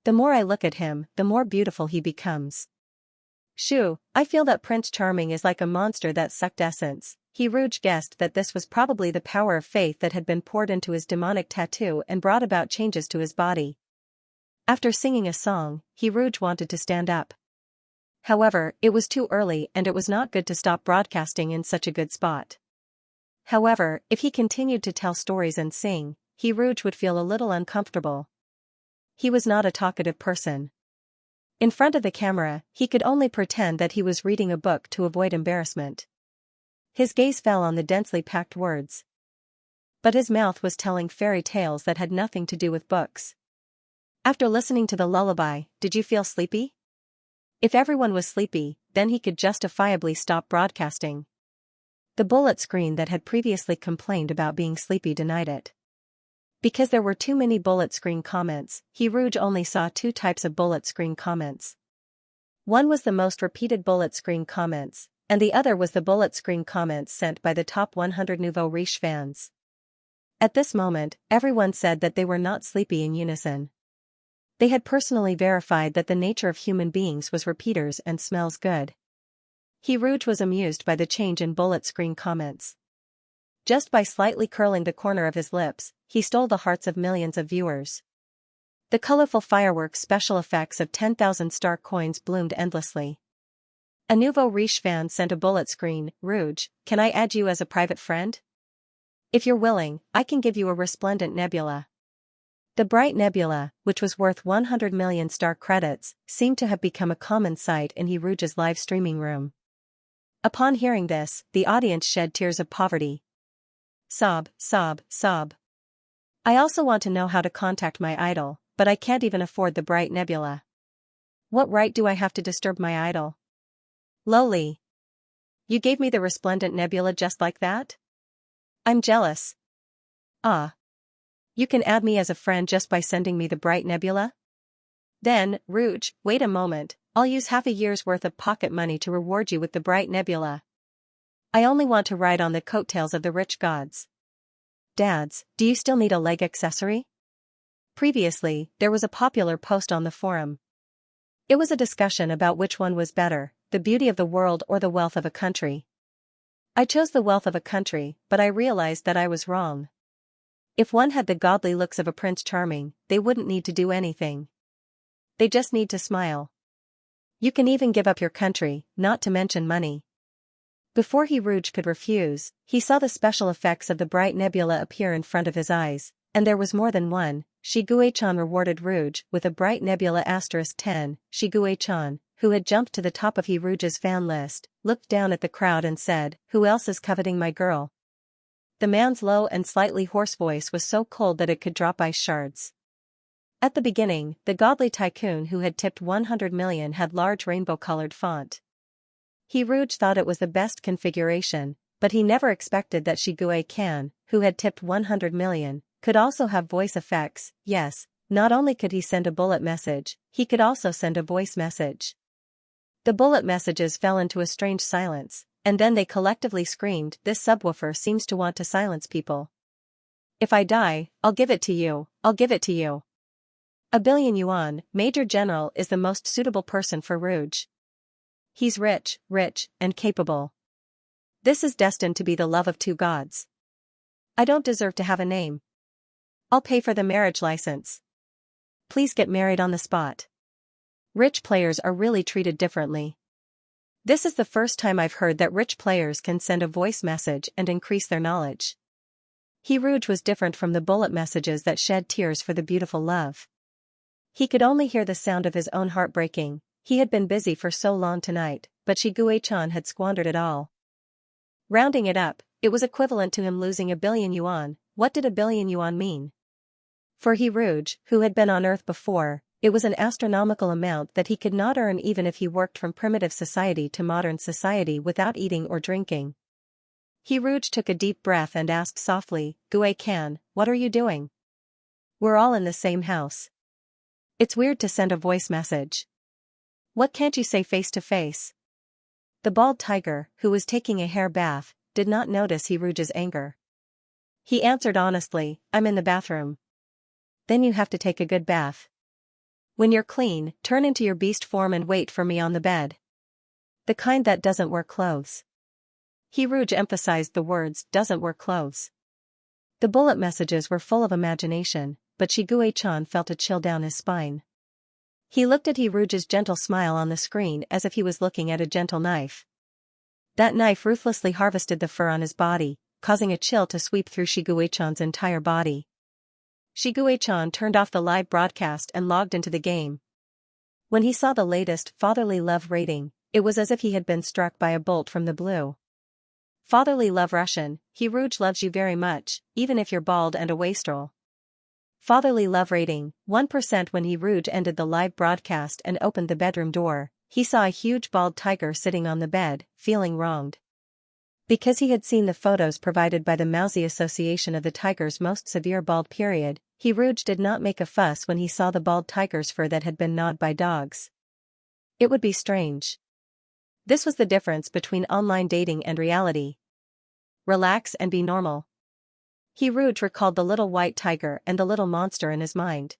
The more I look at him, the more beautiful he becomes. Shoo, I feel that Prince Charming is like a monster that sucked essence. Rouge guessed that this was probably the power of faith that had been poured into his demonic tattoo and brought about changes to his body. After singing a song, Rouge wanted to stand up. However, it was too early and it was not good to stop broadcasting in such a good spot. However, if he continued to tell stories and sing, Rouge would feel a little uncomfortable. He was not a talkative person. In front of the camera, he could only pretend that he was reading a book to avoid embarrassment. His gaze fell on the densely packed words. But his mouth was telling fairy tales that had nothing to do with books. After listening to the lullaby, did you feel sleepy? If everyone was sleepy, then he could justifiably stop broadcasting. The bullet screen that had previously complained about being sleepy denied it. Because there were too many bullet screen comments, Rouge only saw two types of bullet screen comments. One was the most repeated bullet screen comments, and the other was the bullet screen comments sent by the top 100 Nouveau Riche fans. At this moment, everyone said that they were not sleepy in unison. They had personally verified that the nature of human beings was repeaters and smells good. Rouge was amused by the change in bullet screen comments. Just by slightly curling the corner of his lips, he stole the hearts of millions of viewers. The colorful fireworks special effects of 10,000 star coins bloomed endlessly. A Nouveau Riche fan sent a bullet screen. "Rouge, can I add you as a private friend? If you're willing, I can give you a resplendent nebula." The bright nebula, which was worth 100 million star credits, seemed to have become a common sight in Rouge's live streaming room. Upon hearing this, the audience shed tears of poverty. Sob, sob, sob. I also want to know how to contact my idol, but I can't even afford the bright nebula. What right do I have to disturb my idol? Lowly. You gave me the resplendent nebula just like that? I'm jealous. Ah. You can add me as a friend just by sending me the bright nebula? Then, Rouge, wait a moment, I'll use half a year's worth of pocket money to reward you with the bright nebula. I only want to ride on the coattails of the rich gods. Dads, do you still need a leg accessory? Previously, there was a popular post on the forum. It was a discussion about which one was better, the beauty of the world or the wealth of a country. I chose the wealth of a country, but I realized that I was wrong. If one had the godly looks of a Prince Charming, they wouldn't need to do anything. They just need to smile. You can even give up your country, not to mention money. Before Rouge could refuse, he saw the special effects of the bright nebula appear in front of his eyes, and there was more than one. Shigue-chan rewarded Rouge with a bright nebula *10. Shigue-chan, who had jumped to the top of Rouge's fan list, looked down at the crowd and said, "Who else is coveting my girl?" The man's low and slightly hoarse voice was so cold that it could drop ice shards. At the beginning, the godly tycoon who had tipped 100 million had large rainbow-colored font. He Rouge thought it was the best configuration, but he never expected that Xianxia, who had tipped 100 million, could also have voice effects. Yes, not only could he send a bullet message, he could also send a voice message. The bullet messages fell into a strange silence, and then they collectively screamed, "This subwoofer seems to want to silence people. If I die, I'll give it to you, I'll give it to you. A billion yuan, Major General is the most suitable person for Rouge. He's rich, and capable. This is destined to be the love of two gods. I don't deserve to have a name. I'll pay for the marriage license. Please get married on the spot." Rich players are really treated differently. This is the first time I've heard that rich players can send a voice message and increase their knowledge. He Rouge was different from the bullet messages that shed tears for the beautiful love. He could only hear the sound of his own heart breaking. He had been busy for so long tonight, but Xianxia had squandered it all. Rounding it up, it was equivalent to him losing 1 billion yuan. What did 1 billion yuan mean? For He Rouge, who had been on Earth before, it was an astronomical amount that he could not earn even if he worked from primitive society to modern society without eating or drinking. He Rouge took a deep breath and asked softly, "Xianxia, what are you doing? We're all in the same house. It's weird to send a voice message. What can't you say face to face?" The bald tiger, who was taking a hair bath, did not notice He Rouge's anger. He answered honestly, "I'm in the bathroom." "Then you have to take a good bath. When you're clean, turn into your beast form and wait for me on the bed. The kind that doesn't wear clothes." He Rouge emphasized the words, "doesn't wear clothes." The bullet messages were full of imagination, but Xianxia felt a chill down his spine. He looked at He Rouge's gentle smile on the screen as if he was looking at a gentle knife. That knife ruthlessly harvested the fur on his body, causing a chill to sweep through Xianxia's entire body. Xianxia turned off the live broadcast and logged into the game. When he saw the latest fatherly love rating, it was as if he had been struck by a bolt from the blue. Fatherly love Russian, He Rouge loves you very much, even if you're bald and a wastrel. Fatherly love rating, 1%. When He Rouge ended the live broadcast and opened the bedroom door, he saw a huge bald tiger sitting on the bed, feeling wronged. Because he had seen the photos provided by the Mousy Association of the tiger's most severe bald period, He Rouge did not make a fuss when he saw the bald tiger's fur that had been gnawed by dogs. It would be strange. This was the difference between online dating and reality. Relax and be normal. He Rouge recalled the little white tiger and the little monster in his mind.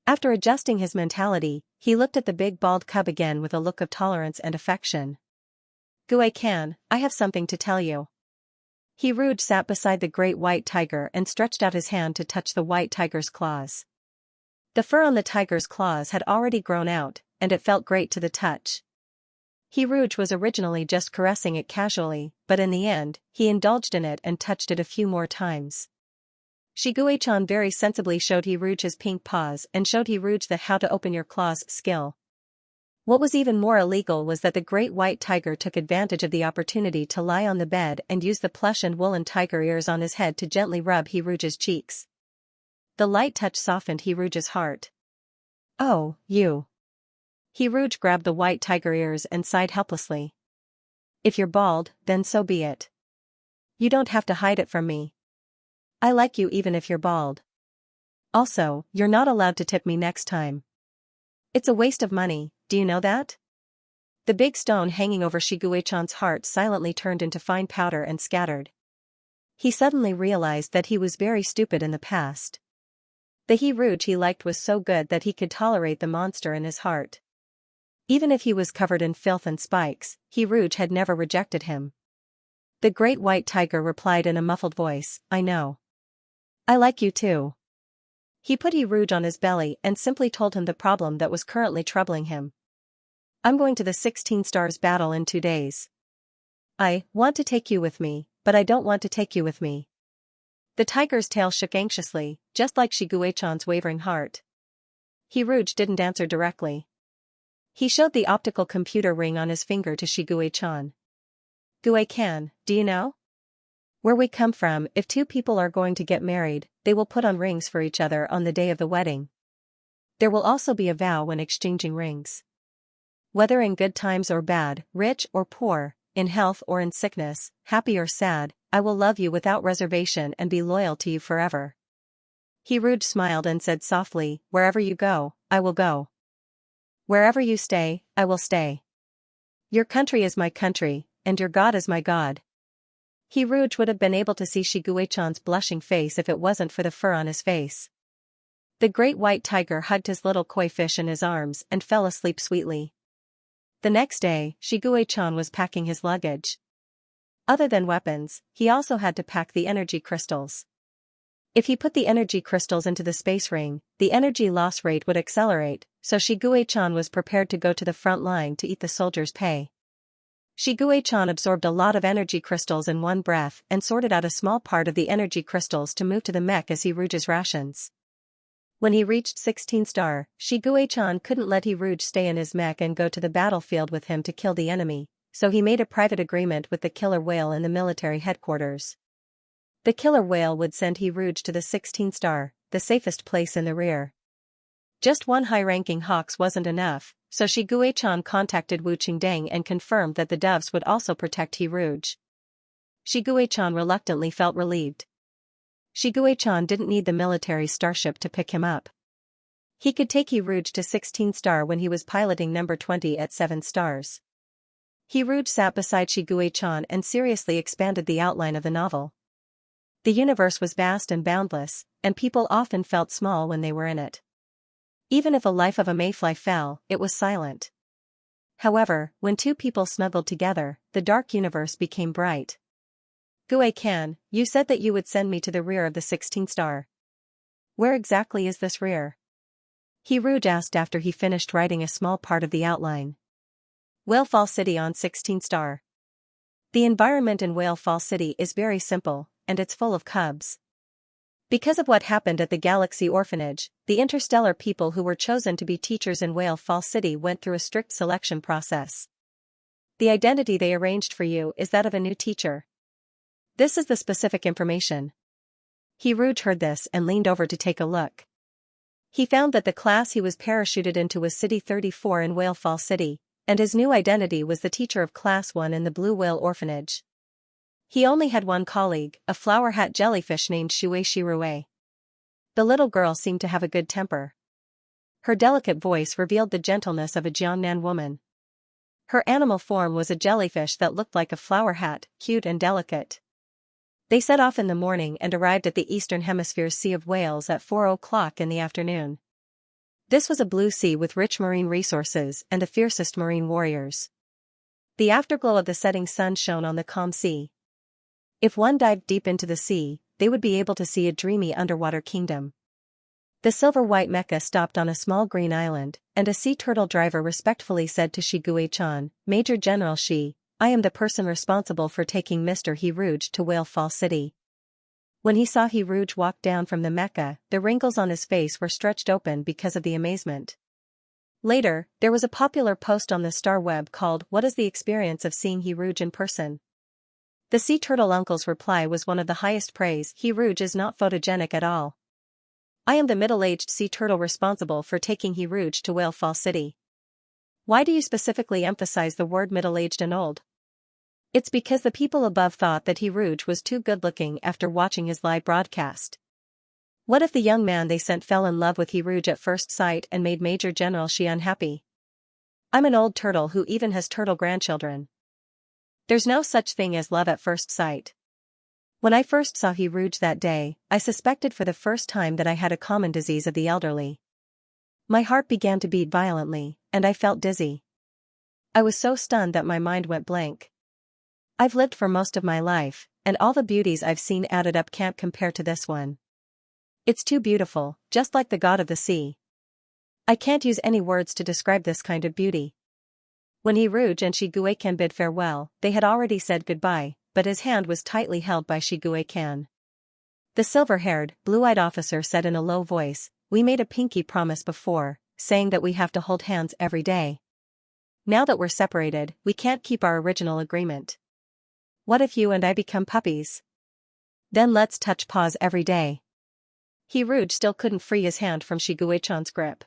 After adjusting his mentality, he looked at the big bald cub again with a look of tolerance and affection. "Xianxia, I have something to tell you." He Rouge sat beside the great white tiger and stretched out his hand to touch the white tiger's claws. The fur on the tiger's claws had already grown out, and it felt great to the touch. He Rouge was originally just caressing it casually, but in the end, he indulged in it and touched it a few more times. Xianxia very sensibly showed He Rouge his pink paws and showed He Rouge the how to open your claws skill. What was even more illegal was that the great white tiger took advantage of the opportunity to lie on the bed and use the plush and woolen tiger ears on his head to gently rub He Rouge's cheeks. The light touch softened He Rouge's heart. "Oh, you." He Rouge grabbed the white tiger ears and sighed helplessly. "If you're bald, then so be it. You don't have to hide it from me. I like you even if you're bald. Also, you're not allowed to tip me next time. It's a waste of money, do you know that?" The big stone hanging over Xianxia's heart silently turned into fine powder and scattered. He suddenly realized that he was very stupid in the past. The He Rouge he liked was so good that he could tolerate the monster in his heart. Even if he was covered in filth and spikes, He Rouge had never rejected him. The great white tiger replied in a muffled voice, "I know. I like you too." He put He Rouge on his belly and simply told him the problem that was currently troubling him. "I'm going to the 16 Stars battle in 2 days. I want to take you with me, but I don't want to take you with me." The tiger's tail shook anxiously, just like Xianxia's wavering heart. He Rouge didn't answer directly. He showed the optical computer ring on his finger to Xianxia. "Xianxia, do you know? Where we come from, if two people are going to get married, they will put on rings for each other on the day of the wedding. There will also be a vow when exchanging rings. Whether in good times or bad, rich or poor, in health or in sickness, happy or sad, I will love you without reservation and be loyal to you forever. He Rouge smiled and said softly, wherever you go, I will go. Wherever you stay, I will stay. Your country is my country, and your God is my God. He Rouge would have been able to see Shiguechan's blushing face if it wasn't for the fur on his face. The great white tiger hugged his little koi fish in his arms and fell asleep sweetly. The next day, Shiguechan was packing his luggage. Other than weapons, he also had to pack the energy crystals. If he put the energy crystals into the space ring, the energy loss rate would accelerate, so Shiguechan was prepared to go to the front line to eat the soldiers' pay. Shiguechan absorbed a lot of energy crystals in one breath and sorted out a small part of the energy crystals to move to the mech as He Rouge's rations. When he reached 16 star, Shiguechan couldn't let He Rouge stay in his mech and go to the battlefield with him to kill the enemy, so he made a private agreement with the killer whale in the military headquarters. The killer whale would send He Rouge to the 16 star, the safest place in the rear. Just one high-ranking Hawks wasn't enough, so Shiguechan contacted Wu Qingdang and confirmed that the doves would also protect He Rouge. Shiguechan reluctantly felt relieved. Shiguechan didn't need the military starship to pick him up. He could take He Rouge to 16 star when he was piloting number 20 at 7 stars. He Rouge sat beside Shiguechan and seriously expanded the outline of the novel. The universe was vast and boundless, and people often felt small when they were in it. Even if a life of a mayfly fell, it was silent. However, when two people snuggled together, the dark universe became bright. Guican, you said that you would send me to the rear of the 16 star. Where exactly is this rear? He Rouge asked after he finished writing a small part of the outline. Whale Fall City on 16 star. The environment in Whale Fall City is very simple, and it's full of cubs. Because of what happened at the Galaxy Orphanage, the interstellar people who were chosen to be teachers in Whale Fall City went through a strict selection process. The identity they arranged for you is that of a new teacher. This is the specific information. He Rouge heard this and leaned over to take a look. He found that the class he was parachuted into was City 34 in Whale Fall City, and his new identity was the teacher of Class 1 in the Blue Whale Orphanage. He only had one colleague, a flower hat jellyfish named Shui Shirue. The little girl seemed to have a good temper. Her delicate voice revealed the gentleness of a Jiangnan woman. Her animal form was a jellyfish that looked like a flower hat, cute and delicate. They set off in the morning and arrived at the Eastern Hemisphere's Sea of Whales at 4 o'clock in the afternoon. This was a blue sea with rich marine resources and the fiercest marine warriors. The afterglow of the setting sun shone on the calm sea. If one dived deep into the sea, they would be able to see a dreamy underwater kingdom. The silver-white mecha stopped on a small green island, and a sea turtle driver respectfully said to Shiguechan, Major General Shi, I am the person responsible for taking Mr. He Rouge to Whale Fall City. When he saw He Rouge walk down from the mecha, the wrinkles on his face were stretched open because of the amazement. Later, there was a popular post on the Star Web called, What is the experience of seeing He Rouge in person? The sea turtle uncle's reply was one of the highest praise. He Rouge is not photogenic at all. I am the middle-aged sea turtle responsible for taking He Rouge to Whale Fall City. Why do you specifically emphasize the word middle-aged and old? It's because the people above thought that He Rouge was too good-looking after watching his live broadcast. What if the young man they sent fell in love with He Rouge at first sight and made Major General Shi unhappy? I'm an old turtle who even has turtle grandchildren. There's no such thing as love at first sight. When I first saw He Rouge that day, I suspected for the first time that I had a common disease of the elderly. My heart began to beat violently, and I felt dizzy. I was so stunned that my mind went blank. I've lived for most of my life, and all the beauties I've seen added up can't compare to this one. It's too beautiful, just like the god of the sea. I can't use any words to describe this kind of beauty. When He Rouge and Shiguechan bid farewell, they had already said goodbye, but his hand was tightly held by Shiguechan. The silver-haired, blue-eyed officer said in a low voice, We made a pinky promise before, saying that we have to hold hands every day. Now that we're separated, we can't keep our original agreement. What if you and I become puppies? Then let's touch paws every day. He Rouge still couldn't free his hand from Shiguechan's grip.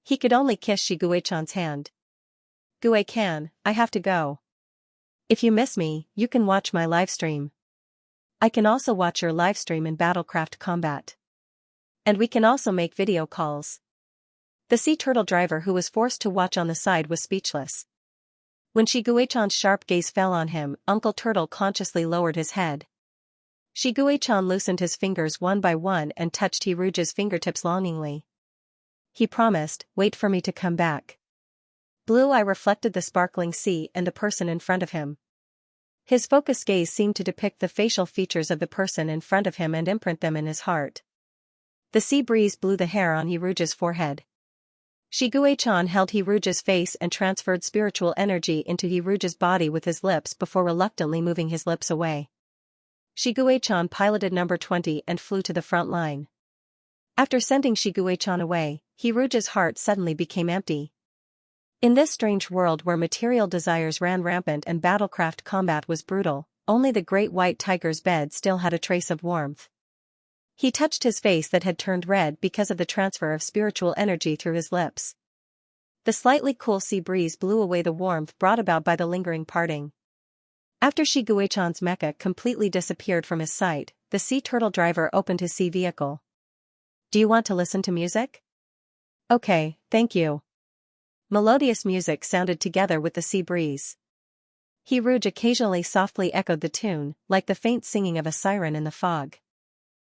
He could only kiss Shiguechan's hand. Gue can, I have to go. If you miss me, you can watch my livestream. I can also watch your livestream in Battlecraft Combat. And we can also make video calls. The sea turtle driver who was forced to watch on the side was speechless. When Shiguei-chan's sharp gaze fell on him, Uncle Turtle consciously lowered his head. Shiguei-chan loosened his fingers one by one and touched Hiruge's fingertips longingly. He promised, wait for me to come back. Blue eye reflected the sparkling sea and the person in front of him. His focused gaze seemed to depict the facial features of the person in front of him and imprint them in his heart. The sea breeze blew the hair on Hiruge's forehead. Shiguei-chan held Hiruge's face and transferred spiritual energy into Hiruge's body with his lips before reluctantly moving his lips away. Shiguei-chan piloted number 20 and flew to the front line. After sending Shiguei-chan away, Hiruge's heart suddenly became empty. In this strange world where material desires ran rampant and battlecraft combat was brutal, only the great white tiger's bed still had a trace of warmth. He touched his face that had turned red because of the transfer of spiritual energy through his lips. The slightly cool sea breeze blew away the warmth brought about by the lingering parting. After Shiguei-chan's mecha completely disappeared from his sight, the sea turtle driver opened his sea vehicle. Do you want to listen to music? Okay, thank you. Melodious music sounded together with the sea breeze. Hiruge occasionally softly echoed the tune, like the faint singing of a siren in the fog.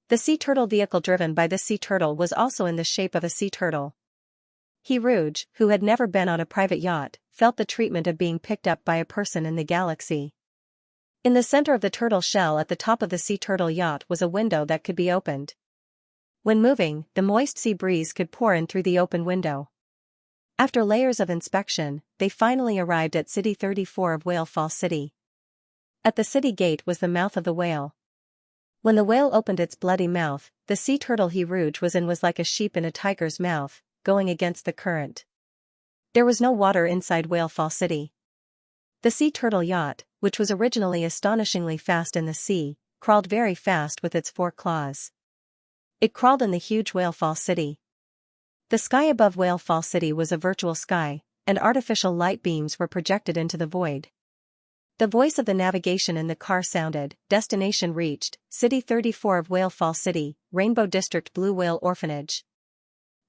The sea turtle vehicle driven by the sea turtle was also in the shape of a sea turtle. Hiruge, who had never been on a private yacht, felt the treatment of being picked up by a person in the galaxy. In the center of the turtle shell at the top of the sea turtle yacht was a window that could be opened. When moving, the moist sea breeze could pour in through the open window. After layers of inspection, they finally arrived at City 34 of Whale Fall City. At the city gate was the mouth of the whale. When the whale opened its bloody mouth, the sea turtle Hiruge was in was like a sheep in a tiger's mouth, going against the current. There was no water inside Whale Fall City. The sea turtle yacht, which was originally astonishingly fast in the sea, crawled very fast with its 4 claws. It crawled in the huge Whale Fall City. The sky above Whale Fall City was a virtual sky, and artificial light beams were projected into the void. The voice of the navigation in the car sounded, destination reached, City 34 of Whale Fall City, Rainbow District Blue Whale Orphanage.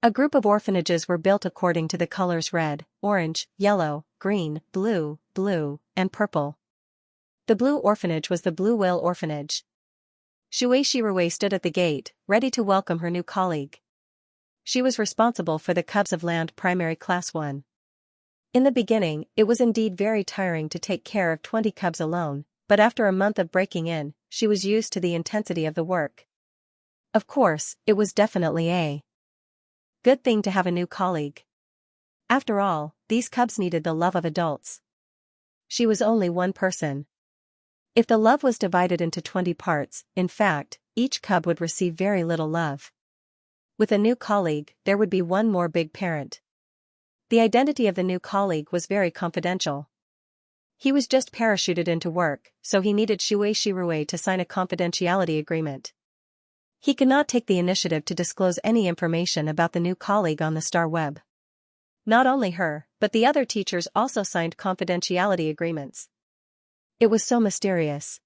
A group of orphanages were built according to the colors red, orange, yellow, green, blue, and purple. The blue orphanage was the Blue Whale Orphanage. Shuei Shirue stood at the gate, ready to welcome her new colleague. She was responsible for the Cubs of Land Primary Class 1. In the beginning, it was indeed very tiring to take care of 20 cubs alone, but after a month of breaking in, she was used to the intensity of the work. Of course, it was definitely a good thing to have a new colleague. After all, these cubs needed the love of adults. She was only one person. If the love was divided into 20 parts, in fact, each cub would receive very little love. With a new colleague, there would be one more big parent. The identity of the new colleague was very confidential. He was just parachuted into work, so he needed Shuei Shirue to sign a confidentiality agreement. He could not take the initiative to disclose any information about the new colleague on the Star Web. Not only her, but the other teachers also signed confidentiality agreements. It was so mysterious.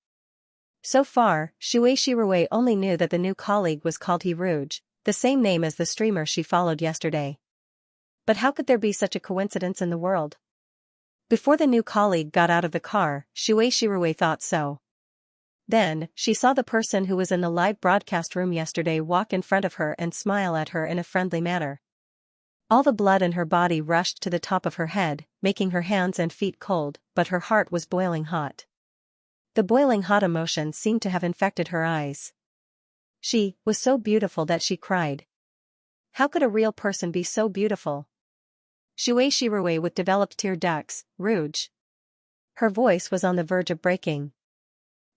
So far, Shuei Shirue only knew that the new colleague was called Hiruge, the same name as the streamer she followed yesterday. But how could there be such a coincidence in the world? Before the new colleague got out of the car, Shuei Shirue thought so. Then, she saw the person who was in the live broadcast room yesterday walk in front of her and smile at her in a friendly manner. All the blood in her body rushed to the top of her head, making her hands and feet cold, but her heart was boiling hot. The boiling hot emotion seemed to have infected her eyes. She was so beautiful that she cried. How could a real person be so beautiful? Shuei Shirue with developed tear ducts, Rouge. Her voice was on the verge of breaking.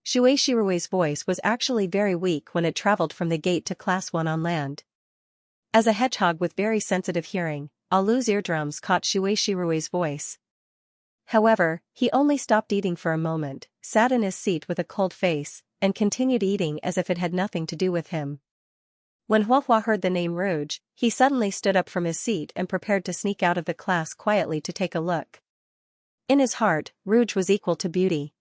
Shuei Shirue's voice was actually very weak when it traveled from the gate to Class 1 on land. As a hedgehog with very sensitive hearing, Alu's eardrums caught Shuei Shirue's voice. However, he only stopped eating for a moment, sat in his seat with a cold face, and continued eating as if it had nothing to do with him. When Huahua heard the name Rouge, he suddenly stood up from his seat and prepared to sneak out of the class quietly to take a look. In his heart, rouge was equal to beauty.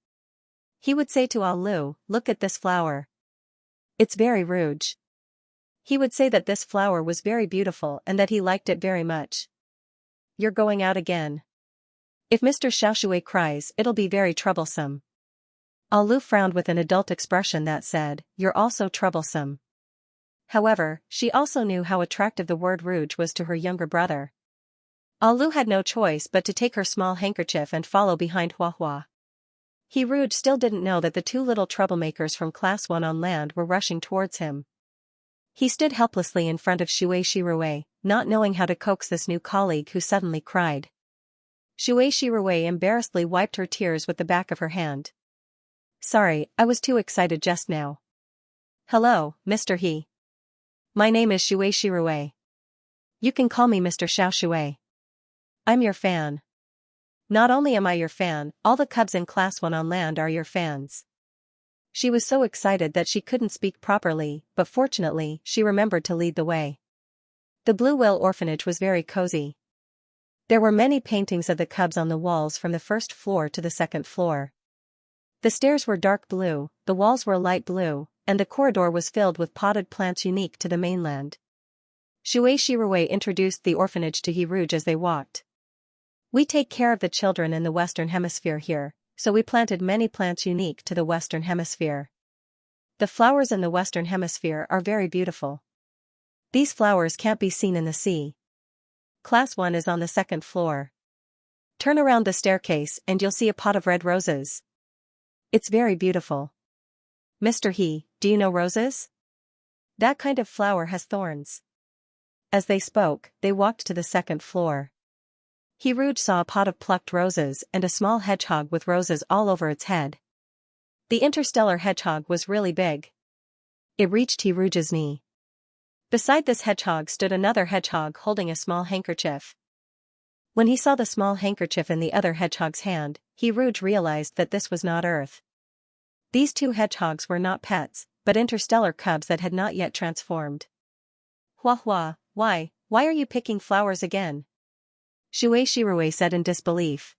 He would say to Alu, "Look at this flower. It's very rouge." He would say that this flower was very beautiful and that he liked it very much. "You're going out again. If Mr. Xiaoshui cries, it'll be very troublesome." Alu frowned with an adult expression that said, "You're also troublesome." However, she also knew how attractive the word rouge was to her younger brother. Alu had no choice but to take her small handkerchief and follow behind Huahua. He Rouge still didn't know that the two little troublemakers from Class 1 on land were rushing towards him. He stood helplessly in front of Shui Shirue, not knowing how to coax this new colleague who suddenly cried. Shui Shirue embarrassedly wiped her tears with the back of her hand. "Sorry, I was too excited just now." "Hello, Mr. He. My name is Shui Shirue. You can call me Mr. Xiaoshui. I'm your fan. Not only am I your fan, all the cubs in Class 1 on land are your fans." She was so excited that she couldn't speak properly, but fortunately, she remembered to lead the way. The Blue Whale Orphanage was very cozy. There were many paintings of the cubs on the walls from the first floor to the second floor. The stairs were dark blue, the walls were light blue, and the corridor was filled with potted plants unique to the mainland. Shui Shirue introduced the orphanage to He Rouge as they walked. "We take care of the children in the Western Hemisphere here, so we planted many plants unique to the Western Hemisphere. The flowers in the Western Hemisphere are very beautiful. These flowers can't be seen in the sea. Class 1 is on the second floor. Turn around the staircase and you'll see a pot of red roses. It's very beautiful. Mr. He, do you know roses? That kind of flower has thorns." As they spoke, they walked to the second floor. He Rouge saw a pot of plucked roses and a small hedgehog with roses all over its head. The interstellar hedgehog was really big. It reached He Rouge's knee. Beside this hedgehog stood another hedgehog holding a small handkerchief. When he saw the small handkerchief in the other hedgehog's hand, He Rouge realized that this was not Earth. These two hedgehogs were not pets, but interstellar cubs that had not yet transformed. "Huahua, why are you picking flowers again?" Shui Shirue said in disbelief.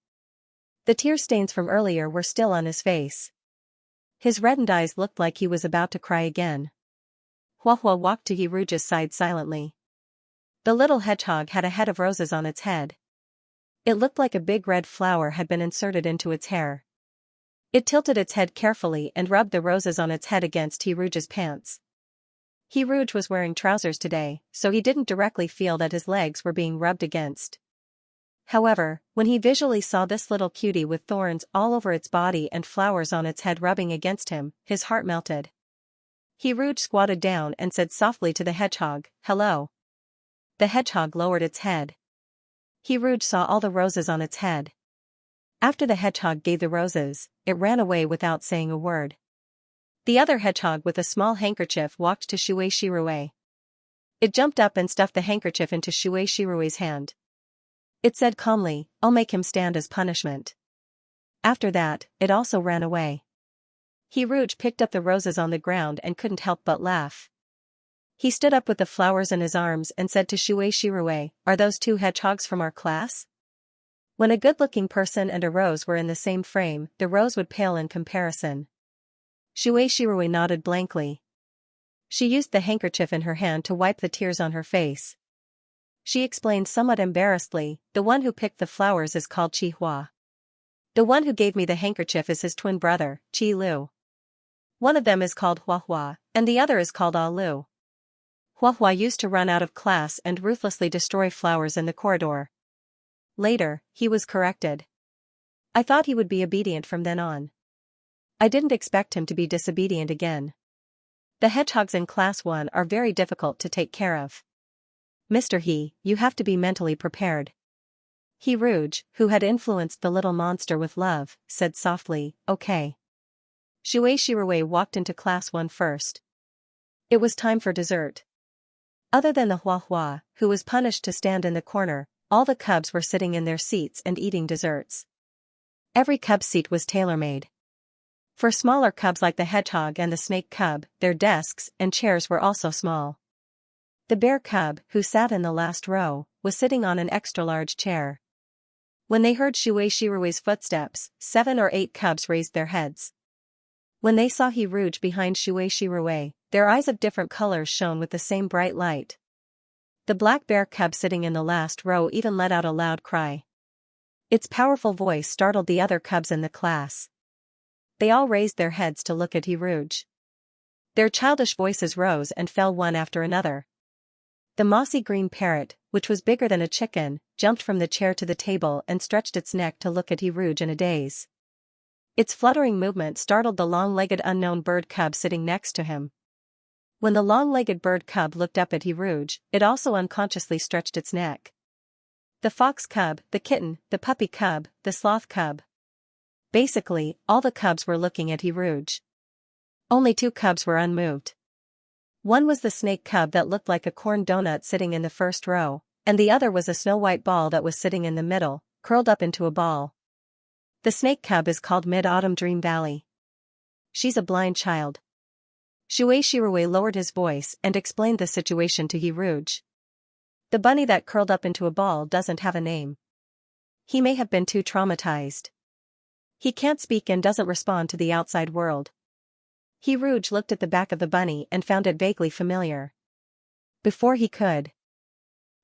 The tear stains from earlier were still on his face. His reddened eyes looked like he was about to cry again. Huahua walked to He Rouge's side silently. The little hedgehog had a head of roses on its head. It looked like a big red flower had been inserted into its hair. It tilted its head carefully and rubbed the roses on its head against He Rouge's pants. He Rouge was wearing trousers today, so he didn't directly feel that his legs were being rubbed against. However, when he visually saw this little cutie with thorns all over its body and flowers on its head rubbing against him, his heart melted. He Rouge squatted down and said softly to the hedgehog, "Hello." The hedgehog lowered its head. He Rouge saw all the roses on its head. After the hedgehog gave the roses, it ran away without saying a word. The other hedgehog with a small handkerchief walked to Shui Shirue. It jumped up and stuffed the handkerchief into Shui Shirue's hand. It said calmly, "I'll make him stand as punishment." After that, it also ran away. He Rouge picked up the roses on the ground and couldn't help but laugh. He stood up with the flowers in his arms and said to Shui Shirue, "Are those two hedgehogs from our class?" When a good-looking person and a rose were in the same frame, the rose would pale in comparison. Shui Shirue nodded blankly. She used the handkerchief in her hand to wipe the tears on her face. She explained somewhat embarrassedly, "The one who picked the flowers is called Chi Hua. The one who gave me the handkerchief is his twin brother, Chi Lu. One of them is called Huahua, and the other is called Alu." Huahua used to run out of class and ruthlessly destroy flowers in the corridor. Later, he was corrected. "I thought he would be obedient from then on. I didn't expect him to be disobedient again. The hedgehogs in Class 1 are very difficult to take care of. Mr. He, you have to be mentally prepared." He Rouge, who had influenced the little monster with love, said softly, "Okay." Shui Shirue walked into Class 1 first. It was time for dessert. Other than the Huahua, who was punished to stand in the corner, all the cubs were sitting in their seats and eating desserts. Every cub's seat was tailor-made. For smaller cubs like the hedgehog and the snake cub, their desks and chairs were also small. The bear cub, who sat in the last row, was sitting on an extra-large chair. When they heard Shui Shirui's footsteps, 7 or 8 cubs raised their heads. When they saw He Rouge behind Shui Shirui, their eyes of different colors shone with the same bright light. The black bear cub sitting in the last row even let out a loud cry. Its powerful voice startled the other cubs in the class. They all raised their heads to look at He Rouge. Their childish voices rose and fell one after another. The mossy green parrot, which was bigger than a chicken, jumped from the chair to the table and stretched its neck to look at He Rouge in a daze. Its fluttering movement startled the long-legged unknown bird cub sitting next to him. When the long-legged bird cub looked up at He Rouge, it also unconsciously stretched its neck. The fox cub, the kitten, the puppy cub, the sloth cub. Basically, all the cubs were looking at He Rouge. Only 2 cubs were unmoved. One was the snake cub that looked like a corn donut sitting in the first row, and the other was a snow-white ball that was sitting in the middle, curled up into a ball. The snake cub is called Mid-Autumn Dream Valley. She's a blind child. Shui Shirui lowered his voice and explained the situation to He Rouge. The bunny that curled up into a ball doesn't have a name. He may have been too traumatized. He can't speak and doesn't respond to the outside world. He Rouge looked at the back of the bunny and found it vaguely familiar. Before he could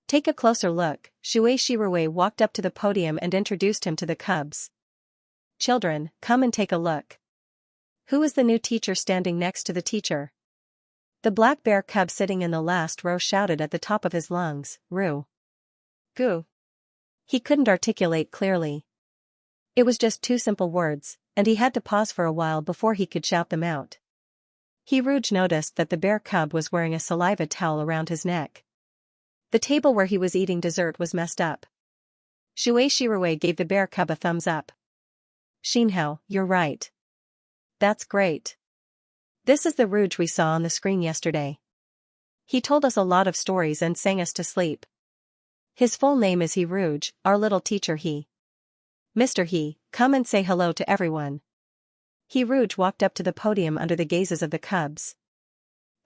take a closer look, Shui Shirui walked up to the podium and introduced him to the cubs. Children, come and take a look. Who is the new teacher standing next to the teacher? The black bear cub sitting in the last row shouted at the top of his lungs, Ru. Gu. He couldn't articulate clearly. It was just 2 simple words, and he had to pause for a while before he could shout them out. He Rouge noticed that the bear cub was wearing a saliva towel around his neck. The table where he was eating dessert was messed up. Shui Shirui gave the bear cub a thumbs up. Xinhao, you're right. That's great. This is the Rouge we saw on the screen yesterday. He told us a lot of stories and sang us to sleep. His full name is He Rouge, our little teacher He. Mr. He, come and say hello to everyone. He Rouge walked up to the podium under the gazes of the cubs.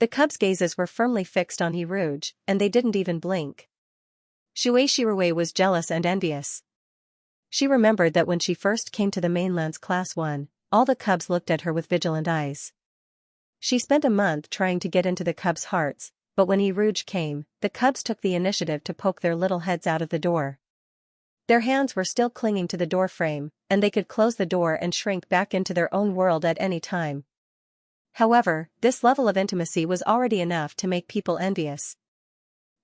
The cubs' gazes were firmly fixed on He Rouge, and they didn't even blink. Shui Shirui was jealous and envious. She remembered that when she first came to the mainland's Class 1, all the cubs looked at her with vigilant eyes. She spent a month trying to get into the cubs' hearts, but when He Rouge came, the cubs took the initiative to poke their little heads out of the door. Their hands were still clinging to the door frame, and they could close the door and shrink back into their own world at any time. However, this level of intimacy was already enough to make people envious.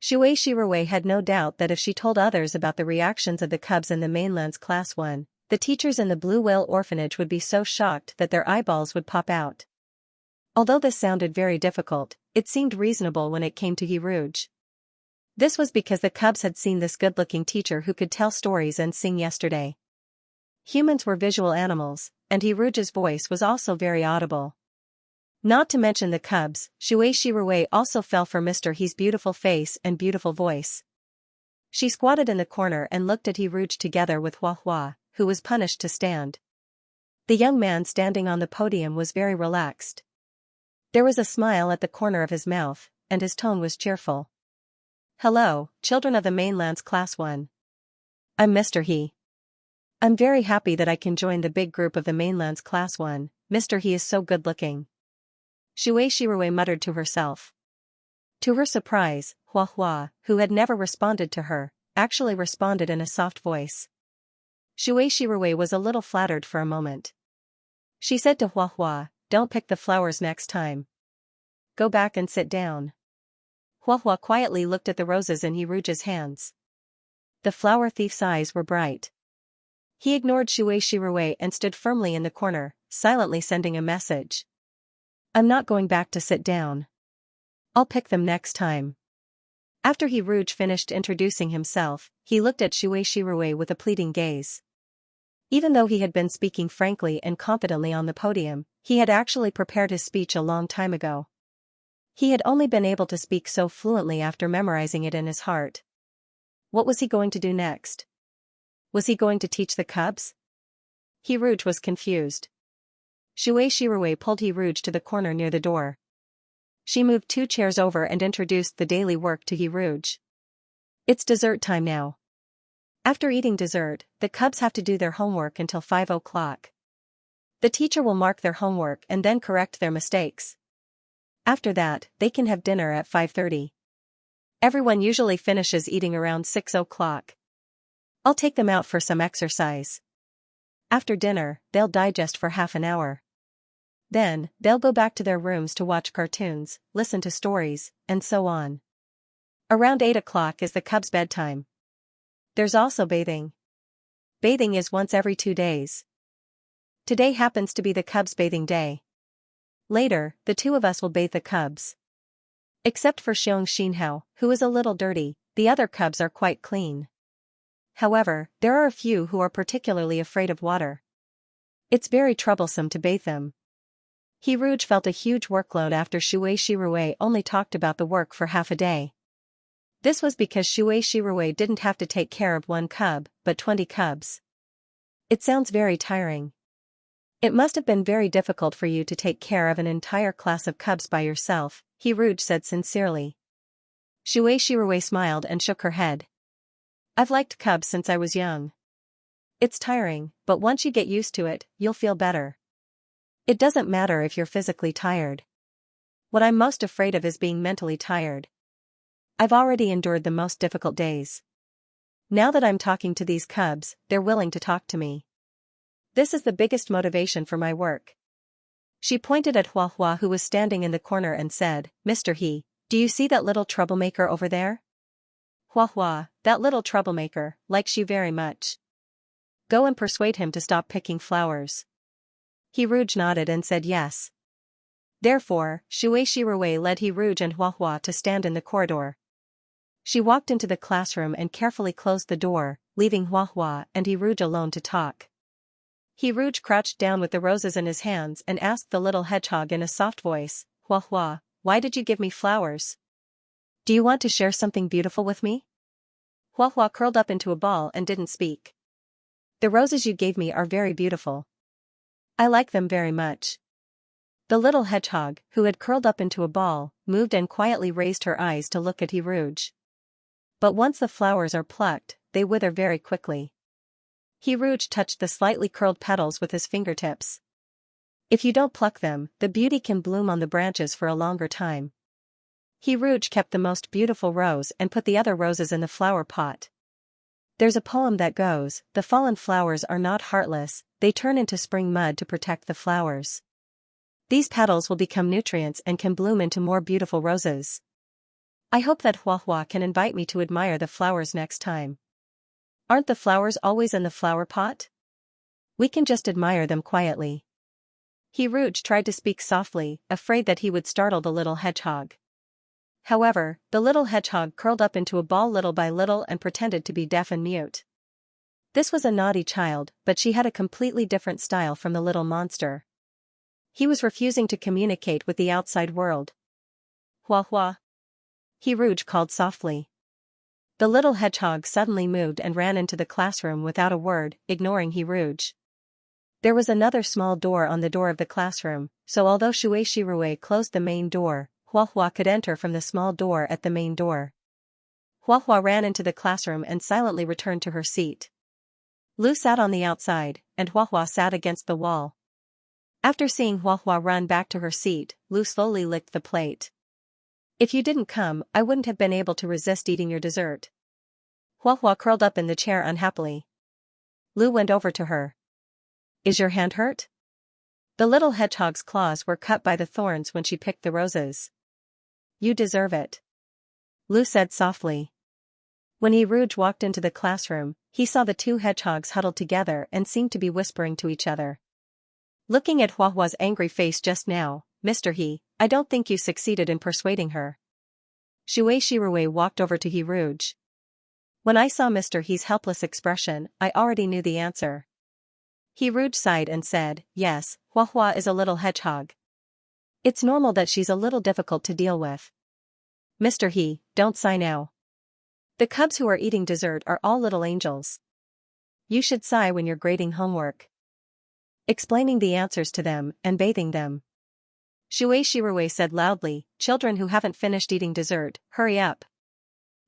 Shui Shirui had no doubt that if she told others about the reactions of the cubs in the mainland's Class 1, the teachers in the Blue Whale Orphanage would be so shocked that their eyeballs would pop out. Although this sounded very difficult, it seemed reasonable when it came to He Rouge. This was because the cubs had seen this good-looking teacher who could tell stories and sing yesterday. Humans were visual animals, and He Rouge's voice was also very audible. Not to mention the cubs, Shui Shirui also fell for Mr. He's beautiful face and beautiful voice. She squatted in the corner and looked at He Rouge together with Hua Hua, who was punished to stand. The young man standing on the podium was very relaxed. There was a smile at the corner of his mouth, and his tone was cheerful. Hello, children of the mainland's Class 1. I'm Mr. He. I'm very happy that I can join the big group of the mainland's Class 1, Mr. He is so good-looking. Shui Shirui muttered to herself. To her surprise, Hua Hua, who had never responded to her, actually responded in a soft voice. Shui Shirui was a little flattered for a moment. She said to Hua Hua, don't pick the flowers next time. Go back and sit down. Hua Hua quietly looked at the roses in He Rouge's hands. The flower thief's eyes were bright. He ignored Shui Shirui and stood firmly in the corner, silently sending a message. I'm not going back to sit down. I'll pick them next time. After He Rouge finished introducing himself, he looked at Shui Shirui with a pleading gaze. Even though he had been speaking frankly and confidently on the podium, he had actually prepared his speech a long time ago. He had only been able to speak so fluently after memorizing it in his heart. What was he going to do next? Was he going to teach the cubs? He Rouge was confused. Shui Shirui pulled He Rouge to the corner near the door. She moved 2 chairs over and introduced the daily work to He Rouge. It's dessert time now. After eating dessert, the cubs have to do their homework until 5 o'clock. The teacher will mark their homework and then correct their mistakes. After that, they can have dinner at 5:30. Everyone usually finishes eating around 6 o'clock. I'll take them out for some exercise. After dinner, they'll digest for half an hour. Then, they'll go back to their rooms to watch cartoons, listen to stories, and so on. Around 8 o'clock is the cubs' bedtime. There's also bathing. Bathing is once every 2 days. Today happens to be the cubs' bathing day. Later, the two of us will bathe the cubs. Except for Xianxia, who is a little dirty, the other cubs are quite clean. However, there are a few who are particularly afraid of water. It's very troublesome to bathe them. Rouge felt a huge workload after Xianxia only talked about the work for half a day. This was because Xianxia didn't have to take care of one cub, but 20 cubs. It sounds very tiring. It must have been very difficult for you to take care of an entire class of cubs by yourself, Rouge said sincerely. Xianxia smiled and shook her head. I've liked cubs since I was young. It's tiring, but once you get used to it, you'll feel better. It doesn't matter if you're physically tired. What I'm most afraid of is being mentally tired. I've already endured the most difficult days. Now that I'm talking to these cubs, they're willing to talk to me. This is the biggest motivation for my work. She pointed at Hua, who was standing in the corner, and said, Mr. He, do you see that little troublemaker over there? Hua, that little troublemaker, likes you very much. Go and persuade him to stop picking flowers. Rouge nodded and said yes. Therefore, Xianxia led Rouge and Hua to stand in the corridor. She walked into the classroom and carefully closed the door, leaving Hua and Rouge alone to talk. Rouge crouched down with the roses in his hands and asked the little hedgehog in a soft voice, Hua, why did you give me flowers? Do you want to share something beautiful with me? Hua curled up into a ball and didn't speak. The roses you gave me are very beautiful. I like them very much. The little hedgehog, who had curled up into a ball, moved and quietly raised her eyes to look at Rouge. But once the flowers are plucked, they wither very quickly. Rouge touched the slightly curled petals with his fingertips. If you don't pluck them, the beauty can bloom on the branches for a longer time. Rouge kept the most beautiful rose and put the other roses in the flower pot. There's a poem that goes, the fallen flowers are not heartless, they turn into spring mud to protect the flowers. These petals will become nutrients and can bloom into more beautiful roses. I hope that Hua can invite me to admire the flowers next time. Aren't the flowers always in the flower pot? We can just admire them quietly. Rouge tried to speak softly, afraid that he would startle the little hedgehog. However, the little hedgehog curled up into a ball little by little and pretended to be deaf and mute. This was a naughty child, but she had a completely different style from the little monster. He was refusing to communicate with the outside world. Hua. Rouge called softly. The little hedgehog suddenly moved and ran into the classroom without a word, ignoring Rouge. There was another small door on the door of the classroom, so although Xianxia closed the main door, Hua could enter from the small door at the main door. Hua ran into the classroom and silently returned to her seat. Lu sat on the outside, and Hua sat against the wall. After seeing Hua run back to her seat, Lu slowly licked the plate. If you didn't come, I wouldn't have been able to resist eating your dessert. Hua curled up in the chair unhappily. Lu went over to her. Is your hand hurt? The little hedgehog's claws were cut by the thorns when she picked the roses. You deserve it. Lu said softly. When Rouge walked into the classroom, he saw the two hedgehogs huddled together and seemed to be whispering to each other. Looking at Hua's angry face just now, Mr. He, I don't think you succeeded in persuading her. Xianxia walked over to Rouge. When I saw Mr. He's helpless expression, I already knew the answer. Rouge sighed and said, yes, Hua is a little hedgehog. It's normal that she's a little difficult to deal with. Mr. He, don't sigh now. The cubs who are eating dessert are all little angels. You should sigh when you're grading homework. Explaining the answers to them and bathing them. Xianxia said loudly, children who haven't finished eating dessert, hurry up.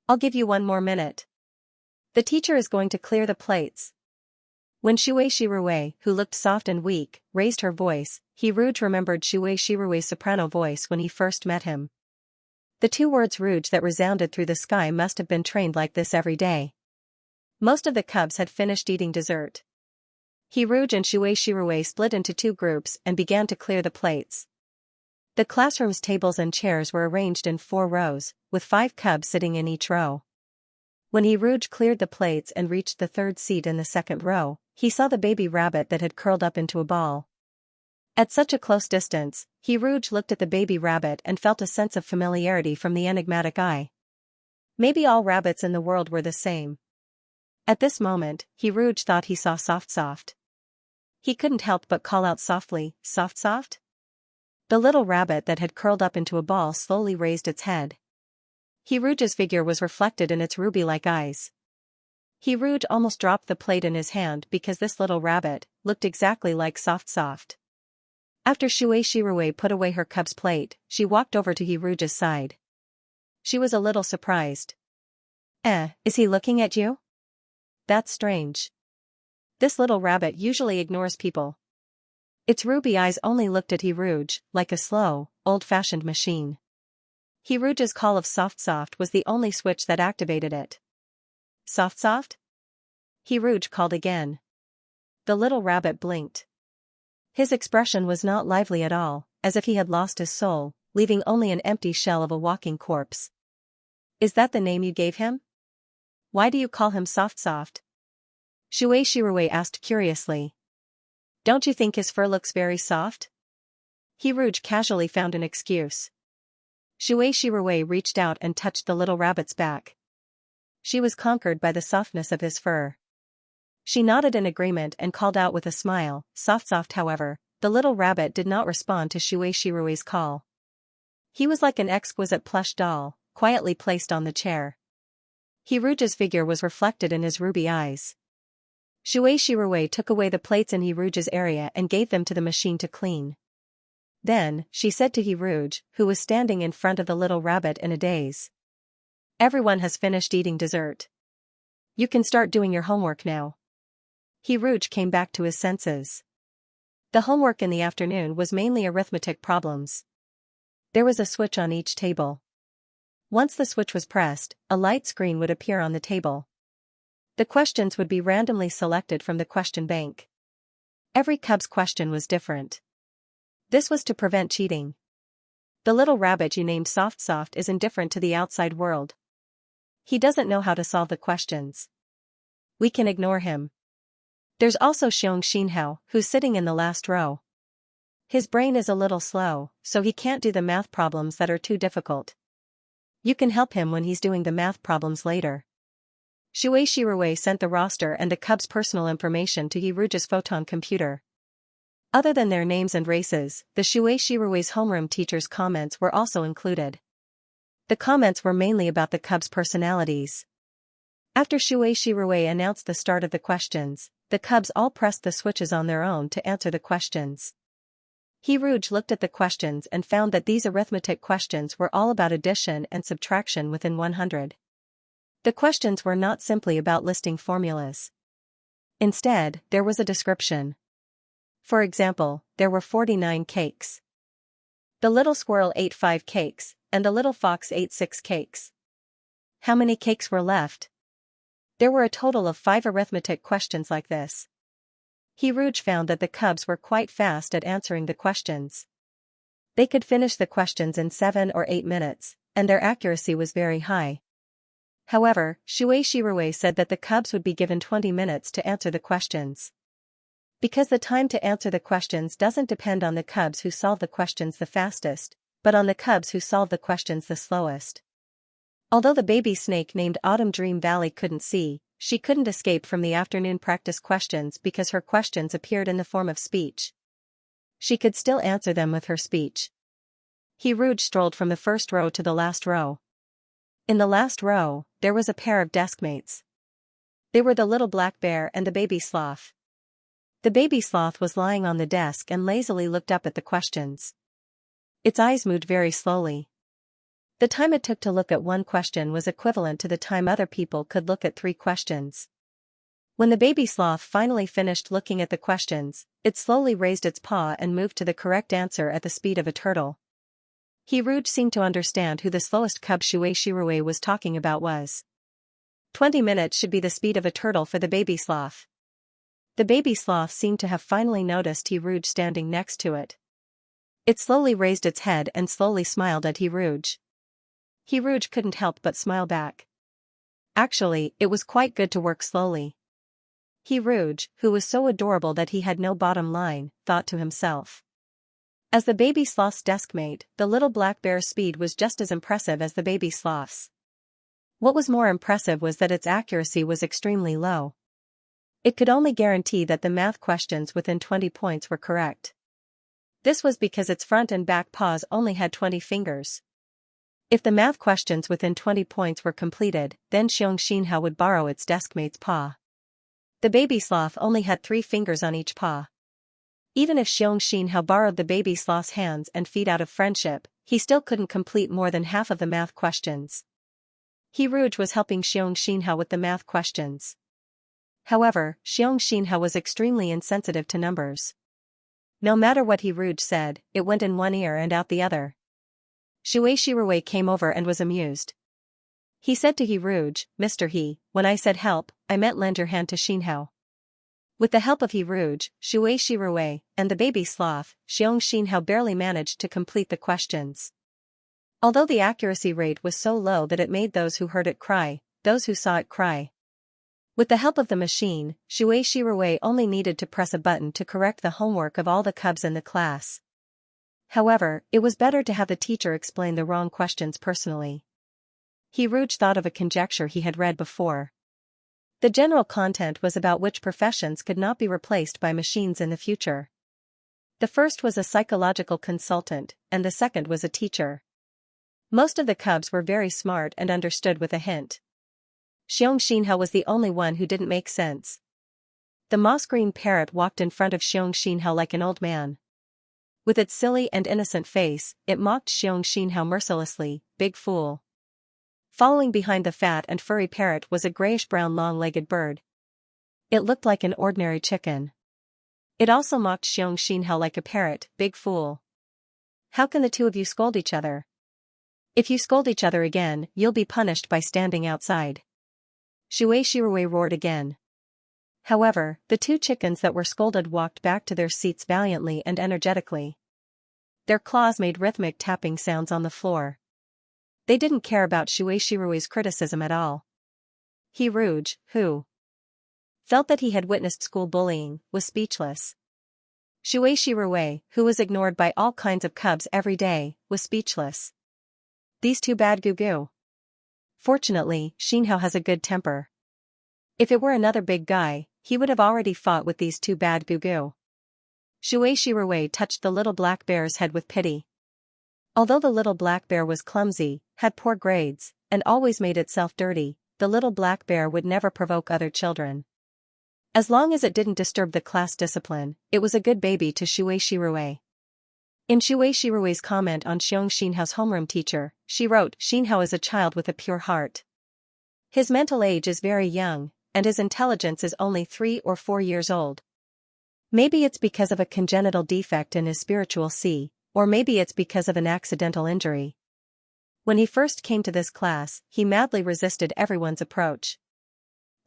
I'll give you 1 more minute. The teacher is going to clear the plates. When Shui Shirue, who looked soft and weak, raised her voice, Rouge remembered Shui Shirue's soprano voice when he first met him. The two words rouge that resounded through the sky must have been trained like this every day. Most of the cubs had finished eating dessert. Rouge and Shui Shirue split into two groups and began to clear the plates. The classroom's tables and chairs were arranged in 4 rows, with 5 cubs sitting in each row. When Rouge cleared the plates and reached the 3rd seat in the 2nd row, he saw the baby rabbit that had curled up into a ball. At such a close distance, Rouge looked at the baby rabbit and felt a sense of familiarity from the enigmatic eye. Maybe all rabbits in the world were the same. At this moment, Rouge thought he saw Soft. He couldn't help but call out softly, Soft? The little rabbit that had curled up into a ball slowly raised its head. Rouge's figure was reflected in its ruby-like eyes. Rouge almost dropped the plate in his hand because this little rabbit looked exactly like Soft. After Shui Shirue put away her cub's plate, she walked over to Rouge's side. She was a little surprised. Is he looking at you? That's strange. This little rabbit usually ignores people. Its ruby eyes only looked at Rouge, like a slow, old-fashioned machine. Rouge's call of Soft was the only switch that activated it. Soft? Rouge called again. The little rabbit blinked. His expression was not lively at all, as if he had lost his soul, leaving only an empty shell of a walking corpse. Is that the name you gave him? Why do you call him Soft? Shui Shirue asked curiously. Don't you think his fur looks very soft? Rouge casually found an excuse. Shui Shirue reached out and touched the little rabbit's back. She was conquered by the softness of his fur. She nodded in agreement and called out with a smile, Soft. However, the little rabbit did not respond to Shui Shirue's call. He was like an exquisite plush doll, quietly placed on the chair. Rouge's figure was reflected in his ruby eyes. Shui Shirue took away the plates in Rouge's area and gave them to the machine to clean. Then, she said to Rouge, who was standing in front of the little rabbit in a daze. Everyone has finished eating dessert. You can start doing your homework now. Rouge came back to his senses. The homework in the afternoon was mainly arithmetic problems. There was a switch on each table. Once the switch was pressed, a light screen would appear on the table. The questions would be randomly selected from the question bank. Every cub's question was different. This was to prevent cheating. The little rabbit you named Soft is indifferent to the outside world. He doesn't know how to solve the questions. We can ignore him. There's also Xianxia, who's sitting in the last row. His brain is a little slow, so he can't do the math problems that are too difficult. You can help him when he's doing the math problems later. Shui Shirue sent the roster and the cub's personal information to Rouge's photon computer. Other than their names and races, the Shui Shirue's homeroom teacher's comments were also included. The comments were mainly about the cubs' personalities. After Shui Shirue announced the start of the questions, the cubs all pressed the switches on their own to answer the questions. Rouge looked at the questions and found that these arithmetic questions were all about addition and subtraction within 100. The questions were not simply about listing formulas. Instead, there was a description. For example, there were 49 cakes. The little squirrel ate 5 cakes, and the little fox ate 6 cakes. How many cakes were left? There were a total of 5 arithmetic questions like this. Rouge found that the cubs were quite fast at answering the questions. They could finish the questions in 7 or 8 minutes, and their accuracy was very high. However, Shui Shirue said that the cubs would be given 20 minutes to answer the questions. Because the time to answer the questions doesn't depend on the cubs who solve the questions the fastest, but on the cubs who solve the questions the slowest. Although the baby snake named Autumn Dream Valley couldn't see, she couldn't escape from the afternoon practice questions because her questions appeared in the form of speech. She could still answer them with her speech. Rouge strolled from the first row to the last row. In the last row, there was a pair of deskmates. They were the little black bear and the baby sloth. The baby sloth was lying on the desk and lazily looked up at the questions. Its eyes moved very slowly. The time it took to look at one question was equivalent to the time other people could look at 3 questions. When the baby sloth finally finished looking at the questions, it slowly raised its paw and moved to the correct answer at the speed of a turtle. Hiruj seemed to understand who the slowest cub Xianxia was talking about was. 20 minutes should be the speed of a turtle for the baby sloth. The baby sloth seemed to have finally noticed Hiruj standing next to it. It slowly raised its head and slowly smiled at Hiruj. Hiruj couldn't help but smile back. Actually, it was quite good to work slowly. Hiruj, who was so adorable that he had no bottom line, thought to himself. As the baby sloth's deskmate, the little black bear's speed was just as impressive as the baby sloth's. What was more impressive was that its accuracy was extremely low. It could only guarantee that the math questions within 20 points were correct. This was because its front and back paws only had 20 fingers. If the math questions within 20 points were completed, then Xianxia would borrow its deskmate's paw. The baby sloth only had 3 fingers on each paw. Even if Xianxia borrowed the baby sloth's hands and feet out of friendship, he still couldn't complete more than half of the math questions. Hiruj was helping Xianxia with the math questions. However, Xianxia was extremely insensitive to numbers. No matter what Hiruj said, it went in one ear and out the other. Xianxia came over and was amused. He said to Hiruj, "Mr. He, when I said help, I meant lend your hand to Xianhao." With the help of Hiruj, Xianxia, and the baby sloth, Xianxia barely managed to complete the questions. Although the accuracy rate was so low that it made those who heard it cry, those who saw it cry. With the help of the machine, Xianxia only needed to press a button to correct the homework of all the cubs in the class. However, it was better to have the teacher explain the wrong questions personally. Hiruj thought of a conjecture he had read before. The general content was about which professions could not be replaced by machines in the future. The first was a psychological consultant, and the second was a teacher. Most of the cubs were very smart and understood with a hint. Xianxia was the only one who didn't make sense. The moss-green parrot walked in front of Xianxia like an old man. With its silly and innocent face, it mocked Xianxia mercilessly, "Big fool." Following behind the fat and furry parrot was a grayish-brown long-legged bird. It looked like an ordinary chicken. It also mocked Xianxia like a parrot, "Big fool. How can the two of you scold each other? If you scold each other again, you'll be punished by standing outside." Xianxia roared again. However, the 2 chickens that were scolded walked back to their seats valiantly and energetically. Their claws made rhythmic tapping sounds on the floor. They didn't care about Xianxia's criticism at all. Hiruj, who felt that he had witnessed school bullying, was speechless. Xianxia, who was ignored by all kinds of cubs every day, was speechless. These 2 bad goo-goo. Fortunately, Xianhao has a good temper. If it were another big guy, he would have already fought with these 2 bad goo-goo. Xianxia touched the little black bear's head with pity. Although the little black bear was clumsy, had poor grades, and always made itself dirty, the little black bear would never provoke other children. As long as it didn't disturb the class discipline, it was a good baby to Xianxia. In Xianxia's comment on Xianxia's homeroom teacher, she wrote, "Xianhao is a child with a pure heart. His mental age is very young, and his intelligence is only 3 or 4 years old. Maybe it's because of a congenital defect in his spiritual sea, or maybe it's because of an accidental injury." When he first came to this class, he madly resisted everyone's approach.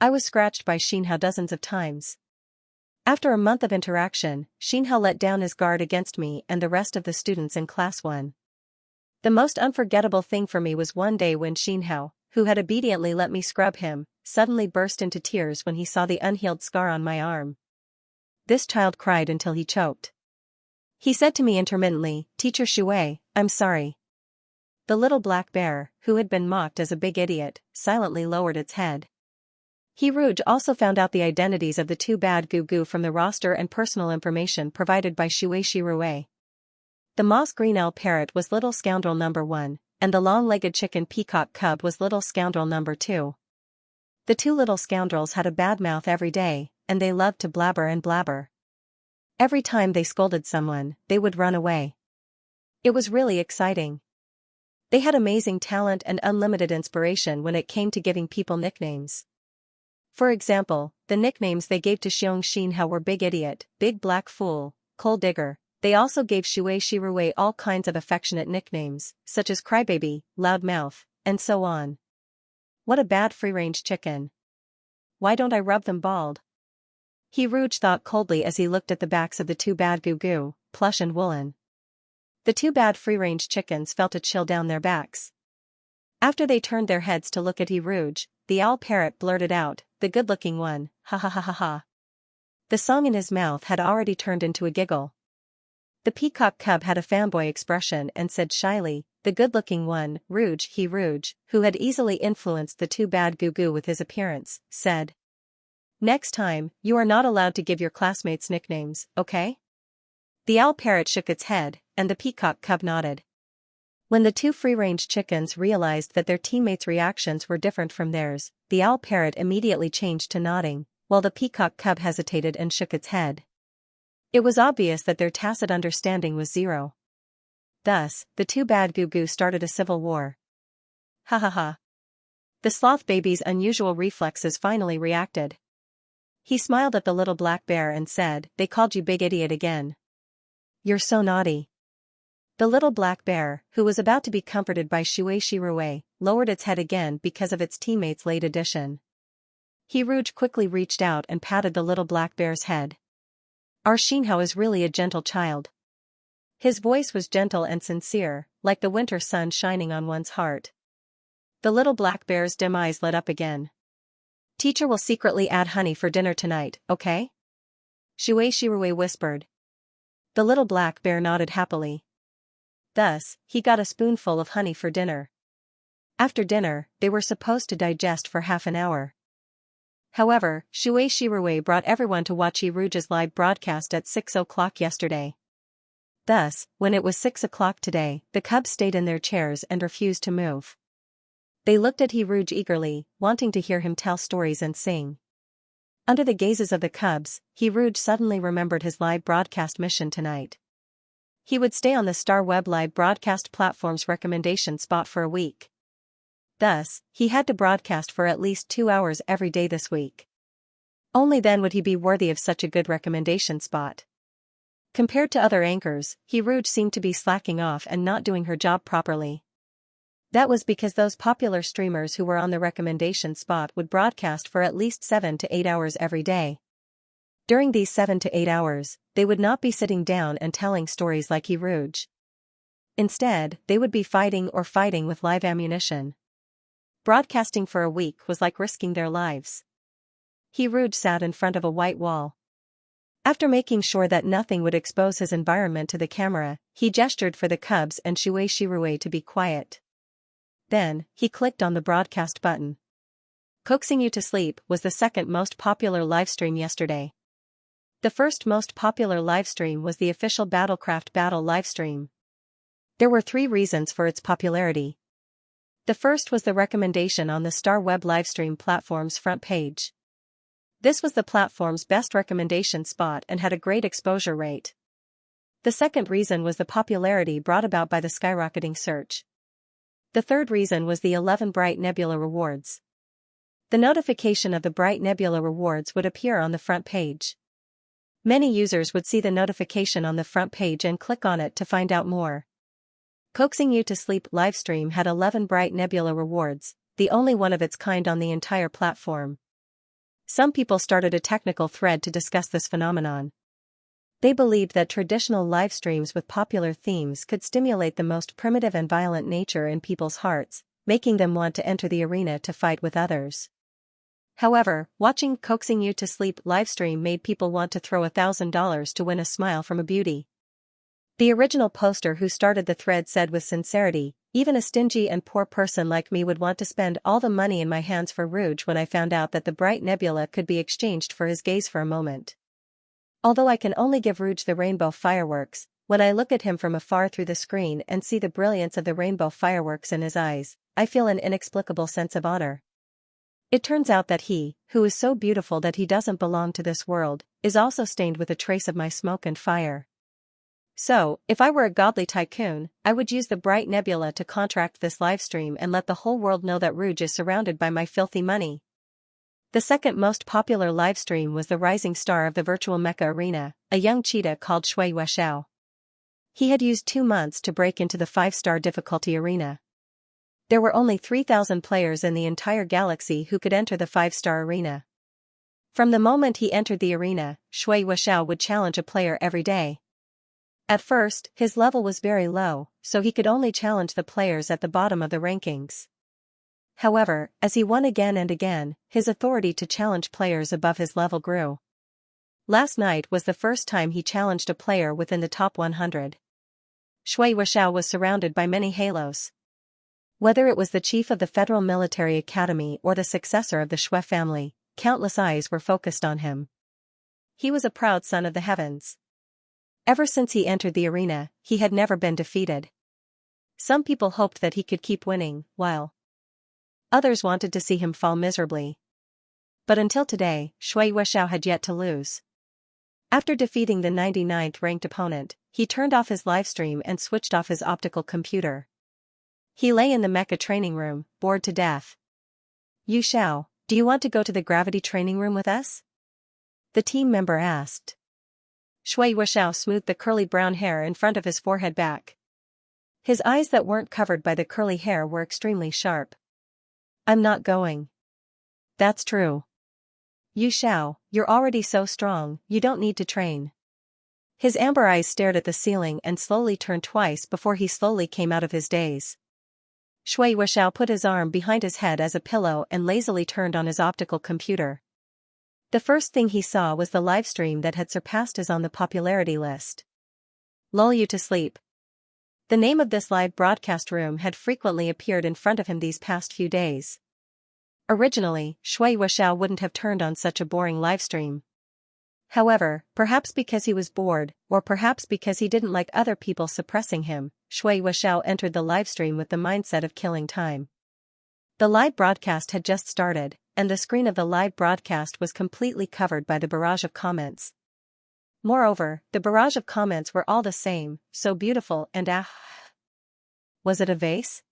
I was scratched by Xianhao dozens of times. After a month of interaction, Xianhao let down his guard against me and the rest of the students in class 1. The most unforgettable thing for me was one day when Xianhao, who had obediently let me scrub him, suddenly burst into tears when he saw the unhealed scar on my arm. This child cried until he choked. He said to me intermittently, "Teacher Shui, I'm sorry." The little black bear, who had been mocked as a big idiot, silently lowered its head. Hiruj also found out the identities of the 2 bad goo-goo from the roster and personal information provided by Xianxia. The moss-green owl parrot was little scoundrel number 1, and the long-legged chicken peacock cub was little scoundrel number 2. The 2 little scoundrels had a bad mouth every day, and they loved to blabber and blabber. Every time they scolded someone, they would run away. It was really exciting. They had amazing talent and unlimited inspiration when it came to giving people nicknames. For example, the nicknames they gave to Xianxia were Big Idiot, Big Black Fool, Coal Digger. They also gave Shui all kinds of affectionate nicknames, such as Crybaby, Loudmouth, and so on. What a bad free-range chicken. Why don't I rub them bald? He Rouge thought coldly as he looked at the backs of the two bad Goo, Plush and Woolen. The two bad free-range chickens felt a chill down their backs. After they turned their heads to look at He Rouge, the owl parrot blurted out, "The good-looking one, ha ha ha ha ha." The song in his mouth had already turned into a giggle. The peacock cub had a fanboy expression and said shyly, "The good-looking one, Rouge." He Rouge, who had easily influenced the two bad Goo with his appearance, said, "Next time, you are not allowed to give your classmates nicknames, okay?" The owl parrot shook its head, and the peacock cub nodded. When the two free-range chickens realized that their teammates' reactions were different from theirs, the owl parrot immediately changed to nodding, while the peacock cub hesitated and shook its head. It was obvious that their tacit understanding was zero. Thus, the two bad Goo started a civil war. Ha ha ha. The sloth baby's unusual reflexes finally reacted. He smiled at the little black bear and said, "They called you Big Idiot again. You're so naughty." The little black bear, who was about to be comforted by Shui, lowered its head again because of its teammate's late addition. He Rouge quickly reached out and patted the little black bear's head. "Our Xianxia is really a gentle child." His voice was gentle and sincere, like the winter sun shining on one's heart. The little black bear's dim eyes lit up again. "Teacher will secretly add honey for dinner tonight, okay?" Shui whispered. The little black bear nodded happily. Thus, he got a spoonful of honey for dinner. After dinner, they were supposed to digest for half an hour. However, Shui brought everyone to watch He Rouge's live broadcast at 6 o'clock yesterday. Thus, when it was 6 o'clock today, the cubs stayed in their chairs and refused to move. They looked at He Rouge eagerly, wanting to hear him tell stories and sing. Under the gazes of the cubs, He Rouge suddenly remembered his live broadcast mission tonight. He would stay on the Star Web live broadcast platform's recommendation spot for a week. Thus, he had to broadcast for at least 2 hours every day this week. Only then would he be worthy of such a good recommendation spot. Compared to other anchors, He Rouge seemed to be slacking off and not doing her job properly. That was because those popular streamers who were on the recommendation spot would broadcast for at least 7 to 8 hours every day. During these 7 to 8 hours, they would not be sitting down and telling stories like He Rouge. Instead, they would be fighting with live ammunition. Broadcasting for a week was like risking their lives. He Rouge sat in front of a white wall. After making sure that nothing would expose his environment to the camera, he gestured for the cubs and Shui to be quiet. Then, he clicked on the broadcast button. Coaxing You to Sleep was the second most popular livestream yesterday. The first most popular livestream was the official Battlecraft Battle livestream. There were 3 reasons for its popularity. The first was the recommendation on the Star Web livestream platform's front page. This was the platform's best recommendation spot and had a great exposure rate. The second reason was the popularity brought about by the skyrocketing search. The third reason was the 11 Bright Nebula rewards. The notification of the Bright Nebula rewards would appear on the front page. Many users would see the notification on the front page and click on it to find out more. Coaxing You to Sleep livestream had 11 Bright Nebula rewards, the only one of its kind on the entire platform. Some people started a technical thread to discuss this phenomenon. They believed that traditional live streams with popular themes could stimulate the most primitive and violent nature in people's hearts, making them want to enter the arena to fight with others. However, watching Coaxing You to Sleep livestream made people want to throw $1,000 to win a smile from a beauty. The original poster who started the thread said with sincerity, "Even a stingy and poor person like me would want to spend all the money in my hands for Rouge when I found out that the Bright Nebula could be exchanged for his gaze for a moment. Although I can only give Rouge the rainbow fireworks, when I look at him from afar through the screen and see the brilliance of the rainbow fireworks in his eyes, I feel an inexplicable sense of honor. It turns out that he, who is so beautiful that he doesn't belong to this world, is also stained with a trace of my smoke and fire." So, if I were a godly tycoon, I would use the bright nebula to contract this livestream and let the whole world know that Rouge is surrounded by my filthy money. The second most popular livestream was the rising star of the virtual mecha arena, a young cheetah called Shui Weishao. He had used 2 months to break into the 5-star difficulty arena. There were only 3,000 players in the entire galaxy who could enter the 5-star arena. From the moment he entered the arena, Shui Weishao would challenge a player every day. At first, his level was very low, so he could only challenge the players at the bottom of the rankings. However, as he won again and again, his authority to challenge players above his level grew. Last night was the first time he challenged a player within the top 100. Shui Weishao was surrounded by many halos. Whether it was the chief of the Federal Military Academy or the successor of the Shui family, countless eyes were focused on him. He was a proud son of the heavens. Ever since he entered the arena, he had never been defeated. Some people hoped that he could keep winning, while others wanted to see him fall miserably. But until today, Shui Weishao had yet to lose. After defeating the 99th ranked opponent, he turned off his livestream and switched off his optical computer. He lay in the mecha training room, bored to death. "Yu Xiao, do you want to go to the gravity training room with us?" the team member asked. Shui Weishao smoothed the curly brown hair in front of his forehead back. His eyes that weren't covered by the curly hair were extremely sharp. "I'm not going." "That's true. Yu Xiao, you're already so strong, you don't need to train." His amber eyes stared at the ceiling and slowly turned twice before he slowly came out of his daze. Shui Weishao put his arm behind his head as a pillow and lazily turned on his optical computer. The first thing he saw was the livestream that had surpassed his on the popularity list. "Lull you to sleep." The name of this live broadcast room had frequently appeared in front of him these past few days. Originally, Shui Weishao wouldn't have turned on such a boring livestream. However, perhaps because he was bored, or perhaps because he didn't like other people suppressing him, Shui Weishao entered the livestream with the mindset of killing time. The live broadcast had just started, and the screen of the live broadcast was completely covered by the barrage of comments. Moreover, the barrage of comments were all the same, so beautiful and Was it a vase?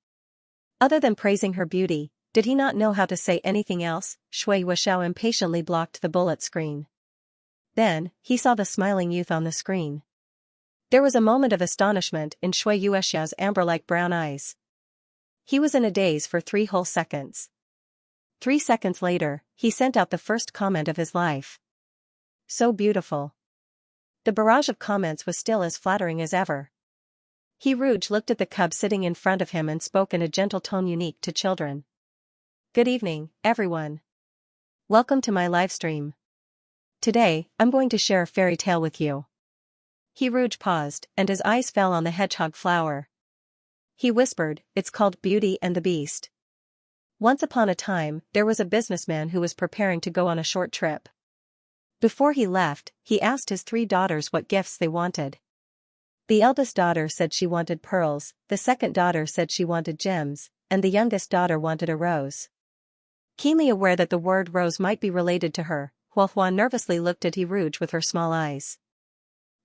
Other than praising her beauty, did he not know how to say anything else? Shui Weishao impatiently blocked the bullet screen. Then, he saw the smiling youth on the screen. There was a moment of astonishment in Shui Weishao's amber-like brown eyes. He was in a daze for 3 whole seconds. 3 seconds later, he sent out the first comment of his life. "So beautiful." The barrage of comments was still as flattering as ever. Rouge looked at the cub sitting in front of him and spoke in a gentle tone unique to children. "Good evening, everyone. Welcome to my livestream. Today, I'm going to share a fairy tale with you." Rouge paused, and his eyes fell on the hedgehog flower. He whispered, "It's called Beauty and the Beast. Once upon a time, there was a businessman who was preparing to go on a short trip. Before he left, he asked his 3 daughters what gifts they wanted. The eldest daughter said she wanted pearls, the second daughter said she wanted gems, and the youngest daughter wanted a rose." Keenly aware that the word rose might be related to her, Huahua nervously looked at Rouge with her small eyes.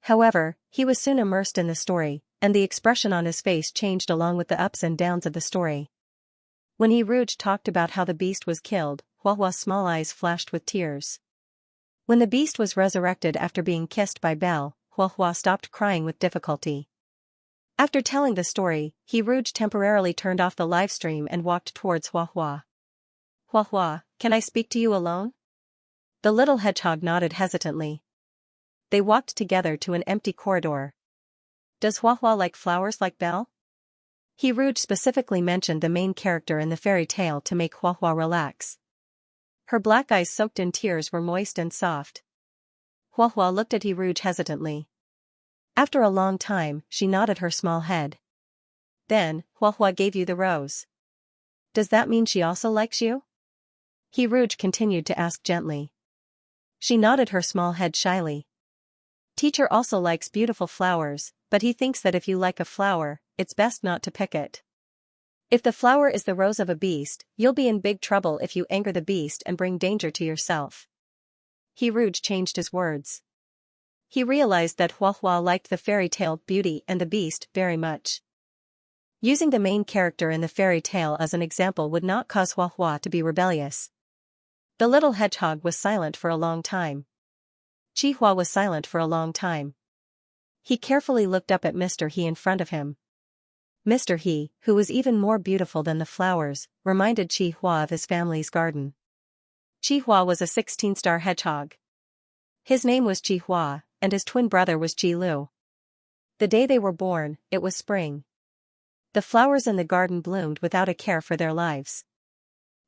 However, he was soon immersed in the story, and the expression on his face changed along with the ups and downs of the story. When Rouge talked about how the beast was killed, Huahua's small eyes flashed with tears. When the beast was resurrected after being kissed by Belle, Huahua stopped crying with difficulty. After telling the story, Rouge temporarily turned off the livestream and walked towards Huahua. "Huahua, can I speak to you alone?" The little hedgehog nodded hesitantly. They walked together to an empty corridor. "Does Huahua like flowers like Belle?" Rouge specifically mentioned the main character in the fairy tale to make Huahua relax. Her black eyes soaked in tears were moist and soft. Huahua looked at Rouge hesitantly. After a long time, she nodded her small head. "Then, Huahua gave you the rose. Does that mean she also likes you?" Rouge continued to ask gently. She nodded her small head shyly. "Teacher also likes beautiful flowers, but he thinks that if you like a flower, it's best not to pick it. If the flower is the rose of a beast, you'll be in big trouble if you anger the beast and bring danger to yourself." Rouge changed his words. He realized that Huahua liked the fairy tale Beauty and the Beast very much. Using the main character in the fairy tale as an example would not cause Huahua to be rebellious. The little hedgehog was silent for a long time. Chihua was silent for a long time. He carefully looked up at Mr. He in front of him. Mr. He, who was even more beautiful than the flowers, reminded Chihua of his family's garden. Chihua was a 16-star hedgehog. His name was Chihua, and his twin brother was Chilu. The day they were born, it was spring. The flowers in the garden bloomed without a care for their lives.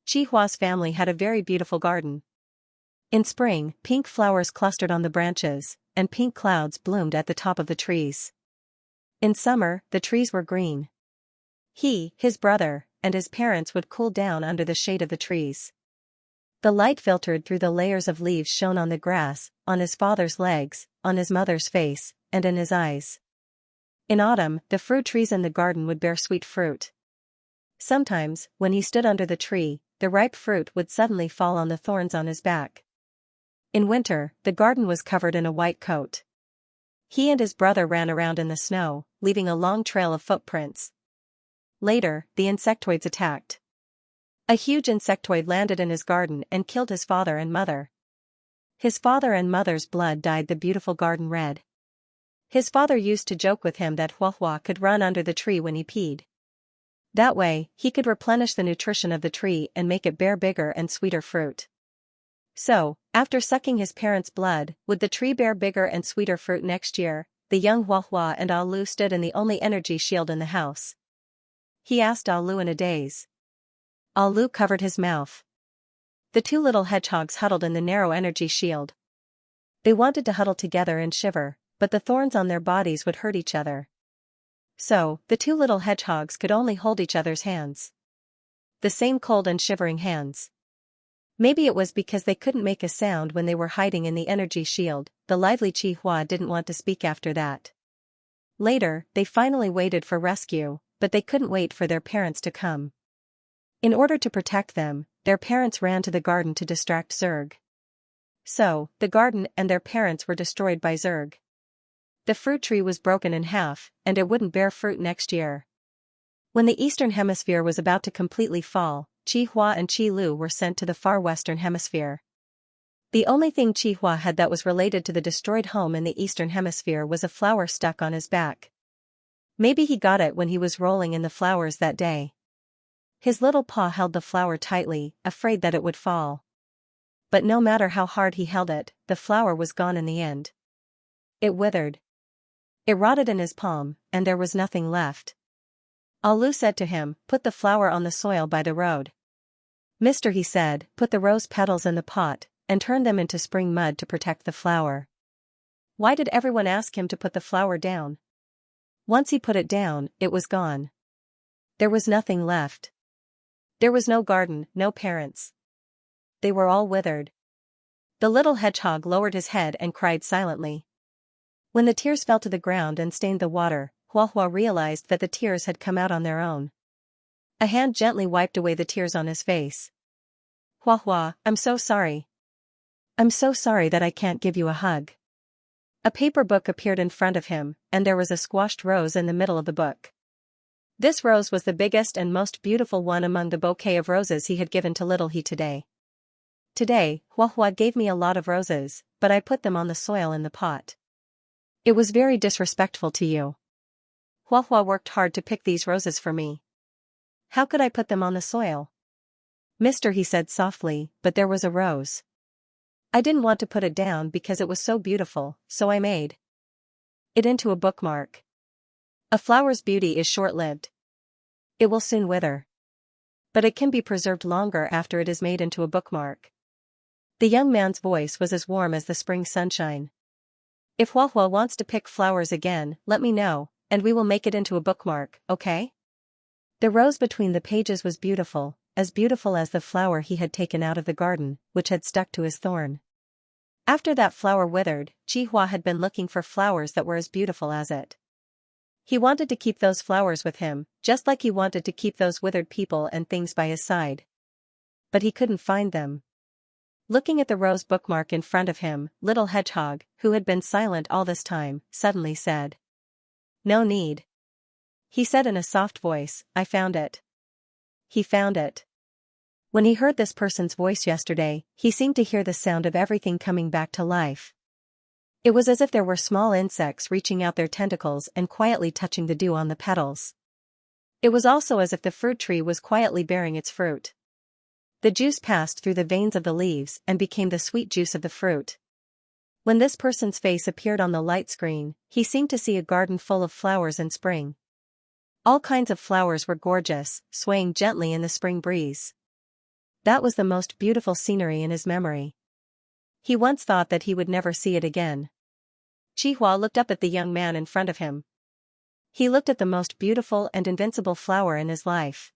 Chihua's family had a very beautiful garden. In spring, pink flowers clustered on the branches, and pink clouds bloomed at the top of the trees. In summer, the trees were green. He, his brother, and his parents would cool down under the shade of the trees. The light filtered through the layers of leaves shone on the grass, on his father's legs, on his mother's face, and in his eyes. In autumn, the fruit trees in the garden would bear sweet fruit. Sometimes, when he stood under the tree, the ripe fruit would suddenly fall on the thorns on his back. In winter, the garden was covered in a white coat. He and his brother ran around in the snow, leaving a long trail of footprints. Later, the insectoids attacked. A huge insectoid landed in his garden and killed his father and mother. His father and mother's blood dyed the beautiful garden red. His father used to joke with him that Huahua could run under the tree when he peed. That way, he could replenish the nutrition of the tree and make it bear bigger and sweeter fruit. So, after sucking his parents' blood, would the tree bear bigger and sweeter fruit next year? The young Huahua and Alu stood in the only energy shield in the house. He asked Alu in a daze. Alu covered his mouth. The two little hedgehogs huddled in the narrow energy shield. They wanted to huddle together and shiver, but the thorns on their bodies would hurt each other. So, the two little hedgehogs could only hold each other's hands. The same cold and shivering hands. Maybe it was because they couldn't make a sound when they were hiding in the energy shield. The lively Chihua didn't want to speak after that. Later, they finally waited for rescue, but they couldn't wait for their parents to come. In order to protect them, their parents ran to the garden to distract Zerg. So, the garden and their parents were destroyed by Zerg. The fruit tree was broken in half, and it wouldn't bear fruit next year. When the eastern hemisphere was about to completely fall, Chihua and Chilu were sent to the far western hemisphere. The only thing Chihua had that was related to the destroyed home in the eastern hemisphere was a flower stuck on his back. Maybe he got it when he was rolling in the flowers that day. His little paw held the flower tightly, afraid that it would fall. But no matter how hard he held it, the flower was gone in the end. It withered. It rotted in his palm, and there was nothing left. Alu said to him, "Put the flower on the soil by the road." Mr. He said, "Put the rose petals in the pot, and turn them into spring mud to protect the flower." Why did everyone ask him to put the flower down? Once he put it down, it was gone. There was nothing left. There was no garden, no parents. They were all withered. The little hedgehog lowered his head and cried silently. When the tears fell to the ground and stained the water, Huahua realized that the tears had come out on their own. A hand gently wiped away the tears on his face. "Huahua, I'm so sorry. I'm so sorry that I can't give you a hug." A paper book appeared in front of him, and there was a squashed rose in the middle of the book. This rose was the biggest and most beautiful one among the bouquet of roses he had given to little He today. Today, Huahua gave me a lot of roses, but I put them on the soil in the pot. It was very disrespectful to you. Huahua worked hard to pick these roses for me. How could I put them on the soil? Mister, he said softly, but there was a rose. I didn't want to put it down because it was so beautiful, so I made it into a bookmark. A flower's beauty is short-lived. It will soon wither. But it can be preserved longer after it is made into a bookmark. The young man's voice was as warm as the spring sunshine. If Huahua wants to pick flowers again, let me know, and we will make it into a bookmark, okay? The rose between the pages was beautiful as the flower he had taken out of the garden, which had stuck to his thorn. After that flower withered, Chihua had been looking for flowers that were as beautiful as it. He wanted to keep those flowers with him, just like he wanted to keep those withered people and things by his side. But he couldn't find them. Looking at the rose bookmark in front of him, little Hedgehog, who had been silent all this time, suddenly said, "No need." He said in a soft voice, "I found it." He found it. When he heard this person's voice yesterday, he seemed to hear the sound of everything coming back to life. It was as if there were small insects reaching out their tentacles and quietly touching the dew on the petals. It was also as if the fruit tree was quietly bearing its fruit. The juice passed through the veins of the leaves and became the sweet juice of the fruit. When this person's face appeared on the light screen, he seemed to see a garden full of flowers in spring. All kinds of flowers were gorgeous, swaying gently in the spring breeze. That was the most beautiful scenery in his memory. He once thought that he would never see it again. Chihua looked up at the young man in front of him. He looked at the most beautiful and invincible flower in his life.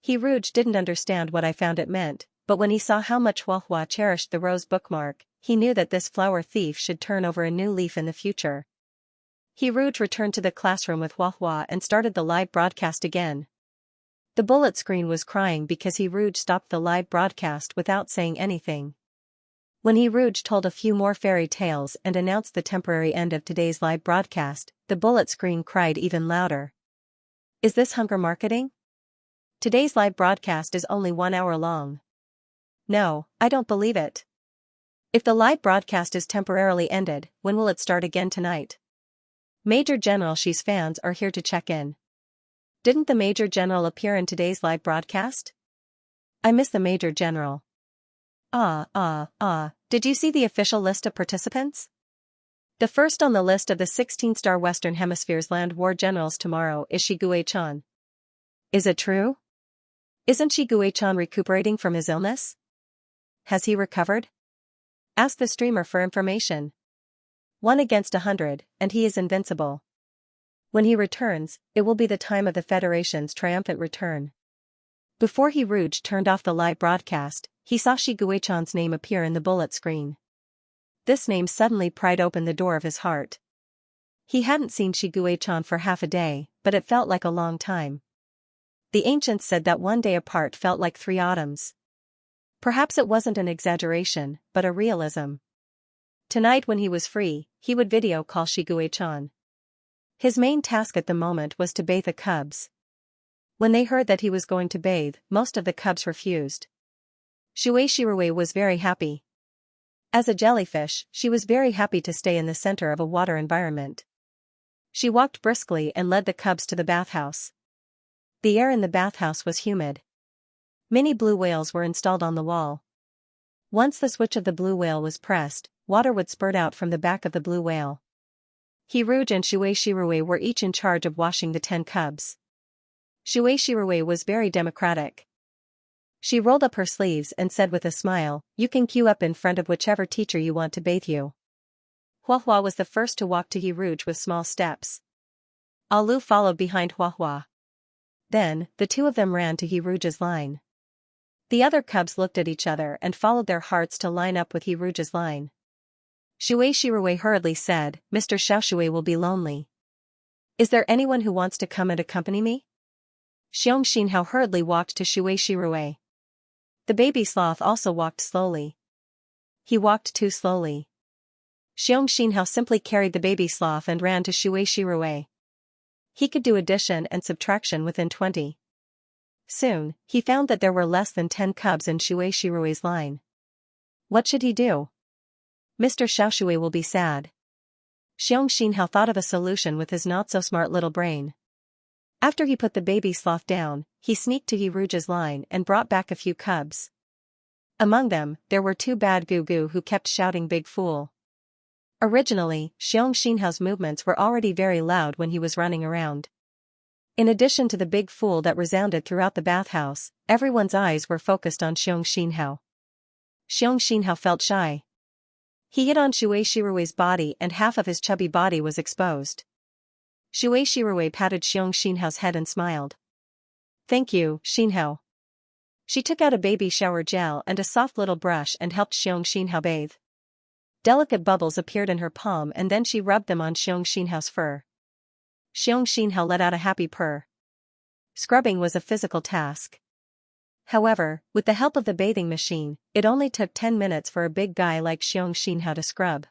He Rouge didn't understand what I found it meant, but when he saw how much Huahua cherished the rose bookmark, he knew that this flower thief should turn over a new leaf in the future. He Rouge returned to the classroom with Huahua and started the live broadcast again. The bullet screen was crying because He Rouge stopped the live broadcast without saying anything. When He Rouge told a few more fairy tales and announced the temporary end of today's live broadcast, the bullet screen cried even louder. Is this hunger marketing? Today's live broadcast is only 1 hour long. No, I don't believe it. If the live broadcast is temporarily ended, when will it start again tonight? Major General Xi's fans are here to check in. Didn't the Major General appear in today's live broadcast? I miss the Major General. Did you see the official list of participants? The first on the list of the 16-star Western Hemisphere's land war generals tomorrow is Shiguei-chan. Is it true? Isn't Shiguei-chan recuperating from his illness? Has he recovered? Ask the streamer for information. 1 against 100, and he is invincible. When he returns, it will be the time of the Federation's triumphant return. Before He Rouge turned off the live broadcast, he saw Shiguei-chan's name appear in the bullet screen. This name suddenly pried open the door of his heart. He hadn't seen Shiguei-chan for half a day, but it felt like a long time. The ancients said that 1 day apart felt like 3 autumns. Perhaps it wasn't an exaggeration, but a realism. Tonight when he was free, he would video call Shiguei-chan. His main task at the moment was to bathe the cubs. When they heard that he was going to bathe, most of the cubs refused. Shirui was very happy. As a jellyfish, she was very happy to stay in the center of a water environment. She walked briskly and led the cubs to the bathhouse. The air in the bathhouse was humid. Many blue whales were installed on the wall. Once the switch of the blue whale was pressed, water would spurt out from the back of the blue whale. He Rouge and Shirui were each in charge of washing the 10 cubs. Shirui was very democratic. She rolled up her sleeves and said with a smile, "You can queue up in front of whichever teacher you want to bathe you." Huahua was the first to walk to He Rouge with small steps. Alu followed behind Huahua. Then, the two of them ran to He Rouge's line. The other cubs looked at each other and followed their hearts to line up with He Rouge's line. Shirui hurriedly said, "Mr. Xiaoshui will be lonely. Is there anyone who wants to come and accompany me?" Xianxia hurriedly walked to Shirui. The baby sloth also walked slowly. He walked too slowly. Xianxia simply carried the baby sloth and ran to Shirui. He could do addition and subtraction within 20. Soon, he found that there were less than 10 cubs in Shirui's line. What should he do? Mr. Xiaoshui will be sad. Xianxia thought of a solution with his not-so-smart little brain. After he put the baby sloth down, he sneaked to He Rouge's line and brought back a few cubs. Among them, there were 2 bad Gugu who kept shouting "Big fool." Originally, Xianxia's movements were already very loud when he was running around. In addition to the big fool that resounded throughout the bathhouse, everyone's eyes were focused on Xianxia. Xianxia felt shy. He hit on Shirui's body and half of his chubby body was exposed. Shirui patted Xianxia's head and smiled. "Thank you, Xinhao." She took out a baby shower gel and a soft little brush and helped Xianxia bathe. Delicate bubbles appeared in her palm and then she rubbed them on Xianxia's fur. Xianxia let out a happy purr. Scrubbing was a physical task. However, with the help of the bathing machine, it only took 10 minutes for a big guy like Xianxia to scrub.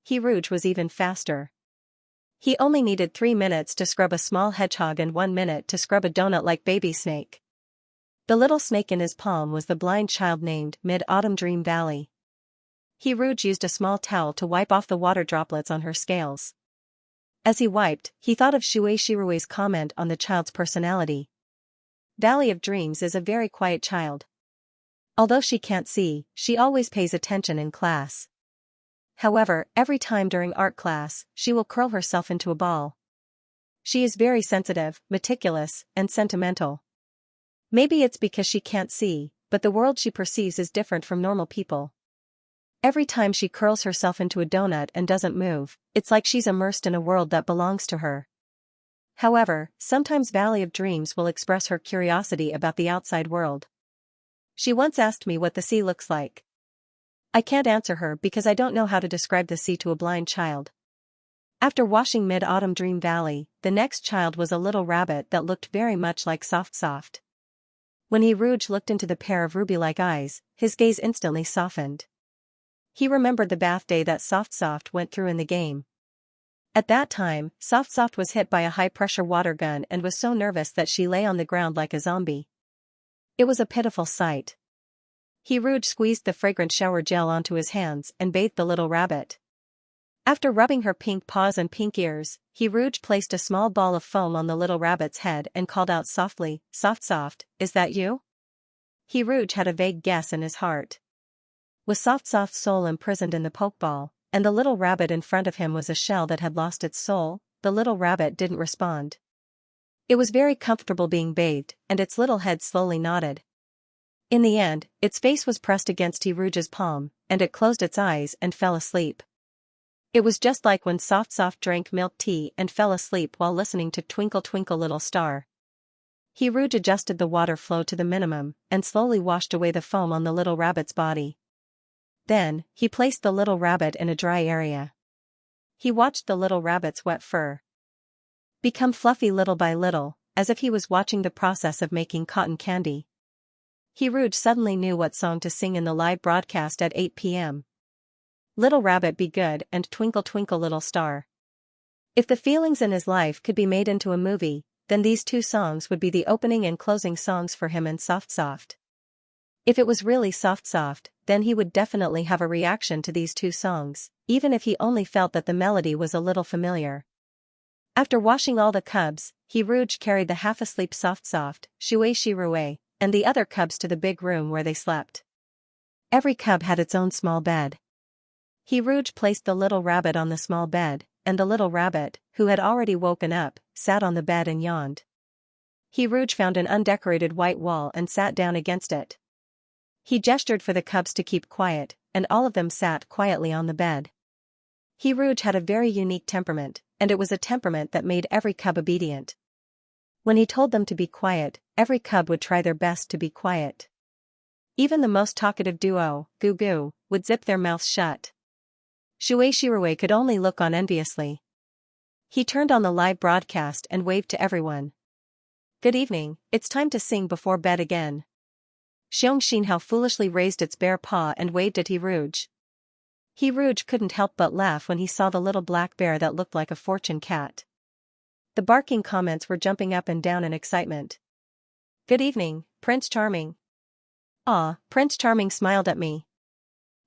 He Rouge was even faster. He only needed 3 minutes to scrub a small hedgehog and 1 minute to scrub a donut-like baby snake. The little snake in his palm was the blind child named Mid-Autumn Dream Valley. He Rouge used a small towel to wipe off the water droplets on her scales. As he wiped, he thought of Xianxia's comment on the child's personality. Valley of Dreams is a very quiet child. Although she can't see, she always pays attention in class. However, every time during art class, she will curl herself into a ball. She is very sensitive, meticulous, and sentimental. Maybe it's because she can't see, but the world she perceives is different from normal people. Every time she curls herself into a donut and doesn't move, it's like she's immersed in a world that belongs to her. However, sometimes Valley of Dreams will express her curiosity about the outside world. She once asked me what the sea looks like. I can't answer her because I don't know how to describe the sea to a blind child. After washing Mid-Autumn Dream Valley, the next child was a little rabbit that looked very much like Soft. When he Rouge looked into the pair of ruby-like eyes, his gaze instantly softened. He remembered the bath day that Soft went through in the game. At that time, Soft was hit by a high-pressure water gun and was so nervous that she lay on the ground like a zombie. It was a pitiful sight. He Rouge squeezed the fragrant shower gel onto his hands and bathed the little rabbit. After rubbing her pink paws and pink ears, he Rouge placed a small ball of foam on the little rabbit's head and called out softly, Soft, is that you? He Rouge had a vague guess in his heart. Was Soft's soul imprisoned in the pokeball, and the little rabbit in front of him was a shell that had lost its soul? The little rabbit didn't respond. It was very comfortable being bathed, and its little head slowly nodded. In the end, its face was pressed against He Rouge's palm, and it closed its eyes and fell asleep. It was just like when Soft drank milk tea and fell asleep while listening to Twinkle Twinkle Little Star. He Rouge adjusted the water flow to the minimum and slowly washed away the foam on the little rabbit's body. Then, he placed the little rabbit in a dry area. He watched the little rabbit's wet fur become fluffy little by little, as if he was watching the process of making cotton candy. He Rouge suddenly knew what song to sing in the live broadcast at 8 p.m. Little Rabbit Be Good and Twinkle Twinkle Little Star. If the feelings in his life could be made into a movie, then these two songs would be the opening and closing songs for him and Soft. If it was really Soft, then he would definitely have a reaction to these two songs, even if he only felt that the melody was a little familiar. After washing all the cubs, He Rouge carried the half-asleep Soft, Xianxia, and the other cubs to the big room where they slept. Every cub had its own small bed. He Rouge placed the little rabbit on the small bed, and the little rabbit, who had already woken up, sat on the bed and yawned. He Rouge found an undecorated white wall and sat down against it. He gestured for the cubs to keep quiet, and all of them sat quietly on the bed. He Rouge had a very unique temperament, and it was a temperament that made every cub obedient. When he told them to be quiet, every cub would try their best to be quiet. Even the most talkative duo, Goo Goo, would zip their mouths shut. Xianxia could only look on enviously. He turned on the live broadcast and waved to everyone. Good evening, it's time to sing before bed again. Xianxia foolishly raised its bare paw and waved at He Rouge. He Rouge couldn't help but laugh when he saw the little black bear that looked like a fortune cat. The barking comments were jumping up and down in excitement. Good evening, Prince Charming. Ah, Prince Charming smiled at me.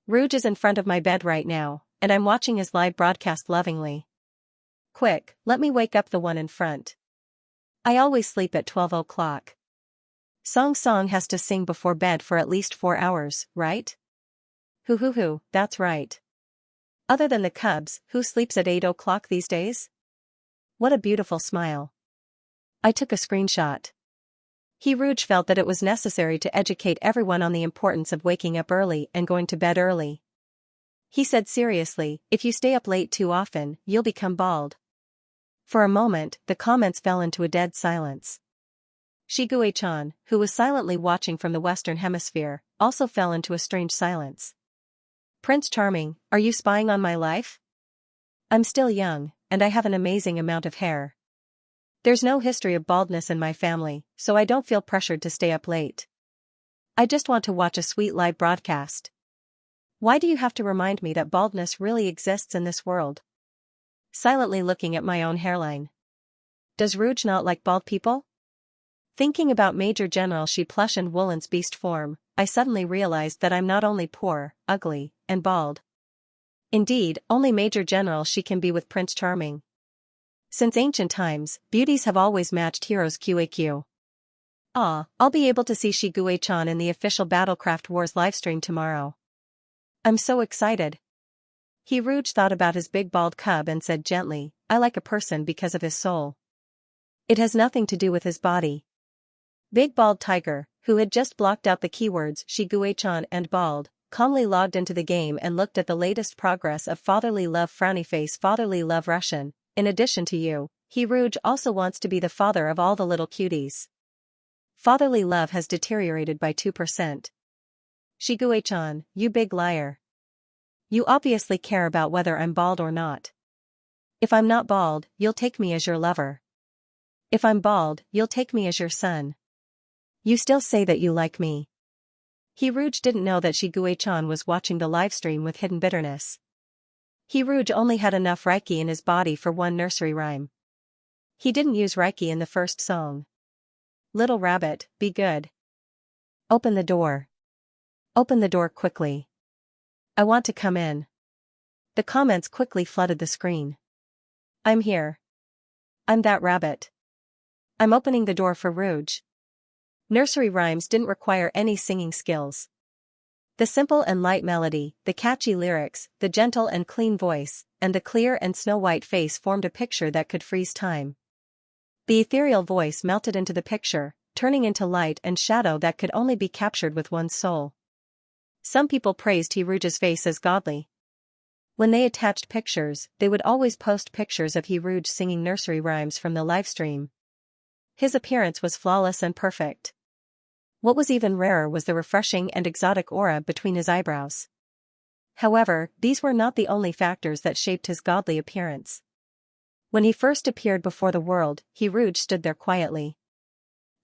Rouge is in front of my bed right now, and I'm watching his live broadcast lovingly. Quick, let me wake up the one in front. I always sleep at 12 o'clock. Song has to sing before bed for at least 4 hours, right? Hoo, that's right. Other than the cubs, who sleeps at 8 o'clock these days? What a beautiful smile. I took a screenshot. He Rouge felt that it was necessary to educate everyone on the importance of waking up early and going to bed early. He said seriously, if you stay up late too often, you'll become bald. For a moment, the comments fell into a dead silence. Shiguei-chan, who was silently watching from the Western Hemisphere, also fell into a strange silence. Prince Charming, are you spying on my life? I'm still young, and I have an amazing amount of hair. There's no history of baldness in my family, so I don't feel pressured to stay up late. I just want to watch a sweet live broadcast. Why do you have to remind me that baldness really exists in this world? Silently looking at my own hairline. Does Rouge not like bald people? Thinking about Major General She Plush and Woolen's beast form, I suddenly realized that I'm not only poor, ugly, and bald. Indeed, only Major General She can be with Prince Charming. Since ancient times, beauties have always matched heroes QAQ. I'll be able to see Shiguei-chan in the official Battlecraft Wars livestream tomorrow. I'm so excited. Rouge thought about his big bald cub and said gently, I like a person because of his soul. It has nothing to do with his body. Big Bald Tiger, who had just blocked out the keywords Shiguei-chan and bald, calmly logged into the game and looked at the latest progress of Fatherly Love Frowny Face Fatherly Love Russian. In addition to you, Rouge also wants to be the father of all the little cuties. Fatherly love has deteriorated by 2%. Shiguei-chan, you big liar. You obviously care about whether I'm bald or not. If I'm not bald, you'll take me as your lover. If I'm bald, you'll take me as your son. You still say that you like me. Rouge didn't know that Shiguei-chan was watching the livestream with hidden bitterness. Rouge only had enough Reiki in his body for one nursery rhyme. He didn't use Reiki in the first song. Little rabbit, be good. Open the door. Open the door quickly. I want to come in. The comments quickly flooded the screen. I'm here. I'm that rabbit. I'm opening the door for Rouge. Nursery rhymes didn't require any singing skills. The simple and light melody, the catchy lyrics, the gentle and clean voice, and the clear and snow-white face formed a picture that could freeze time. The ethereal voice melted into the picture, turning into light and shadow that could only be captured with one's soul. Some people praised Rouge's face as godly. When they attached pictures, they would always post pictures of Rouge singing nursery rhymes from the livestream. His appearance was flawless and perfect. What was even rarer was the refreshing and exotic aura between his eyebrows. However, these were not the only factors that shaped his godly appearance. When he first appeared before the world, Rouge stood there quietly.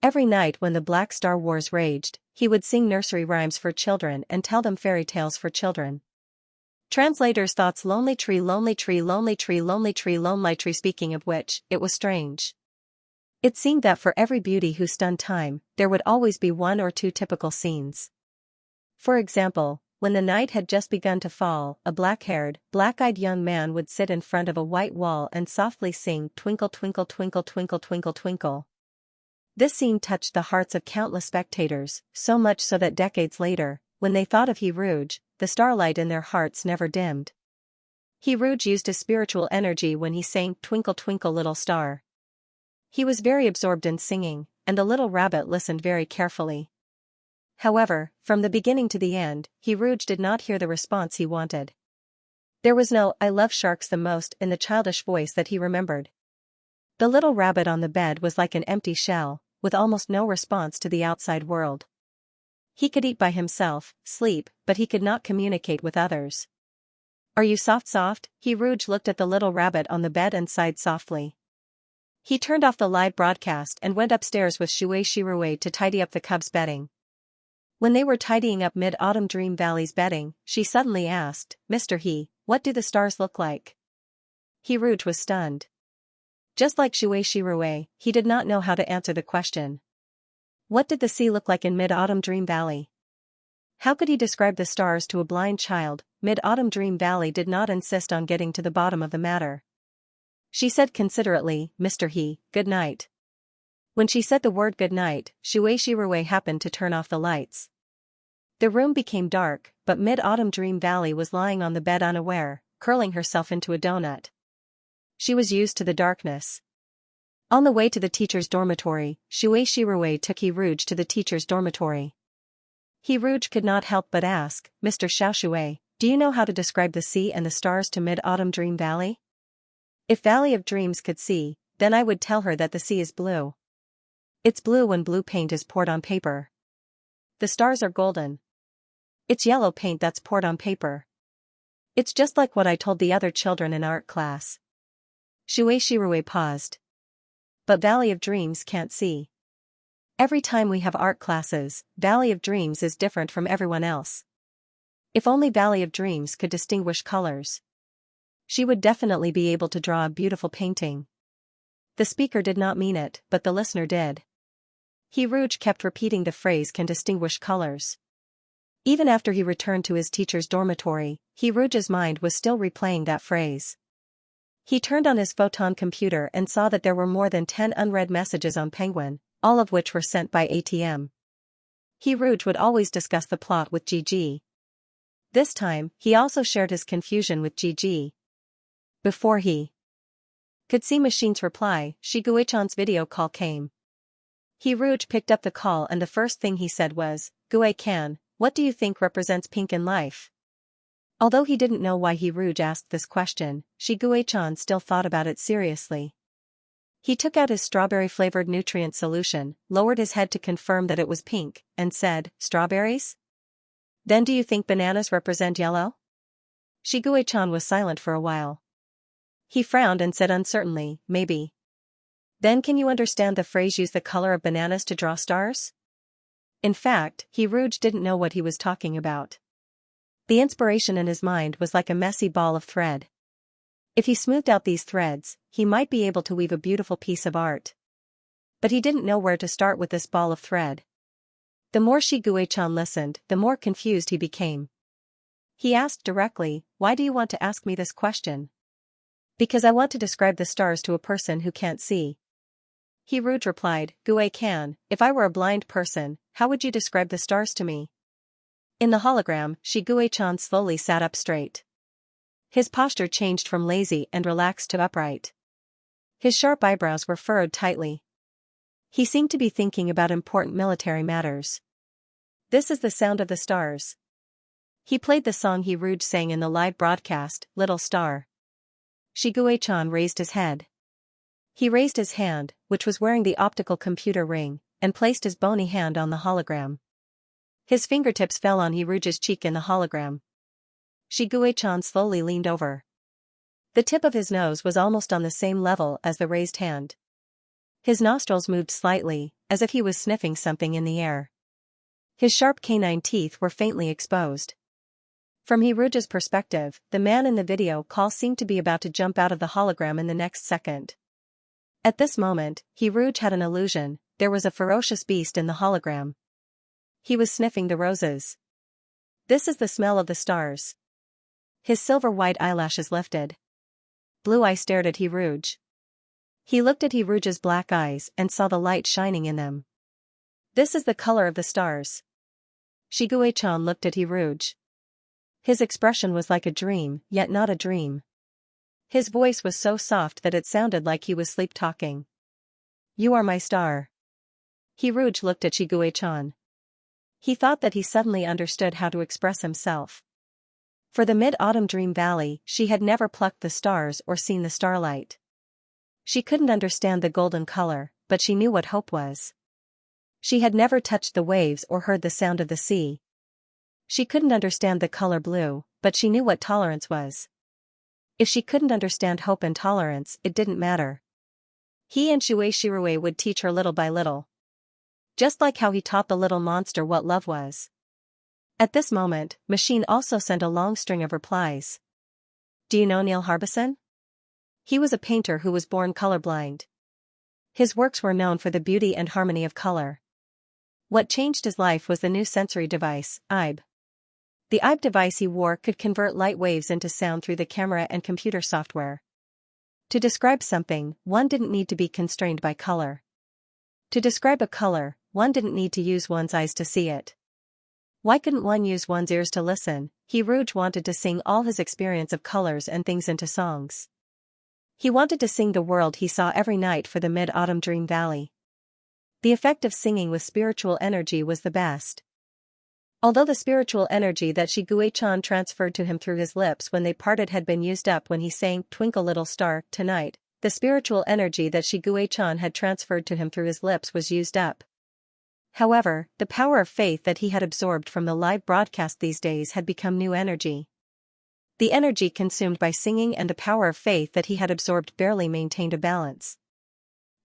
Every night when the Black Star Wars raged, he would sing nursery rhymes for children and tell them fairy tales for children. Translator's thoughts lonely tree lonely tree lonely tree lonely tree lonely tree speaking of which, it was strange. It seemed that for every beauty who stunned time, there would always be one or two typical scenes. For example, when the night had just begun to fall, a black-haired, black-eyed young man would sit in front of a white wall and softly sing Twinkle Twinkle Twinkle Twinkle Twinkle Twinkle. This scene touched the hearts of countless spectators, so much so that decades later, when they thought of Rouge, the starlight in their hearts never dimmed. Rouge used his spiritual energy when he sang Twinkle Twinkle Little Star. He was very absorbed in singing, and the little rabbit listened very carefully. However, from the beginning to the end, Rouge did not hear the response he wanted. There was no "I love sharks the most" in the childish voice that he remembered. The little rabbit on the bed was like an empty shell, with almost no response to the outside world. He could eat by himself, sleep, but he could not communicate with others. Are you soft? Rouge looked at the little rabbit on the bed and sighed softly. He turned off the live broadcast and went upstairs with Xianxia to tidy up the cub's bedding. When they were tidying up Mid-Autumn Dream Valley's bedding, she suddenly asked, Mr. He, what do the stars look like? Rouge was stunned. Just like Xianxia, he did not know how to answer the question. What did the sea look like in Mid-Autumn Dream Valley? How could he describe the stars to a blind child? Mid-Autumn Dream Valley did not insist on getting to the bottom of the matter. She said considerately, Mr. He, good night. When she said the word good night, Xianxia happened to turn off the lights. The room became dark, but Mid-Autumn Dream Valley was lying on the bed unaware, curling herself into a donut. She was used to the darkness. On the way to the teacher's dormitory, Xianxia took Rouge to the teacher's dormitory. Rouge could not help but ask, Mr. Xiaoxue, do you know how to describe the sea and the stars to Mid-Autumn Dream Valley? If Valley of Dreams could see, then I would tell her that the sea is blue. It's blue when blue paint is poured on paper. The stars are golden. It's yellow paint that's poured on paper. It's just like what I told the other children in art class. Xianxia paused. But Valley of Dreams can't see. Every time we have art classes, Valley of Dreams is different from everyone else. If only Valley of Dreams could distinguish colors. She would definitely be able to draw a beautiful painting. The speaker did not mean it, but the listener did. Rouge kept repeating the phrase "can distinguish colors." Even after he returned to his teacher's dormitory, Rouge's mind was still replaying that phrase. He turned on his photon computer and saw that there were more than 10 unread messages on Penguin, all of which were sent by ATM. Rouge would always discuss the plot with Gigi. This time, he also shared his confusion with Gigi. Before he could see Machine's reply, Shiguechan's video call came. Rouge picked up the call and the first thing he said was, "Gue-can, what do you think represents pink in life?" Although he didn't know why Rouge asked this question, Shiguechan still thought about it seriously. He took out his strawberry-flavored nutrient solution, lowered his head to confirm that it was pink, and said, "Strawberries? Then do you think bananas represent yellow?" Shiguechan was silent for a while. He frowned and said uncertainly, "Maybe." "Then can you understand the phrase 'use the color of bananas to draw stars'?" In fact, Rouge didn't know what he was talking about. The inspiration in his mind was like a messy ball of thread. If he smoothed out these threads, he might be able to weave a beautiful piece of art. But he didn't know where to start with this ball of thread. The more Shiguechan listened, the more confused he became. He asked directly, "Why do you want to ask me this question?" "Because I want to describe the stars to a person who can't see." Rouge replied, "Gue-can, if I were a blind person, how would you describe the stars to me?" In the hologram, Shiguechan slowly sat up straight. His posture changed from lazy and relaxed to upright. His sharp eyebrows were furrowed tightly. He seemed to be thinking about important military matters. "This is the sound of the stars." He played the song Rouge sang in the live broadcast, "Little Star." Shiguechan raised his head. He raised his hand, which was wearing the optical computer ring, and placed his bony hand on the hologram. His fingertips fell on Rouge's cheek in the hologram. Shiguechan slowly leaned over. The tip of his nose was almost on the same level as the raised hand. His nostrils moved slightly, as if he was sniffing something in the air. His sharp canine teeth were faintly exposed. From Rouge's perspective, the man in the video call seemed to be about to jump out of the hologram in the next second. At this moment, Rouge had an illusion, there was a ferocious beast in the hologram. He was sniffing the roses. "This is the smell of the stars." His silver-white eyelashes lifted. Blue Eye stared at Rouge. He looked at Rouge's black eyes and saw the light shining in them. "This is the color of the stars." Shiguechan looked at Rouge. His expression was like a dream, yet not a dream. His voice was so soft that it sounded like he was sleep-talking. "You are my star." Rouge looked at Shiguechan. He thought that he suddenly understood how to express himself. For the Mid-Autumn Dream Valley, she had never plucked the stars or seen the starlight. She couldn't understand the golden color, but she knew what hope was. She had never touched the waves or heard the sound of the sea. She couldn't understand the color blue, but she knew what tolerance was. If she couldn't understand hope and tolerance, it didn't matter. He and Shui Shirue would teach her little by little. Just like how he taught the little monster what love was. At this moment, Machine also sent a long string of replies. "Do you know Neil Harbison?" He was a painter who was born colorblind. His works were known for the beauty and harmony of color. What changed his life was the new sensory device, IBE. The IBE device he wore could convert light waves into sound through the camera and computer software. To describe something, one didn't need to be constrained by color. To describe a color, one didn't need to use one's eyes to see it. Why couldn't one use one's ears to listen? Rouge wanted to sing all his experience of colors and things into songs. He wanted to sing the world he saw every night for the Mid-Autumn Dream Valley. The effect of singing with spiritual energy was the best. Although the spiritual energy that Shiguechan transferred to him through his lips when they parted had been used up when he sang "Twinkle Little Star" tonight, the spiritual energy that Shiguechan had transferred to him through his lips was used up. However, the power of faith that he had absorbed from the live broadcast these days had become new energy. The energy consumed by singing and the power of faith that he had absorbed barely maintained a balance.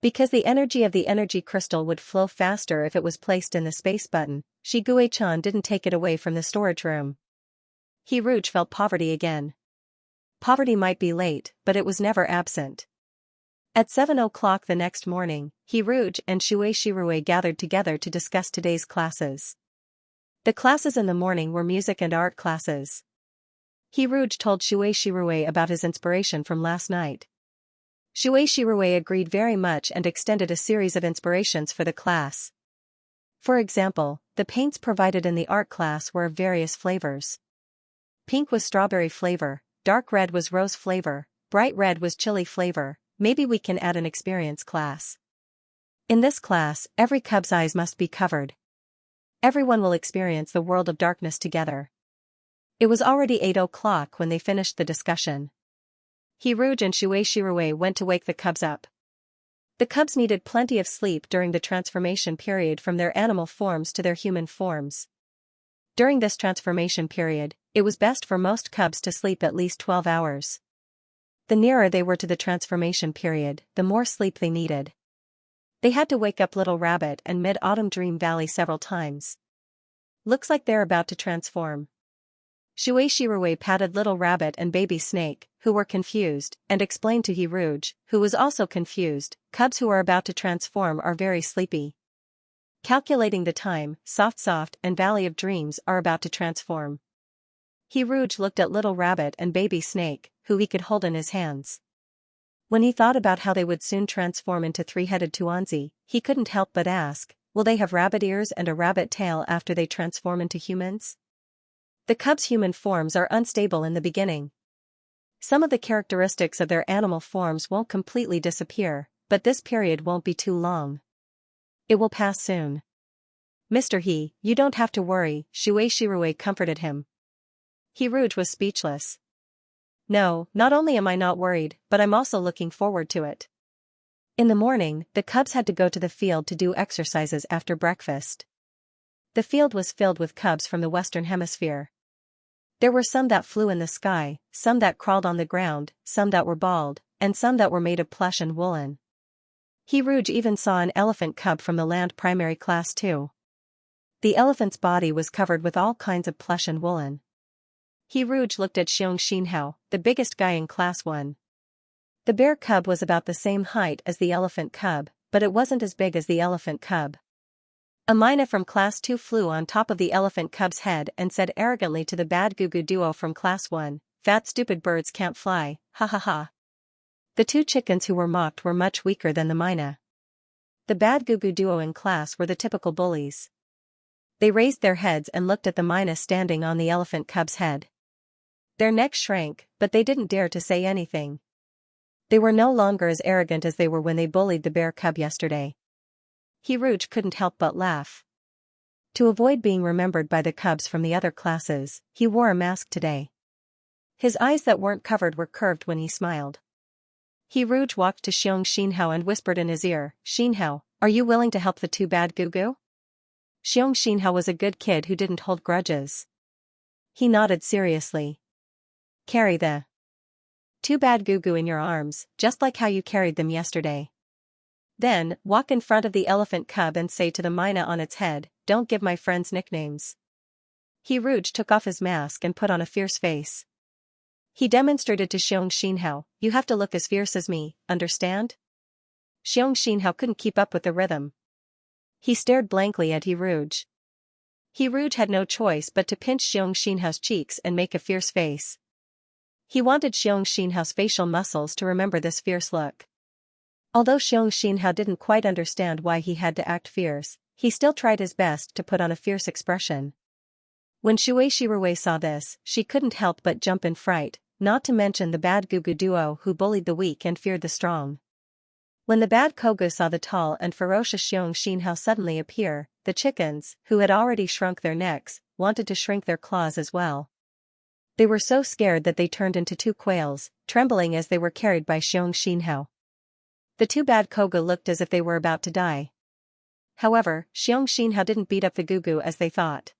Because the energy of the energy crystal would flow faster if it was placed in the space button, Shigue-chan didn't take it away from the storage room. Hiruj felt poverty again. Poverty might be late, but it was never absent. At 7 o'clock the next morning, Hiruj and Shirue gathered together to discuss today's classes. The classes in the morning were music and art classes. Hiruj told Shirue about his inspiration from last night. Shirue agreed very much and extended a series of inspirations for the class. For example, the paints provided in the art class were of various flavors. Pink was strawberry flavor, dark red was rose flavor, bright red was chili flavor. Maybe we can add an experience class. In this class, every cub's eyes must be covered. Everyone will experience the world of darkness together. It was already 8 o'clock when they finished the discussion. Hiruj and Shirue went to wake the cubs up. The cubs needed plenty of sleep during the transformation period from their animal forms to their human forms. During this transformation period, it was best for most cubs to sleep at least 12 hours. The nearer they were to the transformation period, the more sleep they needed. They had to wake up Little Rabbit and Mid-Autumn Dream Valley several times. Looks like they're about to transform. Shirue patted Little Rabbit and Baby Snake, who were confused, and explained to Hiruj, who was also confused, cubs who are about to transform are very sleepy. Calculating the time, Soft and Valley of Dreams are about to transform. Hiruj looked at Little Rabbit and Baby Snake, who he could hold in his hands. When he thought about how they would soon transform into three-headed Tuanzi, he couldn't help but ask, will they have rabbit ears and a rabbit tail after they transform into humans? The cubs' human forms are unstable in the beginning. Some of the characteristics of their animal forms won't completely disappear, but this period won't be too long. It will pass soon. Mr. He, you don't have to worry, Shirue comforted him. Hiruj was speechless. No, not only am I not worried, but I'm also looking forward to it. In the morning, the cubs had to go to the field to do exercises after breakfast. The field was filled with cubs from the Western Hemisphere. There were some that flew in the sky, some that crawled on the ground, some that were bald, and some that were made of plush and woolen. Hiruj even saw an elephant cub from the land primary class too. The elephant's body was covered with all kinds of plush and woolen. Hiruj looked at Xianxia, the biggest guy in class 1. The bear cub was about the same height as the elephant cub, but it wasn't as big as the elephant cub. A myna from class 2 flew on top of the elephant cub's head and said arrogantly to the bad Gugu duo from class 1, "Fat stupid birds can't fly, ha ha ha." The two chickens who were mocked were much weaker than the myna. The bad Gugu duo in class were the typical bullies. They raised their heads and looked at the myna standing on the elephant cub's head. Their necks shrank, but they didn't dare to say anything. They were no longer as arrogant as they were when they bullied the bear cub yesterday. Hiruj couldn't help but laugh. To avoid being remembered by the cubs from the other classes, he wore a mask today. His eyes that weren't covered were curved when he smiled. Hiruj walked to Xianxia and whispered in his ear, "Xinhao, are you willing to help the two bad Gugu?" Xianxia was a good kid who didn't hold grudges. He nodded seriously. "Carry the two bad Gugu in your arms, just like how you carried them yesterday. Then, walk in front of the elephant cub and say to the myna on its head, 'Don't give my friends nicknames.'" Hiruj took off his mask and put on a fierce face. He demonstrated to Xianxia, "You have to look as fierce as me, understand?" Xianxia couldn't keep up with the rhythm. He stared blankly at Hiruj. Hiruj had no choice but to pinch Xianxia's cheeks and make a fierce face. He wanted Xianxia's facial muscles to remember this fierce look. Although Xianxia didn't quite understand why he had to act fierce, he still tried his best to put on a fierce expression. When Shirue saw this, she couldn't help but jump in fright, not to mention the bad Gugu duo who bullied the weak and feared the strong. When the bad Kogu saw the tall and ferocious Xianxia suddenly appear, the chickens, who had already shrunk their necks, wanted to shrink their claws as well. They were so scared that they turned into two quails, trembling as they were carried by Xianxia. The two bad Kogu looked as if they were about to die. However, Xianxia didn't beat up the Gugu as they thought.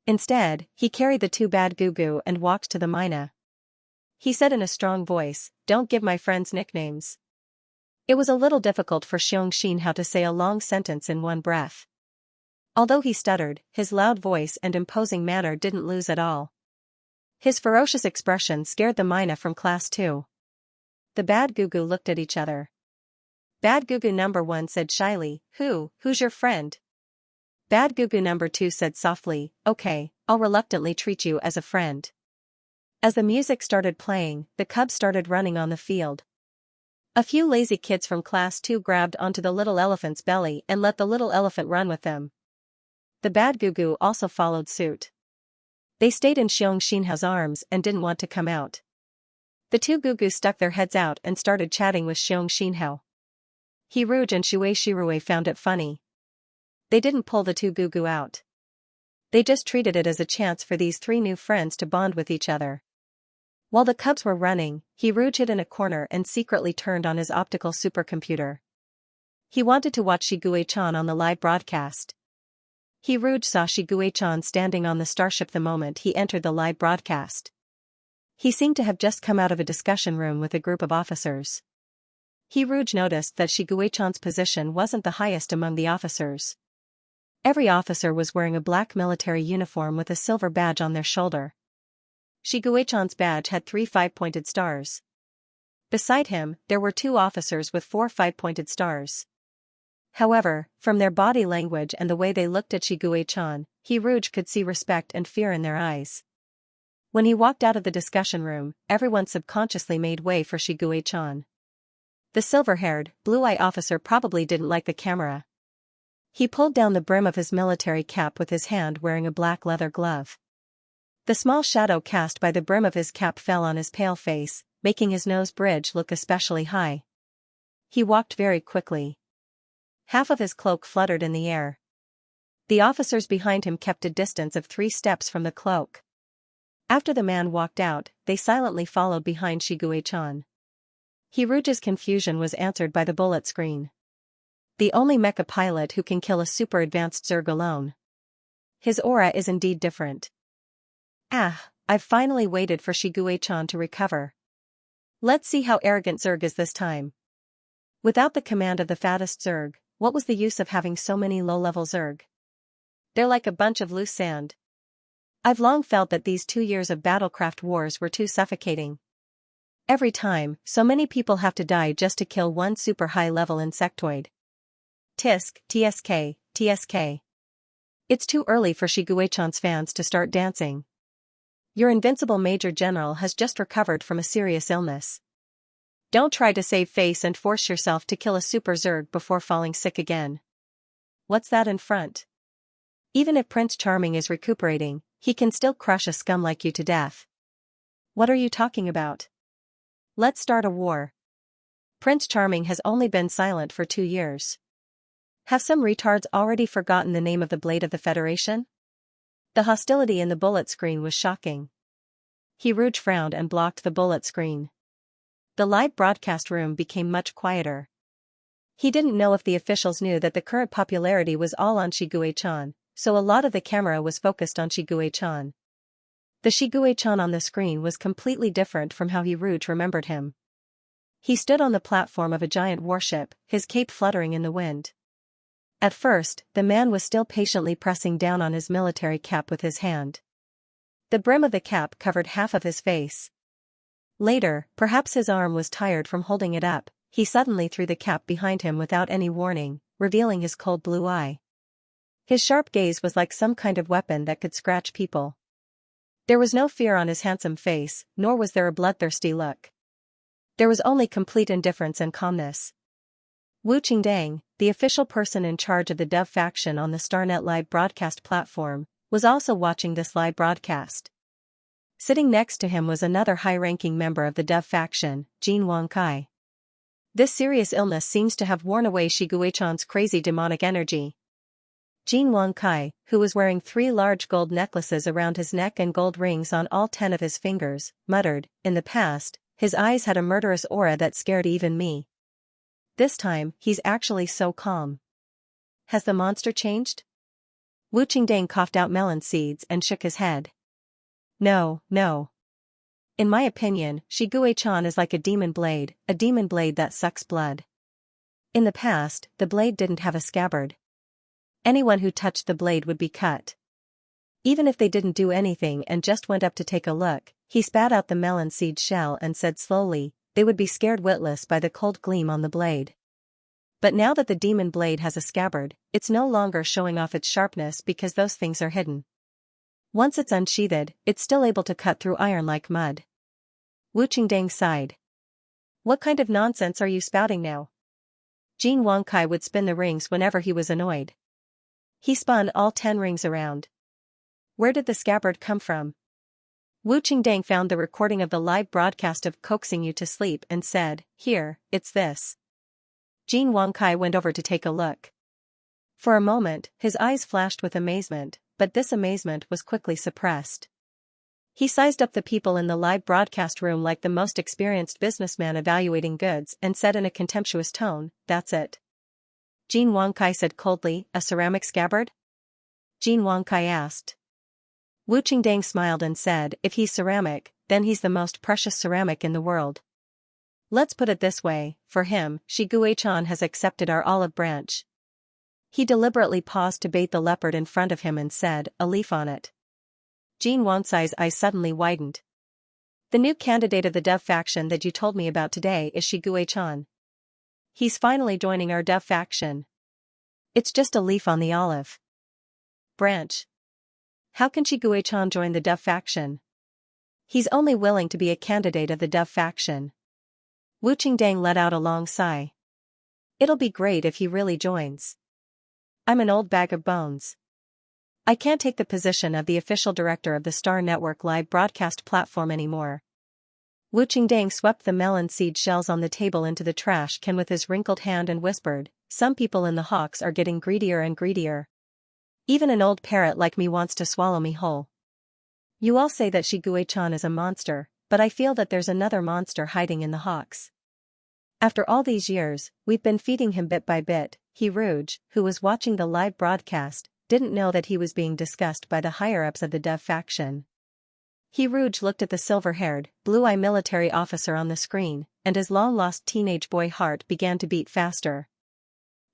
Instead, he carried the two bad Gugu and walked to the myna. He said in a strong voice, "Don't give my friends nicknames." It was a little difficult for Xianxia to say a long sentence in one breath. Although he stuttered, his loud voice and imposing manner didn't lose at all. His ferocious expression scared the Mina from class 2. The bad Gugu looked at each other. Bad Gugu number 1 said shyly, Who's your friend? Bad Gugu number 2 said softly, okay, I'll reluctantly treat you as a friend. As the music started playing, the cubs started running on the field. A few lazy kids from class 2 grabbed onto the little elephant's belly and let the little elephant run with them. The bad Gugu also followed suit. They stayed in Xianxia's arms and didn't want to come out. The two Gugu stuck their heads out and started chatting with Xianxia. He Rouge and Shui Shirue found it funny. They didn't pull the two Gugu out. They just treated it as a chance for these three new friends to bond with each other. While the cubs were running, he Rouge hid in a corner and secretly turned on his optical supercomputer. He wanted to watch Shigue-chan on the live broadcast. He Rouge saw Shigue-chan standing on the starship the moment he entered the live broadcast. He seemed to have just come out of a discussion room with a group of officers. He Rouge noticed that Shigue-chan's position wasn't the highest among the officers. Every officer was wearing a black military uniform with a silver badge on their shoulder. Shigue-chan's badge had 3 5-pointed stars. Beside him, there were 2 officers with 4 5-pointed stars. However, from their body language and the way they looked at Shigue-chan, he Rouge could see respect and fear in their eyes. When he walked out of the discussion room, everyone subconsciously made way for Shigue-chan. The silver-haired, blue-eye officer probably didn't like the camera. He pulled down the brim of his military cap with his hand wearing a black leather glove. The small shadow cast by the brim of his cap fell on his pale face, making his nose bridge look especially high. He walked very quickly. Half of his cloak fluttered in the air. The officers behind him kept a distance of 3 steps from the cloak. After the man walked out, they silently followed behind Shigue-chan. He Rouge's confusion was answered by the bullet screen. The only mecha pilot who can kill a super-advanced Zerg alone. His aura is indeed different. I've finally waited for Shigue-chan to recover. Let's see how arrogant Zerg is this time. Without the command of the fattest Zerg, what was the use of having so many low-level Zerg? They're like a bunch of loose sand. I've long felt that these 2 years of battlecraft wars were too suffocating. Every time, so many people have to die just to kill one super high-level insectoid. Tisk, TSK, TSK. It's too early for Shigue-chan's fans to start dancing. Your invincible Major General has just recovered from a serious illness. Don't try to save face and force yourself to kill a super Zerg before falling sick again. What's that in front? Even if Prince Charming is recuperating, he can still crush a scum like you to death. What are you talking about? Let's start a war. Prince Charming has only been silent for 2 years. Have some retards already forgotten the name of the Blade of the Federation? The hostility in the bullet screen was shocking. He Rouge frowned and blocked the bullet screen. The live broadcast room became much quieter. He didn't know if the officials knew that the current popularity was all on Shigue-chan, so a lot of the camera was focused on Shigue-chan. The Shigue-chan on the screen was completely different from how he Rouge remembered him. He stood on the platform of a giant warship, his cape fluttering in the wind. At first, the man was still patiently pressing down on his military cap with his hand. The brim of the cap covered half of his face. Later, perhaps his arm was tired from holding it up, he suddenly threw the cap behind him without any warning, revealing his cold blue eye. His sharp gaze was like some kind of weapon that could scratch people. There was no fear on his handsome face, nor was there a bloodthirsty look. There was only complete indifference and calmness. Wu Qingdang, the official person in charge of the Dove faction on the StarNet live broadcast platform, was also watching this live broadcast. Sitting next to him was another high-ranking member of the Dove faction, Jin Wangkai. This serious illness seems to have worn away Shigue-chan's crazy demonic energy. Jin Wangkai, who was wearing 3 large gold necklaces around his neck and gold rings on all 10 of his fingers, muttered, in the past, his eyes had a murderous aura that scared even me. This time, he's actually so calm. Has the monster changed? Wu Qingdang coughed out melon seeds and shook his head. No. In my opinion, Shigue-chan is like a demon blade that sucks blood. In the past, the blade didn't have a scabbard. Anyone who touched the blade would be cut. Even if they didn't do anything and just went up to take a look, he spat out the melon seed shell and said slowly, they would be scared witless by the cold gleam on the blade. But now that the demon blade has a scabbard, it's no longer showing off its sharpness because those things are hidden. Once it's unsheathed, it's still able to cut through iron like mud. Wu Qingdang sighed. What kind of nonsense are you spouting now? Jin Wangkai would spin the rings whenever he was annoyed. He spun all 10 rings around. Where did the scabbard come from? Wu Qingdang found the recording of the live broadcast of Coaxing You to Sleep and said, Here, it's this. Jin Wangkai went over to take a look. For a moment, his eyes flashed with amazement, but this amazement was quickly suppressed. He sized up the people in the live broadcast room like the most experienced businessman evaluating goods and said in a contemptuous tone, That's it. Jin Wangkai said coldly, A ceramic scabbard? Jin Wangkai asked. Wu Qingdang smiled and said, If he's ceramic, then he's the most precious ceramic in the world. Let's put it this way, for him, Shi Guichan has accepted our olive branch. He deliberately paused to bait the leopard in front of him and said, A leaf on it. Jin Wangcai's eyes suddenly widened. The new candidate of the Dove faction that you told me about today is Shi Guichan. He's finally joining our Dove faction. It's just a leaf on the olive branch. How can Shi Guichan join the Dove faction? He's only willing to be a candidate of the Dove faction. Wu Qingdang let out a long sigh. It'll be great if he really joins. I'm an old bag of bones. I can't take the position of the official director of the Star Network live broadcast platform anymore. Wu Qingdang swept the melon seed shells on the table into the trash can with his wrinkled hand and whispered, Some people in the Hawks are getting greedier and greedier. Even an old parrot like me wants to swallow me whole. You all say that Shi Guichan is a monster, but I feel that there's another monster hiding in the Hawks. After all these years, we've been feeding him bit by bit. He Rouge, who was watching the live broadcast, didn't know that he was being discussed by the higher-ups of the Dove faction. He Rouge looked at the silver-haired, blue-eye military officer on the screen, and his long-lost teenage boy heart began to beat faster.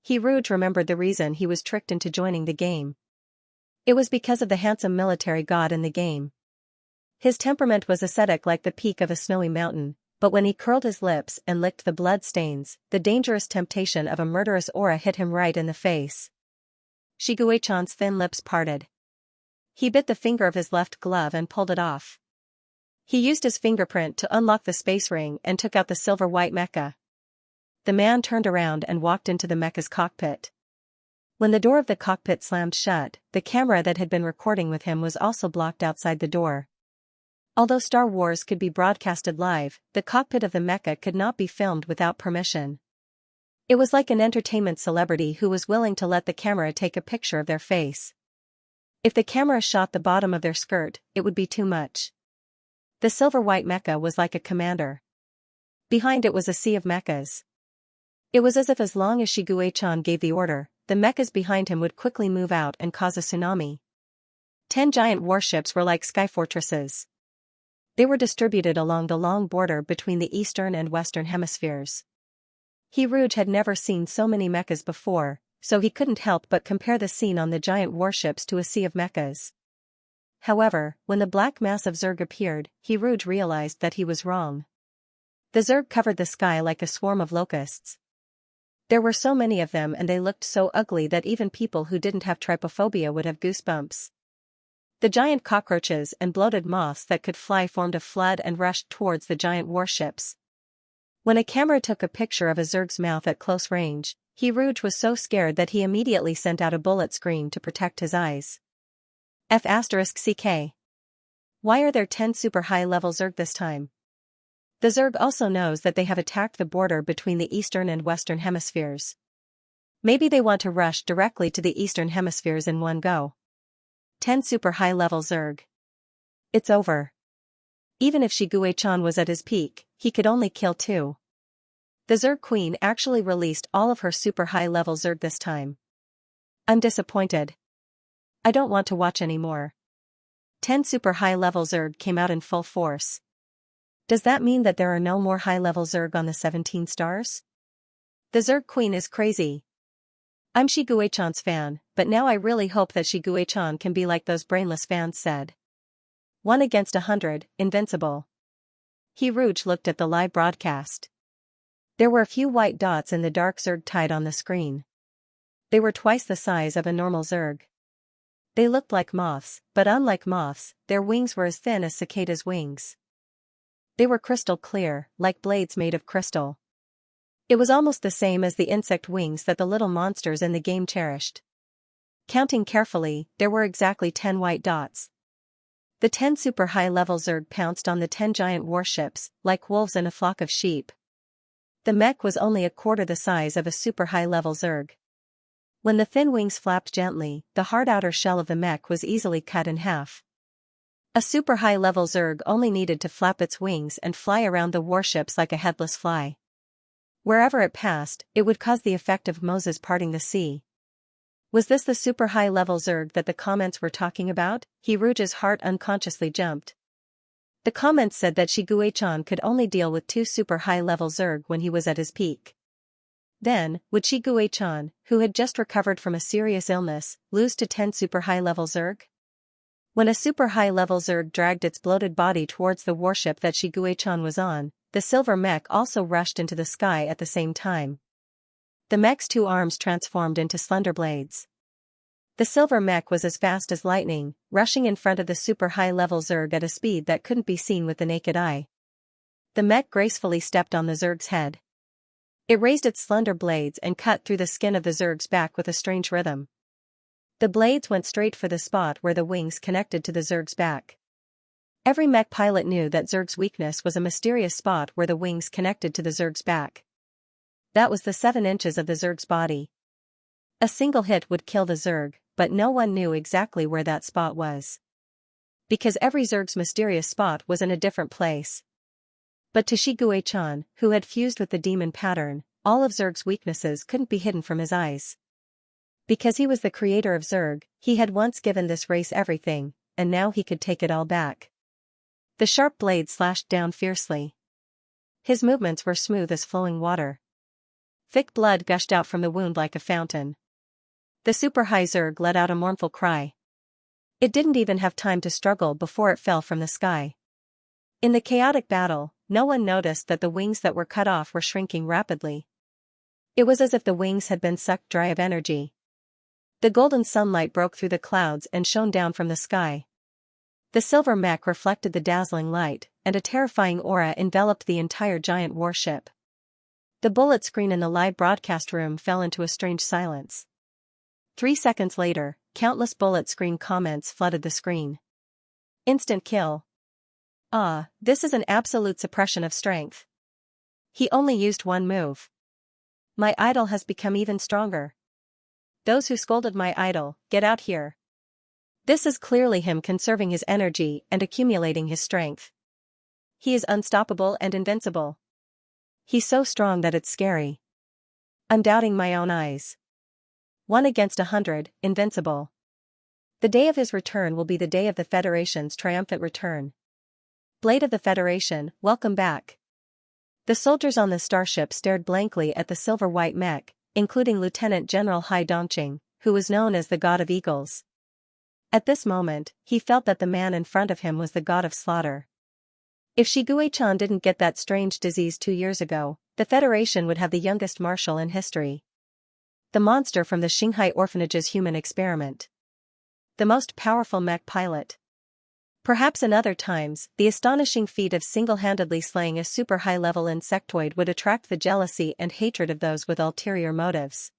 He Rouge remembered the reason he was tricked into joining the game. It was because of the handsome military god in the game. His temperament was ascetic like the peak of a snowy mountain, but when he curled his lips and licked the blood stains, the dangerous temptation of a murderous aura hit him right in the face. Shi Guichan's thin lips parted. He bit the finger of his left glove and pulled it off. He used his fingerprint to unlock the space ring and took out the silver-white mecha. The man turned around and walked into the mecha's cockpit. When the door of the cockpit slammed shut, the camera that had been recording with him was also blocked outside the door. Although Star Wars could be broadcasted live, the cockpit of the mecha could not be filmed without permission. It was like an entertainment celebrity who was willing to let the camera take a picture of their face. If the camera shot the bottom of their skirt, it would be too much. The silver-white mecha was like a commander. Behind it was a sea of mechas. It was as if as long as Shi Guichan gave the order, the mechas behind him would quickly move out and cause a tsunami. 10 giant warships were like sky fortresses. They were distributed along the long border between the eastern and western hemispheres. He Rouge had never seen so many mechas before, so he couldn't help but compare the scene on the giant warships to a sea of mechas. However, when the black mass of Zerg appeared, He Rouge realized that he was wrong. The Zerg covered the sky like a swarm of locusts. There were so many of them and they looked so ugly that even people who didn't have trypophobia would have goosebumps. The giant cockroaches and bloated moths that could fly formed a flood and rushed towards the giant warships. When a camera took a picture of a Zerg's mouth at close range, He Rouge was so scared that he immediately sent out a bullet screen to protect his eyes. F***CK. Why are there 10 super high-level Zerg this time? The Zerg also knows that they have attacked the border between the eastern and western hemispheres. Maybe they want to rush directly to the eastern hemispheres in one go. 10 super high-level Zerg. It's over. Even if Shi Guichan was at his peak, he could only kill 2. The Zerg Queen actually released all of her super high-level Zerg this time. I'm disappointed. I don't want to watch anymore. 10 super high-level Zerg came out in full force. Does that mean that there are no more high-level Zerg on the 17 stars? The Zerg Queen is crazy. I'm Shiguechan's fan, but now I really hope that Shiguechan can be like those brainless fans said. 1 against 100, invincible. Rouge looked at the live broadcast. There were a few white dots in the dark Zerg tide on the screen. They were twice the size of a normal Zerg. They looked like moths, but unlike moths, their wings were as thin as cicadas' wings. They were crystal clear, like blades made of crystal. It was almost the same as the insect wings that the little monsters in the game cherished. Counting carefully, there were exactly 10 white dots. The 10 super high-level Zerg pounced on the 10 giant warships, like wolves in a flock of sheep. The mech was only a quarter the size of a super high-level Zerg. When the thin wings flapped gently, the hard outer shell of the mech was easily cut in half. A super high-level Zerg only needed to flap its wings and fly around the warships like a headless fly. Wherever it passed, it would cause the effect of Moses parting the sea. Was this the super high-level Zerg that the comments were talking about? Rouge's heart unconsciously jumped. The comments said that Shiguechan could only deal with 2 super high-level Zerg when he was at his peak. Then, would Shiguechan, who had just recovered from a serious illness, lose to 10 super high-level Zerg? When a super high-level Zerg dragged its bloated body towards the warship that Shiguechan was on, the silver mech also rushed into the sky at the same time. The mech's 2 arms transformed into slender blades. The silver mech was as fast as lightning, rushing in front of the super high-level Zerg at a speed that couldn't be seen with the naked eye. The mech gracefully stepped on the Zerg's head. It raised its slender blades and cut through the skin of the Zerg's back with a strange rhythm. The blades went straight for the spot where the wings connected to the Zerg's back. Every mech pilot knew that Zerg's weakness was a mysterious spot where the wings connected to the Zerg's back. That was the 7 inches of the Zerg's body. A single hit would kill the Zerg, but no one knew exactly where that spot was. Because every Zerg's mysterious spot was in a different place. But to Shiguechan, who had fused with the demon pattern, all of Zerg's weaknesses couldn't be hidden from his eyes. Because he was the creator of Zerg, he had once given this race everything, and now he could take it all back. The sharp blade slashed down fiercely. His movements were smooth as flowing water. Thick blood gushed out from the wound like a fountain. The super high Zerg let out a mournful cry. It didn't even have time to struggle before it fell from the sky. In the chaotic battle, no one noticed that the wings that were cut off were shrinking rapidly. It was as if the wings had been sucked dry of energy. The golden sunlight broke through the clouds and shone down from the sky. The silver mech reflected the dazzling light, and a terrifying aura enveloped the entire giant warship. The bullet screen in the live broadcast room fell into a strange silence. 3 seconds later, countless bullet screen comments flooded the screen. Instant kill. Ah, this is an absolute suppression of strength. He only used 1 move. My idol has become even stronger. Those who scolded my idol, get out here. This is clearly him conserving his energy and accumulating his strength. He is unstoppable and invincible. He's so strong that it's scary. I'm doubting my own eyes. 1 against 100, invincible. The day of his return will be the day of the Federation's triumphant return. Blade of the Federation, welcome back. The soldiers on the starship stared blankly at the silver-white mech, including Lieutenant General Hai Dongqing, who was known as the God of Eagles. At this moment, he felt that the man in front of him was the god of slaughter. If Shiguechan didn't get that strange disease 2 years ago, the Federation would have the youngest marshal in history. The monster from the Xinghai Orphanage's human experiment. The most powerful mech pilot. Perhaps in other times, the astonishing feat of single-handedly slaying a super high-level insectoid would attract the jealousy and hatred of those with ulterior motives.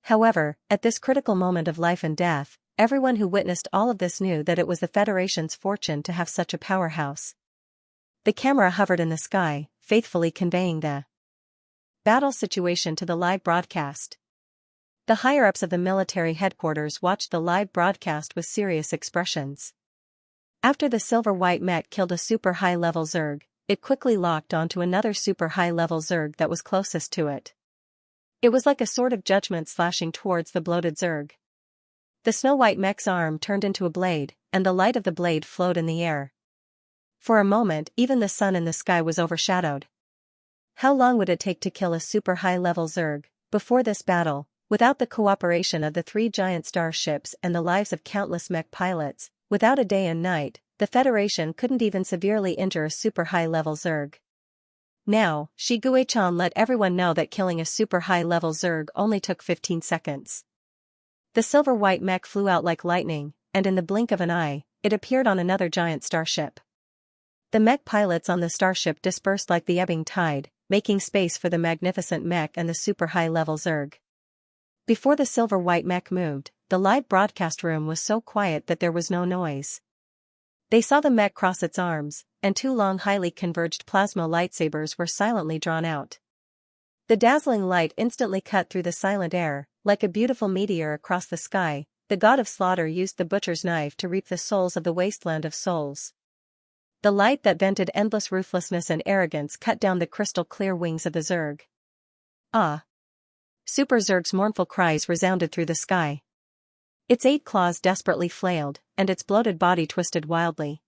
However, at this critical moment of life and death, everyone who witnessed all of this knew that it was the Federation's fortune to have such a powerhouse. The camera hovered in the sky, faithfully conveying the battle situation to the live broadcast. The higher-ups of the military headquarters watched the live broadcast with serious expressions. After the silver-white mech killed a super high-level Zerg, it quickly locked onto another super high-level Zerg that was closest to it. It was like a sword of judgment slashing towards the bloated Zerg. The snow-white mech's arm turned into a blade, and the light of the blade flowed in the air. For a moment, even the sun in the sky was overshadowed. How long would it take to kill a super high-level Zerg? Before this battle, without the cooperation of the 3 giant starships and the lives of countless mech pilots, without a day and night, the Federation couldn't even severely injure a super high-level Zerg. Now, Shi Guichan let everyone know that killing a super high-level Zerg only took 15 seconds. The silver-white mech flew out like lightning, and in the blink of an eye, it appeared on another giant starship. The mech pilots on the starship dispersed like the ebbing tide, making space for the magnificent mech and the super high-level Zerg. Before the silver-white mech moved, the live broadcast room was so quiet that there was no noise. They saw the mech cross its arms, and 2 long highly converged plasma lightsabers were silently drawn out. The dazzling light instantly cut through the silent air, like a beautiful meteor across the sky. The god of slaughter used the butcher's knife to reap the souls of the wasteland of souls. The light that vented endless ruthlessness and arrogance cut down the crystal-clear wings of the Zerg. Ah! Super Zerg's mournful cries resounded through the sky. Its 8 claws desperately flailed, and its bloated body twisted wildly.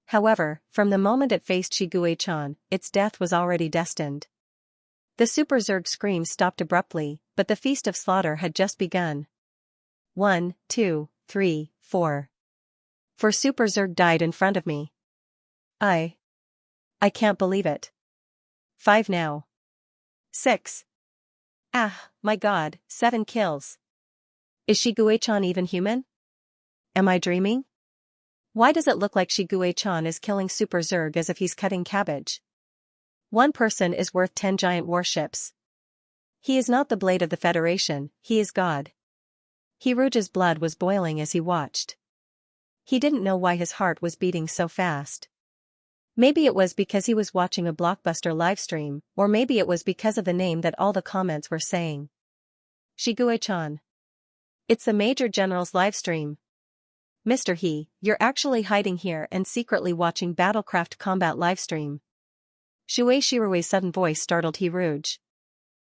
However, from the moment it faced Shi Guichan, its death was already destined. The Super Zerg scream stopped abruptly, but the feast of slaughter had just begun. 1, 2, 3, 4. 4 Super Zerg died in front of me. I can't believe it. 5 now. 6. Ah, my god, 7 kills. Is Shi Guichan even human? Am I dreaming? Why does it look like Shi Guichan is killing Super Zerg as if he's cutting cabbage? 1 person is worth 10 giant warships. He is not the blade of the Federation, he is God. Hiruge's blood was boiling as he watched. He didn't know why his heart was beating so fast. Maybe it was because he was watching a blockbuster livestream, or maybe it was because of the name that all the comments were saying. Shi Guichan. It's the Major General's livestream. Mr. He, you're actually hiding here and secretly watching Battlecraft combat livestream. Shui Shirui's sudden voice startled Hiruge.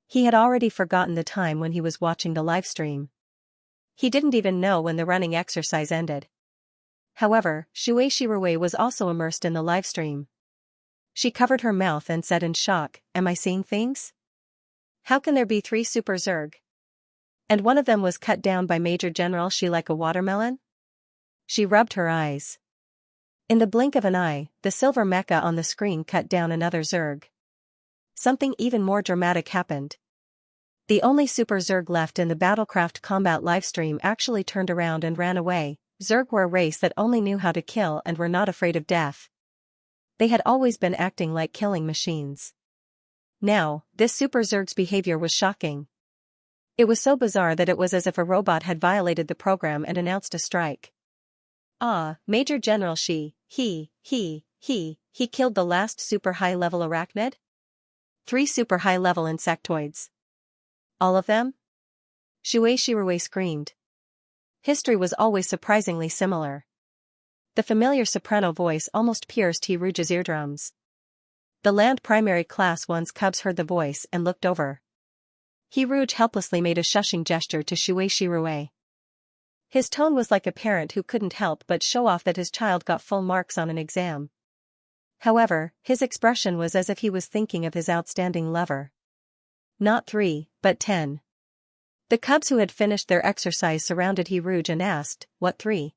He had already forgotten the time when he was watching the livestream. He didn't even know when the running exercise ended. However, Shui Shirui was also immersed in the livestream. She covered her mouth and said in shock, "Am I seeing things? How can there be 3 Super Zerg? And one of them was cut down by Major General Shi like a watermelon?" She rubbed her eyes. In the blink of an eye, the silver mecha on the screen cut down another Zerg. Something even more dramatic happened. The only Super Zerg left in the Battlecraft combat livestream actually turned around and ran away. Zerg were a race that only knew how to kill and were not afraid of death. They had always been acting like killing machines. Now, this Super Zerg's behavior was shocking. It was so bizarre that it was as if a robot had violated the program and announced a strike. Ah, Major General Shi, he killed the last super high-level arachnid? 3 super high-level insectoids. All of them? Shui Shirui screamed. History was always surprisingly similar. The familiar soprano voice almost pierced Hiruge's eardrums. The Land Primary Class 1's cubs heard the voice and looked over. Hiruge helplessly made a shushing gesture to Shui Shirui. His tone was like a parent who couldn't help but show off that his child got full marks on an exam. However, his expression was as if he was thinking of his outstanding lover. Not 3, but 10. The cubs who had finished their exercise surrounded Hiruge and asked, "What 3?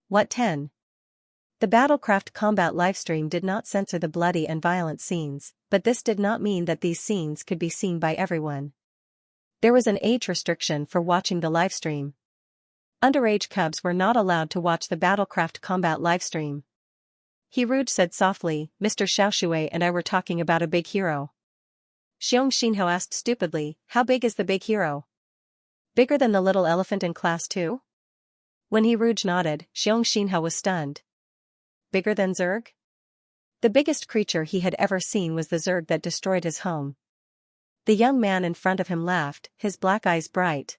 What 10? The Battlecraft combat livestream did not censor the bloody and violent scenes, but this did not mean that these scenes could be seen by everyone. There was an age restriction for watching the livestream. Underage cubs were not allowed to watch the Battlecraft combat livestream. Hiruge said softly, "Mr. Xiaoxue and I were talking about a big hero." Xiong Xinhao asked stupidly, "How big is the big hero? Bigger than the little elephant in class 2? When Hiruge nodded, Xiong Xinhao was stunned. Bigger than Zerg? The biggest creature he had ever seen was the Zerg that destroyed his home. The young man in front of him laughed, his black eyes bright.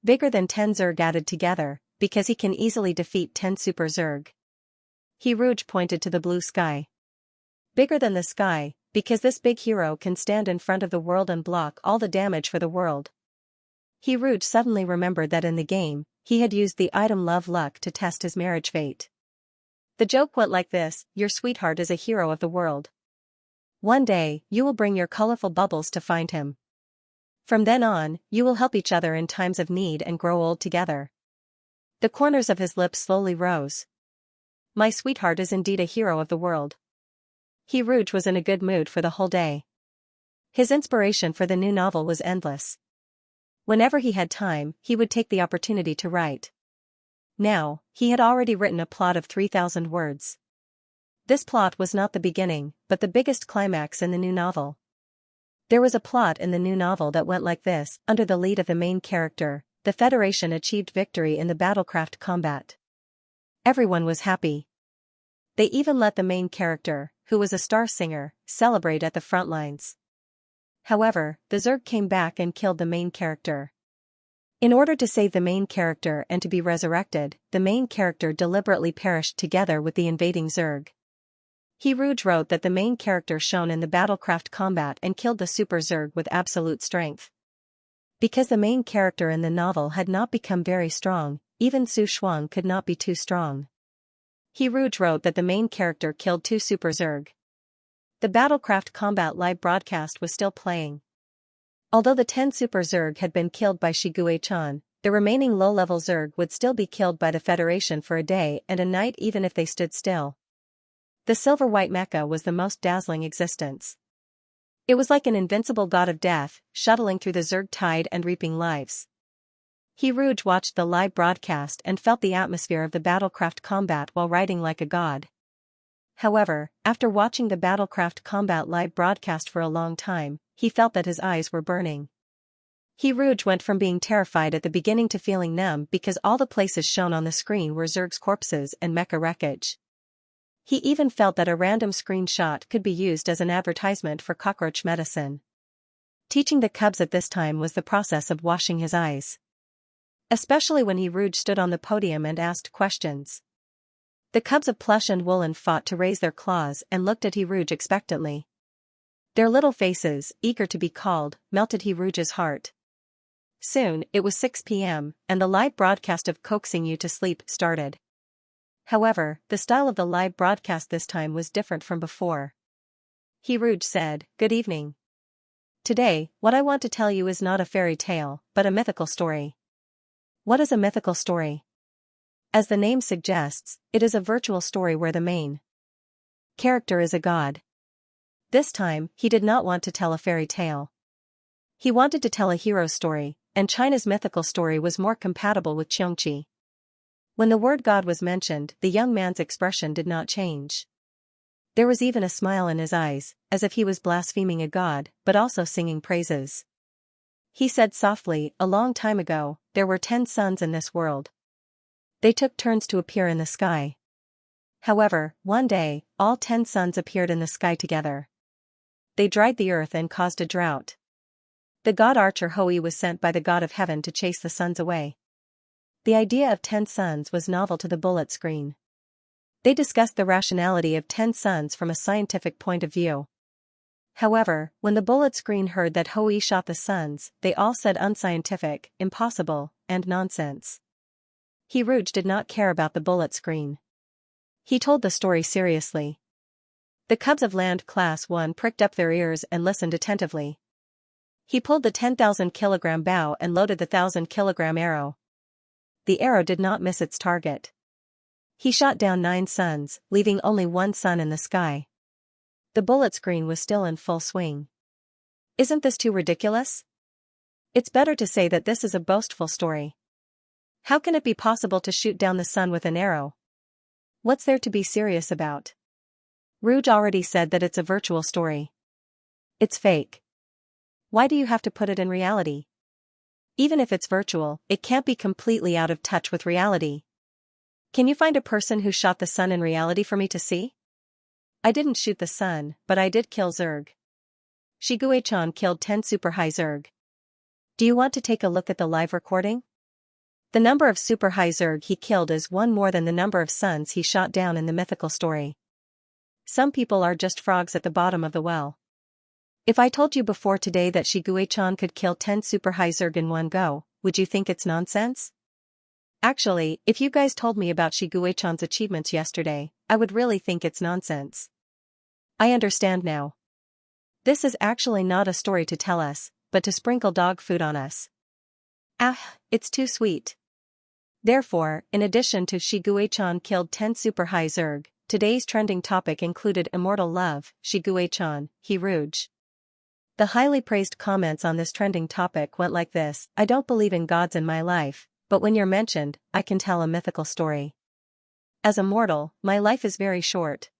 Bigger than 10 Zerg added together, because he can easily defeat 10 Super Zerg. Hiruge pointed to the blue sky. Bigger than the sky, because this big hero can stand in front of the world and block all the damage for the world. Hiruge suddenly remembered that in the game, he had used the item Love Luck to test his marriage fate. The joke went like this: "Your sweetheart is a hero of the world." One day, you will bring your colorful bubbles to find him. From then on, you will help each other in times of need and grow old together. The corners of his lips slowly rose. My sweetheart is indeed a hero of the world. He Rouge was in a good mood for the whole day. His inspiration for the new novel was endless. Whenever he had time, he would take the opportunity to write. Now, he had already written a plot of 3,000 words. This plot was not the beginning, but the biggest climax in the new novel. There was a plot in the new novel that went like this: under the lead of the main character, the Federation achieved victory in the battlecraft combat. Everyone was happy. They even let the main character, who was a star singer, celebrate at the front lines. However, the Zerg came back and killed the main character. In order to save the main character and to be resurrected, the main character deliberately perished together with the invading Zerg. He Rouge wrote that the main character shone in the battlecraft combat and killed the Super Zerg with absolute strength. Because the main character in the novel had not become very strong, even Su Shuang could not be too strong. He Rouge wrote that the main character killed 2 Super Zerg. The battlecraft combat live broadcast was still playing. Although the 10 Super Zerg had been killed by Shiguei-chan, the remaining low-level Zerg would still be killed by the Federation for a day and a night even if they stood still. The silver-white mecha was the most dazzling existence. It was like an invincible god of death, shuttling through the Zerg tide and reaping lives. He Rouge watched the live broadcast and felt the atmosphere of the battlecraft combat while riding like a god. However, after watching the battlecraft combat live broadcast for a long time, he felt that his eyes were burning. He Rouge went from being terrified at the beginning to feeling numb because all the places shown on the screen were Zerg's corpses and mecha wreckage. He even felt that a random screenshot could be used as an advertisement for cockroach medicine. Teaching the cubs at this time was the process of washing his eyes. Especially when He Rouge stood on the podium and asked questions. The cubs of Plush and Woolen fought to raise their claws and looked at He Rouge expectantly. Their little faces, eager to be called, melted He Rouge's heart. Soon, it was 6 p.m., and the live broadcast of Coaxing You to Sleep started. However, the style of the live broadcast this time was different from before. He Rouge said, "Good evening. Today, what I want to tell you is not a fairy tale, but a mythical story." What is a mythical story? As the name suggests, it is a virtual story where the main character is a god. This time, he did not want to tell a fairy tale. He wanted to tell a hero story, and China's mythical story was more compatible with Xianxia. When the word God was mentioned, the young man's expression did not change. There was even a smile in his eyes, as if he was blaspheming a god, but also singing praises. He said softly, "A long time ago, there were 10 suns in this world. They took turns to appear in the sky. However, one day, all 10 suns appeared in the sky together. They dried the earth and caused a drought. The god archer Hoi was sent by the god of heaven to chase the suns away. The idea of 10 suns was novel to the bullet screen. They discussed the rationality of 10 suns from a scientific point of view. However, when the bullet screen heard that Hoi shot the suns, they all said unscientific, impossible, and nonsense. He Rouge did not care about the bullet screen. He told the story seriously. The cubs of Land Class 1 pricked up their ears and listened attentively. He pulled the 10,000-kilogram bow and loaded the 1,000-kilogram arrow. The arrow did not miss its target. He shot down 9 suns, leaving only 1 sun in the sky. The bullet screen was still in full swing. Isn't this too ridiculous? It's better to say that this is a boastful story. How can it be possible to shoot down the sun with an arrow? What's there to be serious about? Rouge already said that it's a virtual story. It's fake. Why do you have to put it in reality? Even if it's virtual, it can't be completely out of touch with reality. Can you find a person who shot the sun in reality for me to see? I didn't shoot the sun, but I did kill Zerg. Shiguei-chan killed 10 super high Zerg. Do you want to take a look at the live recording? The number of super high Zerg he killed is 1 more than the number of suns he shot down in the mythical story. Some people are just frogs at the bottom of the well. If I told you before today that Shiguei-chan could kill 10 super high Zerg in one go, would you think it's nonsense? Actually, if you guys told me about Shiguei-chan's achievements yesterday, I would really think it's nonsense. I understand now. This is actually not a story to tell us, but to sprinkle dog food on us. Ah, it's too sweet. Therefore, in addition to Shiguei-chan killed 10 super high Zerg, today's trending topic included immortal love, Shiguei-chan, he Rouge. The highly praised comments on this trending topic went like this: I don't believe in gods in my life, but when you're mentioned, I can tell a mythical story. As a mortal, my life is very short.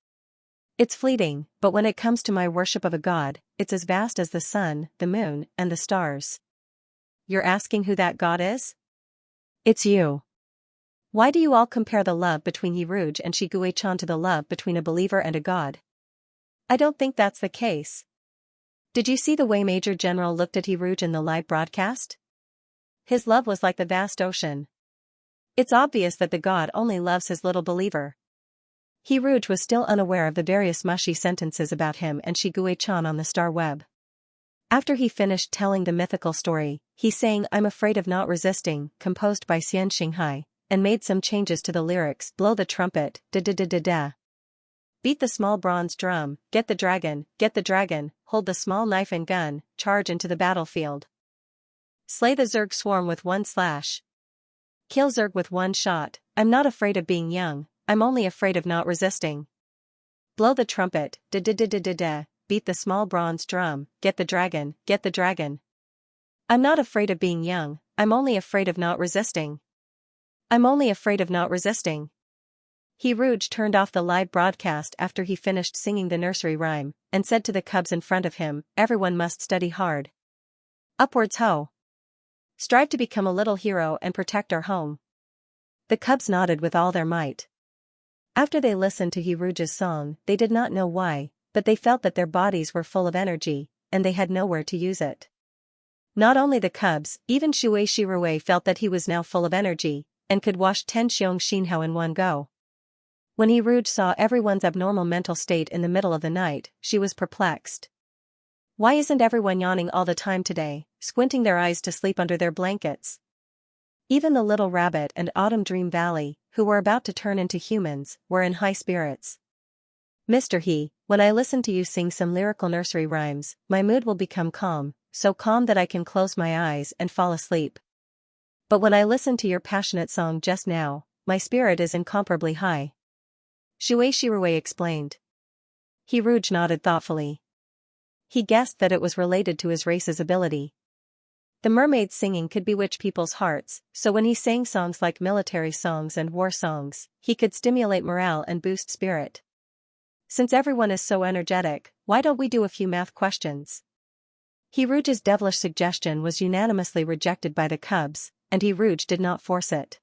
It's fleeting, but when it comes to my worship of a god, it's as vast as the sun, the moon, and the stars. You're asking who that god is? It's you. Why do you all compare the love between Yirouge and Shiguei-chan to the love between a believer and a god? I don't think that's the case. Did you see the way Major General looked at Yirouge in the live broadcast? His love was like the vast ocean. It's obvious that the god only loves his little believer. Yirouge was still unaware of the various mushy sentences about him and Shiguei-chan on the star web. After he finished telling the mythical story, he sang I'm Afraid of Not Resisting, composed by Xianxia, and made some changes to the lyrics: blow the trumpet, da-da-da-da-da. Beat the small bronze drum, get the dragon, hold the small knife and gun, charge into the battlefield. Slay the Zerg swarm with one slash. Kill Zerg with one shot, I'm not afraid of being young, I'm only afraid of not resisting. Blow the trumpet, da-da-da-da-da-da, beat the small bronze drum, get the dragon. I'm not afraid of being young, I'm only afraid of not resisting. I'm only afraid of not resisting. Yirouge turned off the live broadcast after he finished singing the nursery rhyme, and said to the cubs in front of him, everyone must study hard. Upwards ho! Strive to become a little hero and protect our home. The cubs nodded with all their might. After they listened to Yirouge's song, they did not know why, but they felt that their bodies were full of energy, and they had nowhere to use it. Not only the cubs, even Shui Shirue felt that he was now full of energy, and could wash 10 Xiong Xinhao in one go. When Yirouge saw everyone's abnormal mental state in the middle of the night, she was perplexed. Why isn't everyone yawning all the time today, squinting their eyes to sleep under their blankets? Even the little rabbit and Autumn Dream Valley, who were about to turn into humans, were in high spirits. Mr. He, when I listen to you sing some lyrical nursery rhymes, my mood will become calm, so calm that I can close my eyes and fall asleep. But when I listen to your passionate song just now, my spirit is incomparably high. Shui Shirue explained. Yirouge nodded thoughtfully. He guessed that it was related to his race's ability. The mermaid's singing could bewitch people's hearts, so when he sang songs like military songs and war songs, he could stimulate morale and boost spirit. Since everyone is so energetic, why don't we do a few math questions? Yirouge's devilish suggestion was unanimously rejected by the cubs, and Yirouge did not force it.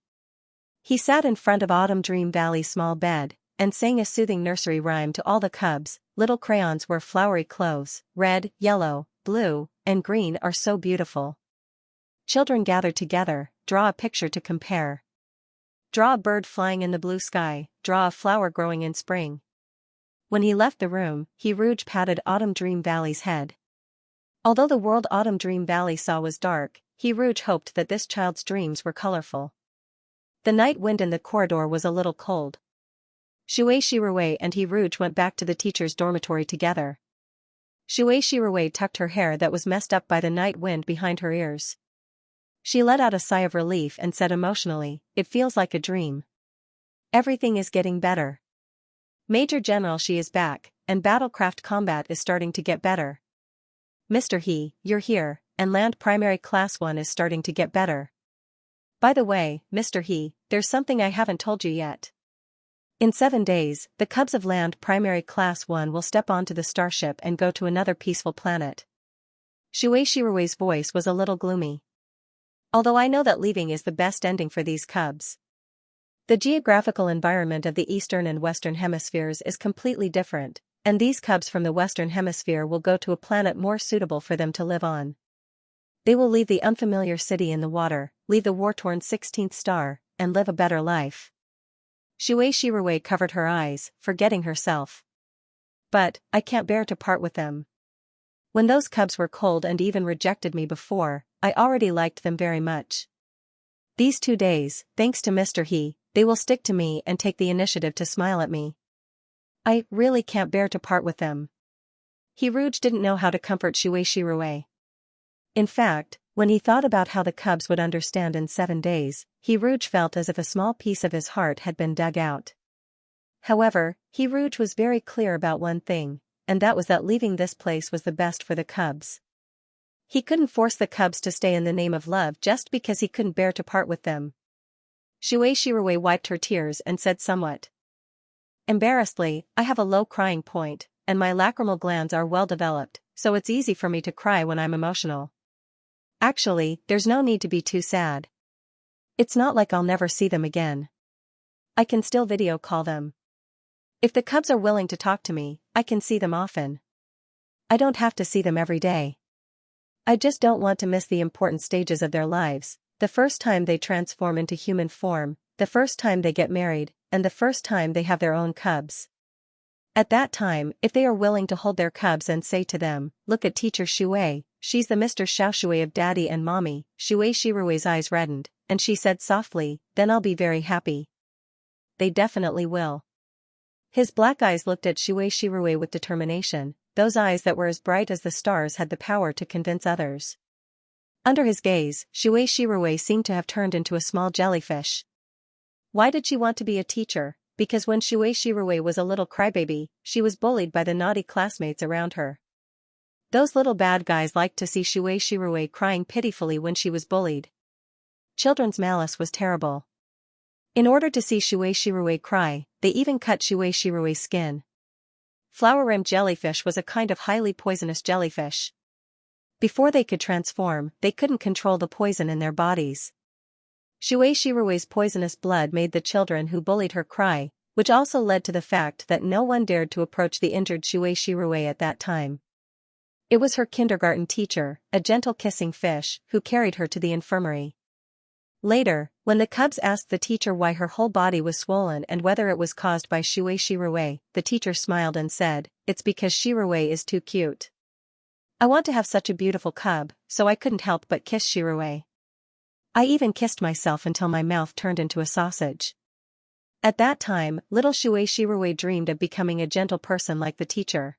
He sat in front of Autumn Dream Valley's small bed, and sang a soothing nursery rhyme to all the cubs. Little crayons wear flowery clothes, red, yellow, blue, and green are so beautiful. Children gather together, draw a picture to compare. Draw a bird flying in the blue sky, draw a flower growing in spring. When he left the room, Yirouge patted Autumn Dream Valley's head. Although the world Autumn Dream Valley saw was dark, Yirouge hoped that this child's dreams were colorful. The night wind in the corridor was a little cold. Shui Shirue and Yirouge went back to the teacher's dormitory together. Shui Shirue tucked her hair that was messed up by the night wind behind her ears. She let out a sigh of relief and said emotionally, it feels like a dream. Everything is getting better. Major General Shi is back, and battlecraft combat is starting to get better. Mr. He, you're here, and Land Primary Class 1 is starting to get better. By the way, Mr. He, there's something I haven't told you yet. In 7 days, the cubs of Land Primary Class 1 will step onto the starship and go to another peaceful planet. Shui Shirue's voice was a little gloomy. Although I know that leaving is the best ending for these cubs. The geographical environment of the Eastern and Western hemispheres is completely different, and these cubs from the Western Hemisphere will go to a planet more suitable for them to live on. They will leave the unfamiliar city in the water, leave the war-torn 16th star, and live a better life. Shui Shirue covered her eyes, forgetting herself. But, I can't bear to part with them. When those cubs were cold and even rejected me before, I already liked them very much. These 2 days, thanks to Mr. He, they will stick to me and take the initiative to smile at me. I really can't bear to part with them. Rouge didn't know how to comfort Xianxia. In fact, when he thought about how the cubs would understand in 7 days, Rouge felt as if a small piece of his heart had been dug out. However, Rouge was very clear about one thing, and that was that leaving this place was the best for the cubs. He couldn't force the cubs to stay in the name of love just because he couldn't bear to part with them. Xianxia wiped her tears and said somewhat embarrassedly, I have a low crying point, and my lacrimal glands are well developed, so it's easy for me to cry when I'm emotional. Actually, there's no need to be too sad. It's not like I'll never see them again. I can still video call them. If the cubs are willing to talk to me, I can see them often. I don't have to see them every day. I just don't want to miss the important stages of their lives, the first time they transform into human form, the first time they get married, and the first time they have their own cubs. At that time, if they are willing to hold their cubs and say to them, look at teacher Shui, she's the Mr. Xiaoshui of daddy and mommy, Xianxia's eyes reddened, and she said softly, then I'll be very happy. They definitely will. His black eyes looked at Xianxia with determination, those eyes that were as bright as the stars had the power to convince others. Under his gaze, Xianxia seemed to have turned into a small jellyfish. Why did she want to be a teacher? Because when Xianxia was a little crybaby, she was bullied by the naughty classmates around her. Those little bad guys liked to see Xianxia crying pitifully when she was bullied. Children's malice was terrible. In order to see Xianxia cry, they even cut Xianxia's skin. Flower-rimmed jellyfish was a kind of highly poisonous jellyfish. Before they could transform, they couldn't control the poison in their bodies. Xianxia's poisonous blood made the children who bullied her cry, which also led to the fact that no one dared to approach the injured Xianxia at that time. It was her kindergarten teacher, a gentle kissing fish, who carried her to the infirmary. Later, when the cubs asked the teacher why her whole body was swollen and whether it was caused by Xianxia, the teacher smiled and said, it's because Xianxia is too cute. I want to have such a beautiful cub, so I couldn't help but kiss Xianxia. I even kissed myself until my mouth turned into a sausage. At that time, little Xianxia dreamed of becoming a gentle person like the teacher.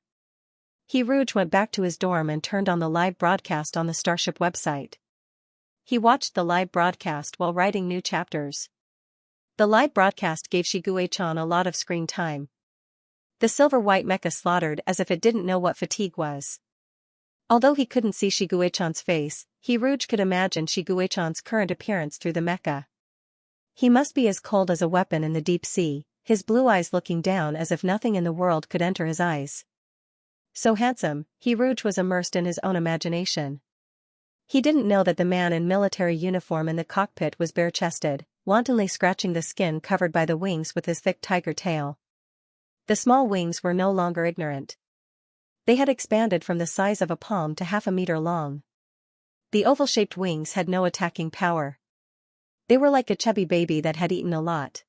Rouge went back to his dorm and turned on the live broadcast on the Starship website. He watched the live broadcast while writing new chapters. The live broadcast gave Xianxia a lot of screen time. The silver-white mecha slaughtered as if it didn't know what fatigue was. Although he couldn't see Xianxia's face, Rouge could imagine Xianxia's current appearance through the mecha. He must be as cold as a weapon in the deep sea, his blue eyes looking down as if nothing in the world could enter his eyes. So handsome, Rouge was immersed in his own imagination. He didn't know that the man in military uniform in the cockpit was bare-chested, wantonly scratching the skin covered by the wings with his thick tiger tail. The small wings were no longer ignorant. They had expanded from the size of a palm to half a meter long. The oval-shaped wings had no attacking power. They were like a chubby baby that had eaten a lot.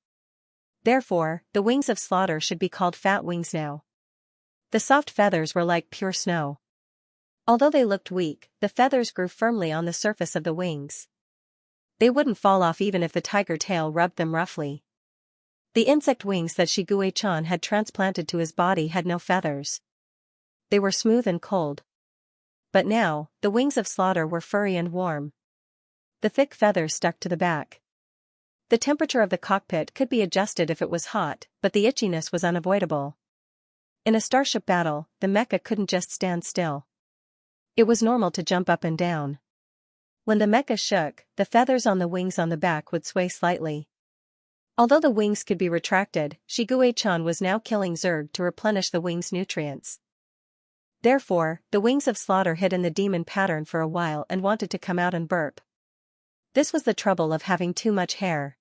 Therefore, the wings of slaughter should be called fat wings now. The soft feathers were like pure snow. Although they looked weak, the feathers grew firmly on the surface of the wings. They wouldn't fall off even if the tiger tail rubbed them roughly. The insect wings that Xianxia had transplanted to his body had no feathers. They were smooth and cold. But now, the wings of slaughter were furry and warm. The thick feathers stuck to the back. The temperature of the cockpit could be adjusted if it was hot, but the itchiness was unavoidable. In a starship battle, the mecha couldn't just stand still. It was normal to jump up and down. When the mecha shook, the feathers on the wings on the back would sway slightly. Although the wings could be retracted, Xianxia was now killing Zerg to replenish the wings' nutrients. Therefore, the wings of slaughter hid in the demon pattern for a while and wanted to come out and burp. This was the trouble of having too much hair.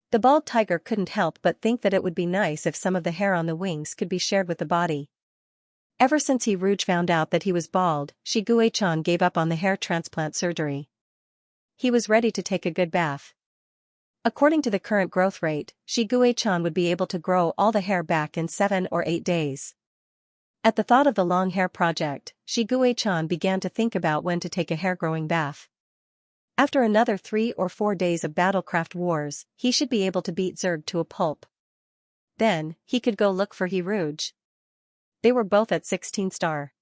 The bald tiger couldn't help but think that it would be nice if some of the hair on the wings could be shared with the body. Ever since Rouge found out that he was bald, Xianxia gave up on the hair transplant surgery. He was ready to take a good bath. According to the current growth rate, Xianxia would be able to grow all the hair back in 7 or 8 days. At the thought of the long hair project, Xianxia began to think about when to take a hair-growing bath. After another 3 or 4 days of battlecraft wars, he should be able to beat Zerg to a pulp. Then, he could go look for Rouge. They were both at 16 star.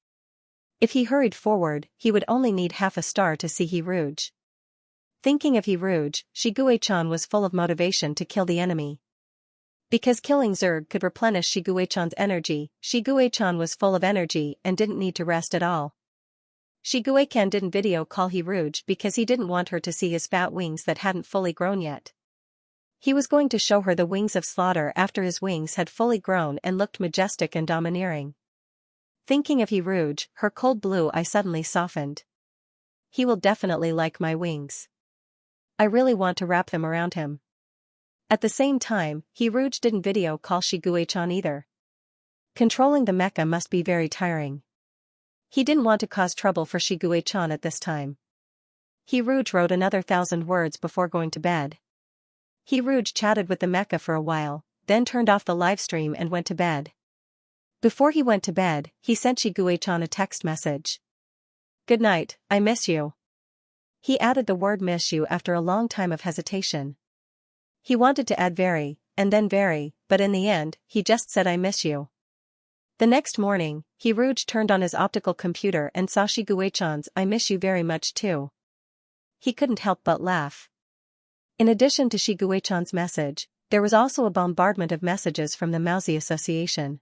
If he hurried forward, he would only need half a star to see He-Rouge. Thinking of He-Rouge, Shiguei-chan was full of motivation to kill the enemy. Because killing Zerg could replenish Shiguei-chan's energy, Shiguei-chan was full of energy and didn't need to rest at all. Shiguei-can didn't video call He-Rouge because he didn't want her to see his fat wings that hadn't fully grown yet. He was going to show her the wings of slaughter after his wings had fully grown and looked majestic and domineering. Thinking of He-Rouge, her cold blue eye suddenly softened. He will definitely like my wings. I really want to wrap them around him. At the same time, He-Rouge didn't video call Shiguei-chan either. Controlling the mecha must be very tiring. He didn't want to cause trouble for Shiguei-chan at this time. He-Rouge wrote another 1,000 words before going to bed. He-Rouge chatted with the mecha for a while, then turned off the livestream and went to bed. Before he went to bed, he sent Shiguei-chan a text message. "Good night, I miss you." He added the word miss you after a long time of hesitation. He wanted to add very, and then very, but in the end, he just said I miss you. The next morning, He-Rouge turned on his optical computer and saw Shiguei-chan's I miss you very much too. He couldn't help but laugh. In addition to Shiguei-chan's message, there was also a bombardment of messages from the Maozi Association.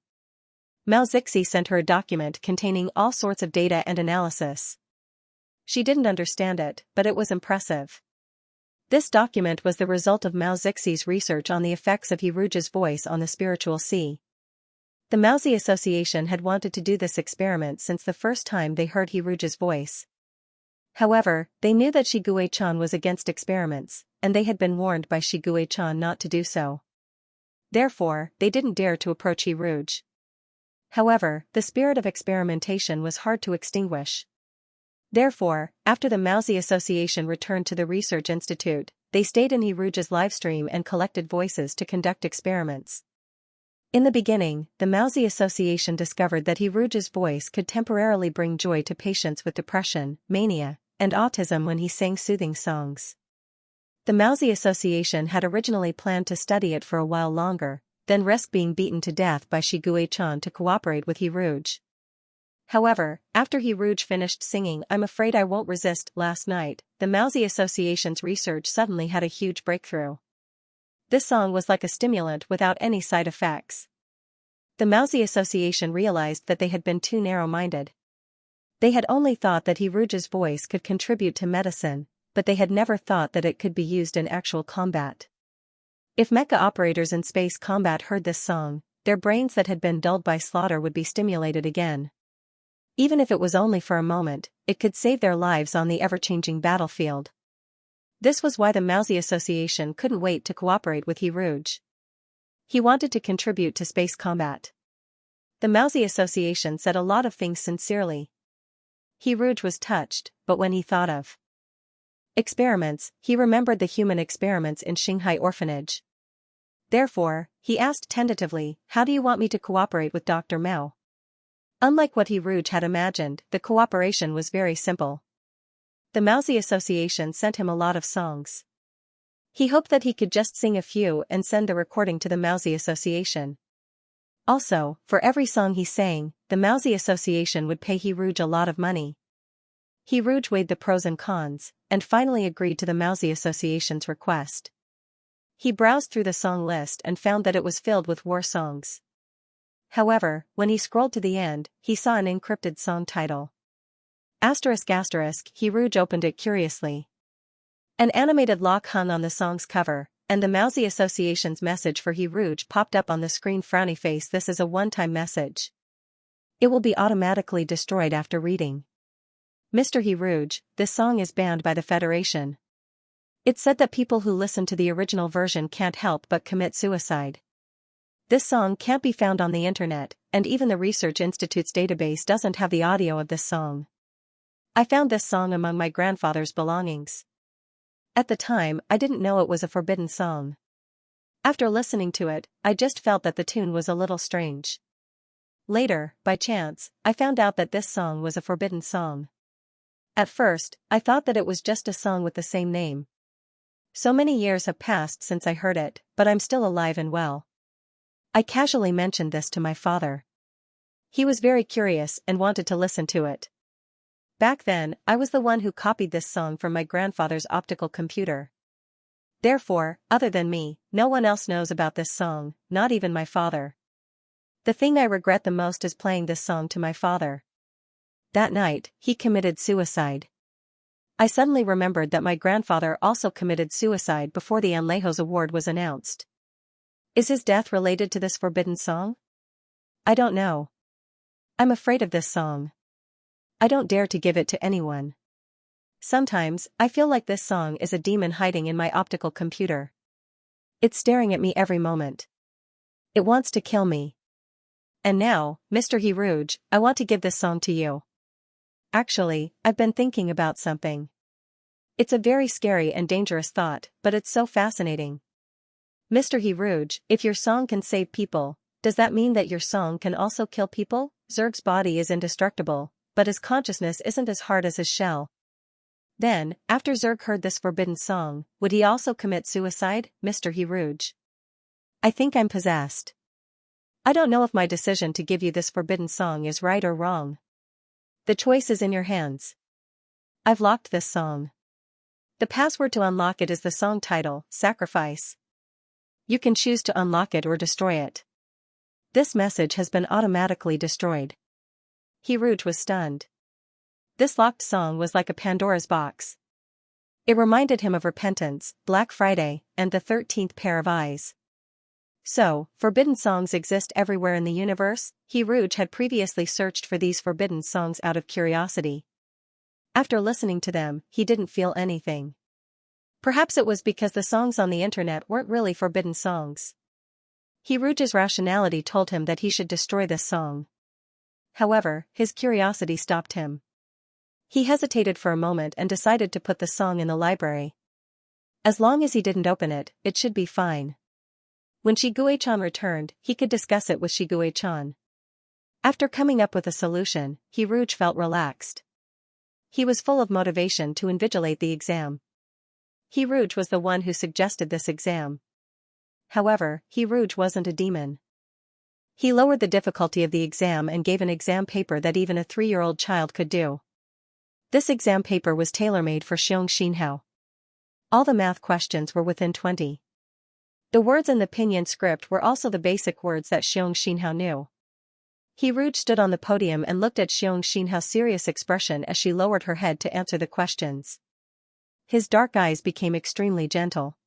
Mao Zixi sent her a document containing all sorts of data and analysis. She didn't understand it, but it was impressive. This document was the result of Mao Zixi's research on the effects of He-Rouge's voice on the spiritual sea. The Maozi Association had wanted to do this experiment since the first time they heard He-Rouge's voice. However, they knew that Shiguei-chan was against experiments, and they had been warned by Shiguei-chan not to do so. Therefore, they didn't dare to approach He-Rouge. However, the spirit of experimentation was hard to extinguish. Therefore, after the Maozi Association returned to the Research Institute, they stayed in He-Rouge's livestream and collected voices to conduct experiments. In the beginning, the Maozi Association discovered that He-Rouge's voice could temporarily bring joy to patients with depression, mania, and autism when he sang soothing songs. The Maozi Association had originally planned to study it for a while longer, then risk being beaten to death by Shiguei-chan to cooperate with He-Rouge. However, after He-Rouge finished singing I'm Afraid I Won't Resist last night, the Maozi Association's research suddenly had a huge breakthrough. This song was like a stimulant without any side effects. The Maozi Association realized that they had been too narrow-minded. They had only thought that He-Rouge's voice could contribute to medicine, but they had never thought that it could be used in actual combat. If mecha operators in space combat heard this song, their brains that had been dulled by slaughter would be stimulated again. Even if it was only for a moment, it could save their lives on the ever-changing battlefield. This was why the Maozi Association couldn't wait to cooperate with He-Rouge. He wanted to contribute to space combat. The Maozi Association said a lot of things sincerely. He-Rouge was touched, but when he thought of experiments, he remembered the human experiments in Shanghai orphanage. Therefore, he asked tentatively, "How do you want me to cooperate with Dr. Mao?" Unlike what He-Rouge had imagined, the cooperation was very simple. The Maozi Association sent him a lot of songs. He hoped that he could just sing a few and send the recording to the Maozi Association. Also, for every song he sang, the Maozi Association would pay He-Rouge a lot of money. He-Rouge weighed the pros and cons, and finally agreed to the Maozi Association's request. He browsed through the song list and found that it was filled with war songs. However, when he scrolled to the end, he saw an encrypted song title. ***, He-Rouge opened it curiously. An animated lock hung on the song's cover, and the Maozi Association's message for He-Rouge popped up on the screen. Frowny face. This is a one-time message. It will be automatically destroyed after reading. Mr. He-Rouge, this song is banned by the Federation. It said that people who listen to the original version can't help but commit suicide. This song can't be found on the internet, and even the Research Institute's database doesn't have the audio of this song. I found this song among my grandfather's belongings. At the time, I didn't know it was a forbidden song. After listening to it, I just felt that the tune was a little strange. Later, by chance, I found out that this song was a forbidden song. At first, I thought that it was just a song with the same name. So many years have passed since I heard it, but I'm still alive and well. I casually mentioned this to my father. He was very curious and wanted to listen to it. Back then, I was the one who copied this song from my grandfather's optical computer. Therefore, other than me, no one else knows about this song, not even my father. The thing I regret the most is playing this song to my father. That night, he committed suicide. I suddenly remembered that my grandfather also committed suicide before the Anlejos Award was announced. Is his death related to this forbidden song? I don't know. I'm afraid of this song. I don't dare to give it to anyone. Sometimes, I feel like this song is a demon hiding in my optical computer. It's staring at me every moment. It wants to kill me. And now, Mr. Hiruj, I want to give this song to you. Actually, I've been thinking about something. It's a very scary and dangerous thought, but it's so fascinating. Mr. Hiruj, if your song can save people, does that mean that your song can also kill people? Zerg's body is indestructible, but his consciousness isn't as hard as his shell. Then, after Zerg heard this forbidden song, would he also commit suicide, Mr. Hiruj? I think I'm possessed. I don't know if my decision to give you this forbidden song is right or wrong. The choice is in your hands. I've locked this song. The password to unlock it is the song title, Sacrifice. You can choose to unlock it or destroy it. This message has been automatically destroyed. Hiruj was stunned. This locked song was like a Pandora's box. It reminded him of repentance, Black Friday, and the 13th pair of eyes. So, forbidden songs exist everywhere in the universe? Hiruj had previously searched for these forbidden songs out of curiosity. After listening to them, he didn't feel anything. Perhaps it was because the songs on the internet weren't really forbidden songs. Hiruj's rationality told him that he should destroy this song. However, his curiosity stopped him. He hesitated for a moment and decided to put the song in the library. As long as he didn't open it, it should be fine. When Shigue-chan returned, he could discuss it with Shigue-chan. After coming up with a solution, Hiruj felt relaxed. He was full of motivation to invigilate the exam. Hiruj was the one who suggested this exam. However, Hiruj wasn't a demon. He lowered the difficulty of the exam and gave an exam paper that even a 3-year-old child could do. This exam paper was tailor-made for Xianxia. All the math questions were within 20. The words in the pinyin script were also the basic words that Xianxia knew. Hiruj stood on the podium and looked at Xianxia's serious expression as she lowered her head to answer the questions. His dark eyes became extremely gentle.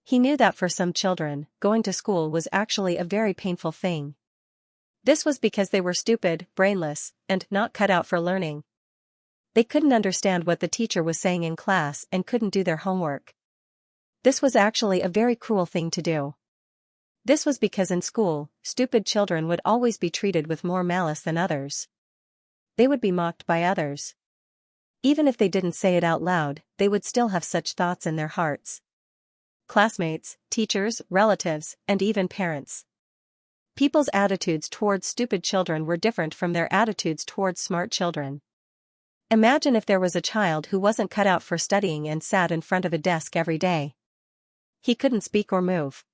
He knew that for some children, going to school was actually a very painful thing. This was because they were stupid, brainless, and not cut out for learning. They couldn't understand what the teacher was saying in class and couldn't do their homework. This was actually a very cruel thing to do. This was because in school, stupid children would always be treated with more malice than others. They would be mocked by others. Even if they didn't say it out loud, they would still have such thoughts in their hearts. Classmates, teachers, relatives, and even parents. People's attitudes towards stupid children were different from their attitudes towards smart children. Imagine if there was a child who wasn't cut out for studying and sat in front of a desk every day. He couldn't speak or move.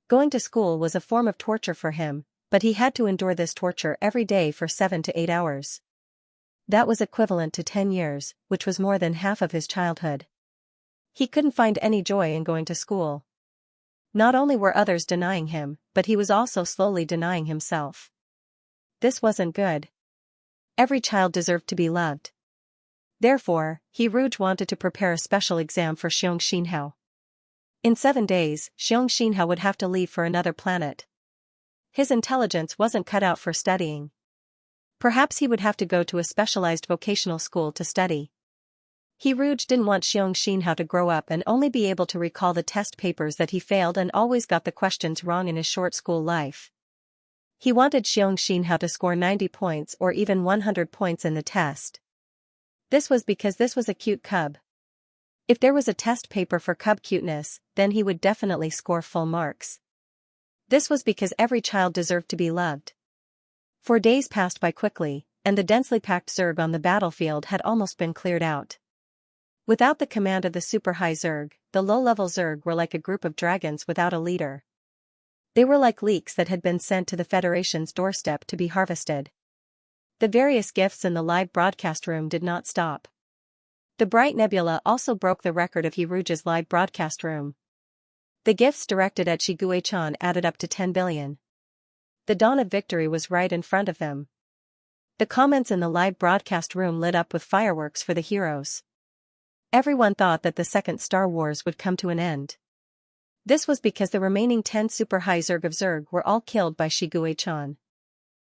Going to school was a form of torture for him, but he had to endure this torture every day for 7 to 8 hours. That was equivalent to 10 years, which was more than half of his childhood. He couldn't find any joy in going to school. Not only were others denying him, but he was also slowly denying himself. This wasn't good. Every child deserved to be loved. Therefore, Hiruj wanted to prepare a special exam for Xianxia. In 7 days, Xianxia would have to leave for another planet. His intelligence wasn't cut out for studying. Perhaps he would have to go to a specialized vocational school to study. Hiruj didn't want Xianxia to grow up and only be able to recall the test papers that he failed and always got the questions wrong in his short school life. He wanted Xianxia to score 90 points or even 100 points in the test. This was because this was a cute cub. If there was a test paper for cub cuteness, then he would definitely score full marks. This was because every child deserved to be loved. 4 days passed by quickly, and the densely packed Zerg on the battlefield had almost been cleared out. Without the command of the super high Zerg, the low-level Zerg were like a group of dragons without a leader. They were like leeks that had been sent to the Federation's doorstep to be harvested. The various gifts in the live broadcast room did not stop. The bright nebula also broke the record of Hiruge's live broadcast room. The gifts directed at Shiguei-chan added up to 10 billion. The dawn of victory was right in front of them. The comments in the live broadcast room lit up with fireworks for the heroes. Everyone thought that the second Star Wars would come to an end. This was because the remaining 10 super high Zerg of Zerg were all killed by Shiguei-chan.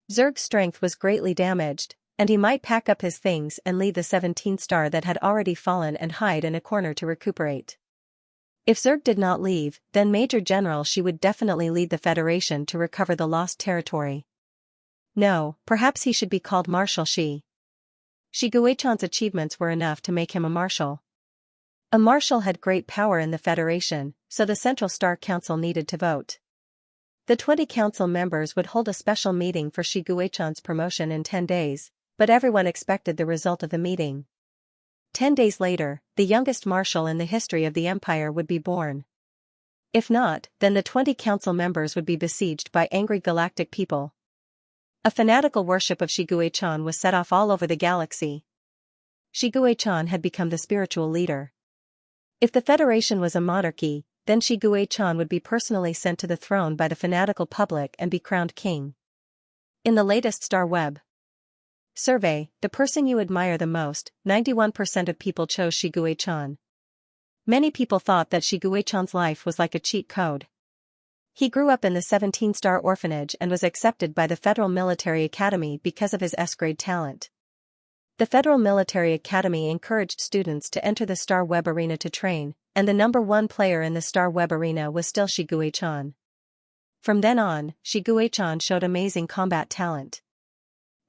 Zerg's strength was greatly damaged, and he might pack up his things and leave the 17th star that had already fallen and hide in a corner to recuperate. If Zerg did not leave, then Major General Shi would definitely lead the Federation to recover the lost territory. No, perhaps he should be called Marshal Shi. Shiguei-chan's achievements were enough to make him a marshal. A marshal had great power in the Federation, so the Central Star Council needed to vote. The 20 council members would hold a special meeting for Shiguei-chan's promotion in 10 days, but everyone expected the result of the meeting. 10 days later, the youngest marshal in the history of the Empire would be born. If not, then the 20 council members would be besieged by angry galactic people. A fanatical worship of Shiguei-chan was set off all over the galaxy. Shiguei-chan had become the spiritual leader. If the Federation was a monarchy, then Shiguei-chan would be personally sent to the throne by the fanatical public and be crowned king. In the latest Star Web survey, the person you admire the most, 91% of people chose Shiguei-chan. Many people thought that Shiguei-chan's life was like a cheat code. He grew up in the 17-star orphanage and was accepted by the Federal Military Academy because of his S-grade talent. The Federal Military Academy encouraged students to enter the Star Web Arena to train, and the number one player in the Star Web Arena was still Shiguei-chan. From then on, Shiguei-chan showed amazing combat talent.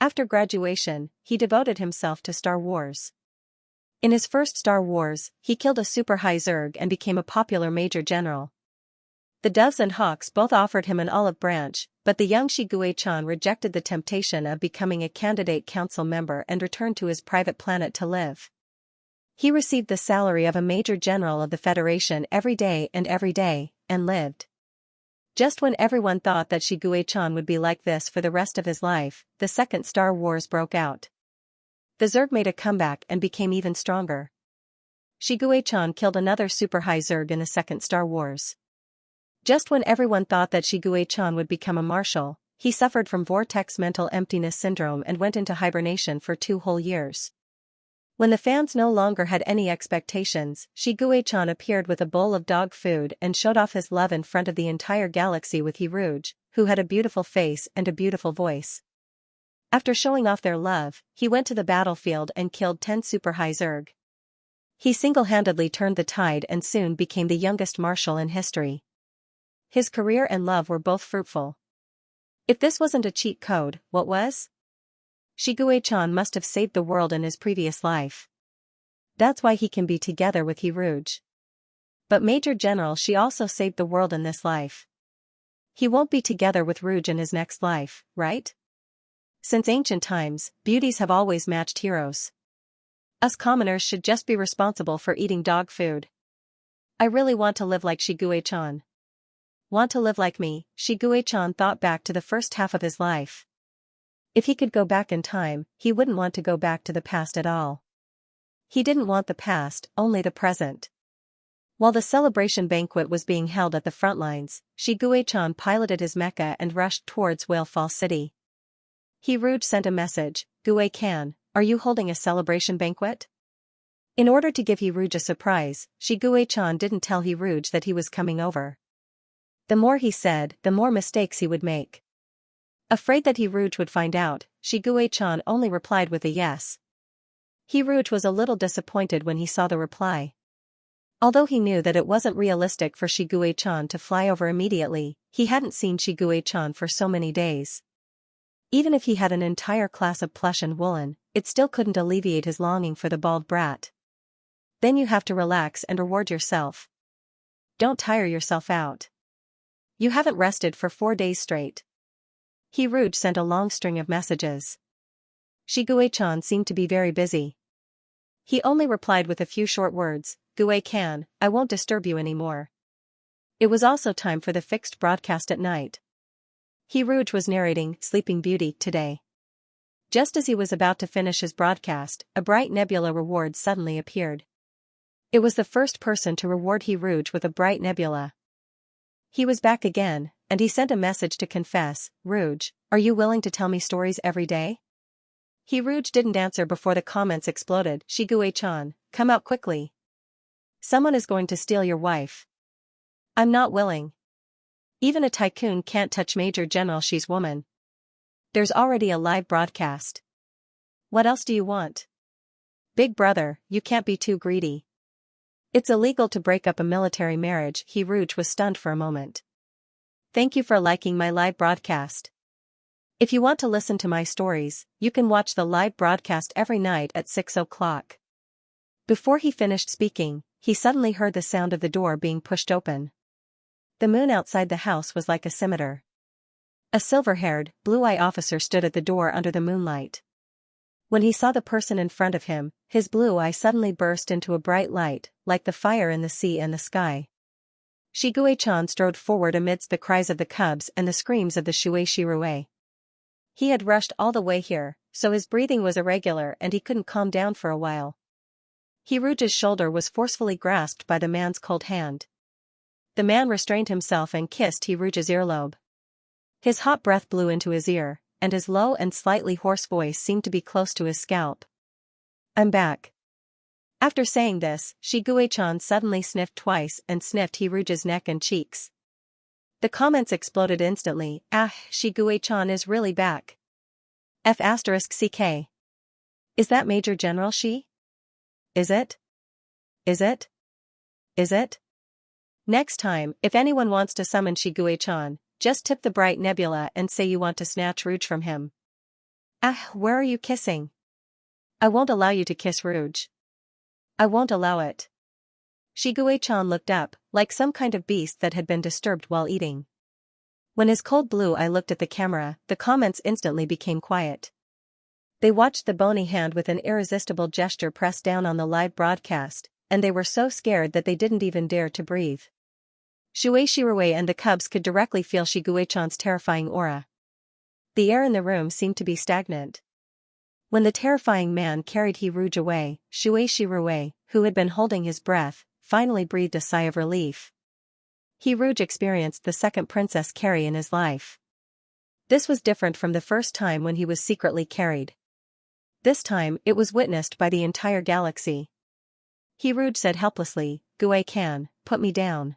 After graduation, he devoted himself to Star Wars. In his first Star Wars, he killed a super high Zerg and became a popular major general. The Doves and Hawks both offered him an olive branch, but the young Shiguei-chan rejected the temptation of becoming a candidate council member and returned to his private planet to live. He received the salary of a major general of the Federation every day, and lived. Just when everyone thought that Shiguei-chan would be like this for the rest of his life, the second Star Wars broke out. The Zerg made a comeback and became even stronger. Shiguei-chan killed another super high Zerg in the second Star Wars. Just when everyone thought that Shiguei-chan would become a marshal, he suffered from vortex mental emptiness syndrome and went into hibernation for 2 whole years. When the fans no longer had any expectations, Shiguei-chan appeared with a bowl of dog food and showed off his love in front of the entire galaxy with Hiruge, who had a beautiful face and a beautiful voice. After showing off their love, he went to the battlefield and killed 10 super high Zerg. He single-handedly turned the tide and soon became the youngest marshal in history. His career and love were both fruitful. If this wasn't a cheat code, what was? Shiguei-chan must have saved the world in his previous life. That's why he can be together with Hiruge. But Major General Shi also saved the world in this life. He won't be together with Rouge in his next life, right? Since ancient times, beauties have always matched heroes. Us commoners should just be responsible for eating dog food. I really want to live like Shiguei-chan. Want to live like me? Shiguei-chan thought back to the first half of his life. If he could go back in time, he wouldn't want to go back to the past at all. He didn't want the past, only the present. While the celebration banquet was being held at the front lines, Shiguei-chan piloted his mecha and rushed towards Whalefall City. Hiruge sent a message, "Gue-kan, are you holding a celebration banquet?" In order to give Hiruge a surprise, Shiguei-chan didn't tell Hiruge that he was coming over. The more he said, the more mistakes he would make. Afraid that Hiruge would find out, Shiguei-chan only replied with a yes. Hiruge was a little disappointed when he saw the reply. Although he knew that it wasn't realistic for Shiguei-chan to fly over immediately, he hadn't seen Shiguei-chan for so many days. Even if he had an entire class of plush and woolen, it still couldn't alleviate his longing for the bald brat. Then you have to relax and reward yourself. Don't tire yourself out. You haven't rested for 4 days straight. Hiruge sent a long string of messages. Shiguei-chan seemed to be very busy. He only replied with a few short words, "Gue-kan, I won't disturb you anymore." It was also time for the fixed broadcast at night. Hiruge was narrating Sleeping Beauty today. Just as he was about to finish his broadcast, a bright nebula reward suddenly appeared. It was the first person to reward He Rouge with a bright nebula. He was back again, and he sent a message to confess. Rouge, are you willing to tell me stories every day? He Rouge didn't answer before the comments exploded. Shigue-chan, come out quickly. Someone is going to steal your wife. I'm not willing. Even a tycoon can't touch Major General Xi's woman. There's already a live broadcast. What else do you want? Big brother, you can't be too greedy. It's illegal to break up a military marriage. He Rouge was stunned for a moment. Thank you for liking my live broadcast. If you want to listen to my stories, you can watch the live broadcast every night at 6 o'clock. Before he finished speaking, he suddenly heard the sound of the door being pushed open. The moon outside the house was like a scimitar. A silver-haired, blue-eyed officer stood at the door under the moonlight. When he saw the person in front of him, his blue eye suddenly burst into a bright light, like the fire in the sea and the sky. Shigue-chan strode forward amidst the cries of the cubs and the screams of the Shuei-Shirue. He had rushed all the way here, so his breathing was irregular and he couldn't calm down for a while. He Rouge's shoulder was forcefully grasped by the man's cold hand. The man restrained himself and kissed He Rouge's earlobe. His hot breath blew into his ear, and his low and slightly hoarse voice seemed to be close to his scalp. I'm back. After saying this, Shigue-chan suddenly sniffed twice and sniffed He Rouge's neck and cheeks. The comments exploded instantly. Shigue-chan is really back. F***ck. Is that Major General Xi? Is it? Is it? Is it? Next time, if anyone wants to summon Shigue-chan, just tip the bright nebula and say you want to snatch Rouge from him. Where are you kissing? I won't allow you to kiss Rouge. I won't allow it. Shigue-chan looked up, like some kind of beast that had been disturbed while eating. When his cold blue eye looked at the camera, the comments instantly became quiet. They watched the bony hand with an irresistible gesture press down on the live broadcast, and they were so scared that they didn't even dare to breathe. Shuei-Shirue and the cubs could directly feel Shigue-chan's terrifying aura. The air in the room seemed to be stagnant. When the terrifying man carried He Rouge away, Shuei-Shirue, who had been holding his breath, finally breathed a sigh of relief. He Rouge experienced the second princess carry in his life. This was different from the first time when he was secretly carried. This time, it was witnessed by the entire galaxy. He Rouge said helplessly, Gue-kan, put me down.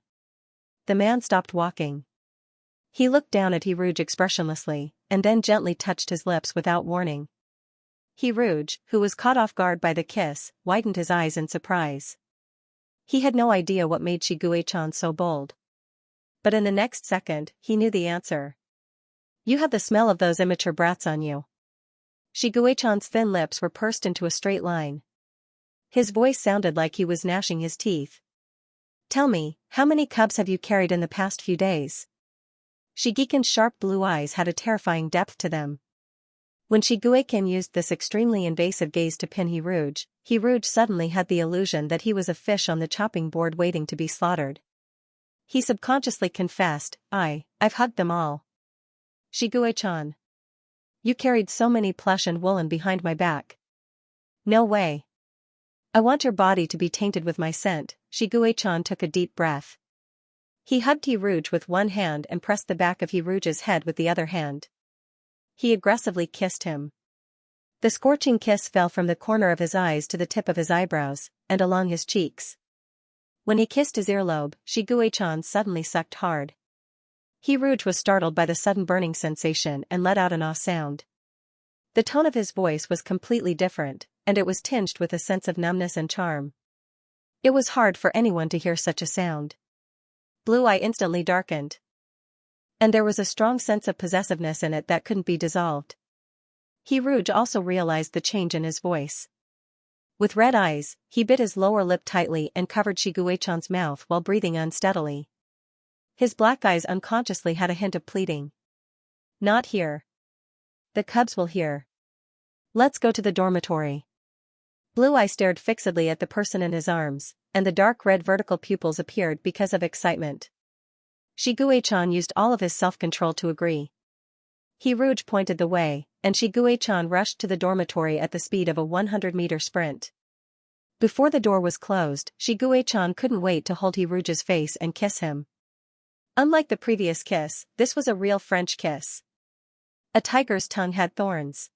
The man stopped walking. He looked down at He Rouge expressionlessly, and then gently touched his lips without warning. He Rouge, who was caught off guard by the kiss, widened his eyes in surprise. He had no idea what made Shigue-chan so bold. But in the next second, he knew the answer. You have the smell of those immature brats on you. Shigue-chan's thin lips were pursed into a straight line. His voice sounded like he was gnashing his teeth. Tell me, how many cubs have you carried in the past few days? Shigekin's sharp blue eyes had a terrifying depth to them. When Shigue-kin used this extremely invasive gaze to pin He Rouge suddenly had the illusion that he was a fish on the chopping board waiting to be slaughtered. He subconsciously confessed, I've hugged them all. Shigue-chan. You carried so many plush and woolen behind my back. No way. I want your body to be tainted with my scent. Shigue-chan took a deep breath. He hugged He Rouge with one hand and pressed the back of He Rouge's head with the other hand. He aggressively kissed him. The scorching kiss fell from the corner of his eyes to the tip of his eyebrows, and along his cheeks. When he kissed his earlobe, Shigue-chan suddenly sucked hard. He Rouge was startled by the sudden burning sensation and let out an ah sound. The tone of his voice was completely different, and it was tinged with a sense of numbness and charm. It was hard for anyone to hear such a sound. Blue Eye instantly darkened. And there was a strong sense of possessiveness in it that couldn't be dissolved. He Rouge also realized the change in his voice. With red eyes, he bit his lower lip tightly and covered Shigue-chan's mouth while breathing unsteadily. His black eyes unconsciously had a hint of pleading. Not here. The cubs will hear. Let's go to the dormitory. Blue Eye stared fixedly at the person in his arms, and the dark red vertical pupils appeared because of excitement. Shigue-chan used all of his self-control to agree. He Rouge pointed the way, and Shiguei-chan rushed to the dormitory at the speed of a 100-meter sprint. Before the door was closed, Shiguei-chan couldn't wait to hold He Rouge's face and kiss him. Unlike the previous kiss, this was a real French kiss. A tiger's tongue had thorns.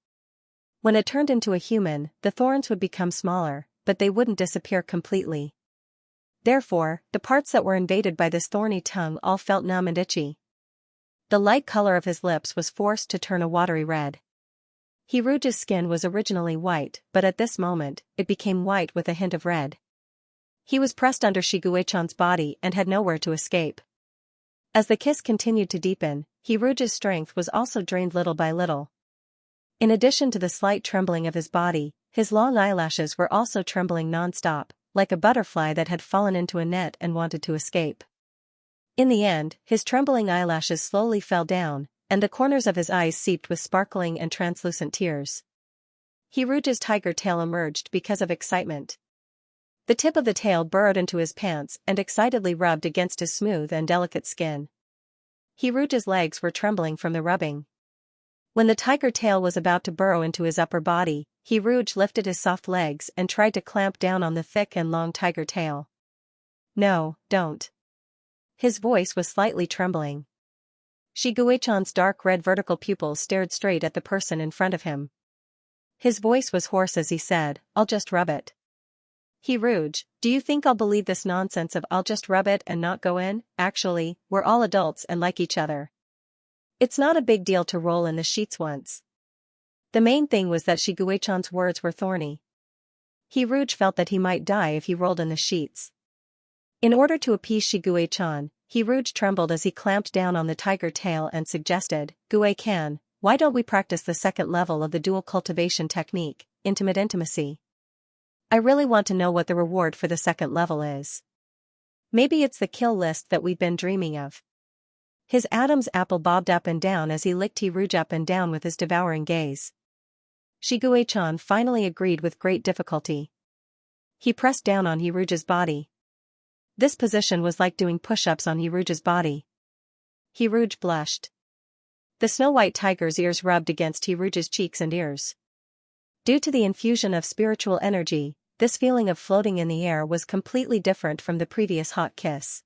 When it turned into a human, the thorns would become smaller, but they wouldn't disappear completely. Therefore, the parts that were invaded by this thorny tongue all felt numb and itchy. The light color of his lips was forced to turn a watery red. He Rouge's skin was originally white, but at this moment, it became white with a hint of red. He was pressed under Shiguei-chan's body and had nowhere to escape. As the kiss continued to deepen, He Rouge's strength was also drained little by little. In addition to the slight trembling of his body, his long eyelashes were also trembling non-stop, like a butterfly that had fallen into a net and wanted to escape. In the end, his trembling eyelashes slowly fell down, and the corners of his eyes seeped with sparkling and translucent tears. He Rouge's tiger tail emerged because of excitement. The tip of the tail burrowed into his pants and excitedly rubbed against his smooth and delicate skin. He Rouge's legs were trembling from the rubbing. When the tiger tail was about to burrow into his upper body, He Rouge lifted his soft legs and tried to clamp down on the thick and long tiger tail. "No, don't." His voice was slightly trembling. Shiguei-chan's dark red vertical pupils stared straight at the person in front of him. His voice was hoarse as he said, "I'll just rub it." "He Rouge, do you think I'll believe this nonsense of I'll just rub it and not go in? Actually, we're all adults and like each other. It's not a big deal to roll in the sheets once." The main thing was that Shiguei-chan's words were thorny. He Rouge felt that he might die if he rolled in the sheets. In order to appease Shiguei-chan, He Rouge trembled as he clamped down on the tiger tail and suggested, "Gue-kan, why don't we practice the second level of the dual cultivation technique, intimate intimacy? I really want to know what the reward for the second level is. Maybe it's the kill list that we've been dreaming of." His Adam's apple bobbed up and down as he licked He Rouge up and down with his devouring gaze. Shiguei-chan finally agreed with great difficulty. He pressed down on He Rouge's body. This position was like doing push-ups on He Rouge's body. He Rouge blushed. The snow-white tiger's ears rubbed against He Rouge's cheeks and ears. Due to the infusion of spiritual energy, this feeling of floating in the air was completely different from the previous hot kiss.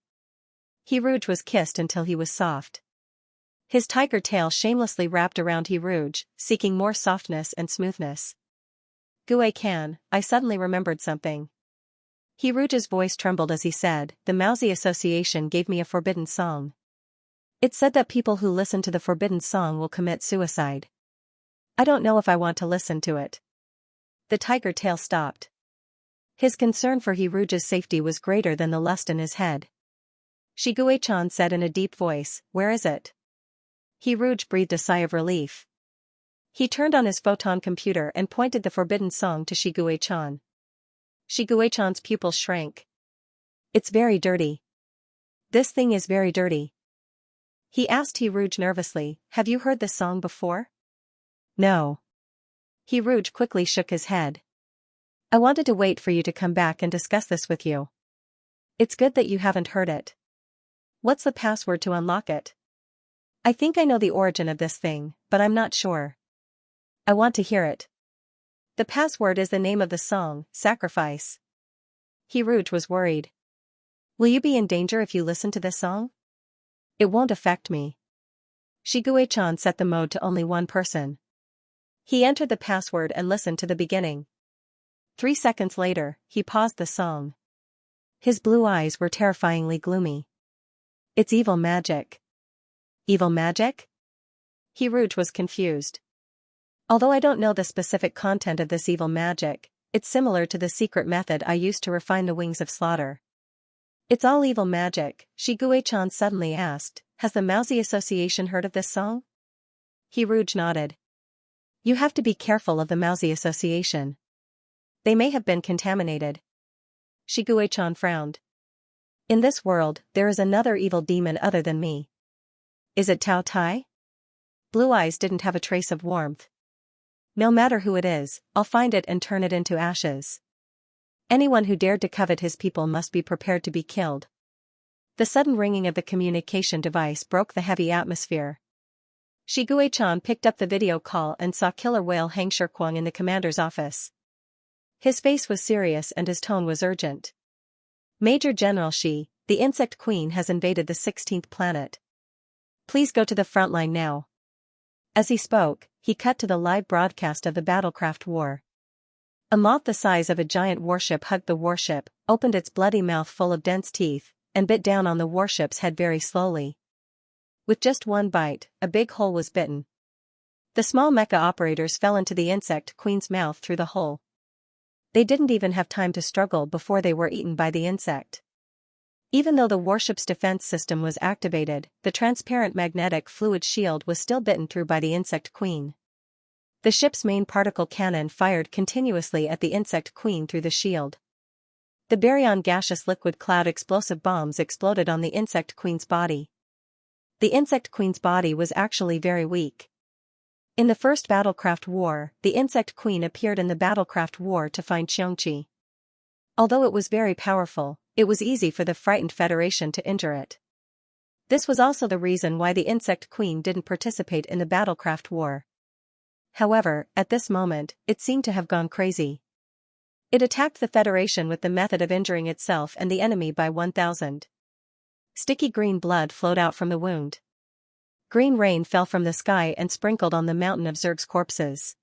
He Rouge was kissed until he was soft. His tiger tail shamelessly wrapped around He Rouge, seeking more softness and smoothness. "Gue-kan, I suddenly remembered something." He Rouge's voice trembled as he said, "The Mousy Association gave me a forbidden song. It said that people who listen to the forbidden song will commit suicide. I don't know if I want to listen to it." The tiger tail stopped. His concern for He Rouge's safety was greater than the lust in his head. Shiguei-chan said in a deep voice, "Where is it?" He Rouge breathed a sigh of relief. He turned on his photon computer and pointed the forbidden song to Shiguei-chan. Shiguei-chan's pupils shrank. "It's very dirty. This thing is very dirty." He asked He Rouge nervously, "Have you heard this song before?" "No." He Rouge quickly shook his head. "I wanted to wait for you to come back and discuss this with you. It's good that you haven't heard it. What's the password to unlock it?" "I think I know the origin of this thing, but I'm not sure." "I want to hear it." "The password is the name of the song, Sacrifice." He Rouge was worried. "Will you be in danger if you listen to this song?" "It won't affect me." Shiguei-chan set the mode to only one person. He entered the password and listened to the beginning. 3 seconds later, he paused the song. His blue eyes were terrifyingly gloomy. "It's evil magic." "Evil magic?" He Rouge was confused. "Although I don't know the specific content of this evil magic, it's similar to the secret method I used to refine the wings of slaughter." "It's all evil magic," Shiguei-chan suddenly asked, "Has the Mousy Association heard of this song?" He Rouge nodded. "You have to be careful of the Mousy Association. They may have been contaminated." Shiguei-chan frowned. "In this world, there is another evil demon other than me. Is it Tao Tai?" Blue Eyes didn't have a trace of warmth. "No matter who it is, I'll find it and turn it into ashes. Anyone who dared to covet his people must be prepared to be killed." The sudden ringing of the communication device broke the heavy atmosphere. Shiguei-chan picked up the video call and saw Killer Whale Xianxia in the commander's office. His face was serious and his tone was urgent. Major General Shi, the insect queen has invaded the 16th planet. Please go to the front line now. As he spoke, he cut to the live broadcast of the battlecraft war. A moth the size of a giant warship hugged the warship, opened its bloody mouth full of dense teeth, and bit down on the warship's head very slowly. With just one bite, a big hole was bitten. The small mecha operators fell into the insect queen's mouth through the hole. They didn't even have time to struggle before they were eaten by the insect. Even though the warship's defense system was activated, the transparent magnetic fluid shield was still bitten through by the insect queen. The ship's main particle cannon fired continuously at the insect queen through the shield. The baryon gaseous liquid cloud explosive bombs exploded on the insect queen's body. The insect queen's body was actually very weak. In the first battlecraft war, the insect queen appeared in the battlecraft war to find Xianxia. Although it was very powerful, it was easy for the frightened Federation to injure it. This was also the reason why the insect queen didn't participate in the battlecraft war. However, at this moment, it seemed to have gone crazy. It attacked the Federation with the method of injuring itself and the enemy by 1,000. Sticky green blood flowed out from the wound. Green rain fell from the sky and sprinkled on the mountain of Zerg's corpses.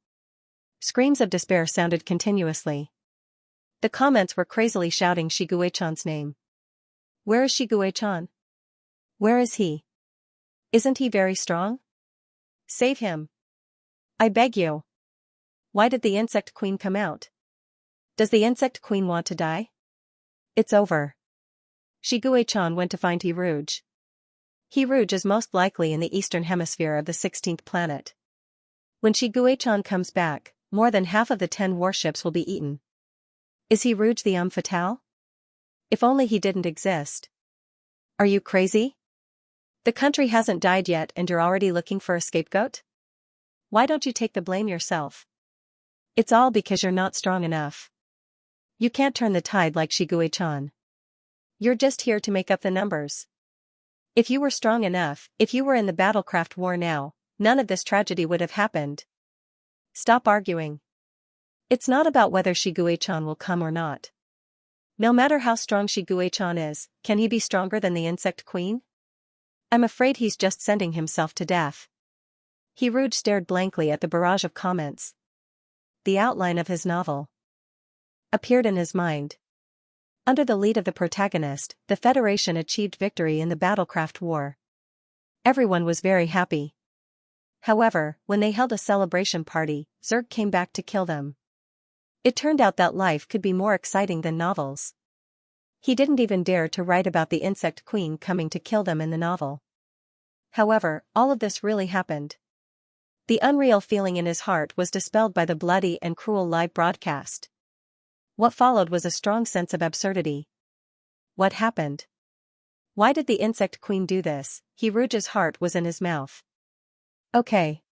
Screams of despair sounded continuously. The comments were crazily shouting Shiguei-chan's name. Where is Shiguei-chan? Where is he? Isn't he very strong? Save him. I beg you. Why did the insect queen come out? Does the insect queen want to die? It's over. Shiguei-chan went to find Hirouge. Hirouge is most likely in the eastern hemisphere of the 16th planet. When Shiguei-chan comes back, more than half of the 10 warships will be eaten. Is Hirouge the homme fatale? If only he didn't exist. Are you crazy? The country hasn't died yet and you're already looking for a scapegoat? Why don't you take the blame yourself? It's all because you're not strong enough. You can't turn the tide like Shiguei-chan. You're just here to make up the numbers. If you were strong enough, if you were in the battlecraft war now, none of this tragedy would have happened. Stop arguing. It's not about whether Shiguei-chan will come or not. No matter how strong Shiguei-chan is, can he be stronger than the insect queen? I'm afraid he's just sending himself to death. Hirouge stared blankly at the barrage of comments. The outline of his novel appeared in his mind. Under the lead of the protagonist, the Federation achieved victory in the battlecraft war. Everyone was very happy. However, when they held a celebration party, Zerg came back to kill them. It turned out that life could be more exciting than novels. He didn't even dare to write about the insect queen coming to kill them in the novel. However, all of this really happened. The unreal feeling in his heart was dispelled by the bloody and cruel live broadcast. What followed was a strong sense of absurdity. What happened? Why did the insect queen do this? Hirouge's heart was in his mouth. Okay.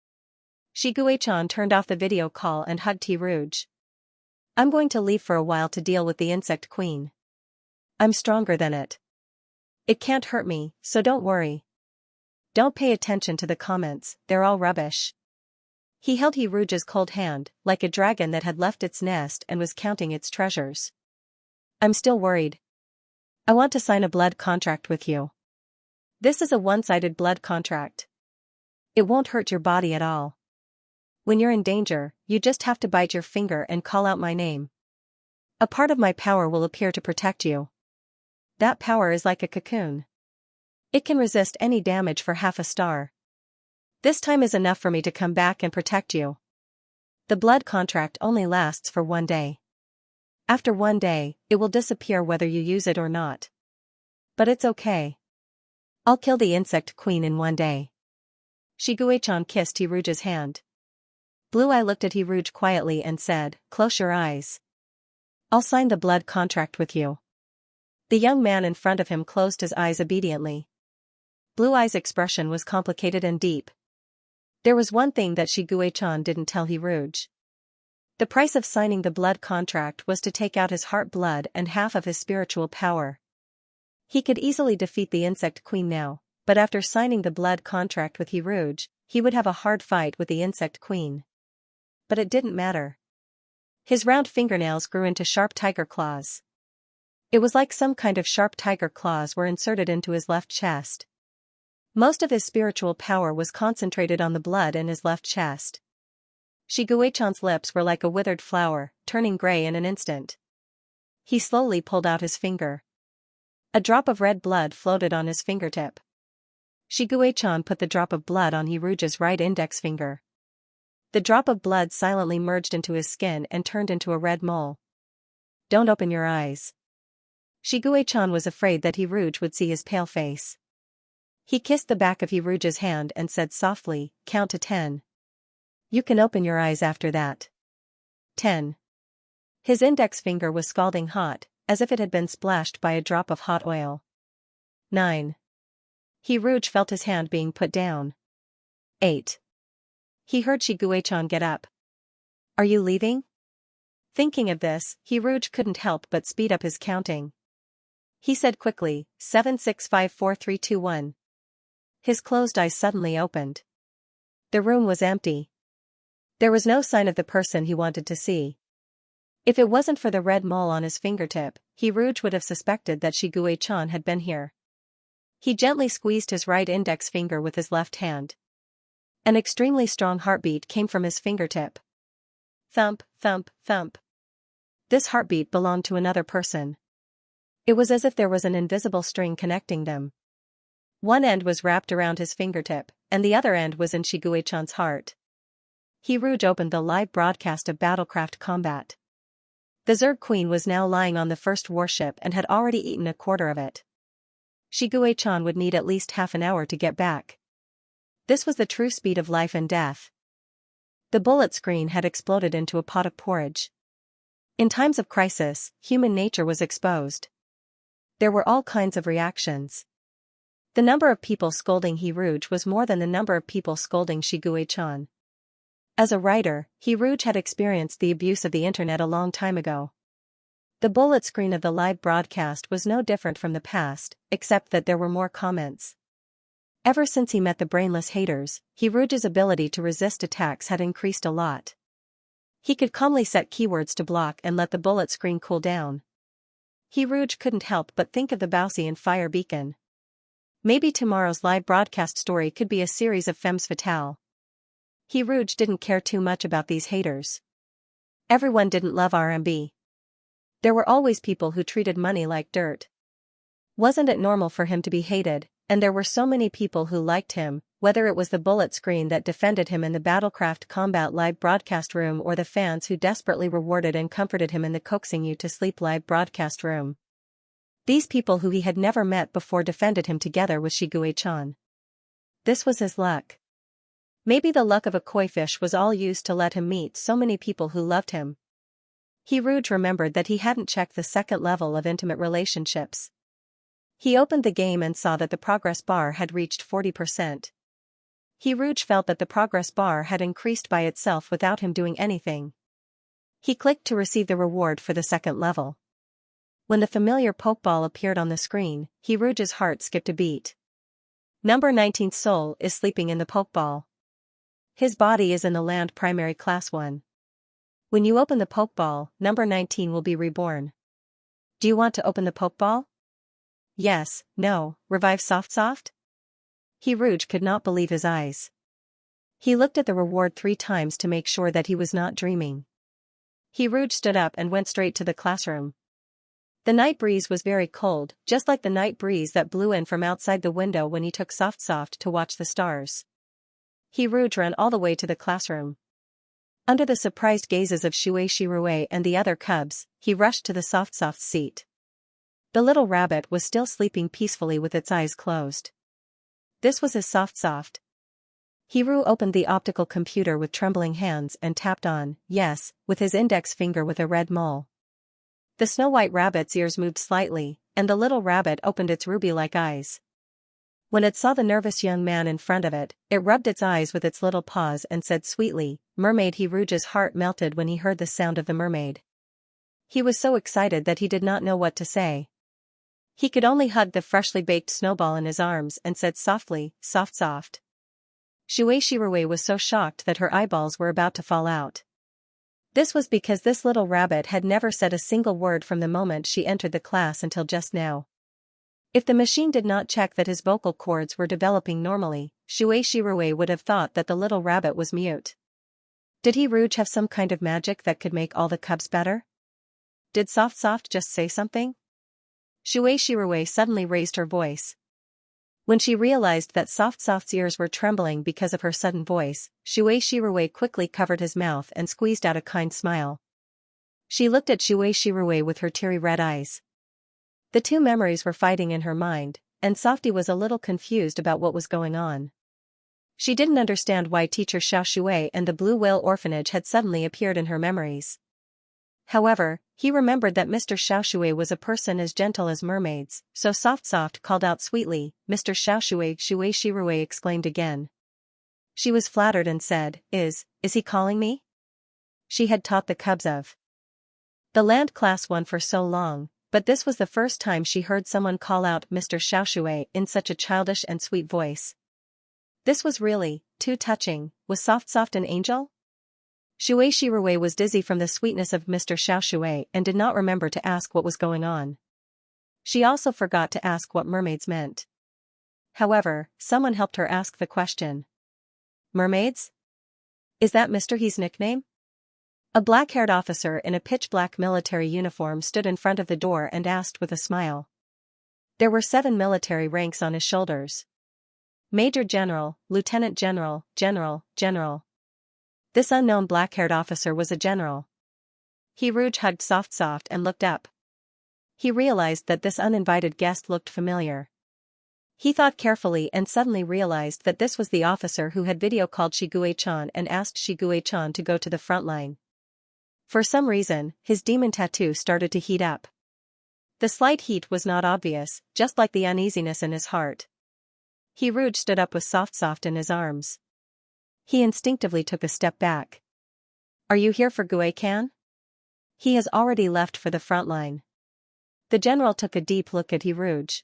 Shiguei-chan turned off the video call and hugged Hirouge. I'm going to leave for a while to deal with the insect queen. I'm stronger than it. It can't hurt me, so don't worry. Don't pay attention to the comments, they're all rubbish. He held Hirouge's cold hand, like a dragon that had left its nest and was counting its treasures. I'm still worried. I want to sign a blood contract with you. This is a one-sided blood contract. It won't hurt your body at all. When you're in danger, you just have to bite your finger and call out my name. A part of my power will appear to protect you. That power is like a cocoon. It can resist any damage for half a star. This time is enough for me to come back and protect you. The blood contract only lasts for 1 day. After 1 day, it will disappear whether you use it or not. But it's okay. I'll kill the insect queen in 1 day. Shiguei-chan kissed Hirouge's hand. Blue Eye looked at Hirouge quietly and said, "Close your eyes. I'll sign the blood contract with you." The young man in front of him closed his eyes obediently. Blue Eye's expression was complicated and deep. There was one thing that Shiguei-chan didn't tell Hirouge. The price of signing the blood contract was to take out his heart blood and half of his spiritual power. He could easily defeat the insect queen now, but after signing the blood contract with Hirouge, he would have a hard fight with the insect queen. But it didn't matter. His round fingernails grew into sharp tiger claws. It was like some kind of sharp tiger claws were inserted into his left chest. Most of his spiritual power was concentrated on the blood in his left chest. Shiguechan's lips were like a withered flower, turning gray in an instant. He slowly pulled out his finger. A drop of red blood floated on his fingertip. Shiguechan put the drop of blood on Hiruja's right index finger. The drop of blood silently merged into his skin and turned into a red mole. "Don't open your eyes." Shiguechan was afraid that Hiruj would see his pale face. He kissed the back of Hiruja's hand and said softly, "Count to 10. You can open your eyes after that." 10. His index finger was scalding hot, as if it had been splashed by a drop of hot oil. 9. Hiruj felt his hand being put down. 8. He heard Shiguechan get up. "Are you leaving?" Thinking of this, Hiruj couldn't help but speed up his counting. He said quickly, 7 6 5 4 3 2 1. His closed eyes suddenly opened. The room was empty. There was no sign of the person he wanted to see. If it wasn't for the red mole on his fingertip, Hiruj would have suspected that Shiguechan had been here. He gently squeezed his right index finger with his left hand. An extremely strong heartbeat came from his fingertip. Thump, thump, thump. This heartbeat belonged to another person. It was as if there was an invisible string connecting them. One end was wrapped around his fingertip, and the other end was in Shiguechan's heart. Hiruj opened the live broadcast of Battlecraft combat. The Zerg Queen was now lying on the first warship and had already eaten a quarter of it. Shiguechan would need at least half an hour to get back. This was the true speed of life and death. The bullet screen had exploded into a pot of porridge. In times of crisis, human nature was exposed. There were all kinds of reactions. The number of people scolding Hiruj was more than the number of people scolding Shiguechan. As a writer, Hiruj had experienced the abuse of the internet a long time ago. The bullet screen of the live broadcast was no different from the past, except that there were more comments. Ever since he met the brainless haters, Hiruj's ability to resist attacks had increased a lot. He could calmly set keywords to block and let the bullet screen cool down. Hiruj couldn't help but think of the Bausi and fire beacon. Maybe tomorrow's live broadcast story could be a series of femmes fatales. Hiruj didn't care too much about these haters. Everyone didn't love RMB. There were always people who treated money like dirt. Wasn't it normal for him to be hated? And there were so many people who liked him, whether it was the bullet screen that defended him in the Battlecraft combat live broadcast room or the fans who desperately rewarded and comforted him in the coaxing you to sleep live broadcast room. These people who he had never met before defended him together with Shiguechan. This was his luck. Maybe the luck of a koi fish was all used to let him meet so many people who loved him. Hiruj remembered that he hadn't checked the second level of intimate relationships. He opened the game and saw that the progress bar had reached 40%. Hiruj felt that the progress bar had increased by itself without him doing anything. He clicked to receive the reward for the second level. When the familiar pokeball appeared on the screen, Hiruj's heart skipped a beat. Number 19's soul is sleeping in the pokeball. His body is in the land primary class 1. When you open the pokeball, number 19 will be reborn. Do you want to open the pokeball? Yes, no, revive soft? Hiruj could not believe his eyes. He looked at the reward 3 times to make sure that he was not dreaming. Hiruj stood up and went straight to the classroom. The night breeze was very cold, just like the night breeze that blew in from outside the window when he took soft to watch the stars. Hiruj ran all the way to the classroom. Under the surprised gazes of Shirue and the other cubs, he rushed to the soft's seat. The little rabbit was still sleeping peacefully with its eyes closed. This was his soft. Hiru opened the optical computer with trembling hands and tapped on, yes, with his index finger with a red mole. The snow-white rabbit's ears moved slightly, and the little rabbit opened its ruby-like eyes. When it saw the nervous young man in front of it, it rubbed its eyes with its little paws and said sweetly, "Mermaid." Hiruj's heart melted when he heard the sound of the mermaid. He was so excited that he did not know what to say. He could only hug the freshly baked snowball in his arms and said softly, soft. Shui Shirui was so shocked that her eyeballs were about to fall out. This was because this little rabbit had never said a single word from the moment she entered the class until just now. If the machine did not check that his vocal cords were developing normally, Shui Shirui would have thought that the little rabbit was mute. Did he Rouge have some kind of magic that could make all the cubs better? Did Soft just say something? Shui Shirui suddenly raised her voice. When she realized that Soft's ears were trembling because of her sudden voice, Shui Shirui quickly covered his mouth and squeezed out a kind smile. She looked at Shui Shirui with her teary red eyes. The two memories were fighting in her mind, and Softy was a little confused about what was going on. She didn't understand why teacher Xiao Shui and the Blue Whale Orphanage had suddenly appeared in her memories. However, he remembered that Mr. Xiao Shui was a person as gentle as mermaids, so Soft called out sweetly, "Mr. Xiao Shui." Shui Shirui exclaimed again. She was flattered and said, Is he calling me? She had taught the cubs of the land class 1 for so long, but this was the first time she heard someone call out Mr. Xiao Shui in such a childish and sweet voice. This was really too touching. Was Soft an angel? Shui Shirui was dizzy from the sweetness of Mr. Xiao Shui and did not remember to ask what was going on. She also forgot to ask what mermaids meant. However, someone helped her ask the question. Mermaids? Is that Mr. He's nickname? A black-haired officer in a pitch-black military uniform stood in front of the door and asked with a smile. There were 7 military ranks on his shoulders. Major General, Lieutenant General, General. This unknown black-haired officer was a general. He Rouge hugged Soft and looked up. He realized that this uninvited guest looked familiar. He thought carefully and suddenly realized that this was the officer who had video-called Shigue-chan and asked Shigue-chan to go to the front line. For some reason, his demon tattoo started to heat up. The slight heat was not obvious, just like the uneasiness in his heart. He Rouge stood up with Soft in his arms. He instinctively took a step back. Are you here for Gue-kan? He has already left for the front line. The general took a deep look at He Rouge.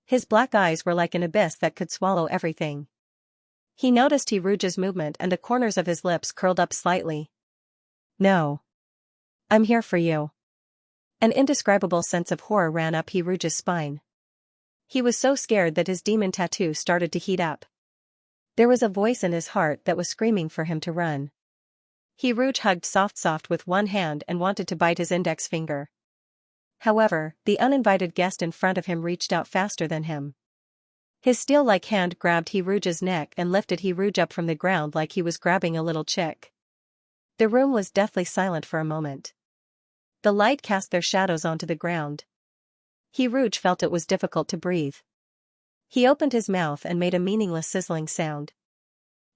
His black eyes were like an abyss that could swallow everything. He noticed He Rouge's movement and the corners of his lips curled up slightly. No. I'm here for you. An indescribable sense of horror ran up He Rouge's spine. He was so scared that his demon tattoo started to heat up. There was a voice in his heart that was screaming for him to run. He Rouge hugged Soft with one hand and wanted to bite his index finger. However, the uninvited guest in front of him reached out faster than him. His steel-like hand grabbed He Rouge's neck and lifted He Rouge up from the ground like he was grabbing a little chick. The room was deathly silent for a moment. The light cast their shadows onto the ground. He Rouge felt it was difficult to breathe. He opened his mouth and made a meaningless sizzling sound.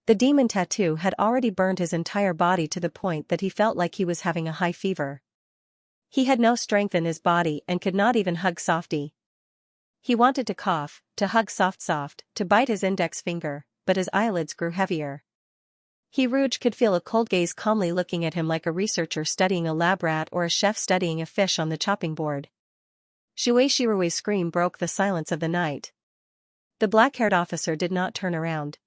The demon tattoo had already burned his entire body to the point that he felt like he was having a high fever. He had no strength in his body and could not even hug Softy. He wanted to cough, to hug Soft, to bite his index finger, but his eyelids grew heavier. He Rouge could feel a cold gaze calmly looking at him like a researcher studying a lab rat or a chef studying a fish on the chopping board. Shui Shirui's scream broke the silence of the night. The black-haired officer did not turn around.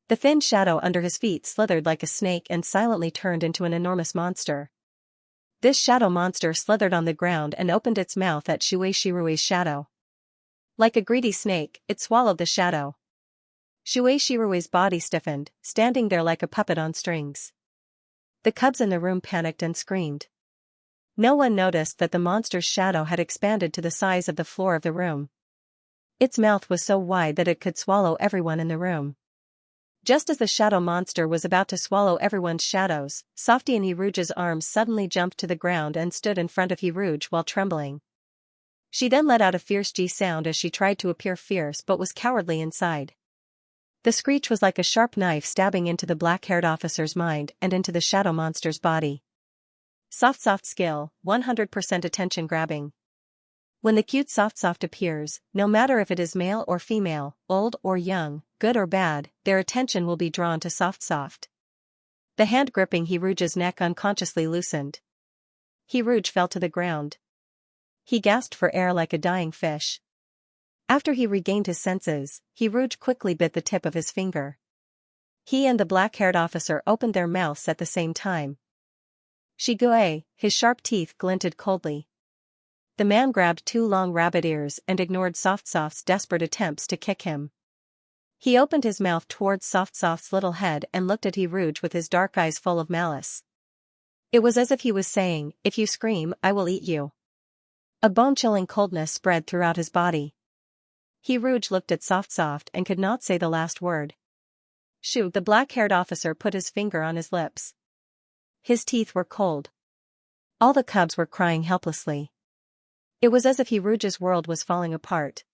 The thin shadow under his feet slithered like a snake and silently turned into an enormous monster. This shadow monster slithered on the ground and opened its mouth at Shui Shirui's shadow. Like a greedy snake, it swallowed the shadow. Shui Shirui's body stiffened, standing there like a puppet on strings. The cubs in the room panicked and screamed. No one noticed that the monster's shadow had expanded to the size of the floor of the room. Its mouth was so wide that it could swallow everyone in the room. Just as the shadow monster was about to swallow everyone's shadows, Softy and He Rouge's arms suddenly jumped to the ground and stood in front of He Rouge while trembling. She then let out a fierce G sound as she tried to appear fierce but was cowardly inside. The screech was like a sharp knife stabbing into the black-haired officer's mind and into the shadow monster's body. Soft skill, 100% attention grabbing. When the cute Soft appears, no matter if it is male or female, old or young, good or bad, their attention will be drawn to Soft. The hand gripping He Rouge's neck unconsciously loosened. He Rouge fell to the ground. He gasped for air like a dying fish. After he regained his senses, He Rouge quickly bit the tip of his finger. He and the black-haired officer opened their mouths at the same time. Shigue, his sharp teeth glinted coldly. The man grabbed two long rabbit ears and ignored Soft's desperate attempts to kick him. He opened his mouth towards Soft's little head and looked at Rouge with his dark eyes full of malice. It was as if he was saying, "If you scream, I will eat you." A bone-chilling coldness spread throughout his body. Rouge looked at Soft and could not say the last word. Shoo! The black-haired officer put his finger on his lips. His teeth were cold. All the cubs were crying helplessly. It was as if Rouge's world was falling apart.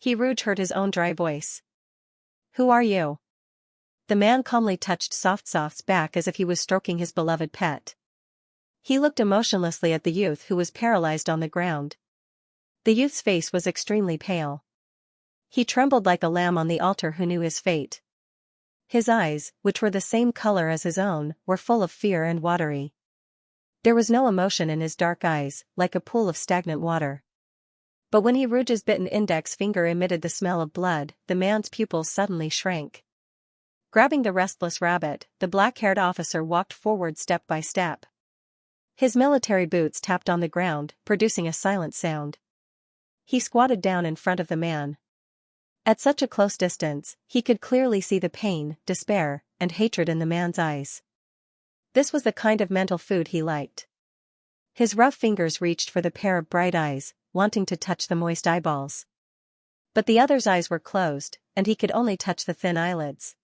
Rouge heard his own dry voice. "Who are you?" The man calmly touched Soft's back as if he was stroking his beloved pet. He looked emotionlessly at the youth who was paralyzed on the ground. The youth's face was extremely pale. He trembled like a lamb on the altar who knew his fate. His eyes, which were the same color as his own, were full of fear and watery. There was no emotion in his dark eyes, like a pool of stagnant water. But when Rouge's bitten index finger emitted the smell of blood, the man's pupils suddenly shrank. Grabbing the restless rabbit, the black-haired officer walked forward step by step. His military boots tapped on the ground, producing a silent sound. He squatted down in front of the man. At such a close distance, he could clearly see the pain, despair, and hatred in the man's eyes. This was the kind of mental food he liked. His rough fingers reached for the pair of bright eyes, wanting to touch the moist eyeballs. But the other's eyes were closed, and he could only touch the thin eyelids.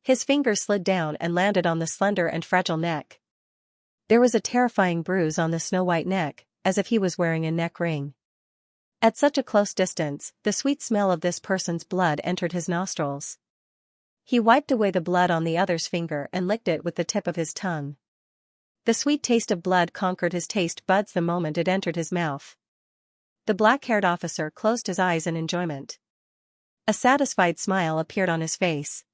His fingers slid down and landed on the slender and fragile neck. There was a terrifying bruise on the snow-white neck, as if he was wearing a neck ring. At such a close distance, the sweet smell of this person's blood entered his nostrils. He wiped away the blood on the other's finger and licked it with the tip of his tongue. The sweet taste of blood conquered his taste buds the moment it entered his mouth. The black-haired officer closed his eyes in enjoyment. A satisfied smile appeared on his face.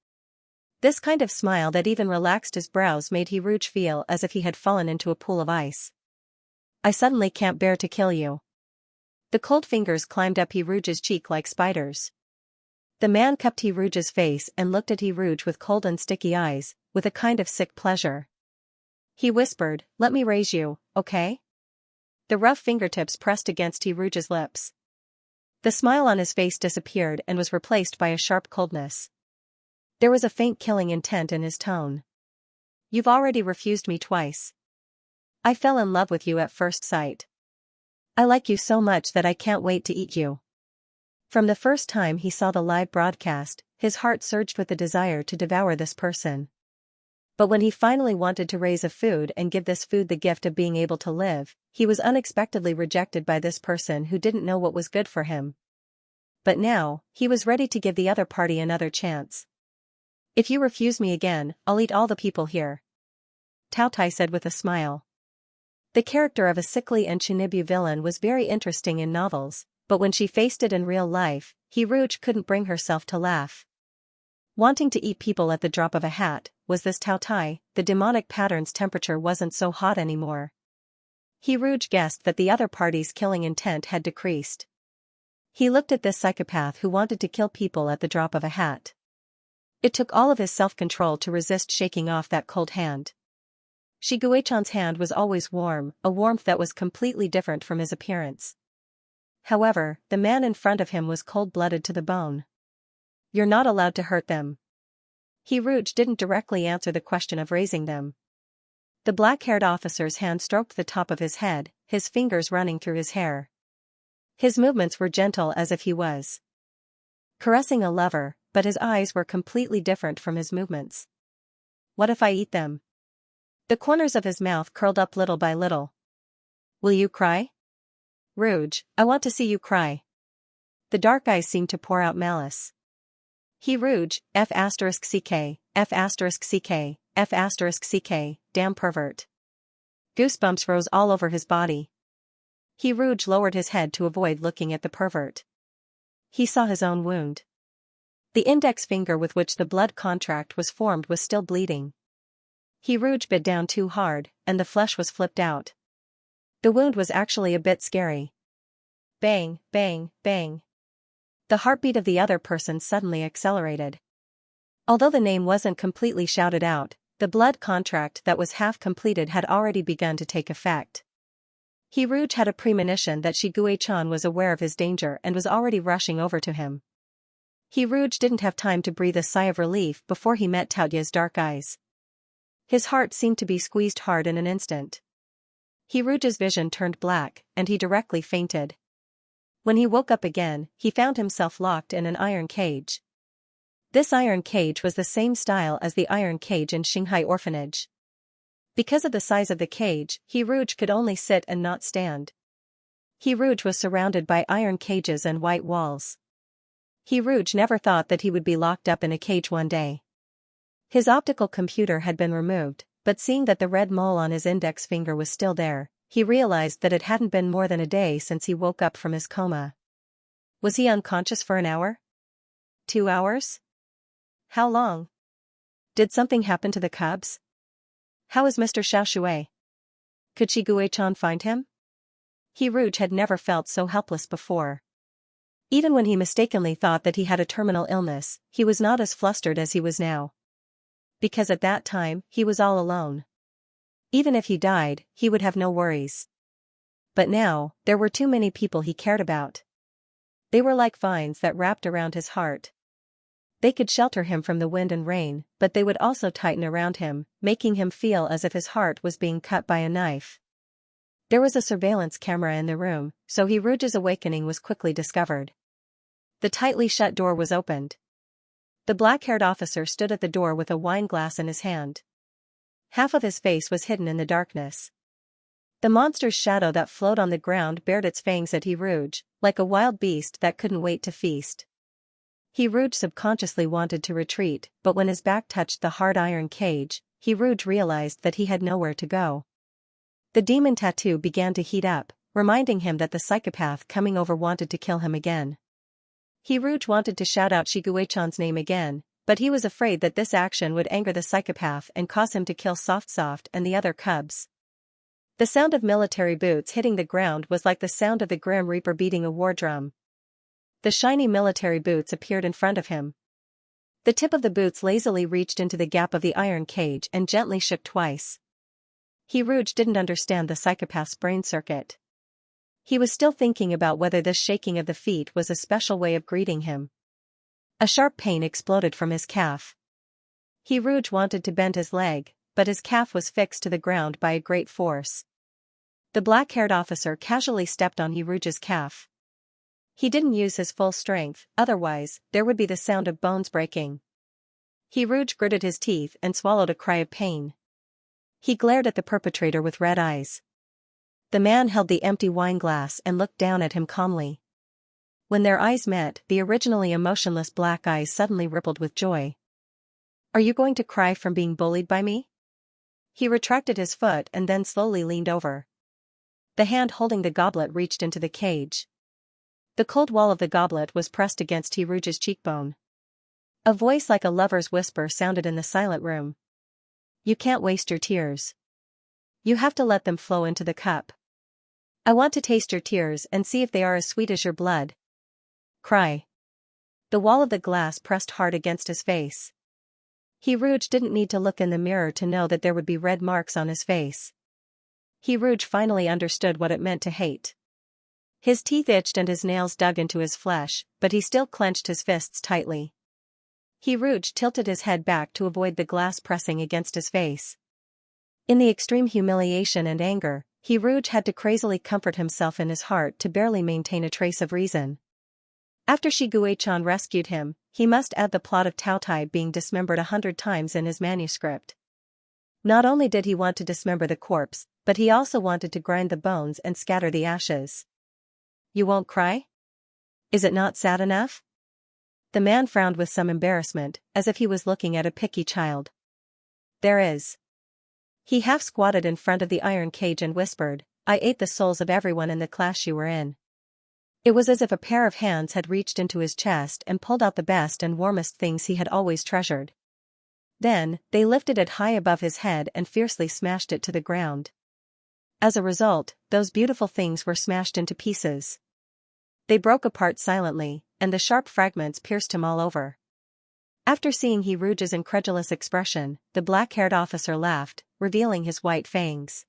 This kind of smile that even relaxed his brows made Rouge feel as if he had fallen into a pool of ice. "I suddenly can't bear to kill you." The cold fingers climbed up Rouge's cheek like spiders. The man cupped Rouge's face and looked at Rouge with cold and sticky eyes, with a kind of sick pleasure. He whispered, "Let me raise you, okay?" The rough fingertips pressed against Rouge's lips. The smile on his face disappeared and was replaced by a sharp coldness. There was a faint killing intent in his tone. "You've already refused me twice. I fell in love with you at first sight. I like you so much that I can't wait to eat you." From the first time he saw the live broadcast, his heart surged with the desire to devour this person. But when he finally wanted to raise a food and give this food the gift of being able to live, he was unexpectedly rejected by this person who didn't know what was good for him. But now, he was ready to give the other party another chance. "If you refuse me again, I'll eat all the people here," Tao Tai said with a smile. The character of a sickly and Shinibu villain was very interesting in novels, but when she faced it in real life, Rouge couldn't bring herself to laugh. Wanting to eat people at the drop of a hat, was this Tao Tai? The demonic pattern's temperature wasn't so hot anymore. Rouge guessed that the other party's killing intent had decreased. He looked at this psychopath who wanted to kill people at the drop of a hat. It took all of his self-control to resist shaking off that cold hand. Shiguechan's hand was always warm, a warmth that was completely different from his appearance. However, the man in front of him was cold-blooded to the bone. "You're not allowed to hurt them." Rouge didn't directly answer the question of raising them. The black-haired officer's hand stroked the top of his head, his fingers running through his hair. His movements were gentle as if he was caressing a lover, but his eyes were completely different from his movements. "What if I eat them?" The corners of his mouth curled up little by little. "Will you cry?" "Rouge, I want to see you cry." The dark eyes seemed to pour out malice. Rouge, F*ck, F*ck, F*ck, damn pervert. Goosebumps rose all over his body. Rouge lowered his head to avoid looking at the pervert. He saw his own wound. The index finger with which the blood contract was formed was still bleeding. Rouge bit down too hard, and the flesh was flipped out. The wound was actually a bit scary. Bang, bang, bang. The heartbeat of the other person suddenly accelerated. Although the name wasn't completely shouted out, the blood contract that was half completed had already begun to take effect. He Rouge had a premonition that Shi Guichan was aware of his danger and was already rushing over to him. He Rouge didn't have time to breathe a sigh of relief before he met Taoya's dark eyes. His heart seemed to be squeezed hard in an instant. He Rouge's vision turned black, and he directly fainted. When he woke up again, he found himself locked in an iron cage. This iron cage was the same style as the iron cage in Shanghai orphanage. Because of the size of the cage, He Rouge could only sit and not stand. He Rouge was surrounded by iron cages and white walls. He Rouge never thought that he would be locked up in a cage one day. His optical computer had been removed, but seeing that the red mole on his index finger was still there, he realized that it hadn't been more than a day since he woke up from his coma. Was he unconscious for an hour? 2 hours? How long? Did something happen to the cubs? How is Mr. Xiaoshui? Could Shi Guichan find him? He Rouge had never felt so helpless before. Even when he mistakenly thought that he had a terminal illness, he was not as flustered as he was now. Because at that time, he was all alone. Even if he died, he would have no worries. But now, there were too many people he cared about. They were like vines that wrapped around his heart. They could shelter him from the wind and rain, but they would also tighten around him, making him feel as if his heart was being cut by a knife. There was a surveillance camera in the room, so He Rouge's awakening was quickly discovered. The tightly shut door was opened. The black-haired officer stood at the door with a wine glass in his hand. Half of his face was hidden in the darkness. The monster's shadow that flowed on the ground bared its fangs at He Rouge, like a wild beast that couldn't wait to feast. He Rouge subconsciously wanted to retreat, but when his back touched the hard iron cage, He Rouge realized that he had nowhere to go. The demon tattoo began to heat up, reminding him that the psychopath coming over wanted to kill him again. He Rouge wanted to shout out Shi Guichan's name again, but he was afraid that this action would anger the psychopath and cause him to kill Soft and the other cubs. The sound of military boots hitting the ground was like the sound of the Grim Reaper beating a war drum. The shiny military boots appeared in front of him. The tip of the boots lazily reached into the gap of the iron cage and gently shook twice. He Rouge didn't understand the psychopath's brain circuit. He was still thinking about whether this shaking of the feet was a special way of greeting him. A sharp pain exploded from his calf. He Rouge wanted to bend his leg, but his calf was fixed to the ground by a great force. The black-haired officer casually stepped on He Rouge's calf. He didn't use his full strength, otherwise, there would be the sound of bones breaking. He Rouge gritted his teeth and swallowed a cry of pain. He glared at the perpetrator with red eyes. The man held the empty wine glass and looked down at him calmly. When their eyes met, the originally emotionless black eyes suddenly rippled with joy. Are you going to cry from being bullied by me? He retracted his foot and then slowly leaned over. The hand holding the goblet reached into the cage. The cold wall of the goblet was pressed against He Rouge's cheekbone. A voice like a lover's whisper sounded in the silent room. You can't waste your tears. You have to let them flow into the cup. I want to taste your tears and see if they are as sweet as your blood. Cry. The wall of the glass pressed hard against his face. He Rouge didn't need to look in the mirror to know that there would be red marks on his face. He Rouge finally understood what it meant to hate. His teeth itched and his nails dug into his flesh, but he still clenched his fists tightly. He Rouge tilted his head back to avoid the glass pressing against his face. In the extreme humiliation and anger, He Rouge had to crazily comfort himself in his heart to barely maintain a trace of reason. After Shi Guichan rescued him, he must add the plot of Taotai being dismembered 100 times in his manuscript. Not only did he want to dismember the corpse, but he also wanted to grind the bones and scatter the ashes. You won't cry? Is it not sad enough? The man frowned with some embarrassment, as if he was looking at a picky child. There is. He half squatted in front of the iron cage and whispered, I ate the souls of everyone in the class you were in. It was as if a pair of hands had reached into his chest and pulled out the best and warmest things he had always treasured. Then, they lifted it high above his head and fiercely smashed it to the ground. As a result, those beautiful things were smashed into pieces. They broke apart silently, and the sharp fragments pierced him all over. After seeing He Rouge's incredulous expression, the black-haired officer laughed, revealing his white fangs.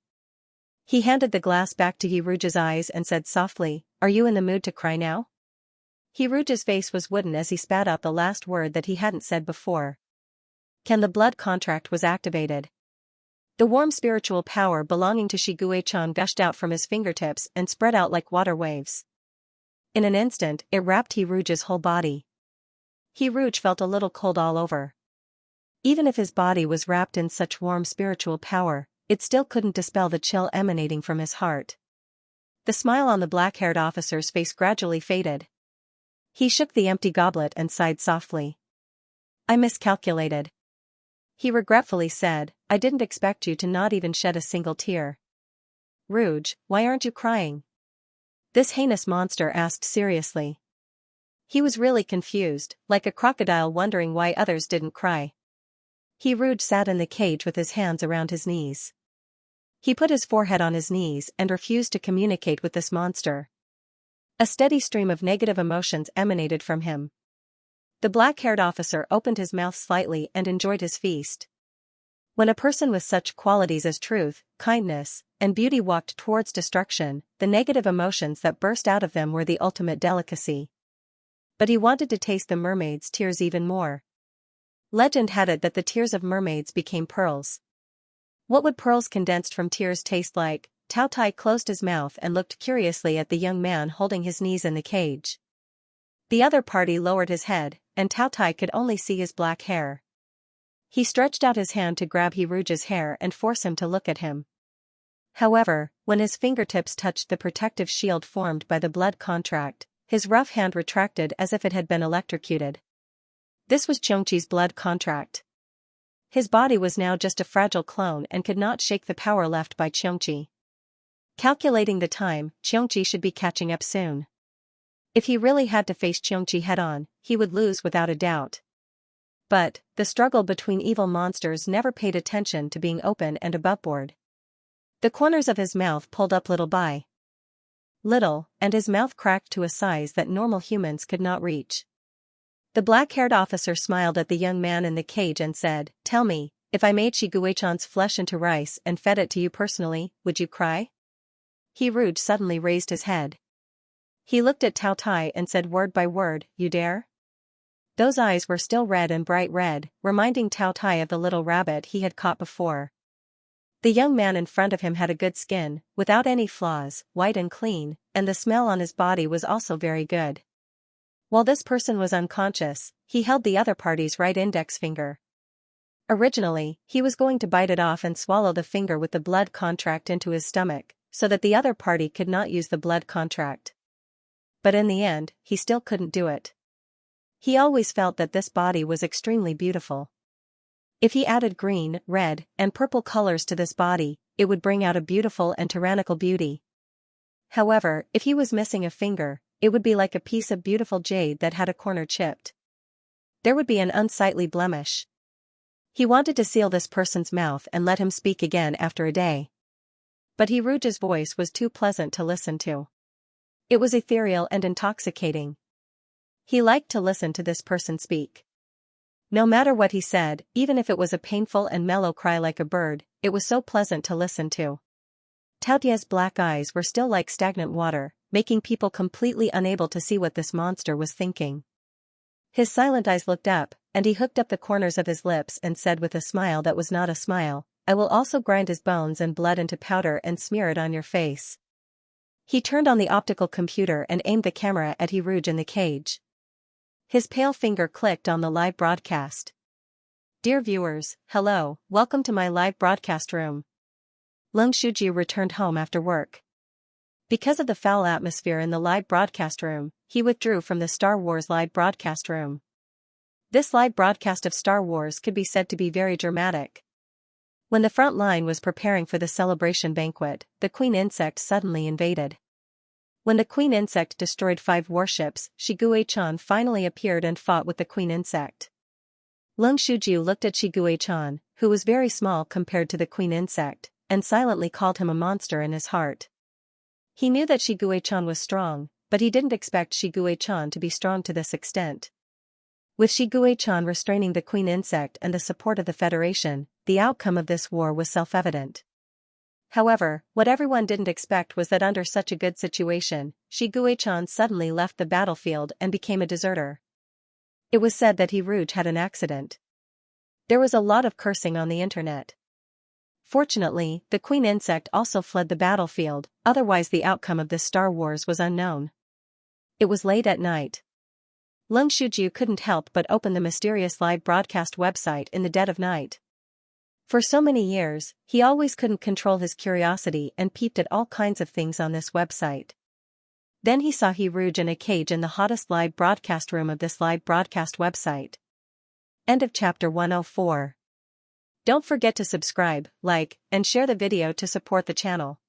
He handed the glass back to He Rouge's eyes and said softly, "Are you in the mood to cry now?" He Rouge's face was wooden as he spat out the last word that he hadn't said before. Can the blood contract was activated. The warm spiritual power belonging to Shiguei-chan gushed out from his fingertips and spread out like water waves. In an instant, it wrapped He Rouge's whole body. He Rouge felt a little cold all over. Even if his body was wrapped in such warm spiritual power, it still couldn't dispel the chill emanating from his heart. The smile on the black-haired officer's face gradually faded. He shook the empty goblet and sighed softly. "I miscalculated," he regretfully said. "I didn't expect you to not even shed a single tear." "Rouge, why aren't you crying?" this heinous monster asked seriously. He was really confused, like a crocodile wondering why others didn't cry. He Rouge sat in the cage with his hands around his knees. He put his forehead on his knees and refused to communicate with this monster. A steady stream of negative emotions emanated from him. The black-haired officer opened his mouth slightly and enjoyed his feast. When a person with such qualities as truth, kindness, and beauty walked towards destruction, the negative emotions that burst out of them were the ultimate delicacy. But he wanted to taste the mermaid's tears even more. Legend had it that the tears of mermaids became pearls. What would pearls condensed from tears taste like? Tao Tai closed his mouth and looked curiously at the young man holding his knees in the cage. The other party lowered his head, and Tao Tai could only see his black hair. He stretched out his hand to grab He Rouge's hair and force him to look at him. However, when his fingertips touched the protective shield formed by the blood contract, his rough hand retracted as if it had been electrocuted. This was Xianxia's blood contract. His body was now just a fragile clone and could not shake the power left by Xianxia. Calculating the time, Xianxia should be catching up soon. If he really had to face Xianxia head-on, he would lose without a doubt. But, the struggle between evil monsters never paid attention to being open and aboveboard. The corners of his mouth pulled up little by little, and his mouth cracked to a size that normal humans could not reach. The black-haired officer smiled at the young man in the cage and said, "Tell me, if I made Shiguei-chan's flesh into rice and fed it to you personally, would you cry?" He Rouge suddenly raised his head. He looked at Tao Tai and said word by word, "You dare?" Those eyes were still red and bright red, reminding Tao Tai of the little rabbit he had caught before. The young man in front of him had a good skin, without any flaws, white and clean, and the smell on his body was also very good. While this person was unconscious, he held the other party's right index finger. Originally, he was going to bite it off and swallow the finger with the blood contract into his stomach, so that the other party could not use the blood contract. But in the end, he still couldn't do it. He always felt that this body was extremely beautiful. If he added green, red, and purple colors to this body, it would bring out a beautiful and tyrannical beauty. However, if he was missing a finger, it would be like a piece of beautiful jade that had a corner chipped. There would be an unsightly blemish. He wanted to seal this person's mouth and let him speak again after a day. But He Rouge's voice was too pleasant to listen to. It was ethereal and intoxicating. He liked to listen to this person speak. No matter what he said, even if it was a painful and mellow cry like a bird, it was so pleasant to listen to. Tao Tai's black eyes were still like stagnant water, making people completely unable to see what this monster was thinking. His silent eyes looked up, and he hooked up the corners of his lips and said with a smile that was not a smile, "I will also grind his bones and blood into powder and smear it on your face." He turned on the optical computer and aimed the camera at He Rouge in the cage. His pale finger clicked on the live broadcast. "Dear viewers, hello, welcome to my live broadcast room." Lung Shujiu returned home after work. Because of the foul atmosphere in the live broadcast room, he withdrew from the Star Wars live broadcast room. This live broadcast of Star Wars could be said to be very dramatic. When the front line was preparing for the celebration banquet, the Queen Insect suddenly invaded. When the Queen Insect destroyed 5 warships, Shiguei-chan finally appeared and fought with the Queen Insect. Lung Shujiu looked at Shiguei-chan, who was very small compared to the Queen Insect, and silently called him a monster in his heart. He knew that Shiguei-chan was strong, but he didn't expect Shiguei-chan to be strong to this extent. With Shiguei-chan restraining the queen insect and the support of the Federation, the outcome of this war was self-evident. However, what everyone didn't expect was that under such a good situation, Shiguei-chan suddenly left the battlefield and became a deserter. It was said that Hiruge had an accident. There was a lot of cursing on the internet. Fortunately, the queen insect also fled the battlefield, otherwise the outcome of this Star Wars was unknown. It was late at night. Lung Shuju couldn't help but open the mysterious live broadcast website in the dead of night. For so many years, he always couldn't control his curiosity and peeped at all kinds of things on this website. Then he saw Hiruge in a cage in the hottest live broadcast room of this live broadcast website. End of chapter 104. Don't forget to subscribe, like, and share the video to support the channel.